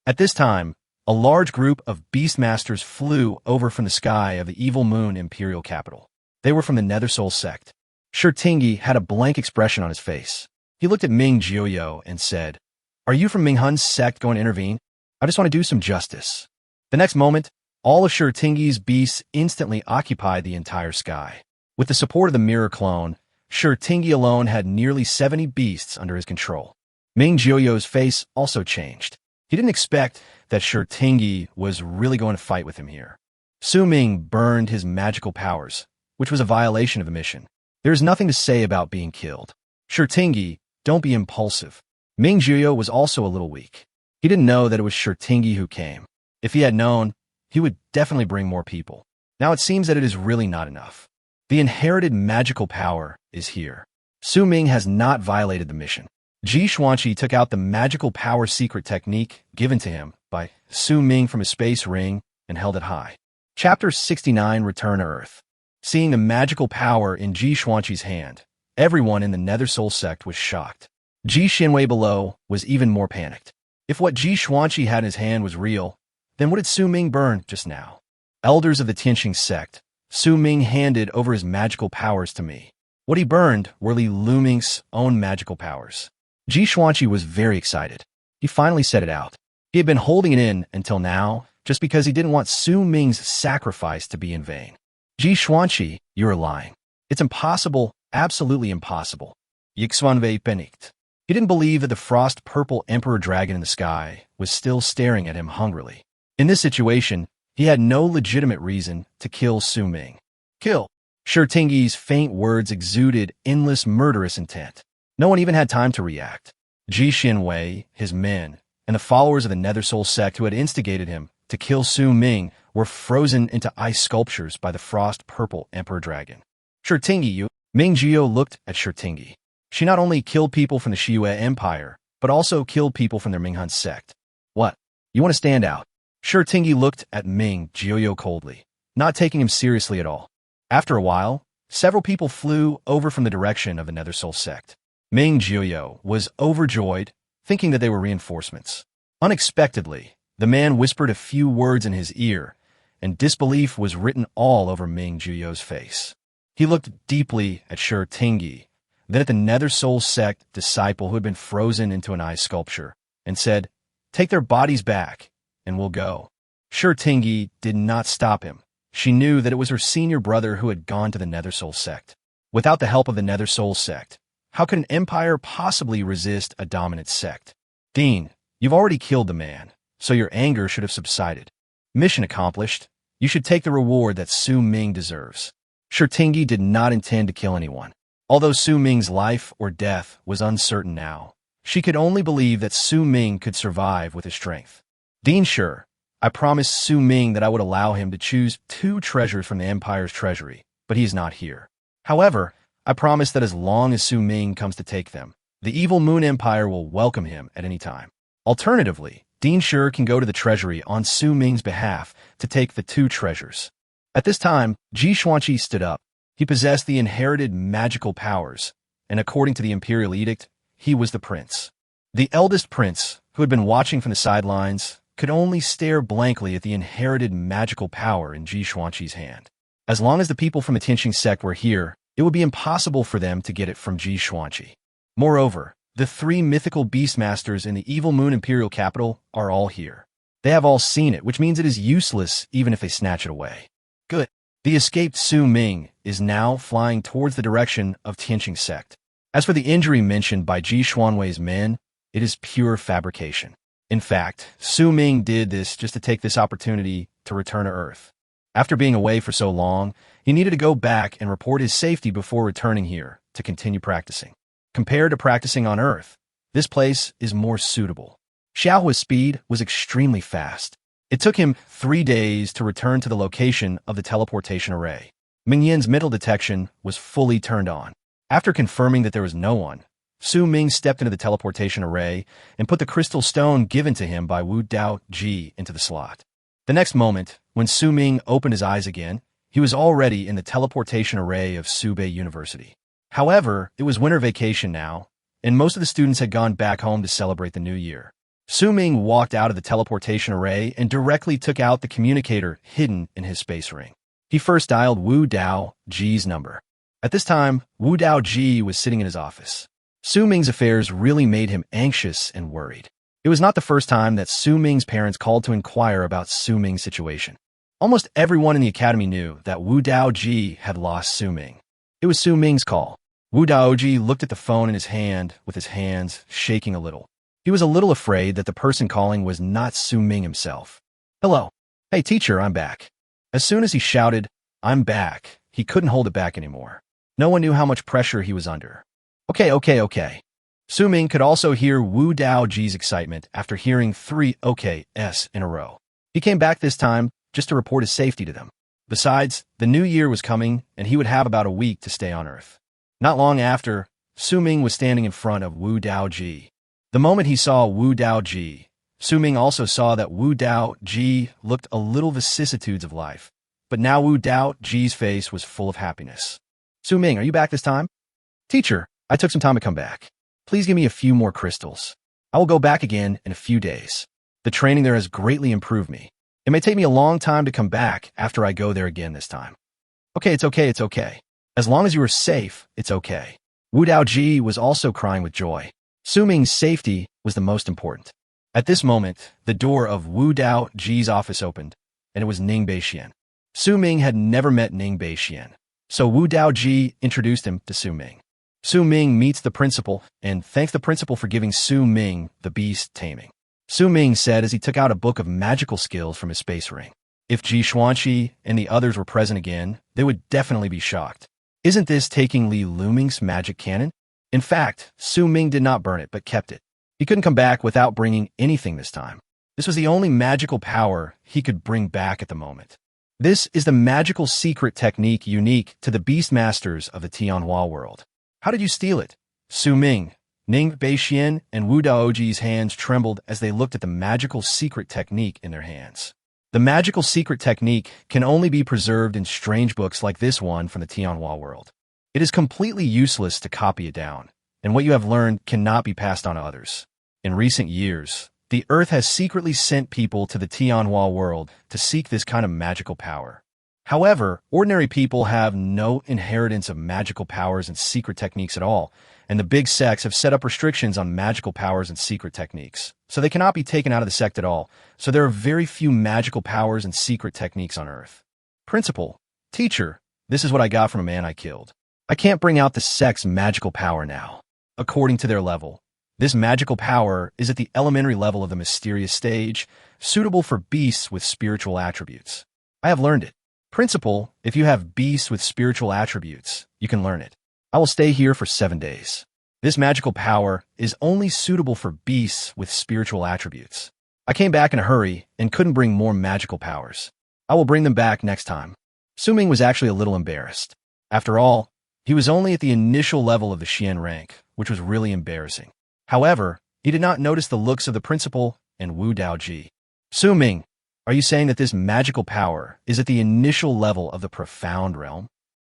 At this time, a large group of beastmasters flew over from the sky of the evil Moon Imperial capital. They were from the Nether Soul sect. Shurtingi had a blank expression on his face. He looked at Ming Jiuyo and said, Are you from Ming Hun's sect going to intervene? I just want to do some justice. The next moment, all of Shurtingi's beasts instantly occupied the entire sky. With the support of the mirror clone, Shurtingi alone had nearly 70 beasts under his control. Ming Jiuyo's face also changed. He didn't expect that Shurtingi was really going to fight with him here. Su Ming burned his magical powers, which was a violation of the mission. There is nothing to say about being killed. Shirtingi, don't be impulsive. Ming Jiuyo was also a little weak. He didn't know that it was Shirtingi who came. If he had known, he would definitely bring more people. Now it seems that it is really not enough. The inherited magical power is here. Su Ming has not violated the mission. Ji Xuanqi took out the magical power secret technique given to him by Su Ming from his space ring and held it high. Chapter 69, Return to Earth. Seeing the magical power in Ji Xuanqi's hand, everyone in the Nether Soul sect was shocked. Ji Xinwei below was even more panicked. If what Ji Xuanqi had in his hand was real, then what did Su Ming burn just now? Elders of the Tianqing sect, Su Ming handed over his magical powers to me. What he burned were Li Luming's own magical powers. Ji Xuanqi was very excited. He finally said it out. He had been holding it in until now, just because he didn't want Su Ming's sacrifice to be in vain. Ji Xuanqi, you are lying. It's impossible, absolutely impossible. Yixuanwei panicked. He didn't believe that the frost-purple emperor dragon in the sky was still staring at him hungrily. In this situation, he had no legitimate reason to kill Su Ming. Kill. Shirtingi's faint words exuded endless murderous intent. No one even had time to react. Ji Xinwei, his men, and the followers of the Nether Soul sect who had instigated him to kill Su Ming were frozen into ice sculptures by the frost-purple emperor dragon. Shirtingi, you. Ming Jiuyo looked at Shirtingi. She not only killed people from the Shiyue Empire, but also killed people from their Minghan sect. What? You want to stand out? Shirtingi looked at Ming Jiuyo coldly, not taking him seriously at all. After a while, several people flew over from the direction of the Nether Soul sect. Ming Jiuyo was overjoyed, thinking that they were reinforcements. Unexpectedly, the man whispered a few words in his ear, and disbelief was written all over Ming Jiuyo's face. He looked deeply at Shirtingi, then at the Nether Soul sect disciple who had been frozen into an ice sculpture, and said, "Take their bodies back, and we'll go." Shirtingi did not stop him. She knew that it was her senior brother who had gone to the Nether Soul sect. Without the help of the Nether Soul sect, how could an empire possibly resist a dominant sect? Dean, you've already killed the man, so your anger should have subsided. Mission accomplished. You should take the reward that Su Ming deserves. Shirtingi did not intend to kill anyone. Although Su Ming's life or death was uncertain now, she could only believe that Su Ming could survive with his strength. Dean, sure, I promised Su Ming that I would allow him to choose 2 treasures from the Empire's treasury, but he is not here. However, I promise that as long as Su Ming comes to take them, the evil Moon Empire will welcome him at any time. Alternatively, Dean Sure can go to the treasury on Su Ming's behalf to take the 2 treasures. At this time, Ji Xuanqi stood up. He possessed the inherited magical powers, and according to the imperial edict, he was the prince. The eldest prince, who had been watching from the sidelines, could only stare blankly at the inherited magical power in Ji Xuanqi's hand. As long as the people from the Tianqing sect were here, it would be impossible for them to get it from Ji Xuanqi. Moreover, the 3 mythical beastmasters in the evil Moon Imperial capital are all here. They have all seen it, which means it is useless even if they snatch it away. Good. The escaped Su Ming is now flying towards the direction of Tianqing sect. As for the injury mentioned by Ji Xuanwei's men, it is pure fabrication. In fact, Su Ming did this just to take this opportunity to return to Earth. After being away for so long, he needed to go back and report his safety before returning here to continue practicing. Compared to practicing on Earth, this place is more suitable. Xiaohua's speed was extremely fast. It took him 3 days to return to the location of the teleportation array. Ming Yin's mental detection was fully turned on. After confirming that there was no one, Su Ming stepped into the teleportation array and put the crystal stone given to him by Wu Dao Ji into the slot. The next moment, when Su Ming opened his eyes again, he was already in the teleportation array of Subet University. However, it was winter vacation now, and most of the students had gone back home to celebrate the new year. Su Ming walked out of the teleportation array and directly took out the communicator hidden in his space ring. He first dialed Wu Dao Ji's number. At this time, Wu Dao Ji was sitting in his office. Su Ming's affairs really made him anxious and worried. It was not the first time that Su Ming's parents called to inquire about Su Ming's situation. Almost everyone in the academy knew that Wu Dao Ji had lost Su Ming. It was Su Ming's call. Wu Dao Ji looked at the phone in his hand with his hands shaking a little. He was a little afraid that the person calling was not Su Ming himself. "Hello. Hey, teacher, I'm back." As soon as he shouted, "I'm back," he couldn't hold it back anymore. No one knew how much pressure he was under. Okay. Su Ming could also hear Wu Daoji's excitement after hearing 3 OKs in a row. He came back this time just to report his safety to them. Besides, the new year was coming, and he would have about a week to stay on Earth. Not long after, Su Ming was standing in front of Wu Daoji. The moment he saw Wu Daoji, Su Ming also saw that Wu Daoji looked a little vicissitudes of life. But now Wu Daoji's face was full of happiness. "Su Ming, are you back this time?" "Teacher, I took some time to come back. Please give me a few more crystals. I will go back again in a few days. The training there has greatly improved me. It may take me a long time to come back after I go there again this time." "Okay, it's okay. As long as you are safe, it's okay." Wu Daoji was also crying with joy. Su Ming's safety was the most important. At this moment, the door of Wu Daoji's office opened, and it was Ning Beixian. Su Ming had never met Ning Beixian, so Wu Daoji introduced him to Su Ming. Su Ming meets the principal and thanks the principal for giving Su Ming the beast taming. Su Ming said as he took out a book of magical skills from his space ring. If Ji Xuanqi and the others were present again, they would definitely be shocked. Isn't this taking Li Luming's magic cannon? In fact, Su Ming did not burn it, but kept it. He couldn't come back without bringing anything this time. This was the only magical power he could bring back at the moment. This is the magical secret technique unique to the beastmasters of the Tianhua world. "How did you steal it?" Su Ming, Ning Beixian, and Wu Daoji's hands trembled as they looked at the magical secret technique in their hands. The magical secret technique can only be preserved in strange books like this one from the Tianhua world. It is completely useless to copy it down, and what you have learned cannot be passed on to others. In recent years, the Earth has secretly sent people to the Tianhua world to seek this kind of magical power. However, ordinary people have no inheritance of magical powers and secret techniques at all, and the big sects have set up restrictions on magical powers and secret techniques, so they cannot be taken out of the sect at all, so there are very few magical powers and secret techniques on Earth. "Principal, teacher, this is what I got from a man I killed. I can't bring out the sect's magical power now. According to their level, this magical power is at the elementary level of the mysterious stage, suitable for beasts with spiritual attributes. I have learned it. Principal, if you have beasts with spiritual attributes, you can learn it. I will stay here for 7 days. This magical power is only suitable for beasts with spiritual attributes. I came back in a hurry and couldn't bring more magical powers. I will bring them back next time." Su Ming was actually a little embarrassed. After all, he was only at the initial level of the Xian rank, which was really embarrassing. However, he did not notice the looks of the principal and Wu Daoji. "Su Ming, are you saying that this magical power is at the initial level of the profound realm?"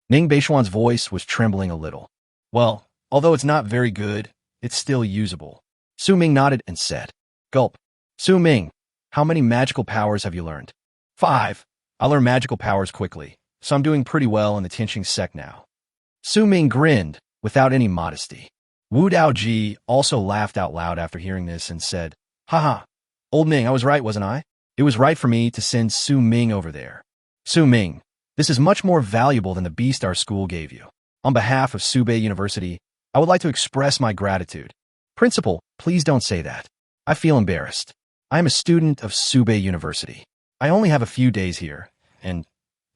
Ning Beixian's voice was trembling a little. "Well, although it's not very good, it's still usable." Su Ming nodded and said, "Gulp. Su Ming, how many magical powers have you learned?" 5. I learn magical powers quickly, so I'm doing pretty well in the Tianqing sect now." Su Ming grinned without any modesty. Wu Daoji also laughed out loud after hearing this and said, "Haha, old Ming, I was right, wasn't I? It was right for me to send Su Ming over there. Su Ming, this is much more valuable than the beast our school gave you. On behalf of Subet University, I would like to express my gratitude." "Principal, please don't say that. I feel embarrassed. I am a student of Subet University. I only have a few days here, and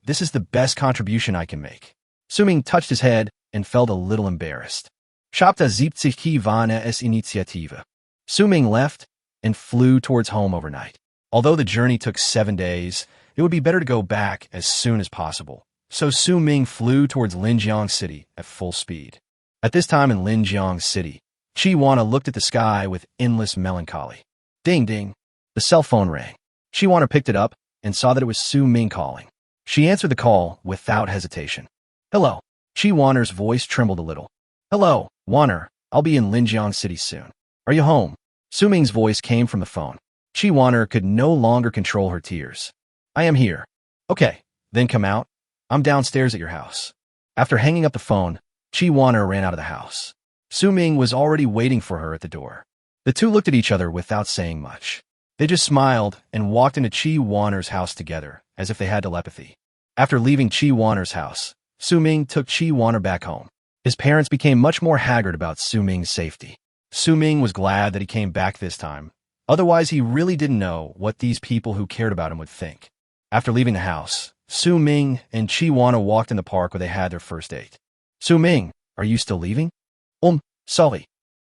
this is the best contribution I can make." Su Ming touched his head and felt a little embarrassed. Schapta 70 Vana es Initiative. Su Ming left and flew towards home overnight. Although the journey took 7 days, it would be better to go back as soon as possible. So Su Ming flew towards Linjiang City at full speed. At this time in Linjiang City, Chi Wana looked at the sky with endless melancholy. Ding ding. The cell phone rang. Chi Wana picked it up and saw that it was Su Ming calling. She answered the call without hesitation. "Hello." Chi Wana's voice trembled a little. "Hello, Wana. I'll be in Linjiang City soon. Are you home?" Su Ming's voice came from the phone. Chi Wana could no longer control her tears. "I am here." "Okay, then come out. I'm downstairs at your house." After hanging up the phone, Chi Wana ran out of the house. Su Ming was already waiting for her at the door. The two looked at each other without saying much. They just smiled and walked into Chi Wana's house together, as if they had telepathy. After leaving Chi Wana's house, Su Ming took Chi Wana back home. His parents became much more haggard about Su Ming's safety. Su Ming was glad that he came back this time. Otherwise, he really didn't know what these people who cared about him would think. After leaving the house, Su Ming and Chi Wana walked in the park where they had their first date. Su Ming, are you still leaving? Sully.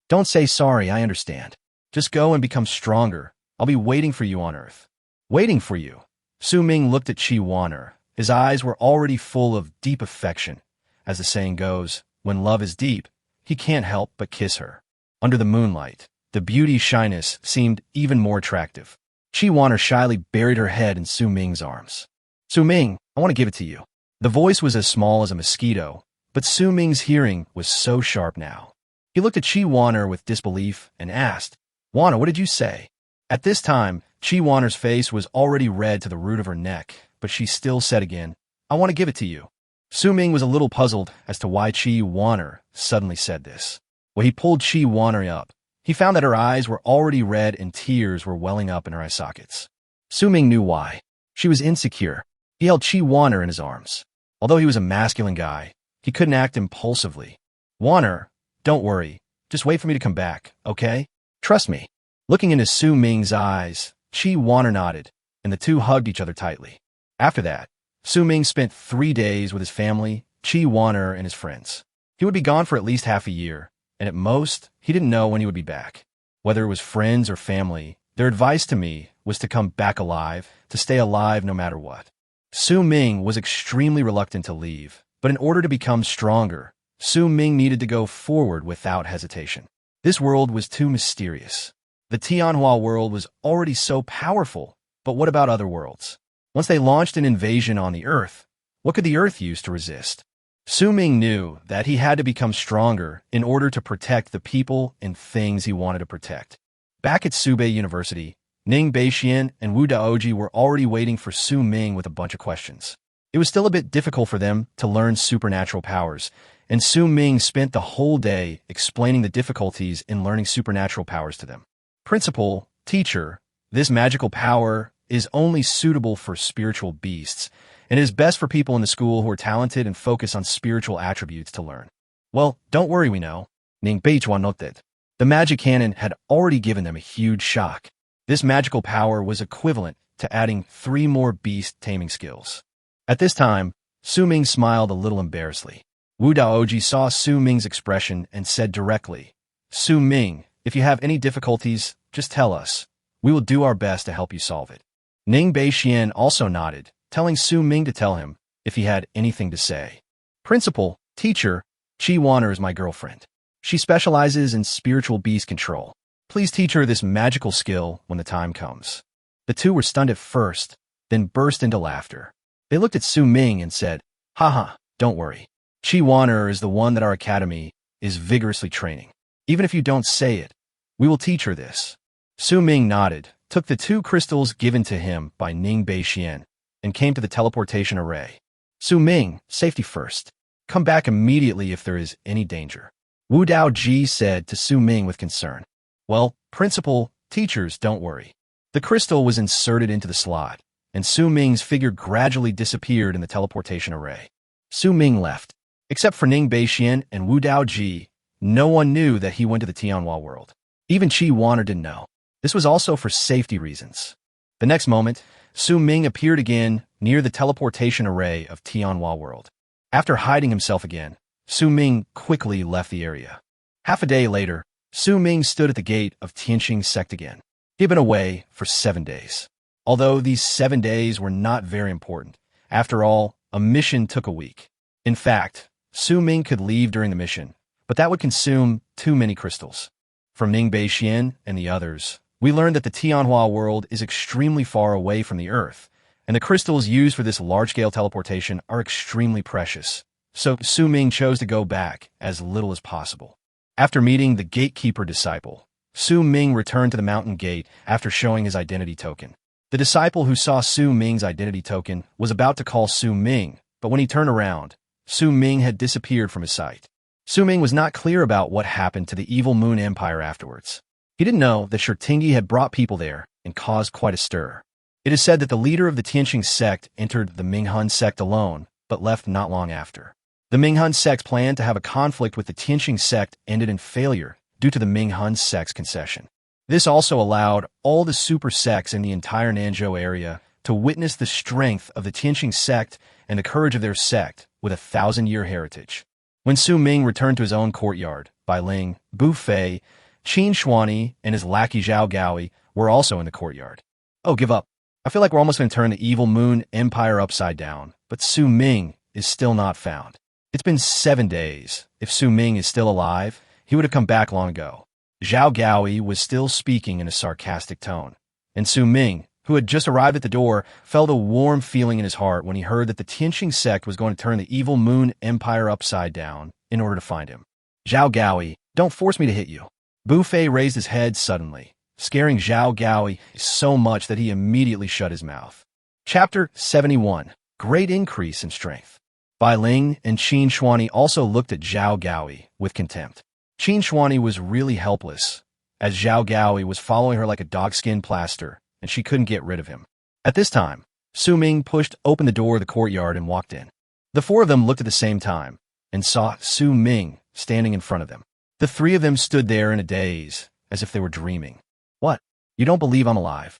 Don't say sorry, I understand. Just go and become stronger. I'll be waiting for you on Earth. Waiting for you. Su Ming looked at Chi Wana. His eyes were already full of deep affection. As the saying goes, when love is deep, he can't help but kiss her. Under the moonlight, the beauty's shyness seemed even more attractive. Chi Wana shyly buried her head in Su Ming's arms. Su Ming, I want to give it to you. The voice was as small as a mosquito, but Su Ming's hearing was so sharp now. He looked at Chi Wana with disbelief and asked, Wana, what did you say? At this time, Chi Wana's face was already red to the root of her neck, but she still said again, I want to give it to you. Su Ming was a little puzzled as to why Chi Wana suddenly said this. When he pulled Chi Wana up, he found that her eyes were already red and tears were welling up in her eye sockets. Su Ming knew why. She was insecure. He held Chi Wana in his arms. Although he was a masculine guy, he couldn't act impulsively. Wana, don't worry. Just wait for me to come back, okay? Trust me. Looking into Su Ming's eyes, Chi Wana nodded, and the two hugged each other tightly. After that, Su Ming spent 3 days with his family, Chi Wana, and his friends. He would be gone for at least half a year, and at most, he didn't know when he would be back. Whether it was friends or family, their advice to me was to come back alive, to stay alive no matter what. Su Ming was extremely reluctant to leave, but in order to become stronger, Su Ming needed to go forward without hesitation. This world was too mysterious. The Tianhua world was already so powerful, but what about other worlds? Once they launched an invasion on the Earth, what could the Earth use to resist? Su Ming knew that he had to become stronger in order to protect the people and things he wanted to protect. Back at Subet University, Ning Beixian and Wu Daoji were already waiting for Su Ming with a bunch of questions. It was still a bit difficult for them to learn supernatural powers, and Su Ming spent the whole day explaining the difficulties in learning supernatural powers to them. Principal, teacher, this magical power is only suitable for spiritual beasts, and is best for people in the school who are talented and focus on spiritual attributes to learn. Well, don't worry, we know. Ning Beichuan noted. The magic cannon had already given them a huge shock. This magical power was equivalent to adding 3 more beast taming skills. At this time, Su Ming smiled a little embarrassedly. Wu Daoji saw Su Ming's expression and said directly, Su Ming, if you have any difficulties, just tell us. We will do our best to help you solve it. Ning Beixian also nodded, telling Su Ming to tell him if he had anything to say. Principal, teacher, Chi Wana is my girlfriend. She specializes in spiritual beast control. Please teach her this magical skill when the time comes. The two were stunned at first, then burst into laughter. They looked at Su Ming and said, Haha, don't worry. Chi Wana is the one that our academy is vigorously training. Even if you don't say it, we will teach her this. Su Ming nodded, took the 2 crystals given to him by Ning Beixian, and came to the teleportation array. Su Ming, safety first. Come back immediately if there is any danger. Wu Daoji said to Su Ming with concern. Well, principal, teachers, don't worry. The crystal was inserted into the slot, and Su Ming's figure gradually disappeared in the teleportation array. Su Ming left. Except for Ning Beixian and Wu Daoji, no one knew that he went to the Tianhua world. Even Chi Wana didn't know. This was also for safety reasons. The next moment, Su Ming appeared again near the teleportation array of Tianhua world. After hiding himself again, Su Ming quickly left the area. Half a day later, Su Ming stood at the gate of Tianqing sect again. He had been away for 7 days. Although these 7 days were not very important, after all, a mission took a week. In fact, Su Ming could leave during the mission, but that would consume too many crystals. From Ning Beixian and the others, we learned that the Tianhua world is extremely far away from the Earth, and the crystals used for this large-scale teleportation are extremely precious. So Su Ming chose to go back as little as possible. After meeting the gatekeeper disciple, Su Ming returned to the mountain gate after showing his identity token. The disciple who saw Su Ming's identity token was about to call Su Ming, but when he turned around, Su Ming had disappeared from his sight. Su Ming was not clear about what happened to the evil Moon Empire afterwards. He didn't know that Shurtingi had brought people there and caused quite a stir. It is said that the leader of the Tianqing sect entered the Minghun sect alone, but left not long after. The Minghun sect's plan to have a conflict with the Tianqing sect ended in failure due to the Minghun sect's concession. This also allowed all the super sects in the entire Nanzhou area to witness the strength of the Tianqing sect and the courage of their sect with a 1,000-year heritage. When Su Ming returned to his own courtyard, Bai Ling, Bu Fei, Qin Shuani, and his lackey Zhao Gaoi were also in the courtyard. Oh, give up. I feel like we're almost going to turn the evil Moon Empire upside down, but Su Ming is still not found. It's been 7 days. If Su Ming is still alive, he would have come back long ago. Zhao Gaoi was still speaking in a sarcastic tone, and Su Ming, who had just arrived at the door, felt a warm feeling in his heart when he heard that the Tianqing sect was going to turn the evil Moon Empire upside down in order to find him. Zhao Gaoi, don't force me to hit you. Bu Fei raised his head suddenly, scaring Zhao Gaoi so much that he immediately shut his mouth. Chapter 71. Great Increase in Strength. Bai Ling and Qin Shuani also looked at Zhao Gaoi with contempt. Qin Shuani was really helpless, as Zhao Gaoi was following her like a dogskin plaster, and she couldn't get rid of him. At this time, Su Ming pushed open the door of the courtyard and walked in. The four of them looked at the same time and saw Su Ming standing in front of them. The three of them stood there in a daze, as if they were dreaming. What? You don't believe I'm alive?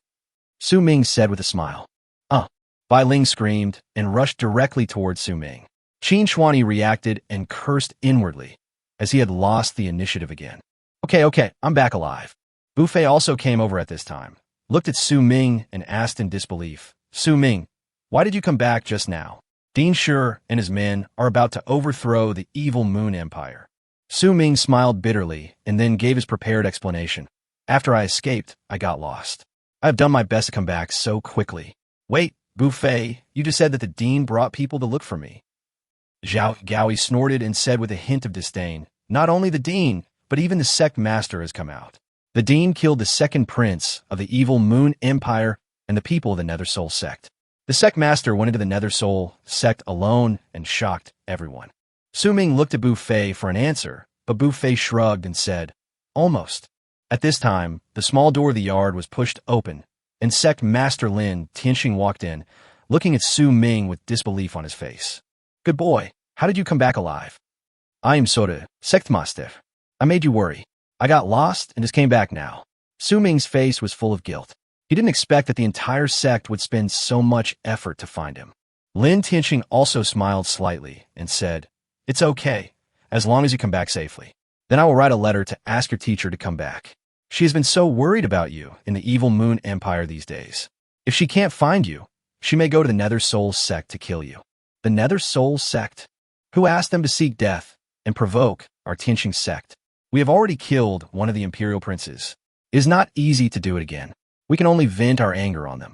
Su Ming said with a smile. Bai Ling screamed and rushed directly towards Su Ming. Qin Shuani reacted and cursed inwardly, as he had lost the initiative again. Okay, I'm back alive. Bu Fei also came over at this time, looked at Su Ming and asked in disbelief, Su Ming, why did you come back just now? Ding Shi and his men are about to overthrow the evil Moon Empire. Su Ming smiled bitterly and then gave his prepared explanation. After I escaped, I got lost. I have done my best to come back so quickly. Wait, Bu Fei, you just said that the Dean brought people to look for me. Zhao Gaoi snorted and said with a hint of disdain, not only the Dean, but even the sect master has come out. The Dean killed the second prince of the evil Moon Empire and the people of the Nether Soul sect. The sect master went into the Nether Soul sect alone and shocked everyone. Su Ming looked at Bu Fei for an answer, but Bu Fei shrugged and said, almost. At this time, the small door of the yard was pushed open, and Sect Master Lin Tianqing walked in, looking at Su Ming with disbelief on his face. Good boy, how did you come back alive? I am Soda, Sect Master. I made you worry. I got lost and just came back now. Su Ming's face was full of guilt. He didn't expect that the entire sect would spend so much effort to find him. Lin Tianqing also smiled slightly and said, it's okay, as long as you come back safely. Then I will write a letter to ask your teacher to come back. She has been so worried about you in the evil Moon Empire these days. If she can't find you, she may go to the Nether Soul sect to kill you. The Nether Soul sect? Who asked them to seek death and provoke our Tianqing sect? We have already killed one of the imperial princes. It is not easy to do it again. We can only vent our anger on them.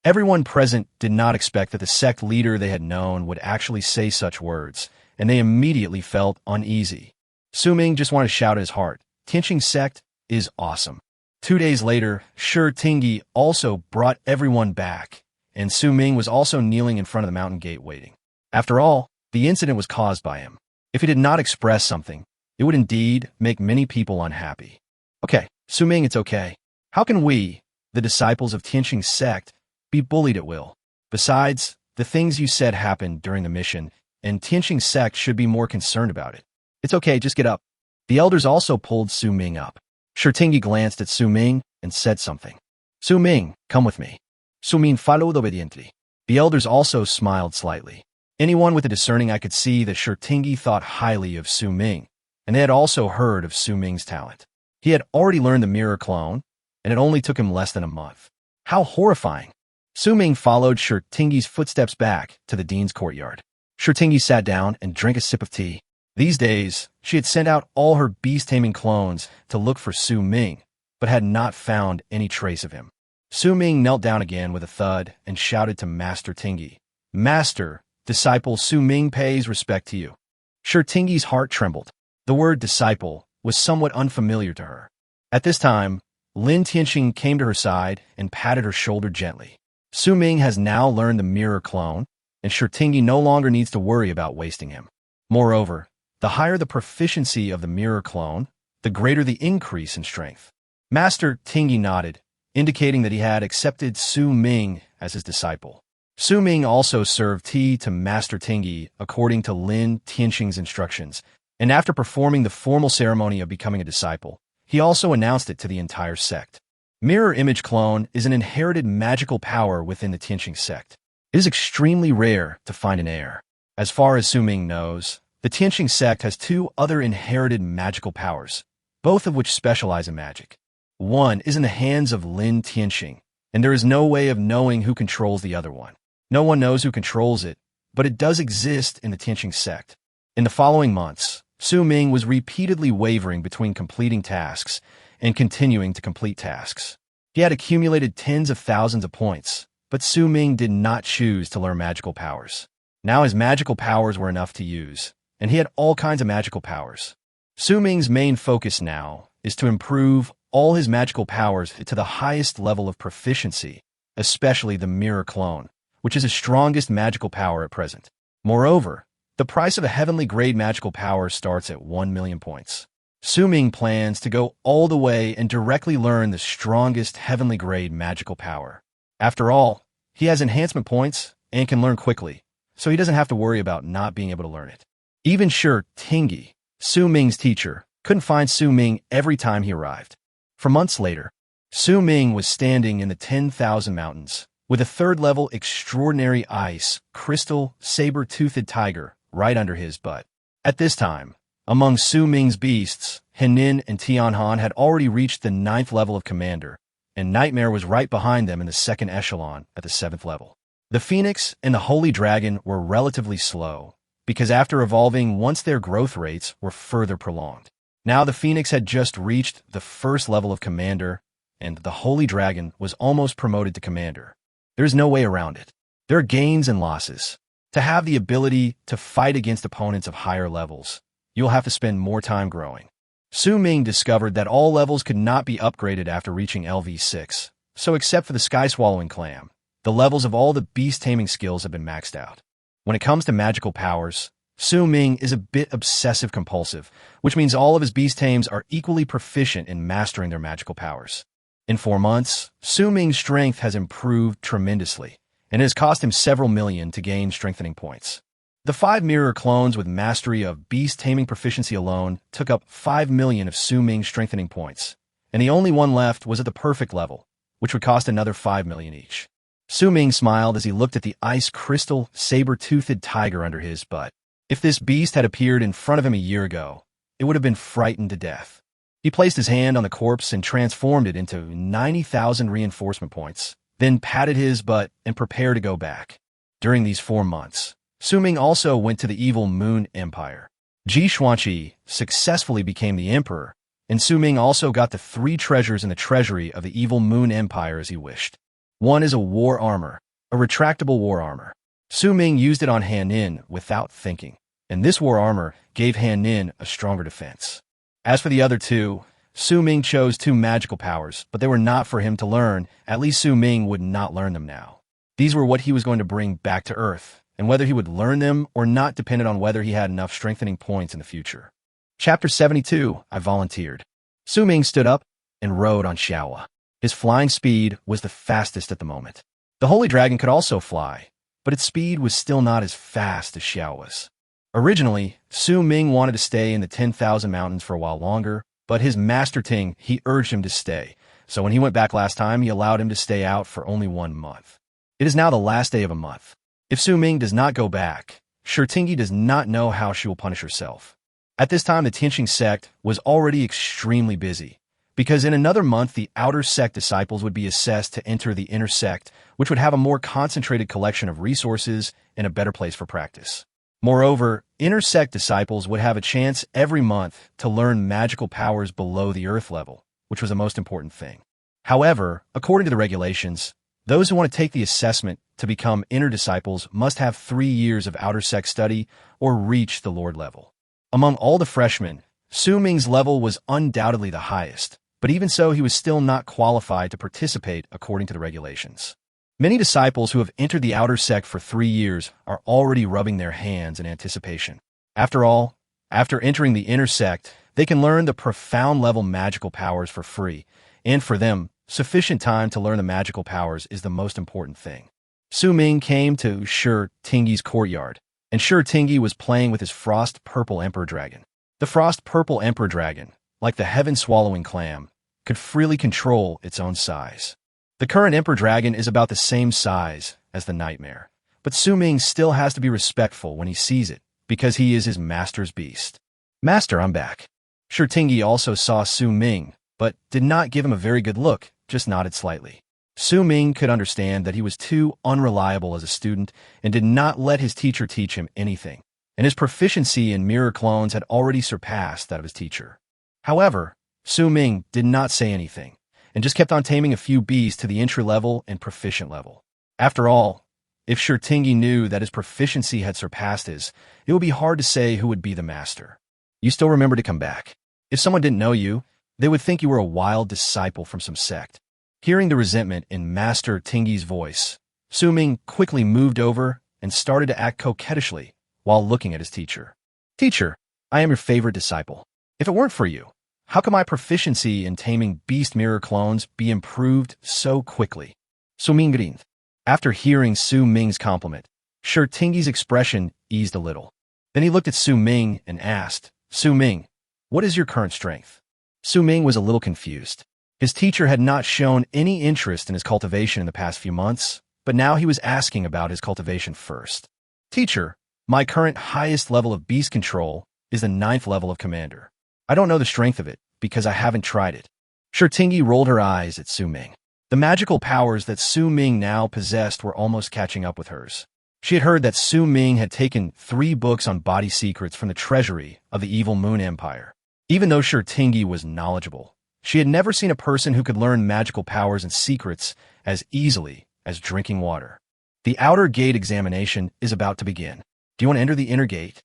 Everyone present did not expect that the sect leader they had known would actually say such words, and they immediately felt uneasy. Su Ming just wanted to shout at his heart, Tianqing sect is awesome. 2 days later, Shi Tingyi also brought everyone back, and Su Ming was also kneeling in front of the mountain gate waiting. After all, the incident was caused by him. If he did not express something, it would indeed make many people unhappy. Okay, Su Ming, it's okay. How can we, the disciples of Tianqing sect, be bullied at will? Besides, the things you said happened during the mission, and Tianqing sect should be more concerned about it. It's okay, just get up. The elders also pulled Su Ming up. Shi Tingyi glanced at Su Ming and said something. Su Ming, come with me. Su Ming followed obediently. The elders also smiled slightly. Anyone with a discerning eye could see that Shi Tingyi thought highly of Su Ming, and they had also heard of Su Ming's talent. He had already learned the mirror clone, and it only took him less than a month. How horrifying! Su Ming followed Shi Tingyi's footsteps back to the dean's courtyard. Shi Tingyi sat down and drank a sip of tea. These days, she had sent out all her beast-taming clones to look for Su Ming, but had not found any trace of him. Su Ming knelt down again with a thud and shouted to Master Tingyi, Master, disciple Su Ming pays respect to you. Shi Tingyi's heart trembled. The word disciple was somewhat unfamiliar to her. At this time, Lin Tianqing came to her side and patted her shoulder gently. Su Ming has now learned the mirror clone, and Shi Tingyi no longer needs to worry about wasting him. Moreover, the higher the proficiency of the mirror clone, the greater the increase in strength. Master Tingyi nodded, indicating that he had accepted Su Ming as his disciple. Su Ming also served tea to Master Tingyi according to Lin Tianqing's instructions, and after performing the formal ceremony of becoming a disciple, he also announced it to the entire sect. Mirror image clone is an inherited magical power within the Tianqing sect. It is extremely rare to find an heir. As far as Su Ming knows, the Tianqing sect has two other inherited magical powers, both of which specialize in magic. One is in the hands of Lin Tianqing, and there is no way of knowing who controls the other one. No one knows who controls it, but it does exist in the Tianqing sect. In the following months, Su Ming was repeatedly wavering between completing tasks and continuing to complete tasks. He had accumulated tens of thousands of points, but Su Ming did not choose to learn magical powers. Now his magical powers were enough to use, and he had all kinds of magical powers. Su Ming's main focus now is to improve all his magical powers to the highest level of proficiency, especially the mirror clone, which is his strongest magical power at present. Moreover, the price of a heavenly grade magical power starts at 1 million points. Su Ming plans to go all the way and directly learn the strongest heavenly grade magical power. After all, he has enhancement points and can learn quickly, so he doesn't have to worry about not being able to learn it. Even Shi Tingyi, Su Ming's teacher, couldn't find Su Ming every time he arrived. For months later, Su Ming was standing in the 10,000 mountains with a third-level extraordinary ice, crystal, saber-toothed tiger right under his butt. At this time, among Su Ming's beasts, Henin and Tianhan had already reached the 9th level of commander, and Nightmare was right behind them in the 2nd echelon at the 7th level. The Phoenix and the Holy Dragon were relatively slow, because after evolving once their growth rates were further prolonged. Now the Phoenix had just reached the 1st level of commander, and the Holy Dragon was almost promoted to commander. There's no way around it. There are gains and losses. To have the ability to fight against opponents of higher levels, you'll have to spend more time growing. Su Ming discovered that all levels could not be upgraded after reaching LV6, so except for the sky-swallowing clam, the levels of all the beast-taming skills have been maxed out. When it comes to magical powers, Su Ming is a bit obsessive-compulsive, which means all of his beast tames are equally proficient in mastering their magical powers. In 4 months, Su Ming's strength has improved tremendously, and it has cost him several million to gain strengthening points. The 5 mirror clones with mastery of beast-taming proficiency alone took up 5 million of Su Ming's strengthening points, and the only one left was at the perfect level, which would cost another 5 million each. Su Ming smiled as he looked at the ice crystal saber-toothed tiger under his butt. If this beast had appeared in front of him a year ago, it would have been frightened to death. He placed his hand on the corpse and transformed it into 90,000 reinforcement points, then patted his butt and prepared to go back. During these 4 months, Su Ming also went to the evil Moon Empire. Ji Xuanqi successfully became the emperor, and Su Ming also got the 3 treasures in the treasury of the evil Moon Empire as he wished. One is a war armor, a retractable war armor. Su Ming used it on Han Nin without thinking, and this war armor gave Han Nin a stronger defense. As for the other 2, Su Ming chose 2 magical powers, but they were not for him to learn. At least Su Ming would not learn them now. These were what he was going to bring back to Earth, and whether he would learn them or not depended on whether he had enough strengthening points in the future. Chapter 72, I volunteered. Su Ming stood up and rode on Xiaowa. His flying speed was the fastest at the moment. The Holy Dragon could also fly, but its speed was still not as fast as Xiaowa's. Originally, Su Ming wanted to stay in the 10,000 mountains for a while longer, but his Master Ting, he urged him to stay, so when he went back last time, he allowed him to stay out for only 1 month. It is now the last day of a month. If Su Ming does not go back, Shi Tingyi does not know how she will punish herself. At this time, the Tianqing sect was already extremely busy, because in another month, the outer sect disciples would be assessed to enter the inner sect, which would have a more concentrated collection of resources and a better place for practice. Moreover, inner sect disciples would have a chance every month to learn magical powers below the earth level, which was the most important thing. However, according to the regulations, those who want to take the assessment to become inner disciples must have 3 years of outer sect study or reach the Lord level. Among all the freshmen, Su Ming's level was undoubtedly the highest, but even so, he was still not qualified to participate according to the regulations. Many disciples who have entered the outer sect for 3 years are already rubbing their hands in anticipation. After all, after entering the inner sect, they can learn the profound level magical powers for free, and for them, sufficient time to learn the magical powers is the most important thing. Su Ming came to Shi Tingyi's courtyard, and Shi Tingyi was playing with his frost-purple emperor dragon. The frost-purple emperor dragon, like the heaven-swallowing clam, could freely control its own size. The current Emperor Dragon is about the same size as the Nightmare, but Su Ming still has to be respectful when he sees it, because he is his master's beast. Master, I'm back. Shurtingi also saw Su Ming, but did not give him a very good look, just nodded slightly. Su Ming could understand that he was too unreliable as a student and did not let his teacher teach him anything, and his proficiency in mirror clones had already surpassed that of his teacher. However, Su Ming did not say anything, and just kept on taming a few beasts to the entry-level and proficient level. After all, if Shurtingi knew that his proficiency had surpassed his, it would be hard to say who would be the master. You still remember to come back. If someone didn't know you, they would think you were a wild disciple from some sect. Hearing the resentment in Master Tingi's voice, Su Ming quickly moved over and started to act coquettishly while looking at his teacher. Teacher, I am your favorite disciple. If it weren't for you, how could my proficiency in taming beast mirror clones be improved so quickly? Su Ming grinned. After hearing Su Ming's compliment, Shurtingi's expression eased a little. Then he looked at Su Ming and asked, Su Ming, what is your current strength? Su Ming was a little confused. His teacher had not shown any interest in his cultivation in the past few months, but now he was asking about his cultivation first. Teacher, my current highest level of beast control is the 9th level of commander. I don't know the strength of it, because I haven't tried it. Shurtingi rolled her eyes at Su Ming. The magical powers that Su Ming now possessed were almost catching up with hers. She had heard that Su Ming had taken 3 books on body secrets from the treasury of the evil Moon Empire. Even though Shurtingi was knowledgeable, she had never seen a person who could learn magical powers and secrets as easily as drinking water. The outer gate examination is about to begin. Do you want to enter the inner gate?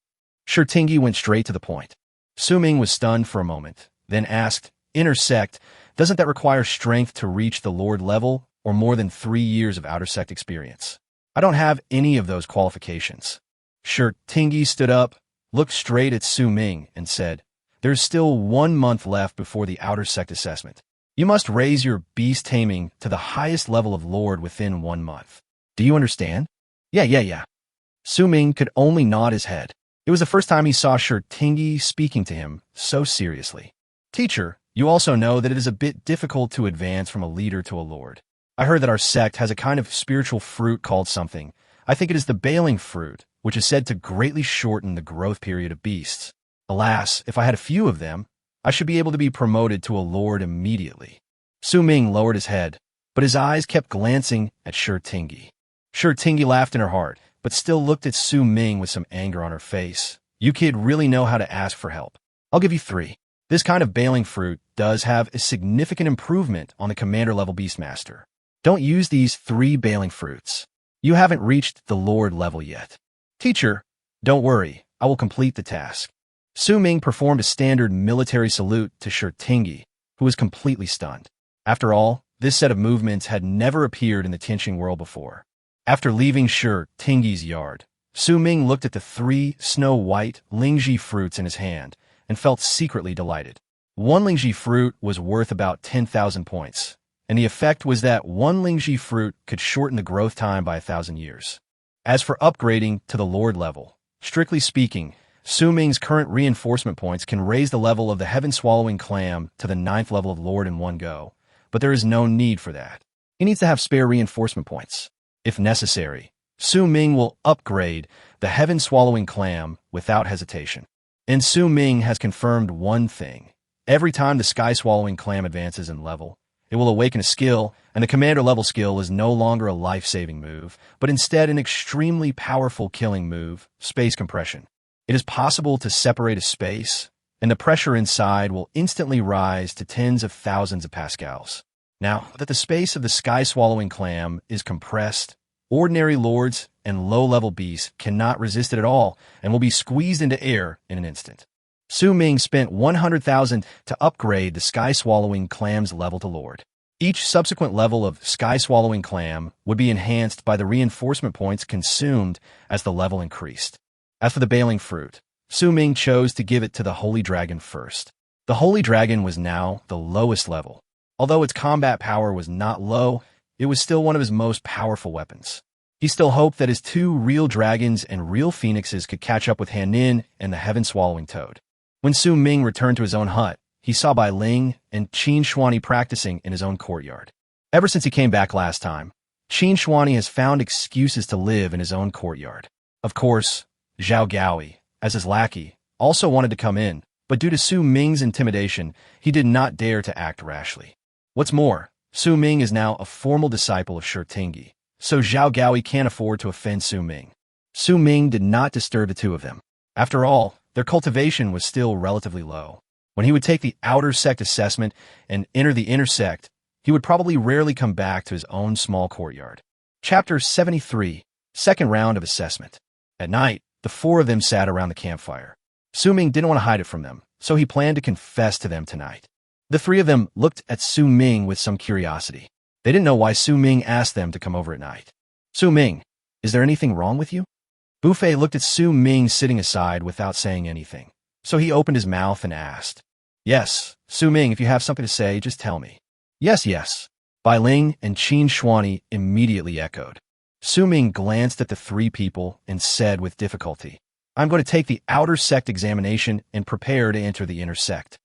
Shurtingi went straight to the point. Su Ming was stunned for a moment, then asked, Inner sect, doesn't that require strength to reach the Lord level or more than 3 years of outer sect experience? I don't have any of those qualifications. Shurtingi stood up, looked straight at Su Ming, and said, There's still 1 month left before the outer sect assessment. You must raise your beast taming to the highest level of Lord within 1 month. Do you understand? Yeah. Su Ming could only nod his head. It was the first time he saw Shurtingi speaking to him so seriously. Teacher, you also know that it is a bit difficult to advance from a leader to a lord. I heard that our sect has a kind of spiritual fruit called something. I think it is the baling fruit, which is said to greatly shorten the growth period of beasts. Alas, if I had a few of them, I should be able to be promoted to a lord immediately. Su Ming lowered his head, but his eyes kept glancing at Shurtingi. Shurtingi laughed in her heart, but still looked at Su Ming with some anger on her face. You kid really know how to ask for help. I'll give you 3. This kind of baling fruit does have a significant improvement on the commander-level beastmaster. Don't use these 3 baling fruits. You haven't reached the lord level yet. Teacher, don't worry, I will complete the task. Su Ming performed a standard military salute to Shurtingi, who was completely stunned. After all, this set of movements had never appeared in the Tianqing world before. After leaving Shurtingi's yard, Su Ming looked at the 3 snow-white Lingji fruits in his hand and felt secretly delighted. 1 Lingji fruit was worth about 10,000 points, and the effect was that 1 Lingji fruit could shorten the growth time by 1,000 years. As for upgrading to the Lord level, strictly speaking, Su Ming's current reinforcement points can raise the level of the heaven-swallowing clam to the 9th level of Lord in one go, but there is no need for that. He needs to have spare reinforcement points. If necessary, Su Ming will upgrade the heaven-swallowing clam without hesitation. And Su Ming has confirmed one thing. Every time the sky-swallowing clam advances in level, it will awaken a skill, and the commander-level skill is no longer a life-saving move, but instead an extremely powerful killing move, space compression. It is possible to separate a space, and the pressure inside will instantly rise to tens of thousands of pascals. Now that the space of the sky-swallowing clam is compressed, ordinary lords and low-level beasts cannot resist it at all and will be squeezed into air in an instant. Su Ming spent 100,000 to upgrade the sky-swallowing clam's level to lord. Each subsequent level of sky-swallowing clam would be enhanced by the reinforcement points consumed as the level increased. As for the baling fruit, Su Ming chose to give it to the Holy Dragon first. The Holy Dragon was now the lowest level. Although its combat power was not low, it was still one of his most powerful weapons. He still hoped that his 2 real dragons and real phoenixes could catch up with Han Nin and the heaven-swallowing toad. When Su Ming returned to his own hut, he saw Bai Ling and Qin Shuani practicing in his own courtyard. Ever since he came back last time, Qin Shuani has found excuses to live in his own courtyard. Of course, Zhao Gaoi, as his lackey, also wanted to come in, but due to Su Ming's intimidation, he did not dare to act rashly. What's more, Su Ming is now a formal disciple of Shi Tingyi, so Zhao Gaoi can't afford to offend Su Ming. Su Ming did not disturb the two of them. After all, their cultivation was still relatively low. When he would take the outer sect assessment and enter the inner sect, he would probably rarely come back to his own small courtyard. Chapter 73, Second Round of Assessment. At night, the four of them sat around the campfire. Su Ming didn't want to hide it from them, so he planned to confess to them tonight. The three of them looked at Su Ming with some curiosity. They didn't know why Su Ming asked them to come over at night. Su Ming, is there anything wrong with you? Bufei looked at Su Ming sitting aside without saying anything, so he opened his mouth and asked, Yes, Su Ming, if you have something to say, just tell me. Yes. Bai Ling and Qin Shuani immediately echoed. Su Ming glanced at the three people and said with difficulty, I'm going to take the outer sect examination and prepare to enter the inner sect.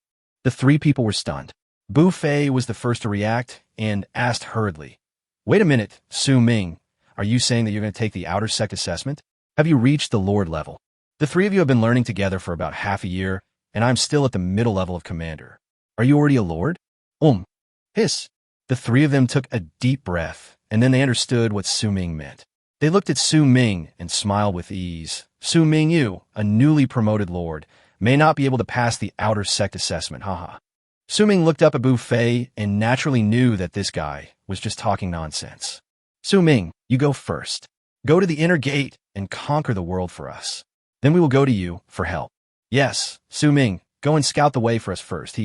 The three people were stunned. Bufei was the first to react and asked hurriedly, Wait a minute, Su Ming, are you saying that you're going to take the outer sect assessment? Have you reached the Lord level? The three of you have been learning together for about half a year, and I'm still at the middle level of commander. Are you already a Lord? Hiss. The three of them took a deep breath, and then they understood what Su Ming meant. They looked at Su Ming and smiled with ease. Su Ming, you, a newly promoted Lord, may not be able to pass the outer sect assessment, haha. Su Ming looked up at Bufei and naturally knew that this guy was just talking nonsense. Su Ming, you go first. Go to the inner gate and conquer the world for us. Then we will go to you for help. Yes, Su Ming, go and scout the way for us first,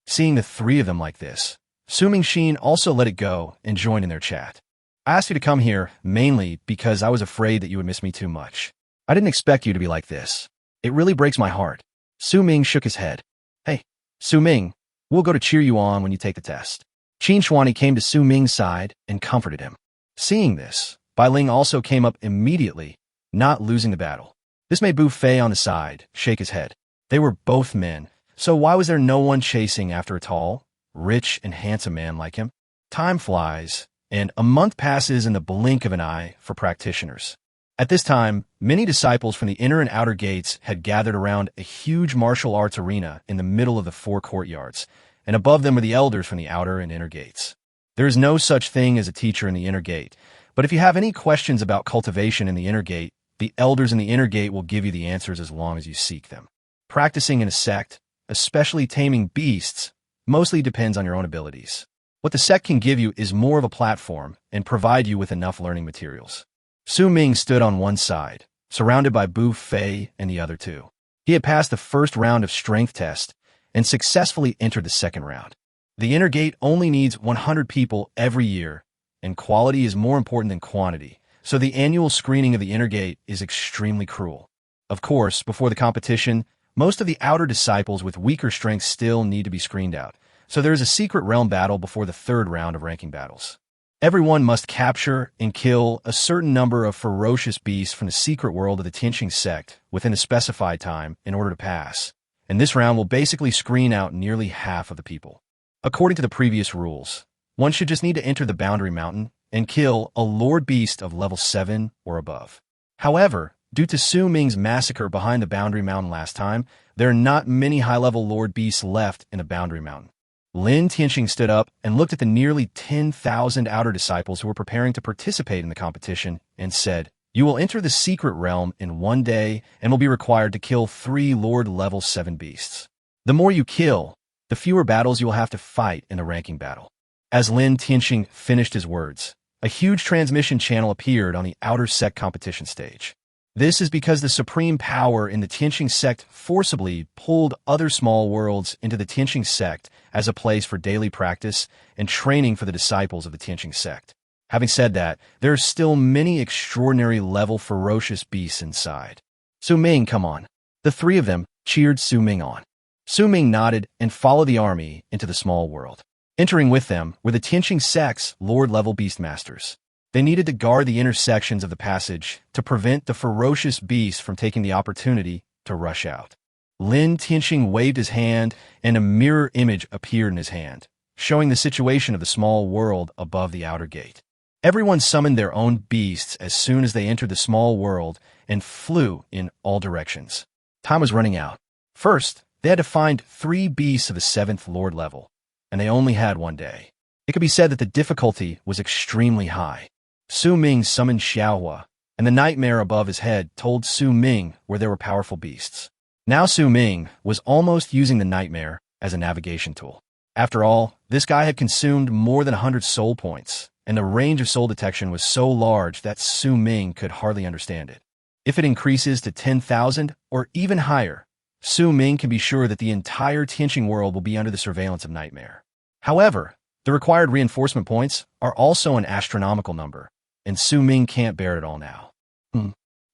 Seeing the three of them like this, Su Ming Xin also let it go and joined in their chat. I asked you to come here mainly because I was afraid that you would miss me too much. I didn't expect you to be like this. It really breaks my heart. Su Ming shook his head. Hey, Su Ming, we'll go to cheer you on when you take the test. Qin Shuani came to Su Ming's side and comforted him. Seeing this, Bai Ling also came up immediately, not losing the battle. This made Bufei on the side shake his head. They were both men, so why was there no one chasing after a tall, rich, and handsome man like him? Time flies, and a month passes in the blink of an eye for practitioners. At this time, many disciples from the inner and outer gates had gathered around a huge martial arts arena in the middle of the four courtyards, and above them were the elders from the outer and inner gates. There is no such thing as a teacher in the inner gate, but if you have any questions about cultivation in the inner gate, the elders in the inner gate will give you the answers as long as you seek them. Practicing in a sect, especially taming beasts, mostly depends on your own abilities. What the sect can give you is more of a platform and provide you with enough learning materials. Su Ming stood on one side, surrounded by Bufei and the other two. He had passed the first round of strength test and successfully entered the second round. The inner gate only needs 100 people every year, and quality is more important than quantity, so the annual screening of the inner gate is extremely cruel. Of course, before the competition, most of the outer disciples with weaker strength still need to be screened out, so there is a secret realm battle before the third round of ranking battles. Everyone must capture and kill a certain number of ferocious beasts from the secret world of the Tianqing sect within a specified time in order to pass, and this round will basically screen out nearly half of the people. According to the previous rules, one should just need to enter the boundary mountain and kill a lord beast of level 7 or above. However, due to Su Ming's massacre behind the boundary mountain last time, there are not many high-level lord beasts left in the boundary mountain. Lin Tianqing stood up and looked at the nearly 10,000 outer disciples who were preparing to participate in the competition and said, "You will enter the secret realm in one day and will be required to kill 3 Lord level 7 beasts. The more you kill, the fewer battles you will have to fight in the ranking battle." As Lin Tianqing finished his words, a huge transmission channel appeared on the outer sect competition stage. This is because the supreme power in the Tianqing sect forcibly pulled other small worlds into the Tianqing sect as a place for daily practice and training for the disciples of the Tianqing sect. Having said that, there are still many extraordinary level ferocious beasts inside. Su Ming, come on. The 3 of them cheered Su Ming on. Su Ming nodded and followed the army into the small world. Entering with them were the Tianqing sect's Lord-level beastmasters. They needed to guard the intersections of the passage to prevent the ferocious beasts from taking the opportunity to rush out. Lin Tianxing waved his hand, and a mirror image appeared in his hand, showing the situation of the small world above the outer gate. Everyone summoned their own beasts as soon as they entered the small world and flew in all directions. Time was running out. First, they had to find 3 beasts of the 7th Lord level, and they only had 1 day. It could be said that the difficulty was extremely high. Su Ming summoned Xiaohua, and the nightmare above his head told Su Ming where there were powerful beasts. Now Su Ming was almost using the nightmare as a navigation tool. After all, this guy had consumed more than 100 soul points, and the range of soul detection was so large that Su Ming could hardly understand it. If it increases to 10,000 or even higher, Su Ming can be sure that the entire Tianqing world will be under the surveillance of Nightmare. However, the required reinforcement points are also an astronomical number, and Su Ming can't bear it all now.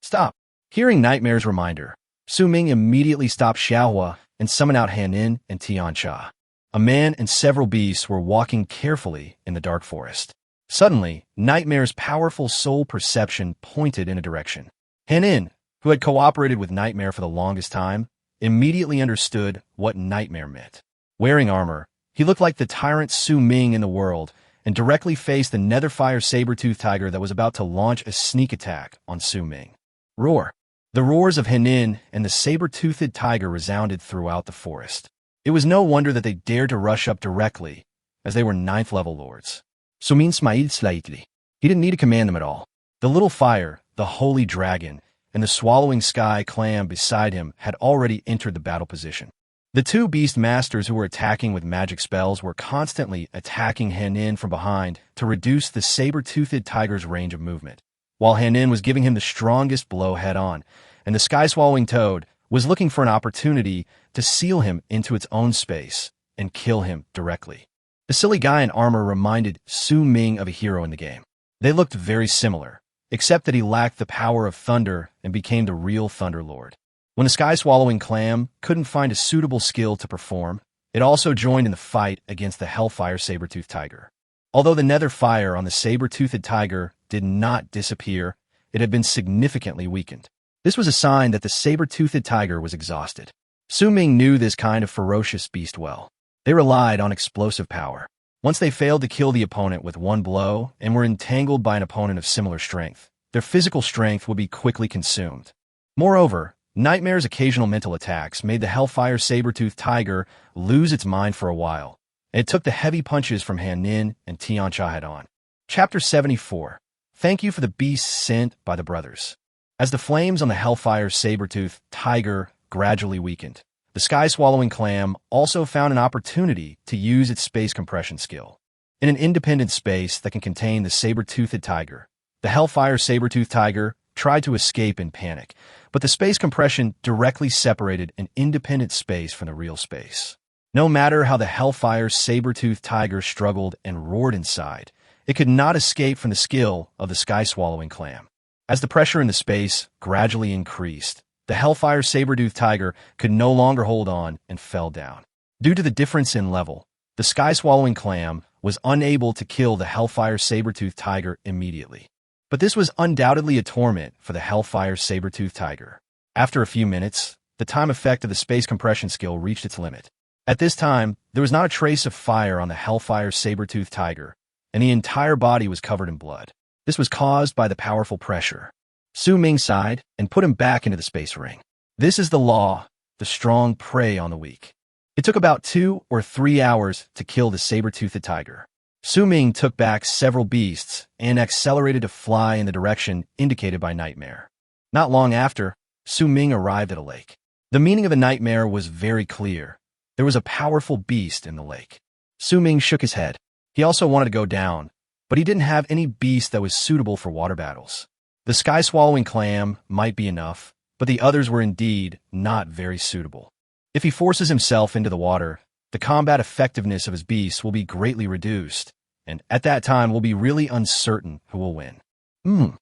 Stop. Hearing Nightmare's reminder, Su Ming immediately stopped Xiaohua and summoned out Hanin and Tiancha. A man and several beasts were walking carefully in the dark forest. Suddenly, Nightmare's powerful soul perception pointed in a direction. Hanin, who had cooperated with Nightmare for the longest time, immediately understood what Nightmare meant. Wearing armor, he looked like the tyrant Su Ming in the world and directly faced the Netherfire saber-toothed tiger that was about to launch a sneak attack on Su Ming. Roar! The roars of Hanin and the saber-toothed tiger resounded throughout the forest. It was no wonder that they dared to rush up directly, as they were 9th level lords. Su Ming smiled slightly. He didn't need to command them at all. The little fire, the holy dragon, and the swallowing sky clam beside him had already entered the battle position. The 2 beastmasters who were attacking with magic spells were constantly attacking Hanin from behind to reduce the saber-toothed tiger's range of movement, while Hanin was giving him the strongest blow head-on, and the sky-swallowing toad was looking for an opportunity to seal him into its own space and kill him directly. The silly guy in armor reminded Su Ming of a hero in the game. They looked very similar, except that he lacked the power of thunder and became the real Thunder Lord. When the sky-swallowing clam couldn't find a suitable skill to perform, it also joined in the fight against the Hellfire saber-toothed tiger. Although the nether fire on the saber-toothed tiger did not disappear, it had been significantly weakened. This was a sign that the saber-toothed tiger was exhausted. Su Ming knew this kind of ferocious beast well. They relied on explosive power. Once they failed to kill the opponent with 1 blow and were entangled by an opponent of similar strength, their physical strength would be quickly consumed. Moreover, Nightmare's occasional mental attacks made the Hellfire saber-toothed tiger lose its mind for a while, and it took the heavy punches from Hanin and Tiancha head-on. Chapter 74. Thank you for the beasts sent by the brothers. As the flames on the Hellfire saber-toothed tiger gradually weakened, the sky-swallowing clam also found an opportunity to use its space compression skill. In an independent space that can contain the saber-toothed tiger, the Hellfire saber-toothed tiger tried to escape in panic, but the space compression directly separated an independent space from the real space. No matter how the Hellfire saber-toothed tiger struggled and roared inside, it could not escape from the skill of the sky-swallowing clam. As the pressure in the space gradually increased, the Hellfire saber-toothed tiger could no longer hold on and fell down. Due to the difference in level, the sky-swallowing clam was unable to kill the Hellfire saber-toothed tiger immediately. But this was undoubtedly a torment for the Hellfire saber-toothed tiger. After a few minutes, the time effect of the space compression skill reached its limit. At this time, there was not a trace of fire on the Hellfire saber-toothed tiger, and the entire body was covered in blood. This was caused by the powerful pressure. Su Ming sighed and put him back into the space ring. This is the law. The strong prey on the weak. It took about 2 or 3 hours to kill the saber-toothed tiger. Su Ming took back several beasts and accelerated to fly in the direction indicated by Nightmare. Not long after, Su Ming arrived at a lake. The meaning of the nightmare was very clear. There was a powerful beast in the lake. Su Ming shook his head. He also wanted to go down, but he didn't have any beast that was suitable for water battles. The sky-swallowing clam might be enough, but the others were indeed not very suitable. If he forces himself into the water, the combat effectiveness of his beasts will be greatly reduced, and at that time will be really uncertain who will win. Ooh!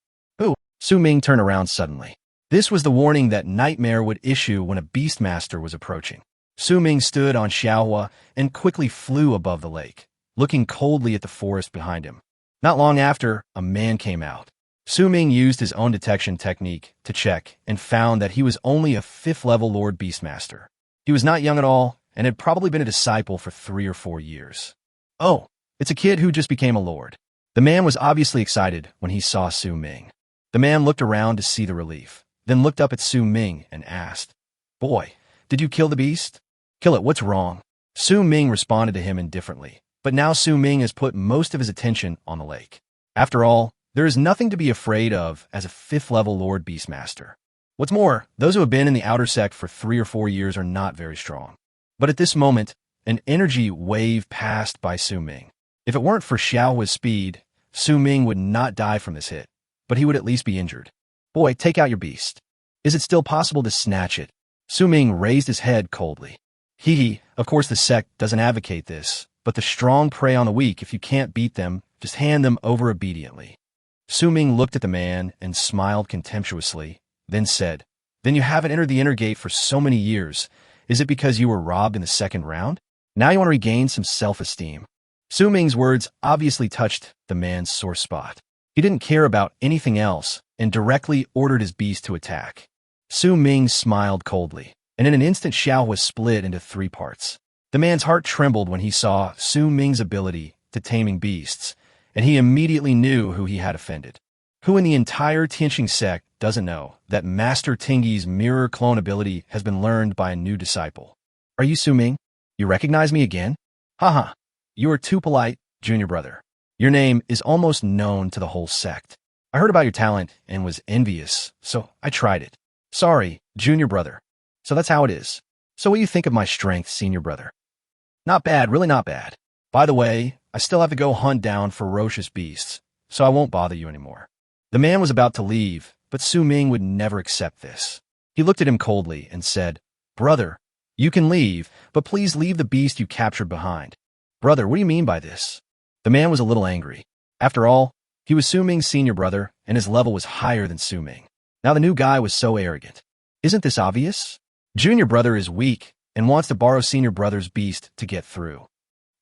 Su Ming turned around suddenly. This was the warning that Nightmare would issue when a beastmaster was approaching. Su Ming stood on Xiaohua and quickly flew above the lake, looking coldly at the forest behind him. Not long after, a man came out. Su Ming used his own detection technique to check and found that he was only a 5th level Lord Beastmaster. He was not young at all and had probably been a disciple for 3 or 4 years. Oh, it's a kid who just became a lord. The man was obviously excited when he saw Su Ming. The man looked around to see the relief, then looked up at Su Ming and asked, "Boy, did you kill the beast?" "Kill it, what's wrong?" Su Ming responded to him indifferently, but now Su Ming has put most of his attention on the lake. After all, there is nothing to be afraid of as a 5th level Lord Beastmaster. What's more, those who have been in the outer sect for 3 or 4 years are not very strong. But at this moment, an energy wave passed by Su Ming. If it weren't for Xiaohua's speed, Su Ming would not die from this hit, but he would at least be injured. "Boy, take out your beast. Is it still possible to snatch it?" Su Ming raised his head coldly. Hee, of course the sect doesn't advocate this, but the strong prey on the weak. If you can't beat them, just hand them over obediently. Su Ming looked at the man and smiled contemptuously, then said, "Then you haven't entered the inner gate for so many years. Is it because you were robbed in the 2nd round? Now you want to regain some self-esteem." Su Ming's words obviously touched the man's sore spot. He didn't care about anything else and directly ordered his beast to attack. Su Ming smiled coldly, and in an instant Xiao was split into 3 parts. The man's heart trembled when he saw Su Ming's ability to taming beasts, and he immediately knew who he had offended. Who in the entire Tianqing sect doesn't know that Master Tingyi's mirror clone ability has been learned by a new disciple? "Are you Su Ming? You recognize me again?" "Haha, you are too polite, junior brother. Your name is almost known to the whole sect. I heard about your talent and was envious, so I tried it. Sorry, junior brother. So that's how it is. So what do you think of my strength, senior brother?" "Not bad, really not bad. By the way, I still have to go hunt down ferocious beasts, so I won't bother you anymore." The man was about to leave, but Su Ming would never accept this. He looked at him coldly and said, "Brother, you can leave, but please leave the beast you captured behind." "Brother, what do you mean by this?" The man was a little angry. After all, he was Su Ming's senior brother, and his level was higher than Su Ming. Now the new guy was so arrogant. Isn't this obvious? Junior brother is weak and wants to borrow senior brother's beast to get through.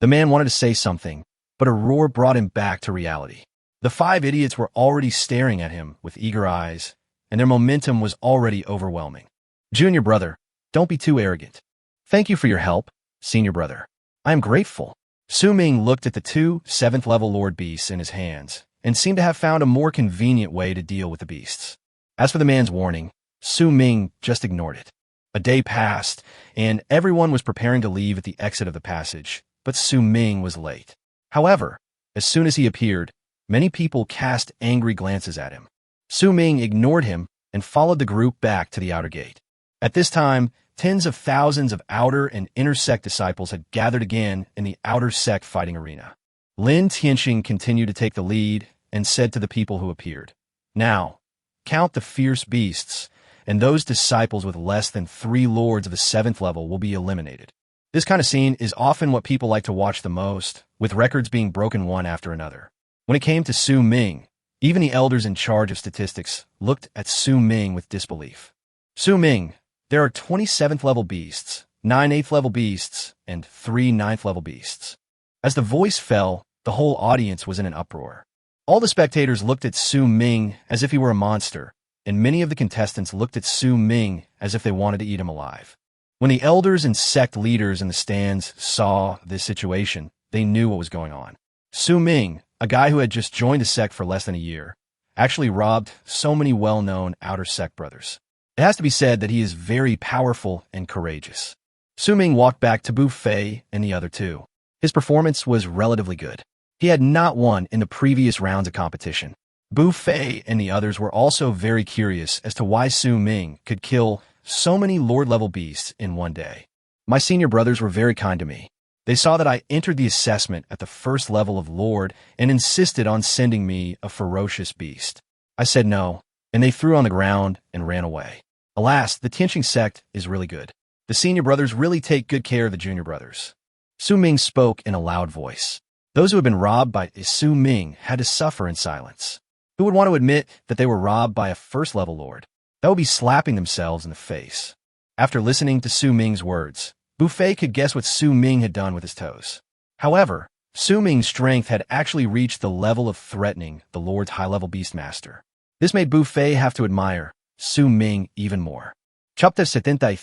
The man wanted to say something, but a roar brought him back to reality. The 5 idiots were already staring at him with eager eyes, and their momentum was already overwhelming. "Junior brother, don't be too arrogant. Thank you for your help, senior brother. I am grateful." Su Ming looked at the 2 7th-level Lord Beasts in his hands and seemed to have found a more convenient way to deal with the beasts. As for the man's warning, Su Ming just ignored it. A day passed, and everyone was preparing to leave at the exit of the passage, but Su Ming was late. However, as soon as he appeared, many people cast angry glances at him. Su Ming ignored him and followed the group back to the outer gate. At this time, tens of thousands of outer and inner sect disciples had gathered again in the outer sect fighting arena. Lin Tianqing continued to take the lead and said to the people who appeared, "Now, count the fierce beasts, and those disciples with less than 3 lords of the 7th level will be eliminated." This kind of scene is often what people like to watch the most, with records being broken one after another. When it came to Su Ming, even the elders in charge of statistics looked at Su Ming with disbelief. "Su Ming, there are 20 7th-level beasts, 9 8th-level beasts, and 3 9th-level beasts." As the voice fell, the whole audience was in an uproar. All the spectators looked at Su Ming as if he were a monster, and many of the contestants looked at Su Ming as if they wanted to eat him alive. When the elders and sect leaders in the stands saw this situation, they knew what was going on. Su Ming, a guy who had just joined the sect for less than a year, actually robbed so many well-known outer sect brothers. It has to be said that he is very powerful and courageous. Su Ming walked back to Bu Fei and the other 2. His performance was relatively good. He had not won in the previous rounds of competition. Bu Fei and the others were also very curious as to why Su Ming could kill so many Lord-level beasts in one day. My senior brothers were very kind to me. They saw that I entered the assessment at the 1st level of Lord and insisted on sending me a ferocious beast. I said no, and they threw on the ground and ran away. Alas, the Tianqing sect is really good. The senior brothers really take good care of the junior brothers. Su Ming spoke in a loud voice. Those who had been robbed by Su Ming had to suffer in silence. Who would want to admit that they were robbed by a 1st-level lord? That would be slapping themselves in the face. After listening to Su Ming's words, Bu Fei could guess what Su Ming had done with his toes. However, Su Ming's strength had actually reached the level of threatening the Lord's high-level beastmaster. This made Buffet have to admire Su Ming even more. Chapter 75.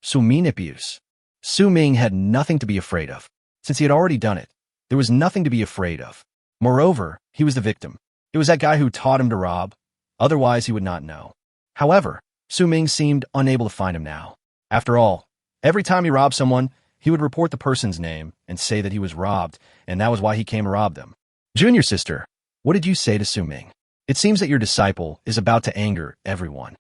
Su Minipius. Su Ming had nothing to be afraid of. Since he had already done it, there was nothing to be afraid of. Moreover, he was the victim. It was that guy who taught him to rob. Otherwise, he would not know. However, Su Ming seemed unable to find him now. After all, every time he robbed someone, he would report the person's name and say that he was robbed, and that was why he came to rob them. Junior sister, what did you say to Su Ming? It seems that your disciple is about to anger everyone.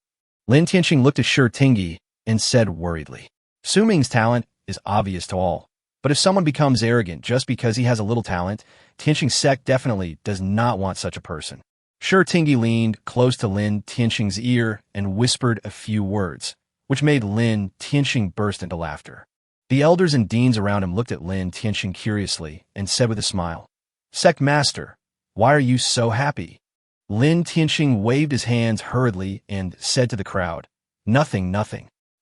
Lin Tianqing looked at Shi Tingyi and said worriedly, Su Ming's talent is obvious to all. But if someone becomes arrogant just because he has a little talent, Tianqing's sect definitely does not want such a person. Shi Tingyi leaned close to Lin Tianqing's ear and whispered a few words, which made Lin Tianqing burst into laughter. The elders and deans around him looked at Lin Tianqing curiously and said with a smile, Sect Master, why are you so happy? Lin Tianqing waved his hands hurriedly and said to the crowd, Nothing.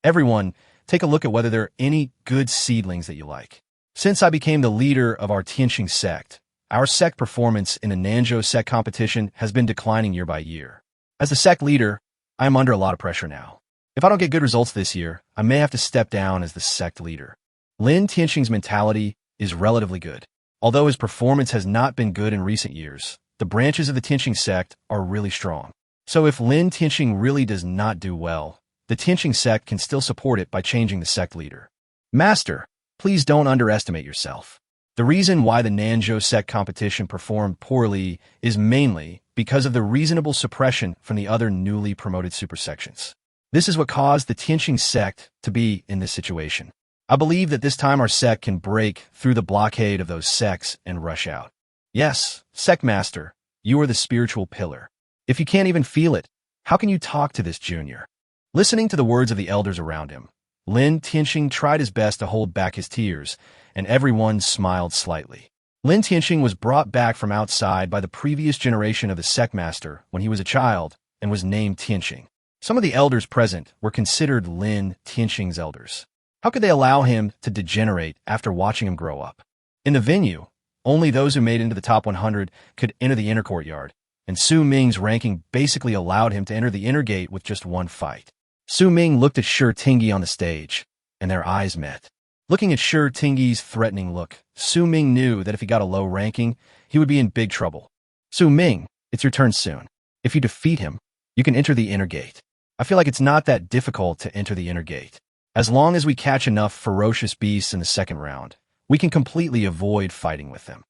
Everyone, take a look at whether there are any good seedlings that you like. Since I became the leader of our Tianqing sect, our sect performance in the Nanzhou sect competition has been declining year by year. As the sect leader, I am under a lot of pressure now. If I don't get good results this year, I may have to step down as the sect leader. Lin Tianqing's mentality is relatively good. Although his performance has not been good in recent years, the branches of the Tianqing sect are really strong. So if Lin Tianqing really does not do well, the Tianqing sect can still support it by changing the sect leader. Master, please don't underestimate yourself. The reason why the Nanzhou sect competition performed poorly is mainly because of the reasonable suppression from the other newly promoted supersections. This is what caused the Tianqing sect to be in this situation. I believe that this time our sect can break through the blockade of those sects and rush out. Yes, sect master, you are the spiritual pillar. If you can't even feel it, how can you talk to this junior? Listening to the words of the elders around him, Lin Tianqing tried his best to hold back his tears, and everyone smiled slightly. Lin Tianqing was brought back from outside by the previous generation of the sect master when he was a child and was named Tianqing. Some of the elders present were considered Lin Tianqing's elders. How could they allow him to degenerate after watching him grow up? In the venue, only those who made into the top 100 could enter the inner courtyard, and Su Ming's ranking basically allowed him to enter the inner gate with just one fight. Su Ming looked at Shi Tingyi on the stage, and their eyes met. Looking at Shi Tingyi's threatening look, Su Ming knew that if he got a low ranking, he would be in big trouble. Su Ming, it's your turn soon. If you defeat him, you can enter the inner gate. I feel like it's not that difficult to enter the inner gate. As long as we catch enough ferocious beasts in the second round, we can completely avoid fighting with them.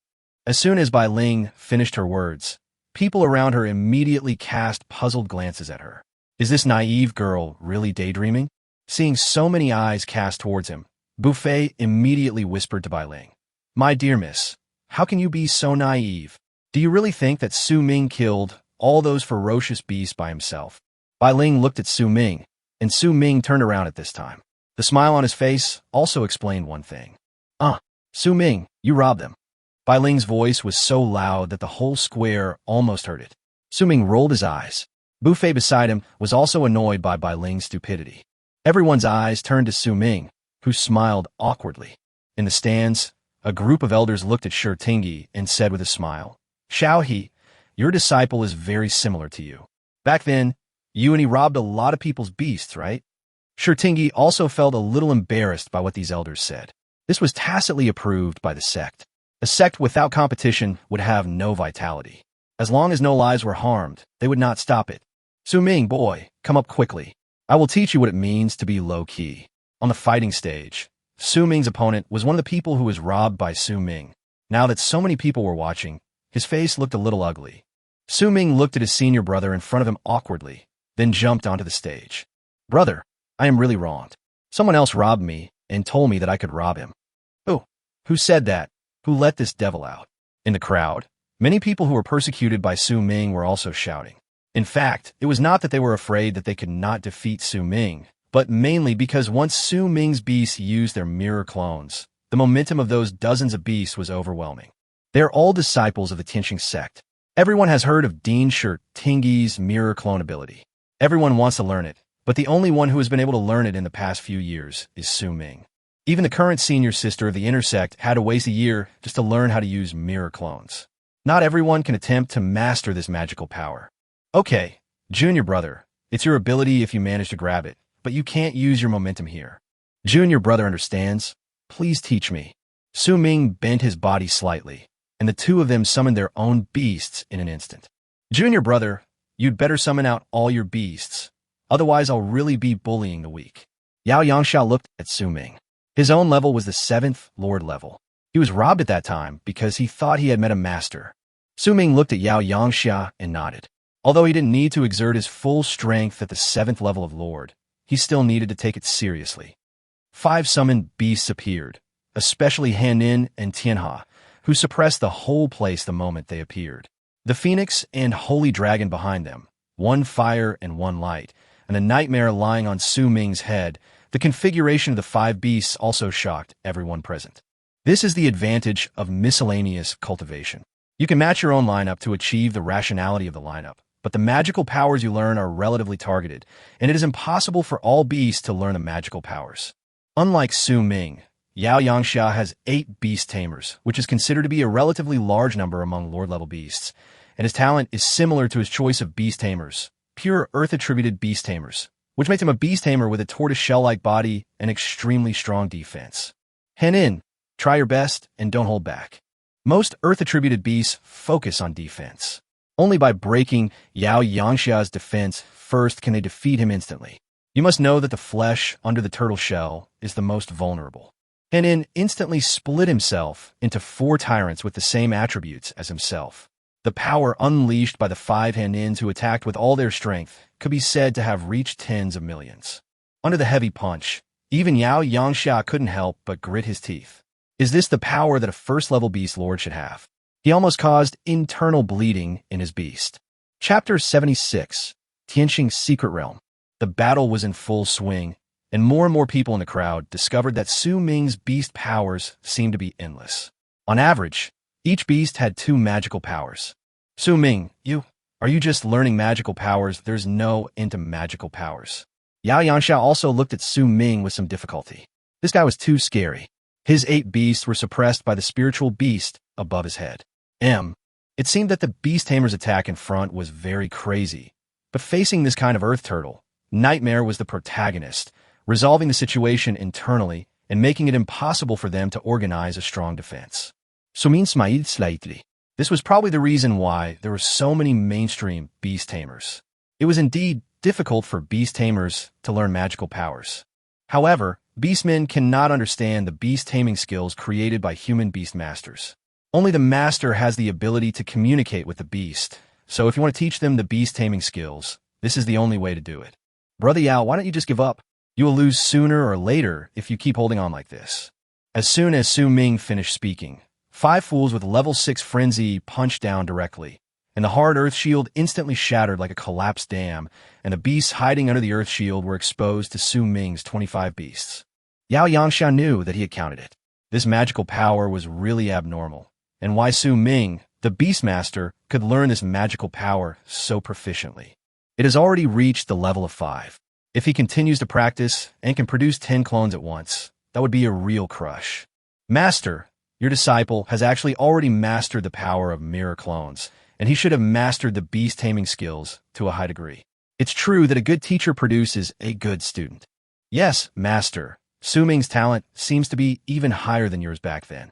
As soon as Bai Ling finished her words, people around her immediately cast puzzled glances at her. Is this naive girl really daydreaming? Seeing so many eyes cast towards him, Buffet immediately whispered to Bai Ling, My dear miss, how can you be so naive? Do you really think that Su Ming killed all those ferocious beasts by himself? Bai Ling looked at Su Ming, and Su Ming turned around at this time. The smile on his face also explained one thing. Su Ming, you robbed them. Bai Ling's voice was so loud that the whole square almost heard it. Su Ming rolled his eyes. Buffet beside him was also annoyed by Bai Ling's stupidity. Everyone's eyes turned to Su Ming, who smiled awkwardly. In the stands, a group of elders looked at Shi Tingyi and said with a smile, Xiao He, your disciple is very similar to you. Back then, you and he robbed a lot of people's beasts, right? Shi Tingyi also felt a little embarrassed by what these elders said. This was tacitly approved by the sect. A sect without competition would have no vitality. As long as no lives were harmed, they would not stop it. Su Ming, boy, come up quickly. I will teach you what it means to be low-key. On the fighting stage, Su Ming's opponent was one of the people who was robbed by Su Ming. Now that so many people were watching, his face looked a little ugly. Su Ming looked at his senior brother in front of him awkwardly, then jumped onto the stage. Brother, I am really wronged. Someone else robbed me and told me that I could rob him. Who said that? Who let this devil out? In the crowd, many people who were persecuted by Su Ming were also shouting. In fact, it was not that they were afraid that they could not defeat Su Ming, but mainly because once Su Ming's beasts used their mirror clones, the momentum of those dozens of beasts was overwhelming. They are all disciples of the Tianqing sect. Everyone has heard of Dean Shi Tingyi's mirror clone ability. Everyone wants to learn it, but the only one who has been able to learn it in the past few years is Su Ming. Even the current senior sister of the inner sect had to waste a year just to learn how to use mirror clones. Not everyone can attempt to master this magical power. Okay, Junior brother, it's your ability if you manage to grab it, but you can't use your momentum here. Junior brother understands. Please teach me. Ming bent his body slightly, and the two of them summoned their own beasts in an instant. Junior brother, you'd better summon out all your beasts. Otherwise, I'll really be bullying the weak. Yao Yangxia looked at Ming. His own level was the 7th Lord level. He was robbed at that time because he thought he had met a master. Ming looked at Yao Yangxia and nodded. Although he didn't need to exert his full strength at the 7th level of Lord, he still needed to take it seriously. 5 summoned beasts appeared, especially Hanin and Tianhe, who suppressed the whole place the moment they appeared. The Phoenix and Holy Dragon behind them, 1 fire and 1 light, and a nightmare lying on Ming's head. The configuration of the 5 beasts also shocked everyone present. This is the advantage of miscellaneous cultivation. You can match your own lineup to achieve the rationality of the lineup, but the magical powers you learn are relatively targeted, and it is impossible for all beasts to learn the magical powers. Unlike Ming, Yao Yangxia has 8 beast tamers, which is considered to be a relatively large number among Lord-level beasts, and his talent is similar to his choice of beast tamers, pure Earth-attributed beast tamers, which makes him a beast tamer with a tortoise-shell-like body and extremely strong defense. Hanin, try your best and don't hold back. Most Earth-attributed beasts focus on defense. Only by breaking Yao Yangxia's defense first can they defeat him instantly. You must know that the flesh under the turtle shell is the most vulnerable. Hanin instantly split himself into 4 tyrants with the same attributes as himself. The power unleashed by the 5 Hanins who attacked with all their strength could be said to have reached tens of millions. Under the heavy punch, even Yao Yangxia couldn't help but grit his teeth. Is this the power that a first-level beast lord should have? He almost caused internal bleeding in his beast. Chapter 76, Tianqing's Secret Realm. The battle was in full swing, and more people in the crowd discovered that Ming's beast powers seemed to be endless. On average, each beast had 2 magical powers. Ming, are you just learning magical powers? There's no end to magical powers. Yao Yangxia also looked at Ming with some difficulty. This guy was too scary. His 8 beasts were suppressed by the spiritual beast above his head. It seemed that the beast tamer's attack in front was very crazy, but facing this kind of earth turtle, Nightmare was the protagonist, resolving the situation internally and making it impossible for them to organize a strong defense. Ming smiled slightly. This was probably the reason why there were so many mainstream beast tamers. It was indeed difficult for beast tamers to learn magical powers. However, beastmen cannot understand the beast taming skills created by human beastmasters. Only the master has the ability to communicate with the beast, so if you want to teach them the beast taming skills, this is the only way to do it. Brother Yao, why don't you just give up? You will lose sooner or later if you keep holding on like this. As soon as Ming finished speaking, 5 fools with level 6 frenzy punched down directly, and the hard earth shield instantly shattered like a collapsed dam, and the beasts hiding under the earth shield were exposed to Ming's 25 beasts. Yao Yangxia knew that he had counted it. This magical power was really abnormal, and why Ming, the beastmaster, could learn this magical power so proficiently. It has already reached the level of 5. If he continues to practice and can produce 10 clones at once, that would be a real crush. Master, your disciple has actually already mastered the power of mirror clones, and he should have mastered the beast taming skills to a high degree. It's true that a good teacher produces a good student. Yes, master, Ming's talent seems to be even higher than yours back then.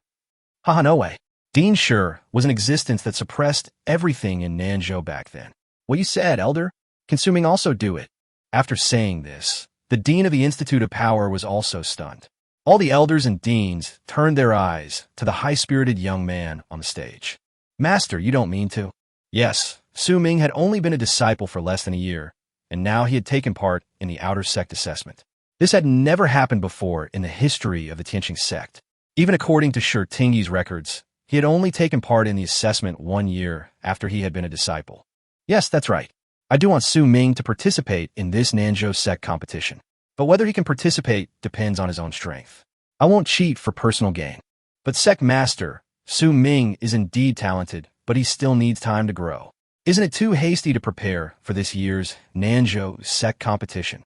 Haha, no way. Dean Sure was an existence that suppressed everything in Nanzhou back then. What you said, elder? Can Ming also do it? After saying this, the dean of the Institute of Power was also stunned. All the elders and deans turned their eyes to the high-spirited young man on the stage. Master, you don't mean to? Yes, Ming had only been a disciple for less than a year, and now he had taken part in the outer sect assessment. This had never happened before in the history of the Tianqing sect. Even according to Shi Tingyi's records, he had only taken part in the assessment 1 year after he had been a disciple. Yes, that's right. I do want Ming to participate in this Nanzhou sect competition, but whether he can participate depends on his own strength. I won't cheat for personal gain. But sect master, Ming is indeed talented, but he still needs time to grow. Isn't it too hasty to prepare for this year's Nanzhou sect competition?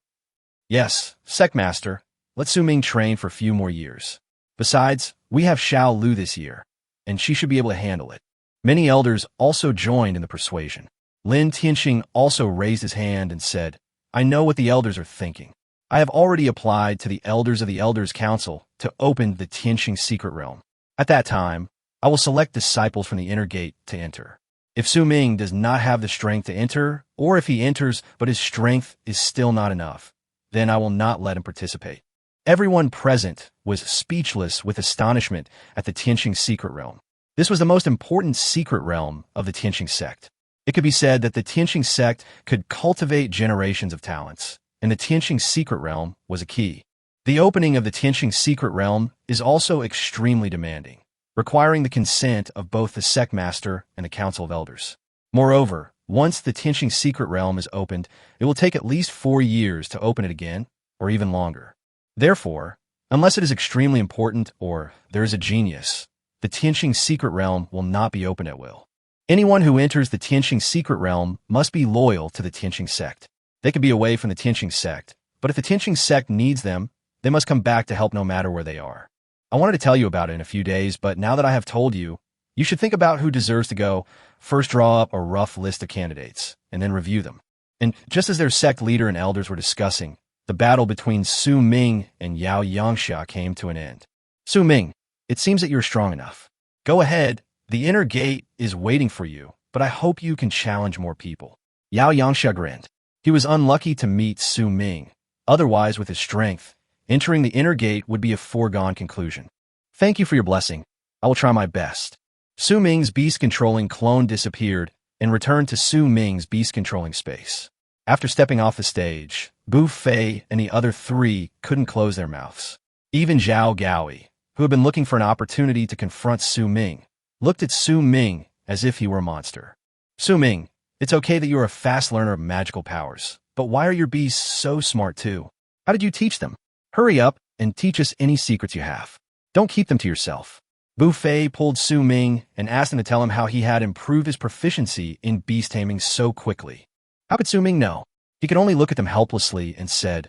Yes, sect master, let Ming train for a few more years. Besides, we have Xiao Lu this year, and she should be able to handle it. Many elders also joined in the persuasion. Lin Tianxing also raised his hand and said, I know what the elders are thinking. I have already applied to the elders of the Elders Council to open the Tianxing secret realm. At that time, I will select disciples from the inner gate to enter. If Su Ming does not have the strength to enter, or if he enters but his strength is still not enough, then I will not let him participate. Everyone present was speechless with astonishment at the Tianxing secret realm. This was the most important secret realm of the Tianxing sect. It could be said that the Tianxing sect could cultivate generations of talents, and the Tianxing secret realm was a key. The opening of the Tianxing secret realm is also extremely demanding, requiring the consent of both the sect master and the council of elders. Moreover, once the Tianxing secret realm is opened, it will take at least 4 years to open it again, or even longer. Therefore, unless it is extremely important or there is a genius, the Tianxing secret realm will not be opened at will. Anyone who enters the Tianxing secret realm must be loyal to the Tianxing sect. They could be away from the Tianxing sect, but if the Tianxing sect needs them, they must come back to help no matter where they are. I wanted to tell you about it in a few days, but now that I have told you, you should think about who deserves to go. First draw up a rough list of candidates, and then review them. And just as their sect leader and elders were discussing, the battle between Su Ming and Yao Yangxia came to an end. Su Ming, it seems that you're strong enough. Go ahead. The inner gate is waiting for you, but I hope you can challenge more people. Yao Yangxia grinned. He was unlucky to meet Su Ming. Otherwise, with his strength, entering the inner gate would be a foregone conclusion. Thank you for your blessing. I will try my best. Su Ming's beast-controlling clone disappeared and returned to Su Ming's beast-controlling space. After stepping off the stage, Bu Fei and the other 3 couldn't close their mouths. Even Zhao Gaoi, who had been looking for an opportunity to confront Su Ming, looked at Su Ming as if he were a monster. Su Ming, it's okay that you're a fast learner of magical powers, but why are your beasts so smart too? How did you teach them? Hurry up and teach us any secrets you have. Don't keep them to yourself. Bu Fei pulled Su Ming and asked him to tell him how he had improved his proficiency in beast taming so quickly. How could Su Ming know? He could only look at them helplessly and said,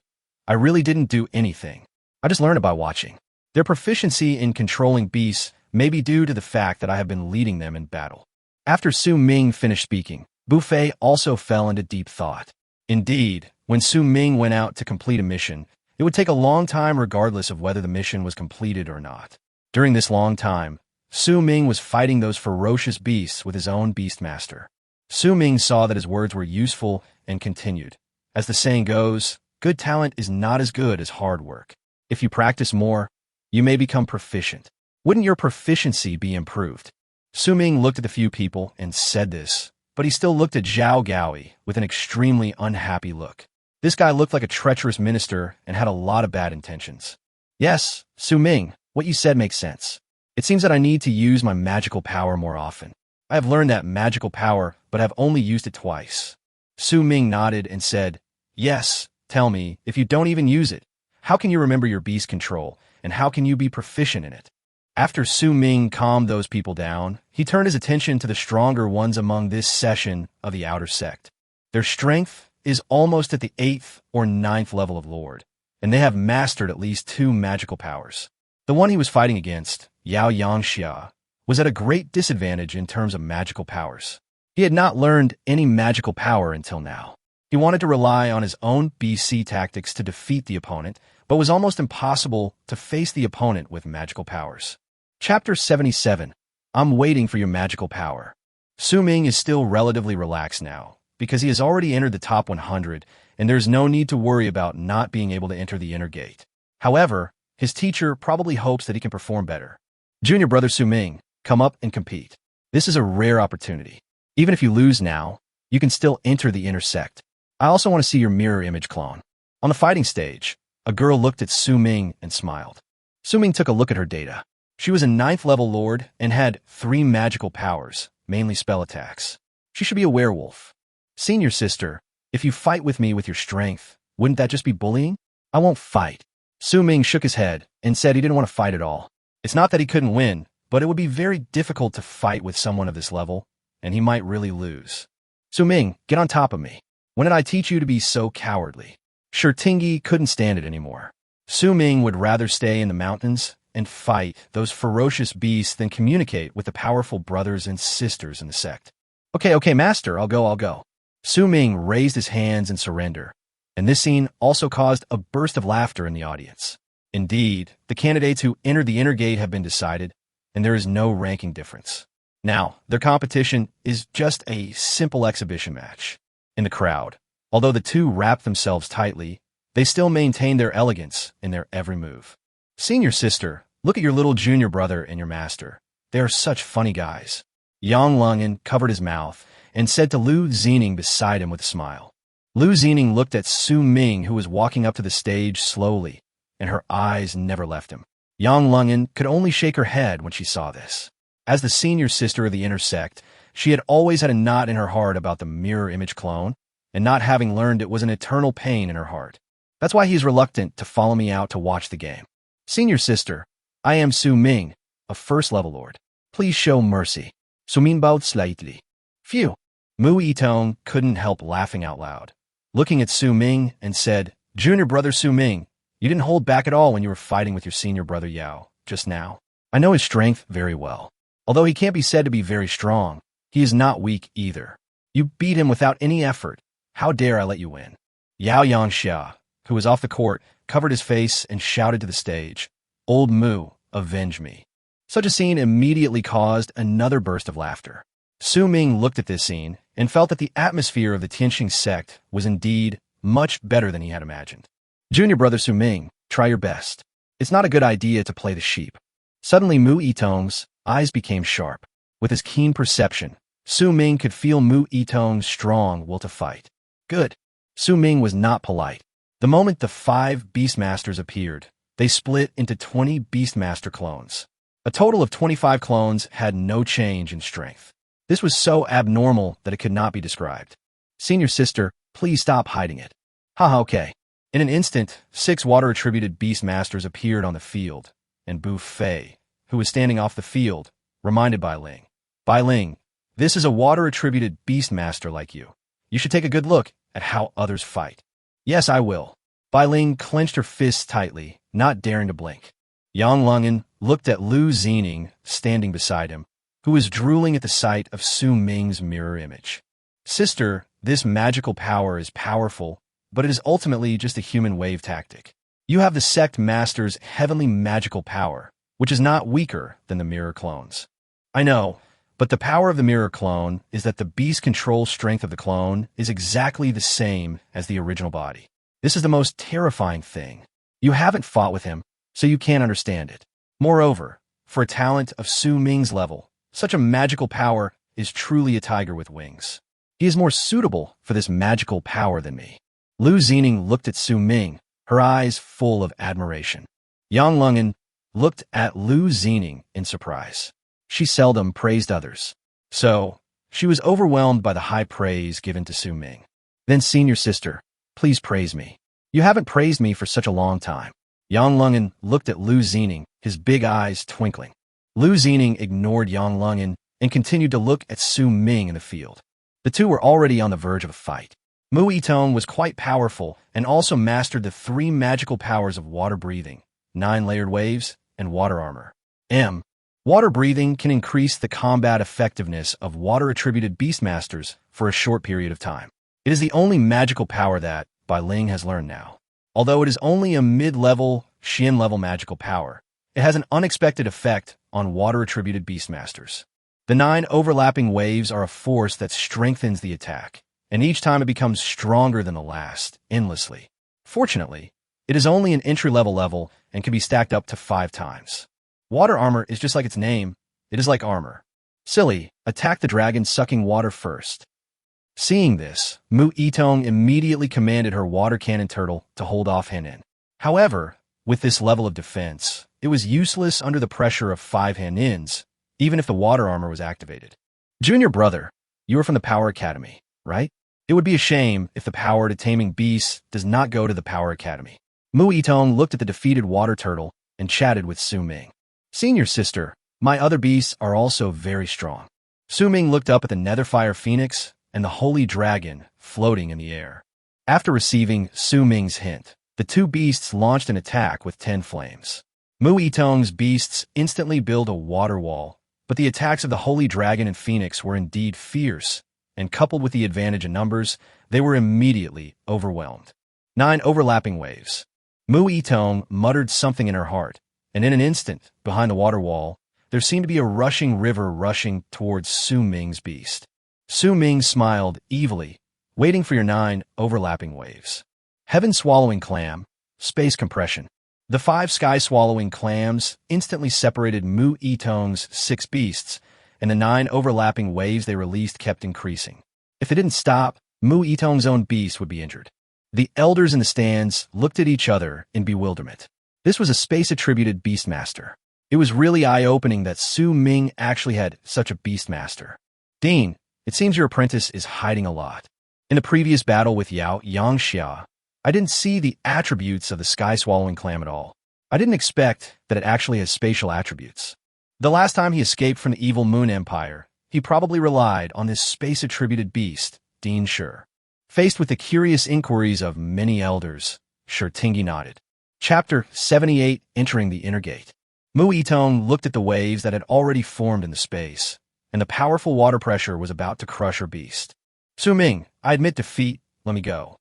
I really didn't do anything. I just learned it by watching. Their proficiency in controlling beasts may be due to the fact that I have been leading them in battle. After Su Ming finished speaking, Bu Fei also fell into deep thought. Indeed, when Su Ming went out to complete a mission, it would take a long time regardless of whether the mission was completed or not. During this long time, Su Ming was fighting those ferocious beasts with his own beastmaster. Su Ming saw that his words were useful and continued. As the saying goes, good talent is not as good as hard work. If you practice more, you may become proficient. Wouldn't your proficiency be improved? Su Ming looked at the few people and said this, but he still looked at Zhao Gaoi with an extremely unhappy look. This guy looked like a treacherous minister and had a lot of bad intentions. Yes, Su Ming, what you said makes sense. It seems that I need to use my magical power more often. I have learned that magical power, but have only used it twice. Su Ming nodded and said, Yes, tell me, if you don't even use it, how can you remember your beast control, and how can you be proficient in it? After Su Ming calmed those people down, he turned his attention to the stronger ones among this session of the outer sect. Their strength is almost at the 8th or 9th level of Lord, and they have mastered at least 2 magical powers. The one he was fighting against, Yao Yangxia, was at a great disadvantage in terms of magical powers. He had not learned any magical power until now. He wanted to rely on his own BC tactics to defeat the opponent, but was almost impossible to face the opponent with magical powers. Chapter 77. I'm waiting for your magical power. Su Ming is still relatively relaxed now, because he has already entered the top 100, and there's no need to worry about not being able to enter the inner gate. However, his teacher probably hopes that he can perform better. Junior brother Su Ming, come up and compete. This is a rare opportunity. Even if you lose now, you can still enter the inner sect. I also want to see your mirror image clone. On the fighting stage, a girl looked at Su Ming and smiled. Su Ming took a look at her data. She was a 9th level lord and had 3 magical powers, mainly spell attacks. She should be a werewolf. Senior sister, if you fight with me with your strength, wouldn't that just be bullying? I won't fight. Su Ming shook his head and said he didn't want to fight at all. It's not that he couldn't win, but it would be very difficult to fight with someone of this level, and he might really lose. Su Ming, get on top of me. When did I teach you to be so cowardly? Shirtingi couldn't stand it anymore. Su Ming would rather stay in the mountains and fight those ferocious beasts than communicate with the powerful brothers and sisters in the sect. Okay, master, I'll go. Su Ming raised his hands in surrender, and this scene also caused a burst of laughter in the audience. Indeed, the candidates who entered the inner gate have been decided, and there is no ranking difference. Now, their competition is just a simple exhibition match. In the crowd, although the two wrapped themselves tightly, they still maintain their elegance in their every move. Senior sister, look at your little junior brother and your master. They are such funny guys. Yang Lungen covered his mouth and said to Lu Xening beside him with a smile. Lu Xening looked at Su Ming, who was walking up to the stage slowly, and her eyes never left him. Yang Lungen could only shake her head when she saw this. As the senior sister of the inner sect, she had always had a knot in her heart about the mirror image clone, and not having learned it was an eternal pain in her heart. That's why he's reluctant to follow me out to watch the game. Senior sister, I am Su Ming, a first-level lord. Please show mercy. Su Ming bowed slightly. Phew. Mu Yitong couldn't help laughing out loud, looking at Su Ming and said, Junior brother Su Ming, you didn't hold back at all when you were fighting with your senior brother Yao just now. I know his strength very well. Although he can't be said to be very strong, he is not weak either. You beat him without any effort. How dare I let you win? Yao Yangxia, who was off the court, covered his face and shouted to the stage, Old Mu, avenge me. Such a scene immediately caused another burst of laughter. Su Ming looked at this scene and felt that the atmosphere of the Tianxing sect was indeed much better than he had imagined. Junior brother Su Ming, try your best. It's not a good idea to play the sheep. Suddenly Mu Yitong's eyes became sharp. With his keen perception, Su Ming could feel Mu Yitong's strong will to fight. Good. Su Ming was not polite. The moment the 5 beastmasters appeared, they split into 20 beastmaster clones. A total of 25 clones had no change in strength. This was so abnormal that it could not be described. Senior sister, please stop hiding it. Haha, okay. In an instant, 6 water-attributed beastmasters appeared on the field, and Bu Fei, who was standing off the field, reminded Bai Ling. Bai Ling, this is a water-attributed beastmaster like you. You should take a good look at how others fight. Yes, I will. Bai Ling clenched her fists tightly, not daring to blink. Yang Lungen looked at Lu Xening standing beside him, who was drooling at the sight of Su Ming's mirror image. Sister, this magical power is powerful, but it is ultimately just a human wave tactic. You have the sect master's heavenly magical power, which is not weaker than the mirror clones. I know, but the power of the mirror clone is that the beast control strength of the clone is exactly the same as the original body. This is the most terrifying thing. You haven't fought with him, so you can't understand it. Moreover, for a talent of Su Ming's level, such a magical power is truly a tiger with wings. He is more suitable for this magical power than me. Lu Xening looked at Su Ming, her eyes full of admiration. Yang Lungen looked at Lu Xening in surprise. She seldom praised others, so she was overwhelmed by the high praise given to Su Ming. Then, senior sister, please praise me. You haven't praised me for such a long time. Yang Lungen looked at Lu Xening, his big eyes twinkling. Lu Xening ignored Yang Lungen and continued to look at Su Ming in the field. The two were already on the verge of a fight. Mu Yitong was quite powerful and also mastered the 3 magical powers of water breathing, 9 layered waves, and water armor. Water breathing can increase the combat effectiveness of water-attributed beastmasters for a short period of time. It is the only magical power that Bai Ling has learned now. Although it is only a mid-level, Xian-level magical power, it has an unexpected effect on water-attributed beastmasters. The 9 overlapping waves are a force that strengthens the attack, and each time it becomes stronger than the last, endlessly. Fortunately, it is only an entry-level level and can be stacked up to 5 times. Water armor is just like its name. It is like armor. Silly, attack the dragon sucking water first. Seeing this, Mu Yitong immediately commanded her water cannon turtle to hold off Henin. However, with this level of defense, it was useless under the pressure of 5 Henins, even if the water armor was activated. Junior brother, you are from the Power Academy, right? It would be a shame if the power to taming beasts does not go to the Power Academy. Mu Yitong looked at the defeated water turtle and chatted with Su Ming. Senior sister, my other beasts are also very strong. Su Ming looked up at the Netherfire Phoenix and the Holy Dragon floating in the air. After receiving Su Ming's hint, the 2 beasts launched an attack with 10 flames. Mu Yitong's beasts instantly built a water wall, But the attacks of the Holy Dragon and Phoenix were indeed fierce, and coupled with the advantage in numbers, they were immediately overwhelmed. 9 overlapping waves. Mu Yitong muttered something in her heart, and in an instant, behind the water wall, there seemed to be a rushing river rushing towards Su Ming's beast. Su Ming smiled evilly, waiting for your 9 overlapping waves. Heaven-swallowing clam, space compression. The 5 sky-swallowing clams instantly separated Mu Yitong's 6 beasts, and the 9 overlapping waves they released kept increasing. If they didn't stop, Mu Yitong's own beast would be injured. The elders in the stands looked at each other in bewilderment. This was a space-attributed beastmaster. It was really eye-opening that Su Ming actually had such a beastmaster. Dean, it seems your apprentice is hiding a lot. In the previous battle with Yao Yangxia, I didn't see the attributes of the sky-swallowing clam at all. I didn't expect that it actually has spatial attributes. The last time he escaped from the evil Moon Empire, he probably relied on this space-attributed beast, Dean Sure. Faced with the curious inquiries of many elders, Shurtingi nodded. Chapter 78, Entering the Inner Gate. Mu Yitong looked at the waves that had already formed in the space, and the powerful water pressure was about to crush her beast. Su Ming, I admit defeat, let me go.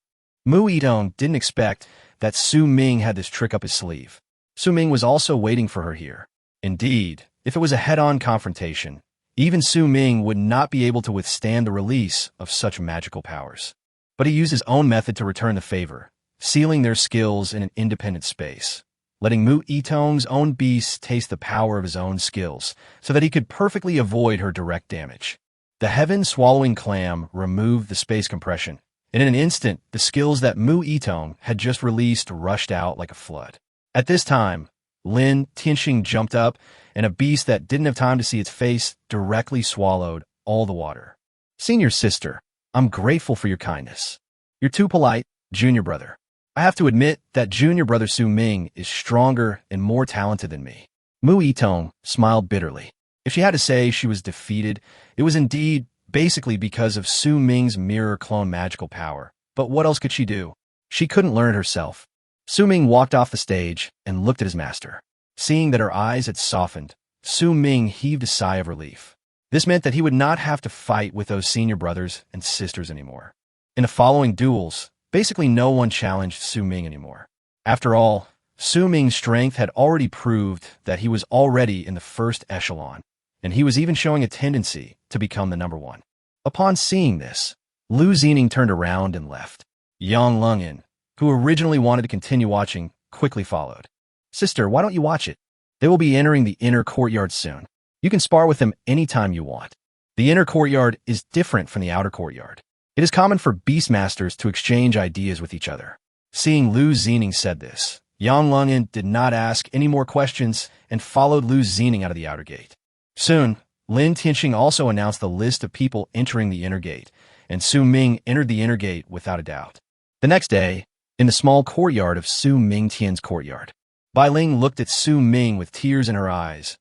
Mu Yitong didn't expect that Su Ming had this trick up his sleeve. Su Ming was also waiting for her here. Indeed, if it was a head-on confrontation, even Su Ming would not be able to withstand the release of such magical powers. But he used his own method to return the favor, sealing their skills in an independent space, letting Mu Yitong's own beast taste the power of his own skills, so that he could perfectly avoid her direct damage. The heaven-swallowing clam removed the space compression, and in an instant, the skills that Mu Yitong had just released rushed out like a flood. At this time, Lin Tianxing jumped up, and a beast that didn't have time to see its face directly swallowed all the water. Senior sister, I'm grateful for your kindness. You're too polite, junior brother. I have to admit that junior brother Su Ming is stronger and more talented than me. Mu Yitong smiled bitterly. If she had to say she was defeated, it was indeed basically because of Su Ming's mirror clone magical power. But what else could she do? She couldn't learn it herself. Su Ming walked off the stage and looked at his master. Seeing that her eyes had softened, Su Ming heaved a sigh of relief. This meant that he would not have to fight with those senior brothers and sisters anymore. In the following duels, basically no one challenged Su Ming anymore. After all, Su Ming's strength had already proved that he was already in the first echelon, and he was even showing a tendency to become the number 1. Upon seeing this, Lu Xening turned around and left. Yang Lungin, who originally wanted to continue watching, quickly followed. Sister, why don't you watch it? They will be entering the inner courtyard soon. You can spar with them anytime you want. The inner courtyard is different from the outer courtyard. It is common for beastmasters to exchange ideas with each other. Seeing Lu Xening said this, Yang Lungin did not ask any more questions and followed Lu Xening out of the outer gate. Soon, Lin Tianxing also announced the list of people entering the inner gate, and Su Ming entered the inner gate without a doubt. The next day, in the small courtyard of Su Mingtian's courtyard, Bai Ling looked at Su Ming with tears in her eyes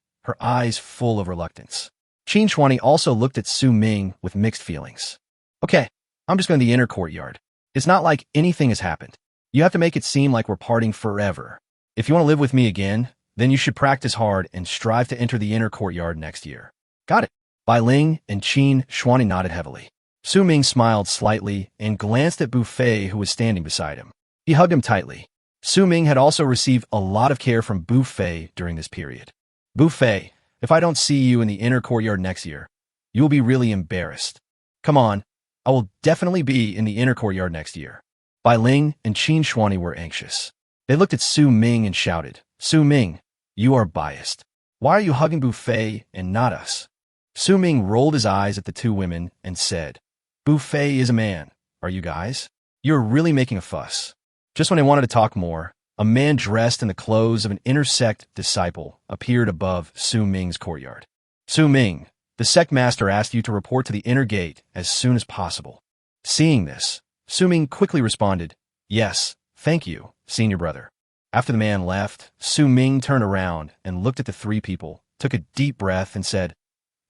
full of reluctance. Qin Shuani also looked at Su Ming with mixed feelings. Okay, I'm just going to the inner courtyard. It's not like anything has happened. You have to make it seem like we're parting forever. If you want to live with me again, then you should practice hard and strive to enter the inner courtyard next year. Got it. Bai Ling and Qin Shuani nodded heavily. Su Ming smiled slightly and glanced at Buffet, who was standing beside him. He hugged him tightly. Su Ming had also received a lot of care from Buffet during this period. Buffet, if I don't see you in the inner courtyard next year, you will be really embarrassed. Come on, I will definitely be in the inner courtyard next year. Bai Ling and Qin Shuani were anxious. They looked at Su Ming and shouted, Su Ming, you are biased. Why are you hugging Buffet and not us? Su Ming rolled his eyes at the two women and said, Buffet is a man, are you guys? You're really making a fuss. Just when I wanted to talk more, a man dressed in the clothes of an inner sect disciple appeared above Su Ming's courtyard. Su Ming, the sect master asked you to report to the inner gate as soon as possible. Seeing this, Su Ming quickly responded, Yes, thank you, senior brother. After the man left, Su Ming turned around and looked at the three people, took a deep breath and said,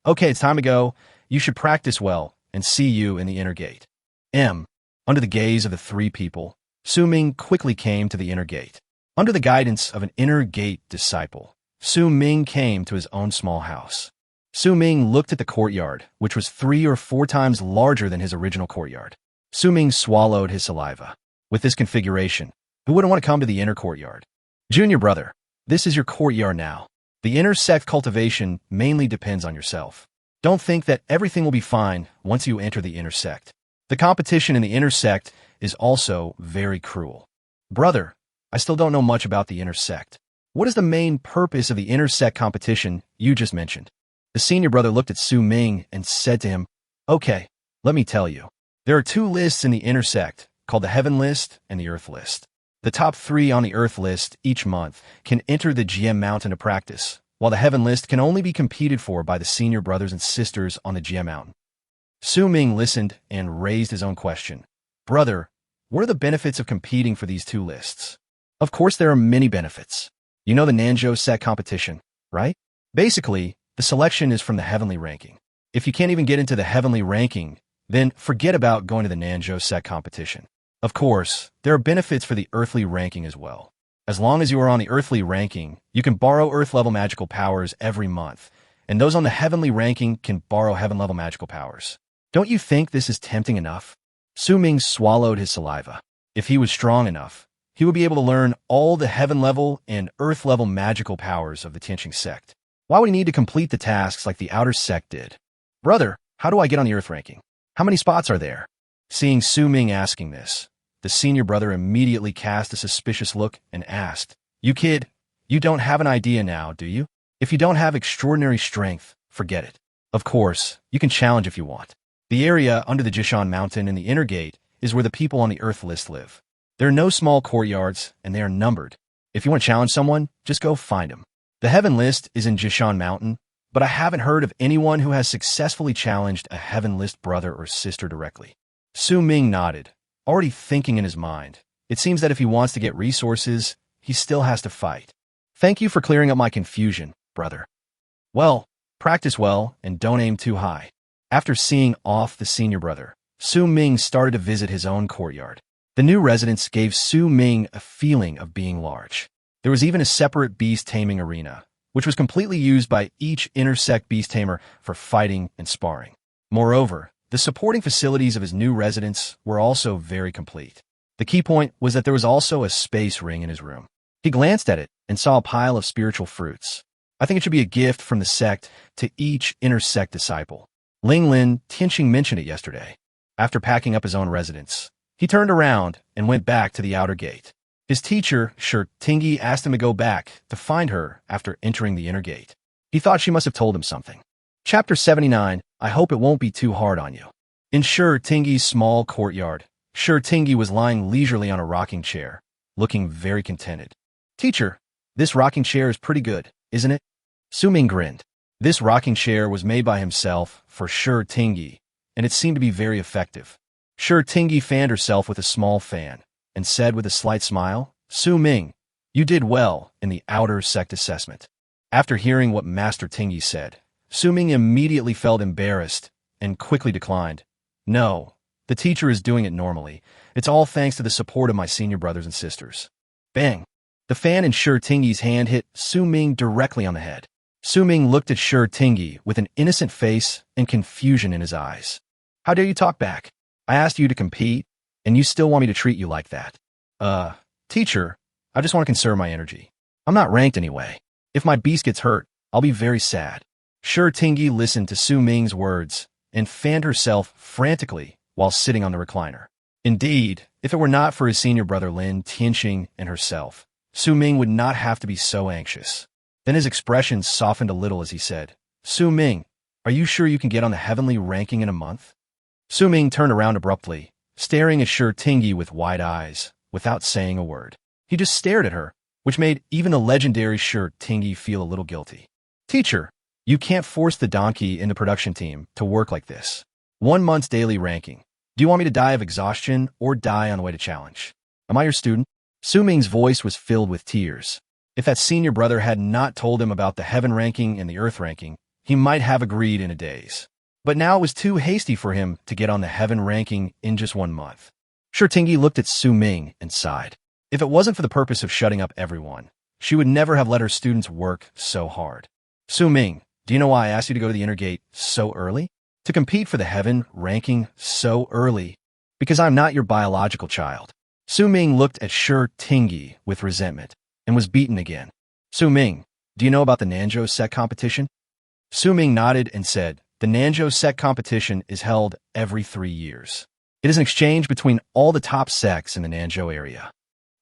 Okay, it's time to go. You should practice well and see you in the inner gate. Under the gaze of the three people, Su Ming quickly came to the inner gate. Under the guidance of an inner gate disciple, Su Ming came to his own small house. Su Ming looked at the courtyard, which was 3 or 4 times larger than his original courtyard. Su Ming swallowed his saliva. With this configuration, who wouldn't want to come to the inner courtyard? Junior brother, this is your courtyard now. The inner sect cultivation mainly depends on yourself. Don't think that everything will be fine once you enter the inner sect. The competition in the inner sect is also very cruel. Brother, I still don't know much about the inner sect. What is the main purpose of the inner sect competition you just mentioned? The senior brother looked at Su Ming and said to him, Okay, let me tell you. There are 2 lists in the inner sect, called the Heaven List and the Earth List. The top 3 on the Earth List each month can enter the GM Mountain to practice, while the Heaven List can only be competed for by the senior brothers and sisters on the GM Mountain. Su Ming listened and raised his own question. Brother, what are the benefits of competing for these 2 lists? Of course there are many benefits. You know the Nanzhou sect competition, right? Basically, the selection is from the heavenly ranking. If you can't even get into the heavenly ranking, then forget about going to the Nanzhou sect competition. Of course, there are benefits for the earthly ranking as well. As long as you are on the earthly ranking, you can borrow earth-level magical powers every month, and those on the heavenly ranking can borrow heaven-level magical powers. Don't you think this is tempting enough? Su Ming swallowed his saliva. If he was strong enough, he would be able to learn all the heaven-level and earth-level magical powers of the Tianqing sect. Why would he need to complete the tasks like the outer sect did? Brother, how do I get on the earth ranking? How many spots are there? Seeing Su Ming asking this, the senior brother immediately cast a suspicious look and asked, You kid, you don't have an idea now, do you? If you don't have extraordinary strength, forget it. Of course, you can challenge if you want. The area under the Jishan Mountain in the inner gate is where the people on the Earth List live. There are no small courtyards, and they are numbered. If you want to challenge someone, just go find him. The Heaven List is in Jishan Mountain, but I haven't heard of anyone who has successfully challenged a Heaven List brother or sister directly. Su Ming nodded, already thinking in his mind. It seems that if he wants to get resources, he still has to fight. Thank you for clearing up my confusion, brother. Well, practice well and don't aim too high. After seeing off the senior brother, Su Ming started to visit his own courtyard. The new residence gave Su Ming a feeling of being large. There was even a separate beast taming arena, which was completely used by each intersect beast tamer for fighting and sparring. Moreover, the supporting facilities of his new residence were also very complete. The key point was that there was also a space ring in his room. He glanced at it and saw a pile of spiritual fruits. I think it should be a gift from the sect to each intersect disciple. Ling Lin Tianqing mentioned it yesterday. After packing up his own residence, he turned around and went back to the outer gate. His teacher, Shi Tingyi, asked him to go back to find her after entering the inner gate. He thought she must have told him something. Chapter 79, I hope it won't be too hard on you. In Shi Tingyi's small courtyard, Shi Tingyi was lying leisurely on a rocking chair, looking very contented. Teacher, this rocking chair is pretty good, isn't it? Su Ming grinned. This rocking chair was made by himself for Shi Tingyi, and it seemed to be very effective. Shi Tingyi fanned herself with a small fan and said with a slight smile, Su Ming, you did well in the outer sect assessment. After hearing what Master Tingyi said, Su Ming immediately felt embarrassed and quickly declined. No, the teacher is doing it normally. It's all thanks to the support of my senior brothers and sisters. Bang! The fan in Shi Tingyi's hand hit Su Ming directly on the head. Su Ming looked at Shi Tingyi with an innocent face and confusion in his eyes. How dare you talk back? I asked you to compete, and you still want me to treat you like that. Teacher, I just want to conserve my energy. I'm not ranked anyway. If my beast gets hurt, I'll be very sad. Shi Tingyi listened to Su Ming's words and fanned herself frantically while sitting on the recliner. Indeed, if it were not for his senior brother Lin Tianqing and herself, Su Ming would not have to be so anxious. Then his expression softened a little as he said, Su Ming, are you sure you can get on the heavenly ranking in a month? Su Ming turned around abruptly, staring at Shi Tingyi with wide eyes, without saying a word. He just stared at her, which made even the legendary Shi Tingyi feel a little guilty. Teacher, you can't force the donkey in the production team to work like this. 1 month's daily ranking. Do you want me to die of exhaustion or die on the way to challenge? Am I your student? Su Ming's voice was filled with tears. If that senior brother had not told him about the heaven ranking and the earth ranking, he might have agreed in a daze. But now it was too hasty for him to get on the heaven ranking in just 1 month. Shi Tingyi looked at Su Ming and sighed. If it wasn't for the purpose of shutting up everyone, she would never have let her students work so hard. Su Ming, do you know why I asked you to go to the inner gate so early? To compete for the heaven ranking so early? Because I'm not your biological child. Su Ming looked at Shi Tingyi with resentment and was beaten again. Su Ming, do you know about the Nanzhou sect competition? Su Ming nodded and said, the Nanzhou sect competition is held every 3 years. It is an exchange between all the top sects in the Nanzhou area.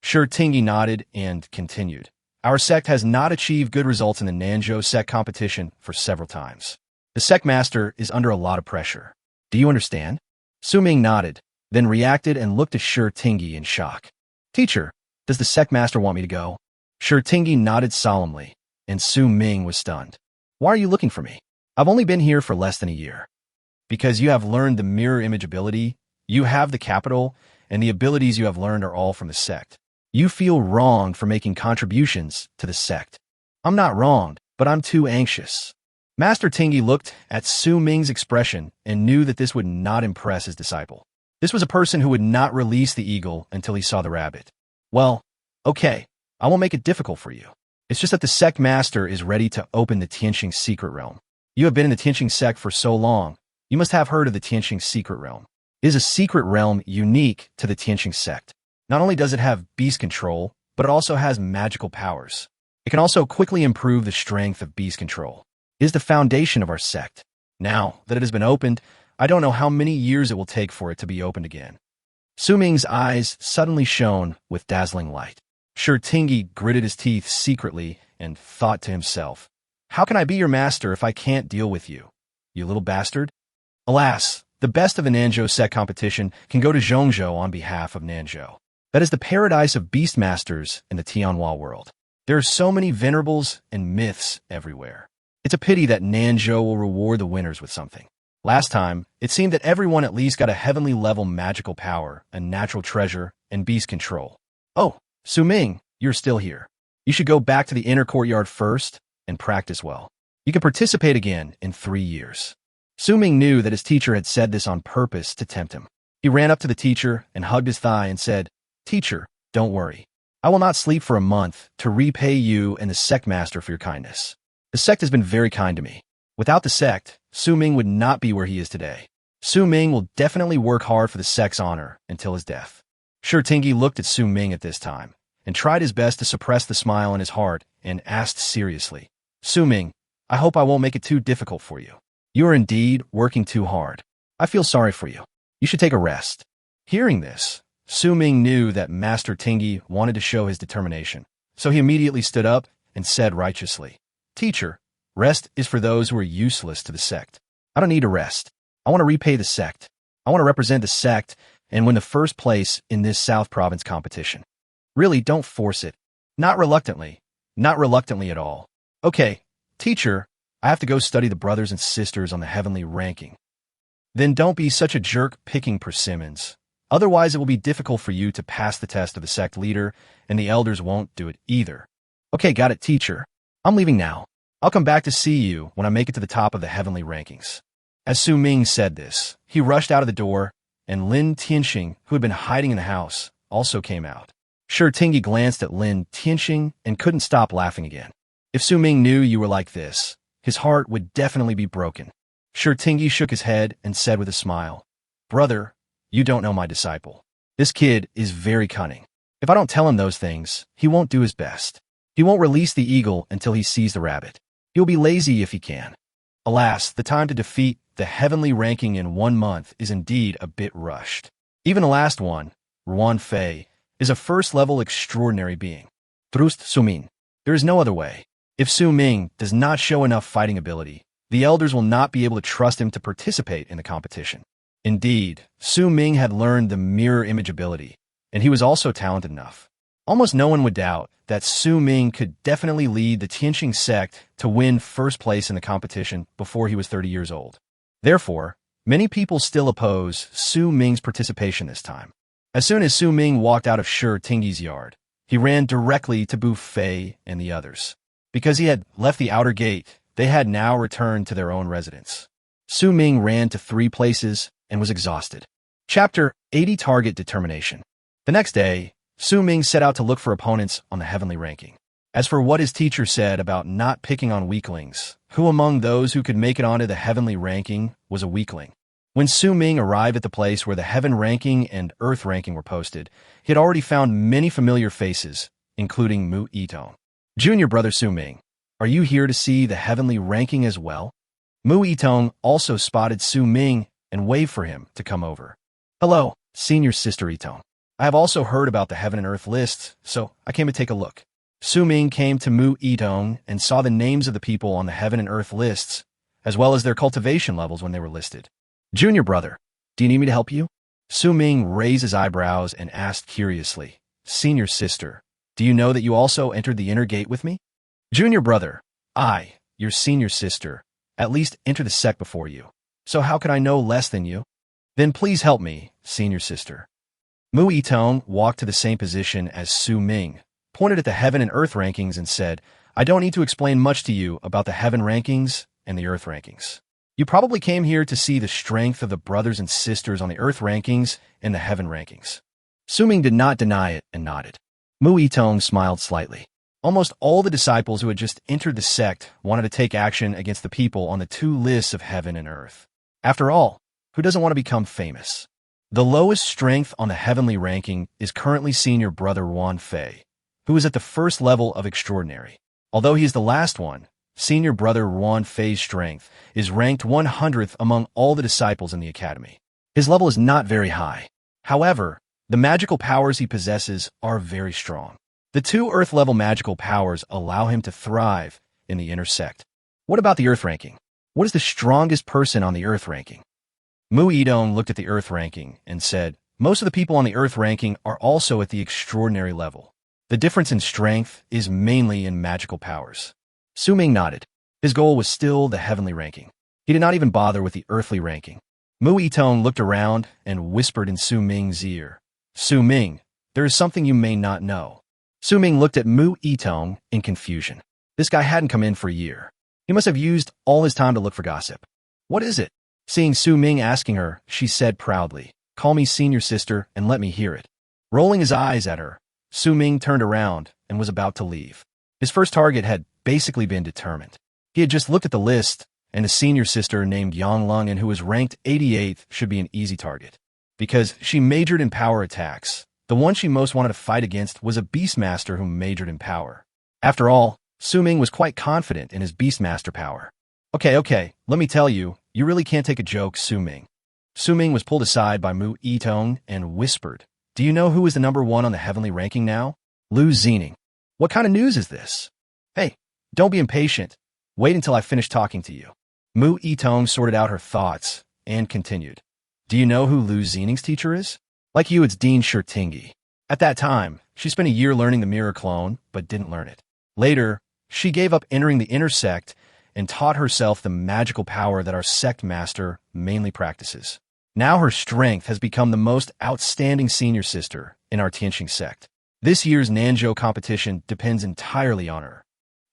Shi Tingyi nodded and continued. Our sect has not achieved good results in the Nanzhou sect competition for several times. The sect master is under a lot of pressure. Do you understand? Su Ming nodded, then reacted and looked at Shi Tingyi in shock. Teacher, does the sect master want me to go? Shi Tingyi nodded solemnly, and Su Ming was stunned. Why are you looking for me? I've only been here for less than a year. Because you have learned the mirror image ability, you have the capital, and the abilities you have learned are all from the sect. You feel wronged for making contributions to the sect. I'm not wronged, but I'm too anxious. Master Tingyi looked at Su Ming's expression and knew that this would not impress his disciple. This was a person who would not release the eagle until he saw the rabbit. Well, okay, I won't make it difficult for you. It's just that the sect master is ready to open the Tianqing secret realm. You have been in the Tianqing sect for so long, you must have heard of the Tianqing secret realm. It is a secret realm unique to the Tianqing sect. Not only does it have beast control, but it also has magical powers. It can also quickly improve the strength of beast control. It is the foundation of our sect. Now that it has been opened, I don't know how many years it will take for it to be opened again. Su Ming's eyes suddenly shone with dazzling light. Shi Tingyi gritted his teeth secretly and thought to himself, how can I be your master if I can't deal with you, you little bastard? Alas, the best of the Nanzhou sect competition can go to Zhongzhou on behalf of Nanzhou. That is the paradise of beastmasters in the Tianhua world. There are so many venerables and myths everywhere. It's a pity that Nanzhou will reward the winners with something. Last time, it seemed that everyone at least got a heavenly level magical power, a natural treasure, and beast control. Oh, Su Ming, you're still here. You should go back to the inner courtyard first and practice well. You can participate again in 3 years. Su Ming knew that his teacher had said this on purpose to tempt him. He ran up to the teacher and hugged his thigh and said, Teacher, don't worry. I will not sleep for a month to repay you and the sect master for your kindness. The sect has been very kind to me. Without the sect, Su Ming would not be where he is today. Su Ming will definitely work hard for the sect's honor until his death. Shi Tingyi looked at Su Ming at this time and tried his best to suppress the smile in his heart and asked seriously, Su Ming, I hope I won't make it too difficult for you. You are indeed working too hard. I feel sorry for you. You should take a rest. Hearing this, Su Ming knew that Master Tingyi wanted to show his determination, so he immediately stood up and said righteously, Teacher, rest is for those who are useless to the sect. I don't need to rest. I want to repay the sect. I want to represent the sect and win the first place in this South Province competition. Really, don't force it. Not reluctantly. Not reluctantly at all. Okay, teacher, I have to go study the brothers and sisters on the heavenly ranking. Then don't be such a jerk picking persimmons. Otherwise, it will be difficult for you to pass the test of the sect leader, and the elders won't do it either. Okay, got it, teacher. I'm leaving now. I'll come back to see you when I make it to the top of the heavenly rankings. As Su Ming said this, he rushed out of the door, and Lin Tianqing, who had been hiding in the house, also came out. Shi Tingyi glanced at Lin Tianqing and couldn't stop laughing again. If Su Ming knew you were like this, his heart would definitely be broken. Shi Tingyi shook his head and said with a smile, Brother, you don't know my disciple. This kid is very cunning. If I don't tell him those things, he won't do his best. He won't release the eagle until he sees the rabbit. He'll be lazy if he can. Alas, the time to defeat the heavenly ranking in 1 month is indeed a bit rushed. Even the last one, Ruan Fei, is a first-level extraordinary being. Trust Su Ming. There is no other way. If Su Ming does not show enough fighting ability, the elders will not be able to trust him to participate in the competition. Indeed, Su Ming had learned the mirror image ability, and he was also talented enough. Almost no one would doubt that Su Ming could definitely lead the Tianqing sect to win first place in the competition before he was 30 years old. Therefore, many people still oppose Su Ming's participation this time. As soon as Su Ming walked out of Shi Tingyi's yard, he ran directly to Bu Fei and the others. Because he had left the outer gate, they had now returned to their own residence. Su Ming ran to 3 places and was exhausted. Chapter 80 Target Determination. The next day, Su Ming set out to look for opponents on the heavenly ranking. As for what his teacher said about not picking on weaklings, Who among those who could make it onto the heavenly ranking was a weakling? When Su Ming arrived at the place where the heaven ranking and earth ranking were posted, he had already found many familiar faces, including Mu Yitong. Junior brother Su Ming, are you here to see the heavenly ranking as well? Mu Yitong also spotted Su Ming and waved for him to come over. Hello, senior sister Yitong. I have also heard about the heaven and earth lists, so I came to take a look. Su Ming came to Mu Yitong and saw the names of the people on the heaven and earth lists, as well as their cultivation levels when they were listed. Junior brother, do you need me to help you? Su Ming raised his eyebrows and asked curiously, Senior sister, do you know that you also entered the inner gate with me? Junior brother, I, your senior sister, at least entered the sect before you. So how could I know less than you? Then please help me, senior sister. Mu Yitong walked to the same position as Su Ming, pointed at the heaven and earth rankings and said, I don't need to explain much to you about the heaven rankings and the earth rankings. You probably came here to see the strength of the brothers and sisters on the earth rankings and the heaven rankings. Su Ming did not deny it and nodded. Mu Yitong smiled slightly. Almost all the disciples who had just entered the sect wanted to take action against the people on the two lists of heaven and earth. After all, who doesn't want to become famous? The lowest strength on the heavenly ranking is currently senior brother Wan Fei, who is at the first level of extraordinary. Although he is the last one, senior brother Wan Fei's strength is ranked 100th among all the disciples in the academy. His level is not very high. However, the magical powers he possesses are very strong. The two earth-level magical powers allow him to thrive in the inner sect. What about the earth ranking? What is the strongest person on the earth ranking? Mu Yitong looked at the earth ranking and said, most of the people on the earth ranking are also at the extraordinary level. The difference in strength is mainly in magical powers. Su Ming nodded. His goal was still the heavenly ranking. He did not even bother with the earthly ranking. Mu Yitong looked around and whispered in Su Ming's ear, Su Ming, there is something you may not know. Su Ming looked at Mu Yitong in confusion. This guy hadn't come in for a year. He must have used all his time to look for gossip. What is it? Seeing Su Ming asking her, she said proudly, call me senior sister and let me hear it. Rolling his eyes at her, Su Ming turned around and was about to leave. His first target had basically been determined. He had just looked at the list, and a senior sister named Yang Lungen who was ranked 88th should be an easy target. Because she majored in power attacks, the one she most wanted to fight against was a beastmaster who majored in power. After all, Su Ming was quite confident in his beastmaster power. Okay, let me tell you, you really can't take a joke, Su Ming. Su Ming was pulled aside by Mu Yitong and whispered, do you know who is the number one on the heavenly ranking now? Lu Xening. What kind of news is this? Hey, don't be impatient. Wait until I finish talking to you. Mu Yitong sorted out her thoughts and continued. Do you know who Lu Xening's teacher is? Like you, it's Dean Shirtingi. At that time, she spent a year learning the mirror clone, but didn't learn it. Later, she gave up entering the inner sect and taught herself the magical power that our sect master mainly practices. Now her strength has become the most outstanding senior sister in our Tianxing sect. This year's Nanzhou competition depends entirely on her.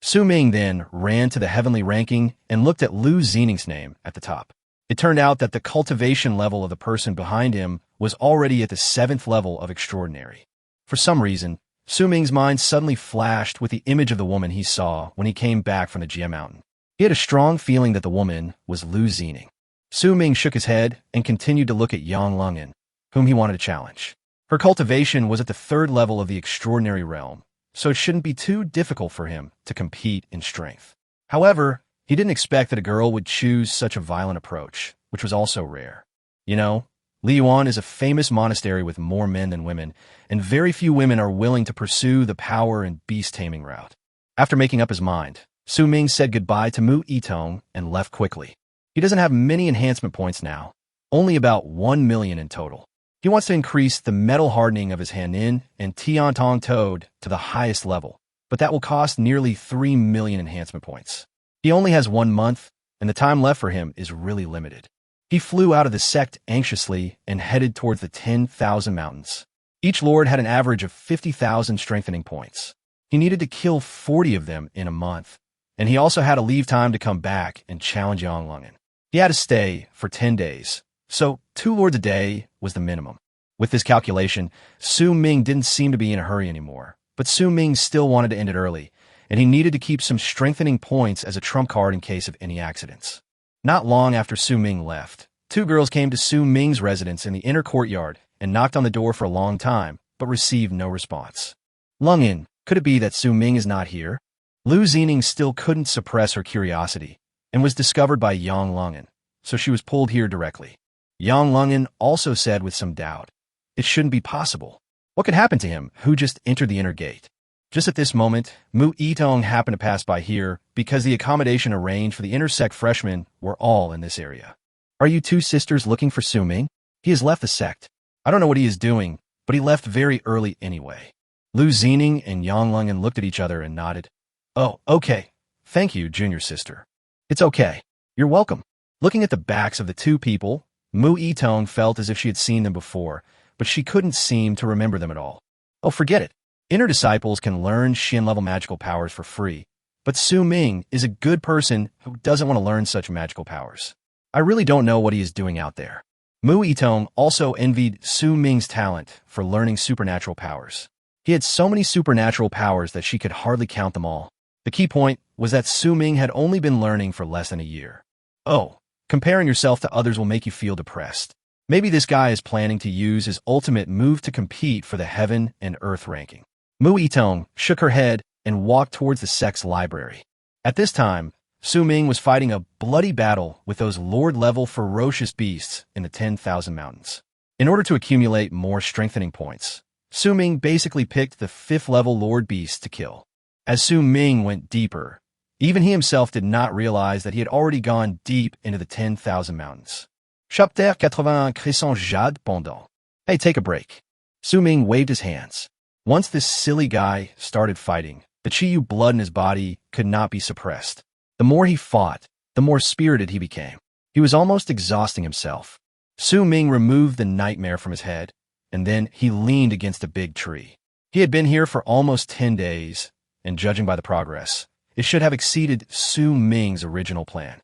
Su Ming then ran to the heavenly ranking and looked at Lu Xening's name at the top. It turned out that the cultivation level of the person behind him was already at the 7th level of extraordinary. For some reason, Su Ming's mind suddenly flashed with the image of the woman he saw when he came back from the Jia Mountain. He had a strong feeling that the woman was Lu Xening. Su Ming shook his head and continued to look at Yang Lungen, whom he wanted to challenge. Her cultivation was at the 3rd level of the extraordinary realm, so it shouldn't be too difficult for him to compete in strength. However, he didn't expect that a girl would choose such a violent approach, which was also rare. You know, Liyuan is a famous monastery with more men than women, and very few women are willing to pursue the power and beast-taming route. After making up his mind, Su Ming said goodbye to Mu Yitong and left quickly. He doesn't have many enhancement points now, only about 1 million in total. He wants to increase the metal hardening of his Hanin and Tiantong Toad to the highest level, but that will cost nearly 3 million enhancement points. He only has 1 month, and the time left for him is really limited. He flew out of the sect anxiously and headed towards the 10,000 mountains. Each lord had an average of 50,000 strengthening points. He needed to kill 40 of them in a month, and he also had to leave time to come back and challenge Yang Lungen. He had to stay for 10 days, so 2 lords a day was the minimum. With this calculation, Su Ming didn't seem to be in a hurry anymore, but Su Ming still wanted to end it early, and he needed to keep some strengthening points as a trump card in case of any accidents. Not long after Su Ming left, two girls came to Su Ming's residence in the inner courtyard and knocked on the door for a long time, but received no response. Lungin, could it be that Su Ming is not here? Lu Zining still couldn't suppress her curiosity and was discovered by Yang Lungin, so she was pulled here directly. Yang Lungin also said with some doubt, it shouldn't be possible. What could happen to him, who just entered the inner gate? Just at this moment, Mu Yitong happened to pass by here because the accommodation arranged for the intersect freshmen were all in this area. Are you two sisters looking for Su Ming? He has left the sect. I don't know what he is doing, but he left very early anyway. Lu Zining and Yang Lungin looked at each other and nodded. Oh, okay. Thank you, junior sister. It's okay. You're welcome. Looking at the backs of the two people, Mu Yitong felt as if she had seen them before, but she couldn't seem to remember them at all. Oh, forget it. Inner disciples can learn Shin-level magical powers for free, but Su Ming is a good person who doesn't want to learn such magical powers. I really don't know what he is doing out there. Mu Yitong also envied Su Ming's talent for learning supernatural powers. He had so many supernatural powers that she could hardly count them all. The key point was that Su Ming had only been learning for less than a year. Oh, comparing yourself to others will make you feel depressed. Maybe this guy is planning to use his ultimate move to compete for the heaven and earth ranking. Mu Yitong shook her head and walked towards the sect's library. At this time, Su Ming was fighting a bloody battle with those Lord-level ferocious beasts in the 10,000 mountains. In order to accumulate more strengthening points, Su Ming basically picked the 5th-level Lord beast to kill. As Su Ming went deeper, even he himself did not realize that he had already gone deep into the 10,000 mountains. Chapitre 81 Crescent Jade Pendant. Hey, take a break. Su Ming waved his hands. Once this silly guy started fighting, the Chiyu blood in his body could not be suppressed. The more he fought, the more spirited he became. He was almost exhausting himself. Su Ming removed the nightmare from his head, and then he leaned against a big tree. He had been here for almost 10 days, and judging by the progress, it should have exceeded Su Ming's original plan.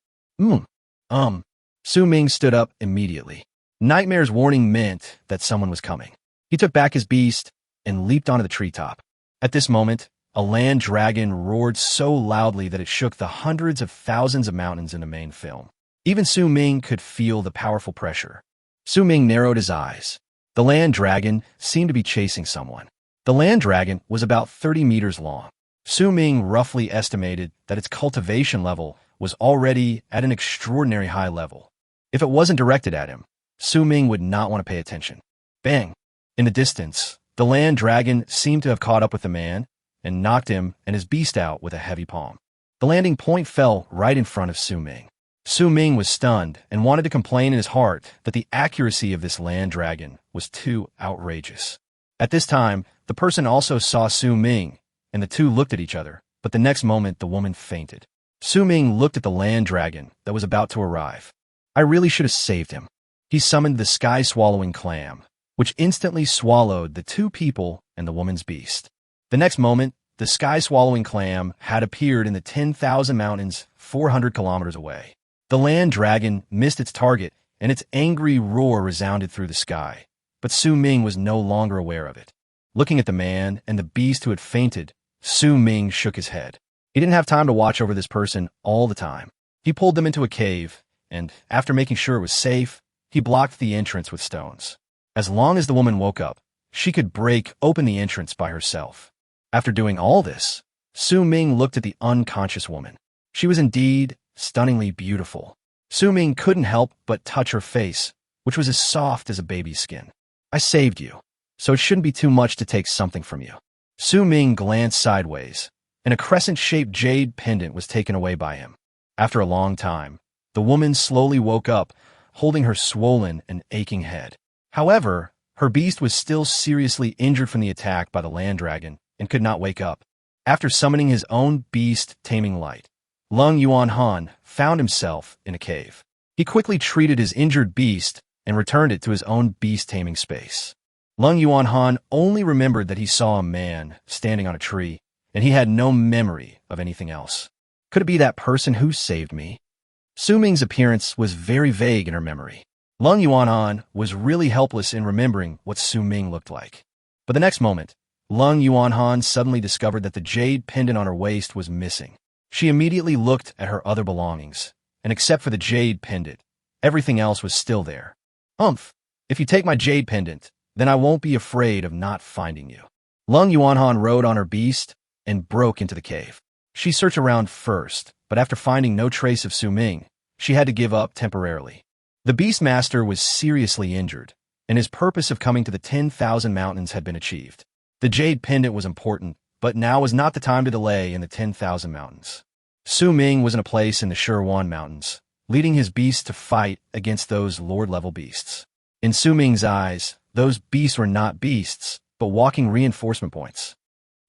Su Ming stood up immediately. Nightmare's warning meant that someone was coming. He took back his beast and leaped onto the treetop. At this moment, a land dragon roared so loudly that it shook the hundreds of thousands of mountains in the main film. Even Su Ming could feel the powerful pressure. Su Ming narrowed his eyes. The land dragon seemed to be chasing someone. The land dragon was about 30 meters long. Su Ming roughly estimated that its cultivation level was already at an extraordinary high level. If it wasn't directed at him, Su Ming would not want to pay attention. Bang! In the distance, the land dragon seemed to have caught up with the man and knocked him and his beast out with a heavy palm. The landing point fell right in front of Su Ming. Su Ming was stunned and wanted to complain in his heart that the accuracy of this land dragon was too outrageous. At this time, the person also saw Su Ming, and the two looked at each other, but the next moment the woman fainted. Su Ming looked at the land dragon that was about to arrive. I really should have saved him. He summoned the sky-swallowing clam, which instantly swallowed the two people and the woman's beast. The next moment, the sky-swallowing clam had appeared in the 10,000 mountains 400 kilometers away. The land dragon missed its target, and its angry roar resounded through the sky. But Su Ming was no longer aware of it. Looking at the man and the beast who had fainted, Su Ming shook his head. He didn't have time to watch over this person all the time. He pulled them into a cave, and after making sure it was safe, he blocked the entrance with stones. As long as the woman woke up, she could break open the entrance by herself. After doing all this, Su Ming looked at the unconscious woman. She was indeed stunningly beautiful. Su Ming couldn't help but touch her face, which was as soft as a baby's skin. I saved you, so it shouldn't be too much to take something from you. Su Ming glanced sideways, and a crescent-shaped jade pendant was taken away by him. After a long time, the woman slowly woke up, holding her swollen and aching head. However, her beast was still seriously injured from the attack by the land dragon and could not wake up. After summoning his own beast taming light, Lung Yuan Han found himself in a cave. He quickly treated his injured beast and returned it to his own beast taming space. Lung Yuan Han only remembered that he saw a man standing on a tree, and he had no memory of anything else. Could it be that person who saved me? Su Ming's appearance was very vague in her memory. Lung Yuan Han was really helpless in remembering what Su Ming looked like. But the next moment, Lung Yuanhan suddenly discovered that the jade pendant on her waist was missing. She immediately looked at her other belongings, and except for the jade pendant, everything else was still there. Humph! If you take my jade pendant, then I won't be afraid of not finding you. Lung Yuanhan rode on her beast and broke into the cave. She searched around first, but after finding no trace of Su Ming, she had to give up temporarily. The beastmaster was seriously injured, and his purpose of coming to the 10,000 mountains had been achieved. The jade pendant was important, but now was not the time to delay in the 10,000 mountains. Su Ming was in a place in the Shirwan Mountains, leading his beasts to fight against those Lord-level beasts. In Su Ming's eyes, those beasts were not beasts, but walking reinforcement points.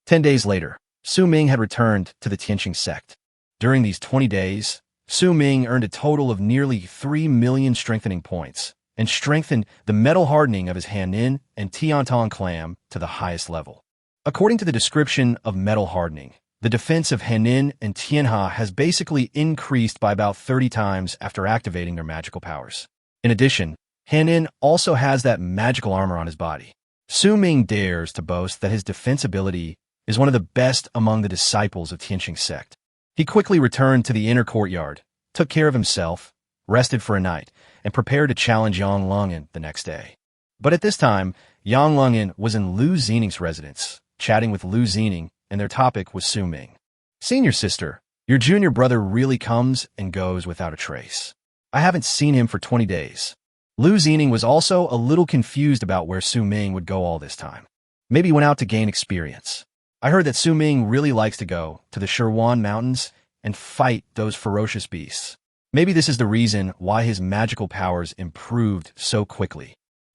10 days later, Su Ming had returned to the Tianqing sect. During these 20 days, Su Ming earned a total of nearly 3 million strengthening points, and strengthened the metal hardening of his Hanin and Tiantong clam to the highest level. According to the description of metal hardening, the defense of Hanin and Tianha has basically increased by about 30 times after activating their magical powers. In addition, Hanin also has that magical armor on his body. Su Ming dares to boast that his defense ability is one of the best among the disciples of Tianqing sect. He quickly returned to the inner courtyard, took care of himself, rested for a night, and prepared to challenge Yang Longin the next day. But at this time, Yang Longin was in Lu Xining's residence, chatting with Lu Xining, and their topic was Su Ming. Senior sister, your junior brother really comes and goes without a trace. I haven't seen him for 20 days. Lu Xining was also a little confused about where Su Ming would go all this time. Maybe he went out to gain experience. I heard that Su Ming really likes to go to the Shirwan Mountains and fight those ferocious beasts. Maybe this is the reason why his magical powers improved so quickly.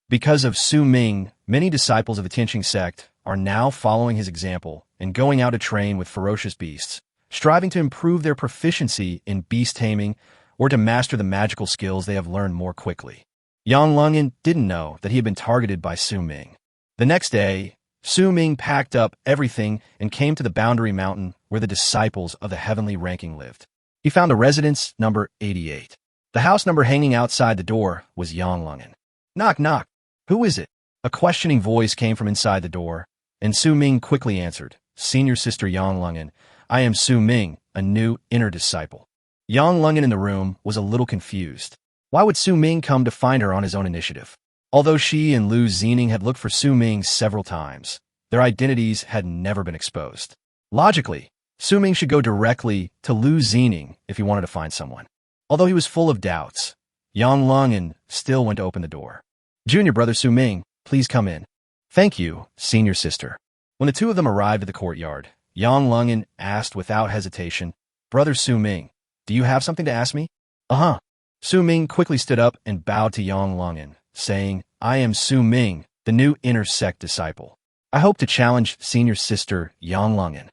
Because of Su Ming, many disciples of the Tianqing sect are now following his example and going out to train with ferocious beasts, striving to improve their proficiency in beast taming or to master the magical skills they have learned more quickly. Yang Longin didn't know that he had been targeted by Su Ming. The next day, Su Ming packed up everything and came to the boundary mountain where the disciples of the heavenly ranking lived. He found a residence number 88. The house number hanging outside the door was Yang Longin. Knock, knock. Who is it? A questioning voice came from inside the door, and Su Ming quickly answered, Senior sister Yang Longin, I am Su Ming, a new inner disciple. Yang Longin in the room was a little confused. Why would Su Ming come to find her on his own initiative? Although she and Lu Xining had looked for Su Ming several times, their identities had never been exposed. Logically, Su Ming should go directly to Lu Xining if he wanted to find someone. Although he was full of doubts, Yang Longin still went to open the door. Junior brother Su Ming, please come in. Thank you, senior sister. When the two of them arrived at the courtyard, Yang Longin asked without hesitation, Brother Su Ming, do you have something to ask me? Uh-huh. Su Ming quickly stood up and bowed to Yang Longin, saying, I am Su Ming, the new inner sect disciple. I hope to challenge senior sister Yang Longin.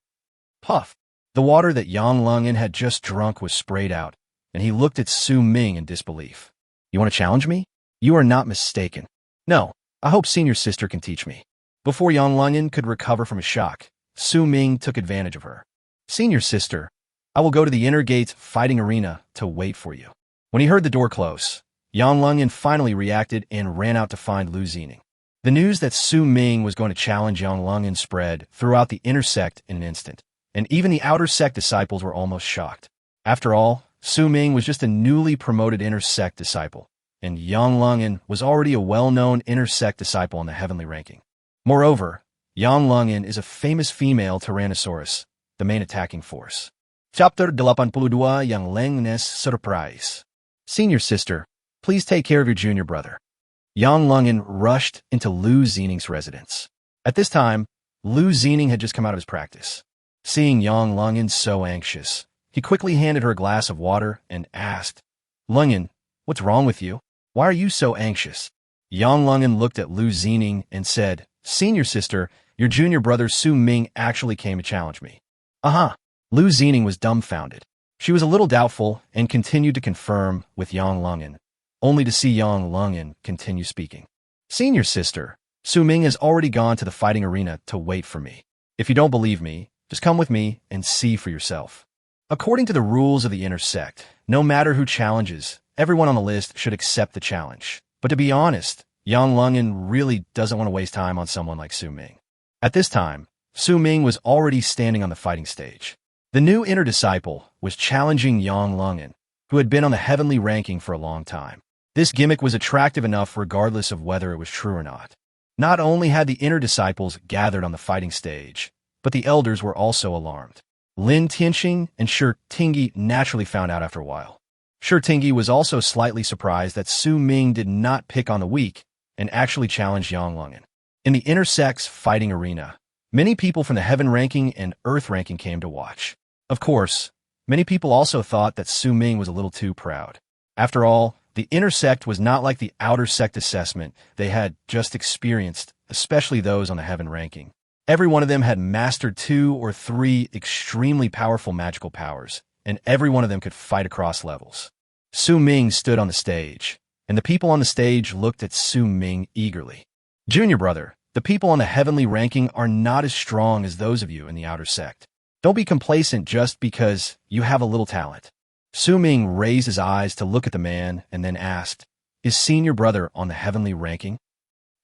Puff. The water that Yang Longin had just drunk was sprayed out, and he looked at Su Ming in disbelief. You want to challenge me? You are not mistaken. No, I hope senior sister can teach me. Before Yang Longin could recover from his shock, Su Ming took advantage of her. Senior sister, I will go to the inner gate's fighting arena to wait for you. When he heard the door close, Yang Longin finally reacted and ran out to find Lu Xining. The news that Su Ming was going to challenge Yang Longin spread throughout the inner sect in an instant, and even the outer sect disciples were almost shocked. After all, Su Ming was just a newly promoted inner sect disciple, and Yang Longin was already a well-known inner sect disciple in the heavenly ranking. Moreover, Yang Longin is a famous female Tyrannosaurus, the main attacking force. Chapter 82 Yang Lengnes Surprise. Senior sister, please take care of your junior brother. Yang Longin rushed into Lu Xining's residence. At this time, Lu Xining had just come out of his practice. Seeing Yang Longin so anxious, he quickly handed her a glass of water and asked, Longin, what's wrong with you? Why are you so anxious? Yang Longin looked at Lu Xining and said, Senior sister, your junior brother Su Ming actually came to challenge me. Uh-huh. Lu Xining was dumbfounded. She was a little doubtful and continued to confirm with Yang Longin, only to see Yang Longin continue speaking. Senior sister, Su Ming has already gone to the fighting arena to wait for me. If you don't believe me, just come with me and see for yourself. According to the rules of the inner sect, no matter who challenges, everyone on the list should accept the challenge. But to be honest, Yang Longin really doesn't want to waste time on someone like Su Ming. At this time, Su Ming was already standing on the fighting stage. The new inner disciple was challenging Yang Lungen, who had been on the heavenly ranking for a long time. This gimmick was attractive enough regardless of whether it was true or not. Not only had the inner disciples gathered on the fighting stage, but the elders were also alarmed. Lin Tianxing and Shi Tingyi naturally found out after a while. Shi Tingyi was also slightly surprised that Su Ming did not pick on the weak and actually challenged Yang Lungen. In the intersex fighting arena, many people from the heaven ranking and earth ranking came to watch. Of course, many people also thought that Su Ming was a little too proud. After all, the inner sect was not like the outer sect assessment they had just experienced, especially those on the heaven ranking. Every one of them had mastered 2 or 3 extremely powerful magical powers, and every one of them could fight across levels. Su Ming stood on the stage, and the people on the stage looked at Su Ming eagerly. Junior brother, the people on the heavenly ranking are not as strong as those of you in the outer sect. Don't be complacent just because you have a little talent. Su Ming raised his eyes to look at the man and then asked, "Is senior brother on the heavenly ranking?"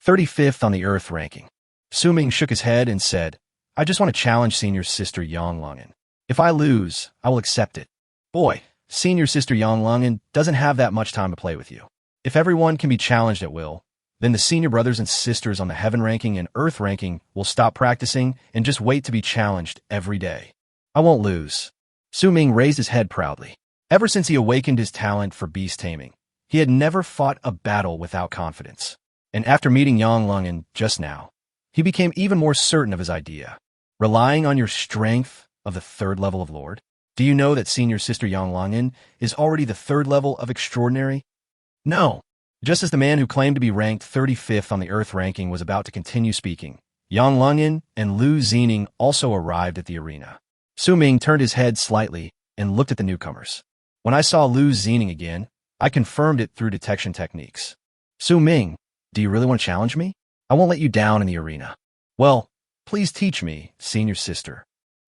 35th on the earth ranking. Su Ming shook his head and said, "I just want to challenge senior sister Yang Lungen. If I lose, I will accept it." Boy, senior sister Yang Lungen doesn't have that much time to play with you. If everyone can be challenged at will, then the senior brothers and sisters on the heaven ranking and earth ranking will stop practicing and just wait to be challenged every day. I won't lose. Su Ming raised his head proudly. Ever since he awakened his talent for beast taming, he had never fought a battle without confidence. And after meeting Yang Lungen just now, he became even more certain of his idea. Relying on your strength of the 3rd level of Lord? Do you know that senior sister Yang Lungen is already the 3rd level of extraordinary? No. Just as the man who claimed to be ranked 35th on the earth ranking was about to continue speaking, Yang Lungen and Lu Xening also arrived at the arena. Su Ming turned his head slightly and looked at the newcomers. When I saw Lu Xening again, I confirmed it through detection techniques. Su Ming, do you really want to challenge me? I won't let you down in the arena. Well, please teach me, senior sister.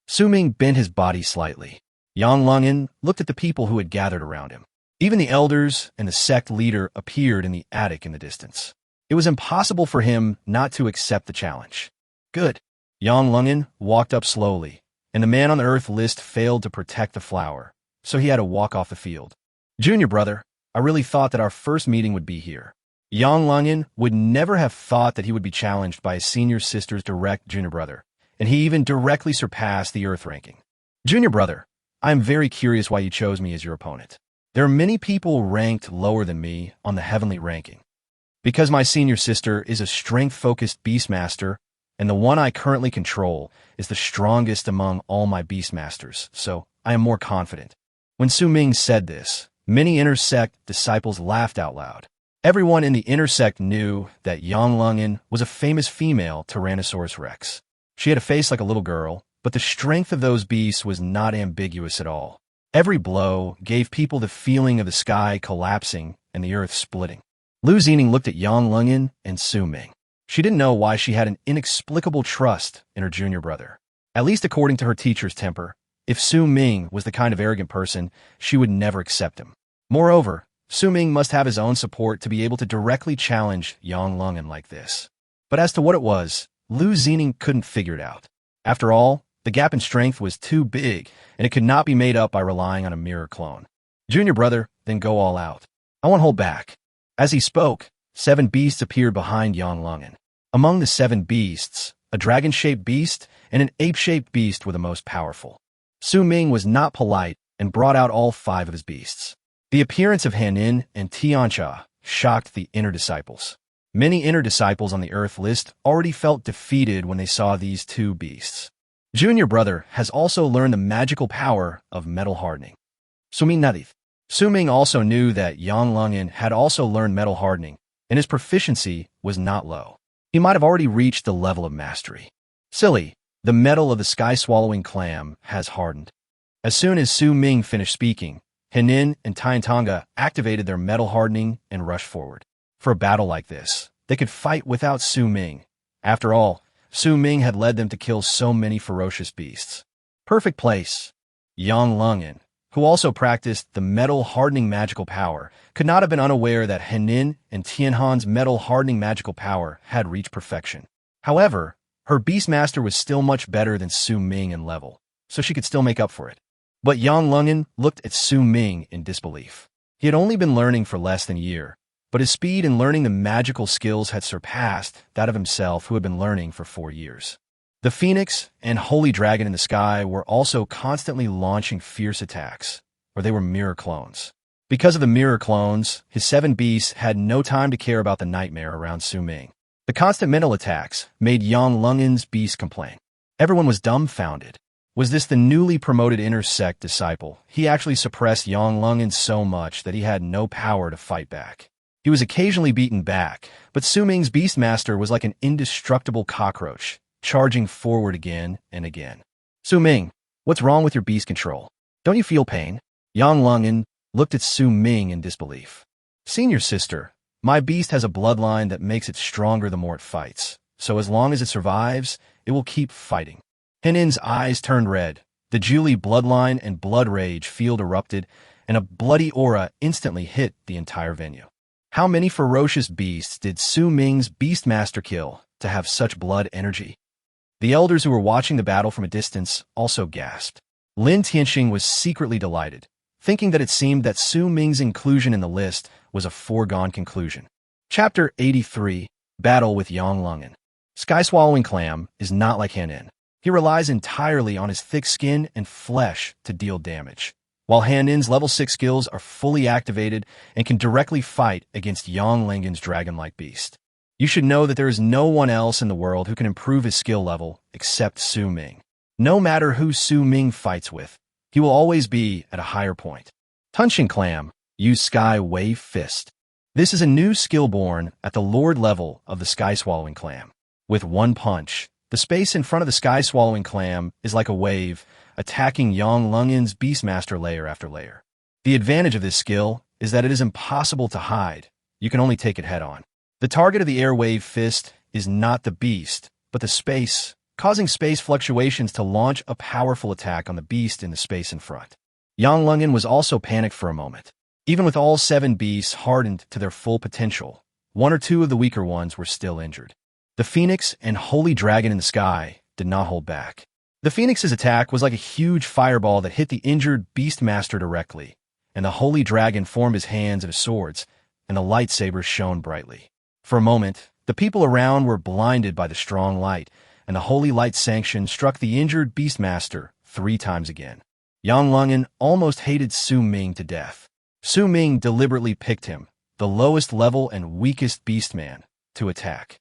Su Ming bent his body slightly. Yang Lungen looked at the people who had gathered around him. Even the elders and the sect leader appeared in the attic in the distance. It was impossible for him not to accept the challenge. Good. Yang Lungen walked up slowly, and the man on the earth list failed to protect the flower, so he had to walk off the field. Junior brother, I really thought that our first meeting would be here. Yang Lungen would never have thought that he would be challenged by his senior sister's direct junior brother, and he even directly surpassed the earth ranking. Junior brother, I am very curious why you chose me as your opponent. There are many people ranked lower than me on the heavenly ranking. Because my senior sister is a strength-focused beastmaster, and the one I currently control is the strongest among all my beastmasters, so I am more confident. When Su Ming said this, many inner sect disciples laughed out loud. Everyone in the inner sect knew that Yang Lungen was a famous female Tyrannosaurus Rex. She had a face like a little girl, but the strength of those beasts was not ambiguous at all. Every blow gave people the feeling of the sky collapsing and the earth splitting. Lu Xening looked at Yang Lungen and Su Ming. She didn't know why she had an inexplicable trust in her junior brother. At least according to her teacher's temper, if Su Ming was the kind of arrogant person, she would never accept him. Moreover, Su Ming must have his own support to be able to directly challenge Yang Lungen like this. But as to what it was, Lu Xening couldn't figure it out. After all, the gap in strength was too big, and it could not be made up by relying on a mirror clone. Junior brother, then go all out. I won't hold back. As he spoke, 7 beasts appeared behind Yang Lungen. Among the 7 beasts, a dragon-shaped beast and an ape-shaped beast were the most powerful. Su Ming was not polite and brought out all 5 of his beasts. The appearance of Hanin and Tianxia shocked the inner disciples. Many inner disciples on the earth list already felt defeated when they saw these 2 beasts. Junior brother has also learned the magical power of metal hardening. Su Ming also knew that Yang Lungen had also learned metal hardening, and his proficiency was not low. He might have already reached the level of mastery. Silly, the metal of the sky-swallowing clam has hardened. As soon as Su Ming finished speaking, Hanin and Tiantonga activated their metal hardening and rushed forward. For a battle like this, they could fight without Su Ming. After all, Su Ming had led them to kill so many ferocious beasts. Perfect place. Yang Lungen, who also practiced the metal hardening magical power, could not have been unaware that Hanin and Tianhan's metal hardening magical power had reached perfection. However, Her beastmaster was still much better than Su Ming in level, so she could still make up for it. But Yang Lungen looked at Su Ming in disbelief. He had only been learning for less than a year, but his speed in learning the magical skills had surpassed that of himself, who had been learning for 4 years. The Phoenix and Holy Dragon in the sky were also constantly launching fierce attacks, or they were mirror clones. Because of the mirror clones, his 7 beasts had no time to care about the nightmare around Su Ming. The constant mental attacks made Yang Lungen's beast complain. Everyone was dumbfounded. Was this the newly promoted inner sect disciple? He actually suppressed Yang Lungen so much that he had no power to fight back. He was occasionally beaten back, but Su Ming's beastmaster was like an indestructible cockroach, charging forward again and again. Su Ming, what's wrong with your beast control? Don't you feel pain? Yang Lungen looked at Su Ming in disbelief. Senior sister, my beast has a bloodline that makes it stronger the more it fights, so as long as it survives, it will keep fighting. Henin's eyes turned red. The Julie bloodline and blood rage field erupted, and a bloody aura instantly hit the entire venue. How many ferocious beasts did Su Ming's beastmaster kill to have such blood energy? The elders who were watching the battle from a distance also gasped. Lin Tianxing was secretly delighted, thinking that it seemed that Su Ming's inclusion in the list was a foregone conclusion. Chapter 83, Battle with Yang Lungen. Sky-swallowing clam is not like Henin. He relies entirely on his thick skin and flesh to deal damage, while Henin's level 6 skills are fully activated and can directly fight against Yang Lungen's dragon-like beast. You should know that there is no one else in the world who can improve his skill level except Su Ming. No matter who Su Ming fights with, he will always be at a higher point. Tunxing Clam, use Sky Wave Fist. This is a new skill born at the Lord level of the Sky-swallowing clam. With one punch, the space in front of the Sky-swallowing clam is like a wave, attacking Yang Lungen's beastmaster layer after layer. The advantage of this skill is that it is impossible to hide. You can only take it head-on. The target of the air wave fist is not the beast, but the space, causing space fluctuations to launch a powerful attack on the beast in the space in front. Yang Lungen was also panicked for a moment. Even with all 7 beasts hardened to their full potential, 1 or 2 of the weaker ones were still injured. The Phoenix and Holy Dragon in the sky did not hold back. The Phoenix's attack was like a huge fireball that hit the injured beastmaster directly, and the Holy Dragon formed his hands into swords, and the lightsabers shone brightly. For a moment, the people around were blinded by the strong light, and the holy light sanction struck the injured beastmaster 3 times again. Yang Lungen almost hated Su Ming to death. Su Ming deliberately picked him, the lowest level and weakest beastman, to attack.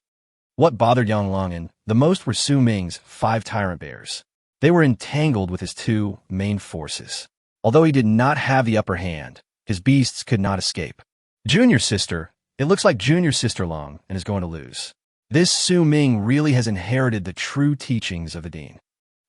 What bothered Yang Lungen the most were Su Ming's 5 tyrant bears. They were entangled with his 2 main forces. Although he did not have the upper hand, his beasts could not escape. Junior sister, it looks like Junior Sister Long and is going to lose. This Su Ming really has inherited the true teachings of the Dean.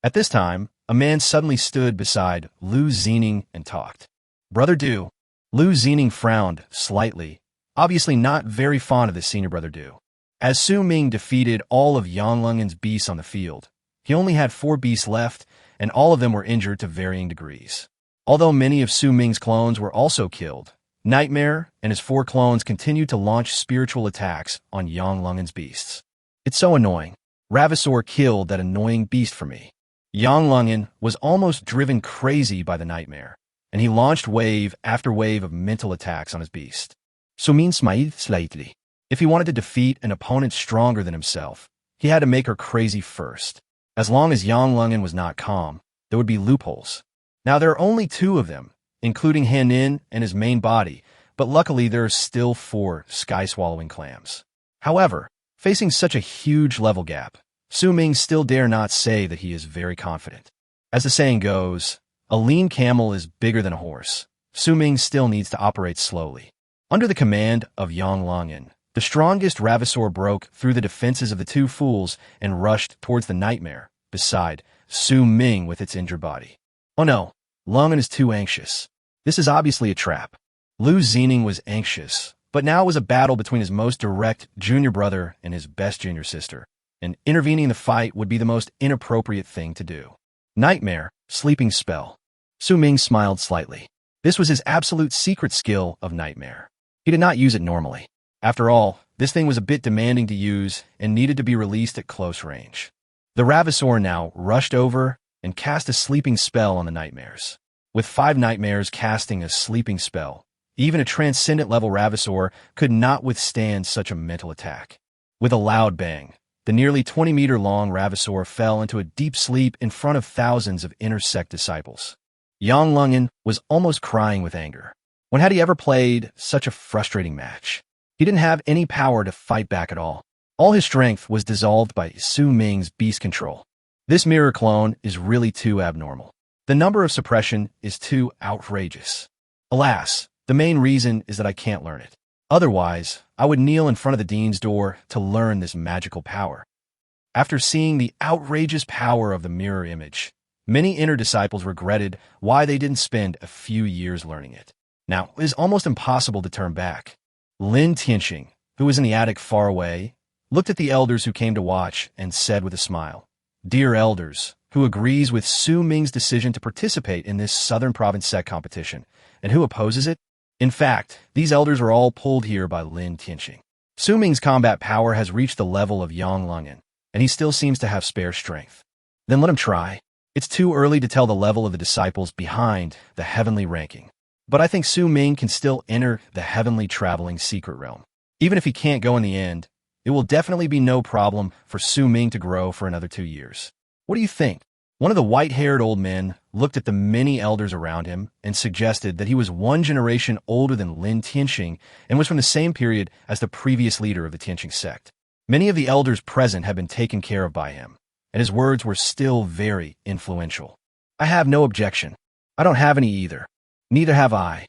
At this time, a man suddenly stood beside Lu Xening and talked. Brother Du. Lu Xening frowned slightly, obviously not very fond of his senior brother Du. As Su Ming defeated all of Yang Lungen's beasts on the field, he only had 4 beasts left, and all of them were injured to varying degrees. Although many of Su Ming's clones were also killed, Nightmare and his 4 clones continued to launch spiritual attacks on Yang Lungen's beasts. It's so annoying. Ravasor killed that annoying beast for me. Yang Lungen was almost driven crazy by the Nightmare, and he launched wave after wave of mental attacks on his beast. Su Ming smiled slightly. If he wanted to defeat an opponent stronger than himself, he had to make her crazy first. As long as Yang Lungen was not calm, there would be loopholes. Now there are only 2 of them, including Henin and his main body, but luckily there are still 4 sky-swallowing clams. However, facing such a huge level gap, Su Ming still dare not say that he is very confident. As the saying goes, a lean camel is bigger than a horse. Su Ming still needs to operate slowly. Under the command of Yang Lungen, the strongest Ravasor broke through the defenses of the 2 fools and rushed towards the Nightmare, beside Su Ming with its injured body. Oh no, Lungen is too anxious. This is obviously a trap. Lu Xening was anxious, but now was a battle between his most direct junior brother and his best junior sister, and intervening in the fight would be the most inappropriate thing to do. Nightmare, sleeping spell. Su Ming smiled slightly. This was his absolute secret skill of Nightmare. He did not use it normally. After all, this thing was a bit demanding to use and needed to be released at close range. The Ravasor now rushed over and cast a sleeping spell on the nightmares. With 5 nightmares casting a sleeping spell, even a transcendent level Ravasor could not withstand such a mental attack. With a loud bang, the nearly 20-meter-long Ravasor fell into a deep sleep in front of thousands of inner sect disciples. Yang Lungen was almost crying with anger. When had he ever played such a frustrating match? He didn't have any power to fight back at all. All his strength was dissolved by Su Ming's beast control. This mirror clone is really too abnormal. The number of suppression is too outrageous. Alas, the main reason is that I can't learn it. Otherwise, I would kneel in front of the dean's door to learn this magical power. After seeing the outrageous power of the mirror image, many inner disciples regretted why they didn't spend a few years learning it. Now, it is almost impossible to turn back. Lin Tianxing, who was in the attic far away, looked at the elders who came to watch and said with a smile, "Dear elders, who agrees with Su Ming's decision to participate in this Southern Province sect competition, and who opposes it?" In fact, these elders are all pulled here by Lin Tianxing. Su Ming's combat power has reached the level of Yang Lungen, and he still seems to have spare strength. Then let him try. It's too early to tell the level of the disciples behind the heavenly ranking. But I think Su Ming can still enter the heavenly traveling secret realm. Even if he can't go in the end, it will definitely be no problem for Su Ming to grow for another 2 years. What do you think? One of the white-haired old men looked at the many elders around him and suggested that he was 1 generation older than Lin Tianxing and was from the same period as the previous leader of the Tianxing sect. Many of the elders present had been taken care of by him, and his words were still very influential. I have no objection. I don't have any either. Neither have I.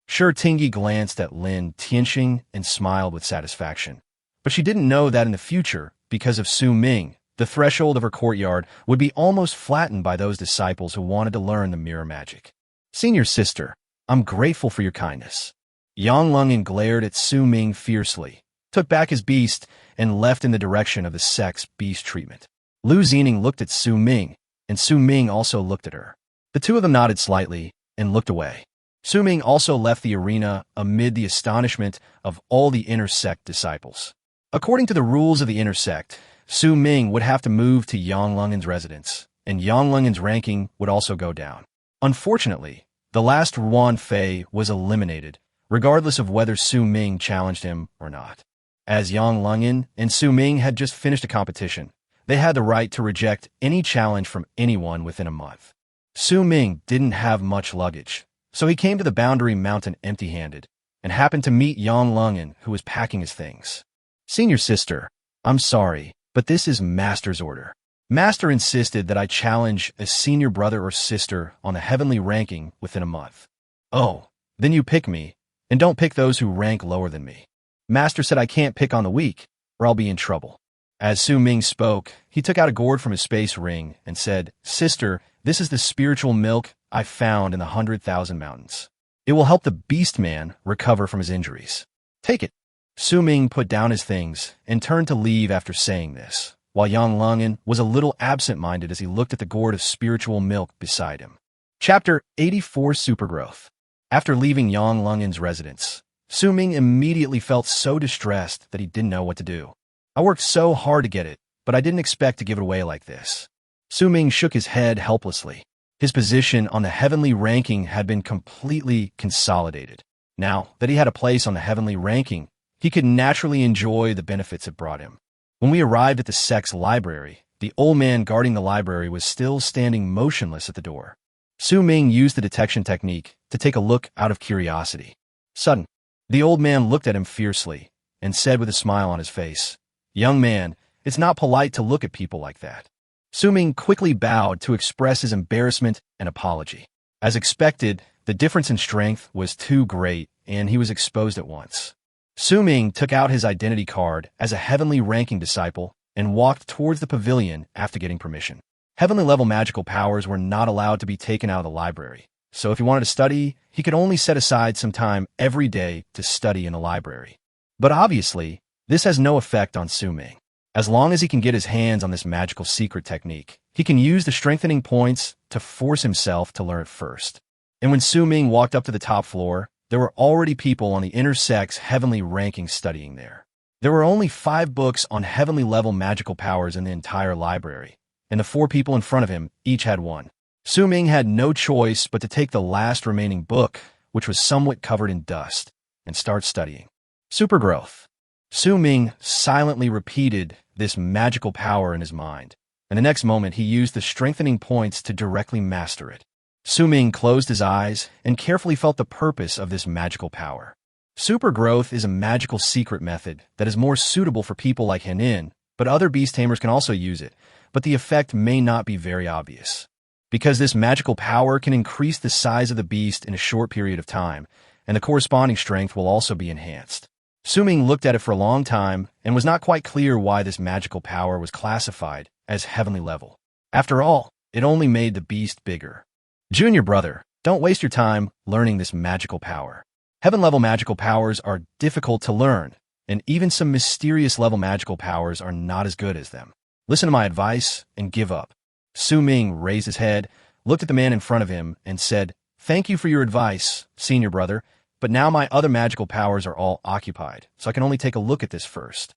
Sure, Tingy glanced at Lin Tianxing and smiled with satisfaction. But she didn't know that in the future, because of Su Ming, the threshold of her courtyard would be almost flattened by those disciples who wanted to learn the mirror magic. "Senior sister, I'm grateful for your kindness." Yang Lungen glared at Su Ming fiercely, took back his beast, and left in the direction of the sect's beast treatment. Lu Xiening looked at Su Ming, and Su Ming also looked at her. The two of them nodded slightly and looked away. Su Ming also left the arena amid the astonishment of all the inner sect disciples. According to the rules of the inner sect, Su Ming would have to move to Yang Lungen's residence, and Yang Lungen's ranking would also go down. Unfortunately, the last Ruan Fei was eliminated, regardless of whether Su Ming challenged him or not. As Yang Lungen and Su Ming had just finished a competition, they had the right to reject any challenge from anyone within a month. Su Ming didn't have much luggage, so he came to the boundary mountain empty-handed and happened to meet Yang Lungen, who was packing his things. "Senior sister, I'm sorry, but this is Master's order. Master insisted that I challenge a senior brother or sister on the heavenly ranking within a month." "Oh, then you pick me, and don't pick those who rank lower than me. Master said I can't pick on the weak, or I'll be in trouble." As Su Ming spoke, he took out a gourd from his space ring and said, "Sister, this is the spiritual milk I found in the 100,000 mountains. It will help the beast man recover from his injuries. Take it." Su Ming put down his things and turned to leave after saying this, while Yang Lungen was a little absent-minded as he looked at the gourd of spiritual milk beside him. Chapter 84 Supergrowth. After leaving Yang Lungen's residence, Su Ming immediately felt so distressed that he didn't know what to do. "I worked so hard to get it, but I didn't expect to give it away like this." Su Ming shook his head helplessly. His position on the heavenly ranking had been completely consolidated. Now that he had a place on the heavenly ranking, he could naturally enjoy the benefits it brought him. When we arrived at the sect's library, the old man guarding the library was still standing motionless at the door. Su Ming used the detection technique to take a look out of curiosity. Sudden, the old man looked at him fiercely and said with a smile on his face, "Young man, it's not polite to look at people like that." Su Ming quickly bowed to express his embarrassment and apology. As expected, the difference in strength was too great, and he was exposed at once. Su Ming took out his identity card as a heavenly ranking disciple and walked towards the pavilion after getting permission. Heavenly level magical powers were not allowed to be taken out of the library, so if he wanted to study, he could only set aside some time every day to study in the library. But obviously, this has no effect on Su Ming. As long as he can get his hands on this magical secret technique, he can use the strengthening points to force himself to learn it first. And when Su Ming walked up to the top floor, there were already people on the inner sect's heavenly ranking studying there. There were only 5 books on heavenly level magical powers in the entire library, and the 4 people in front of him each had one. Su Ming had no choice but to take the last remaining book, which was somewhat covered in dust, and start studying. Supergrowth. Su Ming silently repeated this magical power in his mind, and the next moment he used the strengthening points to directly master it. Su Ming closed his eyes and carefully felt the purpose of this magical power. Supergrowth is a magical secret method that is more suitable for people like Henin, but other beast tamers can also use it, but the effect may not be very obvious. Because this magical power can increase the size of the beast in a short period of time, and the corresponding strength will also be enhanced. Su Ming looked at it for a long time and was not quite clear why this magical power was classified as heavenly level. After all, it only made the beast bigger. Junior brother, don't waste your time learning this magical power. Heaven-level magical powers are difficult to learn, and even some mysterious-level magical powers are not as good as them. Listen to my advice and give up. Su Ming raised his head, looked at the man in front of him, and said, "Thank you for your advice, senior brother, but now my other magical powers are all occupied, so I can only take a look at this first."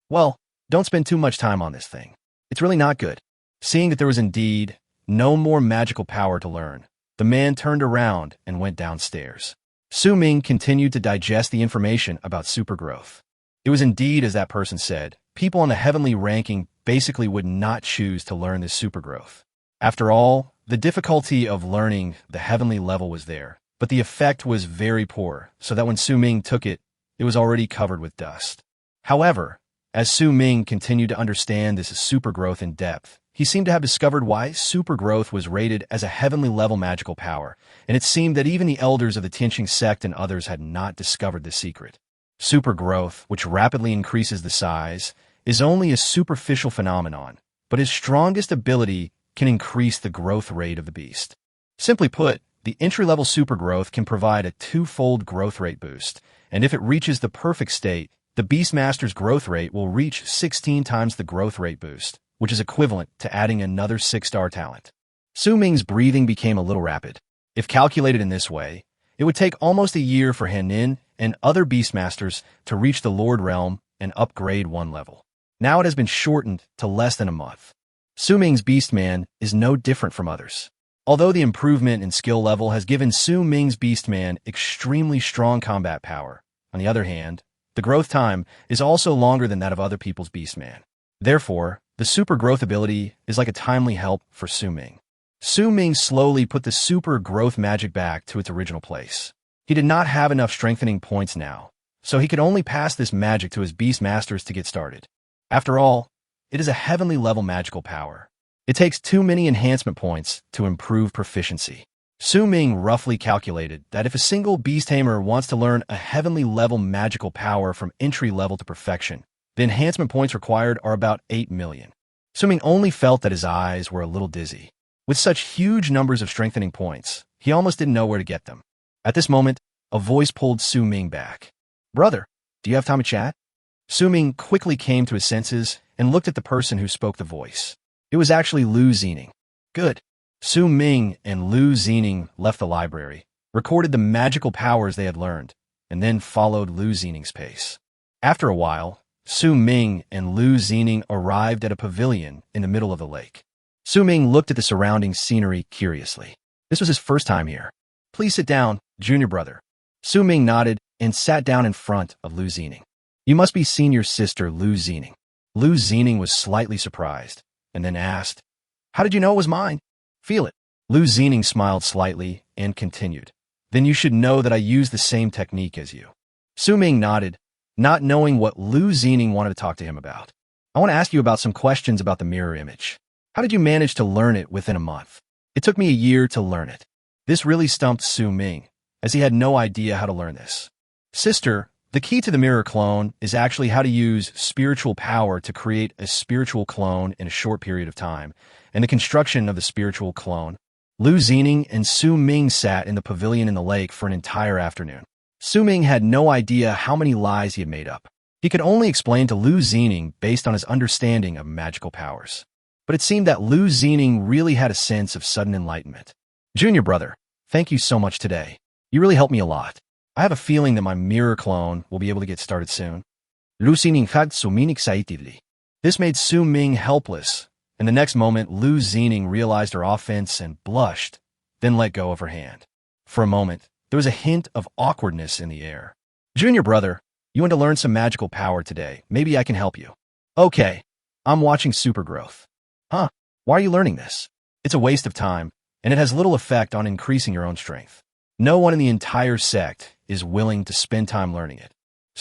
Well, don't spend too much time on this thing. It's really not good. Seeing that there was indeed no more magical power to learn, the man turned around and went downstairs. Su Ming continued to digest the information about supergrowth. It was indeed as that person said. People on the heavenly ranking basically would not choose to learn this supergrowth. After all, the difficulty of learning the heavenly level was there, but the effect was very poor, so that when Su Ming took it, it was already covered with dust. However, as Su Ming continued to understand this supergrowth in depth, he seemed to have discovered why supergrowth was rated as a heavenly level magical power, and it seemed that even the elders of the Tianqing sect and others had not discovered the secret. Supergrowth, which rapidly increases the size, is only a superficial phenomenon, but his strongest ability can increase the growth rate of the beast. Simply put, the entry-level supergrowth can provide a 2-fold growth rate boost, and if it reaches the perfect state, the beastmaster's growth rate will reach 16 times the growth rate boost, which is equivalent to adding another 6-star talent. Su Ming's breathing became a little rapid. If calculated in this way, it would take almost a year for Henin and other beastmasters to reach the Lord Realm and upgrade 1 level. Now it has been shortened to less than a month. Su Ming's Beastman is no different from others. Although the improvement in skill level has given Su Ming's Beastman extremely strong combat power, on the other hand, the growth time is also longer than that of other people's Beastman. Therefore, the super growth ability is like a timely help for Su Ming. Su Ming slowly put the super growth magic back to its original place. He did not have enough strengthening points now, so he could only pass this magic to his Beastmasters to get started. After all, it is a heavenly level magical power. It takes too many enhancement points to improve proficiency. Su Ming roughly calculated that if a single beast tamer wants to learn a heavenly level magical power from entry level to perfection, the enhancement points required are about 8 million. Su Ming only felt that his eyes were a little dizzy. With such huge numbers of strengthening points, he almost didn't know where to get them. At this moment, a voice pulled Su Ming back. "Brother, do you have time to chat?" Su Ming quickly came to his senses and looked at the person who spoke the voice. It was actually Lu Xening. Good. Su Ming and Lu Xening left the library, recorded the magical powers they had learned, and then followed Lu Xening's pace. After a while, Su Ming and Lu Xening arrived at a pavilion in the middle of the lake. Su Ming looked at the surrounding scenery curiously. This was his first time here. "Please sit down, junior brother." Su Ming nodded and sat down in front of Lu Xening. "You must be senior sister Lu Xening." Lu Xening was slightly surprised, and then asked, "How did you know it was mine?" "Feel it." Lu Xening smiled slightly and continued, "Then you should know that I use the same technique as you." Su Ming nodded, not knowing what Lu Xening wanted to talk to him about. "I want to ask you about some questions about the mirror image. How did you manage to learn it within a month?" "It took me a year to learn it." This really stumped Su Ming, as he had no idea how to learn this. "Sister, the key to the mirror clone is actually how to use spiritual power to create a spiritual clone in a short period of time, and the construction of the spiritual clone." Lu Xening and Su Ming sat in the pavilion in the lake for an entire afternoon. Su Ming had no idea how many lies he had made up. He could only explain to Lu Xening based on his understanding of magical powers. But it seemed that Lu Xening really had a sense of sudden enlightenment. "Junior brother, thank you so much today. You really helped me a lot. I have a feeling that my mirror clone will be able to get started soon." Lu Xening hugged Su Ming excitedly. This made Su Ming helpless, and the next moment Lu Xing realized her offense and blushed, then let go of her hand. For a moment, there was a hint of awkwardness in the air. Junior brother, you want to learn some magical power today. Maybe I can help you. Okay, I'm watching super growth. Huh, why are you learning this? It's a waste of time, and it has little effect on increasing your own strength. No one in the entire sect is willing to spend time learning it.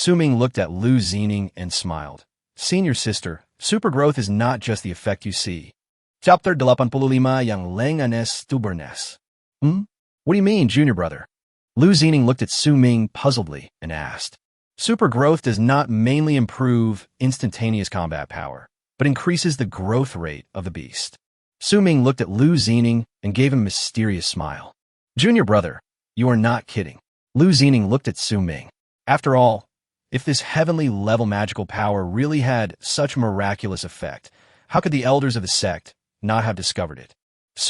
Ming looked at Lu Xing and smiled. Senior sister, super growth is not just the effect you see. Chapter 85 yang lenganes tubernes. What do you mean, junior brother? Lu Xing looked at Ming puzzledly and asked. Super growth does not mainly improve instantaneous combat power, but increases the growth rate of the beast. Ming looked at Lu Xing and gave him a mysterious smile. Junior brother, you are not kidding. Lu Xing looked at Ming. After all, if this heavenly level magical power really had such miraculous effect, how could the elders of the sect not have discovered it?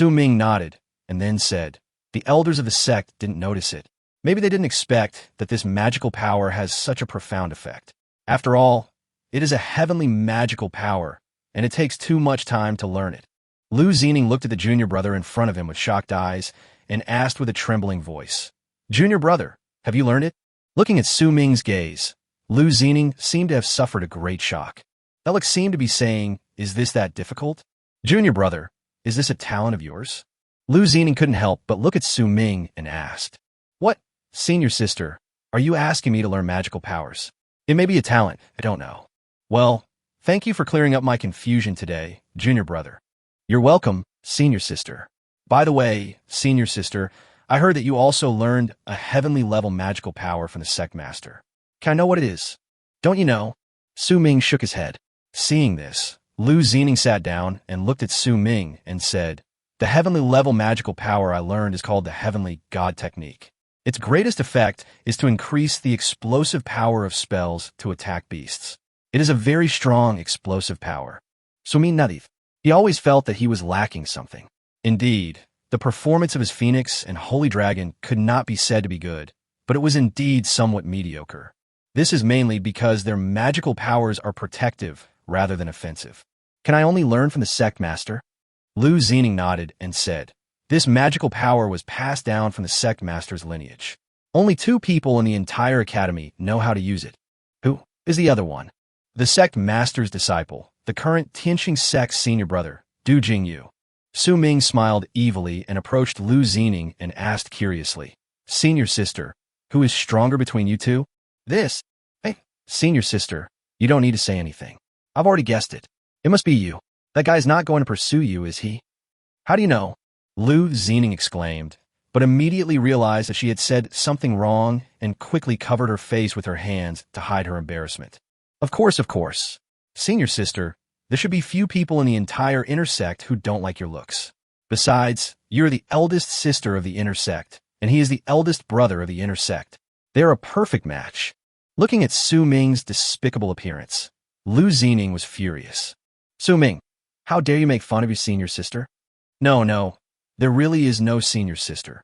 Ming nodded and then said, the elders of the sect didn't notice it. Maybe they didn't expect that this magical power has such a profound effect. After all, it is a heavenly magical power, and it takes too much time to learn it. Lu Xing looked at the junior brother in front of him with shocked eyes and asked with a trembling voice, Junior brother, have you learned it? Looking at Ming's gaze, Lu Xing seemed to have suffered a great shock. That look seemed to be saying, is this that difficult? Junior brother, is this a talent of yours? Lu Xing couldn't help but look at Ming and asked, what, senior sister, are you asking me to learn magical powers? It may be a talent, I don't know. Well, thank you for clearing up my confusion today, junior brother. You're welcome, senior sister. By the way, senior sister, I heard that you also learned a heavenly level magical power from the sect master. Can I know what it is? Don't you know? Ming shook his head. Seeing this, Lu Xing sat down and looked at Ming and said, the heavenly level magical power I learned is called the heavenly god technique. Its greatest effect is to increase the explosive power of spells to attack beasts. It is a very strong explosive power. Ming nodded. He always felt that he was lacking something. Indeed, the performance of his phoenix and holy dragon could not be said to be good, but it was indeed somewhat mediocre. This is mainly because their magical powers are protective rather than offensive. Can I only learn from the sect master? Lu Xing nodded and said, this magical power was passed down from the sect master's lineage. Only 2 people in the entire academy know how to use it. Who is the other one? The sect master's disciple, the current Tianqing sect's senior brother, Du Jingyu. Ming smiled evilly and approached Lu Xing and asked curiously, senior sister, who is stronger between you two? This? Hey, senior sister, you don't need to say anything. I've already guessed it. It must be you. That guy's not going to pursue you, is he? How do you know? Lu Xing exclaimed, but immediately realized that she had said something wrong and quickly covered her face with her hands to hide her embarrassment. Of course. Senior sister, there should be few people in the entire inner sect who don't like your looks. Besides, you're the eldest sister of the inner sect, and he is the eldest brother of the inner sect. They're a perfect match. Looking at Ming's despicable appearance, Lu Xing was furious. Ming, how dare you make fun of your senior sister? No, there really is no senior sister.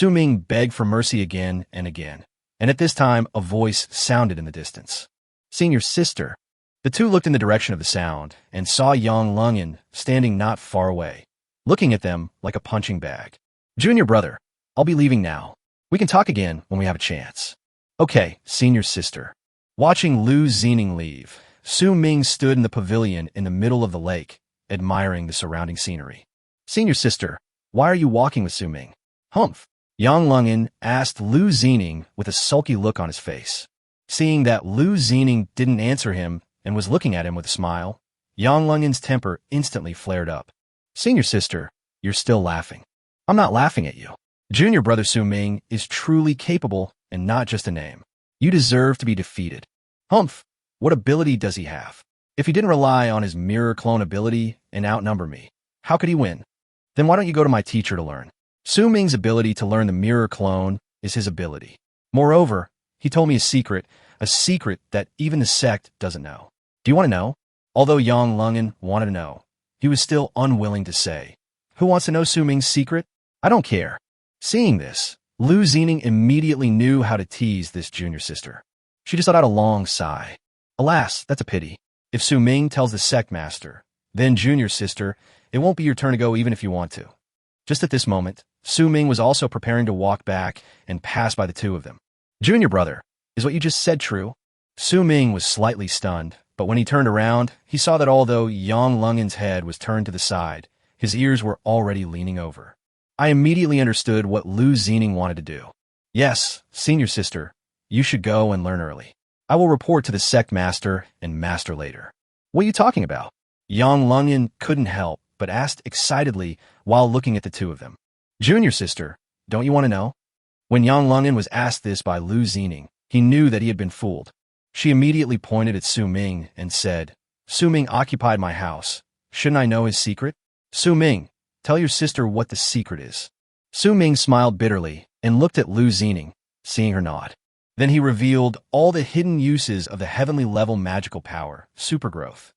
Ming begged for mercy again and again, and at this time a voice sounded in the distance. Senior sister. The two looked in the direction of the sound and saw Yang Lungyan standing not far away, looking at them like a punching bag. Junior brother, I'll be leaving now. We can talk again when we have a chance. Okay, senior sister. Watching Lu Xing leave, Ming stood in the pavilion in the middle of the lake, admiring the surrounding scenery. Senior sister, why are you walking with Ming? Humph. Yang Lungyan asked Lu Xing with a sulky look on his face. Seeing that Lu Xing didn't answer him and was looking at him with a smile, Yang Lungyan's temper instantly flared up. Senior sister, you're still laughing. I'm not laughing at you. Junior brother Ming is truly capable and not just a name. You deserve to be defeated. Humph, what ability does he have? If he didn't rely on his mirror clone ability and outnumber me, how could he win? Then why don't you go to my teacher to learn? Ming's ability to learn the mirror clone is his ability. Moreover, he told me a secret that even the sect doesn't know. Do you want to know? Although Yang Lungyan wanted to know, he was still unwilling to say. Who wants to know Ming's secret? I don't care. Seeing this, Lu Xing immediately knew how to tease this junior sister. She just let out a long sigh. Alas, that's a pity. If Ming tells the sect master, Then, junior sister, it won't be your turn to go even if you want to. Just at this moment, Ming was also preparing to walk back and pass by the two of them. Junior brother, is what you just said true? Ming was slightly stunned, but when he turned around, he saw that although Yang Lungen's head was turned to the side, his ears were already leaning over. I immediately understood what Lu Xening wanted to do. Yes, senior sister, you should go and learn early. I will report to the sect master and master later. What are you talking about? Yang Lungen couldn't help but asked excitedly while looking at the two of them. Junior sister, don't you want to know? When Yang Lungen was asked this by Lu Xening, he knew that he had been fooled. She immediately pointed at Ming and said, Ming occupied my house. Shouldn't I know his secret? Ming, tell your sister what the secret is. Ming smiled bitterly and looked at Lu Xening, seeing her nod. Then he revealed all the hidden uses of the heavenly level magical power, supergrowth.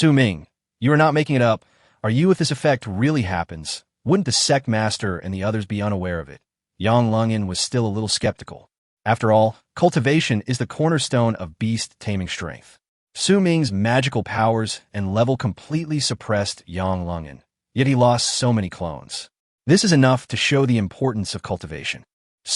Ming, you are not making it up. Are you if this effect really happens? Wouldn't the sect master and the others be unaware of it? Yang Lungen was still a little skeptical. After all, cultivation is the cornerstone of beast taming strength. Ming's magical powers and level completely suppressed Yang Lungen, yet he lost so many clones. This is enough to show the importance of cultivation.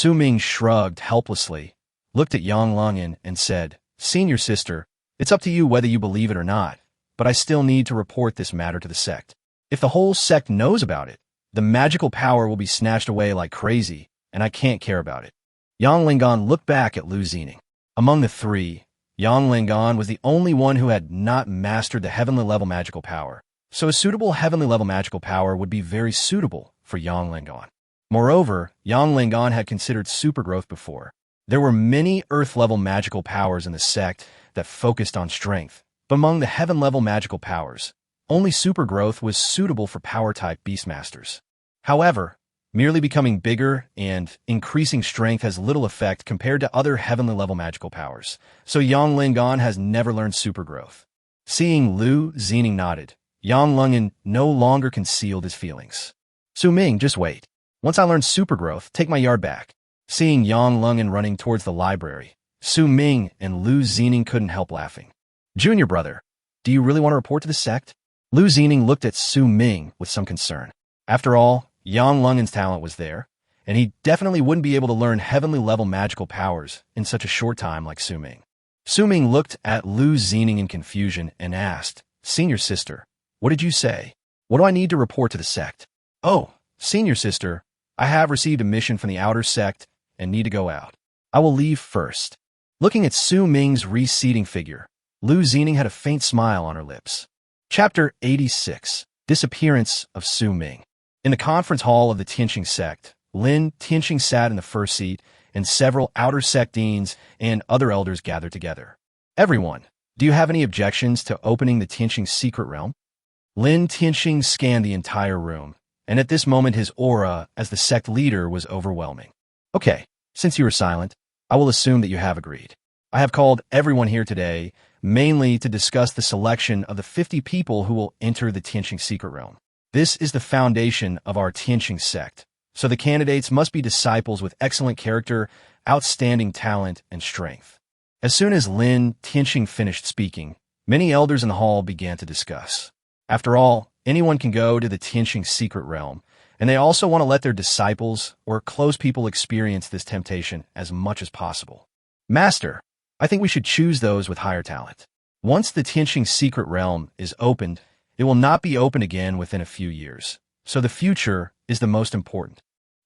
Ming shrugged helplessly, looked at Yang Lungen and said, Senior sister, it's up to you whether you believe it or not, but I still need to report this matter to the sect. If the whole sect knows about it, the magical power will be snatched away like crazy, and I can't care about it. Yang Lingon looked back at Lu Xening. Among the three, Yang Lingon was the only one who had not mastered the heavenly level magical power, so a suitable heavenly level magical power would be very suitable for Yang Lingon. Moreover, Yang Lingon had considered supergrowth before. There were many earth-level magical powers in the sect that focused on strength, but among the heaven-level magical powers, only supergrowth was suitable for power-type beastmasters. However, merely becoming bigger and increasing strength has little effect compared to other heavenly-level magical powers, so Yang Lingon has never learned supergrowth. Seeing Lu Xening nodded, Yang Lungen no longer concealed his feelings. Ming, just wait. Once I learn supergrowth, take my yard back. Seeing Yang Lungen running towards the library, Ming and Lu Xening couldn't help laughing. Junior brother, do you really want to report to the sect? Lu Xening looked at Ming with some concern. After all, Yang Lungen's talent was there, and he definitely wouldn't be able to learn heavenly level magical powers in such a short time like Ming. Ming looked at Lu Xening in confusion and asked, Senior sister, what did you say? What do I need to report to the sect? Oh, senior sister, I have received a mission from the outer sect and need to go out. I will leave first. Looking at Ming's receding figure, Lu Xening had a faint smile on her lips. Chapter 86, Disappearance of Ming. In the conference hall of the Tianqing sect, Lin Tianqing sat in the first seat, and several outer sect deans and other elders gathered together. Everyone, do you have any objections to opening the Tianqing secret realm? Lin Tianqing scanned the entire room, and at this moment his aura as the sect leader was overwhelming. Okay, since you are silent, I will assume that you have agreed. I have called everyone here today mainly to discuss the selection of the 50 people who will enter the Tianqing secret realm. This is the foundation of our Tianqing sect, so the candidates must be disciples with excellent character, outstanding talent, and strength. As soon as Lin Tianqing finished speaking, many elders in the hall began to discuss. After all, anyone can go to the Tianqing secret realm, and they also want to let their disciples or close people experience this temptation as much as possible. Master, I think we should choose those with higher talent. Once the Tianqing secret realm is opened, it will not be opened again within a few years, so the future is the most important.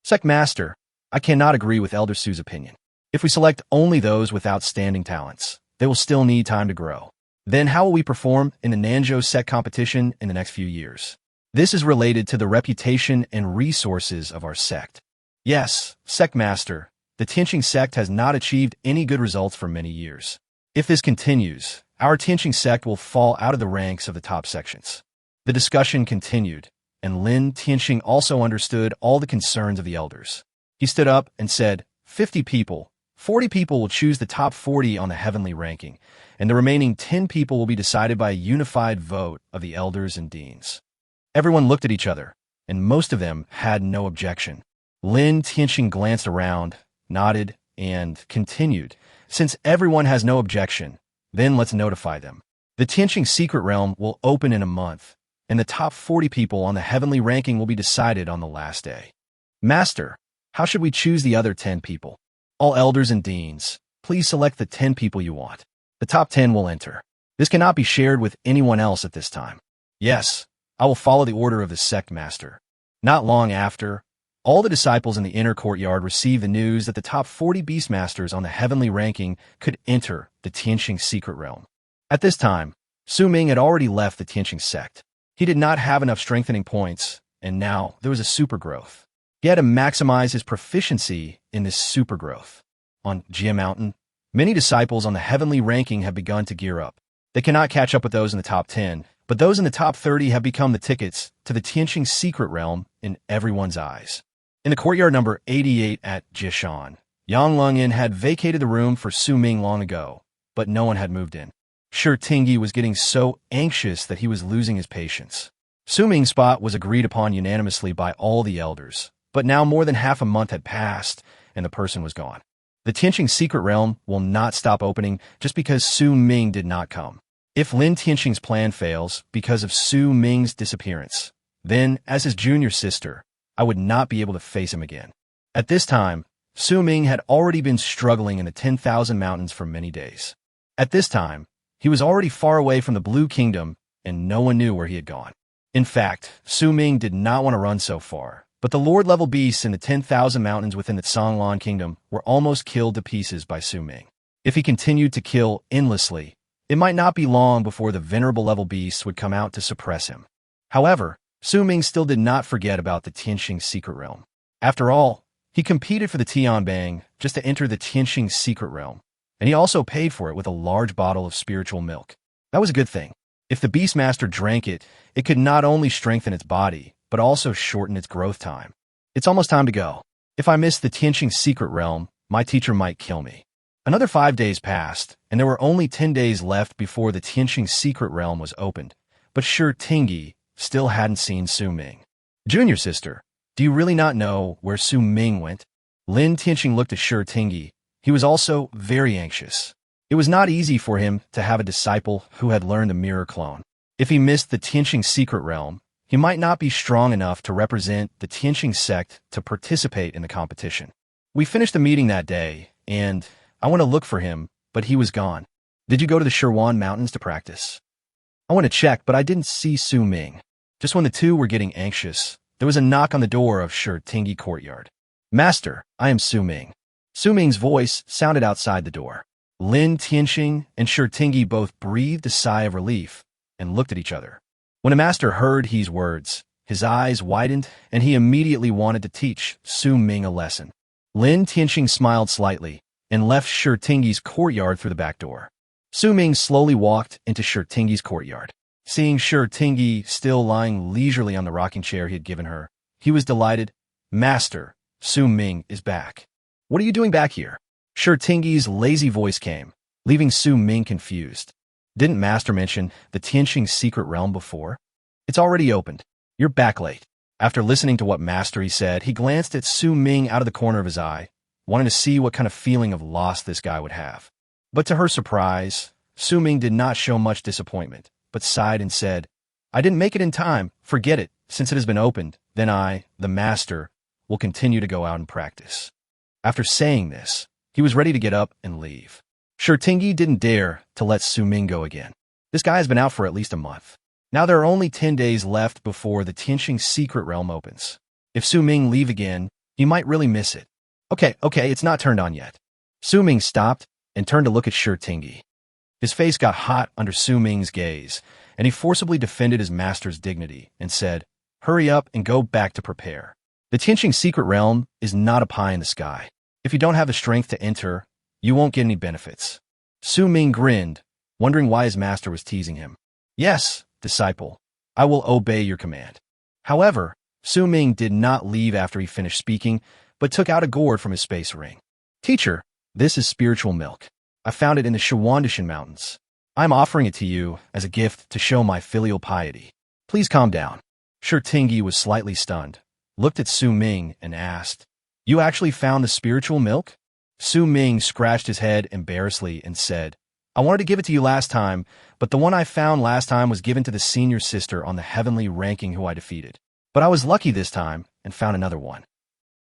Sect Master, I cannot agree with Elder Su's opinion. If we select only those with outstanding talents, they will still need time to grow. Then how will we perform in the Nanzhou sect competition in the next few years? This is related to the reputation and resources of our sect. Yes, Sect Master, the Tianqing sect has not achieved any good results for many years. If this continues, our Tianqing sect will fall out of the ranks of the top sections. The discussion continued, and Lin Tianqing also understood all the concerns of the elders. He stood up and said, 50 people, 40 people will choose the top 40 on the heavenly ranking, and the remaining 10 people will be decided by a unified vote of the elders and deans. Everyone looked at each other, and most of them had no objection. Lin Tianqing glanced around, nodded, and continued, since everyone has no objection, then let's notify them. The Tianqing secret realm will open in a month, and the top 40 people on the heavenly ranking will be decided on the last day. Master, how should we choose the other 10 people? All elders and deans, please select the 10 people you want. The top 10 will enter. This cannot be shared with anyone else at this time. Yes, I will follow the order of the sect master. Not long after, all the disciples in the inner courtyard received the news that the top 40 beastmasters on the heavenly ranking could enter the Tianqing secret realm. At this time, Su Ming had already left the Tianqing sect. He did not have enough strengthening points, and now there was a super growth. He had to maximize his proficiency in this super growth. On Jia Mountain, many disciples on the heavenly ranking have begun to gear up. They cannot catch up with those in the top 10, but those in the top 30 have become the tickets to the Tianqing secret realm in everyone's eyes. In the courtyard number 88 at Jishan, Yang Lungyin had vacated the room for Su Ming long ago, but no one had moved in. Shi Tingyi was getting so anxious that he was losing his patience. Su Ming's spot was agreed upon unanimously by all the elders, but now more than half a month had passed, and the person was gone. The Tianqing secret realm will not stop opening just because Su Ming did not come. If Lin Tianqing's plan fails because of Su Ming's disappearance, then, as his junior sister, I would not be able to face him again. At this time, Su Ming had already been struggling in the 10,000 mountains for many days. At this time, he was already far away from the Blue Kingdom, and no one knew where he had gone. In fact, Su Ming did not want to run so far, but the Lord-level beasts in the 10,000 mountains within the Songlan Kingdom were almost killed to pieces by Su Ming. If he continued to kill endlessly, it might not be long before the venerable level beasts would come out to suppress him. However, Su Ming still did not forget about the Tianqing secret realm. After all, he competed for the Tianbang just to enter the Tianqing secret realm, and he also paid for it with a large bottle of spiritual milk. That was a good thing. If the beastmaster drank it, it could not only strengthen its body, but also shorten its growth time. It's almost time to go. If I miss the Tianqing secret realm, my teacher might kill me. Another 5 days passed, and there were only 10 days left before the Tianqing secret realm was opened, but Shi Tingyi still hadn't seen Su Ming. Junior sister, do you really not know where Su Ming went? Lin Tianqing looked at Shi Tingyi. He was also very anxious. It was not easy for him to have a disciple who had learned a mirror clone. If he missed the Tianqing secret realm, he might not be strong enough to represent the Tianqing sect to participate in the competition. We finished the meeting that day, and I went to look for him, but he was gone. Did you go to the Shirwan Mountains to practice? I went to check, but I didn't see Su Ming. Just when the two were getting anxious, there was a knock on the door of Shi Tingyi courtyard. Master, I am Su Ming. Su Ming's voice sounded outside the door. Lin Tianqing and Shi Tingyi both breathed a sigh of relief and looked at each other. When the master heard his words, his eyes widened, and he immediately wanted to teach Su Ming a lesson. Lin Tianqing smiled slightly and left Shi Tingyi's courtyard through the back door. Su Ming slowly walked into Shi Tingyi's courtyard. Seeing Shi Tingyi still lying leisurely on the rocking chair he had given her, he was delighted. Master, Su Ming is back. What are you doing back here? Shi Tingyi's lazy voice came, leaving Su Ming confused. Didn't Master mention the Tianqing secret realm before? It's already opened. You're back late. After listening to what Master he said, he glanced at Su Ming out of the corner of his eye, wanting to see what kind of feeling of loss this guy would have. But to her surprise, Su Ming did not show much disappointment, but sighed and said, I didn't make it in time. Forget it. Since it has been opened, then I, the master, will continue to go out and practice. After saying this, he was ready to get up and leave. Shi Tingyi didn't dare to let Su Ming go again. This guy has been out for at least a month. Now there are only 10 days left before the Tianqing secret realm opens. If Su Ming leave again, he might really miss it. Okay, it's not turned on yet. Su Ming stopped and turned to look at Shi Tingyi. His face got hot under Su Ming's gaze, and he forcibly defended his master's dignity and said, Hurry up and go back to prepare. The Tianqing secret realm is not a pie in the sky. If you don't have the strength to enter, you won't get any benefits. Su Ming grinned, wondering why his master was teasing him. Yes, disciple, I will obey your command. However, Su Ming did not leave after he finished speaking, but took out a gourd from his space ring. Teacher, this is spiritual milk. I found it in the Shawandishan Mountains. I'm offering it to you as a gift to show my filial piety. Please calm down. Shi Tingyi was slightly stunned, looked at Su Ming, and asked, You actually found the spiritual milk? Su Ming scratched his head embarrassedly and said, I wanted to give it to you last time, but the one I found last time was given to the senior sister on the heavenly ranking who I defeated. But I was lucky this time and found another one.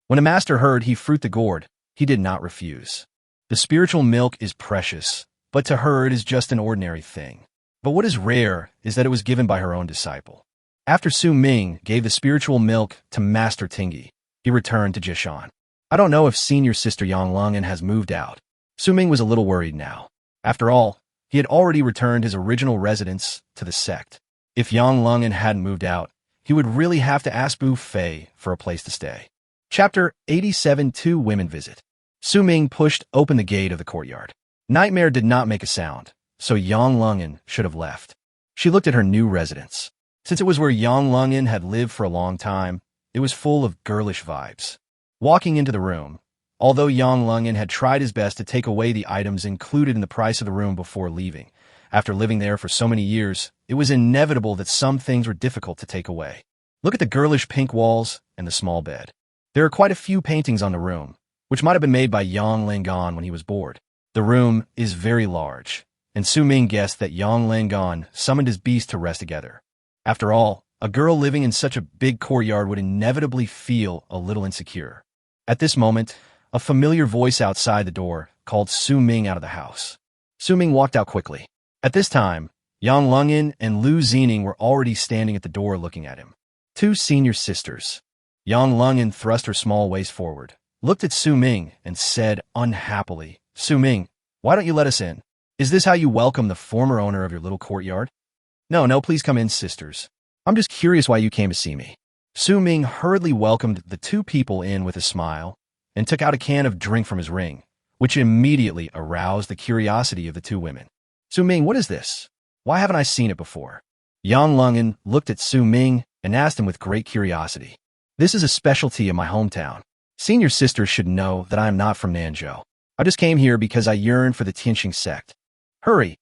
When a master heard he fruit the gourd, he did not refuse. The spiritual milk is precious, but to her it is just an ordinary thing. But what is rare is that it was given by her own disciple. After Su Ming gave the spiritual milk to Master Tingyi, he returned to Jishan. I don't know if senior sister Yang Lungin has moved out. Su Ming was a little worried now. After all, he had already returned his original residence to the sect. If Yang Lungin hadn't moved out, he would really have to ask Bu Fei for a place to stay. Chapter 87. Two Women Visit. Su Ming pushed open the gate of the courtyard. Nightmare did not make a sound, so Yang Lungin should have left. She looked at her new residence. Since it was where Yang Lungin had lived for a long time, it was full of girlish vibes. Walking into the room, although Yang Lungin had tried his best to take away the items included in the price of the room before leaving, after living there for so many years, it was inevitable that some things were difficult to take away. Look at the girlish pink walls and the small bed. There are quite a few paintings on the room, which might have been made by Yang Langan when he was bored. The room is very large, and Su Ming guessed that Yang Langan summoned his beast to rest together. After all, a girl living in such a big courtyard would inevitably feel a little insecure. At this moment, a familiar voice outside the door called Su Ming out of the house. Su Ming walked out quickly. At this time, Yang Lungin and Lu Zining were already standing at the door looking at him. Two senior sisters. Yang Lungin thrust her small waist forward, looked at Su Ming, and said unhappily, Su Ming, why don't you let us in? Is this how you welcome the former owner of your little courtyard? No, please come in, sisters. I'm just curious why you came to see me. Su Ming hurriedly welcomed the two people in with a smile and took out a can of drink from his ring, which immediately aroused the curiosity of the two women. Su Ming, what is this? Why haven't I seen it before? Yang Lungin looked at Su Ming and asked him with great curiosity. This is a specialty in my hometown. Senior sisters should know that I am not from Nanzhou. I just came here because I yearn for the Tianqing sect. Hurry,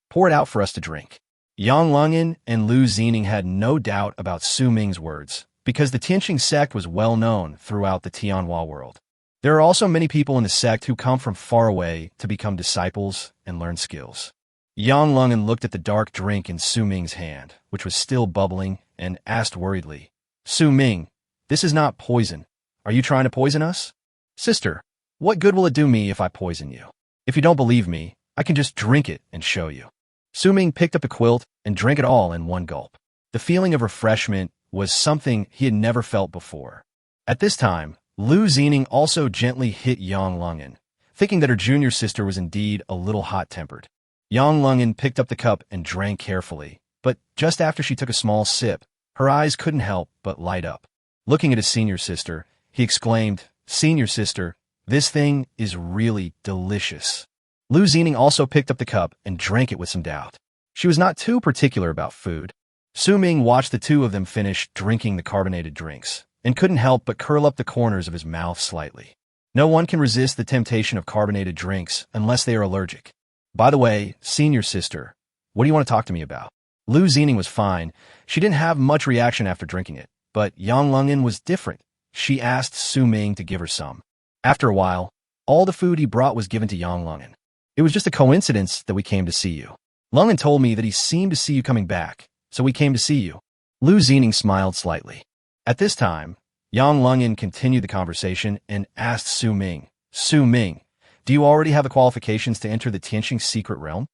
pour it out for us to drink. Yang Lungin and Lu Zining had no doubt about Su Ming's words, because the Tianqing sect was well known throughout the Tianhua world. There are also many people in the sect who come from far away to become disciples and learn skills. Yang Lungin looked at the dark drink in Su Ming's hand, which was still bubbling, and asked worriedly, Su Ming, this is not poison. Are you trying to poison us? Sister, what good will it do me if I poison you? If you don't believe me, I can just drink it and show you. Su Ming picked up the quilt and drank it all in one gulp. The feeling of refreshment was something he had never felt before. At this time, Lu Zining also gently hit Yang Lungin, thinking that her junior sister was indeed a little hot-tempered. Yang Lungin picked up the cup and drank carefully, but just after she took a small sip, her eyes couldn't help but light up. Looking at his senior sister, he exclaimed, Senior sister, this thing is really delicious. Lu Zining also picked up the cup and drank it with some doubt. She was not too particular about food. Su Ming watched the two of them finish drinking the carbonated drinks, and couldn't help but curl up the corners of his mouth slightly. No one can resist the temptation of carbonated drinks unless they are allergic. By the way, senior sister, what do you want to talk to me about? Lu Zining was fine. She didn't have much reaction after drinking it, but Yang Lungin was different. She asked Su Ming to give her some. After a while, all the food he brought was given to Yang Lungin. It was just a coincidence that we came to see you. Lungin told me that he seemed to see you coming back, so we came to see you. Lu Zining smiled slightly. At this time, Yang Lungin continued the conversation and asked Su Ming, Su Ming, do you already have the qualifications to enter the Tianqing secret realm?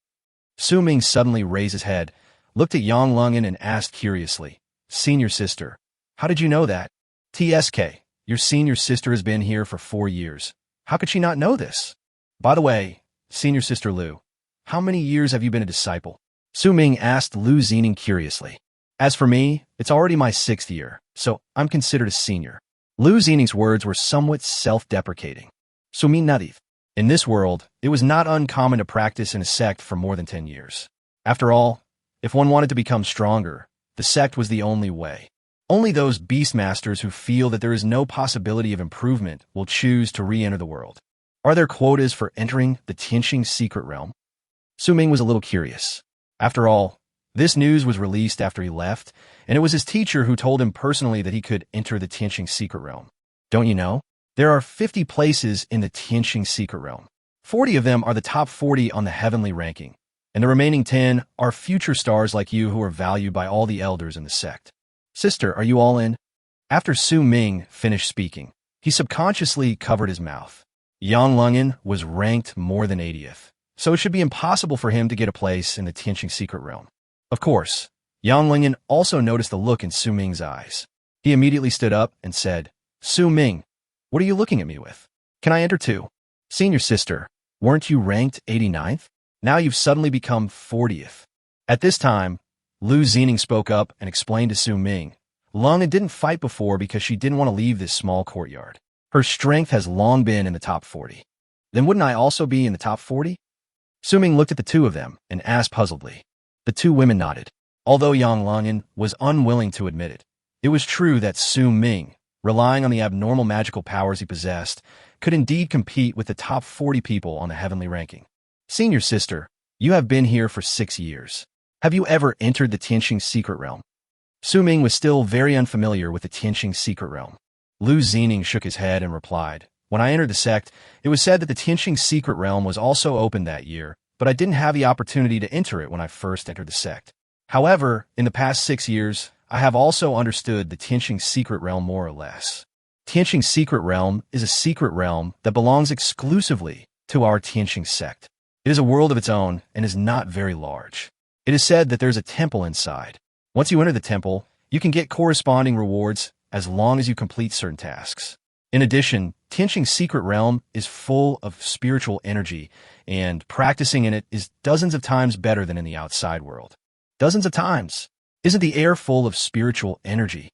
Su Ming suddenly raised his head, looked at Yang Lungin and asked curiously, Senior sister, how did you know that? TSK, your senior sister has been here for 4 years. How could she not know this? By the way, Senior sister Lu, how many years have you been a disciple? Su Ming asked Lu Zining curiously. As for me, it's already my 6th year, so I'm considered a senior. Lu Zining's words were somewhat self-deprecating. Su Ming nodded. In this world, it was not uncommon to practice in a sect for more than 10 years. After all, if one wanted to become stronger, the sect was the only way. Only those beastmasters who feel that there is no possibility of improvement will choose to re-enter the world. Are there quotas for entering the Tianqing secret realm? Su Ming was a little curious. After all, this news was released after he left, and it was his teacher who told him personally that he could enter the Tianqing secret realm. Don't you know? There are 50 places in the Tianqing secret realm. 40 of them are the top 40 on the heavenly ranking, and the remaining 10 are future stars like you who are valued by all the elders in the sect. Sister, are you all in? After Su Ming finished speaking, he subconsciously covered his mouth. Yang Lungin was ranked more than 80th, so it should be impossible for him to get a place in the Tianqing secret realm. Of course, Yang Lungin also noticed the look in Su Ming's eyes. He immediately stood up and said, Su Ming, what are you looking at me with? Can I enter too? Senior sister, weren't you ranked 89th? Now you've suddenly become 40th. At this time, Lu Xening spoke up and explained to Su Ming, Lungin didn't fight before because she didn't want to leave this small courtyard. Her strength has long been in the top 40. Then wouldn't I also be in the top 40? Su Ming looked at the two of them and asked puzzledly. The two women nodded. Although Yang Lungin was unwilling to admit it was true that Su Ming, relying on the abnormal magical powers he possessed, could indeed compete with the top 40 people on the heavenly ranking. Senior sister, you have been here for 6 years. Have you ever entered the Tianqing secret realm? Su Ming was still very unfamiliar with the Tianqing secret realm. Lu Xening shook his head and replied, When I entered the sect, it was said that the Tianqing secret realm was also open that year, but I didn't have the opportunity to enter it when I first entered the sect. However, in the past 6 years, I have also understood the Tianqing secret realm more or less. Tianqing secret realm is a secret realm that belongs exclusively to our Tianqing sect. It is a world of its own and is not very large. It is said that there's a temple inside. Once you enter the temple, you can get corresponding rewards as long as you complete certain tasks. In addition, Tianqing secret realm is full of spiritual energy, and practicing in it is dozens of times better than in the outside world. Dozens of times. Isn't the air full of spiritual energy?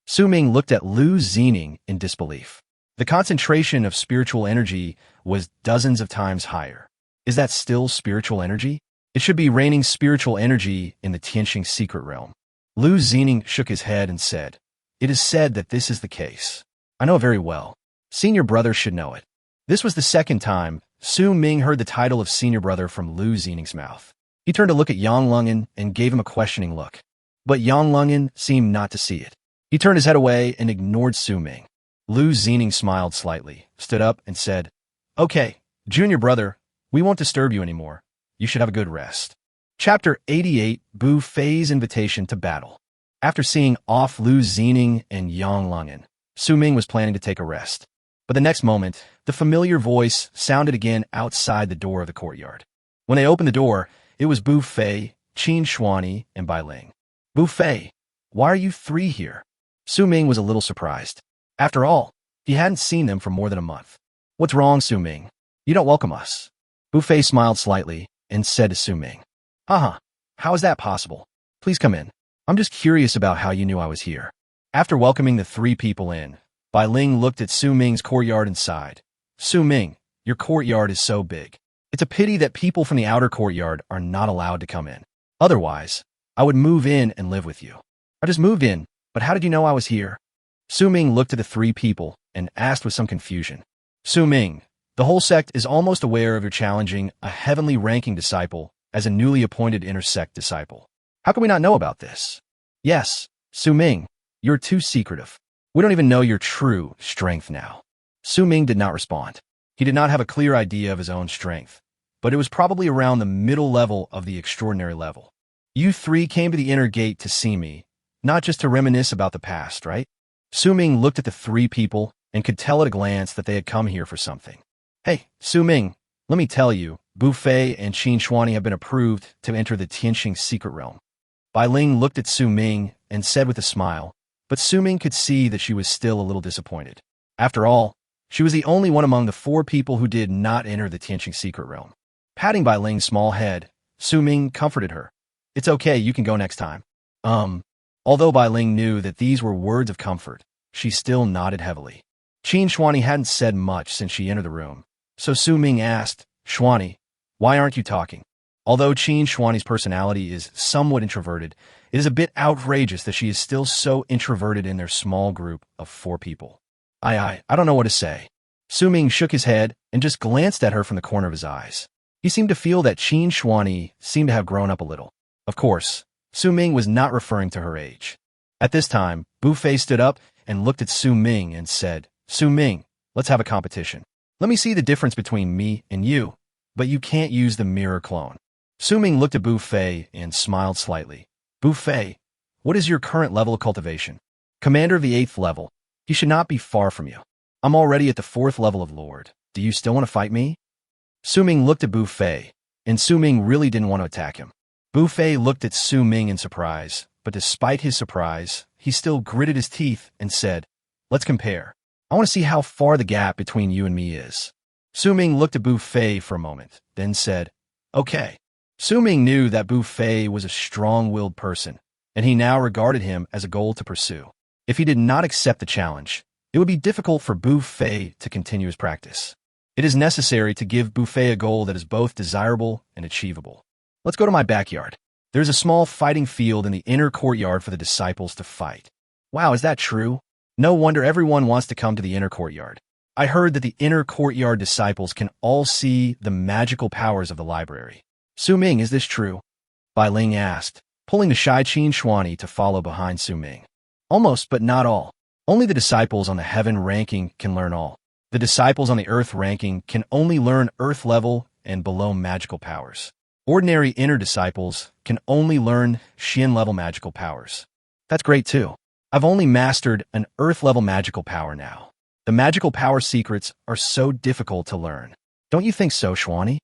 Su Ming looked at Lu Xening in disbelief. The concentration of spiritual energy was dozens of times higher. Is that still spiritual energy? It should be raining spiritual energy in the Tianqing secret realm. Lu Xening shook his head and said, It is said that this is the case. I know it very well. Senior brother should know it. This was the second time Su Ming heard the title of senior brother from Lu Xening's mouth. He turned to look at Yang Lungin and gave him a questioning look. But Yang Lungin seemed not to see it. He turned his head away and ignored Su Ming. Lu Xening smiled slightly, stood up, and said, Okay, junior brother, we won't disturb you anymore. You should have a good rest. Chapter 88, Bu Fei's Invitation to Battle. After seeing off Lu Xening and Yang Lungin, Su Ming was planning to take a rest. But the next moment, the familiar voice sounded again outside the door of the courtyard. When they opened the door, it was Bu Fei, Qin Shuani, and Bai Ling. Bu Fei, why are you three here? Su Ming was a little surprised. After all, he hadn't seen them for more than a month. What's wrong, Su Ming? You don't welcome us. Bu Fei smiled slightly and said to Su Ming, How is that possible? Please come in. I'm just curious about how you knew I was here. After welcoming the three people in, Bai Ling looked at Su Ming's courtyard and sighed. Su Ming, your courtyard is so big. It's a pity that people from the outer courtyard are not allowed to come in. Otherwise, I would move in and live with you. I just moved in, but how did you know I was here? Su Ming looked at the three people and asked with some confusion. Su Ming, the whole sect is almost aware of your challenging a heavenly ranking disciple as a newly appointed intersect disciple. How can we not know about this? Yes, Su Ming, you're too secretive. We don't even know your true strength now. Su Ming did not respond. He did not have a clear idea of his own strength, but it was probably around the middle level of the extraordinary level. You three came to the inner gate to see me, not just to reminisce about the past, right? Su Ming looked at the three people and could tell at a glance that they had come here for something. Hey, Su Ming, let me tell you, Bu Fei and Qin Shuani have been approved to enter the Tianqing secret realm. Bai Ling looked at Su Ming and said with a smile, but Su Ming could see that she was still a little disappointed. After all, she was the only one among the four people who did not enter the Tianqing secret realm. Patting Bai Ling's small head, Su Ming comforted her. It's okay, you can go next time. Although Bai Ling knew that these were words of comfort, she still nodded heavily. Qin Shuani hadn't said much since she entered the room, so Su Ming asked, Shuani, why aren't you talking? Although Qin Shuani's personality is somewhat introverted, it is a bit outrageous that she is still so introverted in their small group of four people. I don't know what to say. Su Ming shook his head and just glanced at her from the corner of his eyes. He seemed to feel that Qin Shuani seemed to have grown up a little. Of course, Su Ming was not referring to her age. At this time, Bu Fei stood up and looked at Su Ming and said, Su Ming, let's have a competition. Let me see the difference between me and you. but you can't use the mirror clone. Su Ming looked at Bu Fei and smiled slightly. Bu Fei, what is your current level of cultivation? Commander of the 8th level. He should not be far from you. I'm already at the 4th level of Lord. Do you still want to fight me? Su Ming looked at Bu Fei, and Su Ming really didn't want to attack him. Bu Fei looked at Su Ming in surprise, but despite his surprise, he still gritted his teeth and said, let's compare. I want to see how far the gap between you and me is. Su Ming looked at Bu Fei for a moment, then said, okay. Su Ming knew that Bu Fei was a strong-willed person, and he now regarded him as a goal to pursue. If he did not accept the challenge, it would be difficult for Bu Fei to continue his practice. It is necessary to give Bu Fei a goal that is both desirable and achievable. Let's go to my backyard. There's a small fighting field in the inner courtyard for the disciples to fight. Wow, is that true? No wonder everyone wants to come to the inner courtyard. I heard that the inner courtyard disciples can all see the magical powers of the library. Su Ming, is this true? Bai Ling asked, pulling the shy Qin Shuani to follow behind Su Ming. Almost, but not all. Only the disciples on the heaven ranking can learn all. The disciples on the earth ranking can only learn earth level and below magical powers. Ordinary inner disciples can only learn Xian level magical powers. That's great too. I've only mastered an earth level magical power now. The magical power secrets are so difficult to learn. Don't you think so, Shuani?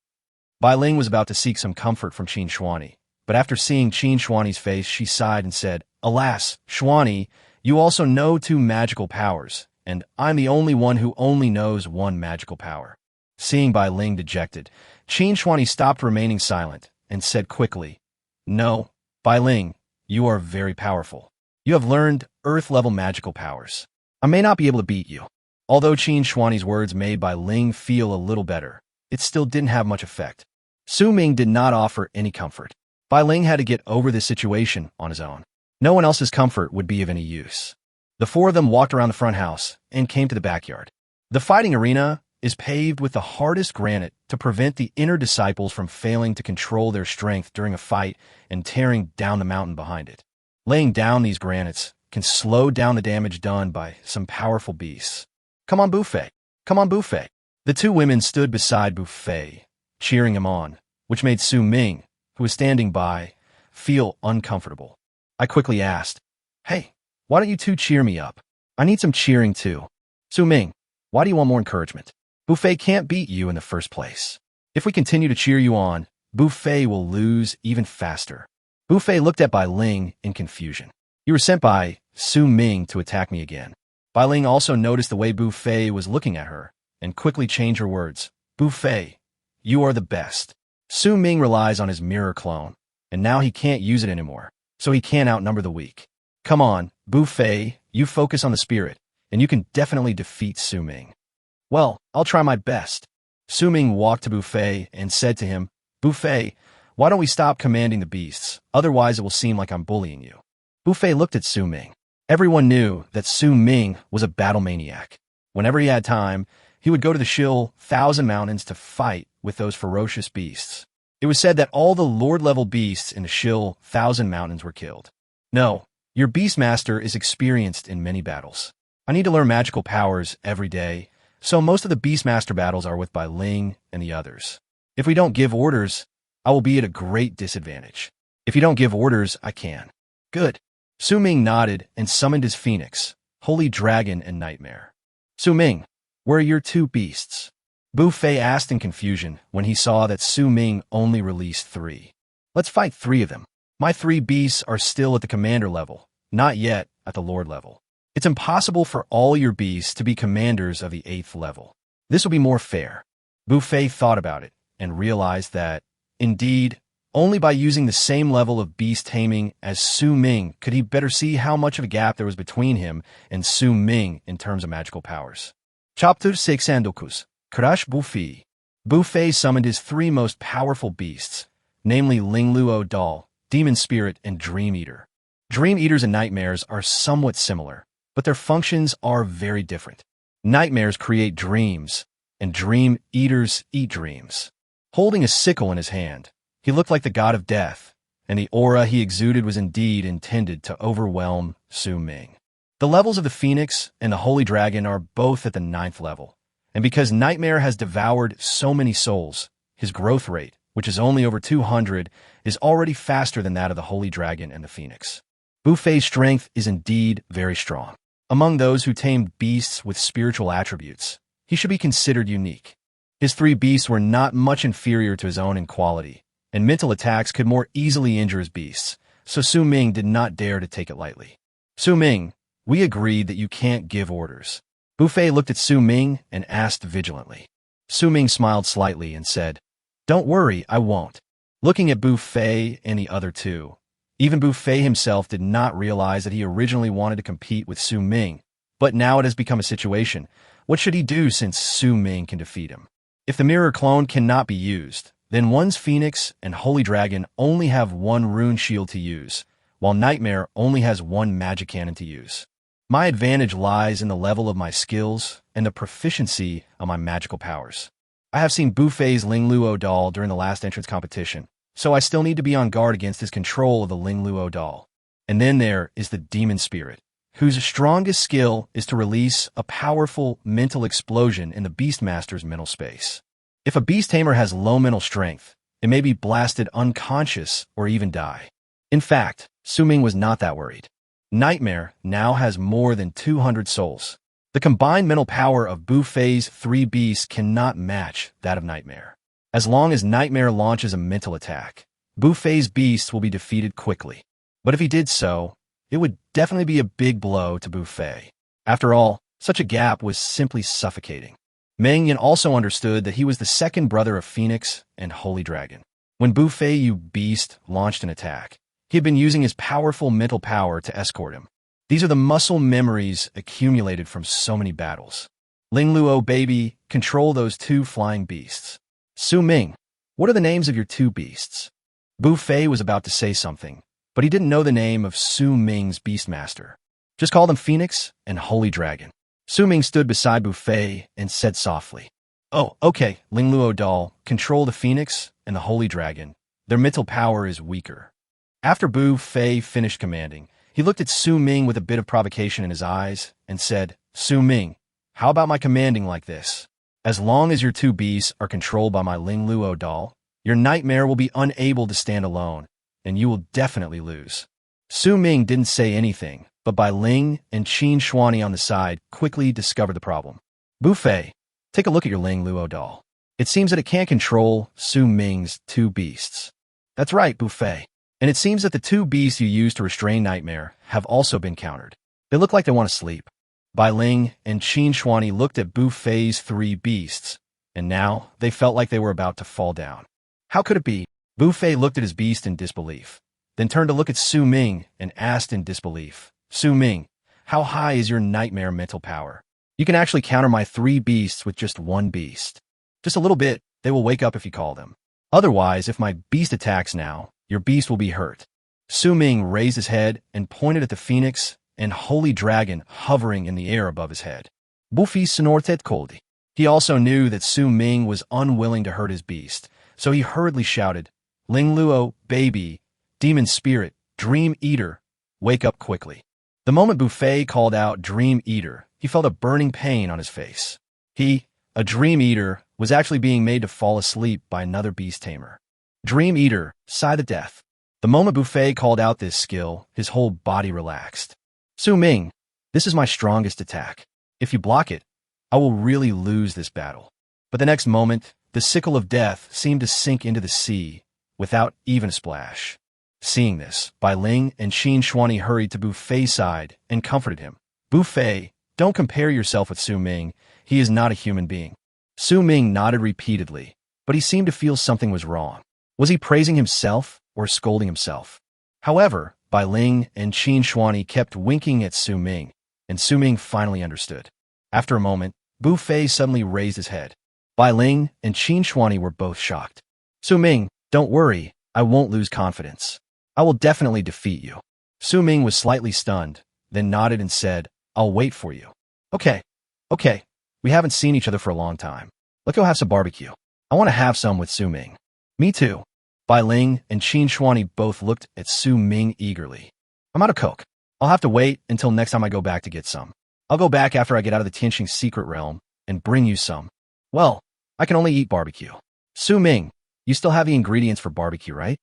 Bai Ling was about to seek some comfort from Qin Shuani, but after seeing Qin Shuani's face, she sighed and said, alas, Shuani, you also know 2 magical powers, and I'm the only one who only knows 1 magical power. Seeing Bai Ling dejected, Qin Shuani stopped remaining silent and said quickly, no, Bai Ling, you are very powerful. You have learned earth-level magical powers. I may not be able to beat you. Although Qin Shuani's words made Bai Ling feel a little better, it still didn't have much effect. Su Ming did not offer any comfort. Bai Ling had to get over this situation on his own. No one else's comfort would be of any use. The 4 of them walked around the front house and came to the backyard. The fighting arena is paved with the hardest granite to prevent the inner disciples from failing to control their strength during a fight and tearing down the mountain behind it. Laying down these granites can slow down the damage done by some powerful beasts. Come on, Bu Fei. Come on, Bu Fei. The 2 women stood beside Bu Fei, cheering him on, which made Su Ming, who was standing by, feel uncomfortable. I quickly asked, hey, why don't you 2 cheer me up? I need some cheering too. Su Ming, why do you want more encouragement? Bu Fei can't beat you in the first place. If we continue to cheer you on, Bu Fei will lose even faster. Bu Fei looked at Bai Ling in confusion. You were sent by Su Ming to attack me again. Bai Ling also noticed the way Bu Fei was looking at her and quickly changed her words. Bu Fei, you are the best. Su Ming relies on his mirror clone, and now he can't use it anymore, so he can't outnumber the weak. Come on, Bu Fei, you focus on the spirit, and you can definitely defeat Su Ming. Well, I'll try my best. Su Ming walked to Bu Fei and said to him, Bu Fei, why don't we stop commanding the beasts? Otherwise it will seem like I'm bullying you. Bu Fei looked at Su Ming. Everyone knew that Su Ming was a battle maniac. Whenever he had time, he would go to the Shill 1,000 Mountains to fight with those ferocious beasts. It was said that all the Lord-level beasts in the Shill 1,000 Mountains were killed. No, your beastmaster is experienced in many battles. I need to learn magical powers every day, so most of the beastmaster battles are with Bai Ling and the others. If we don't give orders, I will be at a great disadvantage. If you don't give orders, I can. Good. Su Ming nodded and summoned his phoenix, Holy Dragon and Nightmare. Su Ming, where are your 2 beasts? Bu Fei asked in confusion when he saw that Su Ming only released 3. Let's fight 3 of them. My 3 beasts are still at the commander level, not yet at the lord level. It's impossible for all your beasts to be commanders of the 8th level. This will be more fair. Bu Fei thought about it and realized that, indeed, only by using the same level of beast taming as Su Ming could he better see how much of a gap there was between him and Su Ming in terms of magical powers. Chapter 6 Sandokus, Crash Bu Fei. Bu Fei summoned his 3 most powerful beasts, namely Lingluo Doll, Demon Spirit, and Dream Eater. Dream Eaters and Nightmares are somewhat similar, but their functions are very different. Nightmares create dreams, and Dream Eaters eat dreams. Holding a sickle in his hand, he looked like the god of death, and the aura he exuded was indeed intended to overwhelm Su Ming. The levels of the Phoenix and the Holy Dragon are both at the 9th level, and because Nightmare has devoured so many souls, his growth rate, which is only over 200, is already faster than that of the Holy Dragon and the Phoenix. Bufei's strength is indeed very strong. Among those who tamed beasts with spiritual attributes, he should be considered unique. His 3 beasts were not much inferior to his own in quality, and mental attacks could more easily injure his beasts, so Su Ming did not dare to take it lightly. Su Ming, we agreed that you can't give orders. Bufei looked at Su Ming and asked vigilantly. Su Ming smiled slightly and said, "Don't worry, I won't." Looking at Bufei and the other two, even Bufei himself did not realize that he originally wanted to compete with Su Ming, but now it has become a situation. What should he do since Su Ming can defeat him? If the mirror clone cannot be used, then one's Phoenix and Holy Dragon only have 1 rune shield to use, while Nightmare only has 1 magic cannon to use. My advantage lies in the level of my skills and the proficiency of my magical powers. I have seen Bufei's Ling Luo doll during the last entrance competition, so I still need to be on guard against his control of the Ling Luo doll. And then there is the demon spirit, whose strongest skill is to release a powerful mental explosion in the beastmaster's mental space. If a beast tamer has low mental strength, it may be blasted unconscious or even die. In fact, Su Ming was not that worried. Nightmare now has more than 200 souls. The combined mental power of Bufei's 3 beasts cannot match that of Nightmare. As long as Nightmare launches a mental attack, Bufei's beasts will be defeated quickly. But if he did so, it would definitely be a big blow to Bufei. After all, such a gap was simply suffocating. Ming also understood that he was the second brother of Phoenix and Holy Dragon. When Bufei beast launched an attack, he had been using his powerful mental power to escort him. These are the muscle memories accumulated from so many battles. Ling Luo baby, control those 2 flying beasts. Su Ming, what are the names of your 2 beasts? Bufei was about to say something, but he didn't know the name of Su Ming's beastmaster. Just call them Phoenix and Holy Dragon. Su Ming stood beside Bufei and said softly, "Oh, okay, Ling Luo doll, control the Phoenix and the Holy Dragon. Their mental power is weaker." After Bufei finished commanding, he looked at Su Ming with a bit of provocation in his eyes and said, "Su Ming, how about my commanding like this? As long as your 2 beasts are controlled by my Ling Luo doll, your Nightmare will be unable to stand alone, and you will definitely lose." Su Ming didn't say anything, but Bai Ling and Qin Shuani on the side quickly discovered the problem. "Bufei, take a look at your Ling Luo doll. It seems that it can't control Su Ming's 2 beasts." "That's right, Bufei. And it seems that the 2 beasts you used to restrain Nightmare have also been countered. They look like they want to sleep." Bai Ling and Qin Shuani looked at Bufei's 3 beasts, and now they felt like they were about to fall down. How could it be? Bufei looked at his beast in disbelief, then turned to look at Su Ming and asked in disbelief, "Su Ming, how high is your Nightmare mental power? You can actually counter my 3 beasts with just 1 beast. Just a little bit, they will wake up if you call them. Otherwise, if my beast attacks now, your beast will be hurt." Su Ming raised his head and pointed at the Phoenix and Holy Dragon hovering in the air above his head. Bufei snorted coldly. He also knew that Su Ming was unwilling to hurt his beast, so he hurriedly shouted, "Ling Luo, baby, demon spirit, dream eater, wake up quickly." The moment Bufei called out Dream Eater, he felt a burning pain on his face. He, a Dream Eater, was actually being made to fall asleep by another beast tamer. Dream Eater, sigh to death. The moment Bufei called out this skill, his whole body relaxed. "Su Ming, this is my strongest attack. If you block it, I will really lose this battle." But the next moment, the sickle of death seemed to sink into the sea without even a splash. Seeing this, Bai Ling and Qin Shuani hurried to Bufei's side and comforted him. "Bufei, don't compare yourself with Su Ming. He is not a human being." Su Ming nodded repeatedly, but he seemed to feel something was wrong. Was he praising himself or scolding himself? However, Bai Ling and Qin Shuani kept winking at Su Ming, and Su Ming finally understood. After a moment, Bufei suddenly raised his head. Bai Ling and Qin Shuani were both shocked. "Su Ming, don't worry, I won't lose confidence. I will definitely defeat you." Su Ming was slightly stunned, then nodded and said, "I'll wait for you." Okay, we haven't seen each other for a long time. Let's go have some barbecue. I want to have some with Su Ming." "Me too." Bai Ling and Qin Shuani both looked at Su Ming eagerly. "I'm out of Coke. I'll have to wait until next time I go back to get some. I'll go back after I get out of the Tianxing secret realm and bring you some." "Well, I can only eat barbecue." Su Ming, you still have the ingredients for barbecue, right?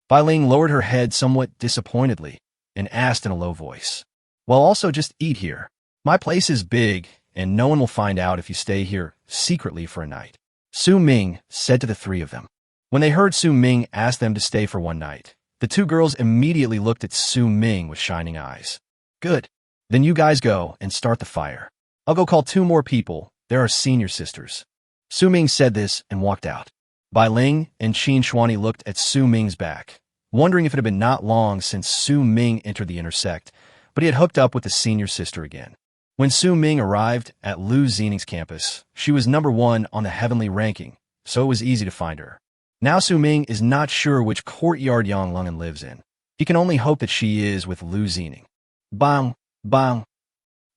Bai Ling lowered her head somewhat disappointedly and asked in a low voice. Well, also just eat here. My place is big, and no one will find out if you stay here secretly for a night. Su Ming said to the three of them. When they heard Su Ming ask them to stay for one night, the two girls immediately looked at Su Ming with shining eyes. Good. Then you guys go and start the fire. I'll go call 2 more people. There are senior sisters. Su Ming said this and walked out. Bai Ling and Qin Shuani looked at Su Ming's back, wondering if it had been not long since Su Ming entered the intersect, but he had hooked up with the senior sister again. When Su Ming arrived at Lu Xining's campus, she was number 1 on the heavenly ranking, so it was easy to find her. Now Su Ming is not sure which courtyard Yang Lungen lives in. He can only hope that she is with Lu Xining. Bang, bang.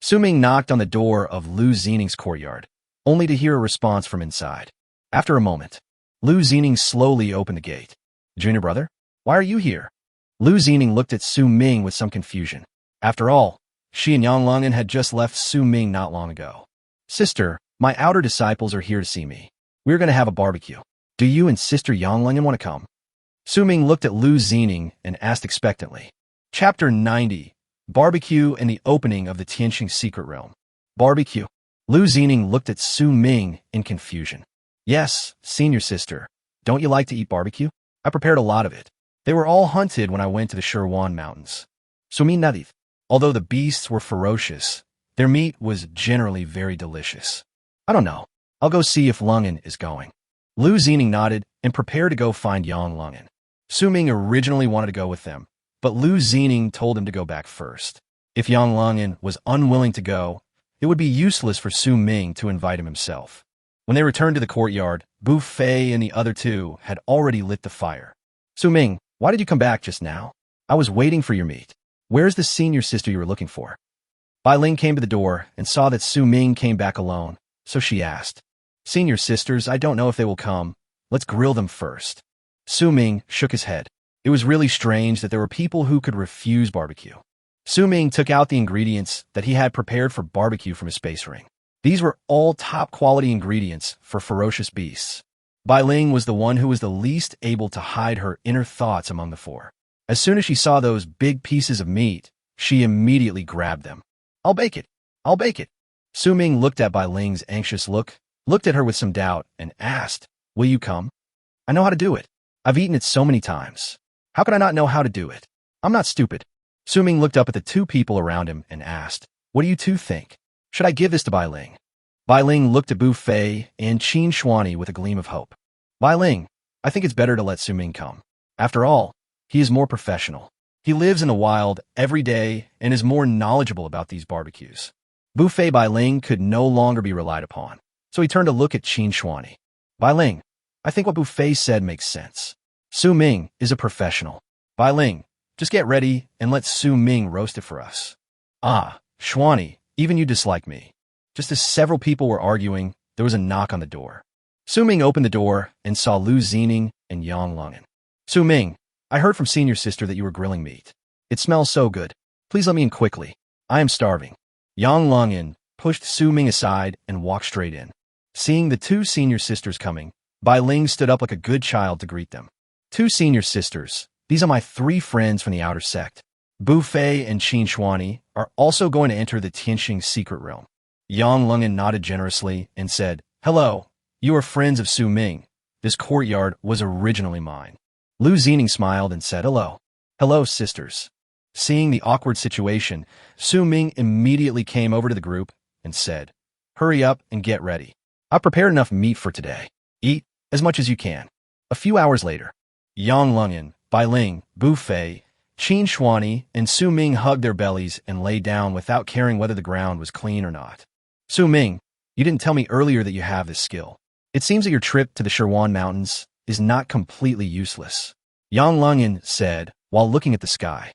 Su Ming knocked on the door of Lu Xining's courtyard, only to hear a response from inside. After a moment, Lu Xining slowly opened the gate. Junior brother, why are you here? Lu Xining looked at Su Ming with some confusion. After all, she and Yang Lungen had just left Su Ming not long ago. Sister, my outer disciples are here to see me. We're going to have a barbecue. Do you and Sister Yang Lungen want to come? Su Ming looked at Lu Xining and asked expectantly. Chapter 90. Barbecue and the opening of the Tianqing secret realm. Barbecue. Lu Xining looked at Su Ming in confusion. Yes, senior sister. Don't you like to eat barbecue? I prepared a lot of it. They were all hunted when I went to the Sherwan Mountains. Sumi Nadith. Although the beasts were ferocious, their meat was generally very delicious. I don't know. I'll go see if Lungen is going. Lu Xining nodded and prepared to go find Yang Lungen. Su Ming originally wanted to go with them, but Lu Xining told him to go back first. If Yang Lungen was unwilling to go, it would be useless for Su Ming to invite him himself. When they returned to the courtyard, Bu Fei and the other 2 had already lit the fire. Su Ming, why did you come back just now? I was waiting for your meat. Where's the senior sister you were looking for? Bai Ling came to the door and saw that Su Ming came back alone, so she asked. Senior sisters, I don't know if they will come. Let's grill them first. Su Ming shook his head. It was really strange that there were people who could refuse barbecue. Su Ming took out the ingredients that he had prepared for barbecue from his space ring. These were all top-quality ingredients for ferocious beasts. Bai Ling was the one who was the least able to hide her inner thoughts among the 4. As soon as she saw those big pieces of meat, she immediately grabbed them. I'll bake it. I'll bake it. Su Ming looked at Bai Ling's anxious look, looked at her with some doubt, and asked, Will you come? I know how to do it. I've eaten it so many times. How could I not know how to do it? I'm not stupid. Su Ming looked up at the 2 people around him and asked, What do you 2 think? Should I give this to Bai Ling? Bai Ling looked at Bu Fei and Qin Shuani with a gleam of hope. Bai Ling, I think it's better to let Su Ming come. After all, he is more professional. He lives in the wild every day and is more knowledgeable about these barbecues. Bu Fei Bai Ling could no longer be relied upon, so he turned to look at Qin Shuani. Bai Ling, I think what Bu Fei said makes sense. Su Ming is a professional. Bai Ling, just get ready and let Su Ming roast it for us. Ah, Shuani, even you dislike me. Just as several people were arguing, there was a knock on the door. Su Ming opened the door and saw Lu Xining and Yang Lungen. Su Ming, I heard from senior sister that you were grilling meat. It smells so good. Please let me in quickly. I am starving. Yang Lungen pushed Su Ming aside and walked straight in. Seeing the 2 senior sisters coming, Bai Ling stood up like a good child to greet them. 2 senior sisters, these are my 3 friends from the outer sect. Bu Fei and Qin Shuani are also going to enter the Tianqing secret realm. Yang Lungen nodded generously and said, Hello, you are friends of Su Ming. This courtyard was originally mine. Lu Xining smiled and said, Hello. Hello, sisters. Seeing the awkward situation, Su Ming immediately came over to the group and said, Hurry up and get ready. I've prepared enough meat for today. Eat as much as you can. A few hours later, Yang Lungen, Bai Ling, Bu Fei, Qin Shuani, and Su Ming hugged their bellies and lay down without caring whether the ground was clean or not. Su Ming, you didn't tell me earlier that you have this skill. It seems that your trip to the Sherwan Mountains is not completely useless. Yang Lungen said while looking at the sky.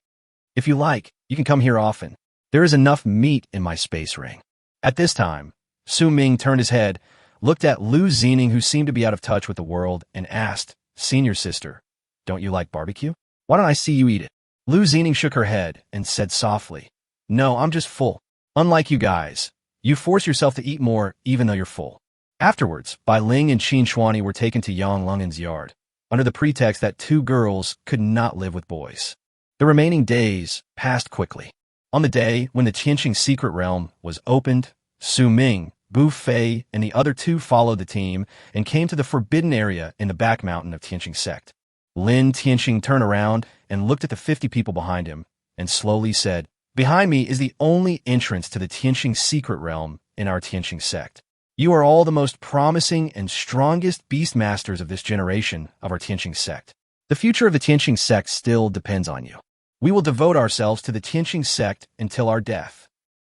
If you like, you can come here often. There is enough meat in my space ring. At this time, Su Ming turned his head, looked at Lu Xining, who seemed to be out of touch with the world, and asked, Senior sister, don't you like barbecue? Why don't I see you eat it? Lu Xining shook her head and said softly, No, I'm just full. Unlike you guys, you force yourself to eat more even though you're full. Afterwards, Bai Ling and Qin Shuani were taken to Yang Lungen's yard, under the pretext that two girls could not live with boys. The remaining days passed quickly. On the day when the Tianqing secret realm was opened, Su Ming, Bu Fei, and the other two followed the team and came to the forbidden area in the back mountain of Tianqing sect. Lin Tianqing turned around and looked at the 50 people behind him and slowly said, "Behind me is the only entrance to the Tianqing secret realm in our Tianqing sect. You are all the most promising and strongest beastmasters of this generation of our Tianqing sect. The future of the Tianqing sect still depends on you. We will devote ourselves to the Tianqing sect until our death."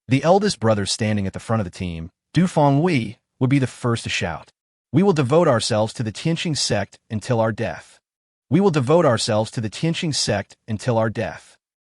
The eldest brother standing at the front of the team, Du Fengwei, would be the first to shout, "We will devote ourselves to the Tianqing sect until our death. We will devote ourselves to the Tianqing sect until our death."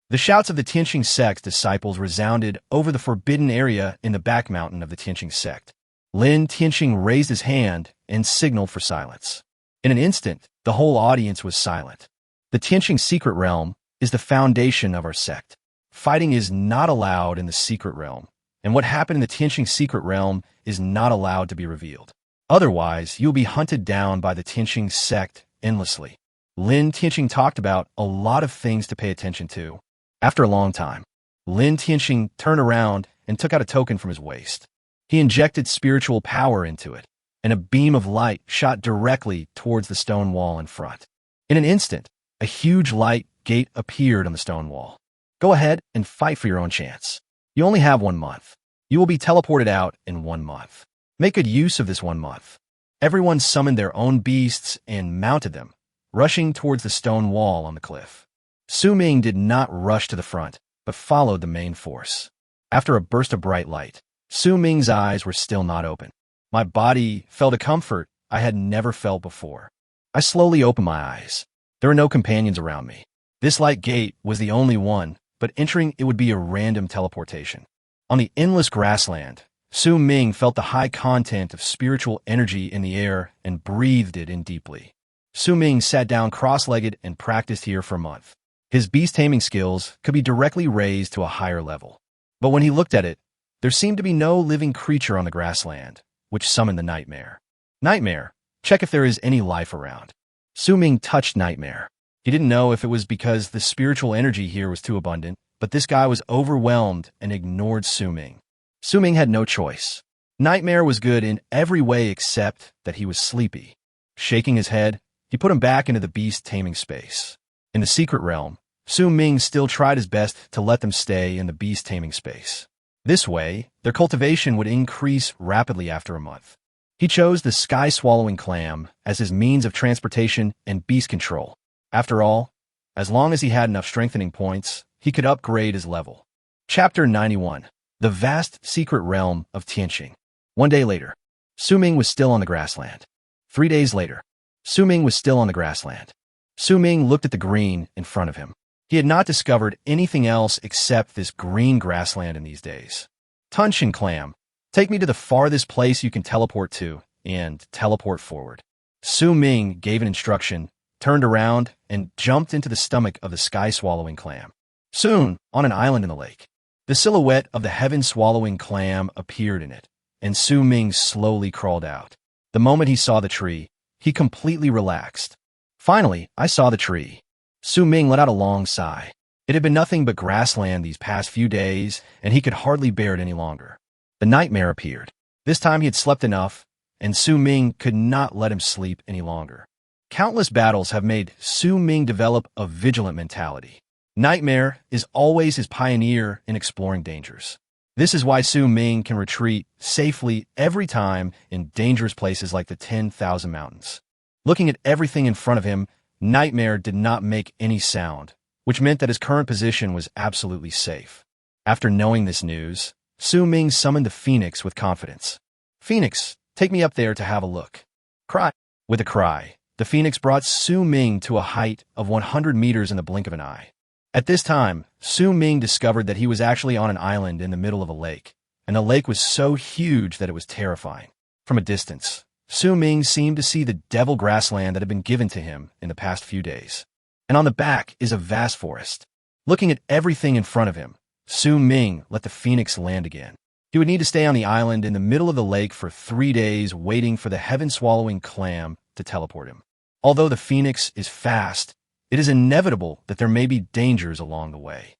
The shouts of the Tianqing sect's disciples resounded over the forbidden area in the back mountain of the Tianqing sect. Lin Tianqing raised his hand and signaled for silence. In an instant, the whole audience was silent. The Tianqing secret realm is the foundation of our sect. Fighting is not allowed in the secret realm, and what happened in the Tianqing secret realm is not allowed to be revealed. Otherwise, you'll be hunted down by the Tianqing sect endlessly. Lin Tianqing talked about a lot of things to pay attention to. After a long time, Lin Tianqing turned around and took out a token from his waist. He injected spiritual power into it, and a beam of light shot directly towards the stone wall in front. In an instant, a huge light gate appeared on the stone wall. "Go ahead and fight for your own chance. You only have 1 month. You will be teleported out in 1 month. Make good use of this 1 month." Everyone summoned their own beasts and mounted them, rushing towards the stone wall on the cliff. Su Ming did not rush to the front, but followed the main force. After a burst of bright light, Su Ming's eyes were still not open. My body felt a comfort I had never felt before. I slowly opened my eyes. There were no companions around me. This light gate was the only one, but entering it would be a random teleportation. On the endless grassland, Su Ming felt the high content of spiritual energy in the air and breathed it in deeply. Su Ming sat down cross-legged and practiced here for a month. His beast-taming skills could be directly raised to a higher level. But when he looked at it, there seemed to be no living creature on the grassland, which summoned the Nightmare. "Nightmare, check if there is any life around." Su Ming touched Nightmare. He didn't know if it was because the spiritual energy here was too abundant, but this guy was overwhelmed and ignored Su Ming. Su Ming had no choice. Nightmare was good in every way except that he was sleepy. Shaking his head, he put him back into the beast-taming space. In the secret realm, Su Ming still tried his best to let them stay in the beast-taming space. This way, their cultivation would increase rapidly after a month. He chose the sky-swallowing clam as his means of transportation and beast control. After all, as long as he had enough strengthening points, he could upgrade his level. Chapter 91. The Vast Secret Realm of Tianqing. 1 day later, Su Ming was still on the grassland. 3 days later, Su Ming was still on the grassland. Su Ming looked at the green in front of him. He had not discovered anything else except this green grassland in these days. "Tianqing clam, take me to the farthest place you can teleport to, and teleport forward." Su Ming gave an instruction, turned around, and jumped into the stomach of the sky-swallowing clam. Soon, on an island in the lake, the silhouette of the heaven-swallowing clam appeared in it, and Su Ming slowly crawled out. The moment he saw the tree, he completely relaxed. "Finally, I saw the tree." Su Ming let out a long sigh. It had been nothing but grassland these past few days, and he could hardly bear it any longer. The Nightmare appeared. This time he had slept enough, and Su Ming could not let him sleep any longer. Countless battles have made Su Ming develop a vigilant mentality. Nightmare is always his pioneer in exploring dangers. This is why Su Ming can retreat safely every time in dangerous places like the 10,000 Mountains. Looking at everything in front of him, Nightmare did not make any sound, which meant that his current position was absolutely safe. After knowing this news, Su Ming summoned the Phoenix with confidence. "Phoenix, take me up there to have a look." Cry. With a cry, the Phoenix brought Su Ming to a height of 100 meters in the blink of an eye. At this time, Su Ming discovered that he was actually on an island in the middle of a lake, and the lake was so huge that it was terrifying. From a distance, Su Ming seemed to see the devil grassland that had been given to him in the past few days. And on the back is a vast forest. Looking at everything in front of him, Su Ming let the Phoenix land again. He would need to stay on the island in the middle of the lake for 3 days, waiting for the heaven-swallowing clam to teleport him. Although the phoenix is fast, it is inevitable that there may be dangers along the way.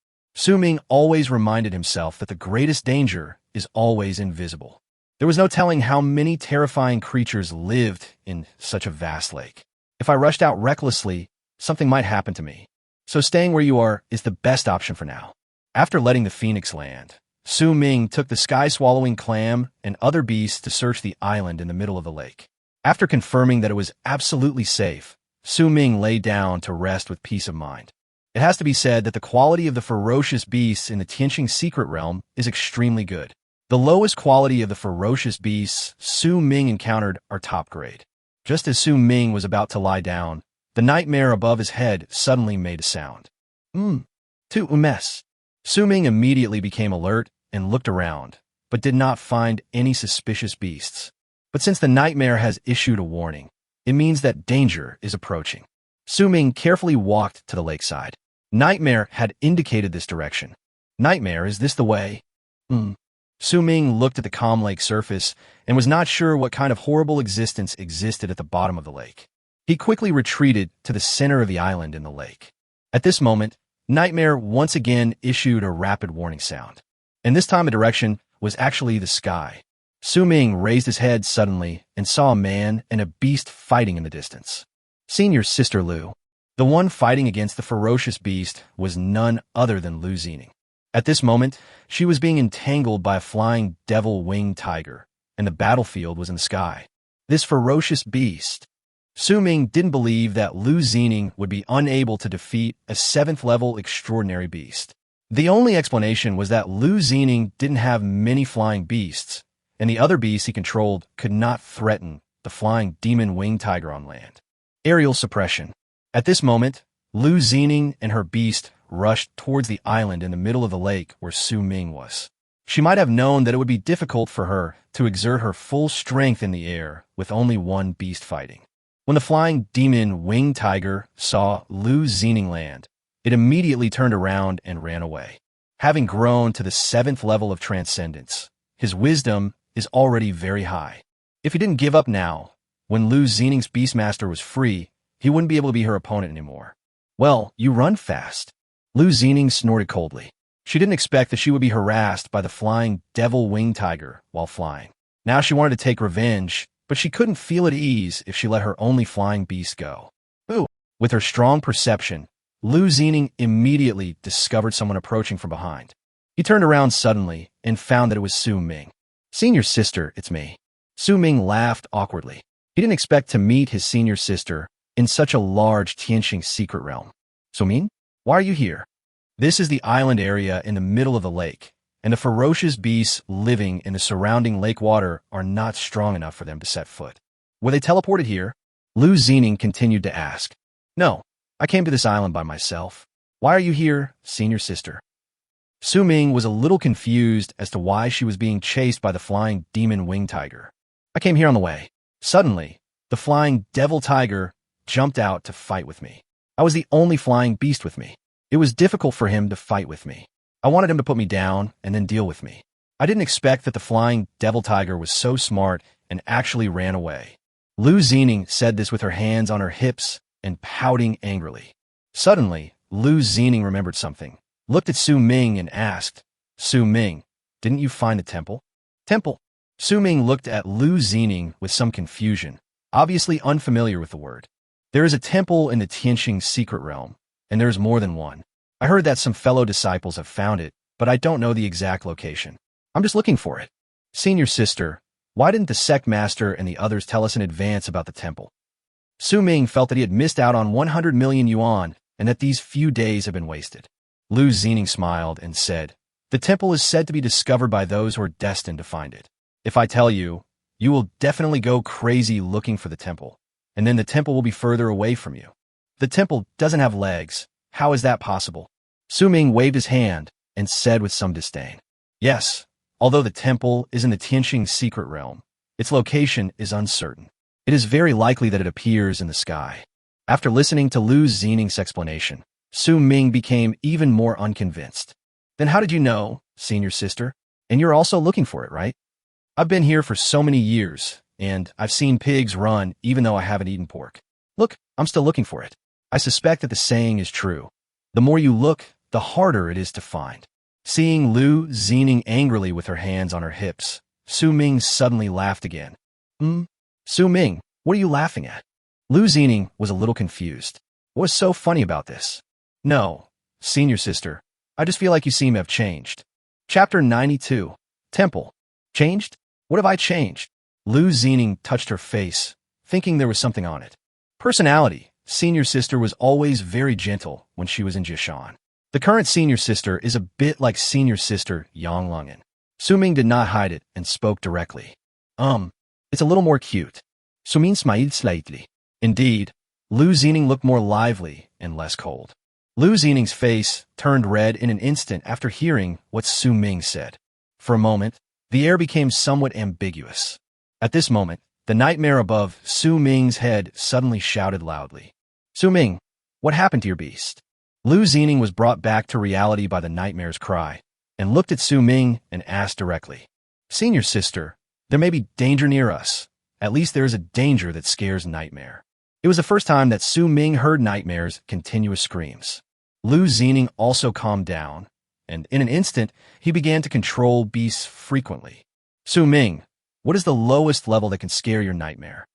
Ming always reminded himself that the greatest danger is always invisible. There was no telling how many terrifying creatures lived in such a vast lake. If I rushed out recklessly, something might happen to me. So staying where you are is the best option for now. After letting the phoenix land, Ming took the sky-swallowing clam and other beasts to search the island in the middle of the lake. After confirming that it was absolutely safe, Ming lay down to rest with peace of mind. It has to be said that the quality of the ferocious beasts in the Tianqing secret realm is extremely good. The lowest quality of the ferocious beasts Ming encountered are top grade. Just as Ming was about to lie down, the nightmare above his head suddenly made a sound. To mess. Ming immediately became alert and looked around, but did not find any suspicious beasts. But since the nightmare has issued a warning, it means that danger is approaching. Ming carefully walked to the lakeside. Nightmare had indicated this direction. Nightmare, is this the way? Ming looked at the calm lake surface and was not sure what kind of horrible existence existed at the bottom of the lake. He quickly retreated to the center of the island in the lake. At this moment, Nightmare once again issued a rapid warning sound. And this time the direction was actually the sky. Ming raised his head suddenly and saw a man and a beast fighting in the distance. Senior Sister Lu. The one fighting against the ferocious beast was none other than Lu Zining. At this moment, she was being entangled by a flying devil-winged tiger, and the battlefield was in the sky. This ferocious beast. Ming didn't believe that Lu Zining would be unable to defeat a 7th-level extraordinary beast. The only explanation was that Lu Zining didn't have many flying beasts, and the other beasts he controlled could not threaten the flying demon-winged tiger on land. Aerial suppression. At this moment, Lu Zining and her beast rushed towards the island in the middle of the lake where Ming was. She might have known that it would be difficult for her to exert her full strength in the air with only one beast fighting. When the flying demon-winged tiger saw Lu Zining land, it immediately turned around and ran away. Having grown to the 7th level of transcendence, his wisdom is already very high. If he didn't give up now, when Lu Zining's beastmaster was free, he wouldn't be able to be her opponent anymore. Well, you run fast. Lu Zining snorted coldly. She didn't expect that she would be harassed by the flying devil-winged tiger while flying. Now she wanted to take revenge, but she couldn't feel at ease if she let her only flying beast go. Ooh! With her strong perception, Lu Zining immediately discovered someone approaching from behind. He turned around suddenly and found that it was Ming. Senior sister, it's me. Ming laughed awkwardly. He didn't expect to meet his senior sister in such a large Tianqing secret realm. Ming, why are you here? This is the island area in the middle of the lake, and the ferocious beasts living in the surrounding lake water are not strong enough for them to set foot. Were they teleported here? Lu Zining continued to ask. No, I came to this island by myself. Why are you here, senior sister? Ming was a little confused as to why she was being chased by the flying demon-winged tiger. I came here on the way. Suddenly, the flying devil tiger jumped out to fight with me. I was the only flying beast with me. It was difficult for him to fight with me. I wanted him to put me down and then deal with me. I didn't expect that the flying devil tiger was so smart and actually ran away. Lu Zining said this with her hands on her hips and pouting angrily. Suddenly, Lu Zining remembered something, looked at Ming and asked, Ming, didn't you find the temple? Temple? Ming looked at Lu Zining with some confusion, obviously unfamiliar with the word. There is a temple in the Tianqing secret realm, and there is more than one. I heard that some fellow disciples have found it, but I don't know the exact location. I'm just looking for it. Senior sister, why didn't the sect master and the others tell us in advance about the temple? Ming felt that he had missed out on 100 million yuan and that these few days had been wasted. Lu Zining smiled and said, the temple is said to be discovered by those who are destined to find it. If I tell you, you will definitely go crazy looking for the temple, and then the temple will be further away from you. The temple doesn't have legs. How is that possible? Ming waved his hand and said with some disdain, yes, although the temple is in the Tianqing secret realm, its location is uncertain. It is very likely that it appears in the sky. After listening to Lu Zining's explanation, Ming became even more unconvinced. Then how did you know, senior sister? And you're also looking for it, right? I've been here for so many years, and I've seen pigs run even though I haven't eaten pork. Look, I'm still looking for it. I suspect that the saying is true. The more you look, the harder it is to find. Seeing Lu Zining angrily with her hands on her hips, Su Ming suddenly laughed again. Su Ming, what are you laughing at? Lu Zining was a little confused. What was so funny about this? No, senior sister, I just feel like you seem to have changed. Chapter 92. Temple. Changed? What have I changed? Lu Zining touched her face, thinking there was something on it. Personality. Senior sister was always very gentle when she was in Jishan. The current senior sister is a bit like senior sister Yang Lungin. Su Ming did not hide it and spoke directly. It's a little more cute. Su Ming smiled slightly. Indeed, Lu Zining looked more lively and less cold. Lu Zining's face turned red in an instant after hearing what Su Ming said. For a moment, the air became somewhat ambiguous. At this moment, the nightmare above Su Ming's head suddenly shouted loudly. Su Ming, what happened to your beast? Lu Zining was brought back to reality by the nightmare's cry, and looked at Su Ming and asked directly. Senior sister, there may be danger near us. At least there is a danger that scares Nightmare. It was the first time that Su Ming heard Nightmare's continuous screams. Lu Zining also calmed down, and in an instant, he began to control beasts frequently. Su Ming, what is the lowest level that can scare your Nightmare?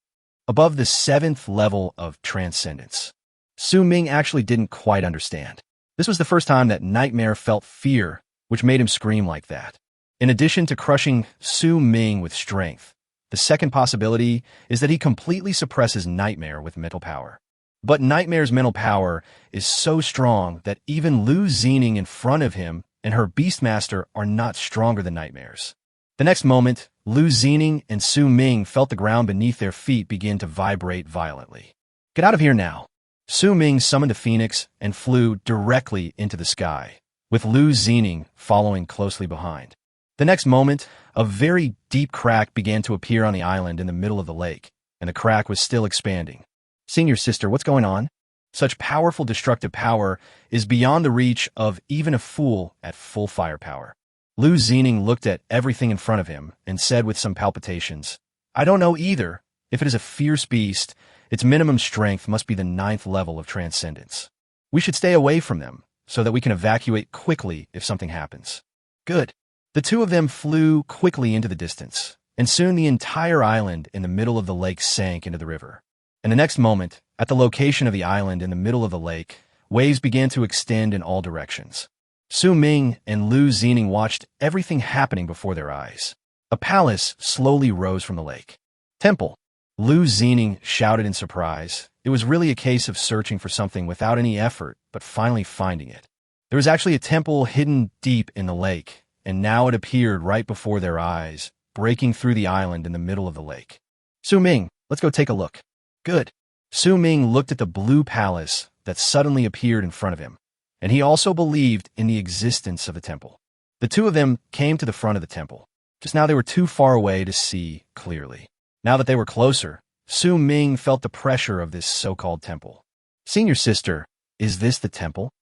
Above the 7th level of Transcendence. Su Ming actually didn't quite understand. This was the first time that Nightmare felt fear, which made him scream like that. In addition to crushing Su Ming with strength, the second possibility is that he completely suppresses Nightmare with mental power. But Nightmare's mental power is so strong that even Lu Zining in front of him and her beastmaster are not stronger than Nightmare's. The next moment, Lu Zining and Su Ming felt the ground beneath their feet begin to vibrate violently. Get out of here now. Su Ming summoned a phoenix and flew directly into the sky, with Lu Zining following closely behind. The next moment, a very deep crack began to appear on the island in the middle of the lake, and the crack was still expanding. Senior sister, what's going on? Such powerful destructive power is beyond the reach of even a fool at full firepower. Lu Zining looked at everything in front of him and said with some palpitations, I don't know either. If it is a fierce beast, its minimum strength must be the 9th level of Transcendence. We should stay away from them so that we can evacuate quickly if something happens. Good. The two of them flew quickly into the distance, and soon the entire island in the middle of the lake sank into the river. And the next moment, at the location of the island in the middle of the lake, waves began to extend in all directions. Su Ming and Lu Zining watched everything happening before their eyes. A palace slowly rose from the lake. Temple. Lu Zining shouted in surprise. It was really a case of searching for something without any effort, but finally finding it. There was actually a temple hidden deep in the lake, and now it appeared right before their eyes, breaking through the island in the middle of the lake. Su Ming, let's go take a look. Good. Su Ming looked at the blue palace that suddenly appeared in front of him, and he also believed in the existence of the temple. The two of them came to the front of the temple. Just now they were too far away to see clearly. Now that they were closer, Su Ming felt the pressure of this so-called temple. Senior sister, is this the temple?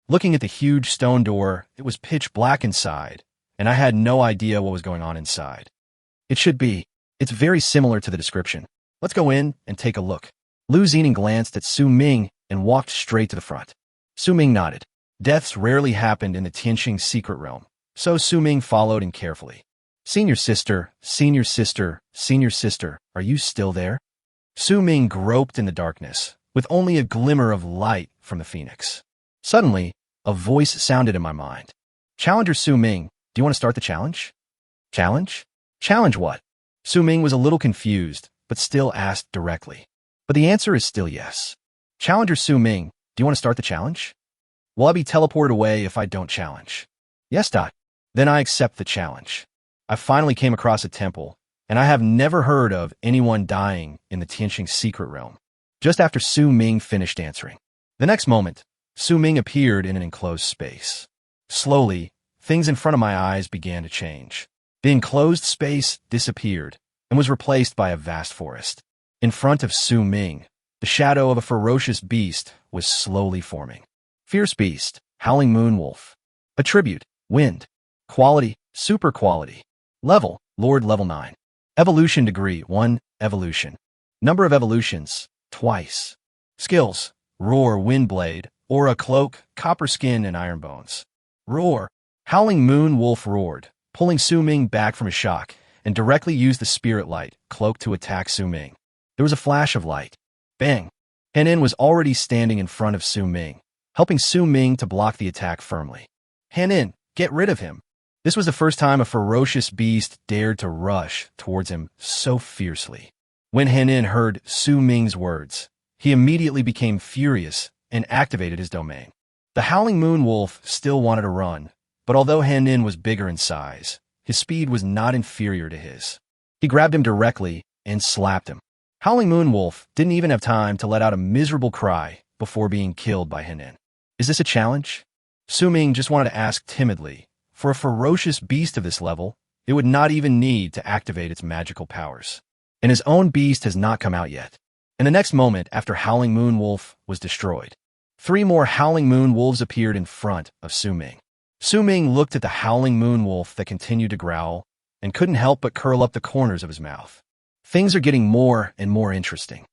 Looking at the huge stone door, it was pitch black inside, and I had no idea what was going on inside. It should be. It's very similar to the description. Let's go in and take a look. Lu Zining glanced at Su Ming and walked straight to the front. Su Ming nodded. Deaths rarely happened in the Tianqing secret realm, so Su Ming followed him carefully. Senior sister, senior sister, senior sister, are you still there? Su Ming groped in the darkness, with only a glimmer of light from the phoenix. Suddenly, a voice sounded in my mind. Challenger Su Ming, do you want to start the challenge? Challenge? Challenge what? Su Ming was a little confused, but still asked directly. But the answer is still yes. Challenger Su Ming, do you want to start the challenge? Will I be teleported away if I don't challenge? Yes. Then I accept the challenge. I finally came across a temple, and I have never heard of anyone dying in the Tianqing secret realm. Just after Su Ming finished answering. The next moment, Su Ming appeared in an enclosed space. Slowly, things in front of my eyes began to change. The enclosed space disappeared and was replaced by a vast forest. In front of Su Ming, the shadow of a ferocious beast was slowly forming. Fierce beast, howling moon wolf. Attribute, wind. Quality, Super quality. Level, Lord level 9. Evolution degree, 1, evolution. Number of evolutions, twice. Skills, roar, wind blade, aura cloak, copper skin, and iron bones. Roar. Howling moon wolf roared, pulling Su Ming back from his shock, and directly used the spirit light cloak to attack Su Ming. There was a flash of light. Bang! Henin was already standing in front of Su Ming, helping Su Ming to block the attack firmly. Henin, get rid of him. This was the first time a ferocious beast dared to rush towards him so fiercely. When Henin heard Su Ming's words, he immediately became furious and activated his domain. The Howling Moon Wolf still wanted to run, but although Henin was bigger in size, his speed was not inferior to his. He grabbed him directly and slapped him. Howling Moon Wolf didn't even have time to let out a miserable cry before being killed by Henin. Is this a challenge? Su Ming just wanted to ask timidly. For a ferocious beast of this level, it would not even need to activate its magical powers. And his own beast has not come out yet. In the next moment after Howling Moon Wolf was destroyed, 3 more Howling Moon Wolves appeared in front of Su Ming. Su Ming looked at the Howling Moon Wolf that continued to growl and couldn't help but curl up the corners of his mouth. Things are getting more and more interesting.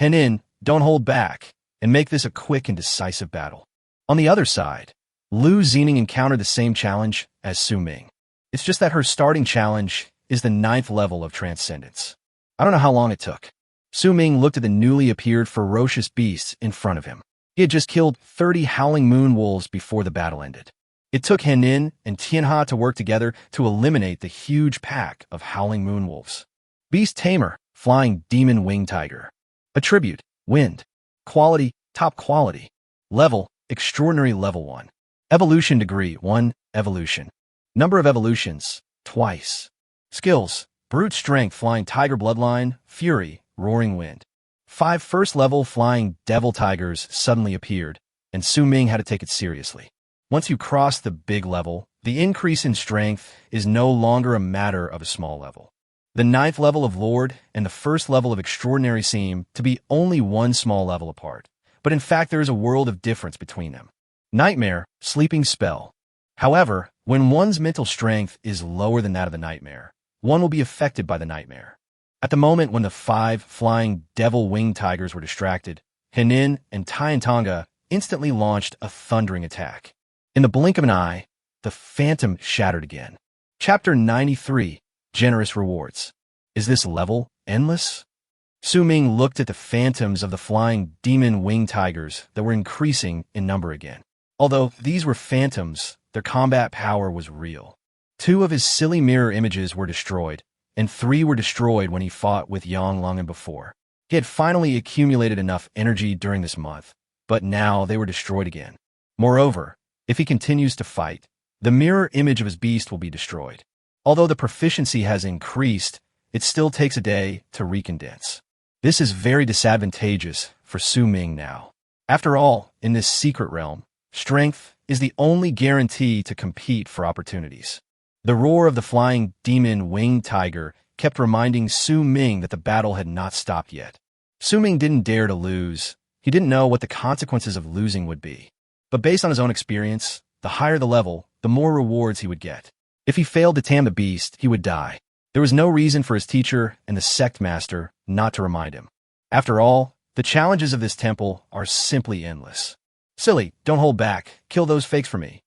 Henin, don't hold back and make this a quick and decisive battle. On the other side, Lu Xening encountered the same challenge as Su Ming. It's just that her starting challenge is the 9th level of transcendence. I don't know how long it took. Su Ming looked at the newly appeared ferocious beasts in front of him. He had just killed 30 Howling Moon Wolves before the battle ended. It took Henin and Tianha to work together to eliminate the huge pack of Howling Moon Wolves. Beast Tamer, Flying Demon Wing Tiger. Attribute, Wind. Quality, Top quality. Level, Extraordinary level 1. Evolution degree, 1, evolution. Number of evolutions, twice. Skills, brute strength, flying tiger bloodline, fury, roaring wind. 5 first level flying devil tigers suddenly appeared, and Su Ming had to take it seriously. Once you cross the big level, the increase in strength is no longer a matter of a small level. The 9th level of Lord and the 1st level of Extraordinary seem to be only one small level apart, but in fact there is a world of difference between them. Nightmare, sleeping spell. However, when one's mental strength is lower than that of the nightmare, one will be affected by the nightmare. At the moment when the 5 flying devil winged tigers were distracted, Henin and Tiantonga instantly launched a thundering attack. In the blink of an eye, the phantom shattered again. Chapter 93, Generous Rewards. Is this level endless? Su Ming looked at the phantoms of the flying demon winged tigers that were increasing in number again. Although these were phantoms, their combat power was real. 2 of his silly mirror images were destroyed, and 3 were destroyed when he fought with Yang Longan before. He had finally accumulated enough energy during this month, but now they were destroyed again. Moreover, if he continues to fight, the mirror image of his beast will be destroyed. Although the proficiency has increased, it still takes a day to recondense. This is very disadvantageous for Su Ming now. After all, in this secret realm, strength is the only guarantee to compete for opportunities. The roar of the flying demon winged tiger kept reminding Su Ming that the battle had not stopped yet. Su Ming didn't dare to lose. He didn't know what the consequences of losing would be. But based on his own experience, the higher the level, the more rewards he would get. If he failed to tame the beast, he would die. There was no reason for his teacher and the sect master not to remind him. After all, the challenges of this temple are simply endless. Silly, don't hold back. Kill those fakes for me.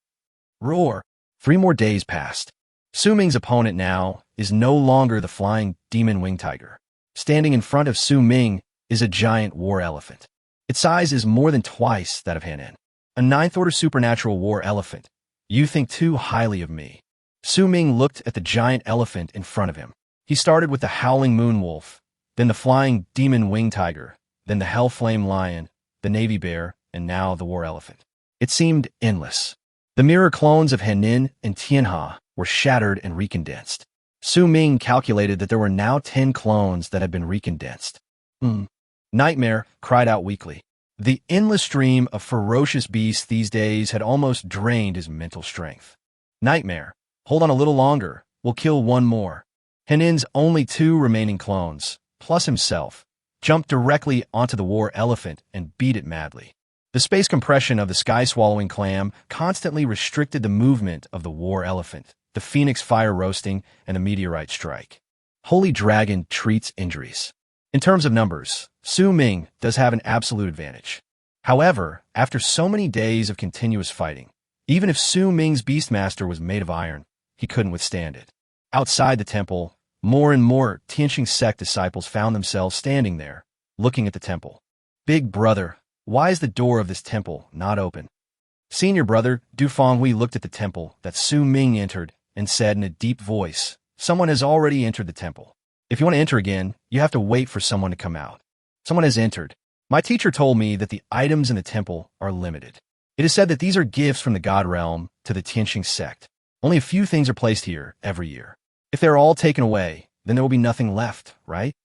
Roar. 3 more days passed. Su Ming's opponent now is no longer the flying demon winged tiger. Standing in front of Su Ming is a giant war elephant. Its size is more than twice that of Henin. A 9th order supernatural war elephant. You think too highly of me. Su Ming looked at the giant elephant in front of him. He started with the howling moon wolf, then the flying demon winged tiger, then the hellflame lion, the navy bear, and now the war elephant. It seemed endless. The mirror clones of Henin and Tianha were shattered and recondensed. Su Ming calculated that there were now 10 clones that had been recondensed. Nightmare cried out weakly. The endless stream of ferocious beasts these days had almost drained his mental strength. Nightmare, hold on a little longer. We'll kill 1 more. Henin's only 2 remaining clones, plus himself, jumped directly onto the war elephant and beat it madly. The space compression of the sky-swallowing clam constantly restricted the movement of the war elephant, the phoenix fire roasting, and the meteorite strike. Holy Dragon treats injuries. In terms of numbers, Ming does have an absolute advantage. However, after so many days of continuous fighting, even if Ming's beastmaster was made of iron, he couldn't withstand it. Outside the temple, more and more Tianqing sect disciples found themselves standing there, looking at the temple. Big brother, why is the door of this temple not open? Senior brother Du Fenghui looked at the temple that Ming entered and said in a deep voice, "Someone has already entered the temple. If you want to enter again, you have to wait for someone to come out. Someone has entered. My teacher told me that the items in the temple are limited. It is said that these are gifts from the God realm to the Tianqing sect. Only a few things are placed here every year. If they're all taken away, then there will be nothing left, right?"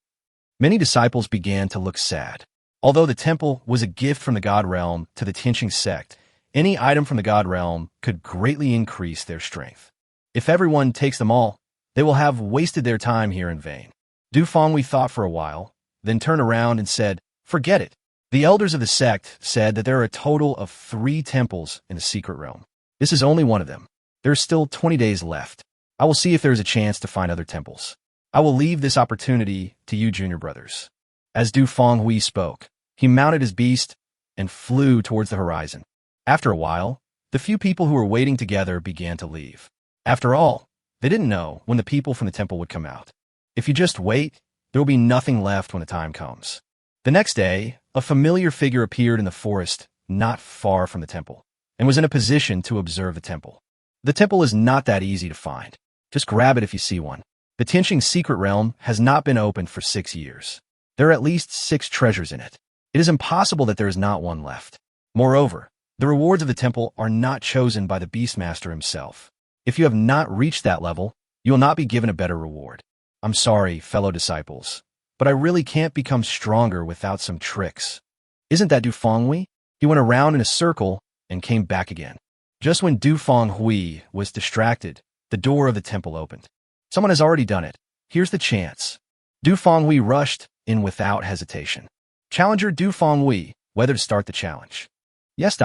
Many disciples began to look sad. Although the temple was a gift from the God realm to the Tianqing sect, any item from the God realm could greatly increase their strength. If everyone takes them all, they will have wasted their time here in vain. Du Fenghui thought for a while, then turned around and said, "Forget it." The elders of the sect said that there are a total of 3 temples in the secret realm. This is only one of them. There are still 20 days left. I will see if there is a chance to find other temples. I will leave this opportunity to you junior brothers. As Du Fenghui spoke, he mounted his beast and flew towards the horizon. After a while, the few people who were waiting together began to leave. After all, they didn't know when the people from the temple would come out. If you just wait, there will be nothing left when the time comes. The next day, a familiar figure appeared in the forest not far from the temple and was in a position to observe the temple. The temple is not that easy to find. Just grab it if you see one. The Tianqing secret realm has not been opened for 6 years. There are at least 6 treasures in it. It is impossible that there is not one left. Moreover, the rewards of the temple are not chosen by the beastmaster himself. If you have not reached that level, you will not be given a better reward. I'm sorry, fellow disciples, but I really can't become stronger without some tricks. Isn't that Du Fenghui? He went around in a circle and came back again. Just when Du Fenghui was distracted, the door of the temple opened. Someone has already done it. Here's the chance. Du Fenghui rushed in without hesitation. Challenger Du Fenghui, whether to start the challenge. Yes.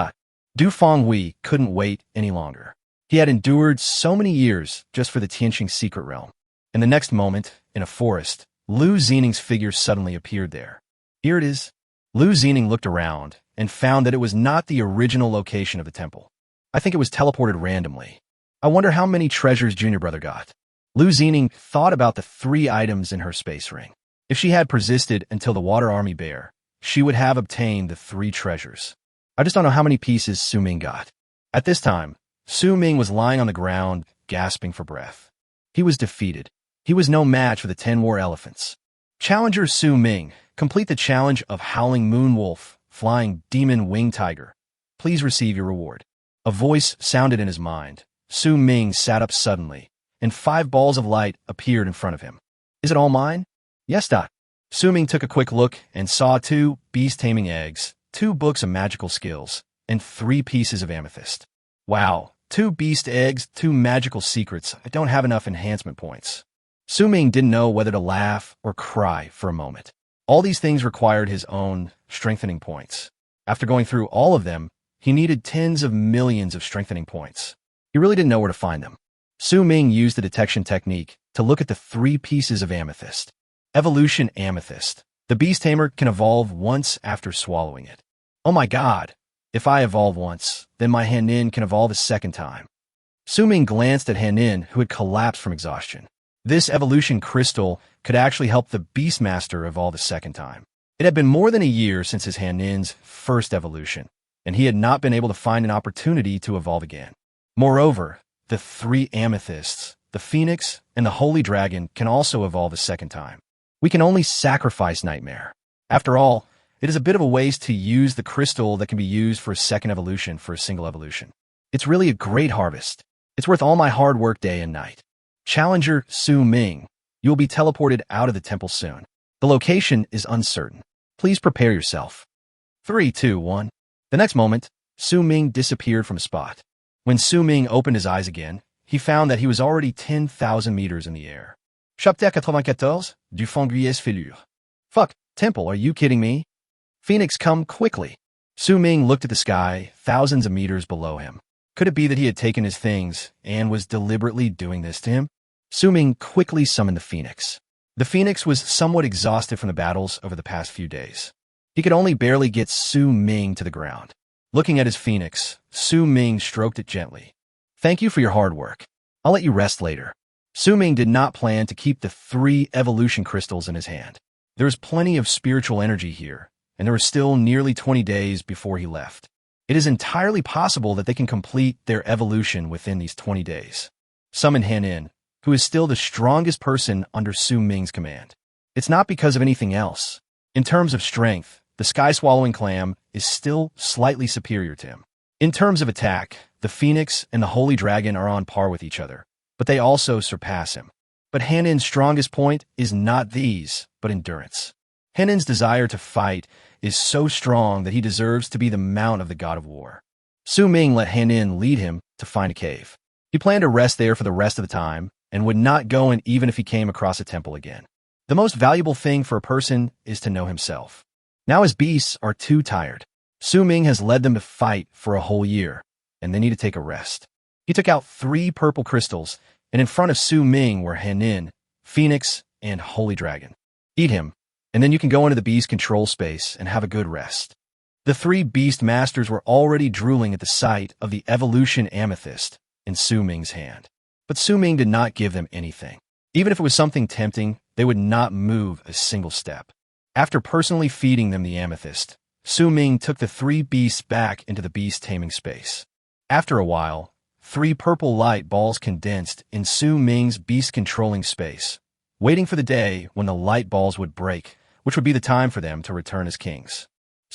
Du Fenghui couldn't wait any longer. He had endured so many years just for the Tianqing secret realm. In the next moment, in a forest, Lu Xining's figure suddenly appeared there. Here it is. Lu Xining looked around and found that it was not the original location of the temple. I think it was teleported randomly. I wonder how many treasures Junior Brother got. Lu Xining thought about the 3 items in her space ring. If she had persisted until the water army bear, she would have obtained the 3 treasures. I just don't know how many pieces Ming got. At this time, Ming was lying on the ground, gasping for breath. He was defeated. He was no match for the 10 war elephants. Challenger Ming, complete the challenge of Howling Moon Wolf, Flying Demon Wing Tiger. Please receive your reward. A voice sounded in his mind. Ming sat up suddenly, and 5 balls of light appeared in front of him. Is it all mine? Yes. Ming took a quick look and saw 2 beast-taming eggs, 2 books of magical skills, and 3 pieces of amethyst. Wow, 2 beast eggs, 2 magical secrets. I don't have enough enhancement points. Ming didn't know whether to laugh or cry for a moment. All these things required his own strengthening points. After going through all of them, he needed tens of millions of strengthening points. He really didn't know where to find them. Ming used the detection technique to look at the 3 pieces of amethyst. Evolution Amethyst. The Beast Tamer can evolve once after swallowing it. Oh my god! If I evolve once, then my Hanin can evolve a second time. Ming glanced at Hanin, who had collapsed from exhaustion. This evolution crystal could actually help the Beastmaster evolve a second time. It had been more than a year since his Hanin's first evolution, and he had not been able to find an opportunity to evolve again. Moreover, the 3 amethysts, the phoenix, and the holy dragon can also evolve a second time. We can only sacrifice Nightmare. After all, it is a bit of a waste to use the crystal that can be used for a second evolution for a single evolution. It's really a great harvest. It's worth all my hard work day and night. Challenger Ming, you will be teleported out of the temple soon. The location is uncertain. Please prepare yourself. 3, 2, 1. The next moment, Ming disappeared from a spot. When Ming opened his eyes again, he found that he was already 10,000 meters in the air. Chapitre 94, du Fenghui's Filure. Fuck, temple, are you kidding me? Phoenix, come quickly. Ming looked at the sky, thousands of meters below him. Could it be that he had taken his things and was deliberately doing this to him? Ming quickly summoned the Phoenix. The Phoenix was somewhat exhausted from the battles over the past few days. He could only barely get Ming to the ground. Looking at his Phoenix, Ming stroked it gently. Thank you for your hard work. I'll let you rest later. Ming did not plan to keep the 3 evolution crystals in his hand. There was plenty of spiritual energy here, and there were still nearly 20 days before he left. It is entirely possible that they can complete their evolution within these 20 days. Summon Henin, who is still the strongest person under Ming's command. It's not because of anything else. In terms of strength, the sky-swallowing clam is still slightly superior to him. In terms of attack, the Phoenix and the Holy Dragon are on par with each other, but they also surpass him. But Henin's strongest point is not these, but endurance. Henin's desire to fight is so strong that he deserves to be the mount of the god of war. Ming let Henin lead him to find a cave. He planned to rest there for the rest of the time and would not go in even if he came across a temple again. The most valuable thing for a person is to know himself. Now his beasts are too tired. Ming has led them to fight for a whole year, and they need to take a rest. He took out 3 purple crystals, and in front of Ming were Henin, Phoenix, and Holy Dragon. Eat him, and then you can go into the beast control space and have a good rest. The 3 beastmasters were already drooling at the sight of the evolution amethyst in Ming's hand. But Ming did not give them anything. Even if it was something tempting, they would not move a single step. After personally feeding them the amethyst, Ming took the 3 beasts back into the beast-taming space. After a while, 3 purple light balls condensed in Ming's beast-controlling space, waiting for the day when the light balls would break, which would be the time for them to return as kings.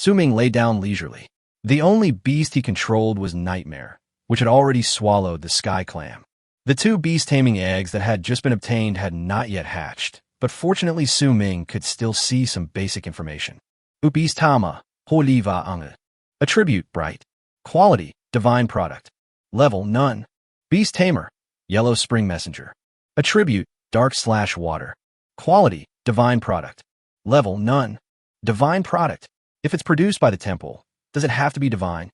Ming lay down leisurely. The only beast he controlled was Nightmare, which had already swallowed the sky clam. The 2 beast-taming eggs that had just been obtained had not yet hatched, but fortunately Ming could still see some basic information. Beast Tamer, Holiva Ange. Attribute, bright. Quality, divine product. Level, none. Beast Tamer, yellow spring messenger. Attribute, dark/water. Quality, divine product. Level, none. Divine product. If it's produced by the temple, does it have to be divine?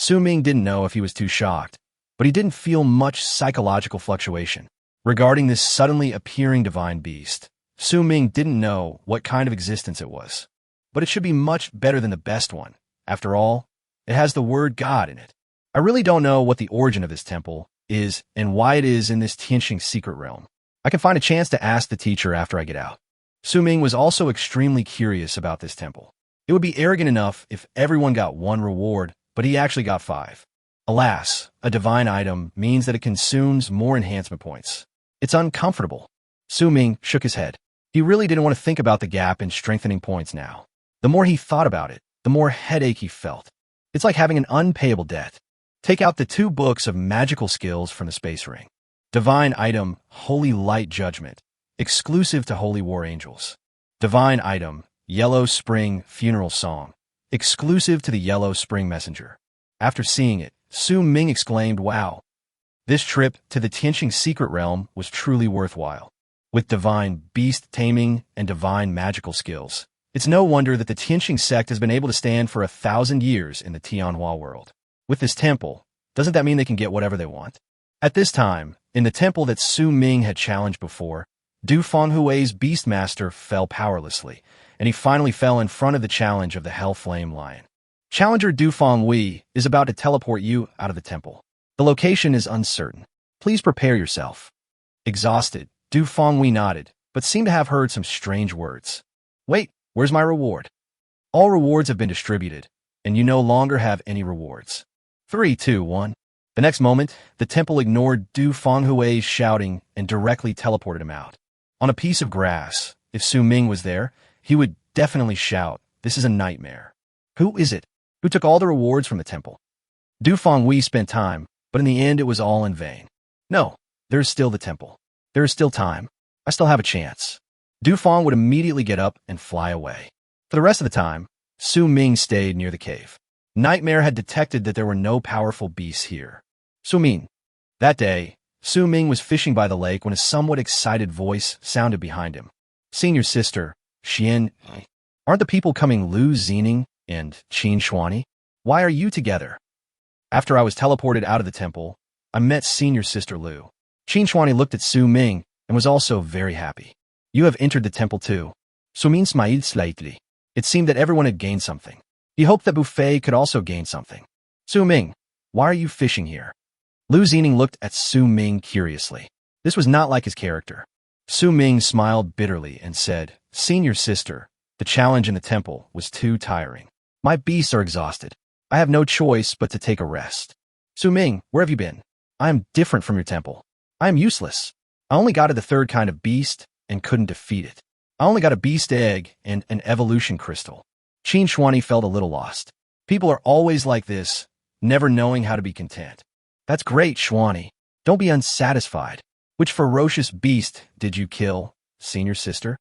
Ming didn't know if he was too shocked, but he didn't feel much psychological fluctuation. Regarding this suddenly appearing divine beast, Ming didn't know what kind of existence it was. But it should be much better than the best one. After all, it has the word God in it. I really don't know what the origin of this temple is and why it is in this Tianxing secret realm. I can find a chance to ask the teacher after I get out. Ming was also extremely curious about this temple. It would be arrogant enough if everyone got 1 reward, but he actually got 5. Alas, a divine item means that it consumes more enhancement points. It's uncomfortable. Ming shook his head. He really didn't want to think about the gap in strengthening points now. The more he thought about it, the more headache he felt. It's like having an unpayable debt. Take out the 2 books of magical skills from the space ring. Divine item, Holy Light Judgment, exclusive to Holy War Angels. Divine item, Yellow Spring Funeral Song, exclusive to the Yellow Spring Messenger. After seeing it, Ming exclaimed, "Wow! This trip to the Tianxing secret realm was truly worthwhile." With divine beast taming and divine magical skills, it's no wonder that the Tianxing sect has been able to stand for 1,000 years in the Tianhua world. With this temple, doesn't that mean they can get whatever they want? At this time, in the temple that Ming had challenged before, Du Fenghui's beastmaster fell powerlessly, and he finally fell in front of the challenge of the Hellflame Lion. Challenger Du Fenghui is about to teleport you out of the temple. The location is uncertain. Please prepare yourself. Exhausted, Du Fenghui nodded, but seemed to have heard some strange words. Wait, where's my reward? All rewards have been distributed, and you no longer have any rewards. 3, 2, 1. The next moment, the temple ignored Du Fenghui's shouting and directly teleported him out. On a piece of grass, if Ming was there, he would definitely shout, "This is a nightmare." Who is it? Who took all the rewards from the temple? Du Fenghui spent time, but in the end it was all in vain. No, there is still the temple. There is still time. I still have a chance. Du Feng would immediately get up and fly away. For the rest of the time, Ming stayed near the cave. Nightmare had detected that there were no powerful beasts here. Ming. That day, Ming was fishing by the lake when a somewhat excited voice sounded behind him. Senior sister, Xian, aren't the people coming Lu Zining and Qin Shuani? Why are you together? After I was teleported out of the temple, I met senior sister Lu. Qin Shuani looked at Su Ming and was also very happy. You have entered the temple too. Su Ming smiled slightly. It seemed that everyone had gained something. He hoped that Buffet could also gain something. Su Ming, why are you fishing here? Lu Zining looked at Su Ming curiously. This was not like his character. Su Ming smiled bitterly and said, Senior sister, the challenge in the temple was too tiring. My beasts are exhausted. I have no choice but to take a rest. Su Ming, where have you been? I am different from your temple. I am useless. I only got to the third kind of beast and couldn't defeat it. I only got a beast egg and an evolution crystal. Qin Shuani felt a little lost. People are always like this, never knowing how to be content. That's great, Shuani. Don't be unsatisfied. Which ferocious beast did you kill, senior sister?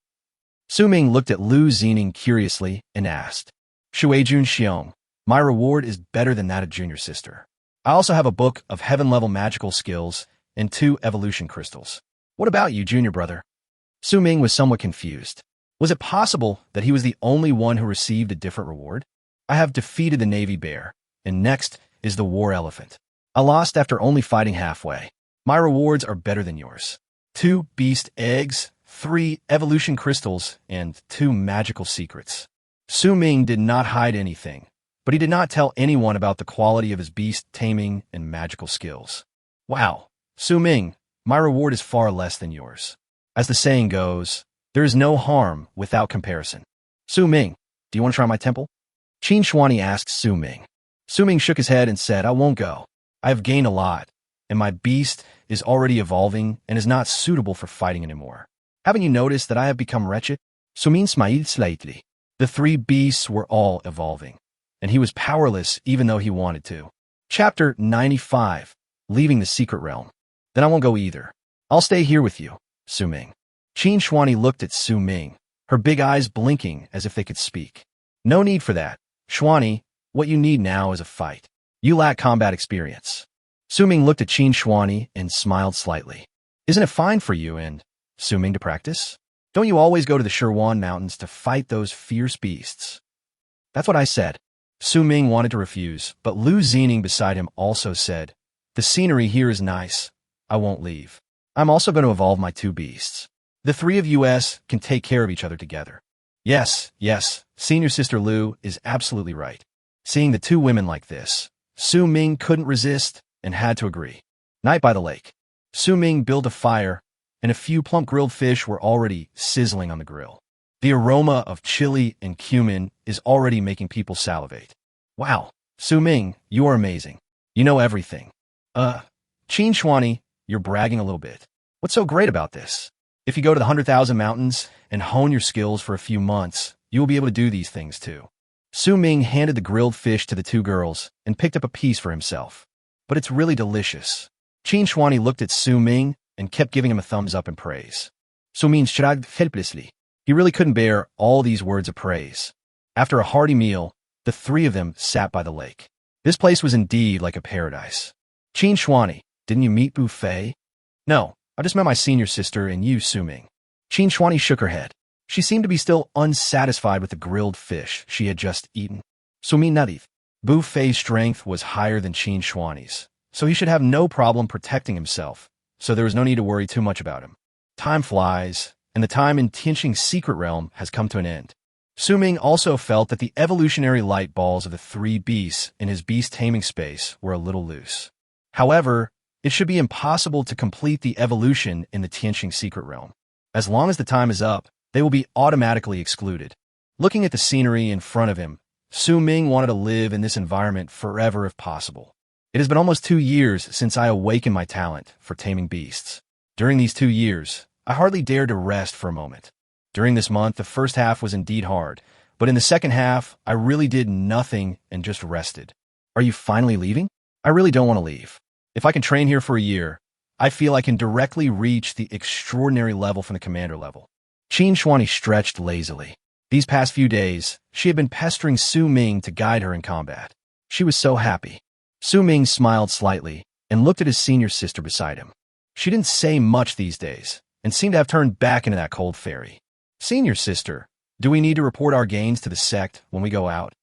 Su Ming looked at Lu Zining curiously and asked, Shueijun Xiong, my reward is better than that of junior sister. I also have a book of heaven-level magical skills and 2 evolution crystals. What about you, junior brother? Su Ming was somewhat confused. Was it possible that he was the only one who received a different reward? I have defeated the Navy Bear, and next is the War Elephant. I lost after only fighting halfway. My rewards are better than yours. 2 beast eggs, 3 evolution crystals, and 2 magical secrets. Su Ming did not hide anything, but he did not tell anyone about the quality of his beast taming and magical skills. Wow, Su Ming, my reward is far less than yours. As the saying goes, there is no harm without comparison. Su Ming, do you want to try my temple? Qin Shuani asked Su Ming. Su Ming shook his head and said, I won't go. I have gained a lot, and my beast is already evolving and is not suitable for fighting anymore. Haven't you noticed that I have become wretched? Su Ming smiled slightly. The 3 beasts were all evolving, and he was powerless even though he wanted to. Chapter 95, Leaving the Secret Realm. Then I won't go either. I'll stay here with you, Su Ming. Qin Shuani looked at Su Ming, her big eyes blinking as if they could speak. No need for that. Shuani, what you need now is a fight. You lack combat experience. Su Ming looked at Qin Shuani and smiled slightly. Isn't it fine for you and Su Ming to practice? Don't you always go to the Shirwan Mountains to fight those fierce beasts? That's what I said. Su Ming wanted to refuse, but Lu Zining beside him also said, the scenery here is nice. I won't leave. I'm also going to evolve my 2 beasts. The 3 of us can take care of each other together. Yes, senior sister Lu is absolutely right. Seeing the 2 women like this, Su Ming couldn't resist and had to agree. Night by the lake. Su Ming built a fire, and a few plump grilled fish were already sizzling on the grill. The aroma of chili and cumin is already making people salivate. Wow, Su Ming, you are amazing. You know everything. Qin Shuani, you're bragging a little bit. What's so great about this? If you go to the 100,000 mountains and hone your skills for a few months, you will be able to do these things too. Su Ming handed the grilled fish to the 2 girls and picked up a piece for himself. But it's really delicious. Qin Shuani looked at Su Ming and kept giving him a thumbs up in praise. Su Ming shrugged helplessly. He really couldn't bear all these words of praise. After a hearty meal, the 3 of them sat by the lake. This place was indeed like a paradise. Qin Shuani, didn't you meet Buffet? No, I just met my senior sister and you, Su Ming. Qin Shuani shook her head. She seemed to be still unsatisfied with the grilled fish she had just eaten. Su Ming nodded. Buffet's strength was higher than Qin Shuani's, so he should have no problem protecting himself, so there was no need to worry too much about him. Time flies, and the time in Tianqing's secret realm has come to an end. Su Ming also felt that the evolutionary light balls of the 3 beasts in his beast taming space were a little loose. However, it should be impossible to complete the evolution in the Tianqing secret realm. As long as the time is up, they will be automatically excluded. Looking at the scenery in front of him, Su Ming wanted to live in this environment forever if possible. It has been almost 2 years since I awakened my talent for taming beasts. During these 2 years, I hardly dared to rest for a moment. During this month, the first half was indeed hard, but in the second half, I really did nothing and just rested. Are you finally leaving? I really don't want to leave. If I can train here for a year, I feel I can directly reach the extraordinary level from the commander level. Qin Shuani stretched lazily. These past few days, she had been pestering Su Ming to guide her in combat. She was so happy. Su Ming smiled slightly and looked at his senior sister beside him. She didn't say much these days and seemed to have turned back into that cold fairy. Senior sister, do we need to report our gains to the sect when we go out?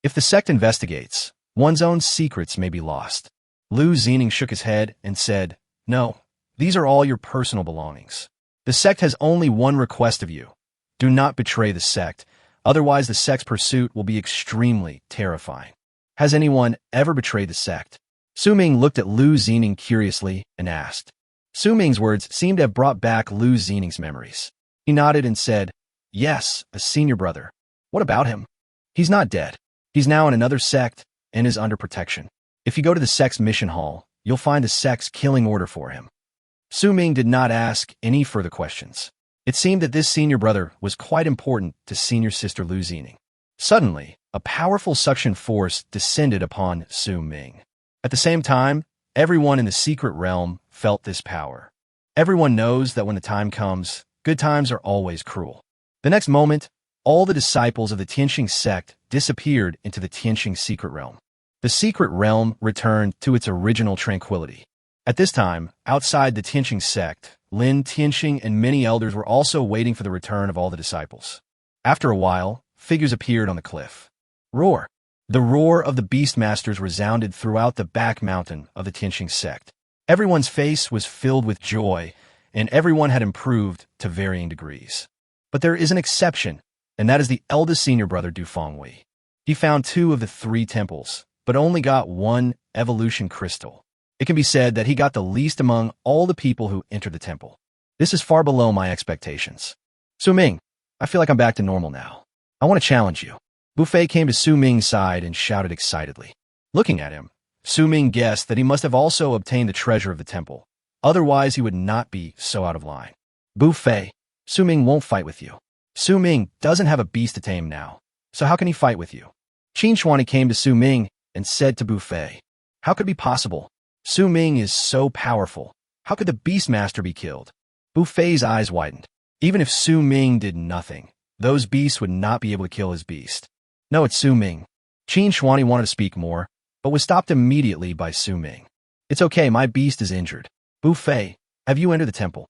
If the sect investigates, One's own secrets may be lost. Lu Xening shook his head and said, "No, these are all your personal belongings. The sect has only one request of you. Do not betray the sect, otherwise the sect's pursuit will be extremely terrifying." Has anyone ever betrayed the sect? Su Ming looked at Lu Xening curiously and asked. Su Ming's words seemed to have brought back Lu Xening's memories. He nodded and said, "Yes, a senior brother." "What about him?" "He's not dead. He's now in another sect and is under protection. If you go to the sect's mission hall, you'll find the sect's killing order for him." Su Ming did not ask any further questions. It seemed that this senior brother was quite important to senior sister Lu Xening. Suddenly, a powerful suction force descended upon Su Ming. At the same time, everyone in the secret realm felt this power. Everyone knows that when the time comes, good times are always cruel. The next moment, all the disciples of the Tianxing sect disappeared into the Tianxing secret realm. The secret realm returned to its original tranquility. At this time, outside the Tianxing sect, Lin Tianxing and many elders were also waiting for the return of all the disciples. After a while, figures appeared on the cliff. Roar! The roar of the beastmasters resounded throughout the back mountain of the Tianxing sect. Everyone's face was filled with joy, and everyone had improved to varying degrees. But there is an exception, and that is the eldest senior brother Du Fengwei. He found 2 of the 3 temples, but only got 1 evolution crystal. It can be said that he got the least among all the people who entered the temple. This is far below my expectations. Su Ming, I feel like I'm back to normal now. I want to challenge you. Buffet came to Su Ming's side and shouted excitedly. Looking at him, Su Ming guessed that he must have also obtained the treasure of the temple. Otherwise, he would not be so out of line. Buffet, Su Ming won't fight with you. Su Ming doesn't have a beast to tame now, so how can he fight with you? Qin Shuani came to Su Ming and said to Buffet, "How could it be possible? Su Ming is so powerful. How could the beastmaster be killed?" Buffet's eyes widened. Even if Su Ming did nothing, those beasts would not be able to kill his beast. "No, it's Su Ming." Qin Shuani wanted to speak more, but was stopped immediately by Su Ming. "It's okay, my beast is injured." "Buffet, have you entered the temple?"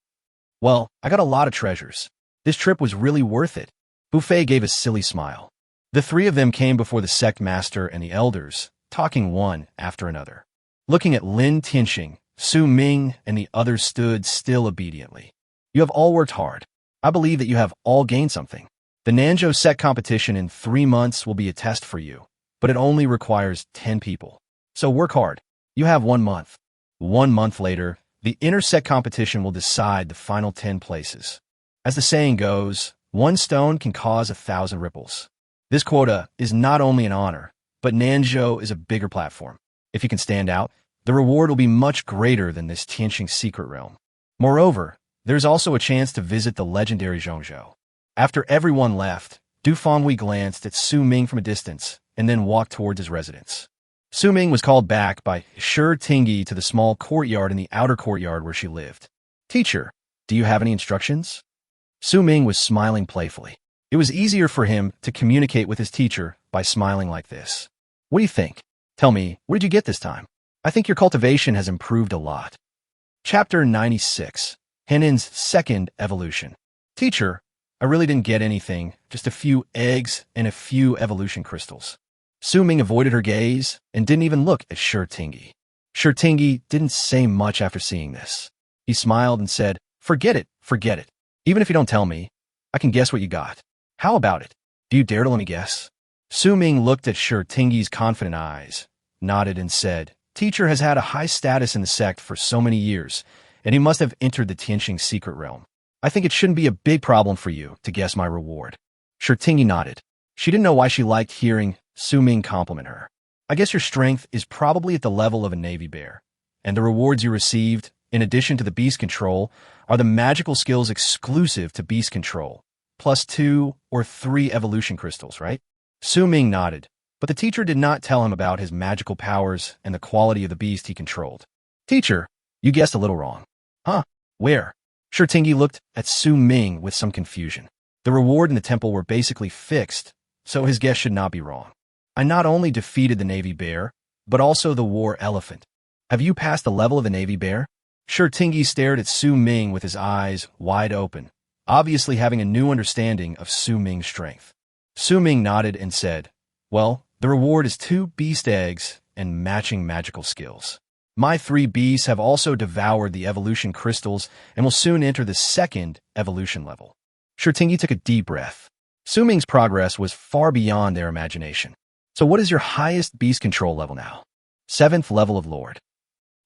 "Well, I got a lot of treasures. This trip was really worth it." Buffet gave a silly smile. The 3 of them came before the sect master and the elders, talking one after another. Looking at Lin Tianxing, Su Ming, and the others stood still obediently. "You have all worked hard. I believe that you have all gained something. The Nanzhou sect competition in 3 months will be a test for you, but it only requires 10 people. So work hard. You have 1 month. 1 month later, the inter-sect competition will decide the final 10 places. As the saying goes, 1 stone can cause 1,000 ripples. This quota is not only an honor, but Nanzhou is a bigger platform. If you can stand out, the reward will be much greater than this Tianxing secret realm. Moreover, there's also a chance to visit the legendary Zhongzhou." After everyone left, Du Fengwei glanced at Su Ming from a distance and then walked towards his residence. Su Ming was called back by Shi Tingyi to the small courtyard in the outer courtyard where she lived. "Teacher, do you have any instructions?" Su Ming was smiling playfully. It was easier for him to communicate with his teacher by smiling like this. "What do you think? Tell me, what did you get this time? I think your cultivation has improved a lot." Chapter 96, Henin's Second Evolution. "Teacher, I really didn't get anything, just a few eggs and a few evolution crystals." Su Ming avoided her gaze and didn't even look at Shi Tingyi. Shi Tingyi didn't say much after seeing this. He smiled and said, Forget it. Even if you don't tell me, I can guess what you got. How about it? Do you dare to let me guess?" Su Ming looked at Shi Tingyi's confident eyes, nodded and said, "Teacher has had a high status in the sect for so many years, and he must have entered the Tianxing secret realm. I think it shouldn't be a big problem for you to guess my reward." Shi Tingyi nodded. She didn't know why she liked hearing Su Ming compliment her. "I guess your strength is probably at the level of a navy bear, and the rewards you received, in addition to the beast control, are the magical skills exclusive to beast control, plus 2 or 3 evolution crystals, right?" Su Ming nodded, but the teacher did not tell him about his magical powers and the quality of the beast he controlled. "Teacher, you guessed a little wrong." "Huh? Where?" Shi Tingyi looked at Su Ming with some confusion. The reward in the temple were basically fixed, so his guess should not be wrong. "I not only defeated the navy bear, but also the war elephant. Have you passed the level of the navy bear?" Shi Tingyi stared at Su Ming with his eyes wide open, obviously having a new understanding of Su Ming's strength. Su Ming nodded and said, "Well, The reward is 2 beast eggs and matching magical skills. My 3 beasts have also devoured the evolution crystals and will soon enter the 2nd evolution level. Shurtingi took a deep breath. Su Ming's progress was far beyond their imagination. So what is your highest beast control level now? 7th level of Lord.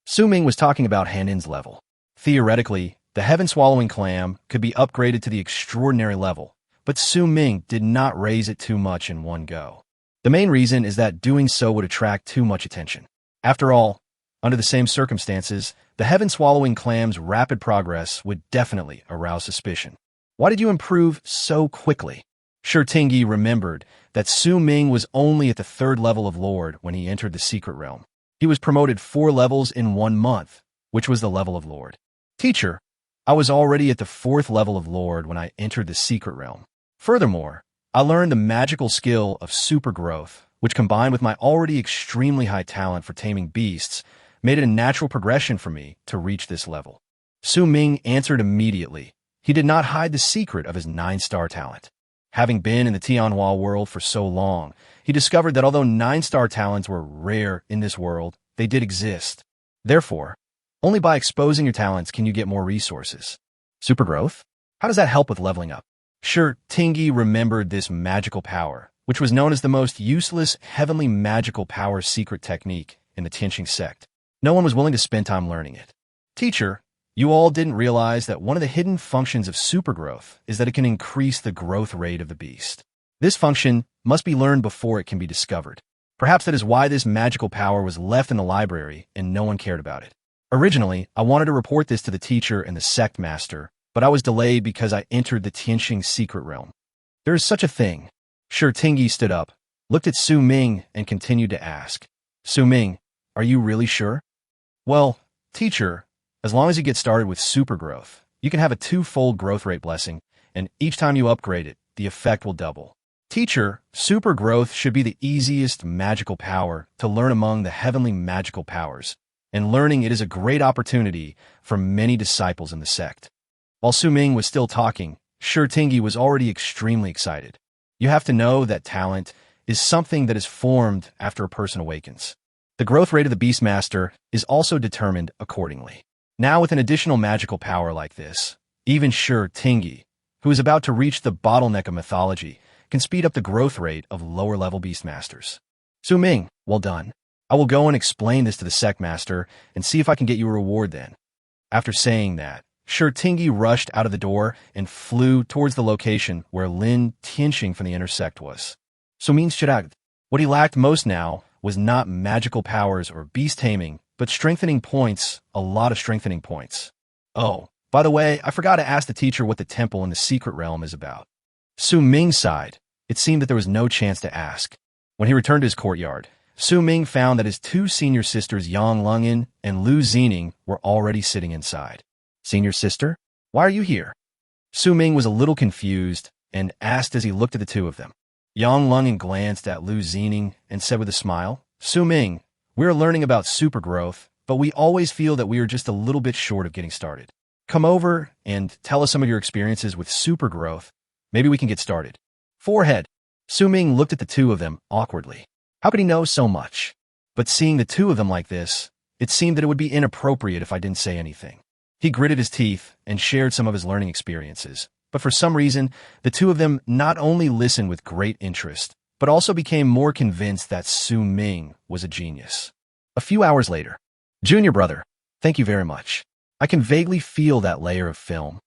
Su Ming was talking about Hanin's level. Theoretically, the heaven-swallowing clam could be upgraded to the extraordinary level, but Su Ming did not raise it too much in one go. The main reason is that doing so would attract too much attention. After all, under the same circumstances, the heaven-swallowing clam's rapid progress would definitely arouse suspicion. Why did you improve so quickly? Shurtingi remembered that Su Ming was only at the 3rd level of Lord when he entered the secret realm. He was promoted 4 levels in 1 month, which was the level of Lord. Teacher, I was already at the 4th level of Lord when I entered the secret realm. Furthermore, I learned the magical skill of super growth, which combined with my already extremely high talent for taming beasts, made it a natural progression for me to reach this level. Su Ming answered immediately. He did not hide the secret of his 9-star talent. Having been in the Tianhua world for so long, he discovered that although 9-star talents were rare in this world, they did exist. Therefore, only by exposing your talents can you get more resources. Super growth? How does that help with leveling up? Shurtingi remembered this magical power, which was known as the most useless heavenly magical power secret technique in the Tianqing sect. No one was willing to spend time learning it. Teacher, you all didn't realize that one of the hidden functions of super growth is that it can increase the growth rate of the beast. This function must be learned before it can be discovered. Perhaps that is why this magical power was left in the library and no one cared about it. Originally, I wanted to report this to the teacher and the sect master, but I was delayed because I entered the Tianqing secret realm. There is such a thing. Shurtingi stood up, looked at Su Ming, and continued to ask, Su Ming, are you really sure? Well, teacher, as long as you get started with super growth, you can have a 2-fold growth rate blessing, and each time you upgrade it, the effect will double. Teacher, super growth should be the easiest magical power to learn among the heavenly magical powers, and learning it is a great opportunity for many disciples in the sect. While Su Ming was still talking, Shurtingi was already extremely excited. You have to know that talent is something that is formed after a person awakens. The growth rate of the beastmaster is also determined accordingly. Now with an additional magical power like this, even Shurtingi, who is about to reach the bottleneck of mythology, can speed up the growth rate of lower-level beastmasters. Su Ming, well done. I will go and explain this to the sect master and see if I can get you a reward then. After saying that, Shurtingi rushed out of the door and flew towards the location where Lin Tianxing from the inner sect was. Su Ming's Chirag. What he lacked most now was not magical powers or beast taming, but strengthening points, a lot of strengthening points. Oh, by the way, I forgot to ask the teacher what the temple in the secret realm is about. Su Ming sighed. It seemed that there was no chance to ask. When he returned to his courtyard, Su Ming found that his 2 senior sisters Yang Lungin and Lu Zining were already sitting inside. Senior sister, why are you here? Su Ming was a little confused and asked as he looked at the 2 of them. Yang Lungin glanced at Lu Zining and said with a smile, Su Ming, we are learning about super growth, but we always feel that we are just a little bit short of getting started. Come over and tell us some of your experiences with super growth. Maybe we can get started. Forehead. Su Ming looked at the 2 of them awkwardly. How could he know so much? But seeing the 2 of them like this, it seemed that it would be inappropriate if I didn't say anything. He gritted his teeth and shared some of his learning experiences, but for some reason, the 2 of them not only listened with great interest, but also became more convinced that Su Ming was a genius. A few hours later, Junior brother, thank you very much. I can vaguely feel that layer of film.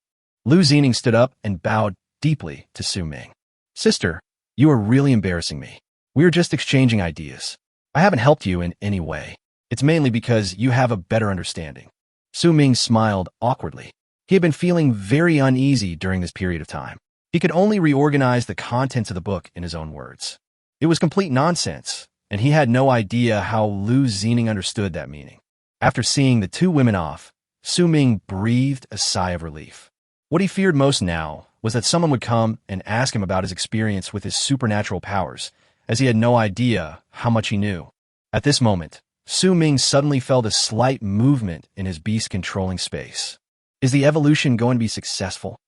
Lu Zining stood up and bowed deeply to Su Ming. Sister, you are really embarrassing me. We are just exchanging ideas. I haven't helped you in any way. It's mainly because you have a better understanding. Su Ming smiled awkwardly. He had been feeling very uneasy during this period of time. He could only reorganize the contents of the book in his own words. It was complete nonsense, and he had no idea how Lu Zining understood that meaning. After seeing the 2 women off, Su Ming breathed a sigh of relief. What he feared most now was that someone would come and ask him about his experience with his supernatural powers, as he had no idea how much he knew. At this moment, Su Ming suddenly felt a slight movement in his beast-controlling space. Is the evolution going to be successful?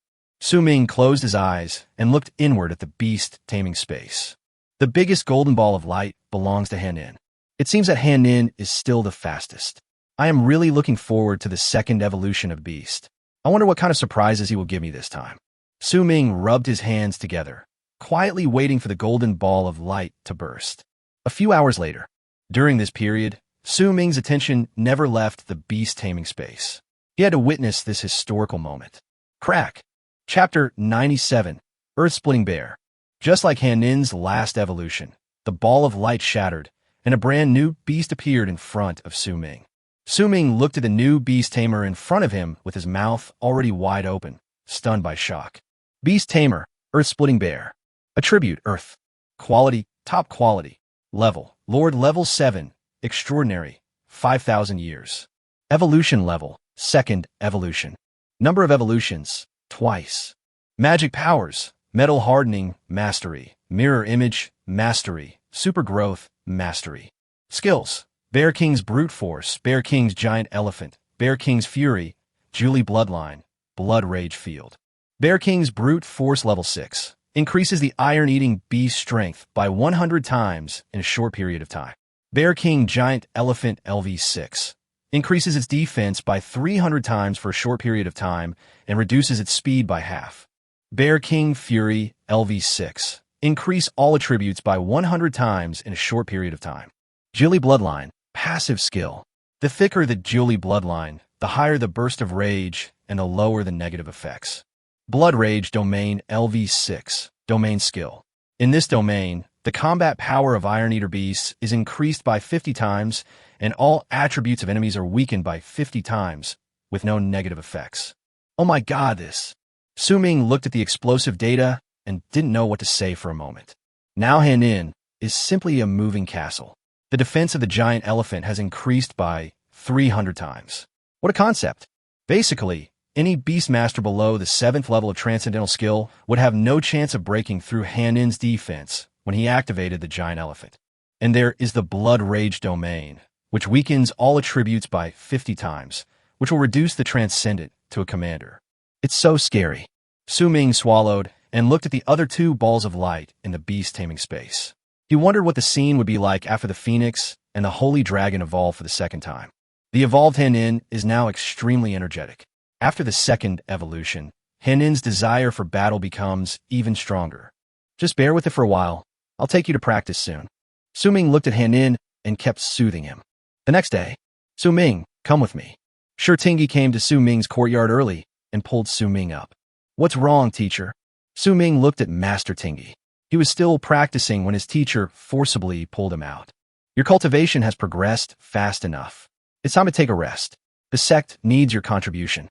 Su Ming closed his eyes and looked inward at the beast-taming space. The biggest golden ball of light belongs to Han Nin. It seems that Han Nin is still the fastest. I am really looking forward to the second evolution of Beast. I wonder what kind of surprises he will give me this time. Su Ming rubbed his hands together, quietly waiting for the golden ball of light to burst. A few hours later, during this period, Su Ming's attention never left the beast-taming space. He had to witness this historical moment. Crack. Chapter 97, Earth-Splitting Bear. Just like Han Nin's last evolution, the ball of light shattered, and a brand new beast appeared in front of Su Ming. Su Ming looked at the new beast tamer in front of him with his mouth already wide open, stunned by shock. Beast Tamer, Earth-Splitting Bear. Attribute, Earth. Quality, top quality. Level, Lord level 7, extraordinary, 5,000 years. Evolution level, second evolution. Number of evolutions, twice. Magic powers, metal hardening, mastery. Mirror image, mastery. Super growth, mastery. Skills, Bear King's brute force, Bear King's giant elephant, Bear King's fury, Julie bloodline, blood rage field. Bear King's brute force level 6. Increases the iron-eating beast strength by 100 times in a short period of time. Bear King Giant Elephant LV6. Increases its defense by 300 times for a short period of time and reduces its speed by half. Bear King Fury LV6. Increase all attributes by 100 times in a short period of time. Julie Bloodline. Passive skill. The thicker the Julie Bloodline, the higher the burst of rage and the lower the negative effects. Blood Rage Domain LV6, Domain Skill. In this domain, the combat power of Iron Eater beasts is increased by 50 times, and all attributes of enemies are weakened by 50 times, with no negative effects. Oh my god, this. Su Ming looked at the explosive data and didn't know what to say for a moment. Now Han Nin is simply a moving castle. The defense of the giant elephant has increased by 300 times. What a concept. Basically, any beastmaster below the 7th level of transcendental skill would have no chance of breaking through Han Nin's defense when he activated the giant elephant. And there is the Blood Rage domain, which weakens all attributes by 50 times, which will reduce the transcendent to a commander. It's so scary. Su Ming swallowed and looked at the other two balls of light in the beast-taming space. He wondered what the scene would be like after the Phoenix and the Holy Dragon evolved for the second time. The evolved Han Nin is now extremely energetic. After the second evolution, Han Nin's desire for battle becomes even stronger. Just bear with it for a while. I'll take you to practice soon. Su Ming looked at Han Nin and kept soothing him. The next day, Su Ming, come with me. Shi Tingyi came to Su Ming's courtyard early and pulled Su Ming up. What's wrong, teacher? Su Ming looked at Master Tingyi. He was still practicing when his teacher forcibly pulled him out. Your cultivation has progressed fast enough. It's time to take a rest. The sect needs your contribution.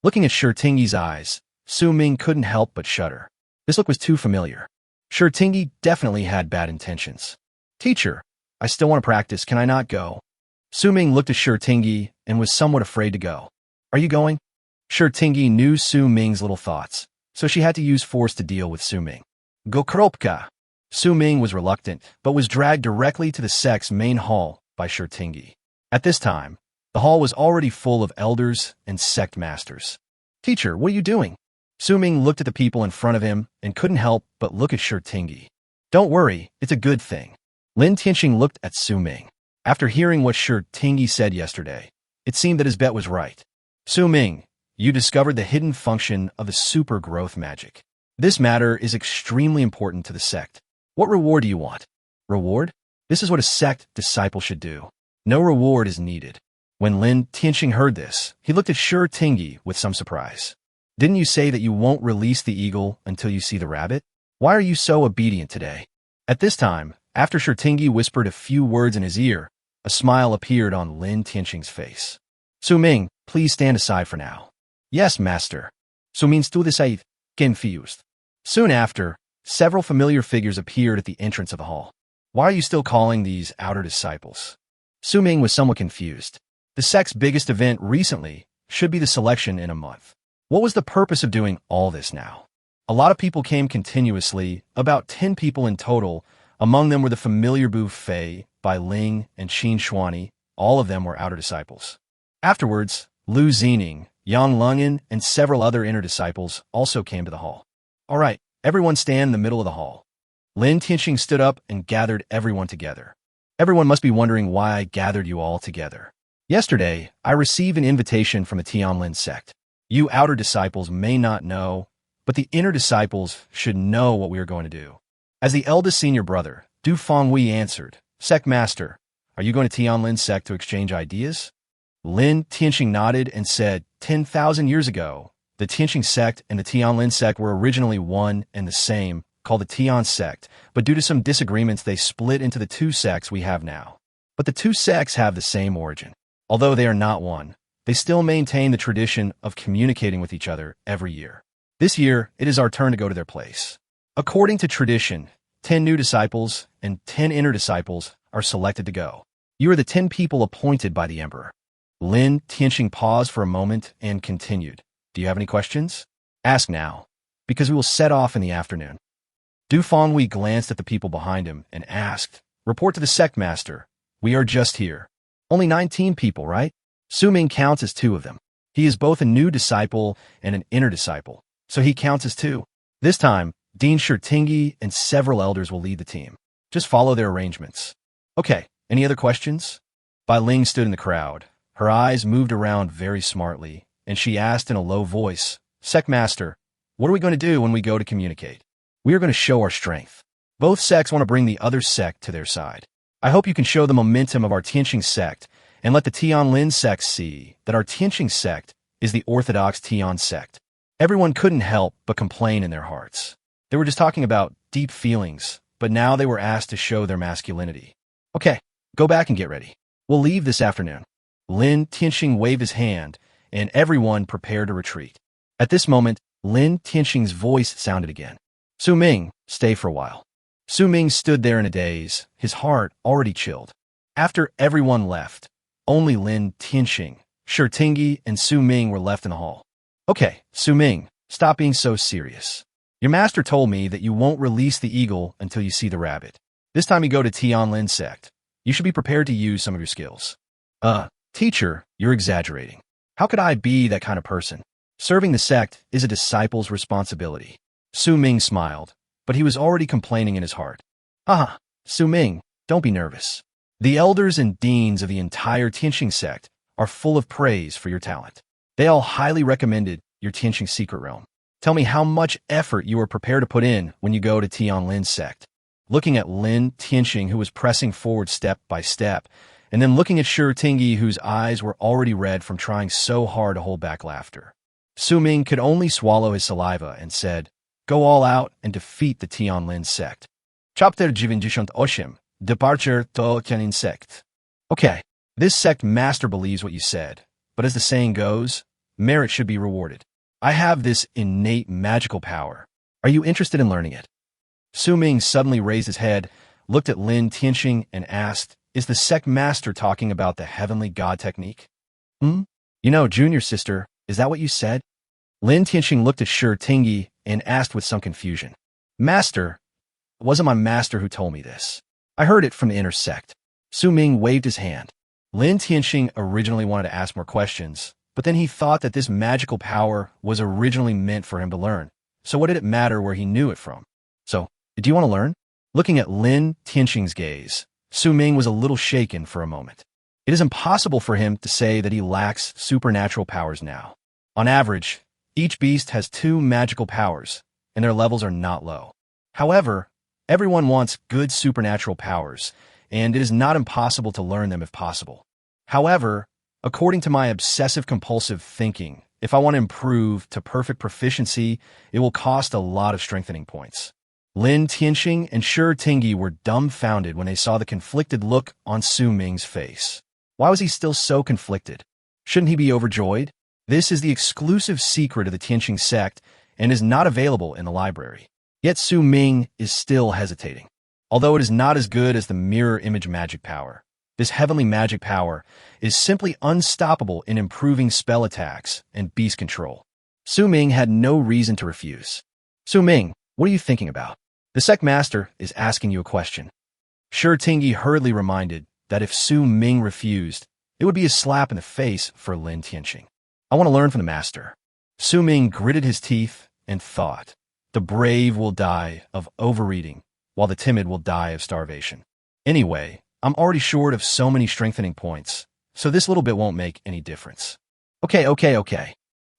Looking at Shi Tingyi's eyes, Su Ming couldn't help but shudder. This look was too familiar. Shi Tingyi definitely had bad intentions. Teacher, I still want to practice. Can I not go? Su Ming looked at Shi Tingyi and was somewhat afraid to go. Are you going? Shi Tingyi knew Su Ming's little thoughts, so she had to use force to deal with Su Ming. Go Kropka! Su Ming was reluctant, but was dragged directly to the sect's main hall by Shi Tingyi. At this time, the hall was already full of elders and sect masters. Teacher, what are you doing? Su Ming looked at the people in front of him and couldn't help but look at Shi Tingyi. Don't worry, it's a good thing. Lin Tianxing looked at Su Ming. After hearing what Shi Tingyi said yesterday, it seemed that his bet was right. Su Ming, you discovered the hidden function of the super growth magic. This matter is extremely important to the sect. What reward do you want? Reward? This is what a sect disciple should do. No reward is needed. When Lin Tianxing heard this, he looked at Shi Tingyi with some surprise. Didn't you say that you won't release the eagle until you see the rabbit? Why are you so obedient today? At this time, after Shi Tingyi whispered a few words in his ear, a smile appeared on Lin Tianxing's face. Su Ming, please stand aside for now. Yes, master. Su Ming stood aside, confused. Soon after, several familiar figures appeared at the entrance of the hall. Why are you still calling these outer disciples? Su Ming was somewhat confused. The sect's biggest event recently should be the selection in a month. What was the purpose of doing all this now? A lot of people came continuously, about 10 people in total. Among them were the familiar Bu Fei, Bai Ling, and Qin Shuani. All of them were outer disciples. Afterwards, Lu Zining, Yang Lungen, and several other inner disciples also came to the hall. All right, everyone stand in the middle of the hall. Lin Tianxing stood up and gathered everyone together. Everyone must be wondering why I gathered you all together. Yesterday, I received an invitation from the Tianlin sect. You outer disciples may not know, but the inner disciples should know what we are going to do. As the eldest senior brother, Du Fenghui answered, Sect Master, are you going to Tianlin sect to exchange ideas? Lin Tianxing nodded and said, 10,000 years ago, the Tianxing sect and the Tianlin sect were originally one and the same, called the Tian sect, but due to some disagreements they split into the two sects we have now. But the two sects have the same origin. Although they are not one, they still maintain the tradition of communicating with each other every year. This year, it is our turn to go to their place. According to tradition, 10 new disciples and 10 inner disciples are selected to go. You are the 10 people appointed by the emperor. Lin Tianxing paused for a moment and continued. Do you have any questions? Ask now, because we will set off in the afternoon. Du Fenghui glanced at the people behind him and asked, Report to the sect master. We are just here. Only 19 people, right? Su Ming counts as 2 of them. He is both a new disciple and an inner disciple, so he counts as 2. This time, Dean Shurtingyi and several elders will lead the team. Just follow their arrangements. Okay, any other questions? Bai Ling stood in the crowd. Her eyes moved around very smartly, and she asked in a low voice, Sect Master, what are we going to do when we go to communicate? We are going to show our strength. Both sects want to bring the other sect to their side. I hope you can show the momentum of our Tianxing sect and let the Tianlin sect see that our Tianxing sect is the orthodox Tian sect. Everyone couldn't help but complain in their hearts. They were just talking about deep feelings, but now they were asked to show their masculinity. Okay, go back and get ready. We'll leave this afternoon. Lin Tianxing waved his hand, and everyone prepared to retreat. At this moment, Lin Tianxing's voice sounded again. Su Ming, stay for a while. Su Ming stood there in a daze, his heart already chilled. After everyone left, only Lin Tianxing, Shurtingyi, and Su Ming were left in the hall. Okay, Su Ming, stop being so serious. Your master told me that you won't release the eagle until you see the rabbit. This time you go to Tianlin sect. You should be prepared to use some of your skills. Teacher, you're exaggerating. How could I be that kind of person? Serving the sect is a disciple's responsibility. Su Ming smiled, but he was already complaining in his heart. Haha, Su Ming, don't be nervous. The elders and deans of the entire Tianxing sect are full of praise for your talent. They all highly recommended your Tianxing secret realm. Tell me how much effort you are prepared to put in when you go to Tianlin sect. Looking at Lin Tianxing, who was pressing forward step by step, and then looking at Shurtingyi, whose eyes were already red from trying so hard to hold back laughter. Su Ming could only swallow his saliva and said, Go all out and defeat the Tianlin sect. Chapter 98, Departure to Tianlin sect. Okay, this sect master believes what you said, but as the saying goes, merit should be rewarded. I have this innate magical power. Are you interested in learning it? Su Ming suddenly raised his head, looked at Lin Tianxing, and asked, Is the sect master talking about the heavenly god technique? You know, junior sister, is that what you said? Lin Tianxing looked at Shurtingyi and asked with some confusion. Master, it wasn't my master who told me this. I heard it from the inner sect. Su Ming waved his hand. Lin Tianxing originally wanted to ask more questions, but then he thought that this magical power was originally meant for him to learn. So what did it matter where he knew it from? So, do you want to learn? Looking at Lin Tianxing's gaze, Su Ming was a little shaken for a moment. It is impossible for him to say that he lacks supernatural powers now. On average, each beast has 2 magical powers, and their levels are not low. However, everyone wants good supernatural powers, and it is not impossible to learn them if possible. However, according to my obsessive-compulsive thinking, if I want to improve to perfect proficiency, it will cost a lot of strengthening points. Lin Tianxing and Shurtingyi were dumbfounded when they saw the conflicted look on Su Ming's face. Why was he still so conflicted? Shouldn't he be overjoyed? This is the exclusive secret of the Tianxing sect and is not available in the library. Yet Su Ming is still hesitating. Although it is not as good as the mirror image magic power, this heavenly magic power is simply unstoppable in improving spell attacks and beast control. Su Ming had no reason to refuse. Su Ming, what are you thinking about? The sect master is asking you a question. Shurtingyi hurriedly reminded that if Su Ming refused, it would be a slap in the face for Lin Tianxing. I want to learn from the master. Su Ming gritted his teeth and thought, the brave will die of overeating, while the timid will die of starvation. Anyway, I'm already short of so many strengthening points, so this little bit won't make any difference. Okay.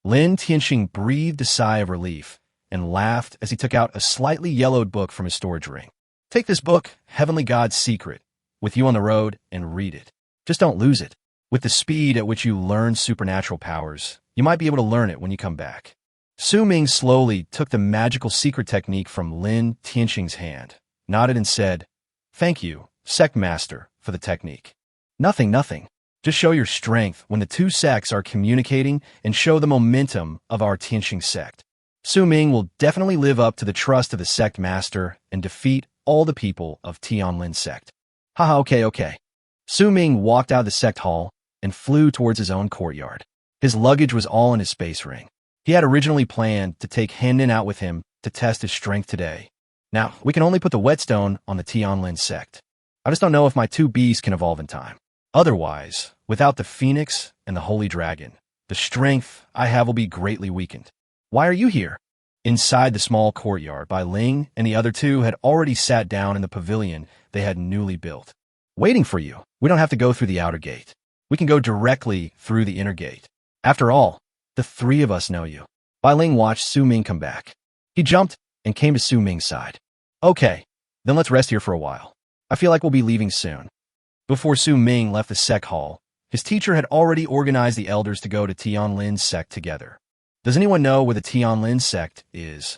Lin Tianxing breathed a sigh of relief and laughed as he took out a slightly yellowed book from his storage ring. Take this book, Heavenly God's Secret, with you on the road and read it. Just don't lose it. With the speed at which you learn supernatural powers, you might be able to learn it when you come back. Su Ming slowly took the magical secret technique from Lin Tianxing's hand, nodded and said, "Thank you, Sect Master, for the technique." Nothing. Just show your strength when the two sects are communicating and show the momentum of our Tianxing sect. Su Ming will definitely live up to the trust of the Sect Master and defeat all the people of Tianlin's sect. Haha, okay. Su Ming walked out of the sect hall and flew towards his own courtyard. His luggage was all in his space ring. He had originally planned to take Henin out with him to test his strength today. Now, we can only put the whetstone on the Tianlin sect. I just don't know if my two beasts can evolve in time. Otherwise, without the phoenix and the holy dragon, the strength I have will be greatly weakened. Why are you here? Inside the small courtyard, Bai Ling and the other two had already sat down in the pavilion they had newly built. Waiting for you. We don't have to go through the outer gate. We can go directly through the inner gate. After all, the three of us know you. Bai Ling watched Su Ming come back. He jumped and came to Su Ming's side. Okay, then let's rest here for a while. I feel like we'll be leaving soon. Before Su Ming left the sect hall, his teacher had already organized the elders to go to Tianlin's sect together. Does anyone know where the Tianlin sect is?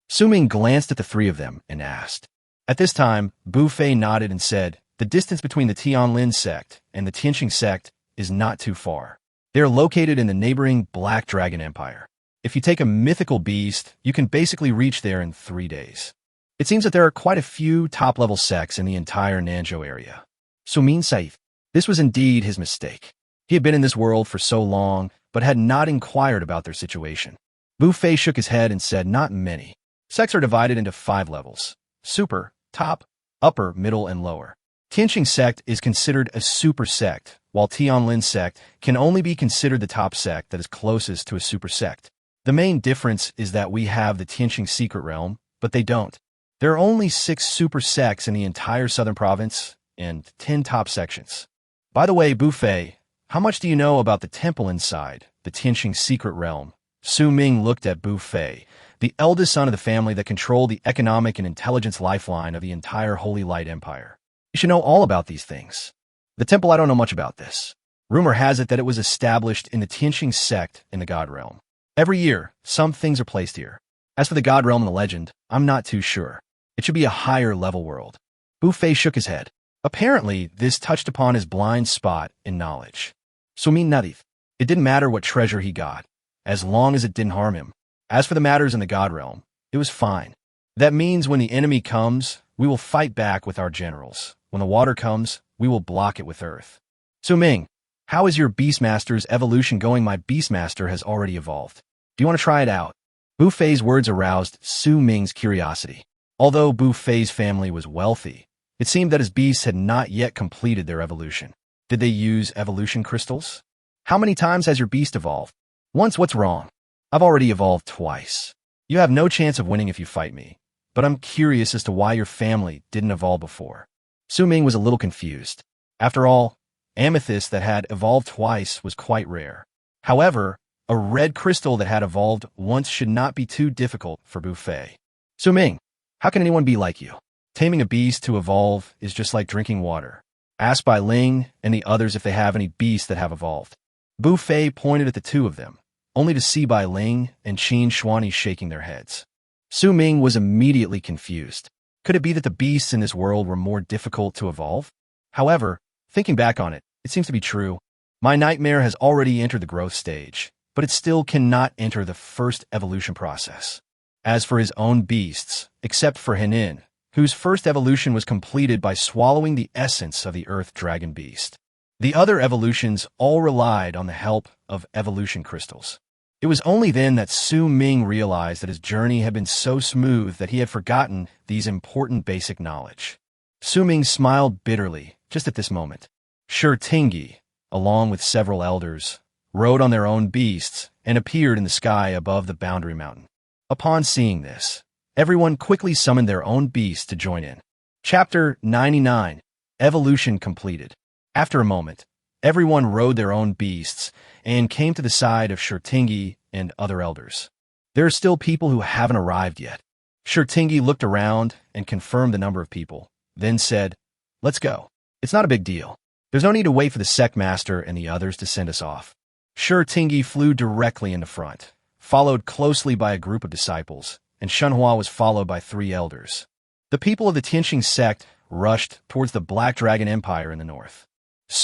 Su Ming glanced at the three of them and asked. At this time, Bu Fei nodded and said, the distance between the Tianlin sect and the Tianxing sect is not too far. They are located in the neighboring Black Dragon Empire. If you take a mythical beast, you can basically reach there in 3 days. It seems that there are quite a few top-level sects in the entire Nanzhou area. Su Ming Saif. This was indeed his mistake. He had been in this world for so long, but had not inquired about their situation. Bu Fei shook his head and said, not many. Sects are divided into 5 levels. Super, top, upper, middle, and lower. Tianxing sect is considered a super sect, while Tianlin sect can only be considered the top sect that is closest to a super sect. The main difference is that we have the Tianxing secret realm, but they don't. There are only 6 super sects in the entire southern province and 10 top sections. By the way, Bu Fei, how much do you know about the temple inside the Tianxing secret realm? Su Ming looked at Bu Fei, the eldest son of the family that controlled the economic and intelligence lifeline of the entire Holy Light Empire. You should know all about these things. The temple, I don't know much about this. Rumor has it that it was established in the Tianxing sect in the God Realm. Every year, some things are placed here. As for the God Realm and the legend, I'm not too sure. It should be a higher level world. Bu Fei shook his head. Apparently, this touched upon his blind spot in knowledge. Su Ming nodded. It didn't matter what treasure he got, as long as it didn't harm him. As for the matters in the God Realm, it was fine. That means when the enemy comes, we will fight back with our generals. When the water comes, we will block it with earth. Su Ming, how is your beastmaster's evolution going? My beastmaster has already evolved. Do you want to try it out? Bu Fei's words aroused Su Ming's curiosity. Although Bu Fei's family was wealthy, it seemed that his beasts had not yet completed their evolution. Did they use evolution crystals? How many times has your beast evolved? Once. What's wrong? I've already evolved twice. You have no chance of winning if you fight me, but I'm curious as to why your family didn't evolve before. Su Ming was a little confused. After all, amethyst that had evolved twice was quite rare. However, a red crystal that had evolved once should not be too difficult for Bu Fei. Su Ming, how can anyone be like you? Taming a beast to evolve is just like drinking water. Ask Bai Ling and the others if they have any beasts that have evolved. Bu Fei pointed at the two of them, only to see Bai Ling and Qin Shuani shaking their heads. Su Ming was immediately confused. Could it be that the beasts in this world were more difficult to evolve? However, thinking back on it, it seems to be true. My nightmare has already entered the growth stage, but it still cannot enter the first evolution process. As for his own beasts, except for Henin, whose first evolution was completed by swallowing the essence of the Earth Dragon Beast. The other evolutions all relied on the help of evolution crystals. It was only then that Su Ming realized that his journey had been so smooth that he had forgotten these important basic knowledge. Su Ming smiled bitterly just at this moment. Shi Tingyi, along with several elders, rode on their own beasts and appeared in the sky above the boundary mountain. Upon seeing this, Everyone quickly summoned their own beast to join in. Chapter 99. Evolution completed. After a moment, everyone rode their own beasts and came to the side of Shurtingi and other elders. There are still people who haven't arrived yet. Shurtingi looked around and confirmed the number of people, then said, "Let's go. It's not a big deal. There's no need to wait for the sect master and the others to send us off." Shurtingi flew directly into front, followed closely by a group of disciples, and Shenhua was followed by 3 elders. The people of the Tianqing sect rushed towards the Black Dragon Empire in the north.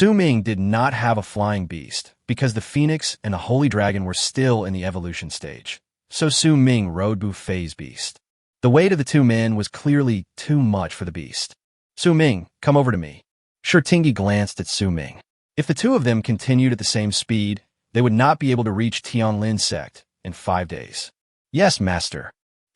Ming did not have a flying beast because the phoenix and the holy dragon were still in the evolution stage, so Ming rode Buffet's beast. The weight of the 2 men was clearly too much for the beast. Ming, come over to me." Shurtingi glanced at Ming. If the 2 of them continued at the same speed, they would not be able to reach Tianlin sect in 5 days. "Yes, master."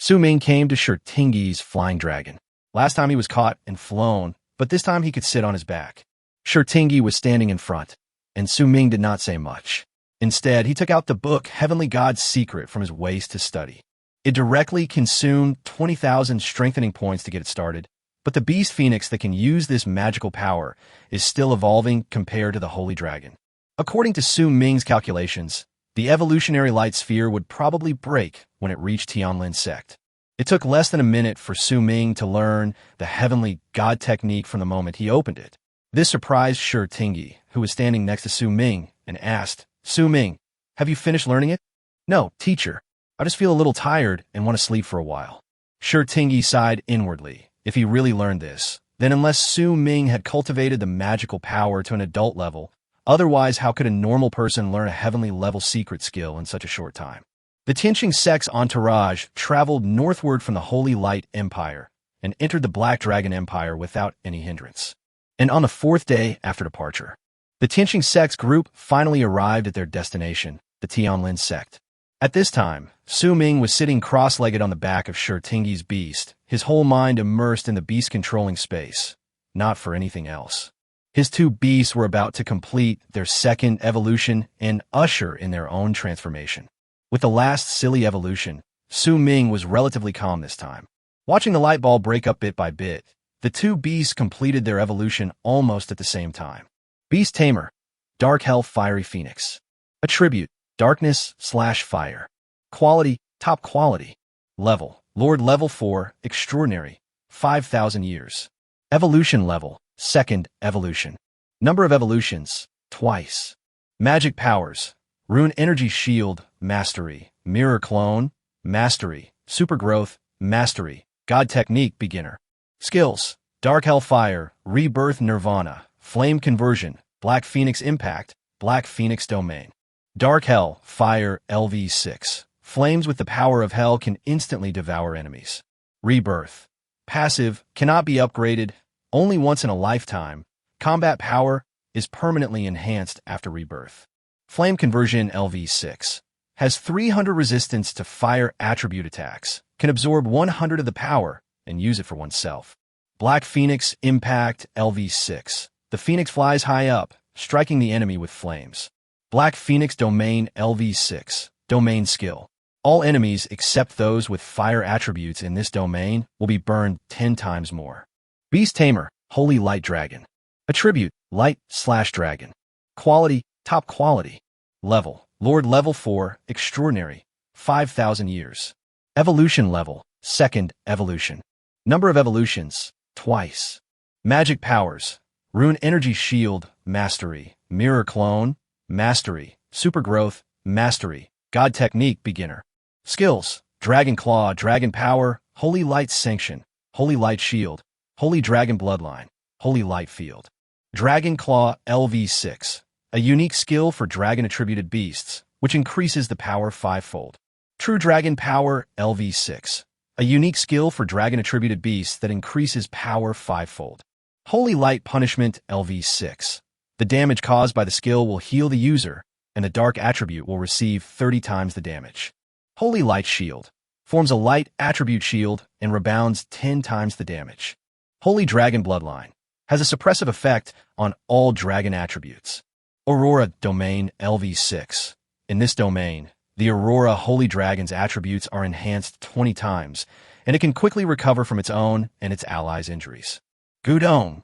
Ming came to Shurtingi's flying dragon. Last time he was caught and flown, but this time he could sit on his back. Shurtingi was standing in front, and Ming did not say much. Instead, he took out the book Heavenly God's Secret from his waist to study. It directly consumed 20,000 strengthening points to get it started, but the beast phoenix that can use this magical power is still evolving compared to the holy dragon. According to Ming's calculations, the evolutionary light sphere would probably break when it reached Tianlin sect. It took less than a minute for Ming to learn the heavenly God technique from the moment he opened it. This surprised Shurtingi, who was standing next to Ming, and asked, "Ming, have you finished learning it?" "No, teacher. I just feel a little tired and want to sleep for a while." Shurtingi sighed inwardly. If he really learned this, then unless Ming had cultivated the magical power to an adult level, otherwise how could a normal person learn a heavenly level secret skill in such a short time? The Tianqing sect's entourage traveled northward from the Holy Light Empire and entered the Black Dragon Empire without any hindrance. And on the 4th day after departure, the Tianqing sect's group finally arrived at their destination, the Tianlin sect. At this time, Ming was sitting cross-legged on the back of Shurtingi's beast, his whole mind immersed in the beast-controlling space, not for anything else. His 2 beasts were about to complete their 2nd evolution and usher in their own transformation. With the last silly evolution, Ming was relatively calm this time. Watching the light ball break up bit by bit, the 2 beasts completed their evolution almost at the same time. Beast Tamer, Dark Hell Fiery Phoenix. Attribute, Darkness/Fire. Quality, Top Quality. Level, Lord Level 4, Extraordinary, 5,000 years. Evolution Level, 2nd Evolution. Number of evolutions, twice. Magic Powers, Rune Energy Shield, Mastery. Mirror Clone, Mastery. Super Growth, Mastery. God Technique, Beginner. Skills, Dark Hellfire, Rebirth Nirvana, Flame Conversion, Black Phoenix Impact, Black Phoenix Domain. Dark Hell, Fire, LV6. Flames with the power of hell can instantly devour enemies. Rebirth. Passive, cannot be upgraded, only once in a lifetime. Combat power is permanently enhanced after rebirth. Flame Conversion LV6. Has 300 resistance to fire attribute attacks, can absorb 100 of the power, and use it for oneself. Black Phoenix Impact LV6. The Phoenix flies high up, striking the enemy with flames. Black Phoenix Domain LV6. Domain Skill. All enemies except those with fire attributes in this domain will be burned 10 times more. Beast Tamer, Holy Light Dragon. Attribute, Light/Dragon. Quality, Top Quality. Level, Lord Level 4, Extraordinary, 5,000 years. Evolution Level, 2nd Evolution. Number of evolutions, twice. Magic Powers, Rune Energy Shield, Mastery. Mirror Clone, Mastery. Super Growth, Mastery. God Technique, Beginner. Skills, Dragon Claw, Dragon Power, Holy Light Sanction, Holy Light Shield, Holy Dragon Bloodline, Holy Light Field. Dragon Claw LV6. A unique skill for dragon-attributed beasts, which increases the power 5-fold. True Dragon Power LV6. A unique skill for dragon-attributed beasts that increases power 5-fold. Holy Light Punishment LV6. The damage caused by the skill will heal the user, and the dark attribute will receive 30 times the damage. Holy Light Shield. Forms a light attribute shield and rebounds 10 times the damage. Holy Dragon Bloodline. Has a suppressive effect on all dragon attributes. Aurora Domain LV6. In this domain, the Aurora Holy Dragon's attributes are enhanced 20 times, and it can quickly recover from its own and its allies' injuries. Gudong.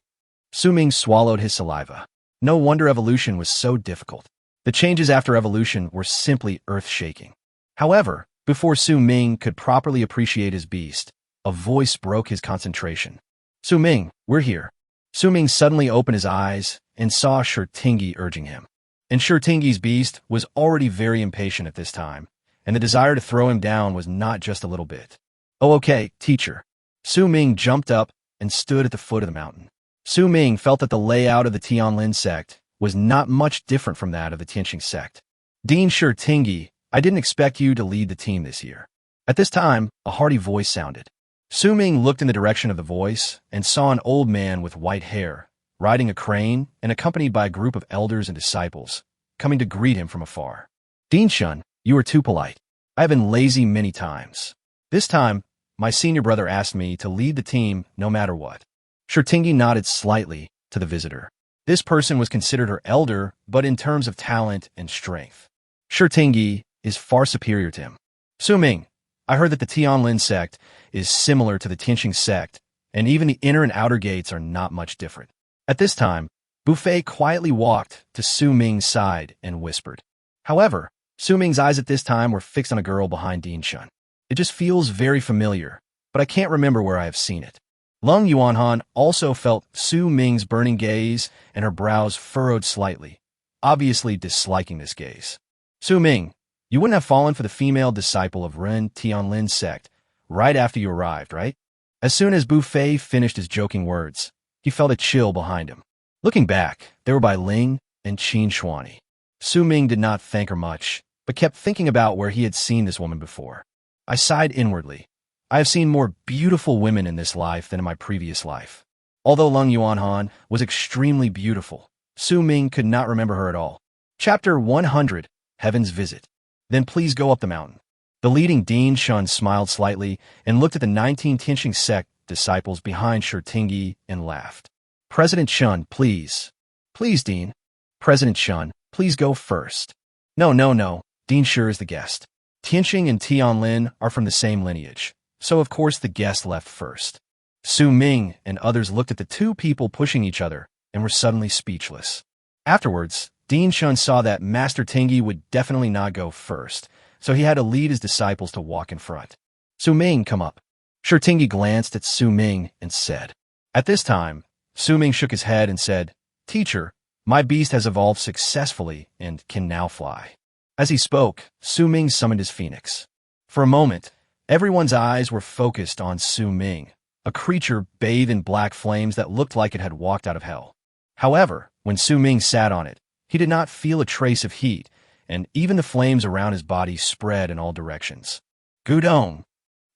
Su Ming swallowed his saliva. No wonder evolution was so difficult. The changes after evolution were simply earth-shaking. However, before Su Ming could properly appreciate his beast, a voice broke his concentration. Su Ming, we're here. Su Ming suddenly opened his eyes and saw Shurtingi urging him. And Shurtingi's beast was already very impatient at this time, and the desire to throw him down was not just a little bit. Oh, okay, teacher. Su Ming jumped up and stood at the foot of the mountain. Su Ming felt that the layout of the Tianlin sect was not much different from that of the Tianqing sect. Dean Shurtingi, I didn't expect you to lead the team this year. At this time, a hearty voice sounded. Su Ming looked in the direction of the voice and saw an old man with white hair, riding a crane and accompanied by a group of elders and disciples, coming to greet him from afar. Dean Shun, you are too polite. I have been lazy many times. This time, my senior brother asked me to lead the team no matter what. Shurtingi nodded slightly to the visitor. This person was considered her elder, but in terms of talent and strength, Shurtingi is far superior to him. Su Ming, I heard that the Tianlin sect is similar to the Tianqing sect, and even the inner and outer gates are not much different. At this time, Buffet quietly walked to Su Ming's side and whispered. However, Su Ming's eyes at this time were fixed on a girl behind Dean Shun. It just feels very familiar, but I can't remember where I have seen it. Lung Yuanhan also felt Su Ming's burning gaze, and her brows furrowed slightly, obviously disliking this gaze. Su Ming, you wouldn't have fallen for the female disciple of Ren Tianlin sect right after you arrived, right? As soon as Buffet finished his joking words, he felt a chill behind him. Looking back, they were by Ling and Qin Shuani. Su Ming did not thank her much, but kept thinking about where he had seen this woman before. I sighed inwardly. I have seen more beautiful women in this life than in my previous life. Although Lung Yuanhan was extremely beautiful, Su Ming could not remember her at all. Chapter 100, Heaven's Visit. Then please go up the mountain. The leading Dean Shun smiled slightly and looked at the 19 Tianqing sect disciples behind Shurtingi and laughed. President Shun, please. Please, Dean. President Shun, please go first. No. Dean Shur is the guest. Tianqing and Tianlin are from the same lineage, so of course the guest left first. Su Ming and others looked at the two people pushing each other and were suddenly speechless. Afterwards, Dean Shun saw that Master Tingi would definitely not go first, so he had to lead his disciples to walk in front. Su Ming, come up. Shurtingi glanced at Su Ming and said. At this time, Su Ming shook his head and said, Teacher, my beast has evolved successfully and can now fly. As he spoke, Su Ming summoned his phoenix. For a moment, everyone's eyes were focused on Su Ming, a creature bathed in black flames that looked like it had walked out of hell. However, when Su Ming sat on it, he did not feel a trace of heat, and even the flames around his body spread in all directions. Gudong.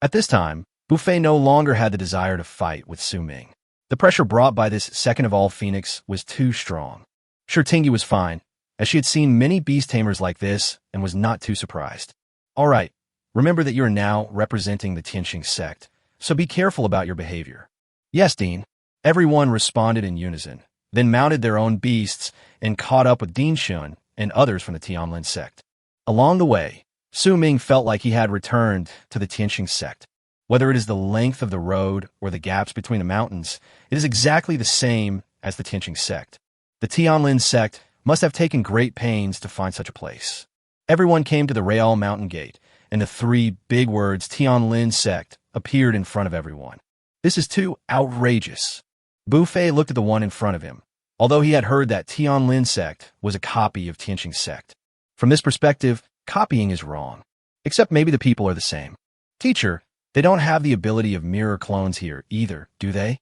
At this time, Buffet no longer had the desire to fight with Su Ming. The pressure brought by this second-of-all phoenix was too strong. Shurtingi was fine, as she had seen many beast tamers like this and was not too surprised. All right, remember that you are now representing the Tianqing sect, so be careful about your behavior. Yes, Dean. Everyone responded in unison, then mounted their own beasts and caught up with Dean Shun and others from the Tianlin sect. Along the way, Su Ming felt like he had returned to the Tianqing sect. Whether it is the length of the road or the gaps between the mountains, it is exactly the same as the Tianqing sect. The Tianlin sect must have taken great pains to find such a place. Everyone came to the Real Mountain Gate, and the three big words Tianlin sect appeared in front of everyone. This is too outrageous. Buffet looked at the one in front of him, although he had heard that Tianlin sect was a copy of Tianqing sect. From this perspective, copying is wrong. Except maybe the people are the same. Teacher, they don't have the ability of mirror clones here either, do they?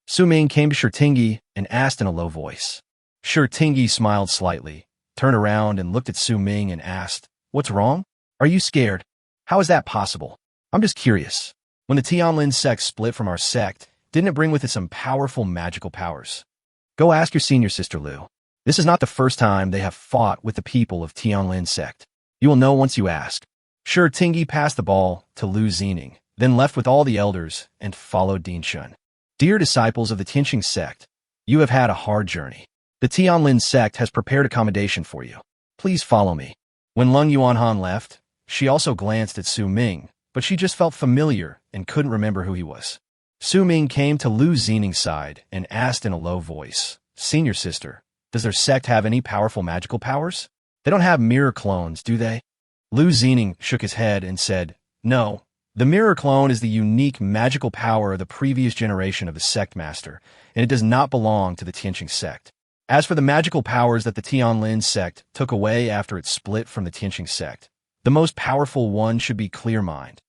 Su Ming came to Shurtingi and asked in a low voice. Shurtingi smiled slightly, turned around and looked at Su Ming and asked, What's wrong? Are you scared? How is that possible? I'm just curious. When the Tianlin sect split from our sect, didn't it bring with it some powerful magical powers? Go ask your senior sister Liu. This is not the first time they have fought with the people of Tianlin sect. You will know once you ask. Shurtingi passed the ball to Liu Zining, then left with all the elders and followed Dean Shun. Dear disciples of the Tianqing sect, you have had a hard journey. The Tianlin sect has prepared accommodation for you. Please follow me. When Lung Yuanhan left, she also glanced at Su Ming, but she just felt familiar and couldn't remember who he was. Su Ming came to Lu Xining's side and asked in a low voice, "Senior sister, does their sect have any powerful magical powers? They don't have mirror clones, do they?" Lu Xining shook his head and said, "No. The mirror clone is the unique magical power of the previous generation of the sect master, and it does not belong to the Tianqing sect. As for the magical powers that the Tianlin sect took away after it split from the Tianqing sect, the most powerful one should be Clear Mind."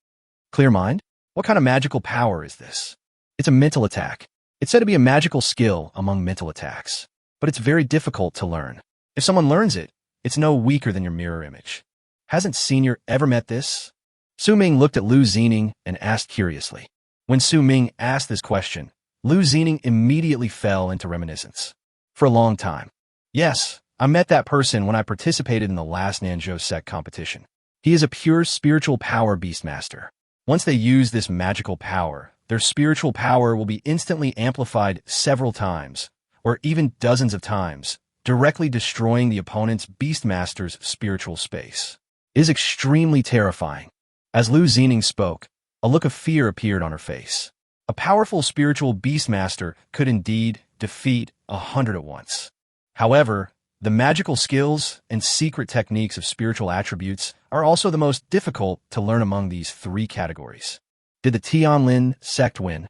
Clear Mind? What kind of magical power is this? It's a mental attack. It's said to be a magical skill among mental attacks, but it's very difficult to learn. If someone learns it, it's no weaker than your mirror image. Hasn't Senior ever met this? Su Ming looked at Lu Xining and asked curiously. When Su Ming asked this question, Lu Xining immediately fell into reminiscence. For a long time. Yes, I met that person when I participated in the last Nanzhou sect competition. He is a pure spiritual power beastmaster. Once they use this magical power, their spiritual power will be instantly amplified several times, or even dozens of times, directly destroying the opponent's beastmaster's spiritual space. It is extremely terrifying. As Lu Xining spoke, a look of fear appeared on her face. A powerful spiritual beastmaster could indeed defeat 100 at once. However, the magical skills and secret techniques of spiritual attributes are also the most difficult to learn among these three categories. Did the Tianlin sect win?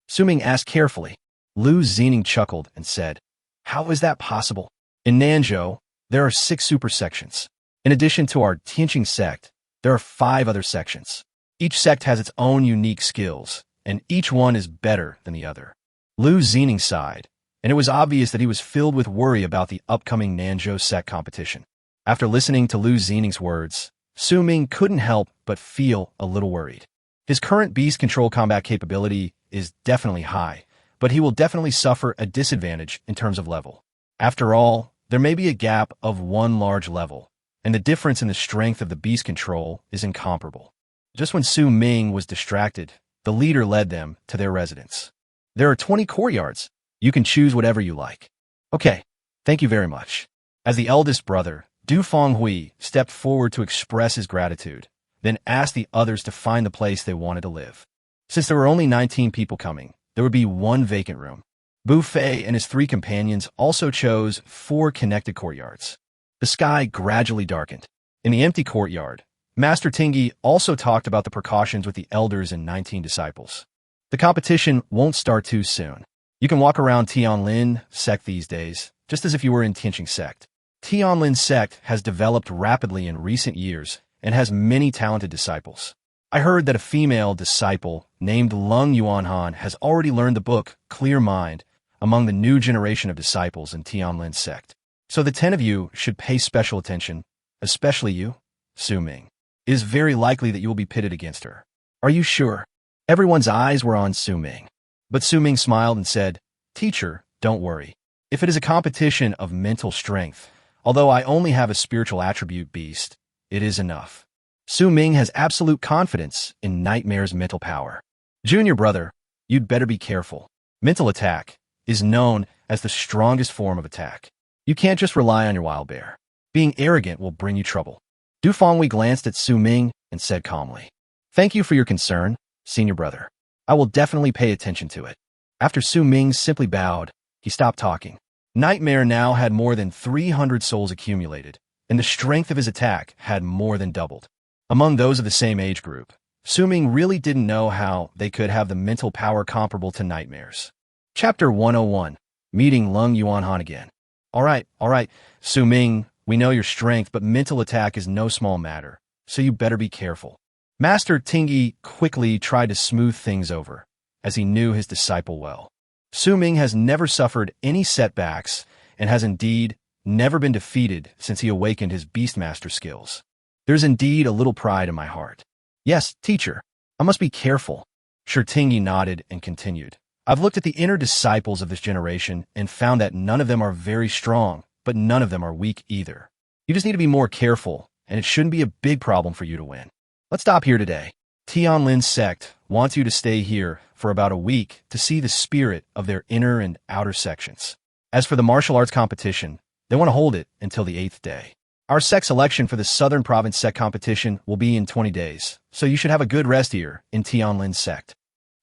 Su Ming asked carefully. Lu Xining chuckled and said, "How is that possible? In Nanzhou, there are 6 super sections. In addition to our Tianqing sect, there are 5 other sections. Each sect has its own unique skills, and each one is better than the other." Lu Xining sighed, and it was obvious that he was filled with worry about the upcoming Nanzhou sect competition. After listening to Lu Xining's words, Su Ming couldn't help but feel a little worried. His current beast control combat capability is definitely high, but he will definitely suffer a disadvantage in terms of level. After all, there may be a gap of 1 large level, and the difference in the strength of the beast control is incomparable. Just when Su Ming was distracted, the leader led them to their residence. There are 20 courtyards. You can choose whatever you like. Okay, thank you very much. As the eldest brother, Du Fenghui stepped forward to express his gratitude, then asked the others to find the place they wanted to live. Since there were only 19 people coming, there would be 1 vacant room. Bu Fei and his 3 companions also chose 4 connected courtyards. The sky gradually darkened. In the empty courtyard, Master Tingyi also talked about the precautions with the elders and 19 disciples. The competition won't start too soon. You can walk around Tianlin sect these days, just as if you were in Tianqing sect. Tianlin sect has developed rapidly in recent years and has many talented disciples. I heard that a female disciple named Lung Yuanhan has already learned the book Clear Mind among the new generation of disciples in Tianlin sect. So the 10 of you should pay special attention, especially you, Su Ming. It is very likely that you will be pitted against her. Are you sure? Everyone's eyes were on Su Ming. But Su Ming smiled and said, "Teacher, don't worry. If it is a competition of mental strength, although I only have a spiritual attribute beast, it is enough." Su Ming has absolute confidence in Nightmare's mental power. Junior brother, you'd better be careful. Mental attack is known as the strongest form of attack. You can't just rely on your wild bear. Being arrogant will bring you trouble. Du Fenghui glanced at Su Ming and said calmly, "Thank you for your concern, senior brother. I will definitely pay attention to it." After Su Ming simply bowed, he stopped talking. Nightmare now had more than 300 souls accumulated, and the strength of his attack had more than doubled. Among those of the same age group, Su Ming really didn't know how they could have the mental power comparable to Nightmare's. Chapter 101, Meeting Lung Yuanhan again. All right, Su Ming, we know your strength, but mental attack is no small matter, so you better be careful. Master Tingyi quickly tried to smooth things over, as he knew his disciple well. Su Ming has never suffered any setbacks and has indeed never been defeated since he awakened his beastmaster skills. There's indeed a little pride in my heart. Yes, teacher, I must be careful. Sure, Tingyi nodded and continued. I've looked at the inner disciples of this generation and found that none of them are very strong, but none of them are weak either. You just need to be more careful, and it shouldn't be a big problem for you to win. Let's stop here today. Tianlin sect wants you to stay here for about a week to see the spirit of their inner and outer sections. As for the martial arts competition, they want to hold it until the 8th day. Our sect selection for the Southern Province sect competition will be in 20 days, so you should have a good rest here in Tianlin's sect.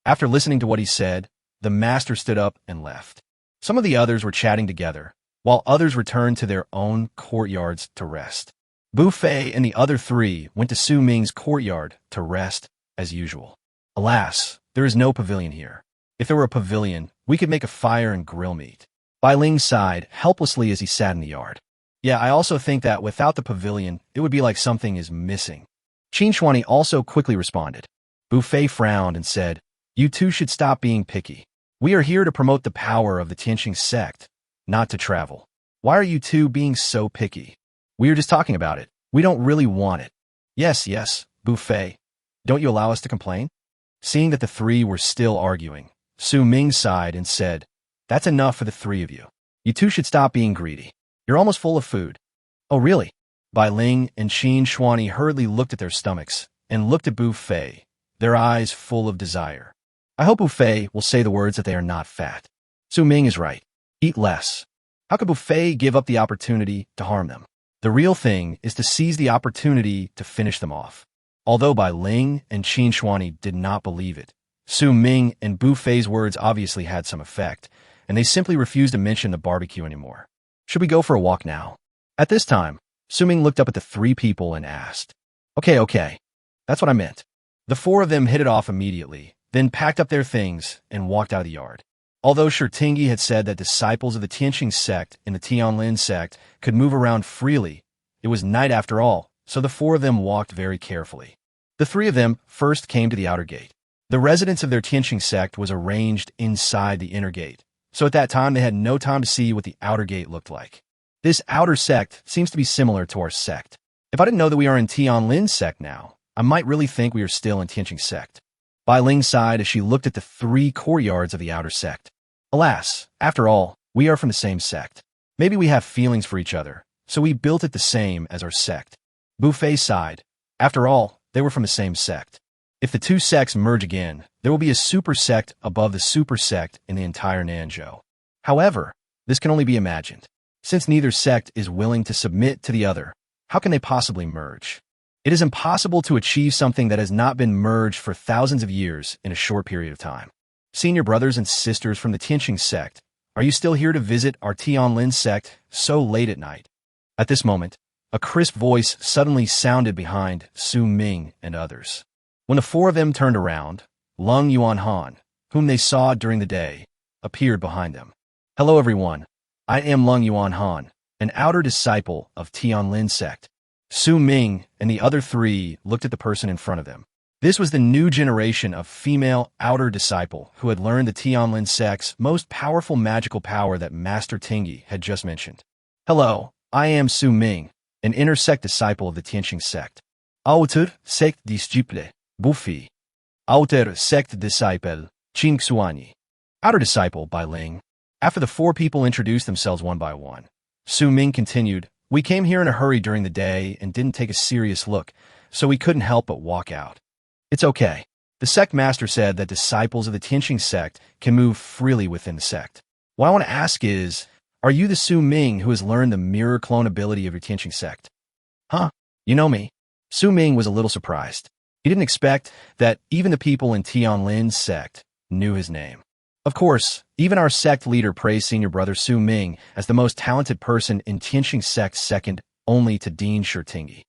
After listening to what he said, the master stood up and left. Some of the others were chatting together, while others returned to their own courtyards to rest. Buffet and the other three went to Su Ming's courtyard to rest as usual. Alas, there is no pavilion here. If there were a pavilion, we could make a fire and grill meat. Bai Ling sighed helplessly as he sat in the yard. Yeah, I also think that without the pavilion, it would be like something is missing. Qin Shuani also quickly responded. Buffet frowned and said, "You two should stop being picky. We are here to promote the power of the Tianqing sect, not to travel. Why are you two being so picky? We are just talking about it. We don't really want it." Yes, Buffet. Don't you allow us to complain? Seeing that the three were still arguing, Su Ming sighed and said, "That's enough for the three of you. You two should stop being greedy. You're almost full of food." "Oh, really?" Bai Ling and Qin Shuani hurriedly looked at their stomachs and looked at Buffet, their eyes full of desire. I hope Buffet will say the words that they are not fat. Su Ming is right. Eat less. How could Buffet give up the opportunity to harm them? The real thing is to seize the opportunity to finish them off. Although Bai Ling and Qin Shuani did not believe it, Su Ming and Buffet's words obviously had some effect, and they simply refused to mention the barbecue anymore. Should we go for a walk now? At this time, Su Ming looked up at the three people and asked, Okay. That's what I meant. The four of them hit it off immediately, then packed up their things and walked out of the yard. Although Shurtingi had said that disciples of the Tianqing sect and the Tianlin sect could move around freely, it was night after all, so the four of them walked very carefully. The three of them first came to the outer gate. The residence of their Tianqing sect was arranged inside the inner gate, so at that time they had no time to see what the outer gate looked like. This outer sect seems to be similar to our sect. If I didn't know that we are in Tianlin's sect now, I might really think we are still in Tianqing sect. Bai Ling sighed as she looked at the three courtyards of the outer sect. Alas, after all, we are from the same sect. Maybe we have feelings for each other, so we built it the same as our sect. Buffet sighed. After all, they were from the same sect. If the two sects merge again, there will be a super sect above the super sect in the entire Nanzhou. However, this can only be imagined. Since neither sect is willing to submit to the other, how can they possibly merge? It is impossible to achieve something that has not been merged for thousands of years in a short period of time. Senior brothers and sisters from the Tianqing sect, are you still here to visit our Tianlin sect so late at night? At this moment, a crisp voice suddenly sounded behind Su Ming and others. When the four of them turned around, Lung Yuanhan, whom they saw during the day, appeared behind them. Hello everyone, I am Lung Yuanhan, an outer disciple of Tianlin sect. Su Ming and the other three looked at the person in front of them. This was the new generation of female outer disciple who had learned the Tianlin sect's most powerful magical power that Master Tingyi had just mentioned. Hello, I am Su Ming, an inner sect disciple of the Tianqing sect. Outer sect disciple, Buffy. Outer sect disciple, Qin Xuani. Outer disciple, Bai Ling. After the four people introduced themselves one by one, Su Ming continued, We came here in a hurry during the day and didn't take a serious look, so we couldn't help but walk out. It's okay. The sect master said that disciples of the Tianqing sect can move freely within the sect. What I want to ask is, are you the Su Ming who has learned the mirror clone ability of your Tianqing sect? Huh? You know me. Su Ming was a little surprised. He didn't expect that even the people in Tianlin's sect knew his name. Of course, even our sect leader praised senior brother Su Ming as the most talented person in Tianqing sect, second only to Dean Shurtingi.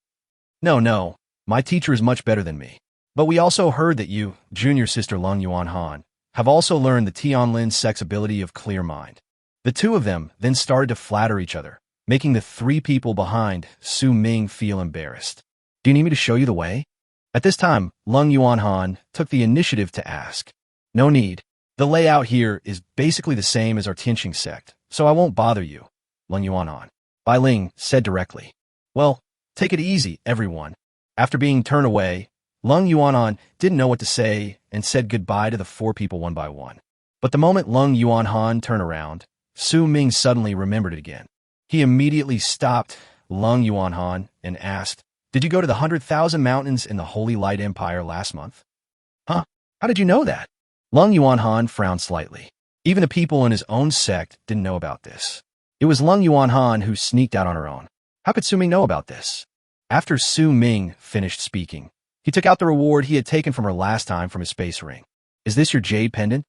No, my teacher is much better than me. But we also heard that you, junior sister Lung Yuanhan, have also learned the Tianlin sect's ability of clear mind. The two of them then started to flatter each other, making the three people behind Su Ming feel embarrassed. Do you need me to show you the way? At this time, Lung Yuanhan took the initiative to ask. No need. The layout here is basically the same as our Tianqing sect, so I won't bother you, Lung Yuanhan. Bai Ling said directly. Well, take it easy, everyone. After being turned away, Lung Yuanhan didn't know what to say and said goodbye to the four people one by one. But the moment Lung Yuanhan turned around, Su Ming suddenly remembered it again. He immediately stopped Lung Yuanhan and asked, Did you go to the 100,000 mountains in the Holy Light Empire last month? Huh? How did you know that? Lung Yuanhan frowned slightly. Even the people in his own sect didn't know about this. It was Lung Yuanhan who sneaked out on her own. How could Su Ming know about this? After Su Ming finished speaking, he took out the reward he had taken from her last time from his space ring. Is this your jade pendant?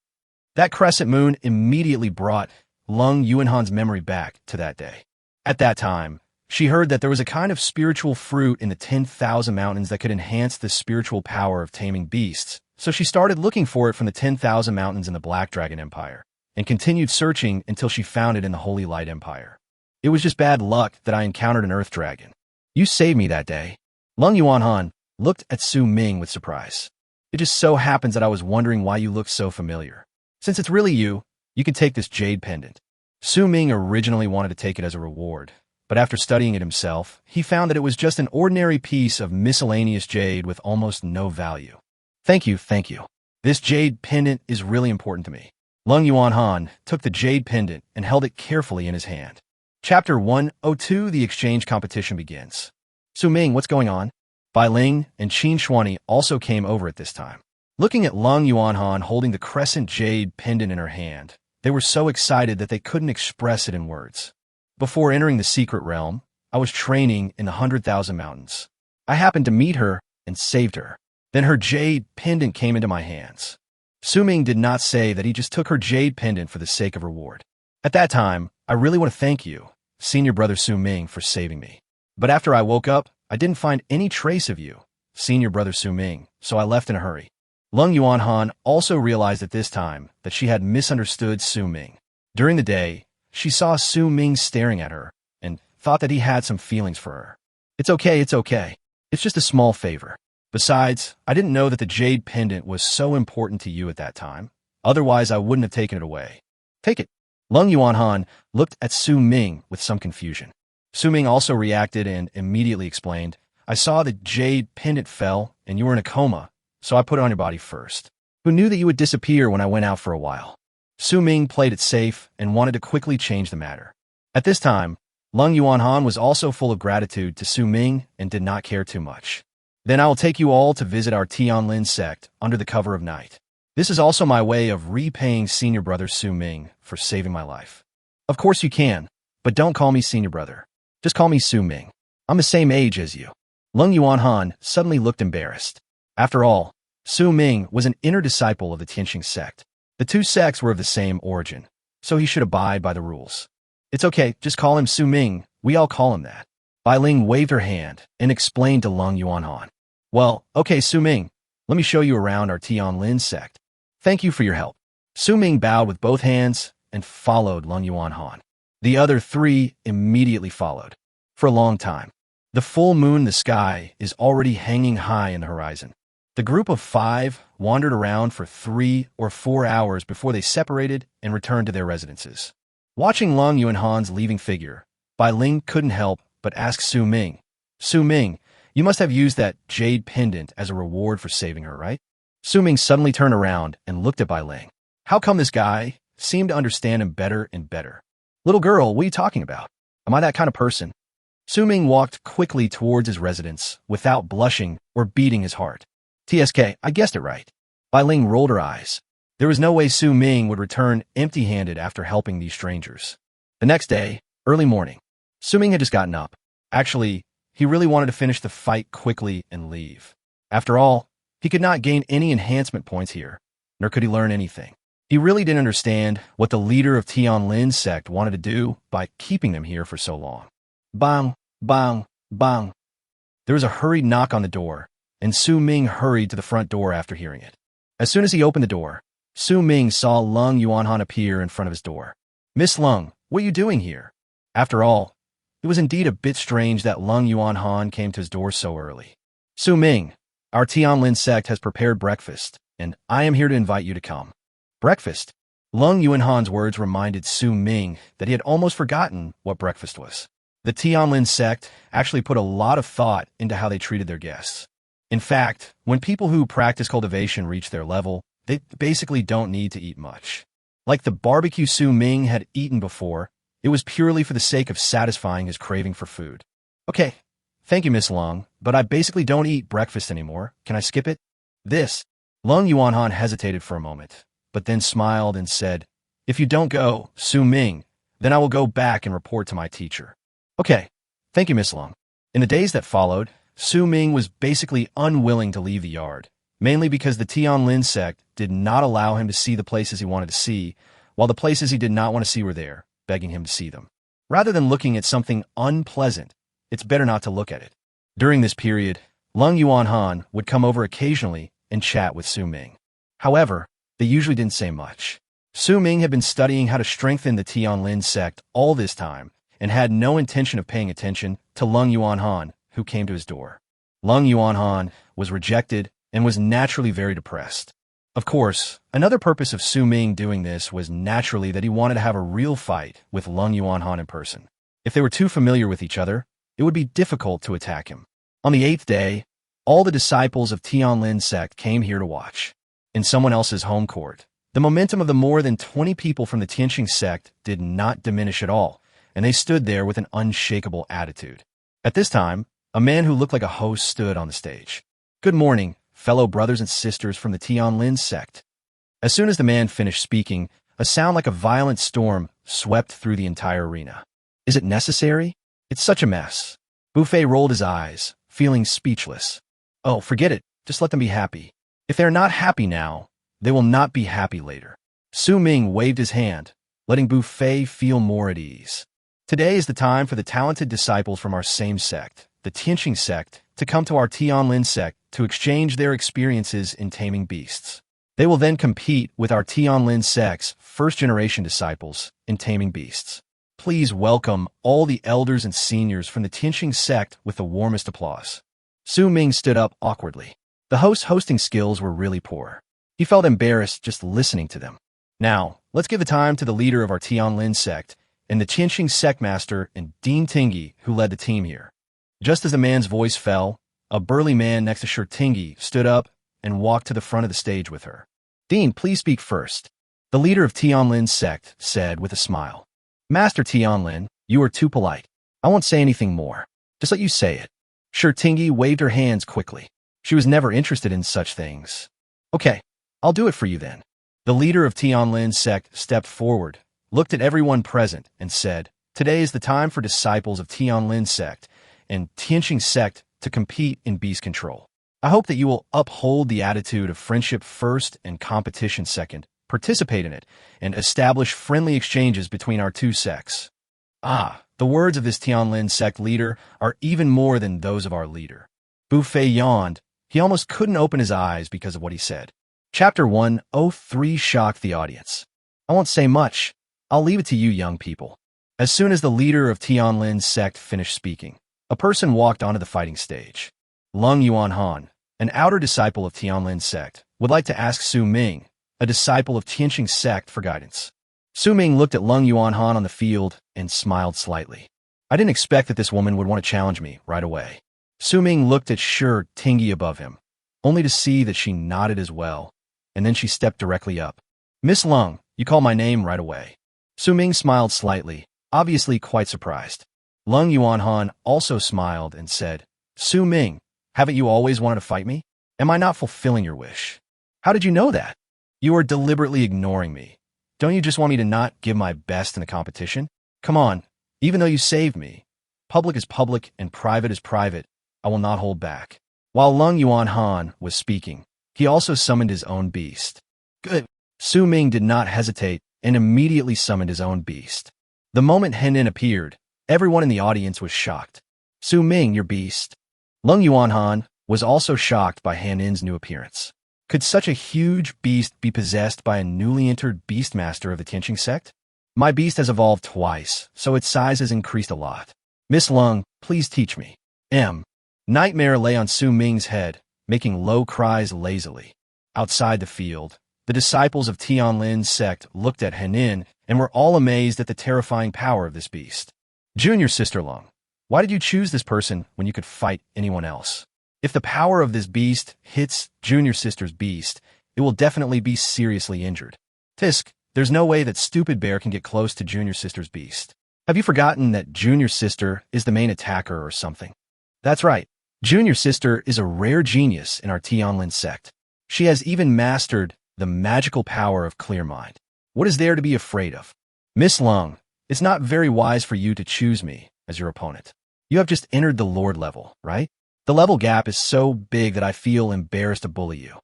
That crescent moon immediately brought Lung Yuanhan's memory back to that day. At that time, she heard that there was a kind of spiritual fruit in the 10,000 mountains that could enhance the spiritual power of taming beasts, so she started looking for it from the 10,000 mountains in the Black Dragon Empire, and continued searching until she found it in the Holy Light Empire. It was just bad luck that I encountered an Earth Dragon. You saved me that day. Lung Yuanhan looked at Su Ming with surprise. It just so happens that I was wondering why you looked so familiar. Since it's really you, you can take this jade pendant. Su Ming originally wanted to take it as a reward, but after studying it himself, he found that it was just an ordinary piece of miscellaneous jade with almost no value. Thank you, thank you. This jade pendant is really important to me. Lung Yuanhan took the jade pendant and held it carefully in his hand. Chapter 102, the exchange competition begins. Su Ming, what's going on? Bai Ling and Qin Shuani also came over at this time. Looking at Lung Yuanhan holding the crescent jade pendant in her hand, they were so excited that they couldn't express it in words. Before entering the secret realm, I was training in the 100,000 mountains. I happened to meet her and saved her. Then her jade pendant came into my hands. Su Ming did not say that he just took her jade pendant for the sake of reward. At that time, I really want to thank you, senior brother Su Ming, for saving me. But after I woke up, I didn't find any trace of you, senior brother Su Ming, so I left in a hurry. Lung Yuanhan also realized at this time that she had misunderstood Su Ming. During the day, she saw Su Ming staring at her and thought that he had some feelings for her. It's okay, it's okay. It's just a small favor. Besides, I didn't know that the jade pendant was so important to you at that time. Otherwise, I wouldn't have taken it away. Take it. Lung Yuanhan looked at Su Ming with some confusion. Su Ming also reacted and immediately explained, I saw the jade pendant fell and you were in a coma, so I put it on your body first. Who knew that you would disappear when I went out for a while? Su Ming played it safe and wanted to quickly change the matter. At this time, Lung Yuanhan was also full of gratitude to Su Ming and did not care too much. Then I will take you all to visit our Tianlin sect under the cover of night. This is also my way of repaying senior brother Su Ming for saving my life. Of course you can, but don't call me senior brother. Just call me Su Ming. I'm the same age as you. Lung Yuanhan suddenly looked embarrassed. After all, Su Ming was an inner disciple of the Tianxing sect. The two sects were of the same origin, so he should abide by the rules. It's okay, just call him Su Ming. We all call him that. Bai Ling waved her hand and explained to Lung Yuanhan. Well, okay, Su Ming, let me show you around our Tianlin sect. Thank you for your help. Su Ming bowed with both hands and followed Lung Yuanhan. The other three immediately followed. For a long time, the full moon in the sky is already hanging high in the horizon. The group of 5 wandered around for 3 or 4 hours before they separated and returned to their residences. Watching Lung Yuanhan's leaving figure, Bai Ling couldn't help but ask Su Ming, Su Ming, you must have used that jade pendant as a reward for saving her, right? Su Ming suddenly turned around and looked at Bai Ling. How come this guy seemed to understand him better and better? Little girl, what are you talking about? Am I that kind of person? Su Ming walked quickly towards his residence without blushing or beating his heart. TSK, I guessed it right. Bai Ling rolled her eyes. There was no way Su Ming would return empty-handed after helping these strangers. The next day, early morning, Su Ming had just gotten up. Actually, he really wanted to finish the fight quickly and leave. After all, he could not gain any enhancement points here, nor could he learn anything. He really didn't understand what the leader of Tianlin's sect wanted to do by keeping them here for so long. Bang, bang, bang. There was a hurried knock on the door, and Su Ming hurried to the front door after hearing it. As soon as he opened the door, Su Ming saw Lung Yuanhan appear in front of his door. Miss Lung, what are you doing here? After all, it was indeed a bit strange that Lung Yuanhan came to his door so early. Su Ming, our Tianlin sect has prepared breakfast, and I am here to invite you to come. Breakfast? Lung Yuanhan's words reminded Su Ming that he had almost forgotten what breakfast was. The Tianlin sect actually put a lot of thought into how they treated their guests. In fact, when people who practice cultivation reach their level, they basically don't need to eat much. Like the barbecue Su Ming had eaten before, it was purely for the sake of satisfying his craving for food. Okay, thank you, Miss Lung, but I basically don't eat breakfast anymore. Can I skip it? This. Lung Yuanhan hesitated for a moment, but then smiled and said, If you don't go, Su Ming, then I will go back and report to my teacher. Okay, Thank you, Miss Long. In the days that followed, Su Ming was basically unwilling to leave the yard, mainly because the Tianlin sect did not allow him to see the places he wanted to see, while the places he did not want to see were there, begging him to see them. Rather than looking at something unpleasant, it's better not to look at it. During this period, Lung Yuanhan would come over occasionally and chat with Su Ming. However, they usually didn't say much. Su Ming had been studying how to strengthen the Tianlin sect all this time and had no intention of paying attention to Lung Yuanhan, who came to his door. Lung Yuanhan was rejected and was naturally very depressed. Of course, another purpose of Su Ming doing this was naturally that he wanted to have a real fight with Lung Yuanhan in person. If they were too familiar with each other, it would be difficult to attack him. On the 8th day, all the disciples of Tianlin sect came here to watch. In someone else's home court, the momentum of the more than 20 people from the Tianqing sect did not diminish at all, and they stood there with an unshakable attitude. At this time, a man who looked like a host stood on the stage. Good morning, fellow brothers and sisters from the Tianlin sect. As soon as the man finished speaking, a sound like a violent storm swept through the entire arena. Is it necessary? It's such a mess. Buffet rolled his eyes, feeling speechless. Oh, forget it. Just let them be happy. If they're not happy now, they will not be happy later. Su Ming waved his hand, letting Buffet feel more at ease. Today is the time for the talented disciples from our same sect, the Tianqing sect, to come to our Tianlin sect to exchange their experiences in taming beasts. They will then compete with our Tianlin sect's first-generation disciples in taming beasts. Please welcome all the elders and seniors from the Tianqing sect with the warmest applause. Su Ming stood up awkwardly. The host's hosting skills were really poor. He felt embarrassed just listening to them. Now, let's give the time to the leader of our Tianlin sect and the Tianqing sect master and Dean Tingy, who led the team here. Just as the man's voice fell, a burly man next to Shi Tingy stood up and walked to the front of the stage with her. Dean, please speak first. The leader of Tianlin's sect said with a smile. Master Tianlin, you are too polite. I won't say anything more. Just let you say it. Shi Tingy waved her hands quickly. She was never interested in such things. Okay, I'll do it for you then. The leader of Tianlin's sect stepped forward, looked at everyone present, and said, Today is the time for disciples of Tianlin's sect and Tianqing sect to compete in beast control. I hope that you will uphold the attitude of friendship first and competition second, participate in it, and establish friendly exchanges between our two sects. Ah, the words of this Tianlin sect leader are even more than those of our leader. Buffet yawned. He almost couldn't open his eyes because of what he said. Chapter 103 shocked the audience. I won't say much. I'll leave it to you young people. As soon as the leader of Tianlin's sect finished speaking, a person walked onto the fighting stage. Lung Yuanhan, an outer disciple of Tianlin's sect, would like to ask Su Ming, a disciple of Tianqing sect, for guidance. Su Ming looked at Lung Yuanhan on the field and smiled slightly. I didn't expect that this woman would want to challenge me right away. Su Ming looked at Shi Tingy above him, only to see that she nodded as well, and then she stepped directly up. Miss Lung, you call my name right away. Su Ming smiled slightly, obviously quite surprised. Lung Yuanhan also smiled and said, Su Ming, haven't you always wanted to fight me? Am I not fulfilling your wish? How did you know that? You are deliberately ignoring me. Don't you just want me to not give my best in the competition? Come on, even though you saved me. Public is public and private is private. I will not hold back. While Lung Yuanhan was speaking, he also summoned his own beast. Good. Su Ming did not hesitate and immediately summoned his own beast. The moment Henin appeared, everyone in the audience was shocked. Su Ming, your beast. Lung Yuanhan was also shocked by Henin's new appearance. Could such a huge beast be possessed by a newly entered beastmaster of the Tianqing sect? My beast has evolved twice, so its size has increased a lot. Miss Lung, please teach me. Nightmare lay on Su Ming's head, making low cries lazily. Outside the field, the disciples of Tianlin's sect looked at Henin and were all amazed at the terrifying power of this beast. Junior Sister Lung, why did you choose this person when you could fight anyone else? If the power of this beast hits Junior Sister's beast, it will definitely be seriously injured. Tisk, there's no way that Stupid Bear can get close to Junior Sister's beast. Have you forgotten that Junior Sister is the main attacker or something? That's right. Junior Sister is a rare genius in our Tianlin sect. She has even mastered the magical power of clear mind. What is there to be afraid of? Miss Lung, it's not very wise for you to choose me as your opponent. You have just entered the Lord level, right? The level gap is so big that I feel embarrassed to bully you.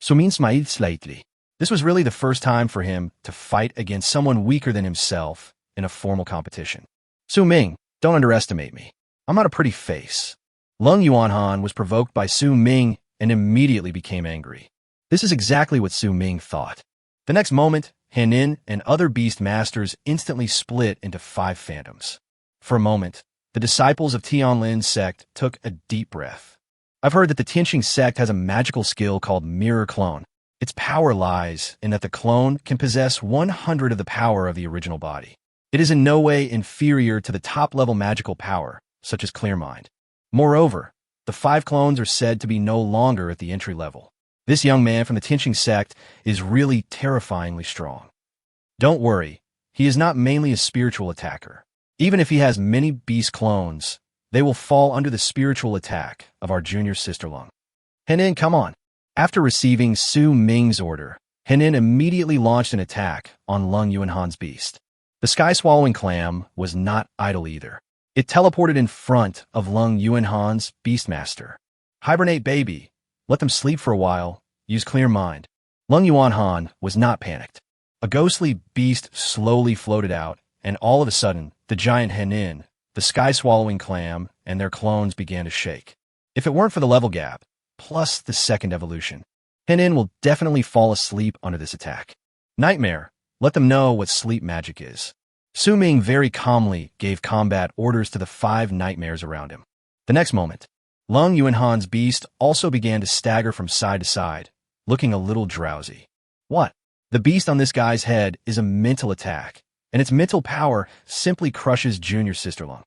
Sumin smiled slightly. This was really the first time for him to fight against someone weaker than himself in a formal competition. Su Ming, don't underestimate me. I'm not a pretty face. Lung Yuanhan was provoked by Su Ming and immediately became angry. This is exactly what Su Ming thought. The next moment, Henin and other beastmasters instantly split into 5 phantoms. For a moment, the disciples of Tianlin's sect took a deep breath. I've heard that the Tianqing sect has a magical skill called mirror clone. Its power lies in that the clone can possess 100 of the power of the original body. It is in no way inferior to the top-level magical power, such as Clear Mind. Moreover, the 5 clones are said to be no longer at the entry level. This young man from the Tianqing sect is really terrifyingly strong. Don't worry, he is not mainly a spiritual attacker. Even if he has many beast clones, they will fall under the spiritual attack of our junior sister Lung. Henin, come on. After receiving Su Ming's order, Henin immediately launched an attack on Lung Yuanhan's beast. The sky-swallowing clam was not idle either. It teleported in front of Lung Yuanhan's beastmaster. Hibernate, baby. Let them sleep for a while. Use Clear Mind. Lung Yuanhan was not panicked. A ghostly beast slowly floated out, and all of a sudden, the giant Henin, the sky-swallowing clam, and their clones began to shake. If it weren't for the level gap, plus the second evolution, Henin will definitely fall asleep under this attack. Nightmare, let them know what sleep magic is. Su Ming very calmly gave combat orders to the 5 nightmares around him. The next moment, Lung Yuanhan's beast also began to stagger from side to side, looking a little drowsy. What? The beast on this guy's head is a mental attack, and its mental power simply crushes Junior Sister Lung.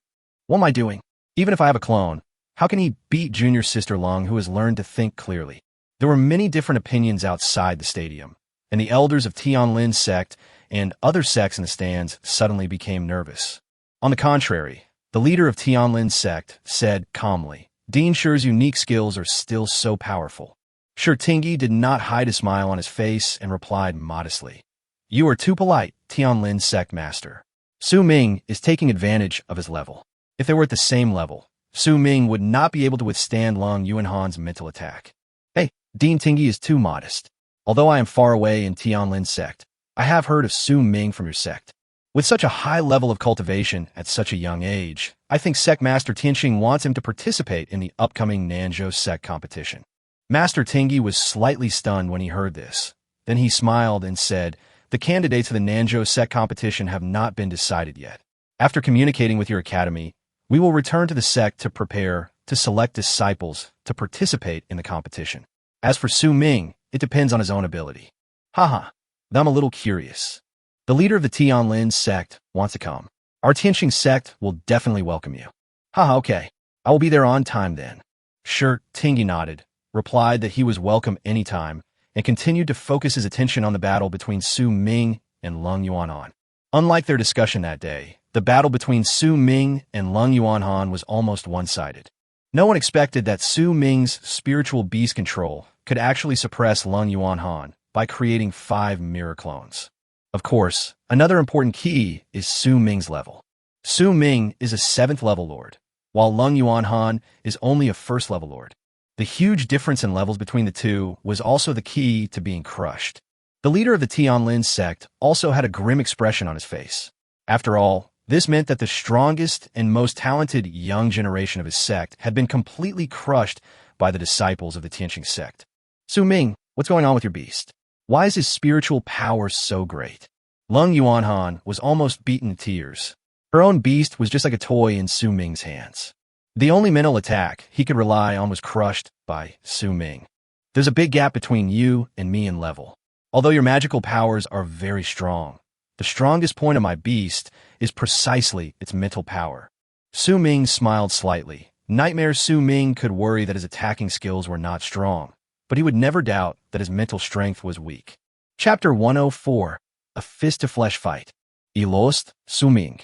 What am I doing? Even if I have a clone, how can he beat Junior Sister Lung, who has learned to think clearly? There were many different opinions outside the stadium, and the elders of Tianlin's sect and other sects in the stands suddenly became nervous. On the contrary, the leader of Tianlin's sect said calmly, Dean Shi's unique skills are still so powerful. Shi Tingyi did not hide a smile on his face and replied modestly, You are too polite, Tianlin's sect master. Su Ming is taking advantage of his level. If they were at the same level, Su Ming would not be able to withstand Lung Yuanhan's mental attack. Hey, Dean Tingyi is too modest. Although I am far away in Tianlin's sect, I have heard of Su Ming from your sect. With such a high level of cultivation at such a young age, I think Sect Master Tianqing wants him to participate in the upcoming Nanzhou sect competition. Master Tingyi was slightly stunned when he heard this. Then he smiled and said, The candidates for the Nanzhou sect competition have not been decided yet. After communicating with your academy, we will return to the sect to prepare to select disciples to participate in the competition. As for Su Ming, it depends on his own ability. Haha, I'm a little curious. The leader of the Tianlin sect wants to come. Our Tianqing sect will definitely welcome you. Haha, okay. I will be there on time then. Shi Tingyi nodded, replied that he was welcome anytime, and continued to focus his attention on the battle between Su Ming and Lung Yuanhan. Unlike their discussion that day, the battle between Su Ming and Lung Yuanhan was almost one-sided. No one expected that Su Ming's spiritual beast control could actually suppress Lung Yuanhan by creating 5 mirror clones. Of course, another important key is Su Ming's level. Su Ming is a 7th level lord, while Lung Yuanhan is only a 1st level lord. The huge difference in levels between the two was also the key to being crushed. The leader of the Tianlin sect also had a grim expression on his face. After all, this meant that the strongest and most talented young generation of his sect had been completely crushed by the disciples of the Tianqing sect. Su Ming, what's going on with your beast? Why is his spiritual power so great? Lung Yuanhan was almost beaten to tears. Her own beast was just like a toy in Su Ming's hands. The only mental attack he could rely on was crushed by Su Ming. There's a big gap between you and me in level. Although your magical powers are very strong, the strongest point of my beast is precisely its mental power. Su Ming smiled slightly. Nightmare Su Ming could worry that his attacking skills were not strong, but he would never doubt that his mental strength was weak. Chapter 104, A Fist-to-Flesh Fight. He lost, Su Ming.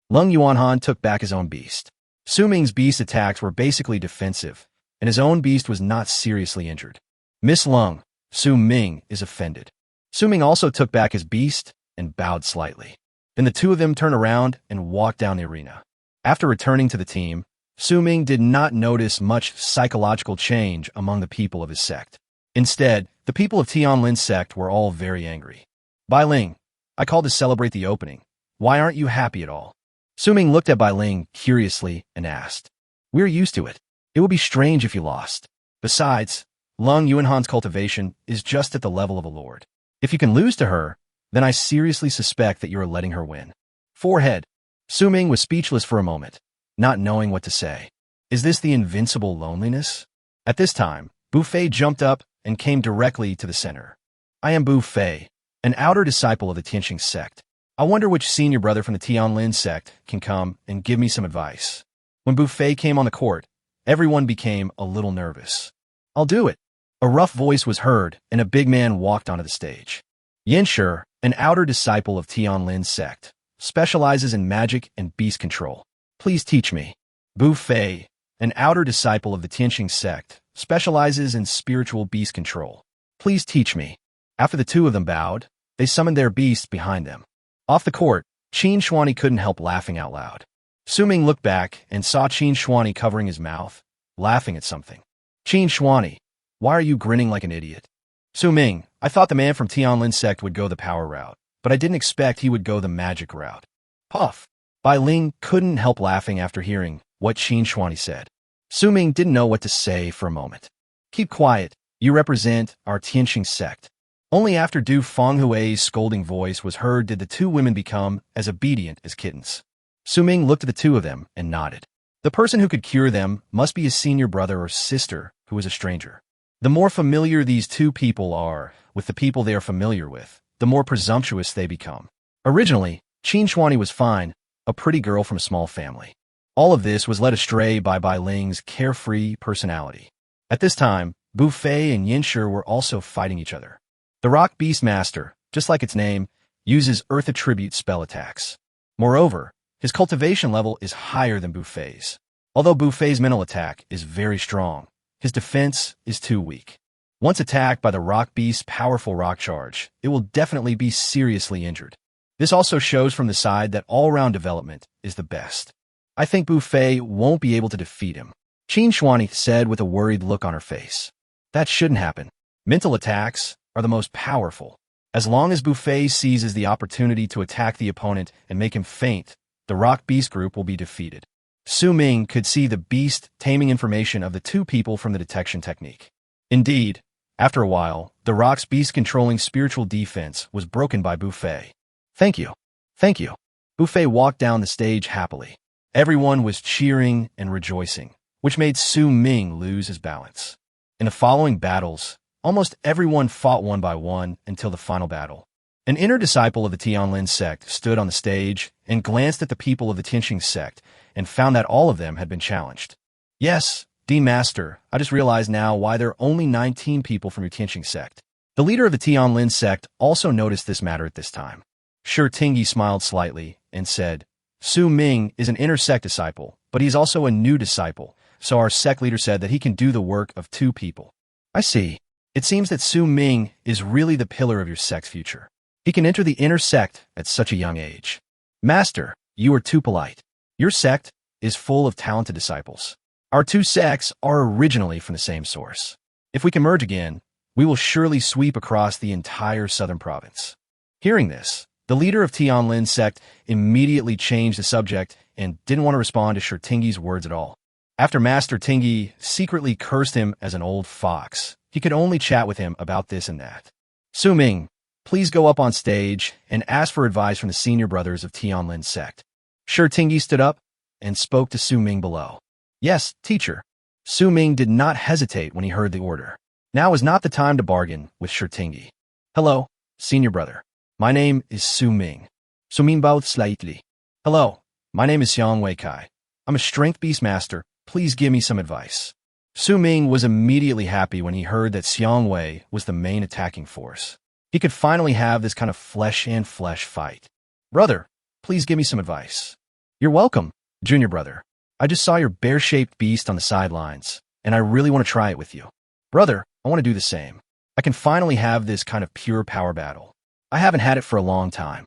Lung Yuanhan took back his own beast. Su Ming's beast attacks were basically defensive, and his own beast was not seriously injured. Miss Lung, Su Ming is offended. Su Ming also took back his beast and bowed slightly. Then the two of them turned around and walked down the arena. After returning to the team, Su Ming did not notice much psychological change among the people of his sect. Instead, the people of Tianlin's sect were all very angry. Bai Ling, I called to celebrate the opening. Why aren't you happy at all? Su Ming looked at Bai Ling curiously and asked. We're used to it. It would be strange if you lost. Besides, Lung Yuanhan's cultivation is just at the level of a lord. If you can lose to her, then I seriously suspect that you are letting her win. Forehead. Su Ming was speechless for a moment, not knowing what to say. Is this the invincible loneliness? At this time, Bu Fei jumped up and came directly to the center. I am Bu Fei, an outer disciple of the Tianqing sect. I wonder which senior brother from the Tianlin sect can come and give me some advice. When Bu Fei came on the court, everyone became a little nervous. I'll do it. A rough voice was heard, and a big man walked onto the stage. Usher, an outer disciple of Tianlin's sect, specializes in magic and beast control. Please teach me. Bu Fei, an outer disciple of the Tianqing sect, specializes in spiritual beast control. Please teach me. After the two of them bowed, they summoned their beasts behind them. Off the court, Qin Shuani couldn't help laughing out loud. Su Ming looked back and saw Qin Shuani covering his mouth, laughing at something. Qin Shuani, why are you grinning like an idiot? Su Ming, I thought the man from Tianlin sect would go the power route, but I didn't expect he would go the magic route. Puff. Bai Ling couldn't help laughing after hearing what Qin Shuani said. Su Ming didn't know what to say for a moment. Keep quiet. You represent our Tianqing sect. Only after Du Fenghui's scolding voice was heard did the two women become as obedient as kittens. Su Ming looked at the two of them and nodded. The person who could cure them must be his senior brother or sister who is a stranger. The more familiar these two people are with the people they are familiar with, the more presumptuous they become. Originally, Qin Shuani was fine, a pretty girl from a small family. All of this was led astray by Bai Ling's carefree personality. At this time, Bu Fei and Usher were also fighting each other. The rock beastmaster, just like its name, uses earth attribute spell attacks. Moreover, his cultivation level is higher than Bu Fei's. Although Bu Fei's mental attack is very strong, his defense is too weak. Once attacked by the rock beast's powerful rock charge, it will definitely be seriously injured. This also shows from the side that all-round development is the best. I think Bu Fei won't be able to defeat him, Qin Shuani said with a worried look on her face. That shouldn't happen. Mental attacks are the most powerful. As long as Bu Fei seizes the opportunity to attack the opponent and make him faint, the rock beast group will be defeated. Su Ming could see the beast taming information of the two people from the detection technique. Indeed, after a while, the rock's beast-controlling spiritual defense was broken by Bu Fei. Thank you. Thank you. Bu Fei walked down the stage happily. Everyone was cheering and rejoicing, which made Su Ming lose his balance. In the following battles, almost everyone fought one by one until the final battle. An inner disciple of the Tianlin sect stood on the stage and glanced at the people of the Tianqing sect and found that all of them had been challenged. Yes, Master, I just realized now why there are only 19 people from your Tianqing sect. The leader of the Tianlin sect also noticed this matter at this time. Shi Tingyi smiled slightly and said, Su Ming is an inner sect disciple, but he's also a new disciple, so our sect leader said that he can do the work of two people. I see. It seems that Su Ming is really the pillar of your sect's future. He can enter the inner sect at such a young age. Master, you are too polite. Your sect is full of talented disciples. Our two sects are originally from the same source. If we can merge again, we will surely sweep across the entire southern province. Hearing this, the leader of Tianlin's sect immediately changed the subject and didn't want to respond to Shi Tingyi's words at all. After Master Tingyi secretly cursed him as an old fox, he could only chat with him about this and that. Su Ming, please go up on stage and ask for advice from the senior brothers of Tianlin's sect. Shi Tingyi stood up and spoke to Su Ming below. Yes, teacher. Su Ming did not hesitate when he heard the order. Now is not the time to bargain with Shi Tingyi. Hello, senior brother. My name is Su Ming. Su Ming bowed slightly. Hello, my name is Xiang Weikai. I'm a strength beastmaster. Please give me some advice. Su Ming was immediately happy when he heard that Xiang Wei was the main attacking force. He could finally have this kind of flesh-and-flesh fight. Brother, please give me some advice. You're welcome, junior brother. I just saw your bear-shaped beast on the sidelines, and I really want to try it with you. Brother, I want to do the same. I can finally have this kind of pure power battle. I haven't had it for a long time.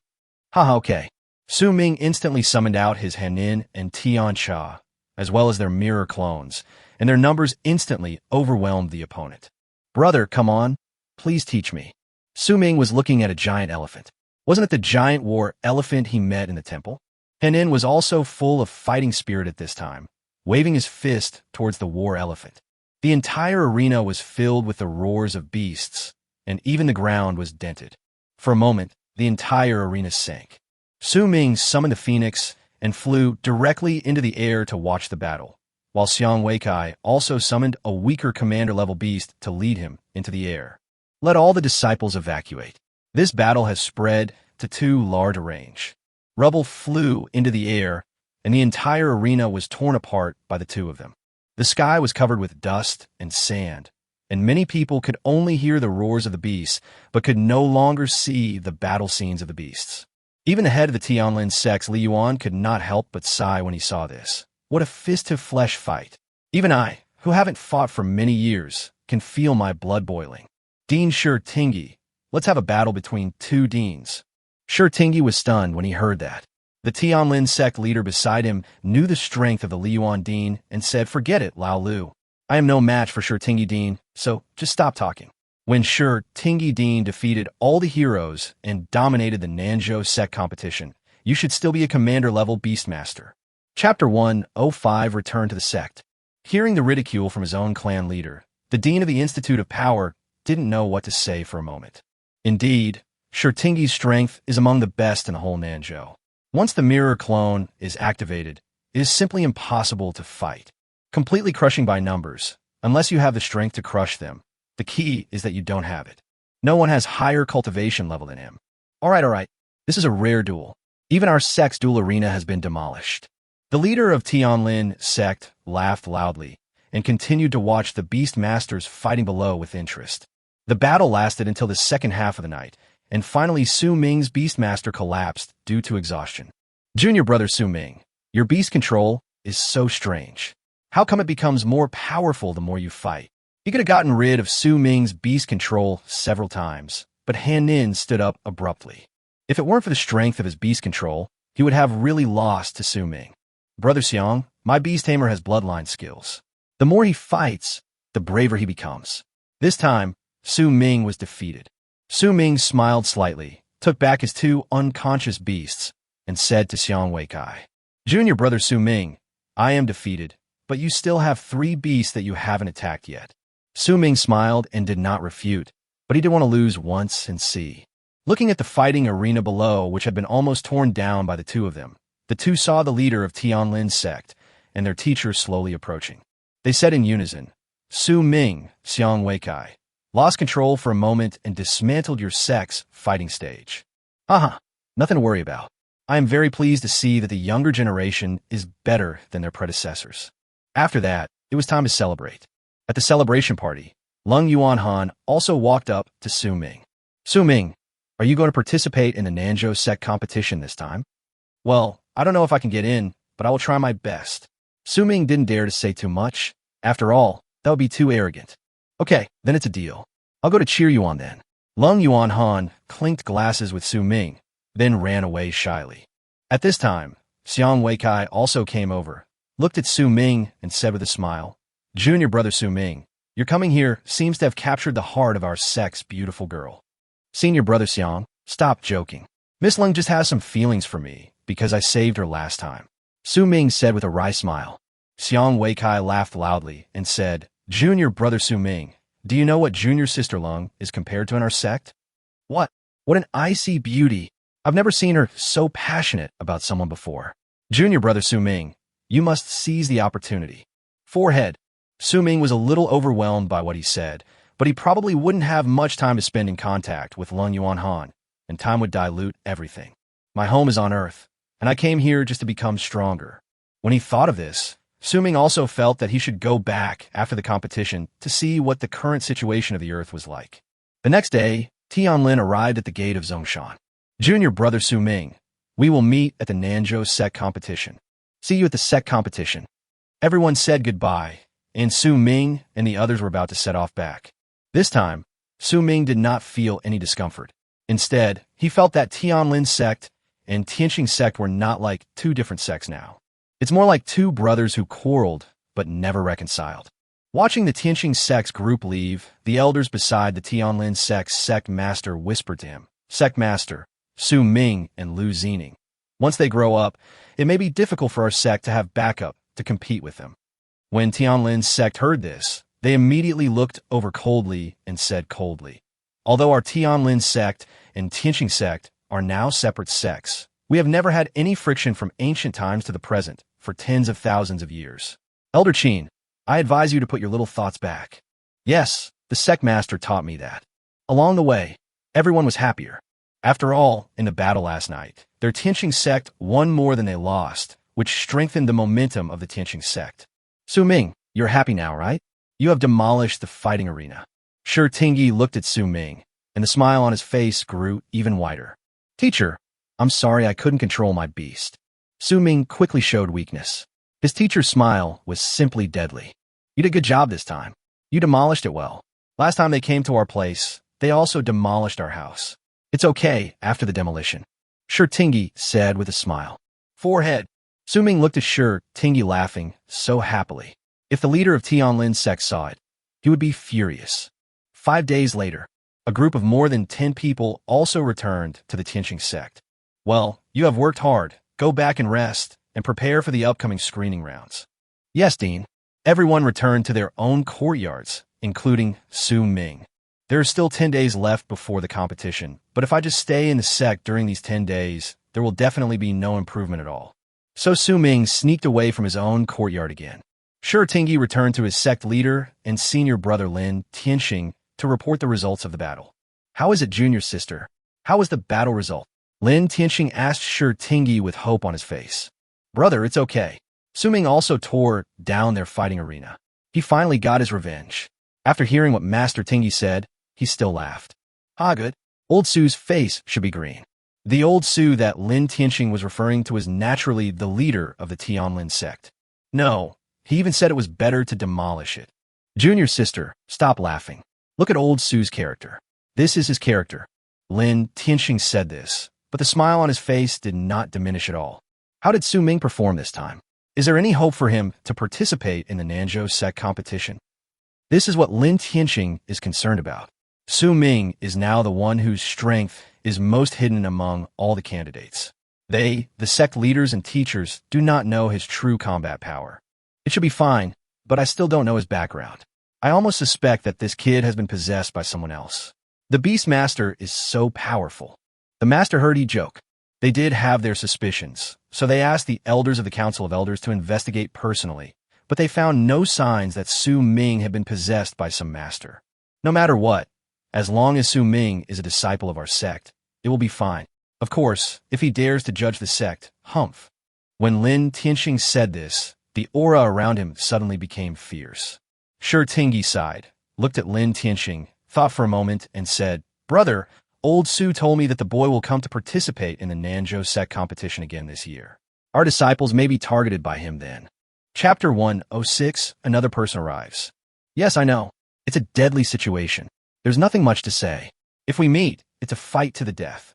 Haha, okay. Su Ming instantly summoned out his Henin and Tian Cha, as well as their mirror clones, and their numbers instantly overwhelmed the opponent. Brother, come on. Please teach me. Ming was looking at a giant elephant. Wasn't it the giant war elephant he met in the temple? Henin was also full of fighting spirit at this time, waving his fist towards the war elephant. The entire arena was filled with the roars of beasts, and even the ground was dented. For a moment, the entire arena sank. Ming summoned the phoenix and flew directly into the air to watch the battle, while Xiang Weikai also summoned a weaker commander-level beast to lead him into the air. Let all the disciples evacuate. This battle has spread to too large a range. Rubble flew into the air, and the entire arena was torn apart by the two of them. The sky was covered with dust and sand, and many people could only hear the roars of the beasts, but could no longer see the battle scenes of the beasts. Even the head of the Tianlin sect's Li Yuan could not help but sigh when he saw this. What a fist-to-flesh fight. Even I, who haven't fought for many years, can feel my blood boiling. Dean Shi Tingyi, let's have a battle between two deans. Shi Tingyi was stunned when he heard that. The Tianlin sect leader beside him knew the strength of the Li Yuan Dean and said, "Forget it, Lao Lu. I am no match for Shi Tingyi Dean, so just stop talking." When Shi Tingyi Dean defeated all the heroes and dominated the Nanzhou sect competition, you should still be a commander-level beastmaster. Chapter 105 Return to the Sect. Hearing the ridicule from his own clan leader, the Dean of the Institute of Power didn't know what to say for a moment. Indeed, Shi Tingyi's strength is among the best in the whole Nanzhou. Once the mirror clone is activated, it is simply impossible to fight. Completely crushing by numbers, unless you have the strength to crush them. The key is that you don't have it. No one has higher cultivation level than him. All right. This is a rare duel. Even our sect's duel arena has been demolished. The leader of Tianlin sect laughed loudly and continued to watch the beastmasters fighting below with interest. The battle lasted until the second half of the night, and finally Ming's beastmaster collapsed due to exhaustion. Junior brother Ming, your beast control is so strange. How come it becomes more powerful the more you fight? He could have gotten rid of Ming's beast control several times, but Henin stood up abruptly. If it weren't for the strength of his beast control, he would have really lost to Ming. Brother Xiang, my beast tamer has bloodline skills. The more he fights, the braver he becomes. This time, Ming was defeated. Ming smiled slightly, took back his two unconscious beasts, and said to Xiang Weikai, "Junior brother Ming, I am defeated, but you still have 3 beasts that you haven't attacked yet." Ming smiled and did not refute, but he didn't want to lose once and see. Looking at the fighting arena below, which had been almost torn down by the two of them, the two saw the leader of Tianlin sect and their teacher slowly approaching. They said in unison, "Ming, Xiang Weikai, lost control for a moment and dismantled your sect's fighting stage. Nothing to worry about. I am very pleased to see that the younger generation is better than their predecessors." After that, it was time to celebrate. At the celebration party, Lung Yuanhan also walked up to Ming. "Ming, are you going to participate in the Nanzhou sect competition this time?" "Well, I don't know if I can get in, but I will try my best." Ming didn't dare to say too much. After all, that would be too arrogant. "Okay, then it's a deal. I'll go to cheer you on then." Lung Yuanhan clinked glasses with Ming, then ran away shyly. At this time, Xiang Weikai also came over, looked at Ming, and said with a smile, "Junior brother Ming, your coming here seems to have captured the heart of our sect's beautiful girl." "Senior brother Xiang, stop joking. Miss Lung just has some feelings for me because I saved her last time," Ming said with a wry smile. Xiang Weikai laughed loudly and said, "Junior brother Ming, do you know what junior sister Lung is compared to in our sect?" What an icy beauty. I've never seen her so passionate about someone before. Junior brother Ming, you must seize the opportunity." Forehead. Ming was a little overwhelmed by what he said, but he probably wouldn't have much time to spend in contact with Lung Yuanhan, and time would dilute everything. My home is on Earth, and I came here just to become stronger. When he thought of this, Ming also felt that he should go back after the competition to see what the current situation of the Earth was like. The next day, Tianlin arrived at the gate of Zongshan. "Junior brother Ming, we will meet at the Nanzhou sect competition. See you at the sect competition." Everyone said goodbye, and Ming and the others were about to set off back. This time, Ming did not feel any discomfort. Instead, he felt that Tianlin sect and Tianqing sect were not like two different sects now. It's more like two brothers who quarreled but never reconciled. Watching the Tianqing sect's group leave, the elders beside the Tianlin sect's sect master whispered to him, "Sect master, Su Ming and Lu Zining. Once they grow up, it may be difficult for our sect to have backup to compete with them." When Tianlin's sect heard this, they immediately looked over coldly and said coldly, "Although our Tianlin sect and Tianqing sect are now separate sects, we have never had any friction from ancient times to the present for tens of thousands of years. Elder Qin, I advise you to put your little thoughts back." Yes, the sect master taught me that. Along the way, everyone was happier. After all, in the battle last night, their Tianqing sect won more than they lost, which strengthened the momentum of the Tianqing sect. "Su Ming, you're happy now, right? You have demolished the fighting arena." Shi Tingyi looked at Su Ming, and the smile on his face grew even wider. "Teacher, I'm sorry I couldn't control my beast." Su Ming quickly showed weakness. His teacher's smile was simply deadly. "You did a good job this time. You demolished it well. Last time they came to our place, they also demolished our house. It's okay after the demolition," Shi Tingyi said with a smile. Forehead. Su Ming looked at Shi Tingyi laughing so happily. If the leader of Tianlin's sect saw it, he would be furious. 5 days later, a group of more than 10 people also returned to the Tianqing sect. "Well, you have worked hard. Go back and rest, and prepare for the upcoming screening rounds." "Yes, Dean." Everyone returned to their own courtyards, including Su Ming. "There are still 10 days left before the competition, but if I just stay in the sect during these 10 days, there will definitely be no improvement at all." So Su Ming sneaked away from his own courtyard again. Shi Tingyi returned to his sect leader and senior brother Lin Tianxing to report the results of the battle. "How is it, junior sister? How was the battle result?" Lin Tianxing asked Shi Tingyi with hope on his face. "Brother, it's okay." Su Ming also tore down their fighting arena. He finally got his revenge. After hearing what Master Tingyi said, he still laughed. "Ah, good. Old Su's face should be green." The old Su that Lin Tianxing was referring to was naturally the leader of the Tianlin sect. No, he even said it was better to demolish it. "Junior sister, stop laughing. Look at old Su's character. This is his character." Lin Tianxing said this, but the smile on his face did not diminish at all. How did Su Ming perform this time? Is there any hope for him to participate in the Nanzhou sect competition? This is what Lin Tianxing is concerned about. Su Ming is now the one whose strength is most hidden among all the candidates. They, the sect leaders and teachers, do not know his true combat power. It should be fine, but I still don't know his background. I almost suspect that this kid has been possessed by someone else. The beastmaster is so powerful. The master heard he joke. They did have their suspicions, so they asked the elders of the Council of Elders to investigate personally, but they found no signs that Su Ming had been possessed by some master. No matter what, as long as Su Ming is a disciple of our sect, it will be fine. Of course, if he dares to judge the sect, humph. When Lin Tianxing said this, the aura around him suddenly became fierce. Shi Tingyi sighed, looked at Lin Tianxing, thought for a moment, and said, "Brother, old Su told me that the boy will come to participate in the Nanzhou sect competition again this year. Our disciples may be targeted by him then." Chapter 106, Another Person Arrives. Yes, I know. It's a deadly situation. There's nothing much to say. If we meet, it's a fight to the death.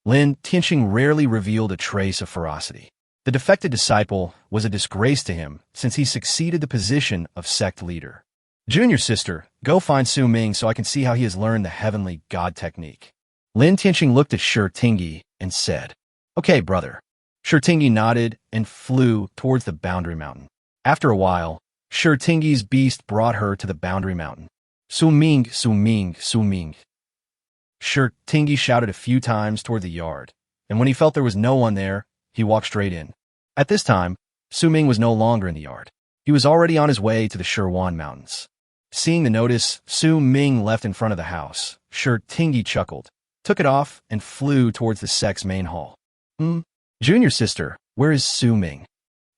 Lin Tianxing rarely revealed a trace of ferocity. The defected disciple was a disgrace to him since he succeeded the position of sect leader. "Junior sister, go find Su Ming so I can see how he has learned the heavenly god technique." Lin Tianxing looked at Shi Tingyi and said, "Okay, brother." Shi Tingyi nodded and flew towards the boundary mountain. After a while, Shi Tingyi's beast brought her to the boundary mountain. "Su Ming, Su Ming, Su Ming." Shi Tingyi shouted a few times toward the yard, and when he felt there was no one there, he walked straight in. At this time, Su Ming was no longer in the yard. He was already on his way to the Shirwan Mountains. Seeing the notice, Su Ming left in front of the house. Shi Tingyi chuckled, took it off, and flew towards the sect's main hall. Junior sister, where is Su Ming?"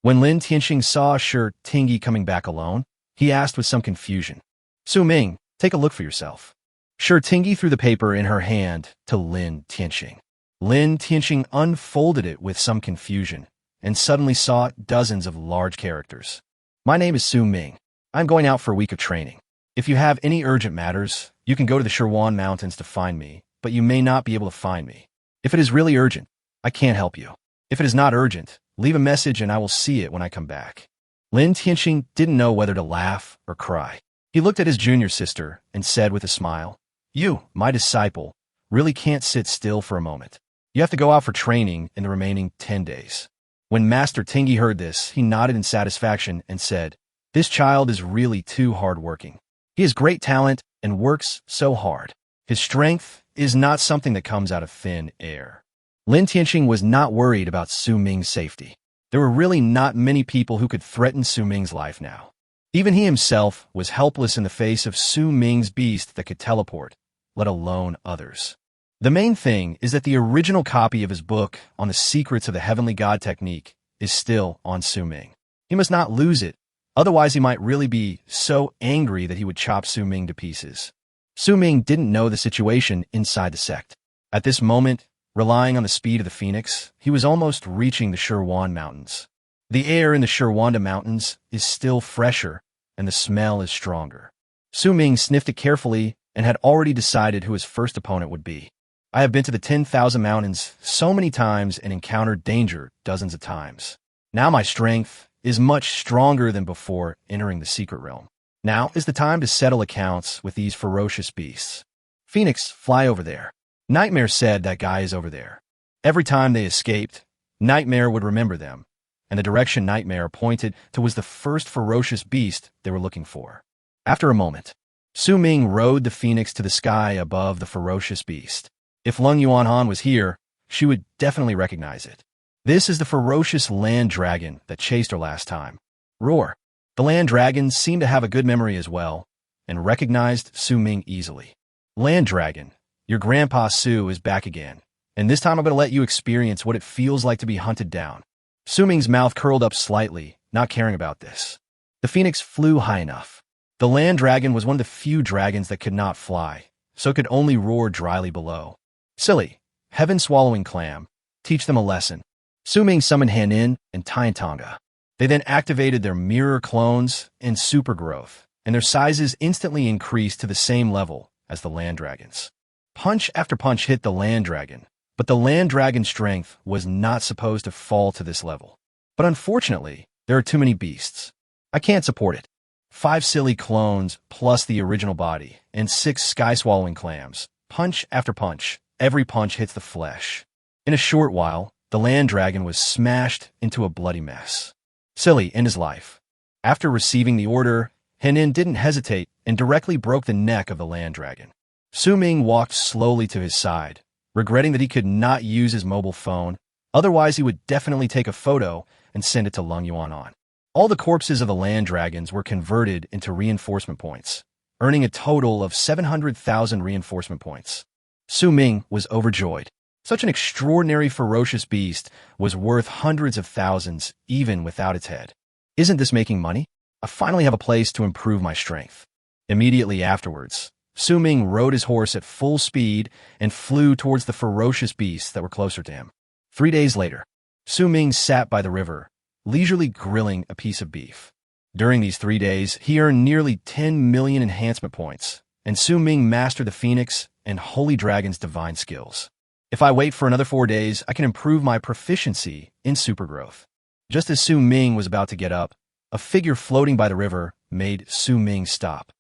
When Lin Tianxing saw Shi Tingyi coming back alone, he asked with some confusion. "Su Ming, take a look for yourself." Shi Tingyi threw the paper in her hand to Lin Tianxing. Lin Tianxing unfolded it with some confusion, and suddenly saw dozens of large characters. "My name is Su Ming. I'm going out for a week of training. If you have any urgent matters, you can go to the Shirwan Mountains to find me, but you may not be able to find me. If it is really urgent, I can't help you. If it is not urgent, Leave a message and I will see it when I come back. Lin Tianxing didn't know whether to laugh or cry. He looked at his junior sister and said with a smile, "You, my disciple, really can't sit still for a moment. You have to go out for training in the remaining 10 days. When Master Tingy heard this, he nodded in satisfaction and said, "This child is really too hard-working. He has great talent and works so hard. His strength is not something that comes out of thin air." Lin Tianxing was not worried about Su Ming's safety. There were really not many people who could threaten Su Ming's life now. Even he himself was helpless in the face of Su Ming's beast that could teleport, let alone others. The main thing is that the original copy of his book on the secrets of the heavenly god technique is still on Su Ming. He must not lose it, otherwise he might really be so angry that he would chop Su Ming to pieces. Su Ming didn't know the situation inside the sect. At this moment, relying on the speed of the phoenix, he was almost reaching the Shirwan Mountains. The air in the Shirwanda Mountains is still fresher, and the smell is stronger. Su Ming sniffed it carefully and had already decided who his first opponent would be. "I have been to the 10,000 mountains so many times and encountered danger dozens of times. Now my strength is much stronger than before entering the secret realm. Now is the time to settle accounts with these ferocious beasts. Phoenix, fly over there." Nightmare said that guy is over there. Every time they escaped, Nightmare would remember them, and the direction Nightmare pointed to was the first ferocious beast they were looking for. After a moment, Su Ming rode the phoenix to the sky above the ferocious beast. If Lung Yuanhan was here, she would definitely recognize it. This is the ferocious land dragon that chased her last time. Roar. The land dragons seemed to have a good memory as well, and recognized Su Ming easily. "Land dragon, your grandpa Su is back again, and this time I'm going to let you experience what it feels like to be hunted down." Su Ming's mouth curled up slightly, not caring about this. The phoenix flew high enough. The land dragon was one of the few dragons that could not fly, so it could only roar dryly below. "Silly, heaven-swallowing clam, teach them a lesson." Su Ming summoned Hanin and Tiantonga. They then activated their mirror clones and super growth, and their sizes instantly increased to the same level as the land dragons. Punch after punch hit the land dragon, but the land dragon's strength was not supposed to fall to this level. But unfortunately, there are too many beasts. I can't support it. 5 silly clones plus the original body, and 6 sky-swallowing clams. Punch after punch, every punch hits the flesh. In a short while, the land dragon was smashed into a bloody mess. Silly, end his life. After receiving the order, Henin didn't hesitate and directly broke the neck of the land dragon. Su Ming walked slowly to his side, regretting that he could not use his mobile phone, otherwise he would definitely take a photo and send it to Lung Yuanan. All the corpses of the land dragons were converted into reinforcement points, earning a total of 700,000 reinforcement points. Su Ming was overjoyed. Such an extraordinary ferocious beast was worth hundreds of thousands even without its head. Isn't this making money? I finally have a place to improve my strength. Immediately afterwards, Su Ming rode his horse at full speed and flew towards the ferocious beasts that were closer to him. 3 days later, Su Ming sat by the river, leisurely grilling a piece of beef. During these 3 days, he earned nearly 10 million enhancement points, and Su Ming mastered the Phoenix and Holy Dragon's divine skills. If I wait for another 4 days, I can improve my proficiency in supergrowth. Just as Su Ming was about to get up, a figure floating by the river made Su Ming stop.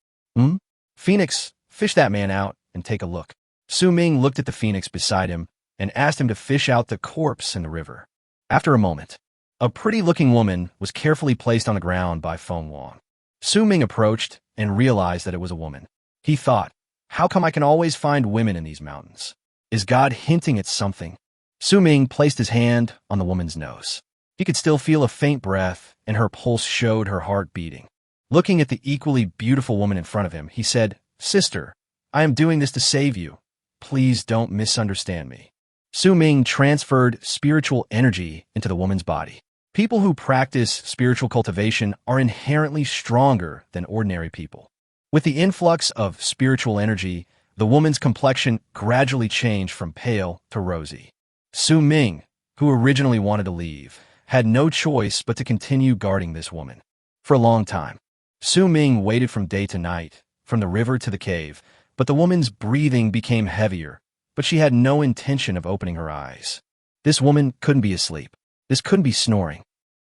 Phoenix, fish that man out and take a look." Su Ming looked at the phoenix beside him and asked him to fish out the corpse in the river. After a moment, a pretty-looking woman was carefully placed on the ground by Feng Wang. Su Ming approached and realized that it was a woman. He thought, how come I can always find women in these mountains? Is God hinting at something? Su Ming placed his hand on the woman's nose. He could still feel a faint breath, and her pulse showed her heart beating. Looking at the equally beautiful woman in front of him, he said, "Sister, I am doing this to save you. Please don't misunderstand me." Su Ming transferred spiritual energy into the woman's body. People who practice spiritual cultivation are inherently stronger than ordinary people. With the influx of spiritual energy, the woman's complexion gradually changed from pale to rosy. Su Ming, who originally wanted to leave, had no choice but to continue guarding this woman. For a long time, Su Ming waited from day to night, from the river to the cave, but the woman's breathing became heavier, but she had no intention of opening her eyes. This woman couldn't be asleep. This couldn't be snoring.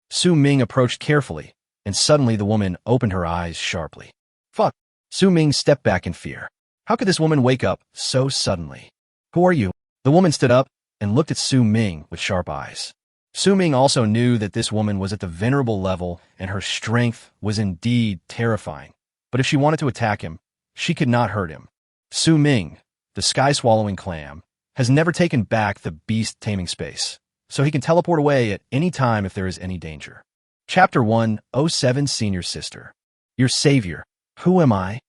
Su Ming approached carefully, and suddenly the woman opened her eyes sharply. Fuck! Su Ming stepped back in fear. How could this woman wake up so suddenly? Who are you? The woman stood up and looked at Su Ming with sharp eyes. Su Ming also knew that this woman was at the venerable level and her strength was indeed terrifying. But if she wanted to attack him, she could not hurt him. Su Ming, the sky-swallowing clam, has never taken back the beast taming space, so he can teleport away at any time if there is any danger. Chapter 107 Senior Sister. Your savior. Who am I?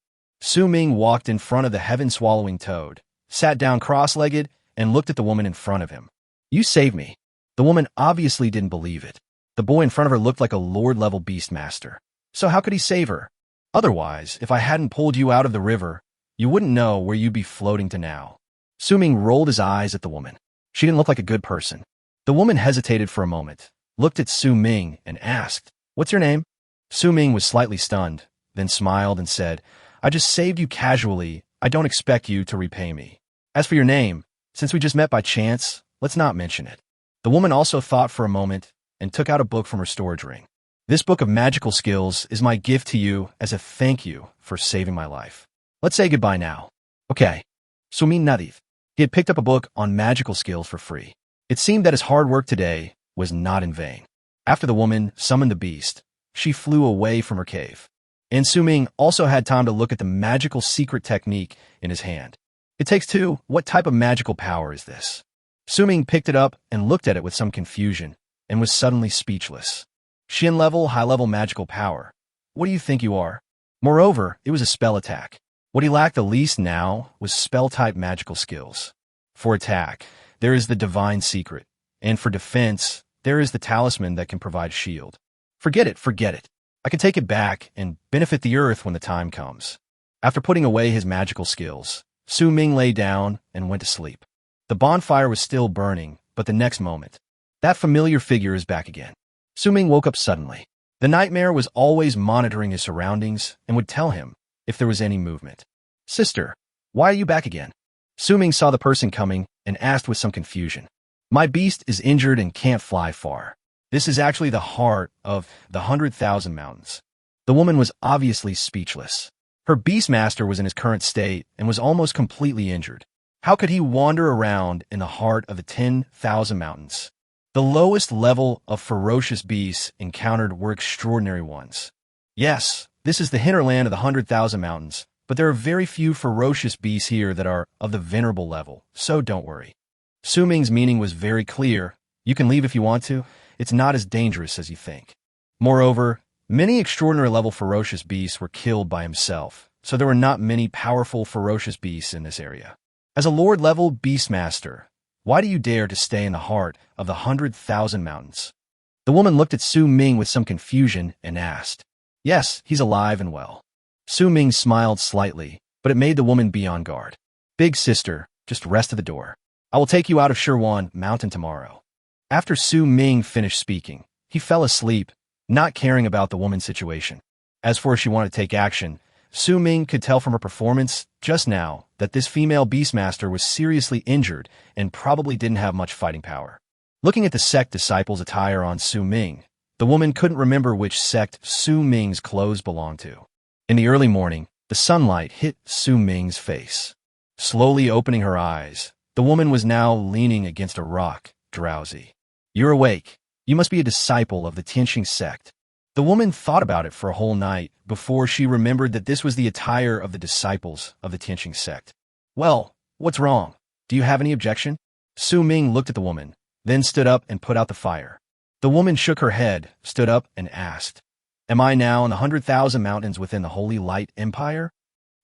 Su Ming walked in front of the heaven-swallowing toad, sat down cross-legged, and looked at the woman in front of him. You saved me. The woman obviously didn't believe it. The boy in front of her looked like a lord-level beastmaster. So how could he save her? Otherwise, if I hadn't pulled you out of the river, you wouldn't know where you'd be floating to now. Su Ming rolled his eyes at the woman. She didn't look like a good person. The woman hesitated for a moment, looked at Su Ming, and asked, What's your name? Su Ming was slightly stunned, then smiled and said, I just saved you casually. I don't expect you to repay me. As for your name, since we just met by chance, let's not mention it. The woman also thought for a moment and took out a book from her storage ring. This book of magical skills is my gift to you as a thank you for saving my life. Let's say goodbye now. Okay. Su Ming nodded. He had picked up a book on magical skills for free. It seemed that his hard work today was not in vain. After the woman summoned the beast, she flew away from her cave. And Su Ming also had time to look at the magical secret technique in his hand. It takes two. What type of magical power is this? Su Ming picked it up and looked at it with some confusion and was suddenly speechless. Shin-level, high-level magical power. What do you think you are? Moreover, it was a spell attack. What he lacked the least now was spell-type magical skills. For attack, there is the divine secret, and for defense, there is the talisman that can provide shield. Forget it. I can take it back and benefit the earth when the time comes. After putting away his magical skills, Su Ming lay down and went to sleep. The bonfire was still burning, but the next moment, that familiar figure is back again. Su Ming woke up suddenly. The nightmare was always monitoring his surroundings and would tell him if there was any movement. Sister, why are you back again? Su Ming saw the person coming and asked with some confusion. My beast is injured and can't fly far. This is actually the heart of the 100,000 mountains. The woman was obviously speechless. Her beastmaster was in his current state and was almost completely injured. How could he wander around in the heart of the 10,000 mountains? The lowest level of ferocious beasts encountered were extraordinary ones. Yes, this is the hinterland of the 100,000 mountains, but there are very few ferocious beasts here that are of the venerable level, so don't worry. Su Ming's meaning was very clear. You can leave if you want to. It's not as dangerous as you think. Moreover, many extraordinary level ferocious beasts were killed by himself, so there were not many powerful ferocious beasts in this area. As a lord-level beastmaster, why do you dare to stay in the heart of the 100,000 mountains? The woman looked at Su Ming with some confusion and asked, Yes, he's alive and well. Su Ming smiled slightly, but it made the woman be on guard. Big sister, just rest at the door. I will take you out of Shirwan Mountain tomorrow. After Su Ming finished speaking, he fell asleep, not caring about the woman's situation. As for if she wanted to take action, Su Ming could tell from her performance just now that this female beastmaster was seriously injured and probably didn't have much fighting power. Looking at the sect disciples' attire on Su Ming, the woman couldn't remember which sect Su Ming's clothes belonged to. In the early morning, the sunlight hit Su Ming's face. Slowly opening her eyes, the woman was now leaning against a rock, drowsy. You're awake. You must be a disciple of the Tianxing sect. The woman thought about it for a whole night before she remembered that this was the attire of the disciples of the Tianxing sect. Well, what's wrong? Do you have any objection? Su Ming looked at the woman, then stood up and put out the fire. The woman shook her head, stood up, and asked, Am I now in the 100,000 mountains within the Holy Light Empire?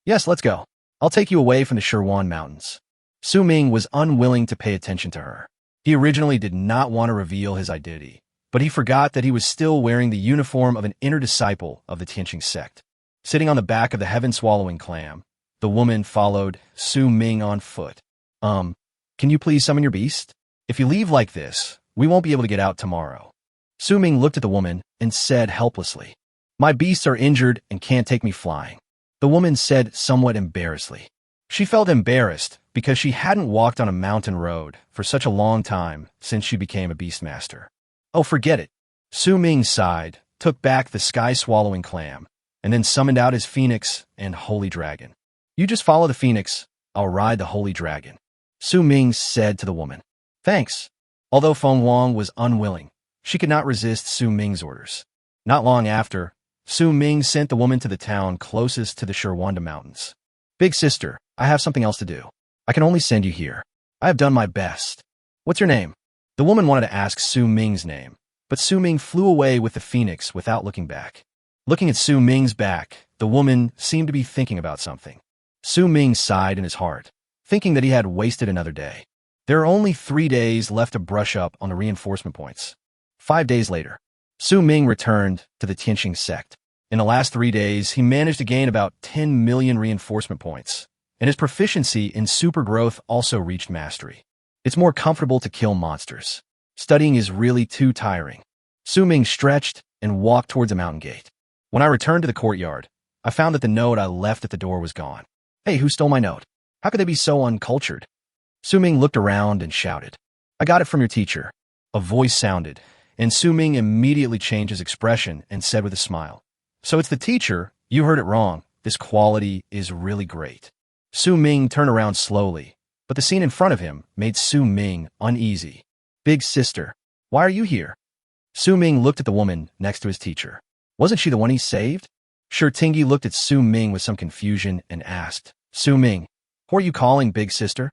Yes, let's go. I'll take you away from the Shirwan Mountains. Su Ming was unwilling to pay attention to her. He originally did not want to reveal his identity, but he forgot that he was still wearing the uniform of an inner disciple of the Tianxing sect. Sitting on the back of the heaven-swallowing clam, the woman followed Su Ming on foot. Can you please summon your beast? If you leave like this, we won't be able to get out tomorrow. Su Ming looked at the woman and said helplessly, My beasts are injured and can't take me flying. The woman said somewhat embarrassedly. She felt embarrassed because she hadn't walked on a mountain road for such a long time since she became a beastmaster. Oh, forget it. Su Ming sighed, took back the sky-swallowing clam, and then summoned out his phoenix and holy dragon. You just follow the phoenix, I'll ride the holy dragon. Su Ming said to the woman. Thanks. Although Feng Wang was unwilling, she could not resist Su Ming's orders. Not long after, Su Ming sent the woman to the town closest to the Shirwanda Mountains. Big sister, I have something else to do. I can only send you here. I have done my best. What's your name? The woman wanted to ask Su Ming's name, but Su Ming flew away with the phoenix without looking back. Looking at Su Ming's back, the woman seemed to be thinking about something. Su Ming sighed in his heart, thinking that he had wasted another day. There are only 3 days left to brush up on the reinforcement points. 5 days later, Su Ming returned to the Tianqing sect. In the last 3 days, he managed to gain about 10 million reinforcement points, and his proficiency in super growth also reached mastery. It's more comfortable to kill monsters. Studying is really too tiring. Su Ming stretched and walked towards a mountain gate. When I returned to the courtyard, I found that the note I left at the door was gone. Hey, who stole my note? How could they be so uncultured? Su Ming looked around and shouted. I got it from your teacher. A voice sounded, and Su Ming immediately changed his expression and said with a smile. So it's the teacher. You heard it wrong. This quality is really great. Su Ming turned around slowly, but the scene in front of him made Su Ming uneasy. Big sister, why are you here? Su Ming looked at the woman next to his teacher. Wasn't she the one he saved? Shirtingi looked at Su Ming with some confusion and asked, Su Ming, who are you calling big sister?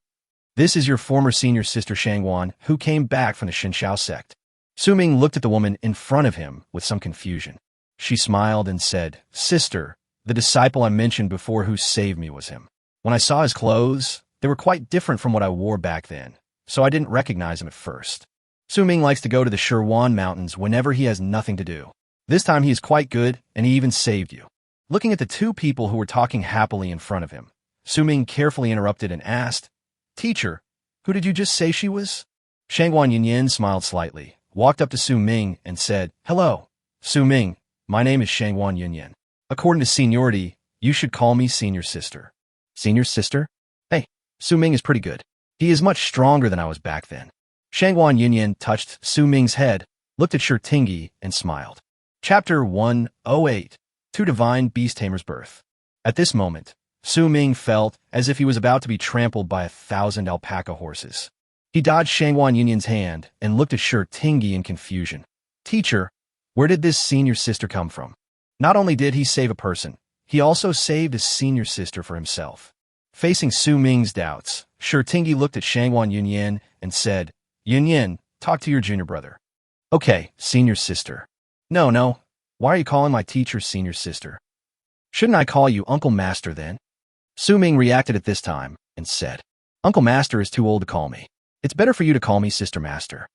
This is your former senior sister Shangwan, who came back from the Xinxiao sect. Su Ming looked at the woman in front of him with some confusion. She smiled and said, Sister, the disciple I mentioned before who saved me was him. When I saw his clothes, they were quite different from what I wore back then, so I didn't recognize him at first. Su Ming likes to go to the Shirwan Mountains whenever he has nothing to do. This time he is quite good, and he even saved you. Looking at the two people who were talking happily in front of him, Su Ming carefully interrupted and asked, Teacher, who did you just say she was? Shangwan Yinyan smiled slightly, walked up to Su Ming, and said, Hello, Su Ming, my name is Shangwan Yinyan. According to seniority, you should call me senior sister. Senior sister? Hey, Su Ming is pretty good. He is much stronger than I was back then. Shangwan Yinyan touched Su Ming's head, looked at Shirtingi, and smiled. Chapter 108, Two Divine Beast Tamers' Birth. At this moment, Su Ming felt as if he was about to be trampled by 1,000 alpaca horses. He dodged Shangwan Yinyan's hand and looked at Shirtingi in confusion. Teacher, where did this senior sister come from? Not only did he save a person, he also saved his senior sister for himself. Facing Su Ming's doubts, Shirtingi looked at Shangwan Yinyan and said, Yinyan, talk to your junior brother. Okay, senior sister. No. Why are you calling my teacher senior sister? Shouldn't I call you Uncle Master then? Su Ming reacted at this time and said, Uncle Master is too old to call me. It's better for you to call me Sister Master.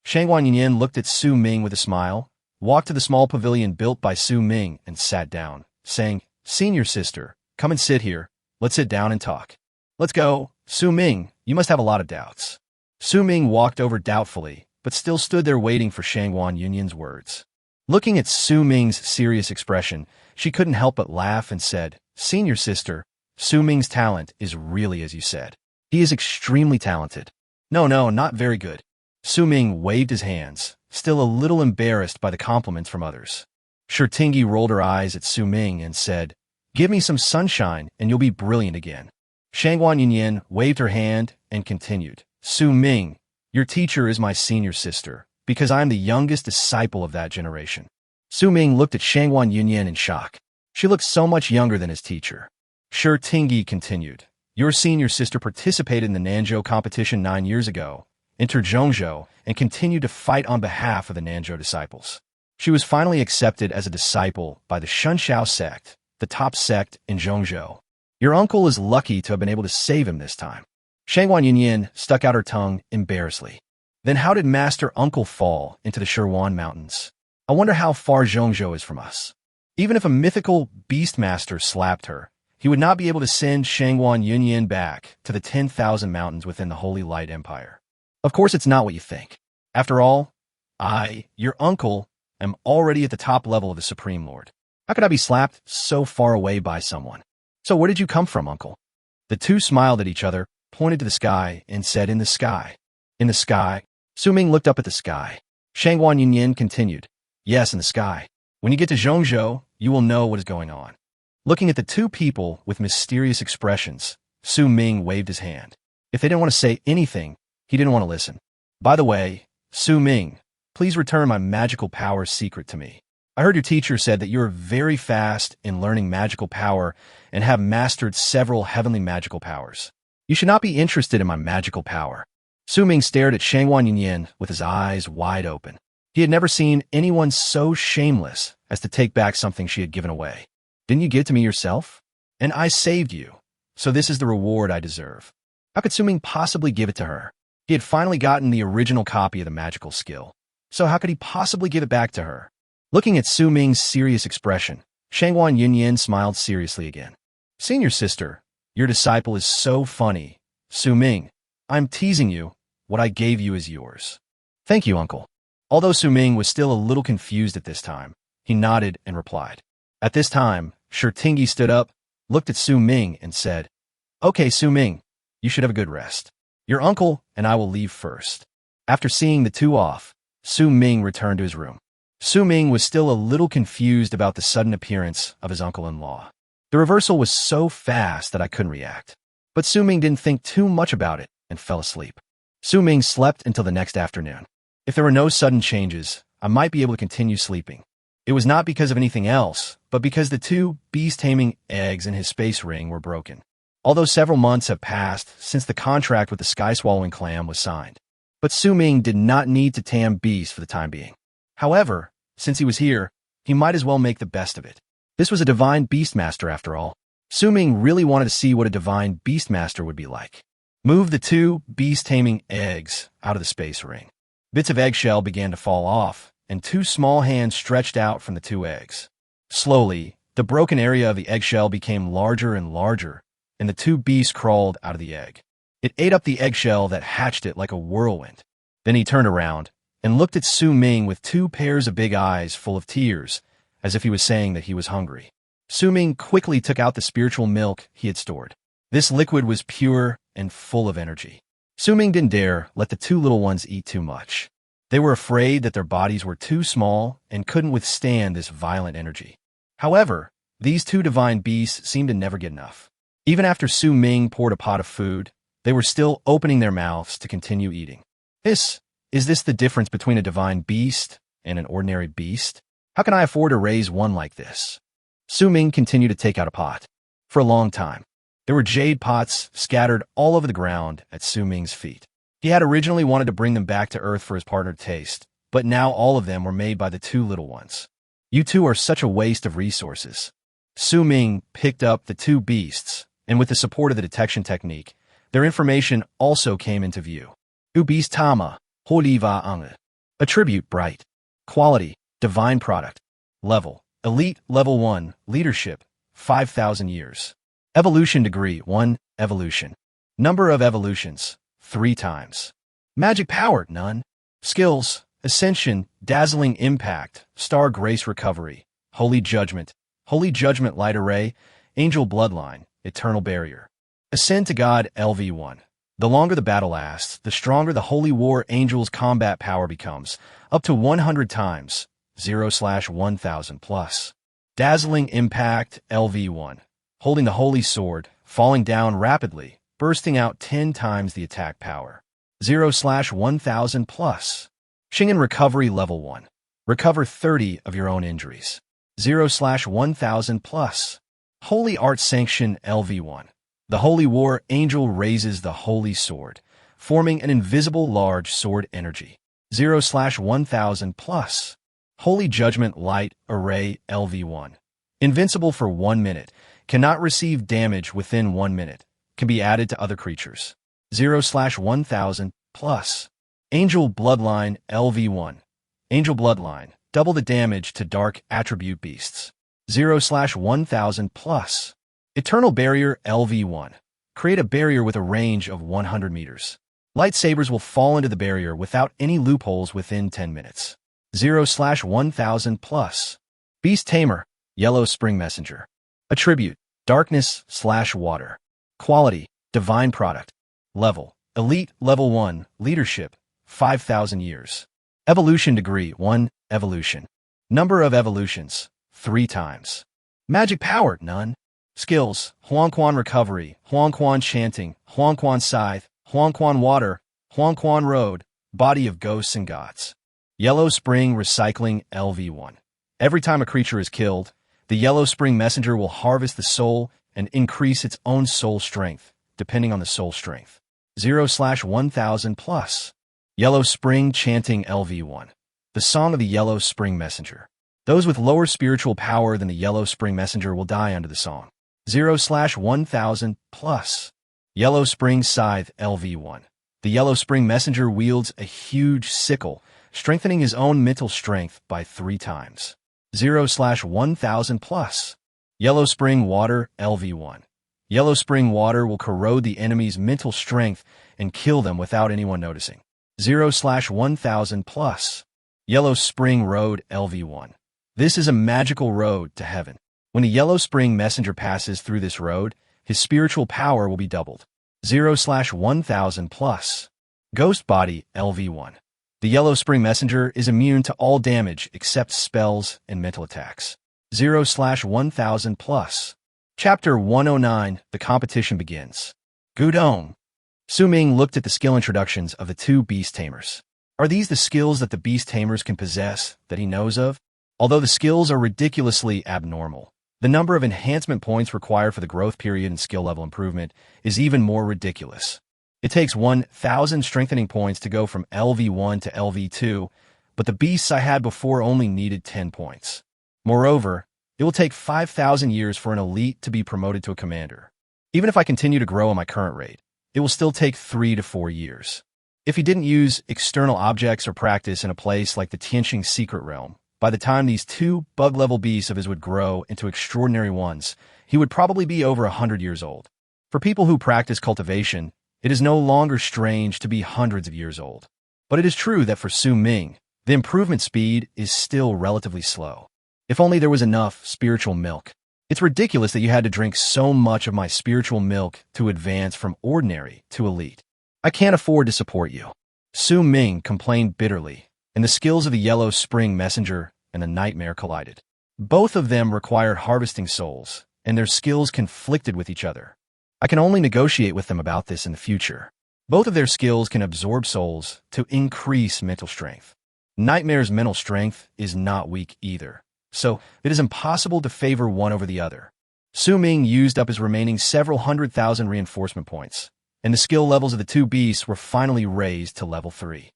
Shangwan Yinyan looked at Su Ming with a smile, walked to the small pavilion built by Su Ming and sat down, saying, Senior sister, come and sit here. Let's sit down and talk. Let's go. Su Ming, you must have a lot of doubts. Su Ming walked over doubtfully, but still stood there waiting for Shangwan Yinyan's words. Looking at Su Ming's serious expression, she couldn't help but laugh and said, Senior sister, Su Ming's talent is really as you said. He is extremely talented. No, not very good. Su Ming waved his hands, still a little embarrassed by the compliments from others. Shirtingi rolled her eyes at Su Ming and said, Give me some sunshine and you'll be brilliant again. Shangwan Yinyan waved her hand and continued, Su Ming, your teacher is my senior sister, because I am the youngest disciple of that generation. Su Ming looked at Shangwan Yinyan in shock. She looked so much younger than his teacher. Shirtingi continued, Your senior sister participated in the Nanzhou competition 9 years ago, entered Zhongzhou, and continued to fight on behalf of the Nanzhou disciples. She was finally accepted as a disciple by the Xinxiao sect, the top sect in Zhongzhou. Your uncle is lucky to have been able to save him this time. Shangwan Yinyan stuck out her tongue embarrassedly. Then how did Master Uncle fall into the Shirwan Mountains? I wonder how far Zhongzhou is from us. Even if a mythical beastmaster slapped her, he would not be able to send Shangwan Yinyan back to the 10,000 mountains within the Holy Light Empire. Of course, it's not what you think. After all, I, your uncle, am already at the top level of the Supreme Lord. How could I be slapped so far away by someone? So where did you come from, uncle? The two smiled at each other, pointed to the sky, and said, In the sky. In the sky. Su Ming looked up at the sky. Shangguan Yunyin continued. Yes, in the sky. When you get to Zhongzhou, you will know what is going on. Looking at the two people with mysterious expressions, Su Ming waved his hand. If they didn't want to say anything, he didn't want to listen. By the way, Su Ming, please return my magical power secret to me. I heard your teacher said that you are very fast in learning magical power and have mastered several heavenly magical powers. You should not be interested in my magical power. Su Ming stared at Shangguan Yunyin with his eyes wide open. He had never seen anyone so shameless as to take back something she had given away. Didn't you give it to me yourself? And I saved you. So this is the reward I deserve. How could Su Ming possibly give it to her? He had finally gotten the original copy of the magical skill. So how could he possibly give it back to her? Looking at Su Ming's serious expression, Shangguan Yunyin smiled seriously again. Senior sister, your disciple is so funny. Su Ming, I'm teasing you. What I gave you is yours. Thank you, uncle. Although Su Ming was still a little confused at this time, he nodded and replied. At this time, Shirtingi stood up, looked at Su Ming and said, Okay, Su Ming, you should have a good rest. Your uncle and I will leave first. After seeing the two off, Su Ming returned to his room. Su Ming was still a little confused about the sudden appearance of his uncle-in-law. The reversal was so fast that I couldn't react. But Su Ming didn't think too much about it and fell asleep. Su Ming slept until the next afternoon. If there were no sudden changes, I might be able to continue sleeping. It was not because of anything else, but because the two beast-taming eggs in his space ring were broken. Although several months have passed since the contract with the sky-swallowing clam was signed. But Su Ming did not need to tame beasts for the time being. However, since he was here, he might as well make the best of it. This was a divine beastmaster after all. Su Ming really wanted to see what a divine beastmaster would be like. Move the two beast-taming eggs out of the space ring. Bits of eggshell began to fall off, and two small hands stretched out from the two eggs. Slowly, the broken area of the eggshell became larger and larger, and the two beasts crawled out of the egg. It ate up the eggshell that hatched it like a whirlwind. Then he turned around and looked at Su Ming with two pairs of big eyes full of tears, as if he was saying that he was hungry. Su Ming quickly took out the spiritual milk he had stored. This liquid was pure and full of energy. Su Ming didn't dare let the two little ones eat too much. They were afraid that their bodies were too small and couldn't withstand this violent energy. However, these two divine beasts seemed to never get enough. Even after Su Ming poured a pot of food, they were still opening their mouths to continue eating. Is this the difference between a divine beast and an ordinary beast? How can I afford to raise one like this? Su Ming continued to take out a pot. For a long time, there were jade pots scattered all over the ground at Su Ming's feet. He had originally wanted to bring them back to Earth for his partner to taste, but now all of them were made by the two little ones. You two are such a waste of resources. Su Ming picked up the two beasts, and with the support of the detection technique, their information also came into view. Beast Tamer, Holiva Ange. Attribute bright. Quality, divine product. Level, elite level 1, leadership, 5,000 years. Evolution degree, 1, evolution. Number of evolutions, 3 times. Magic power, none. Skills, ascension, dazzling impact, star grace recovery, holy judgment light array, angel bloodline, eternal barrier. Ascend to God LV1. The longer the battle lasts, the stronger the Holy War Angel's combat power becomes, up to 100 times, 0/1000 plus. Dazzling Impact LV1. Holding the Holy Sword, falling down rapidly, bursting out 10 times the attack power, 0/1000 plus. Shingen Recovery Level 1. Recover 30 of your own injuries, 0/1000 plus. Holy Art Sanction LV1. The Holy War Angel raises the Holy Sword, forming an invisible large sword energy, 0/1000 plus. Holy Judgment Light Array LV1. Invincible for 1 minute, cannot receive damage within 1 minute, can be added to other creatures, 0/1000 plus. Angel Bloodline LV1. Angel Bloodline, double the damage to dark attribute beasts, 0/1000 plus. Eternal Barrier LV1. Create a barrier with a range of 100 meters. Lightsabers will fall into the barrier without any loopholes within 10 minutes. 0/1000 plus. Beast Tamer, Yellow Spring Messenger. Attribute, Darkness/Water. Quality, Divine Product. Level, Elite Level 1, Leadership, 5,000 years. Evolution degree 1. Evolution. Number of evolutions 3 times. Magic power none. Skills: Huangquan recovery, Huangquan chanting, Huangquan scythe, Huangquan water, Huangquan road, body of ghosts and gods. Yellow spring recycling LV1. Every time a creature is killed, the yellow spring messenger will harvest the soul and increase its own soul strength, depending on the soul strength. 0/1000 plus. Yellow spring chanting LV1. The song of the yellow spring messenger. Those with lower spiritual power than the yellow spring messenger will die under the song. 0/1000 plus. Yellow spring scythe LV1. The yellow spring messenger wields a huge sickle, strengthening his own mental strength by 3 times. 0/1000 plus. Yellow spring water LV1. Yellow spring water will corrode the enemy's mental strength and kill them without anyone noticing. 0/1000 plus. Yellow spring road LV1. This is a magical road to heaven. When a yellow spring messenger passes through this road, his spiritual power will be doubled. 0/1000 plus. Ghost body LV1. The yellow spring messenger is immune to all damage except spells and mental attacks. 0/1000 plus. Chapter 109. The competition begins. Gudong. Ming looked at the skill introductions of the 2 beast tamers. Are these the skills that the beast tamers can possess that he knows of? Although the skills are ridiculously abnormal, the number of enhancement points required for the growth period and skill level improvement is even more ridiculous. It takes 1,000 strengthening points to go from LV1 to LV2, but the beasts I had before only needed 10 points. Moreover, it will take 5,000 years for an elite to be promoted to a commander. Even if I continue to grow at my current rate, it will still take 3 to 4 years. If he didn't use external objects or practice in a place like the Tianqing Secret Realm, by the time these 2 bug-level beasts of his would grow into extraordinary ones, he would probably be over 100 years old. For people who practice cultivation, it is no longer strange to be hundreds of years old. But it is true that for Ming, the improvement speed is still relatively slow. If only there was enough spiritual milk. It's ridiculous that you had to drink so much of my spiritual milk to advance from ordinary to elite. I can't afford to support you. Ming complained bitterly, and the skills of the yellow spring messenger and the nightmare collided. Both of them required harvesting souls, and their skills conflicted with each other. I can only negotiate with them about this in the future. Both of their skills can absorb souls to increase mental strength. Nightmare's mental strength is not weak either, so it is impossible to favor one over the other. Ming used up his remaining several 100,000 reinforcement points, and the skill levels of the 2 beasts were finally raised to level 3.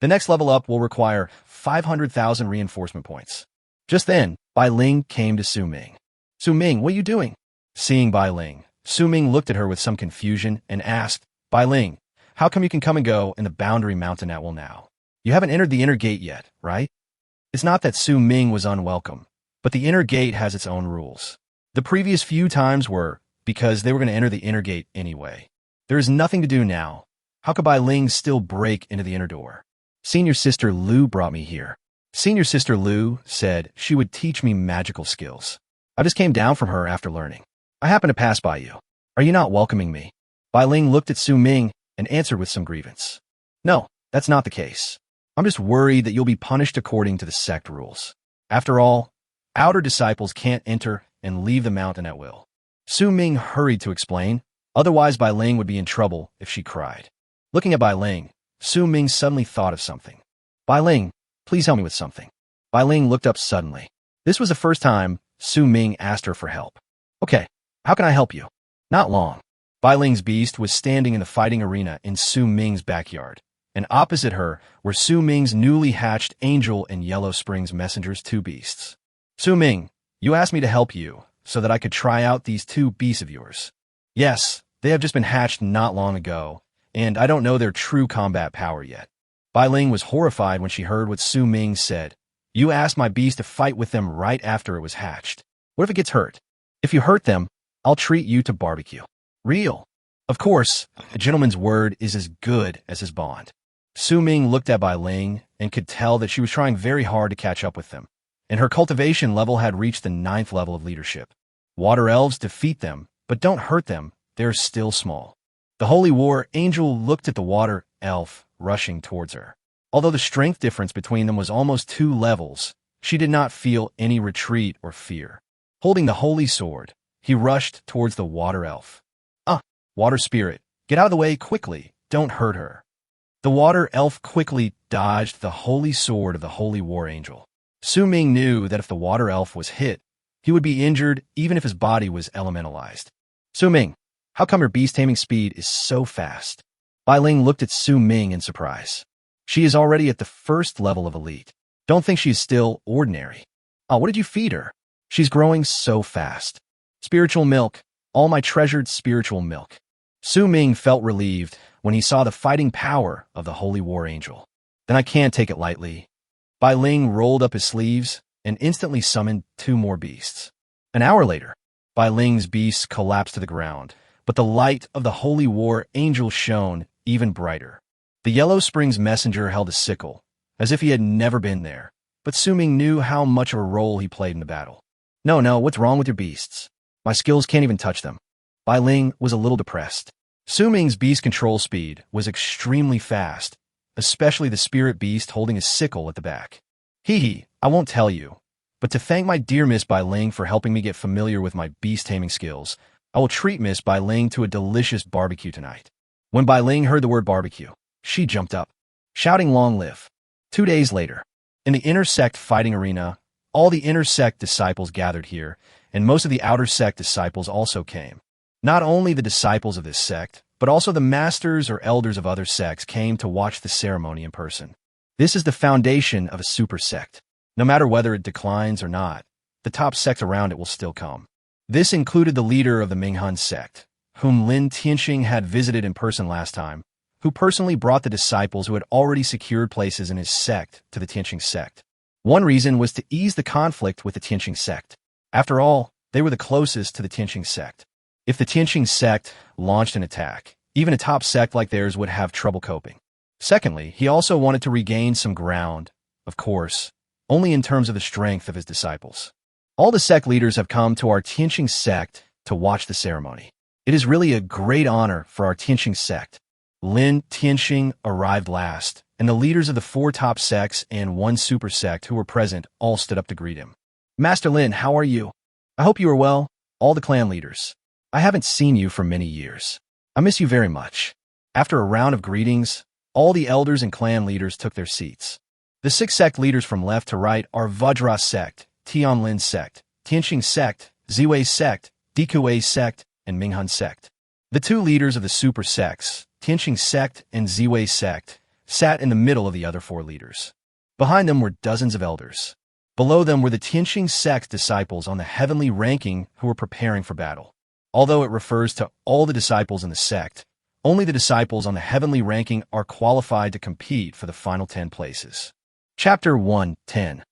The next level up will require 500,000 reinforcement points. Just then, Bai Ling came to Ming. Ming, what are you doing? Seeing Bai Ling, Ming looked at her with some confusion and asked, Bai Ling, how come you can come and go in the boundary mountain at will now? You haven't entered the inner gate yet, right? It's not that Ming was unwelcome, but the inner gate has its own rules. The previous few times were because they were going to enter the inner gate anyway. There is nothing to do now. How could Bai Ling still break into the inner door? Senior Sister Lu brought me here. Senior Sister Lu said she would teach me magical skills. I just came down from her after learning. I happened to pass by you. Are you not welcoming me? Bai Ling looked at Ming and answered with some grievance. No, that's not the case. I'm just worried that you'll be punished according to the sect rules. After all, outer disciples can't enter and leave the mountain at will. Ming hurried to explain, otherwise Bai Ling would be in trouble if she cried. Looking at Bai Ling, Ming suddenly thought of something. Bai Ling, please help me with something. Bai Ling looked up suddenly. This was the first time Ming asked her for help. Okay, how can I help you? Not long. Bai Ling's beast was standing in the fighting arena in Ming's backyard, and opposite her were Ming's newly hatched Angel and Yellow Springs Messenger's 2 beasts. Ming, you asked me to help you so that I could try out these 2 beasts of yours. Yes, they have just been hatched not long ago, and I don't know their true combat power yet. Bai Ling was horrified when she heard what Ming said. You asked my beast to fight with them right after it was hatched. What if it gets hurt? If you hurt them, I'll treat you to barbecue. Real. Of course, a gentleman's word is as good as his bond. Ming looked at Bai Ling and could tell that she was trying very hard to catch up with them, and her cultivation level had reached the 9th level of leadership. Water elves defeat them, but don't hurt them, they are still small. The Holy War Angel looked at the water elf rushing towards her. Although the strength difference between them was almost 2 levels, she did not feel any retreat or fear. Holding the holy sword, he rushed towards the water elf. Water spirit, get out of the way quickly, don't hurt her. The water elf quickly dodged the holy sword of the holy war angel. Ming knew that if the water elf was hit, he would be injured even if his body was elementalized. Ming, how come your beast taming speed is so fast? Bai Ling looked at Ming in surprise. She is already at the first level of elite. Don't think she's still ordinary. What did you feed her? She's growing so fast. Spiritual milk, all my treasured spiritual milk. Ming felt relieved when he saw the fighting power of the holy war angel. Then I can't take it lightly. Bai Ling rolled up his sleeves and instantly summoned 2 more beasts. An hour later, Bai Ling's beasts collapsed to the ground, but the light of the holy war angel shone even brighter. The Yellow Springs messenger held a sickle, as if he had never been there, but Ming knew how much of a role he played in the battle. No, what's wrong with your beasts? My skills can't even touch them. Bai Ling was a little depressed. Ming's beast control speed was extremely fast, especially the spirit beast holding a sickle at the back. I won't tell you, but to thank my dear Miss Bai Ling for helping me get familiar with my beast taming skills, I will treat Miss Bai Ling to a delicious barbecue tonight. When Bai Ling heard the word barbecue, she jumped up, shouting long live. 2 days later, in the inner sect fighting arena, all the inner sect disciples gathered here, and most of the outer sect disciples also came. Not only the disciples of this sect, but also the masters or elders of other sects came to watch the ceremony in person. This is the foundation of a super sect. No matter whether it declines or not, the top sect around it will still come. This included the leader of the Ming sect, whom Lin Tianxing had visited in person last time, who personally brought the disciples who had already secured places in his sect to the Tianxing sect. One reason was to ease the conflict with the Tianxing sect. After all, they were the closest to the Tianxing sect. If the Tianxing sect launched an attack, even a top sect like theirs would have trouble coping. Secondly, he also wanted to regain some ground, of course, only in terms of the strength of his disciples. All the sect leaders have come to our Tianxing sect to watch the ceremony. It is really a great honor for our Tianxing sect. Lin Tianxing arrived last, and the leaders of the 4 top sects and 1 super sect who were present all stood up to greet him. Master Lin, how are you? I hope you are well, all the clan leaders. I haven't seen you for many years. I miss you very much. After a round of greetings, all the elders and clan leaders took their seats. The 6 sect leaders from left to right are Vajra sect, Tianlin sect, Tianxing sect, Ziwei sect, Dikue sect, and Ming sect. The 2 leaders of the super sects, Tianxing sect and Ziwei sect, sat in the middle of the other 4 leaders. Behind them were dozens of elders. Below them were the Tianxing sect disciples on the heavenly ranking who were preparing for battle. Although it refers to all the disciples in the sect, only the disciples on the heavenly ranking are qualified to compete for the final 10 places. Chapter 1:10.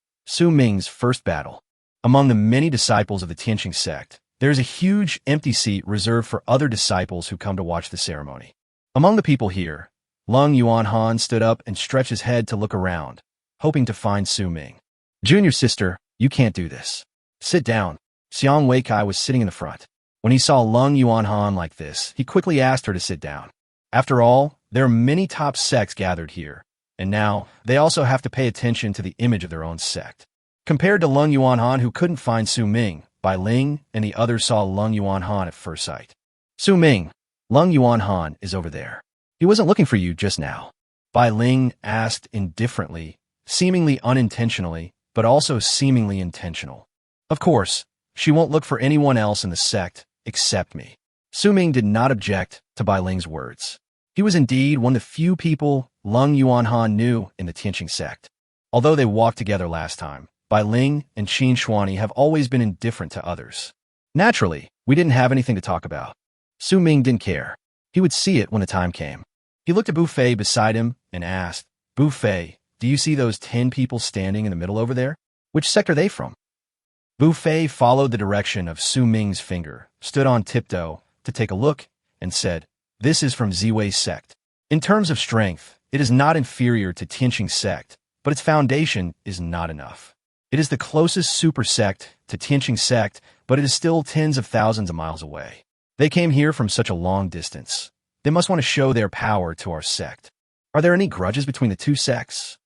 Ming's first battle. Among the many disciples of the Tianxing sect, there is a huge empty seat reserved for other disciples who come to watch the ceremony. Among the people here, Lung Yuanhan stood up and stretched his head to look around, hoping to find Ming. Junior sister, you can't do this. Sit down. Xiang Weikai was sitting in the front. When he saw Lung Yuanhan like this, he quickly asked her to sit down. After all, there are many top sects gathered here, and now they also have to pay attention to the image of their own sect. Compared to Lung Yuanhan, who couldn't find Ming, Bai Ling and the others saw Lung Yuanhan at first sight. Ming, Lung Yuanhan is over there. He wasn't looking for you just now. Bai Ling asked indifferently, seemingly unintentionally, but also seemingly intentional. Of course, she won't look for anyone else in the sect except me. Ming did not object to Bai Ling's words. He was indeed one of the few people Lung Yuanhan knew in the Tianxing sect. Although they walked together last time, Bai Ling and Qin Shuani have always been indifferent to others. Naturally, we didn't have anything to talk about. Ming didn't care. He would see it when the time came. He looked at Buffet beside him and asked, Buffet, do you see those 10 people standing in the middle over there? Which sect are they from? Buffet followed the direction of Ming's finger, stood on tiptoe to take a look, and said, This is from Ziwei sect. In terms of strength, it is not inferior to Tianxing sect, but its foundation is not enough. It is the closest super sect to Tianxing sect, but it is still tens of thousands of miles away. They came here from such a long distance. They must want to show their power to our sect. Are there any grudges between the two sects?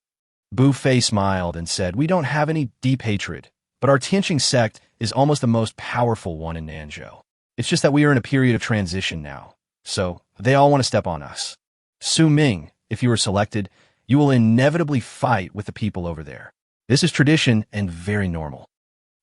Bu Fei smiled and said, we don't have any deep hatred, but our Tianqing sect is almost the most powerful one in Nanzhou. It's just that we are in a period of transition now, so they all want to step on us. Su Ming, if you are selected, you will inevitably fight with the people over there. This is tradition and very normal.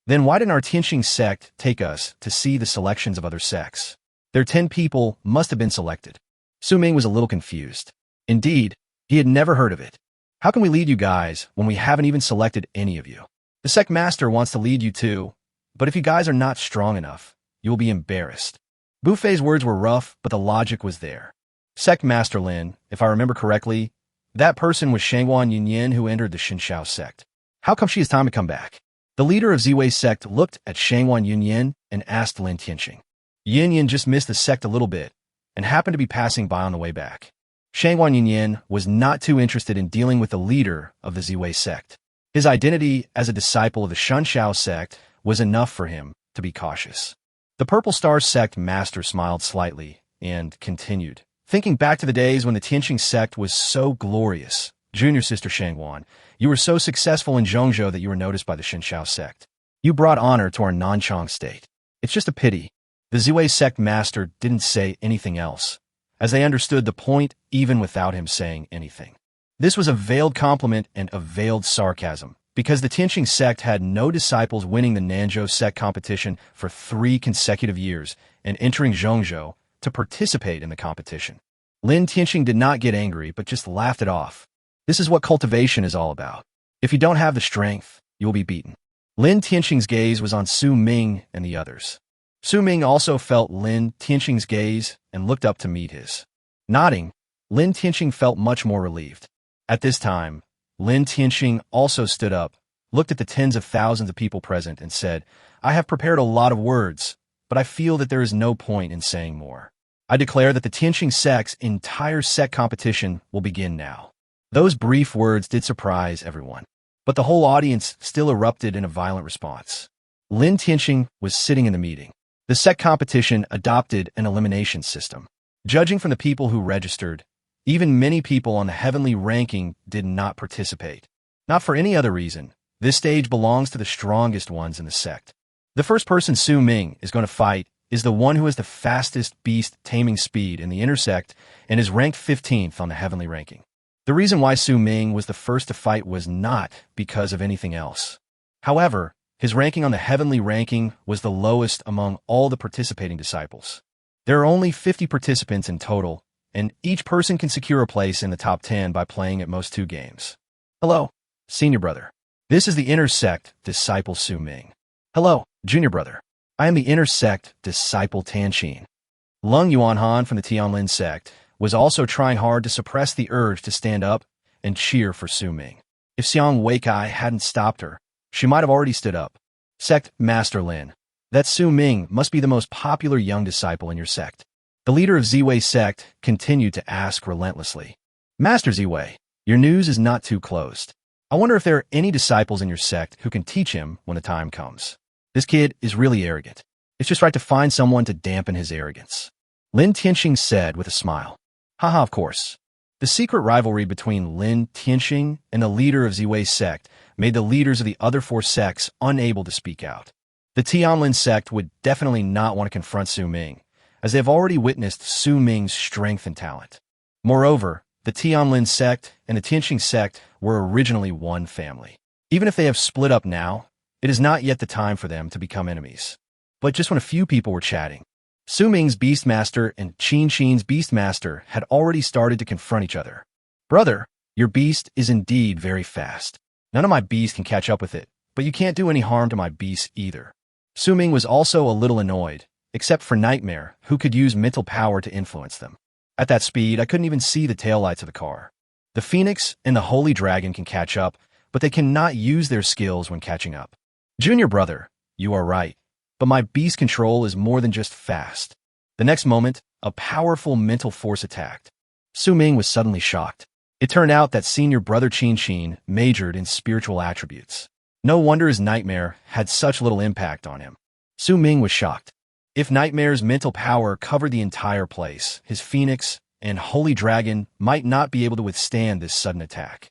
Then why didn't our Tianqing sect take us to see the selections of other sects? Their 10 people must have been selected. Su Ming was a little confused. Indeed, he had never heard of it. How can we lead you guys when we haven't even selected any of you? The sect master wants to lead you too, but if you guys are not strong enough, you will be embarrassed. Bu Fei's words were rough, but the logic was there. Sect Master Lin, if I remember correctly, that person was Shangwan Yunyan who entered the Xinshao sect. How come she has time to come back? The leader of Ziwei's sect looked at Shangwan Yunyan and asked Lin Tianqing. Yunyan just missed the sect a little bit and happened to be passing by on the way back. Shangwan Yunyan was not too interested in dealing with the leader of the Ziwei sect. His identity as a disciple of the Shunshao sect was enough for him to be cautious. The Purple Star sect master smiled slightly and continued. Thinking back to the days when the Tianqing sect was so glorious, junior sister Shangwan, you were so successful in Zhongzhou that you were noticed by the Xinshao sect. You brought honor to our Nanchang state. It's just a pity. The Ziwei sect master didn't say anything else, as they understood the point even without him saying anything. This was a veiled compliment and a veiled sarcasm, because the Tianqing sect had no disciples winning the Nanzhou sect competition for 3 consecutive years and entering Zhongzhou to participate in the competition. Lin Tianqing did not get angry, but just laughed it off. This is what cultivation is all about. If you don't have the strength, you will be beaten. Lin Tianqing's gaze was on Su Ming and the others. Su Ming also felt Lin Tianqing's gaze and looked up to meet his. Nodding, Lin Tianqing felt much more relieved. At this time, Lin Tianqing also stood up, looked at the tens of thousands of people present and said, I have prepared a lot of words, but I feel that there is no point in saying more. I declare that the Tianqing sect's entire sect competition will begin now. Those brief words did surprise everyone, but the whole audience still erupted in a violent response. Lin Tianqing was sitting in the meeting. The sect competition adopted an elimination system. Judging from the people who registered, even many people on the heavenly ranking did not participate. Not for any other reason. This stage belongs to the strongest ones in the sect. The first person Su Ming is going to fight is the one who has the fastest beast taming speed in the inner sect and is ranked 15th on the heavenly ranking. The reason why Su Ming was the first to fight was not because of anything else. However, his ranking on the heavenly ranking was the lowest among all the participating disciples. There are only 50 participants in total, and each person can secure a place in the top 10 by playing at most 2 games. Hello, senior brother. This is the inner sect disciple Su Ming. Hello, junior brother. I am the inner sect disciple Tianqing. Lung Yuanhan from the Tianlin sect was also trying hard to suppress the urge to stand up and cheer for Su Ming. If Xiang Weikai hadn't stopped her, she might have already stood up. Sect Master Lin. That Su Ming must be the most popular young disciple in your sect. The leader of Ziwei's sect continued to ask relentlessly. Master Ziwei, your news is not too closed. I wonder if there are any disciples in your sect who can teach him when the time comes. This kid is really arrogant. It's just right to find someone to dampen his arrogance. Lin Tianqing said with a smile. Haha, of course. The secret rivalry between Lin Tianqing and the leader of Ziwei's sect made the leaders of the other 4 sects unable to speak out. The Tianlin sect would definitely not want to confront Su Ming, as they have already witnessed Su Ming's strength and talent. Moreover, the Tianlin sect and the Tianqing sect were originally one family. Even if they have split up now, it is not yet the time for them to become enemies. But just when a few people were chatting, Su Ming's beastmaster and Qin Qin's beastmaster had already started to confront each other. Brother, your beast is indeed very fast. None of my beasts can catch up with it, but you can't do any harm to my beasts either. Su Ming was also a little annoyed, except for Nightmare, who could use mental power to influence them. At that speed, I couldn't even see the taillights of the car. The Phoenix and the Holy Dragon can catch up, but they cannot use their skills when catching up. Junior brother, you are right, but my beast control is more than just fast. The next moment, a powerful mental force attacked. Su Ming was suddenly shocked. It turned out that senior brother Qin Qin majored in spiritual attributes. No wonder his Nightmare had such little impact on him. Su Ming was shocked. If Nightmare's mental power covered the entire place, his Phoenix and Holy Dragon might not be able to withstand this sudden attack.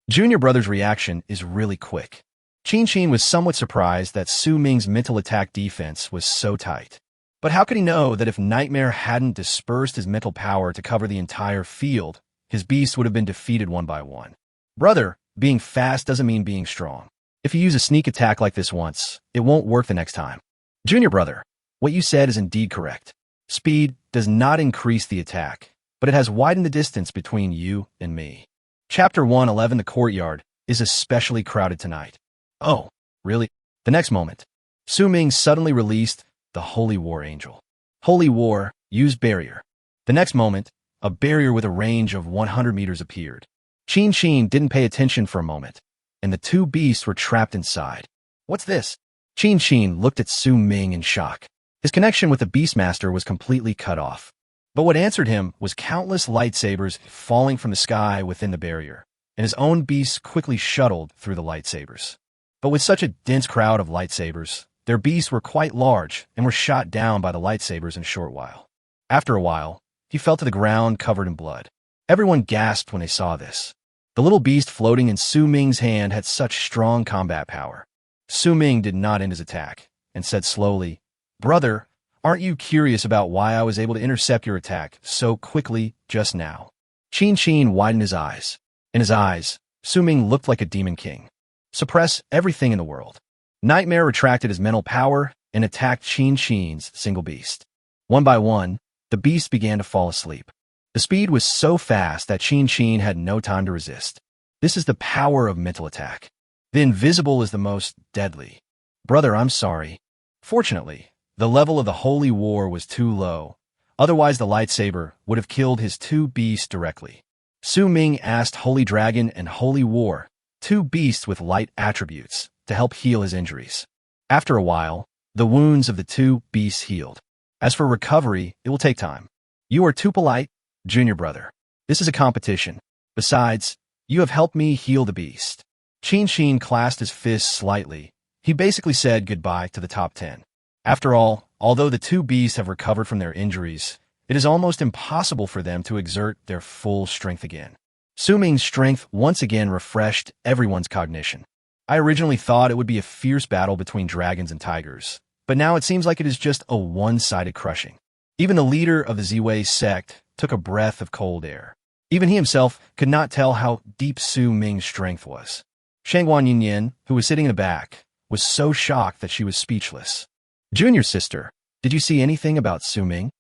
Junior brother's reaction is really quick. Qin was somewhat surprised that Su Ming's mental attack defense was so tight. But how could he know that if Nightmare hadn't dispersed his mental power to cover the entire field, his beast would have been defeated one by one? Brother, being fast doesn't mean being strong. If you use a sneak attack like this once, it won't work the next time. Junior brother, what you said is indeed correct. Speed does not increase the attack, but it has widened the distance between you and me. Chapter 111, The Courtyard, is especially crowded tonight. Oh, really? The next moment, Su Ming suddenly released the Holy War Angel. Holy War, use barrier. The next moment, a barrier with a range of 100 meters appeared. Qin didn't pay attention for a moment, and the two beasts were trapped inside. What's this? Qin looked at Su Ming in shock. His connection with the beastmaster was completely cut off. But what answered him was countless lightsabers falling from the sky within the barrier, and his own beasts quickly shuttled through the lightsabers. But with such a dense crowd of lightsabers, their beasts were quite large and were shot down by the lightsabers in a short while. After a while, he fell to the ground covered in blood. Everyone gasped when they saw this. The little beast floating in Su Ming's hand had such strong combat power. Su Ming did not end his attack, and said slowly, "Brother, aren't you curious about why I was able to intercept your attack so quickly just now?" Qin widened his eyes. In his eyes, Su Ming looked like a demon king. Suppress everything in the world. Nightmare retracted his mental power and attacked Qin's single beast. One by one, the beasts began to fall asleep. The speed was so fast that Qin had no time to resist. This is the power of mental attack. The invisible is the most deadly. Brother, I'm sorry. Fortunately, the level of the Holy War was too low. Otherwise, the lightsaber would have killed his two beasts directly. Su Ming asked Holy Dragon and Holy War, two beasts with light attributes, to help heal his injuries. After a while, the wounds of the two beasts healed. As for recovery, it will take time. You are too polite, junior brother. This is a competition. Besides, you have helped me heal the beast. Qin clasped his fists slightly. He basically said goodbye to the top 10. After all, although the two beasts have recovered from their injuries, it is almost impossible for them to exert their full strength again. Su Ming's strength once again refreshed everyone's cognition. I originally thought it would be a fierce battle between dragons and tigers, but now it seems like it is just a one-sided crushing. Even the leader of the Ziwei sect took a breath of cold air. Even he himself could not tell how deep Su Ming's strength was. Shangguan Yunyan, who was sitting in the back, was so shocked that she was speechless. Junior sister, did you see anything about Su Ming?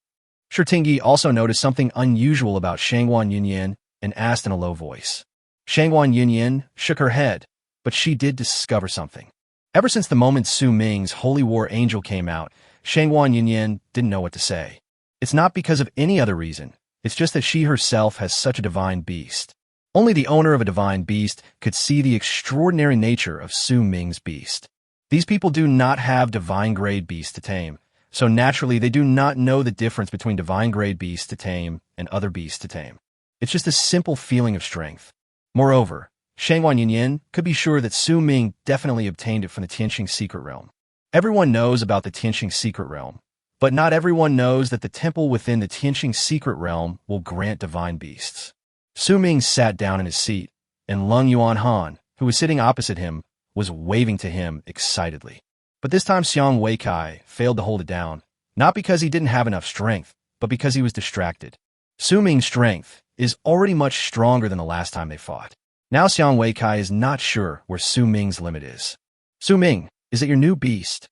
Shirtingi also noticed something unusual about Shangguan Yunyan and asked in a low voice. Shangguan Yunyan shook her head, but she did discover something. Ever since the moment Su Ming's Holy War Angel came out, Shangguan Yunyan didn't know what to say. It's not because of any other reason. It's just that she herself has such a divine beast. Only the owner of a divine beast could see the extraordinary nature of Su Ming's beast. These people do not have divine-grade beasts to tame, so naturally they do not know the difference between divine-grade beasts to tame and other beasts to tame. It's just a simple feeling of strength. Moreover, Shangguan Yunyan could be sure that Su Ming definitely obtained it from the Tianqing secret realm. Everyone knows about the Tianqing secret realm, but not everyone knows that the temple within the Tianqing secret realm will grant divine beasts. Su Ming sat down in his seat, and Lung Yuanhan, who was sitting opposite him, was waving to him excitedly. But this time Xiang Weikai failed to hold it down, not because he didn't have enough strength, but because he was distracted. Su Ming's strength is already much stronger than the last time they fought. Now Xiang Weikai is not sure where Su Ming's limit is. Su Ming, is it your new beast?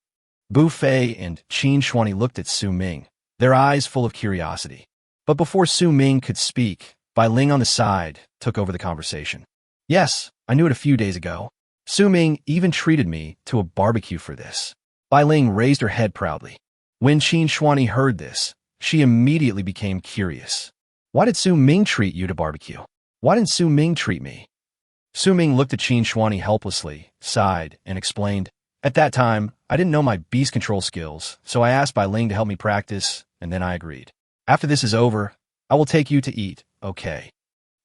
Bu Fei and Qin Shuani looked at Su Ming, their eyes full of curiosity. But before Su Ming could speak, Bai Ling on the side took over the conversation. Yes, I knew it a few days ago. Su Ming even treated me to a barbecue for this. Bai Ling raised her head proudly. When Qin Shuani heard this, she immediately became curious. Why did Su Ming treat you to barbecue? Why didn't Su Ming treat me? Su Ming looked at Qin Shuani helplessly, sighed, and explained, At that time, I didn't know my beast control skills, so I asked Bai Ling to help me practice, and then I agreed. After this is over, I will take you to eat, okay?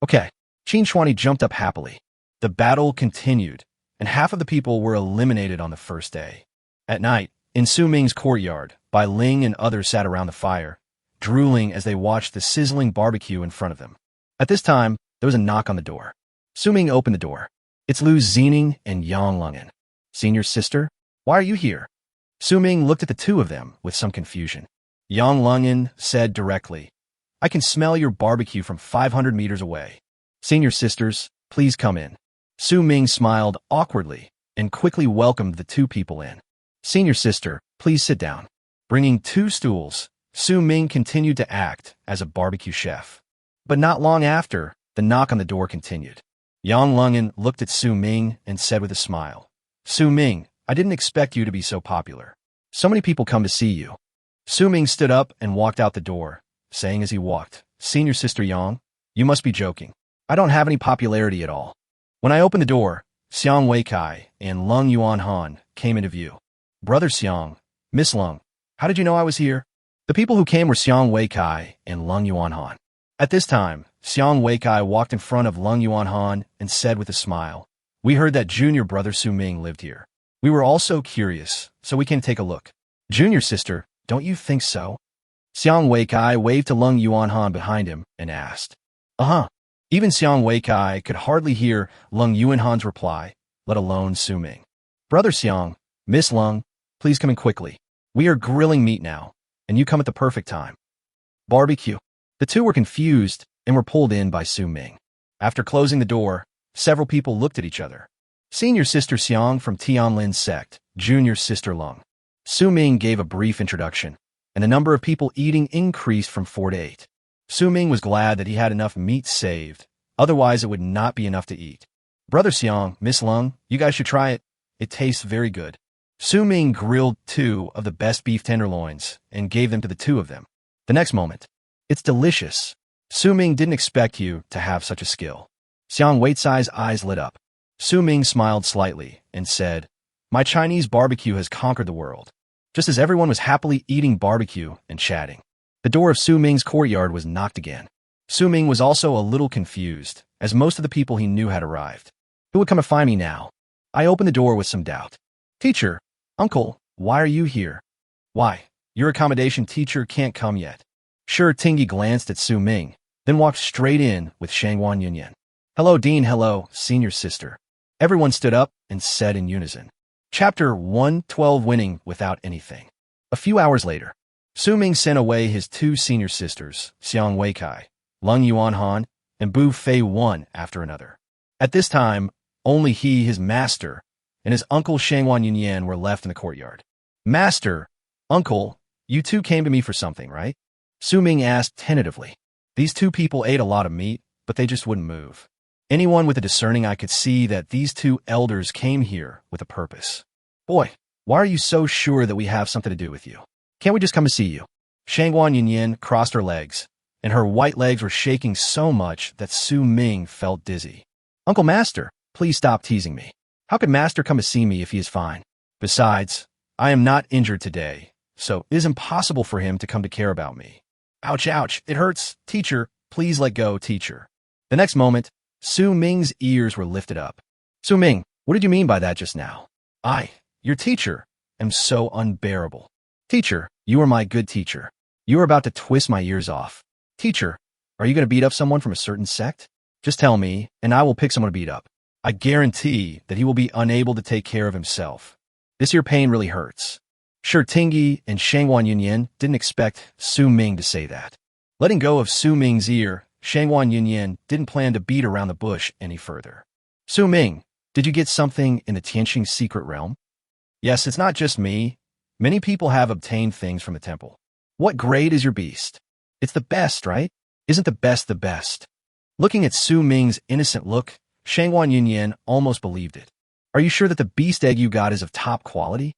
Okay. Qin Shuani jumped up happily. The battle continued, and half of the people were eliminated on the first day. At night, in Su Ming's courtyard, Bai Ling and others sat around the fire. drooling as they watched the sizzling barbecue in front of them. At this time, there was a knock on the door. Su Ming opened the door. It's Lu Zining and Yang Lungin. Senior sister, why are you here? Su Ming looked at the two of them with some confusion. Yang Lungin said directly, I can smell your barbecue from 500 meters away. Senior sisters, please come in. Su Ming smiled awkwardly and quickly welcomed the two people in. Senior sister, please sit down. Bringing two stools, Su Ming continued to act as a barbecue chef. But not long after, the knock on the door continued. Yang Lungin looked at Su Ming and said with a smile, Su Ming, I didn't expect you to be so popular. So many people come to see you. Su Ming stood up and walked out the door, saying as he walked, Senior sister Yang, you must be joking. I don't have any popularity at all. When I opened the door, Xiang Weikai and Lung Yuan Han came into view. Brother Xiang, Miss Lung, how did you know I was here? The people who came were Xiang Weikai and Lung Yuan Han. At this time, Xiang Weikai walked in front of Lung Yuan Han and said with a smile, We heard that junior brother Su Ming lived here. We were all so curious, so we came to take a look. Junior sister, don't you think so? Xiang Weikai waved to Lung Yuan Han behind him and asked. Uh-huh. Even Xiang Weikai could hardly hear Lung Yuan Han's reply, let alone Su Ming. Brother Xiang, Miss Lung, please come in quickly. We are grilling meat now, and you come at the perfect time. Barbecue. The two were confused and were pulled in by Su Ming. After closing the door, several people looked at each other. Senior sister Xiang from Tianlin's sect, junior sister Lung. Su Ming gave a brief introduction, and the number of people eating increased from 4 to 8. Su Ming was glad that he had enough meat saved, otherwise it would not be enough to eat. Brother Xiang, Miss Lung, you guys should try it. It tastes very good. Su Ming grilled 2 of the best beef tenderloins and gave them to the two of them. The next moment, it's delicious. Su Ming didn't expect you to have such a skill. Xiang Weicai's eyes lit up. Su Ming smiled slightly and said, My Chinese barbecue has conquered the world. Just as everyone was happily eating barbecue and chatting, the door of Su Ming's courtyard was knocked again. Su Ming was also a little confused, as most of the people he knew had arrived. Who would come to find me now? I opened the door with some doubt. Teacher, uncle, why are you here? Why, your accommodation teacher can't come yet. Sure, Tingyi glanced at Su Ming, then walked straight in with Shangwan Yunyan. Hello, Dean, hello, senior sister. Everyone stood up and said in unison. Chapter 112 Winning Without Anything. A few hours later, Su Ming sent away his 2 senior sisters, Xiang Weikai, Lung Yuan Han, and Bu Fei one after another. At this time, only he, his master, and his uncle Shangwan Yunyan were left in the courtyard. Master, uncle, you two came to me for something, right? Su Ming asked tentatively. These 2 people ate a lot of meat, but they just wouldn't move. Anyone with a discerning eye could see that these 2 elders came here with a purpose. Boy, why are you so sure that we have something to do with you? Can't we just come to see you? Shangwan Yunyan crossed her legs, and her white legs were shaking so much that Su Ming felt dizzy. Uncle Master, please stop teasing me. How could Master come to see me if he is fine? Besides, I am not injured today, so it is impossible for him to come to care about me. Ouch, ouch, it hurts. Teacher, please let go, teacher. The next moment, Su Ming's ears were lifted up. Su Ming, what did you mean by that just now? I, your teacher, am so unbearable. Teacher, you are my good teacher. You are about to twist my ears off. Teacher, are you going to beat up someone from a certain sect? Just tell me, and I will pick someone to beat up. I guarantee that he will be unable to take care of himself. This here pain really hurts. Sure, Tingyi and Shangwan Yunyan didn't expect Su Ming to say that. Letting go of Su Ming's ear, Shangwan Yunyan didn't plan to beat around the bush any further. Su Ming, did you get something in the Tianqing secret realm? Yes, it's not just me. Many people have obtained things from the temple. What grade is your beast? It's the best, right? Isn't the best the best? Looking at Su Ming's innocent look, Shangwan Yunyan almost believed it. Are you sure that the beast egg you got is of top quality?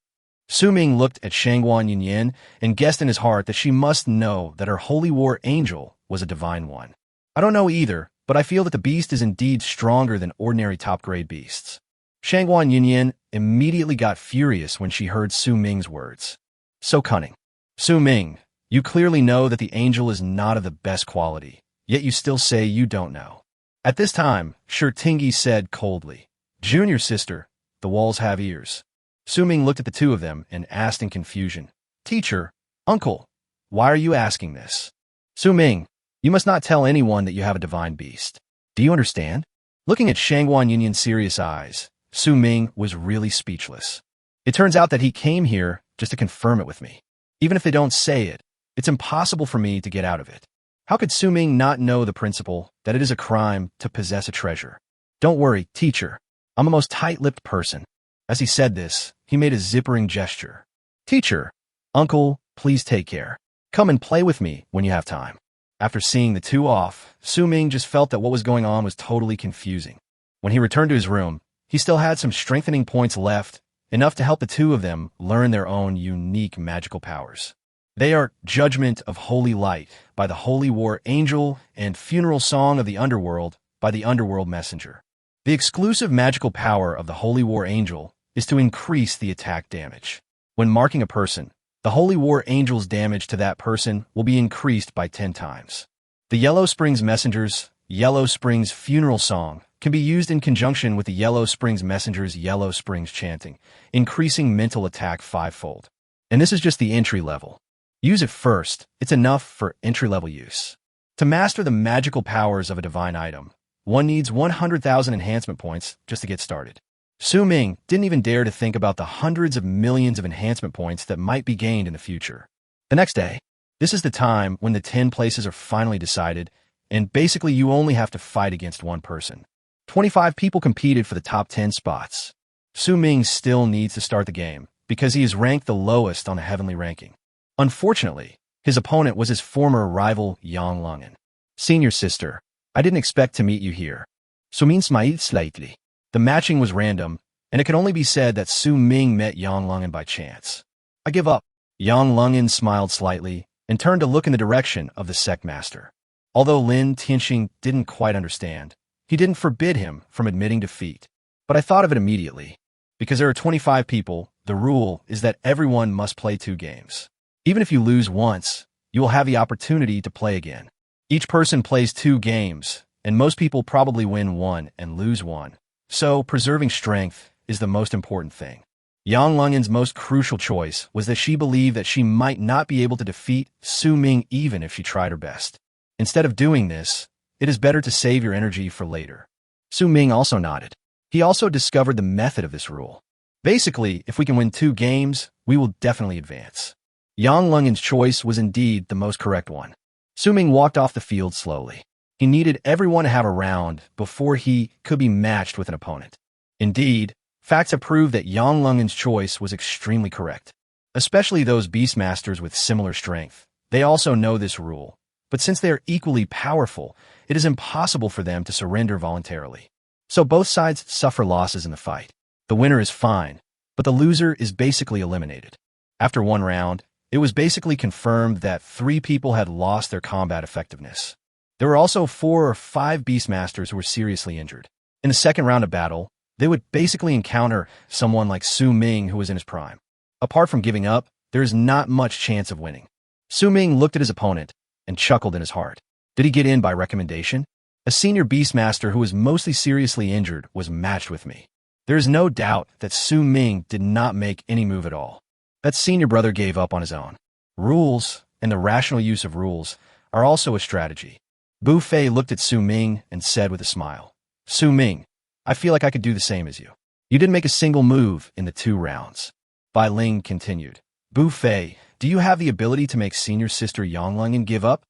Su Ming looked at Shangwan Yunyan and guessed in his heart that she must know that her holy war angel was a divine one. I don't know either, but I feel that the beast is indeed stronger than ordinary top-grade beasts. Shangwan Yunyan immediately got furious when she heard Su Ming's words. So cunning. Su Ming, you clearly know that the angel is not of the best quality, yet you still say you don't know. At this time, Shi Tingyi said coldly, Junior sister, the walls have ears. Su Ming looked at the two of them and asked in confusion, Teacher, uncle, Why are you asking this? Su Ming, you must not tell anyone that you have a divine beast. Do you understand? Looking at Shangguan Yunyan's serious eyes, Su Ming was really speechless. It turns out that he came here just to confirm it with me. Even if they don't say it, it's impossible for me to get out of it. How could Su Ming not know the principle that it is a crime to possess a treasure? Don't worry, teacher. I'm a most tight-lipped person. As he said this, he made a zippering gesture. Teacher, uncle, please take care. Come and play with me when you have time. After seeing the two off, Su Ming just felt that what was going on was totally confusing. When he returned to his room, he still had some strengthening points left, enough to help the two of them learn their own unique magical powers. They are Judgment of Holy Light by the Holy War Angel and Funeral Song of the Underworld by the Underworld Messenger. The exclusive magical power of the Holy War Angel is to increase the attack damage. When marking a person, the Holy War Angel's damage to that person will be increased by 10 times. The Yellow Springs Messenger's Yellow Springs Funeral Song can be used in conjunction with the Yellow Springs Messenger's Yellow Springs Chanting, increasing mental attack 5-fold. And this is just the entry level. Use it first. It's enough for entry-level use. To master the magical powers of a divine item, one needs 100,000 enhancement points just to get started. Su Ming didn't even dare to think about the hundreds of millions of enhancement points that might be gained in the future. The next day, this is the time when the 10 places are finally decided, and basically you only have to fight against one person. 25 people competed for the top 10 spots. Su Ming still needs to start the game because he is ranked the lowest on the heavenly ranking. Unfortunately, his opponent was his former rival Yang Longan. Senior sister, I didn't expect to meet you here. Su Ming smiled slightly. The matching was random, and it can only be said that Su Ming met Yang Longan by chance. I give up. Yang Longan smiled slightly and turned to look in the direction of the sect master. Although Lin Tianxing didn't quite understand, he didn't forbid him from admitting defeat. But I thought of it immediately. Because there are 25 people, the rule is that everyone must play 2 games. Even if you lose once, you will have the opportunity to play again. Each person plays 2 games, and most people probably win 1 and lose 1. So, preserving strength is the most important thing. Yang Longan's most crucial choice was that she believed that she might not be able to defeat Su Ming even if she tried her best. Instead of doing this, it is better to save your energy for later. Su Ming also nodded. He also discovered the method of this rule. Basically, if we can win 2 games, we will definitely advance. Yang Longan's choice was indeed the most correct one. Su Ming walked off the field slowly. He needed everyone to have a round before he could be matched with an opponent. Indeed, facts have proved that Yang Longan's choice was extremely correct. Especially those beastmasters with similar strength. They also know this rule. But since they are equally powerful, it is impossible for them to surrender voluntarily. So both sides suffer losses in the fight. The winner is fine, but the loser is basically eliminated. After 1 round, it was basically confirmed that 3 people had lost their combat effectiveness. There were also 4 or 5 beastmasters who were seriously injured. In the second round of battle, they would basically encounter someone like Su Ming who was in his prime. Apart from giving up, there is not much chance of winning. Su Ming looked at his opponent and chuckled in his heart. Did he get in by recommendation? A senior beastmaster who was mostly seriously injured was matched with me. There is no doubt that Su Ming did not make any move at all. That senior brother gave up on his own. Rules, and the rational use of rules, are also a strategy. Bu Fei looked at Su Ming and said with a smile, Su Ming, I feel like I could do the same as you. You didn't make a single move in the 2 rounds. Bai Ling continued, Bu Fei, do you have the ability to make senior sister Yang Longan give up?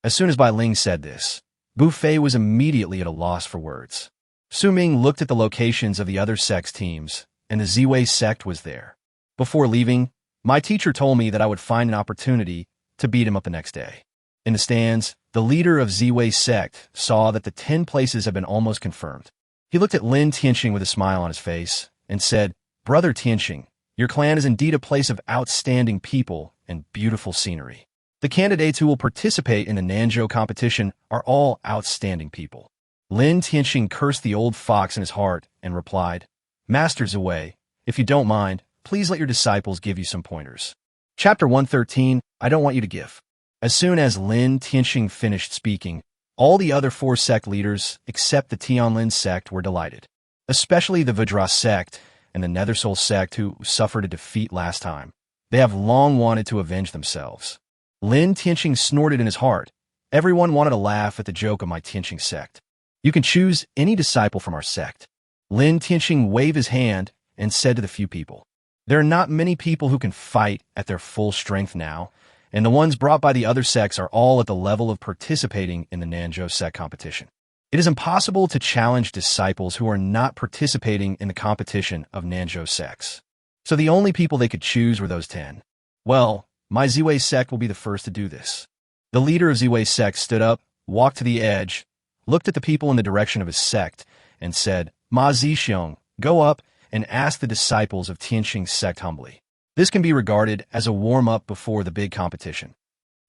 As soon as Bai Ling said this, Bu Fei was immediately at a loss for words. Su Ming looked at the locations of the other sect's teams, and the Ziwei sect was there. Before leaving, my teacher told me that I would find an opportunity to beat him up the next day. In the stands, the leader of Ziwei sect saw that the 10 places had been almost confirmed. He looked at Lin Tianxing with a smile on his face and said, Brother Tianxing, your clan is indeed a place of outstanding people and beautiful scenery. The candidates who will participate in the Nanzhou competition are all outstanding people. Lin Tianxing cursed the old fox in his heart and replied, Master Ziwei, if you don't mind, please let your disciples give you some pointers. Chapter 113, I don't want you to give. As soon as Lin Tianxing finished speaking, all the other 4 sect leaders, except the Tianlin sect, were delighted. Especially the Vajra sect and the Nethersoul sect who suffered a defeat last time. They have long wanted to avenge themselves. Lin Tianqing snorted in his heart. Everyone wanted to laugh at the joke of my Tianqing sect. You can choose any disciple from our sect. Lin Tianqing waved his hand and said to the few people, there are not many people who can fight at their full strength now, and the ones brought by the other sects are all at the level of participating in the Nanzhou sect competition. It is impossible to challenge disciples who are not participating in the competition of Nanzhou sects. So the only people they could choose were those 10. Well, my Ziwei sect will be the first to do this. The leader of Ziwei sect stood up, walked to the edge, looked at the people in the direction of his sect, and said, Ma Zixiong, go up and ask the disciples of Tianqing's sect humbly. This can be regarded as a warm-up before the big competition.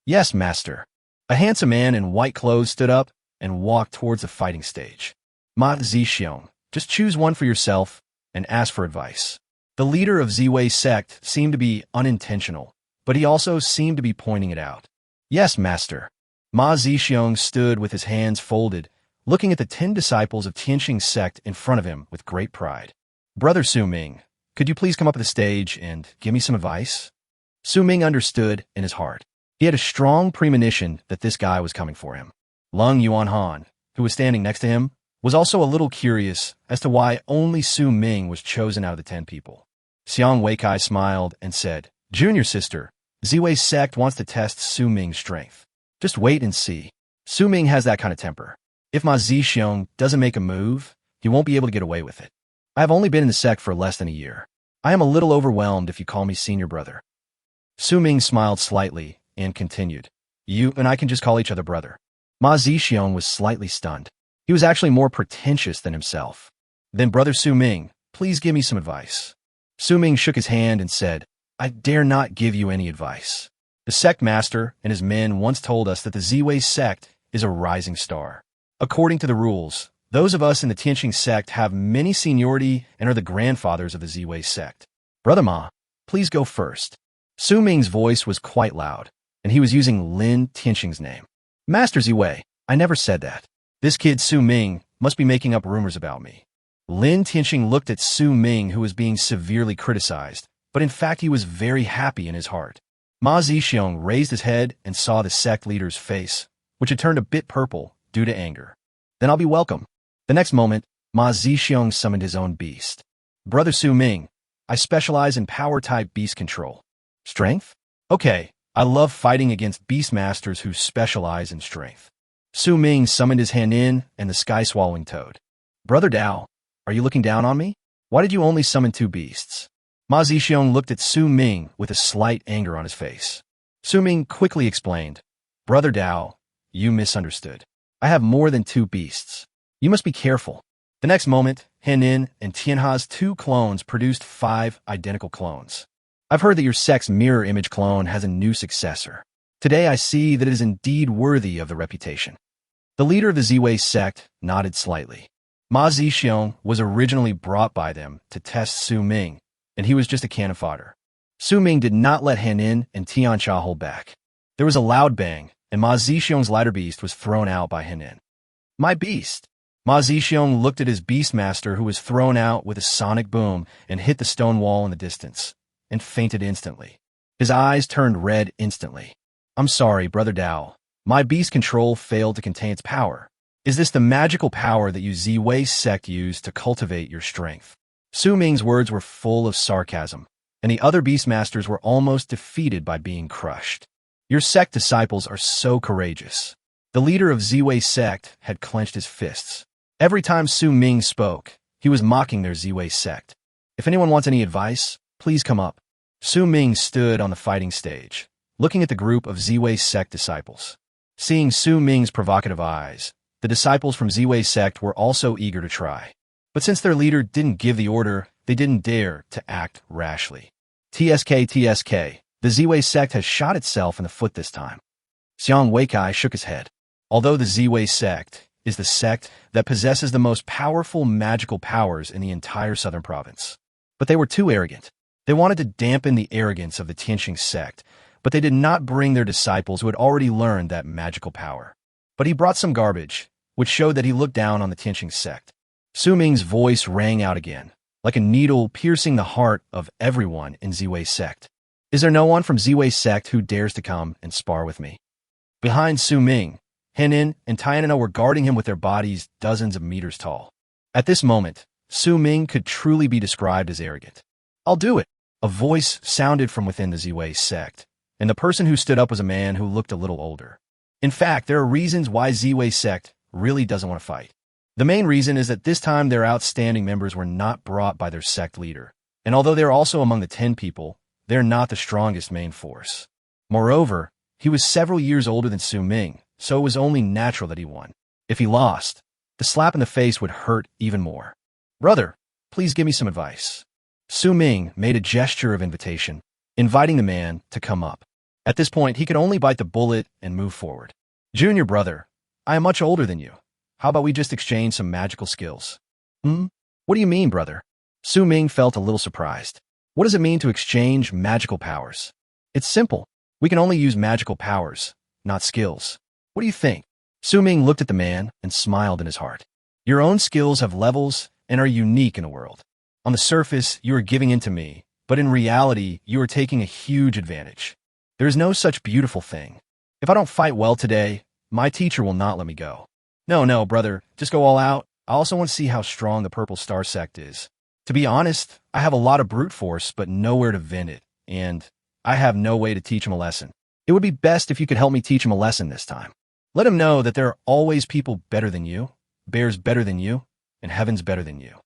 Yes, master. A handsome man in white clothes stood up and walked towards the fighting stage. Ma Zixiong, just choose one for yourself and ask for advice. The leader of Ziwei sect seemed to be unintentional, but he also seemed to be pointing it out. Yes, master. Ma Zixiong stood with his hands folded, looking at the 10 disciples of Tianqing's sect in front of him with great pride. Brother Su Ming, could you please come up to the stage and give me some advice? Su Ming understood in his heart. He had a strong premonition that this guy was coming for him. Lung Yuanhan, who was standing next to him, was also a little curious as to why only Su Ming was chosen out of the 10 people. Xiang Weikai smiled and said, Junior sister, Ziwei sect wants to test Su Ming's strength. Just wait and see. Su Ming has that kind of temper. If Ma Zixiong doesn't make a move, he won't be able to get away with it. I have only been in the sect for less than a year. I am a little overwhelmed if you call me senior brother. Su Ming smiled slightly and continued. You and I can just call each other brother. Ma Zixiong was slightly stunned. He was actually more pretentious than himself. Then Brother Su Ming, please give me some advice. Su Ming shook his hand and said, I dare not give you any advice. The sect master and his men once told us that the Ziwei sect is a rising star. According to the rules, those of us in the Tianqing sect have many seniority and are the grandfathers of the Ziwei sect. Brother Ma, please go first. Su Ming's voice was quite loud, and he was using Lin Tianqing's name. Master Ziwei, I never said that. This kid Su Ming must be making up rumors about me. Lin Tianqing looked at Su Ming, who was being severely criticized, but in fact he was very happy in his heart. Ma Zixiong raised his head and saw the sect leader's face, which had turned a bit purple due to anger. Then I'll be welcome. The next moment, Ma Zixiong summoned his own beast. Brother Su Ming, I specialize in power-type beast control. Strength? Okay, I love fighting against beastmasters who specialize in strength. Su Ming summoned his Henin and the sky-swallowing toad. Brother Dao, are you looking down on me? Why did you only summon 2 beasts? Ma Zixiong looked at Su Ming with a slight anger on his face. Su Ming quickly explained, Brother Dao, you misunderstood. I have more than 2 beasts. You must be careful. The next moment, Henin and Tianha's 2 clones produced 5 identical clones. I've heard that your sect's mirror image clone has a new successor. Today I see that it is indeed worthy of the reputation. The leader of the Ziwei sect nodded slightly. Ma Zixiong was originally brought by them to test Su Ming, and he was just a cannon fodder. Su Ming did not let Henin and Tiancha hold back. There was a loud bang, and Ma Zixiong's lighter beast was thrown out by Henin. My beast! Ma Zixiong looked at his beastmaster, who was thrown out with a sonic boom and hit the stone wall in the distance, and fainted instantly. His eyes turned red instantly. I'm sorry, Brother Dao. My beast control failed to contain its power. Is this the magical power that you Ziwei sect used to cultivate your strength? Su Ming's words were full of sarcasm, and the other beastmasters were almost defeated by being crushed. Your sect disciples are so courageous. The leader of Ziwei sect had clenched his fists. Every time Su Ming spoke, he was mocking their Ziwei sect. If anyone wants any advice, please come up. Su Ming stood on the fighting stage, looking at the group of Ziwei sect disciples. Seeing Su Ming's provocative eyes, the disciples from Ziwei sect were also eager to try. But since their leader didn't give the order, they didn't dare to act rashly. TSK, the Ziwei sect has shot itself in the foot this time. Xiang Weikai shook his head. Although the Ziwei sect is the sect that possesses the most powerful magical powers in the entire southern province. But they were too arrogant. They wanted to dampen the arrogance of the Tianqing sect, but they did not bring their disciples who had already learned that magical power. But he brought some garbage, which showed that he looked down on the Tianqing sect. Su Ming's voice rang out again, like a needle piercing the heart of everyone in Ziwei sect. Is there no one from Ziwei's sect who dares to come and spar with me? Behind Su Ming, Henin and Tianina were guarding him with their bodies dozens of meters tall. At this moment, Su Ming could truly be described as arrogant. I'll do it. A voice sounded from within the Ziwei sect, and the person who stood up was a man who looked a little older. In fact, there are reasons why Ziwei sect really doesn't want to fight. The main reason is that this time their outstanding members were not brought by their sect leader, and although they're also among the 10 people, they're not the strongest main force. Moreover, he was several years older than Su Ming, so it was only natural that he won. If he lost, the slap in the face would hurt even more. Brother, please give me some advice. Su Ming made a gesture of invitation, inviting the man to come up. At this point, he could only bite the bullet and move forward. Junior brother, I am much older than you. How about we just exchange some magical skills? What do you mean, brother? Su Ming felt a little surprised. What does it mean to exchange magical powers? It's simple. We can only use magical powers, not skills. What do you think? Su Ming looked at the man and smiled in his heart. Your own skills have levels and are unique in the world. On the surface, you are giving in to me, but in reality, you are taking a huge advantage. There is no such beautiful thing. If I don't fight well today, my teacher will not let me go. No, brother, just go all out. I also want to see how strong the Purple Star sect is. To be honest, I have a lot of brute force, but nowhere to vent it, and I have no way to teach him a lesson. It would be best if you could help me teach him a lesson this time. Let him know that there are always people better than you, bears better than you, and heavens better than you.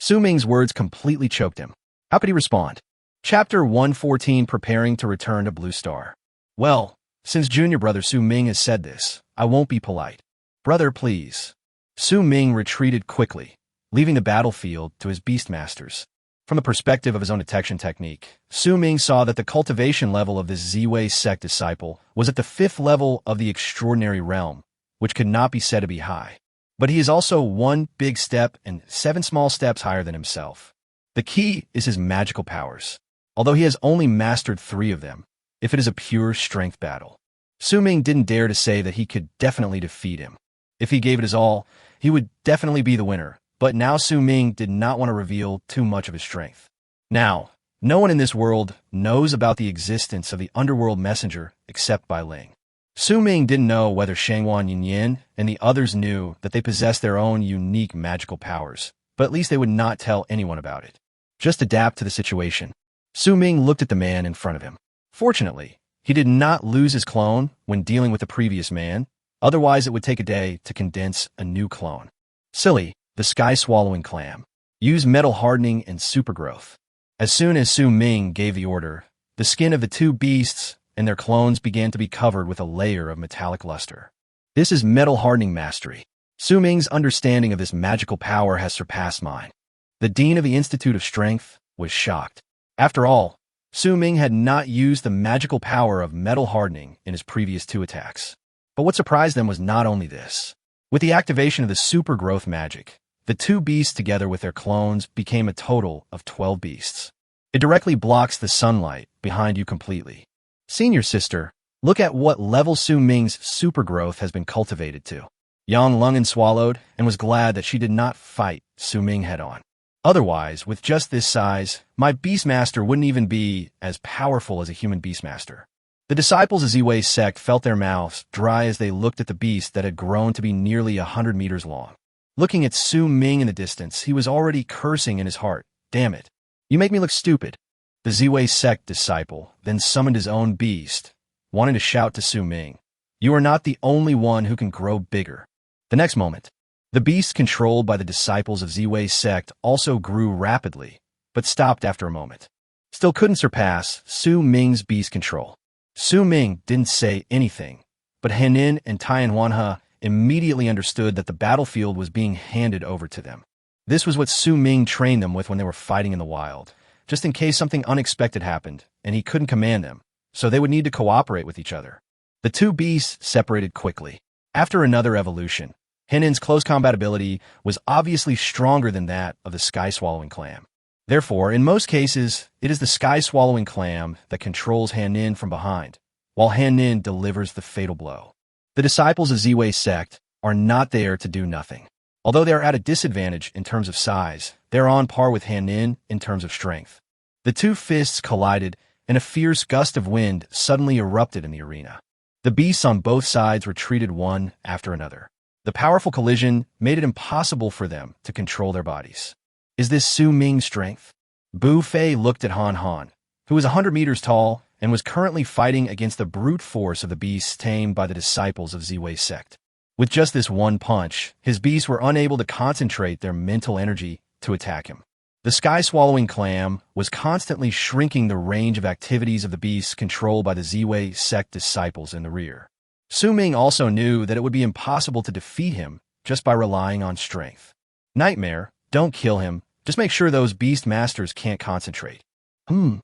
Su Ming's words completely choked him. How could he respond? Chapter 114, Preparing to Return to Blue Star. Well, since junior brother Su Ming has said this, I won't be polite. Brother, please. Su Ming retreated quickly, leaving the battlefield to his beastmasters. From the perspective of his own detection technique, Su Ming saw that the cultivation level of this Ziwei sect disciple was at the 5th level of the extraordinary realm, which could not be said to be high. But he is also 1 big step and 7 small steps higher than himself. The key is his magical powers. Although he has only mastered 3 of them, if it is a pure strength battle. Su Ming didn't dare to say that he could definitely defeat him. If he gave it his all, he would definitely be the winner, but now Su Ming did not want to reveal too much of his strength. Now, no one in this world knows about the existence of the underworld messenger except Bai Ling. Su Ming didn't know whether Shangwan Yinyin and the others knew that they possessed their own unique magical powers, but at least they would not tell anyone about it. Just adapt to the situation. Su Ming looked at the man in front of him. Fortunately, he did not lose his clone when dealing with the previous man, otherwise it would take a day to condense a new clone. Silly, the sky-swallowing clam. Use metal hardening and supergrowth. As soon as Su Ming gave the order, the skin of the 2 beasts and their clones began to be covered with a layer of metallic luster. This is metal hardening mastery. Su Ming's understanding of this magical power has surpassed mine. The dean of the Institute of Strength was shocked. After all, Su Ming had not used the magical power of metal hardening in his previous 2 attacks. But what surprised them was not only this. With the activation of the super growth magic, the 2 beasts together with their clones became a total of 12 beasts. It directly blocks the sunlight behind you completely. Senior sister, look at what level Su Ming's super growth has been cultivated to. Yang Lungen swallowed and was glad that she did not fight Su Ming head-on. Otherwise, with just this size, my beastmaster wouldn't even be as powerful as a human beastmaster. The disciples of Ziwei's sect felt their mouths dry as they looked at the beast that had grown to be nearly 100 meters long. Looking at Su Ming in the distance, he was already cursing in his heart. Damn it. You make me look stupid. The Ziwei sect disciple then summoned his own beast, wanting to shout to Su Ming, "You are not the only one who can grow bigger." The next moment, the beast controlled by the disciples of Ziwei's sect also grew rapidly, but stopped after a moment. Still couldn't surpass Su Ming's beast control. Su Ming didn't say anything, but Henin and Tianhuanhe immediately understood that the battlefield was being handed over to them. This was what Su Ming trained them with when they were fighting in the wild, just in case something unexpected happened and he couldn't command them, so they would need to cooperate with each other. The 2 beasts separated quickly. After another evolution, Henin's close combat ability was obviously stronger than that of the sky-swallowing clam. Therefore, in most cases, it is the sky-swallowing clam that controls Henin from behind, while Henin delivers the fatal blow. The disciples of Ziwei's sect are not there to do nothing. Although they are at a disadvantage in terms of size, they are on par with Henin in terms of strength. The 2 fists collided, and a fierce gust of wind suddenly erupted in the arena. The beasts on both sides retreated one after another. The powerful collision made it impossible for them to control their bodies. Is this Su Ming's strength? Bu Fei looked at Han Han, who was 100 meters tall and was currently fighting against the brute force of the beasts tamed by the disciples of Ziwei's sect. With just this one punch, his beasts were unable to concentrate their mental energy to attack him. The sky-swallowing clam was constantly shrinking the range of activities of the beasts controlled by the Ziwei sect disciples in the rear. Su Ming also knew that it would be impossible to defeat him just by relying on strength. Nightmare, don't kill him. Just make sure those beastmasters can't concentrate. The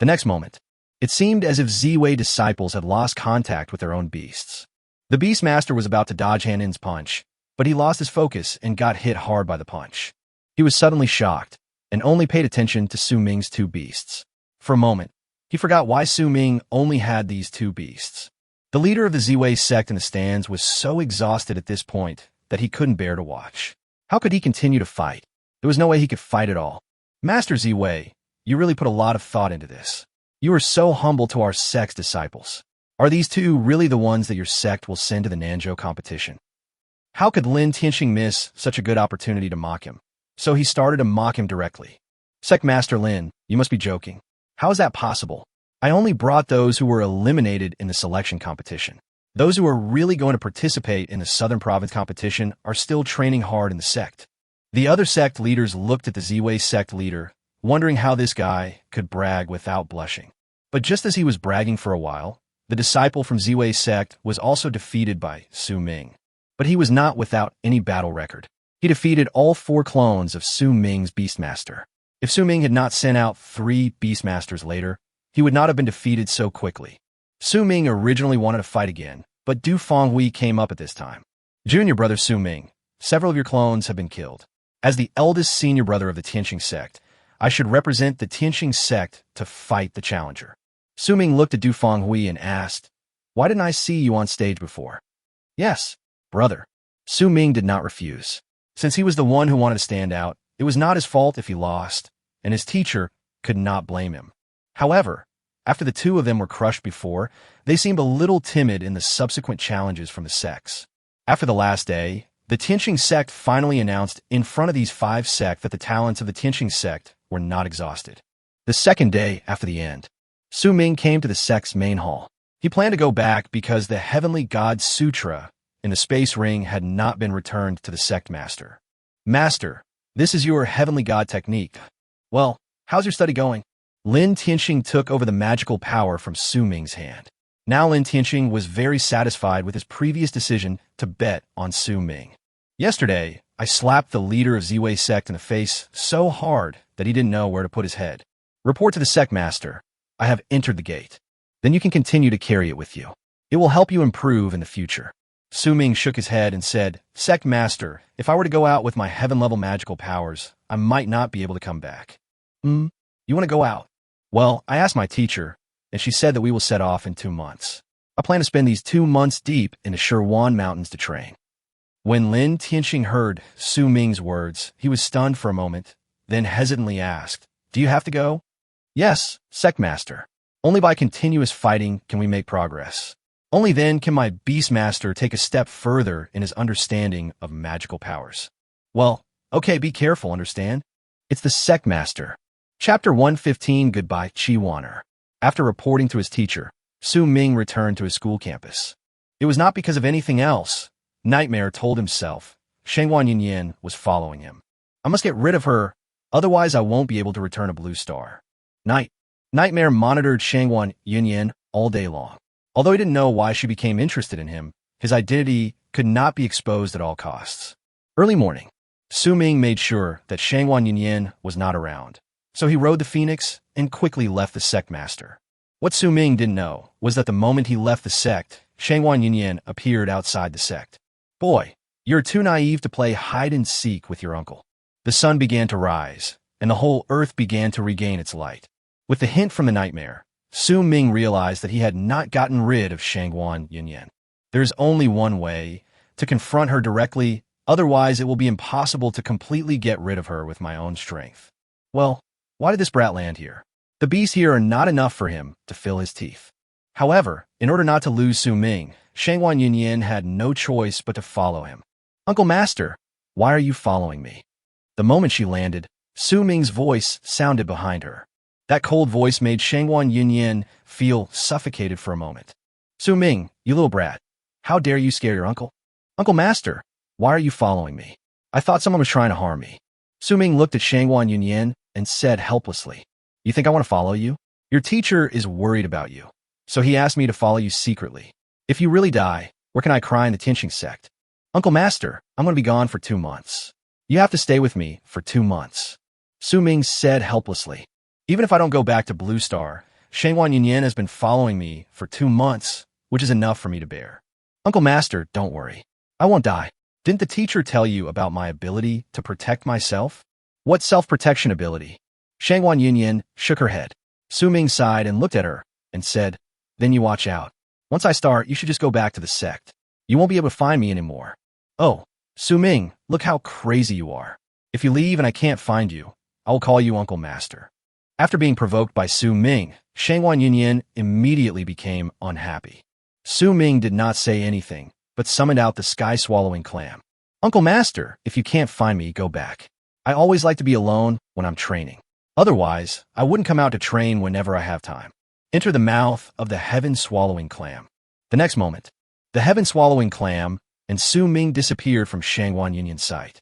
next moment, it seemed as if Ziwei disciples had lost contact with their own beasts. The beastmaster was about to dodge Han In's punch, but he lost his focus and got hit hard by the punch. He was suddenly shocked and only paid attention to Su Ming's two beasts. For a moment, he forgot why Su Ming only had these two beasts. The leader of the Ziwei sect in the stands was so exhausted at this point that he couldn't bear to watch. How could he continue to fight? There was no way he could fight at all. Master Ziwei, you really put a lot of thought into this. You are so humble to our sect's disciples. Are these two really the ones that your sect will send to the Nanzhou competition? How could Lin Tianxing miss such a good opportunity to mock him? So he started to mock him directly. Sect Master Lin, you must be joking. How is that possible? I only brought those who were eliminated in the selection competition. Those who are really going to participate in the Southern Province competition are still training hard in the sect. The other sect leaders looked at the Ziwei sect leader, wondering how this guy could brag without blushing. But just as he was bragging for a while, the disciple from Ziwei's sect was also defeated by Su Ming. But he was not without any battle record. He defeated all 4 clones of Su Ming's beastmaster. If Su Ming had not sent out 3 beastmasters later, he would not have been defeated so quickly. Su Ming originally wanted to fight again, but Du Fenghui came up at this time. Junior brother Su Ming, several of your clones have been killed. As the eldest senior brother of the Tianxing sect, I should represent the Tianxing sect to fight the challenger. Su Ming looked at Du Fenghui and asked, why didn't I see you on stage before? Yes, brother. Su Ming did not refuse. Since he was the one who wanted to stand out, it was not his fault if he lost, and his teacher could not blame him. However, after the two of them were crushed before, they seemed a little timid in the subsequent challenges from the sects. After the last day, the Tianxing sect finally announced in front of these 5 sects that the talents of the Tianxing sect were not exhausted. The second day after the end, Su Ming came to the sect's main hall. He planned to go back because the Heavenly God Sutra in the space ring had not been returned to the sect master. Master, this is your Heavenly God technique. Well, how's your study going? Lin Tianxing took over the magical power from Su Ming's hand. Now Lin Tianxing was very satisfied with his previous decision to bet on Su Ming. Yesterday, I slapped the leader of Ziwei sect in the face so hard that he didn't know where to put his head. Report to the sect master. I have entered the gate. Then you can continue to carry it with you. It will help you improve in the future. Su Ming shook his head and said, Sect Master, if I were to go out with my heaven-level magical powers, I might not be able to come back. You want to go out? Well, I asked my teacher, and she said that we will set off in 2 months. I plan to spend these 2 months deep in the Shirwan Mountains to train. When Lin Tianxing heard Su Ming's words, he was stunned for a moment, then hesitantly asked, Do you have to go? Yes, Sect Master. Only by continuous fighting can we make progress. Only then can my beastmaster take a step further in his understanding of magical powers. Well, okay, be careful, understand? It's the sect master. Chapter 115, Goodbye, Chi Waner. After reporting to his teacher, Su Ming returned to his school campus. It was not because of anything else. Nightmare told himself. Shangwan Yunyan was following him. I must get rid of her, otherwise I won't be able to return a blue star. Nightmare monitored Shangwan Yunyan all day long. Although he didn't know why she became interested in him, his identity could not be exposed at all costs. Early morning, Su Ming made sure that Shangwan Yunyan was not around, so he rode the phoenix and quickly left the sect master. What Su Ming didn't know was that the moment he left the sect, Shangwan Yunyan appeared outside the sect. Boy, you're too naive to play hide-and-seek with your uncle. The sun began to rise, and the whole earth began to regain its light. With the hint from the nightmare, Su Ming realized that he had not gotten rid of Shangwan Yunyan. There's only one way, to confront her directly, otherwise it will be impossible to completely get rid of her with my own strength. Well, why did this brat land here? The beasts here are not enough for him to fill his teeth. However, in order not to lose Su Ming, Shangwan Yunyan had no choice but to follow him. Uncle Master, why are you following me? The moment she landed, Su Ming's voice sounded behind her. That cold voice made Shangwan Yunyan feel suffocated for a moment. Su Ming, you little brat. How dare you scare your uncle? Uncle Master, why are you following me? I thought someone was trying to harm me. Su Ming looked at Shangwan Yunyan and said helplessly, You think I want to follow you? Your teacher is worried about you, so he asked me to follow you secretly. If you really die, where can I cry in the Tianqing sect? Uncle Master, I'm going to be gone for 2 months. You have to stay with me for 2 months. Su Ming said helplessly. Even if I don't go back to Blue Star, Shangwan Yunyan has been following me for 2 months, which is enough for me to bear. Uncle Master, don't worry. I won't die. Didn't the teacher tell you about my ability to protect myself? What self-protection ability? Shangwan Yunyan shook her head. Su Ming sighed and looked at her and said, Then you watch out. Once I start, you should just go back to the sect. You won't be able to find me anymore. Oh, Su Ming, look how crazy you are. If you leave and I can't find you, I will call you Uncle Master. After being provoked by Su Ming, Shangwan Yunyan immediately became unhappy. Su Ming did not say anything, but summoned out the sky-swallowing clam. Uncle Master, if you can't find me, go back. I always like to be alone when I'm training. Otherwise, I wouldn't come out to train whenever I have time. Enter the mouth of the heaven-swallowing clam. The next moment, the heaven-swallowing clam and Su Ming disappeared from Shangwan Yunyan's sight.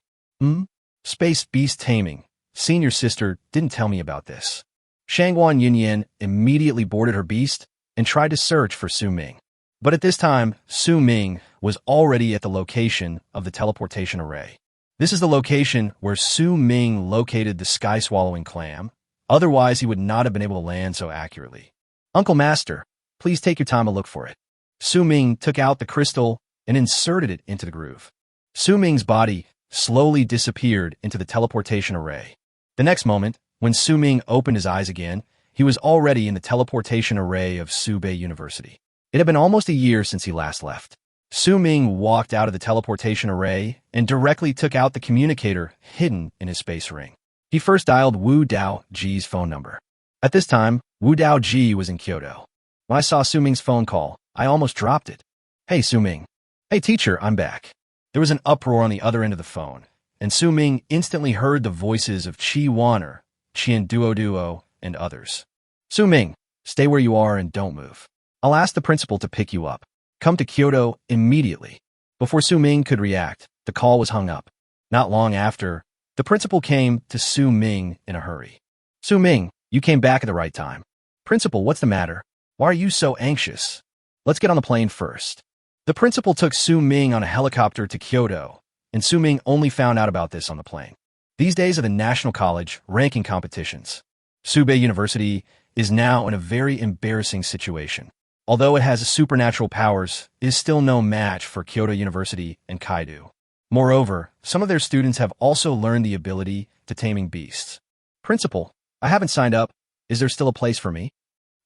Space beast taming. Senior sister didn't tell me about this. Shangwan Yunyan immediately boarded her beast and tried to search for Su Ming. But at this time, Su Ming was already at the location of the teleportation array. This is the location where Su Ming located the sky-swallowing clam. Otherwise, he would not have been able to land so accurately. Uncle Master, please take your time to look for it. Su Ming took out the crystal and inserted it into the groove. Su Ming's body slowly disappeared into the teleportation array. The next moment, when Su Ming opened his eyes again, he was already in the teleportation array of Subet University. It had been almost a year since he last left. Su Ming walked out of the teleportation array and directly took out the communicator hidden in his space ring. He first dialed Wu Dao Ji's phone number. At this time, Wu Dao Ji was in Kyoto. When I saw Su Ming's phone call, I almost dropped it. Hey, Su Ming. Hey, teacher, I'm back. There was an uproar on the other end of the phone, and Su Ming instantly heard the voices of Chi Wanner, Qian Duoduo, and others. Su Ming, stay where you are and don't move. I'll ask the principal to pick you up. Come to Kyoto immediately. Before Su Ming could react, the call was hung up. Not long after, the principal came to Su Ming in a hurry. Su Ming, you came back at the right time. Principal, what's the matter? Why are you so anxious? Let's get on the plane first. The principal took Su Ming on a helicopter to Kyoto, and Su Ming only found out about this on the plane. These days are the National College ranking competitions. Subet University is now in a very embarrassing situation. Although it has supernatural powers, it is still no match for Kyoto University and Kaido. Moreover, some of their students have also learned the ability to taming beasts. Principal, I haven't signed up. Is there still a place for me?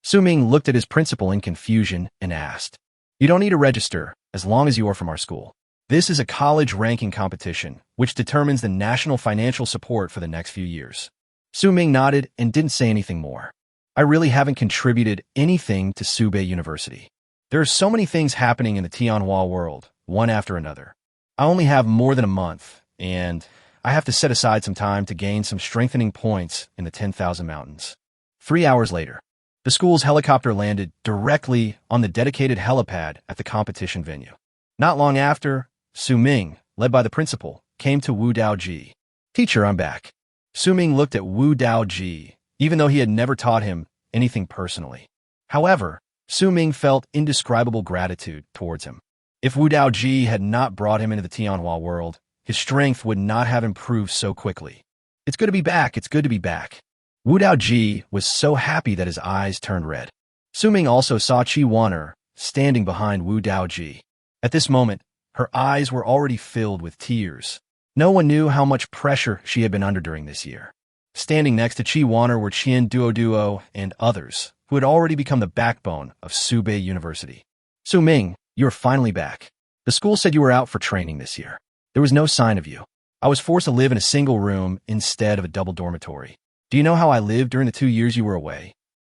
Su Ming looked at his principal in confusion and asked, You don't need to register, as long as you are from our school. This is a college ranking competition, which determines the national financial support for the next few years. Su Ming nodded and didn't say anything more. I really haven't contributed anything to Subet University. There are so many things happening in the Tianhua world, one after another. I only have more than a month, and I have to set aside some time to gain some strengthening points in the 10,000 mountains. 3 hours later, the school's helicopter landed directly on the dedicated helipad at the competition venue. Not long after, Su Ming, led by the principal, came to Wu Dao Ji. Teacher, I'm back. Su Ming looked at Wu Dao Ji, even though he had never taught him anything personally. However, Su Ming felt indescribable gratitude towards him. If Wu Dao Ji had not brought him into the Tianhua world, his strength would not have improved so quickly. It's good to be back, it's good to be back. Wu Dao Ji was so happy that his eyes turned red. Su Ming also saw Chi Wanner standing behind Wu Dao Ji. At this moment, her eyes were already filled with tears. No one knew how much pressure she had been under during this year. Standing next to Chi Wanner were Qian Duoduo and others, who had already become the backbone of Subet University. Su Ming, you are finally back. The school said you were out for training this year. There was no sign of you. I was forced to live in a single room instead of a double dormitory. Do you know how I lived during the 2 years you were away?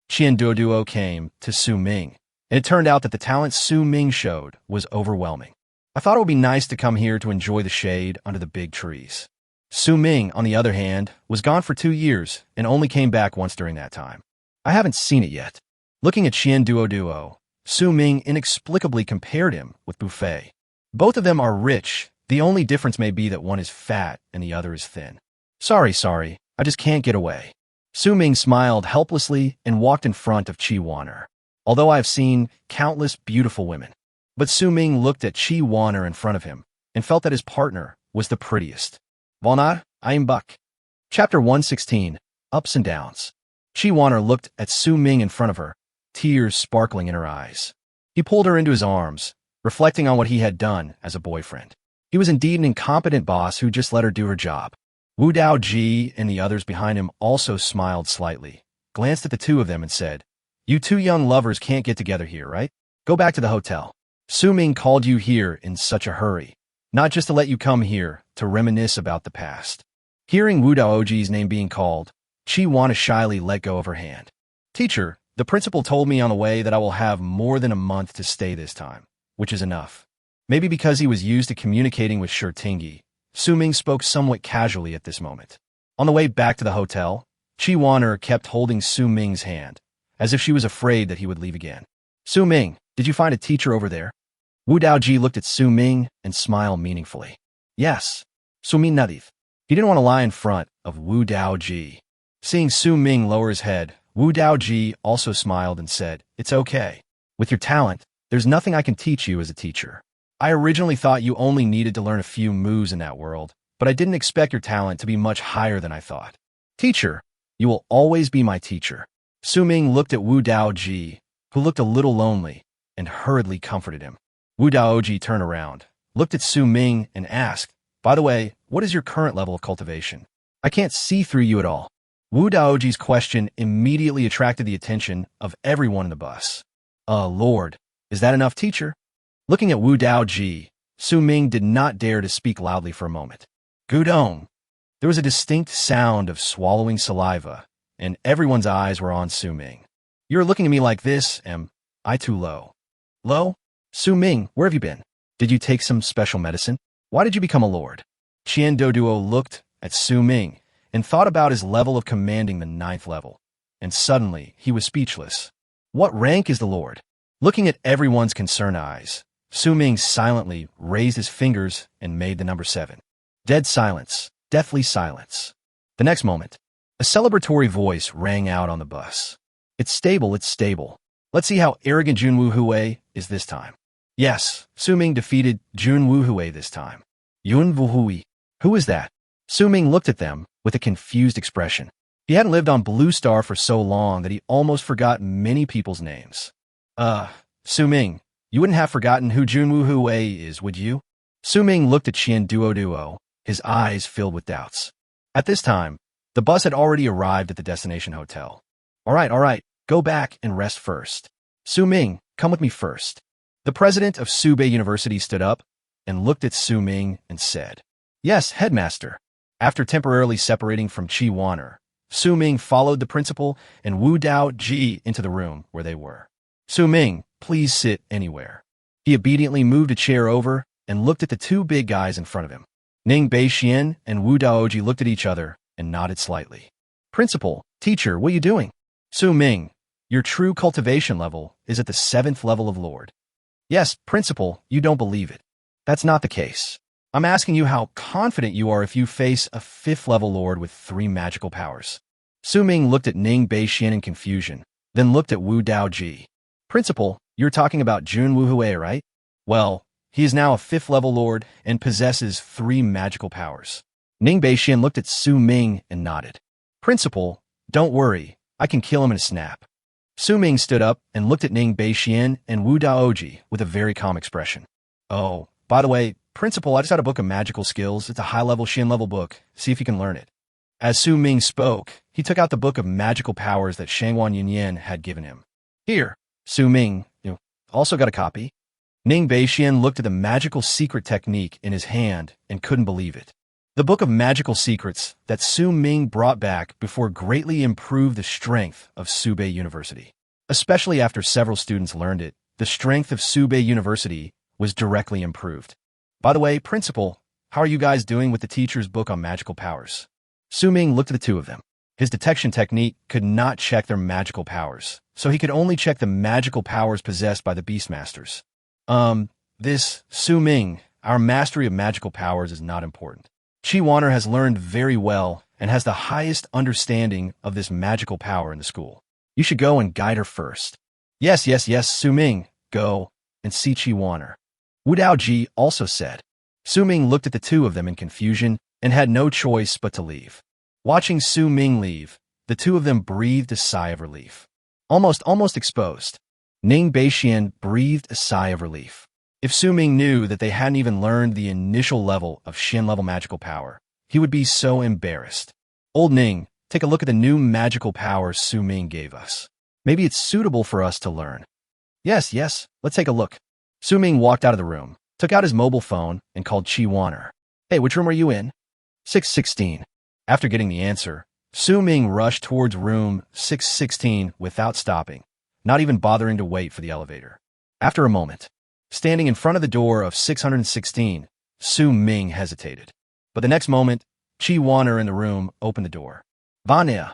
Duoduo came to Su Ming, and it turned out that the talent Su Ming showed was overwhelming. I thought it would be nice to come here to enjoy the shade under the big trees. Su Ming, on the other hand, was gone for 2 years and only came back once during that time. I haven't seen it yet. Looking at Duoduo, Su Ming inexplicably compared him with Buffet. Both of them are rich. The only difference may be that one is fat and the other is thin. Sorry, I just can't get away. Su Ming smiled helplessly and walked in front of Warner. Although I have seen countless beautiful women. But Su Ming looked at Warner in front of him and felt that his partner was the prettiest. Valnad, I am Buck. Chapter 116, Ups and Downs. Warner looked at Su Ming in front of her, tears sparkling in her eyes. He pulled her into his arms, reflecting on what he had done as a boyfriend. He was indeed an incompetent boss who just let her do her job. Wu Daoji and the others behind him also smiled slightly, glanced at the two of them and said, "You two young lovers can't get together here, right? Go back to the hotel. Su Ming called you here in such a hurry, not just to let you come here to reminisce about the past." Hearing Wu Daoji's name being called, Warner shyly let go of her hand. "Teacher, the principal told me on the way that I will have more than a month to stay this time, which is enough." Maybe because he was used to communicating with Shurtingi, Su Ming spoke somewhat casually at this moment. On the way back to the hotel, Warner kept holding Su Ming's hand, as if she was afraid that he would leave again. "Su Ming, did you find a teacher over there?" Wu Daoji looked at Su Ming and smiled meaningfully. "Yes, Su Ming Nadif." He didn't want to lie in front of Wu Daoji. Seeing Su Ming lower his head, Wu Daoji also smiled and said, "It's okay. With your talent, there's nothing I can teach you as a teacher. I originally thought you only needed to learn a few moves in that world, but I didn't expect your talent to be much higher than I thought. Teacher, you will always be my teacher." Su Ming looked at Wu Daoji, who looked a little lonely, and hurriedly comforted him. Wu Daoji turned around, looked at Su Ming, and asked, "By the way, what is your current level of cultivation? I can't see through you at all." Wu Daoji's question immediately attracted the attention of everyone in the bus. Lord, is that enough, teacher?" Looking at Wu Daoji, Su Ming did not dare to speak loudly for a moment. Gudong. There was a distinct sound of swallowing saliva, and everyone's eyes were on Su Ming. "You're looking at me like this, am I too low?" "Low? Su Ming, where have you been? Did you take some special medicine? Why did you become a lord?" Duoduo looked at Su Ming and thought about his level of commanding the 9th level, and suddenly he was speechless. What rank is the lord? Looking at everyone's concerned eyes, Su Ming silently raised his fingers and made the number 7. Dead silence, deathly silence. The next moment, a celebratory voice rang out on the bus. It's stable. Let's see how arrogant Jun Wu Hui is this time." Yes, Su Ming defeated Jun Wu Hui this time. Yun Wu Hui. Who is that? Su Ming looked at them with a confused expression. He hadn't lived on Blue Star for so long that he almost forgot many people's names. Su Ming, you wouldn't have forgotten who Jun Wu Hui is, would you?" Su Ming looked at Duoduo, his eyes filled with doubts. At this time, the bus had already arrived at the destination hotel. All right, go back and rest first. Su Ming, come with me first." The president of Subet University stood up and looked at Su Ming and said, "Yes, headmaster." After temporarily separating from Warner, Su Ming followed the principal and Wu Daoji into the room where they were. "Su Ming, please sit anywhere." He obediently moved a chair over and looked at the two big guys in front of him. Ning Beixian and Wu Daoji looked at each other and nodded slightly. "Principal, teacher, what are you doing?" "Su Ming, your true cultivation level is at the 7th level of Lord." "Yes, principal, you don't believe it. That's not the case. I'm asking you how confident you are if you face a 5th level Lord with 3 magical powers." Su Ming looked at Ning Beixian in confusion, then looked at Wu Daoji. "Principal, you're talking about Jun Wu Hui, right? Well, he is now a 5th level Lord and possesses 3 magical powers." Ning Beixian looked at Su Ming and nodded. "Principal, don't worry, I can kill him in a snap." Su Ming stood up and looked at Ning Beixian and Wu Daoji with a very calm expression. "Oh, by the way, Principal, I just got a book of magical skills. It's a high-level Shin-level book. See if you can learn it." As Su Ming spoke, he took out the book of magical powers that Shangwan Yunyan had given him. "Here." Su Ming, also got a copy. Ning Beixian looked at the magical secret technique in his hand and couldn't believe it. The Book of Magical Secrets that Su Ming brought back before greatly improved the strength of Subet University. Especially after several students learned it, the strength of Subet University was directly improved. By the way, Principal, how are you guys doing with the teacher's book on magical powers? Su Ming looked at the two of them. His detection technique could not check their magical powers, so he could only check the magical powers possessed by the beastmasters. Su Ming, our mastery of magical powers is not important. Chi Wanner has learned very well and has the highest understanding of this magical power in the school. You should go and guide her first. Yes, Su Ming, go and see Chi Wanner. Wu Daoji also said. Su Ming looked at the two of them in confusion and had no choice but to leave. Watching Su Ming leave, the two of them breathed a sigh of relief. Almost exposed. Ning Beixian breathed a sigh of relief. If Su Ming knew that they hadn't even learned the initial level of Shin-level magical power, he would be so embarrassed. Old Ning, take a look at the new magical power Su Ming gave us. Maybe it's suitable for us to learn. Yes, let's take a look. Su Ming walked out of the room, took out his mobile phone, and called Chi Wanner. Hey, which room are you in? 616. After getting the answer, Su Ming rushed towards room 616 without stopping, not even bothering to wait for the elevator. After a moment, standing in front of the door of 616, Su Ming hesitated. But the next moment, Chi Wanner in the room opened the door. Vanya,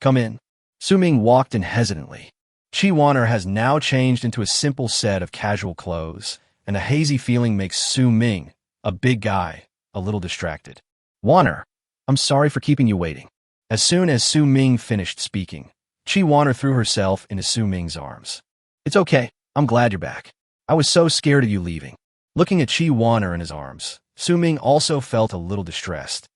come in. Su Ming walked in hesitantly. Chi Wanner has now changed into a simple set of casual clothes, and a hazy feeling makes Su Ming, a big guy, a little distracted. Wanner, I'm sorry for keeping you waiting. As soon as Su Ming finished speaking, Chi Wanner threw herself into Su Ming's arms. It's okay, I'm glad you're back. I was so scared of you leaving. Looking at Chi Wanner in his arms, Su Ming also felt a little distressed.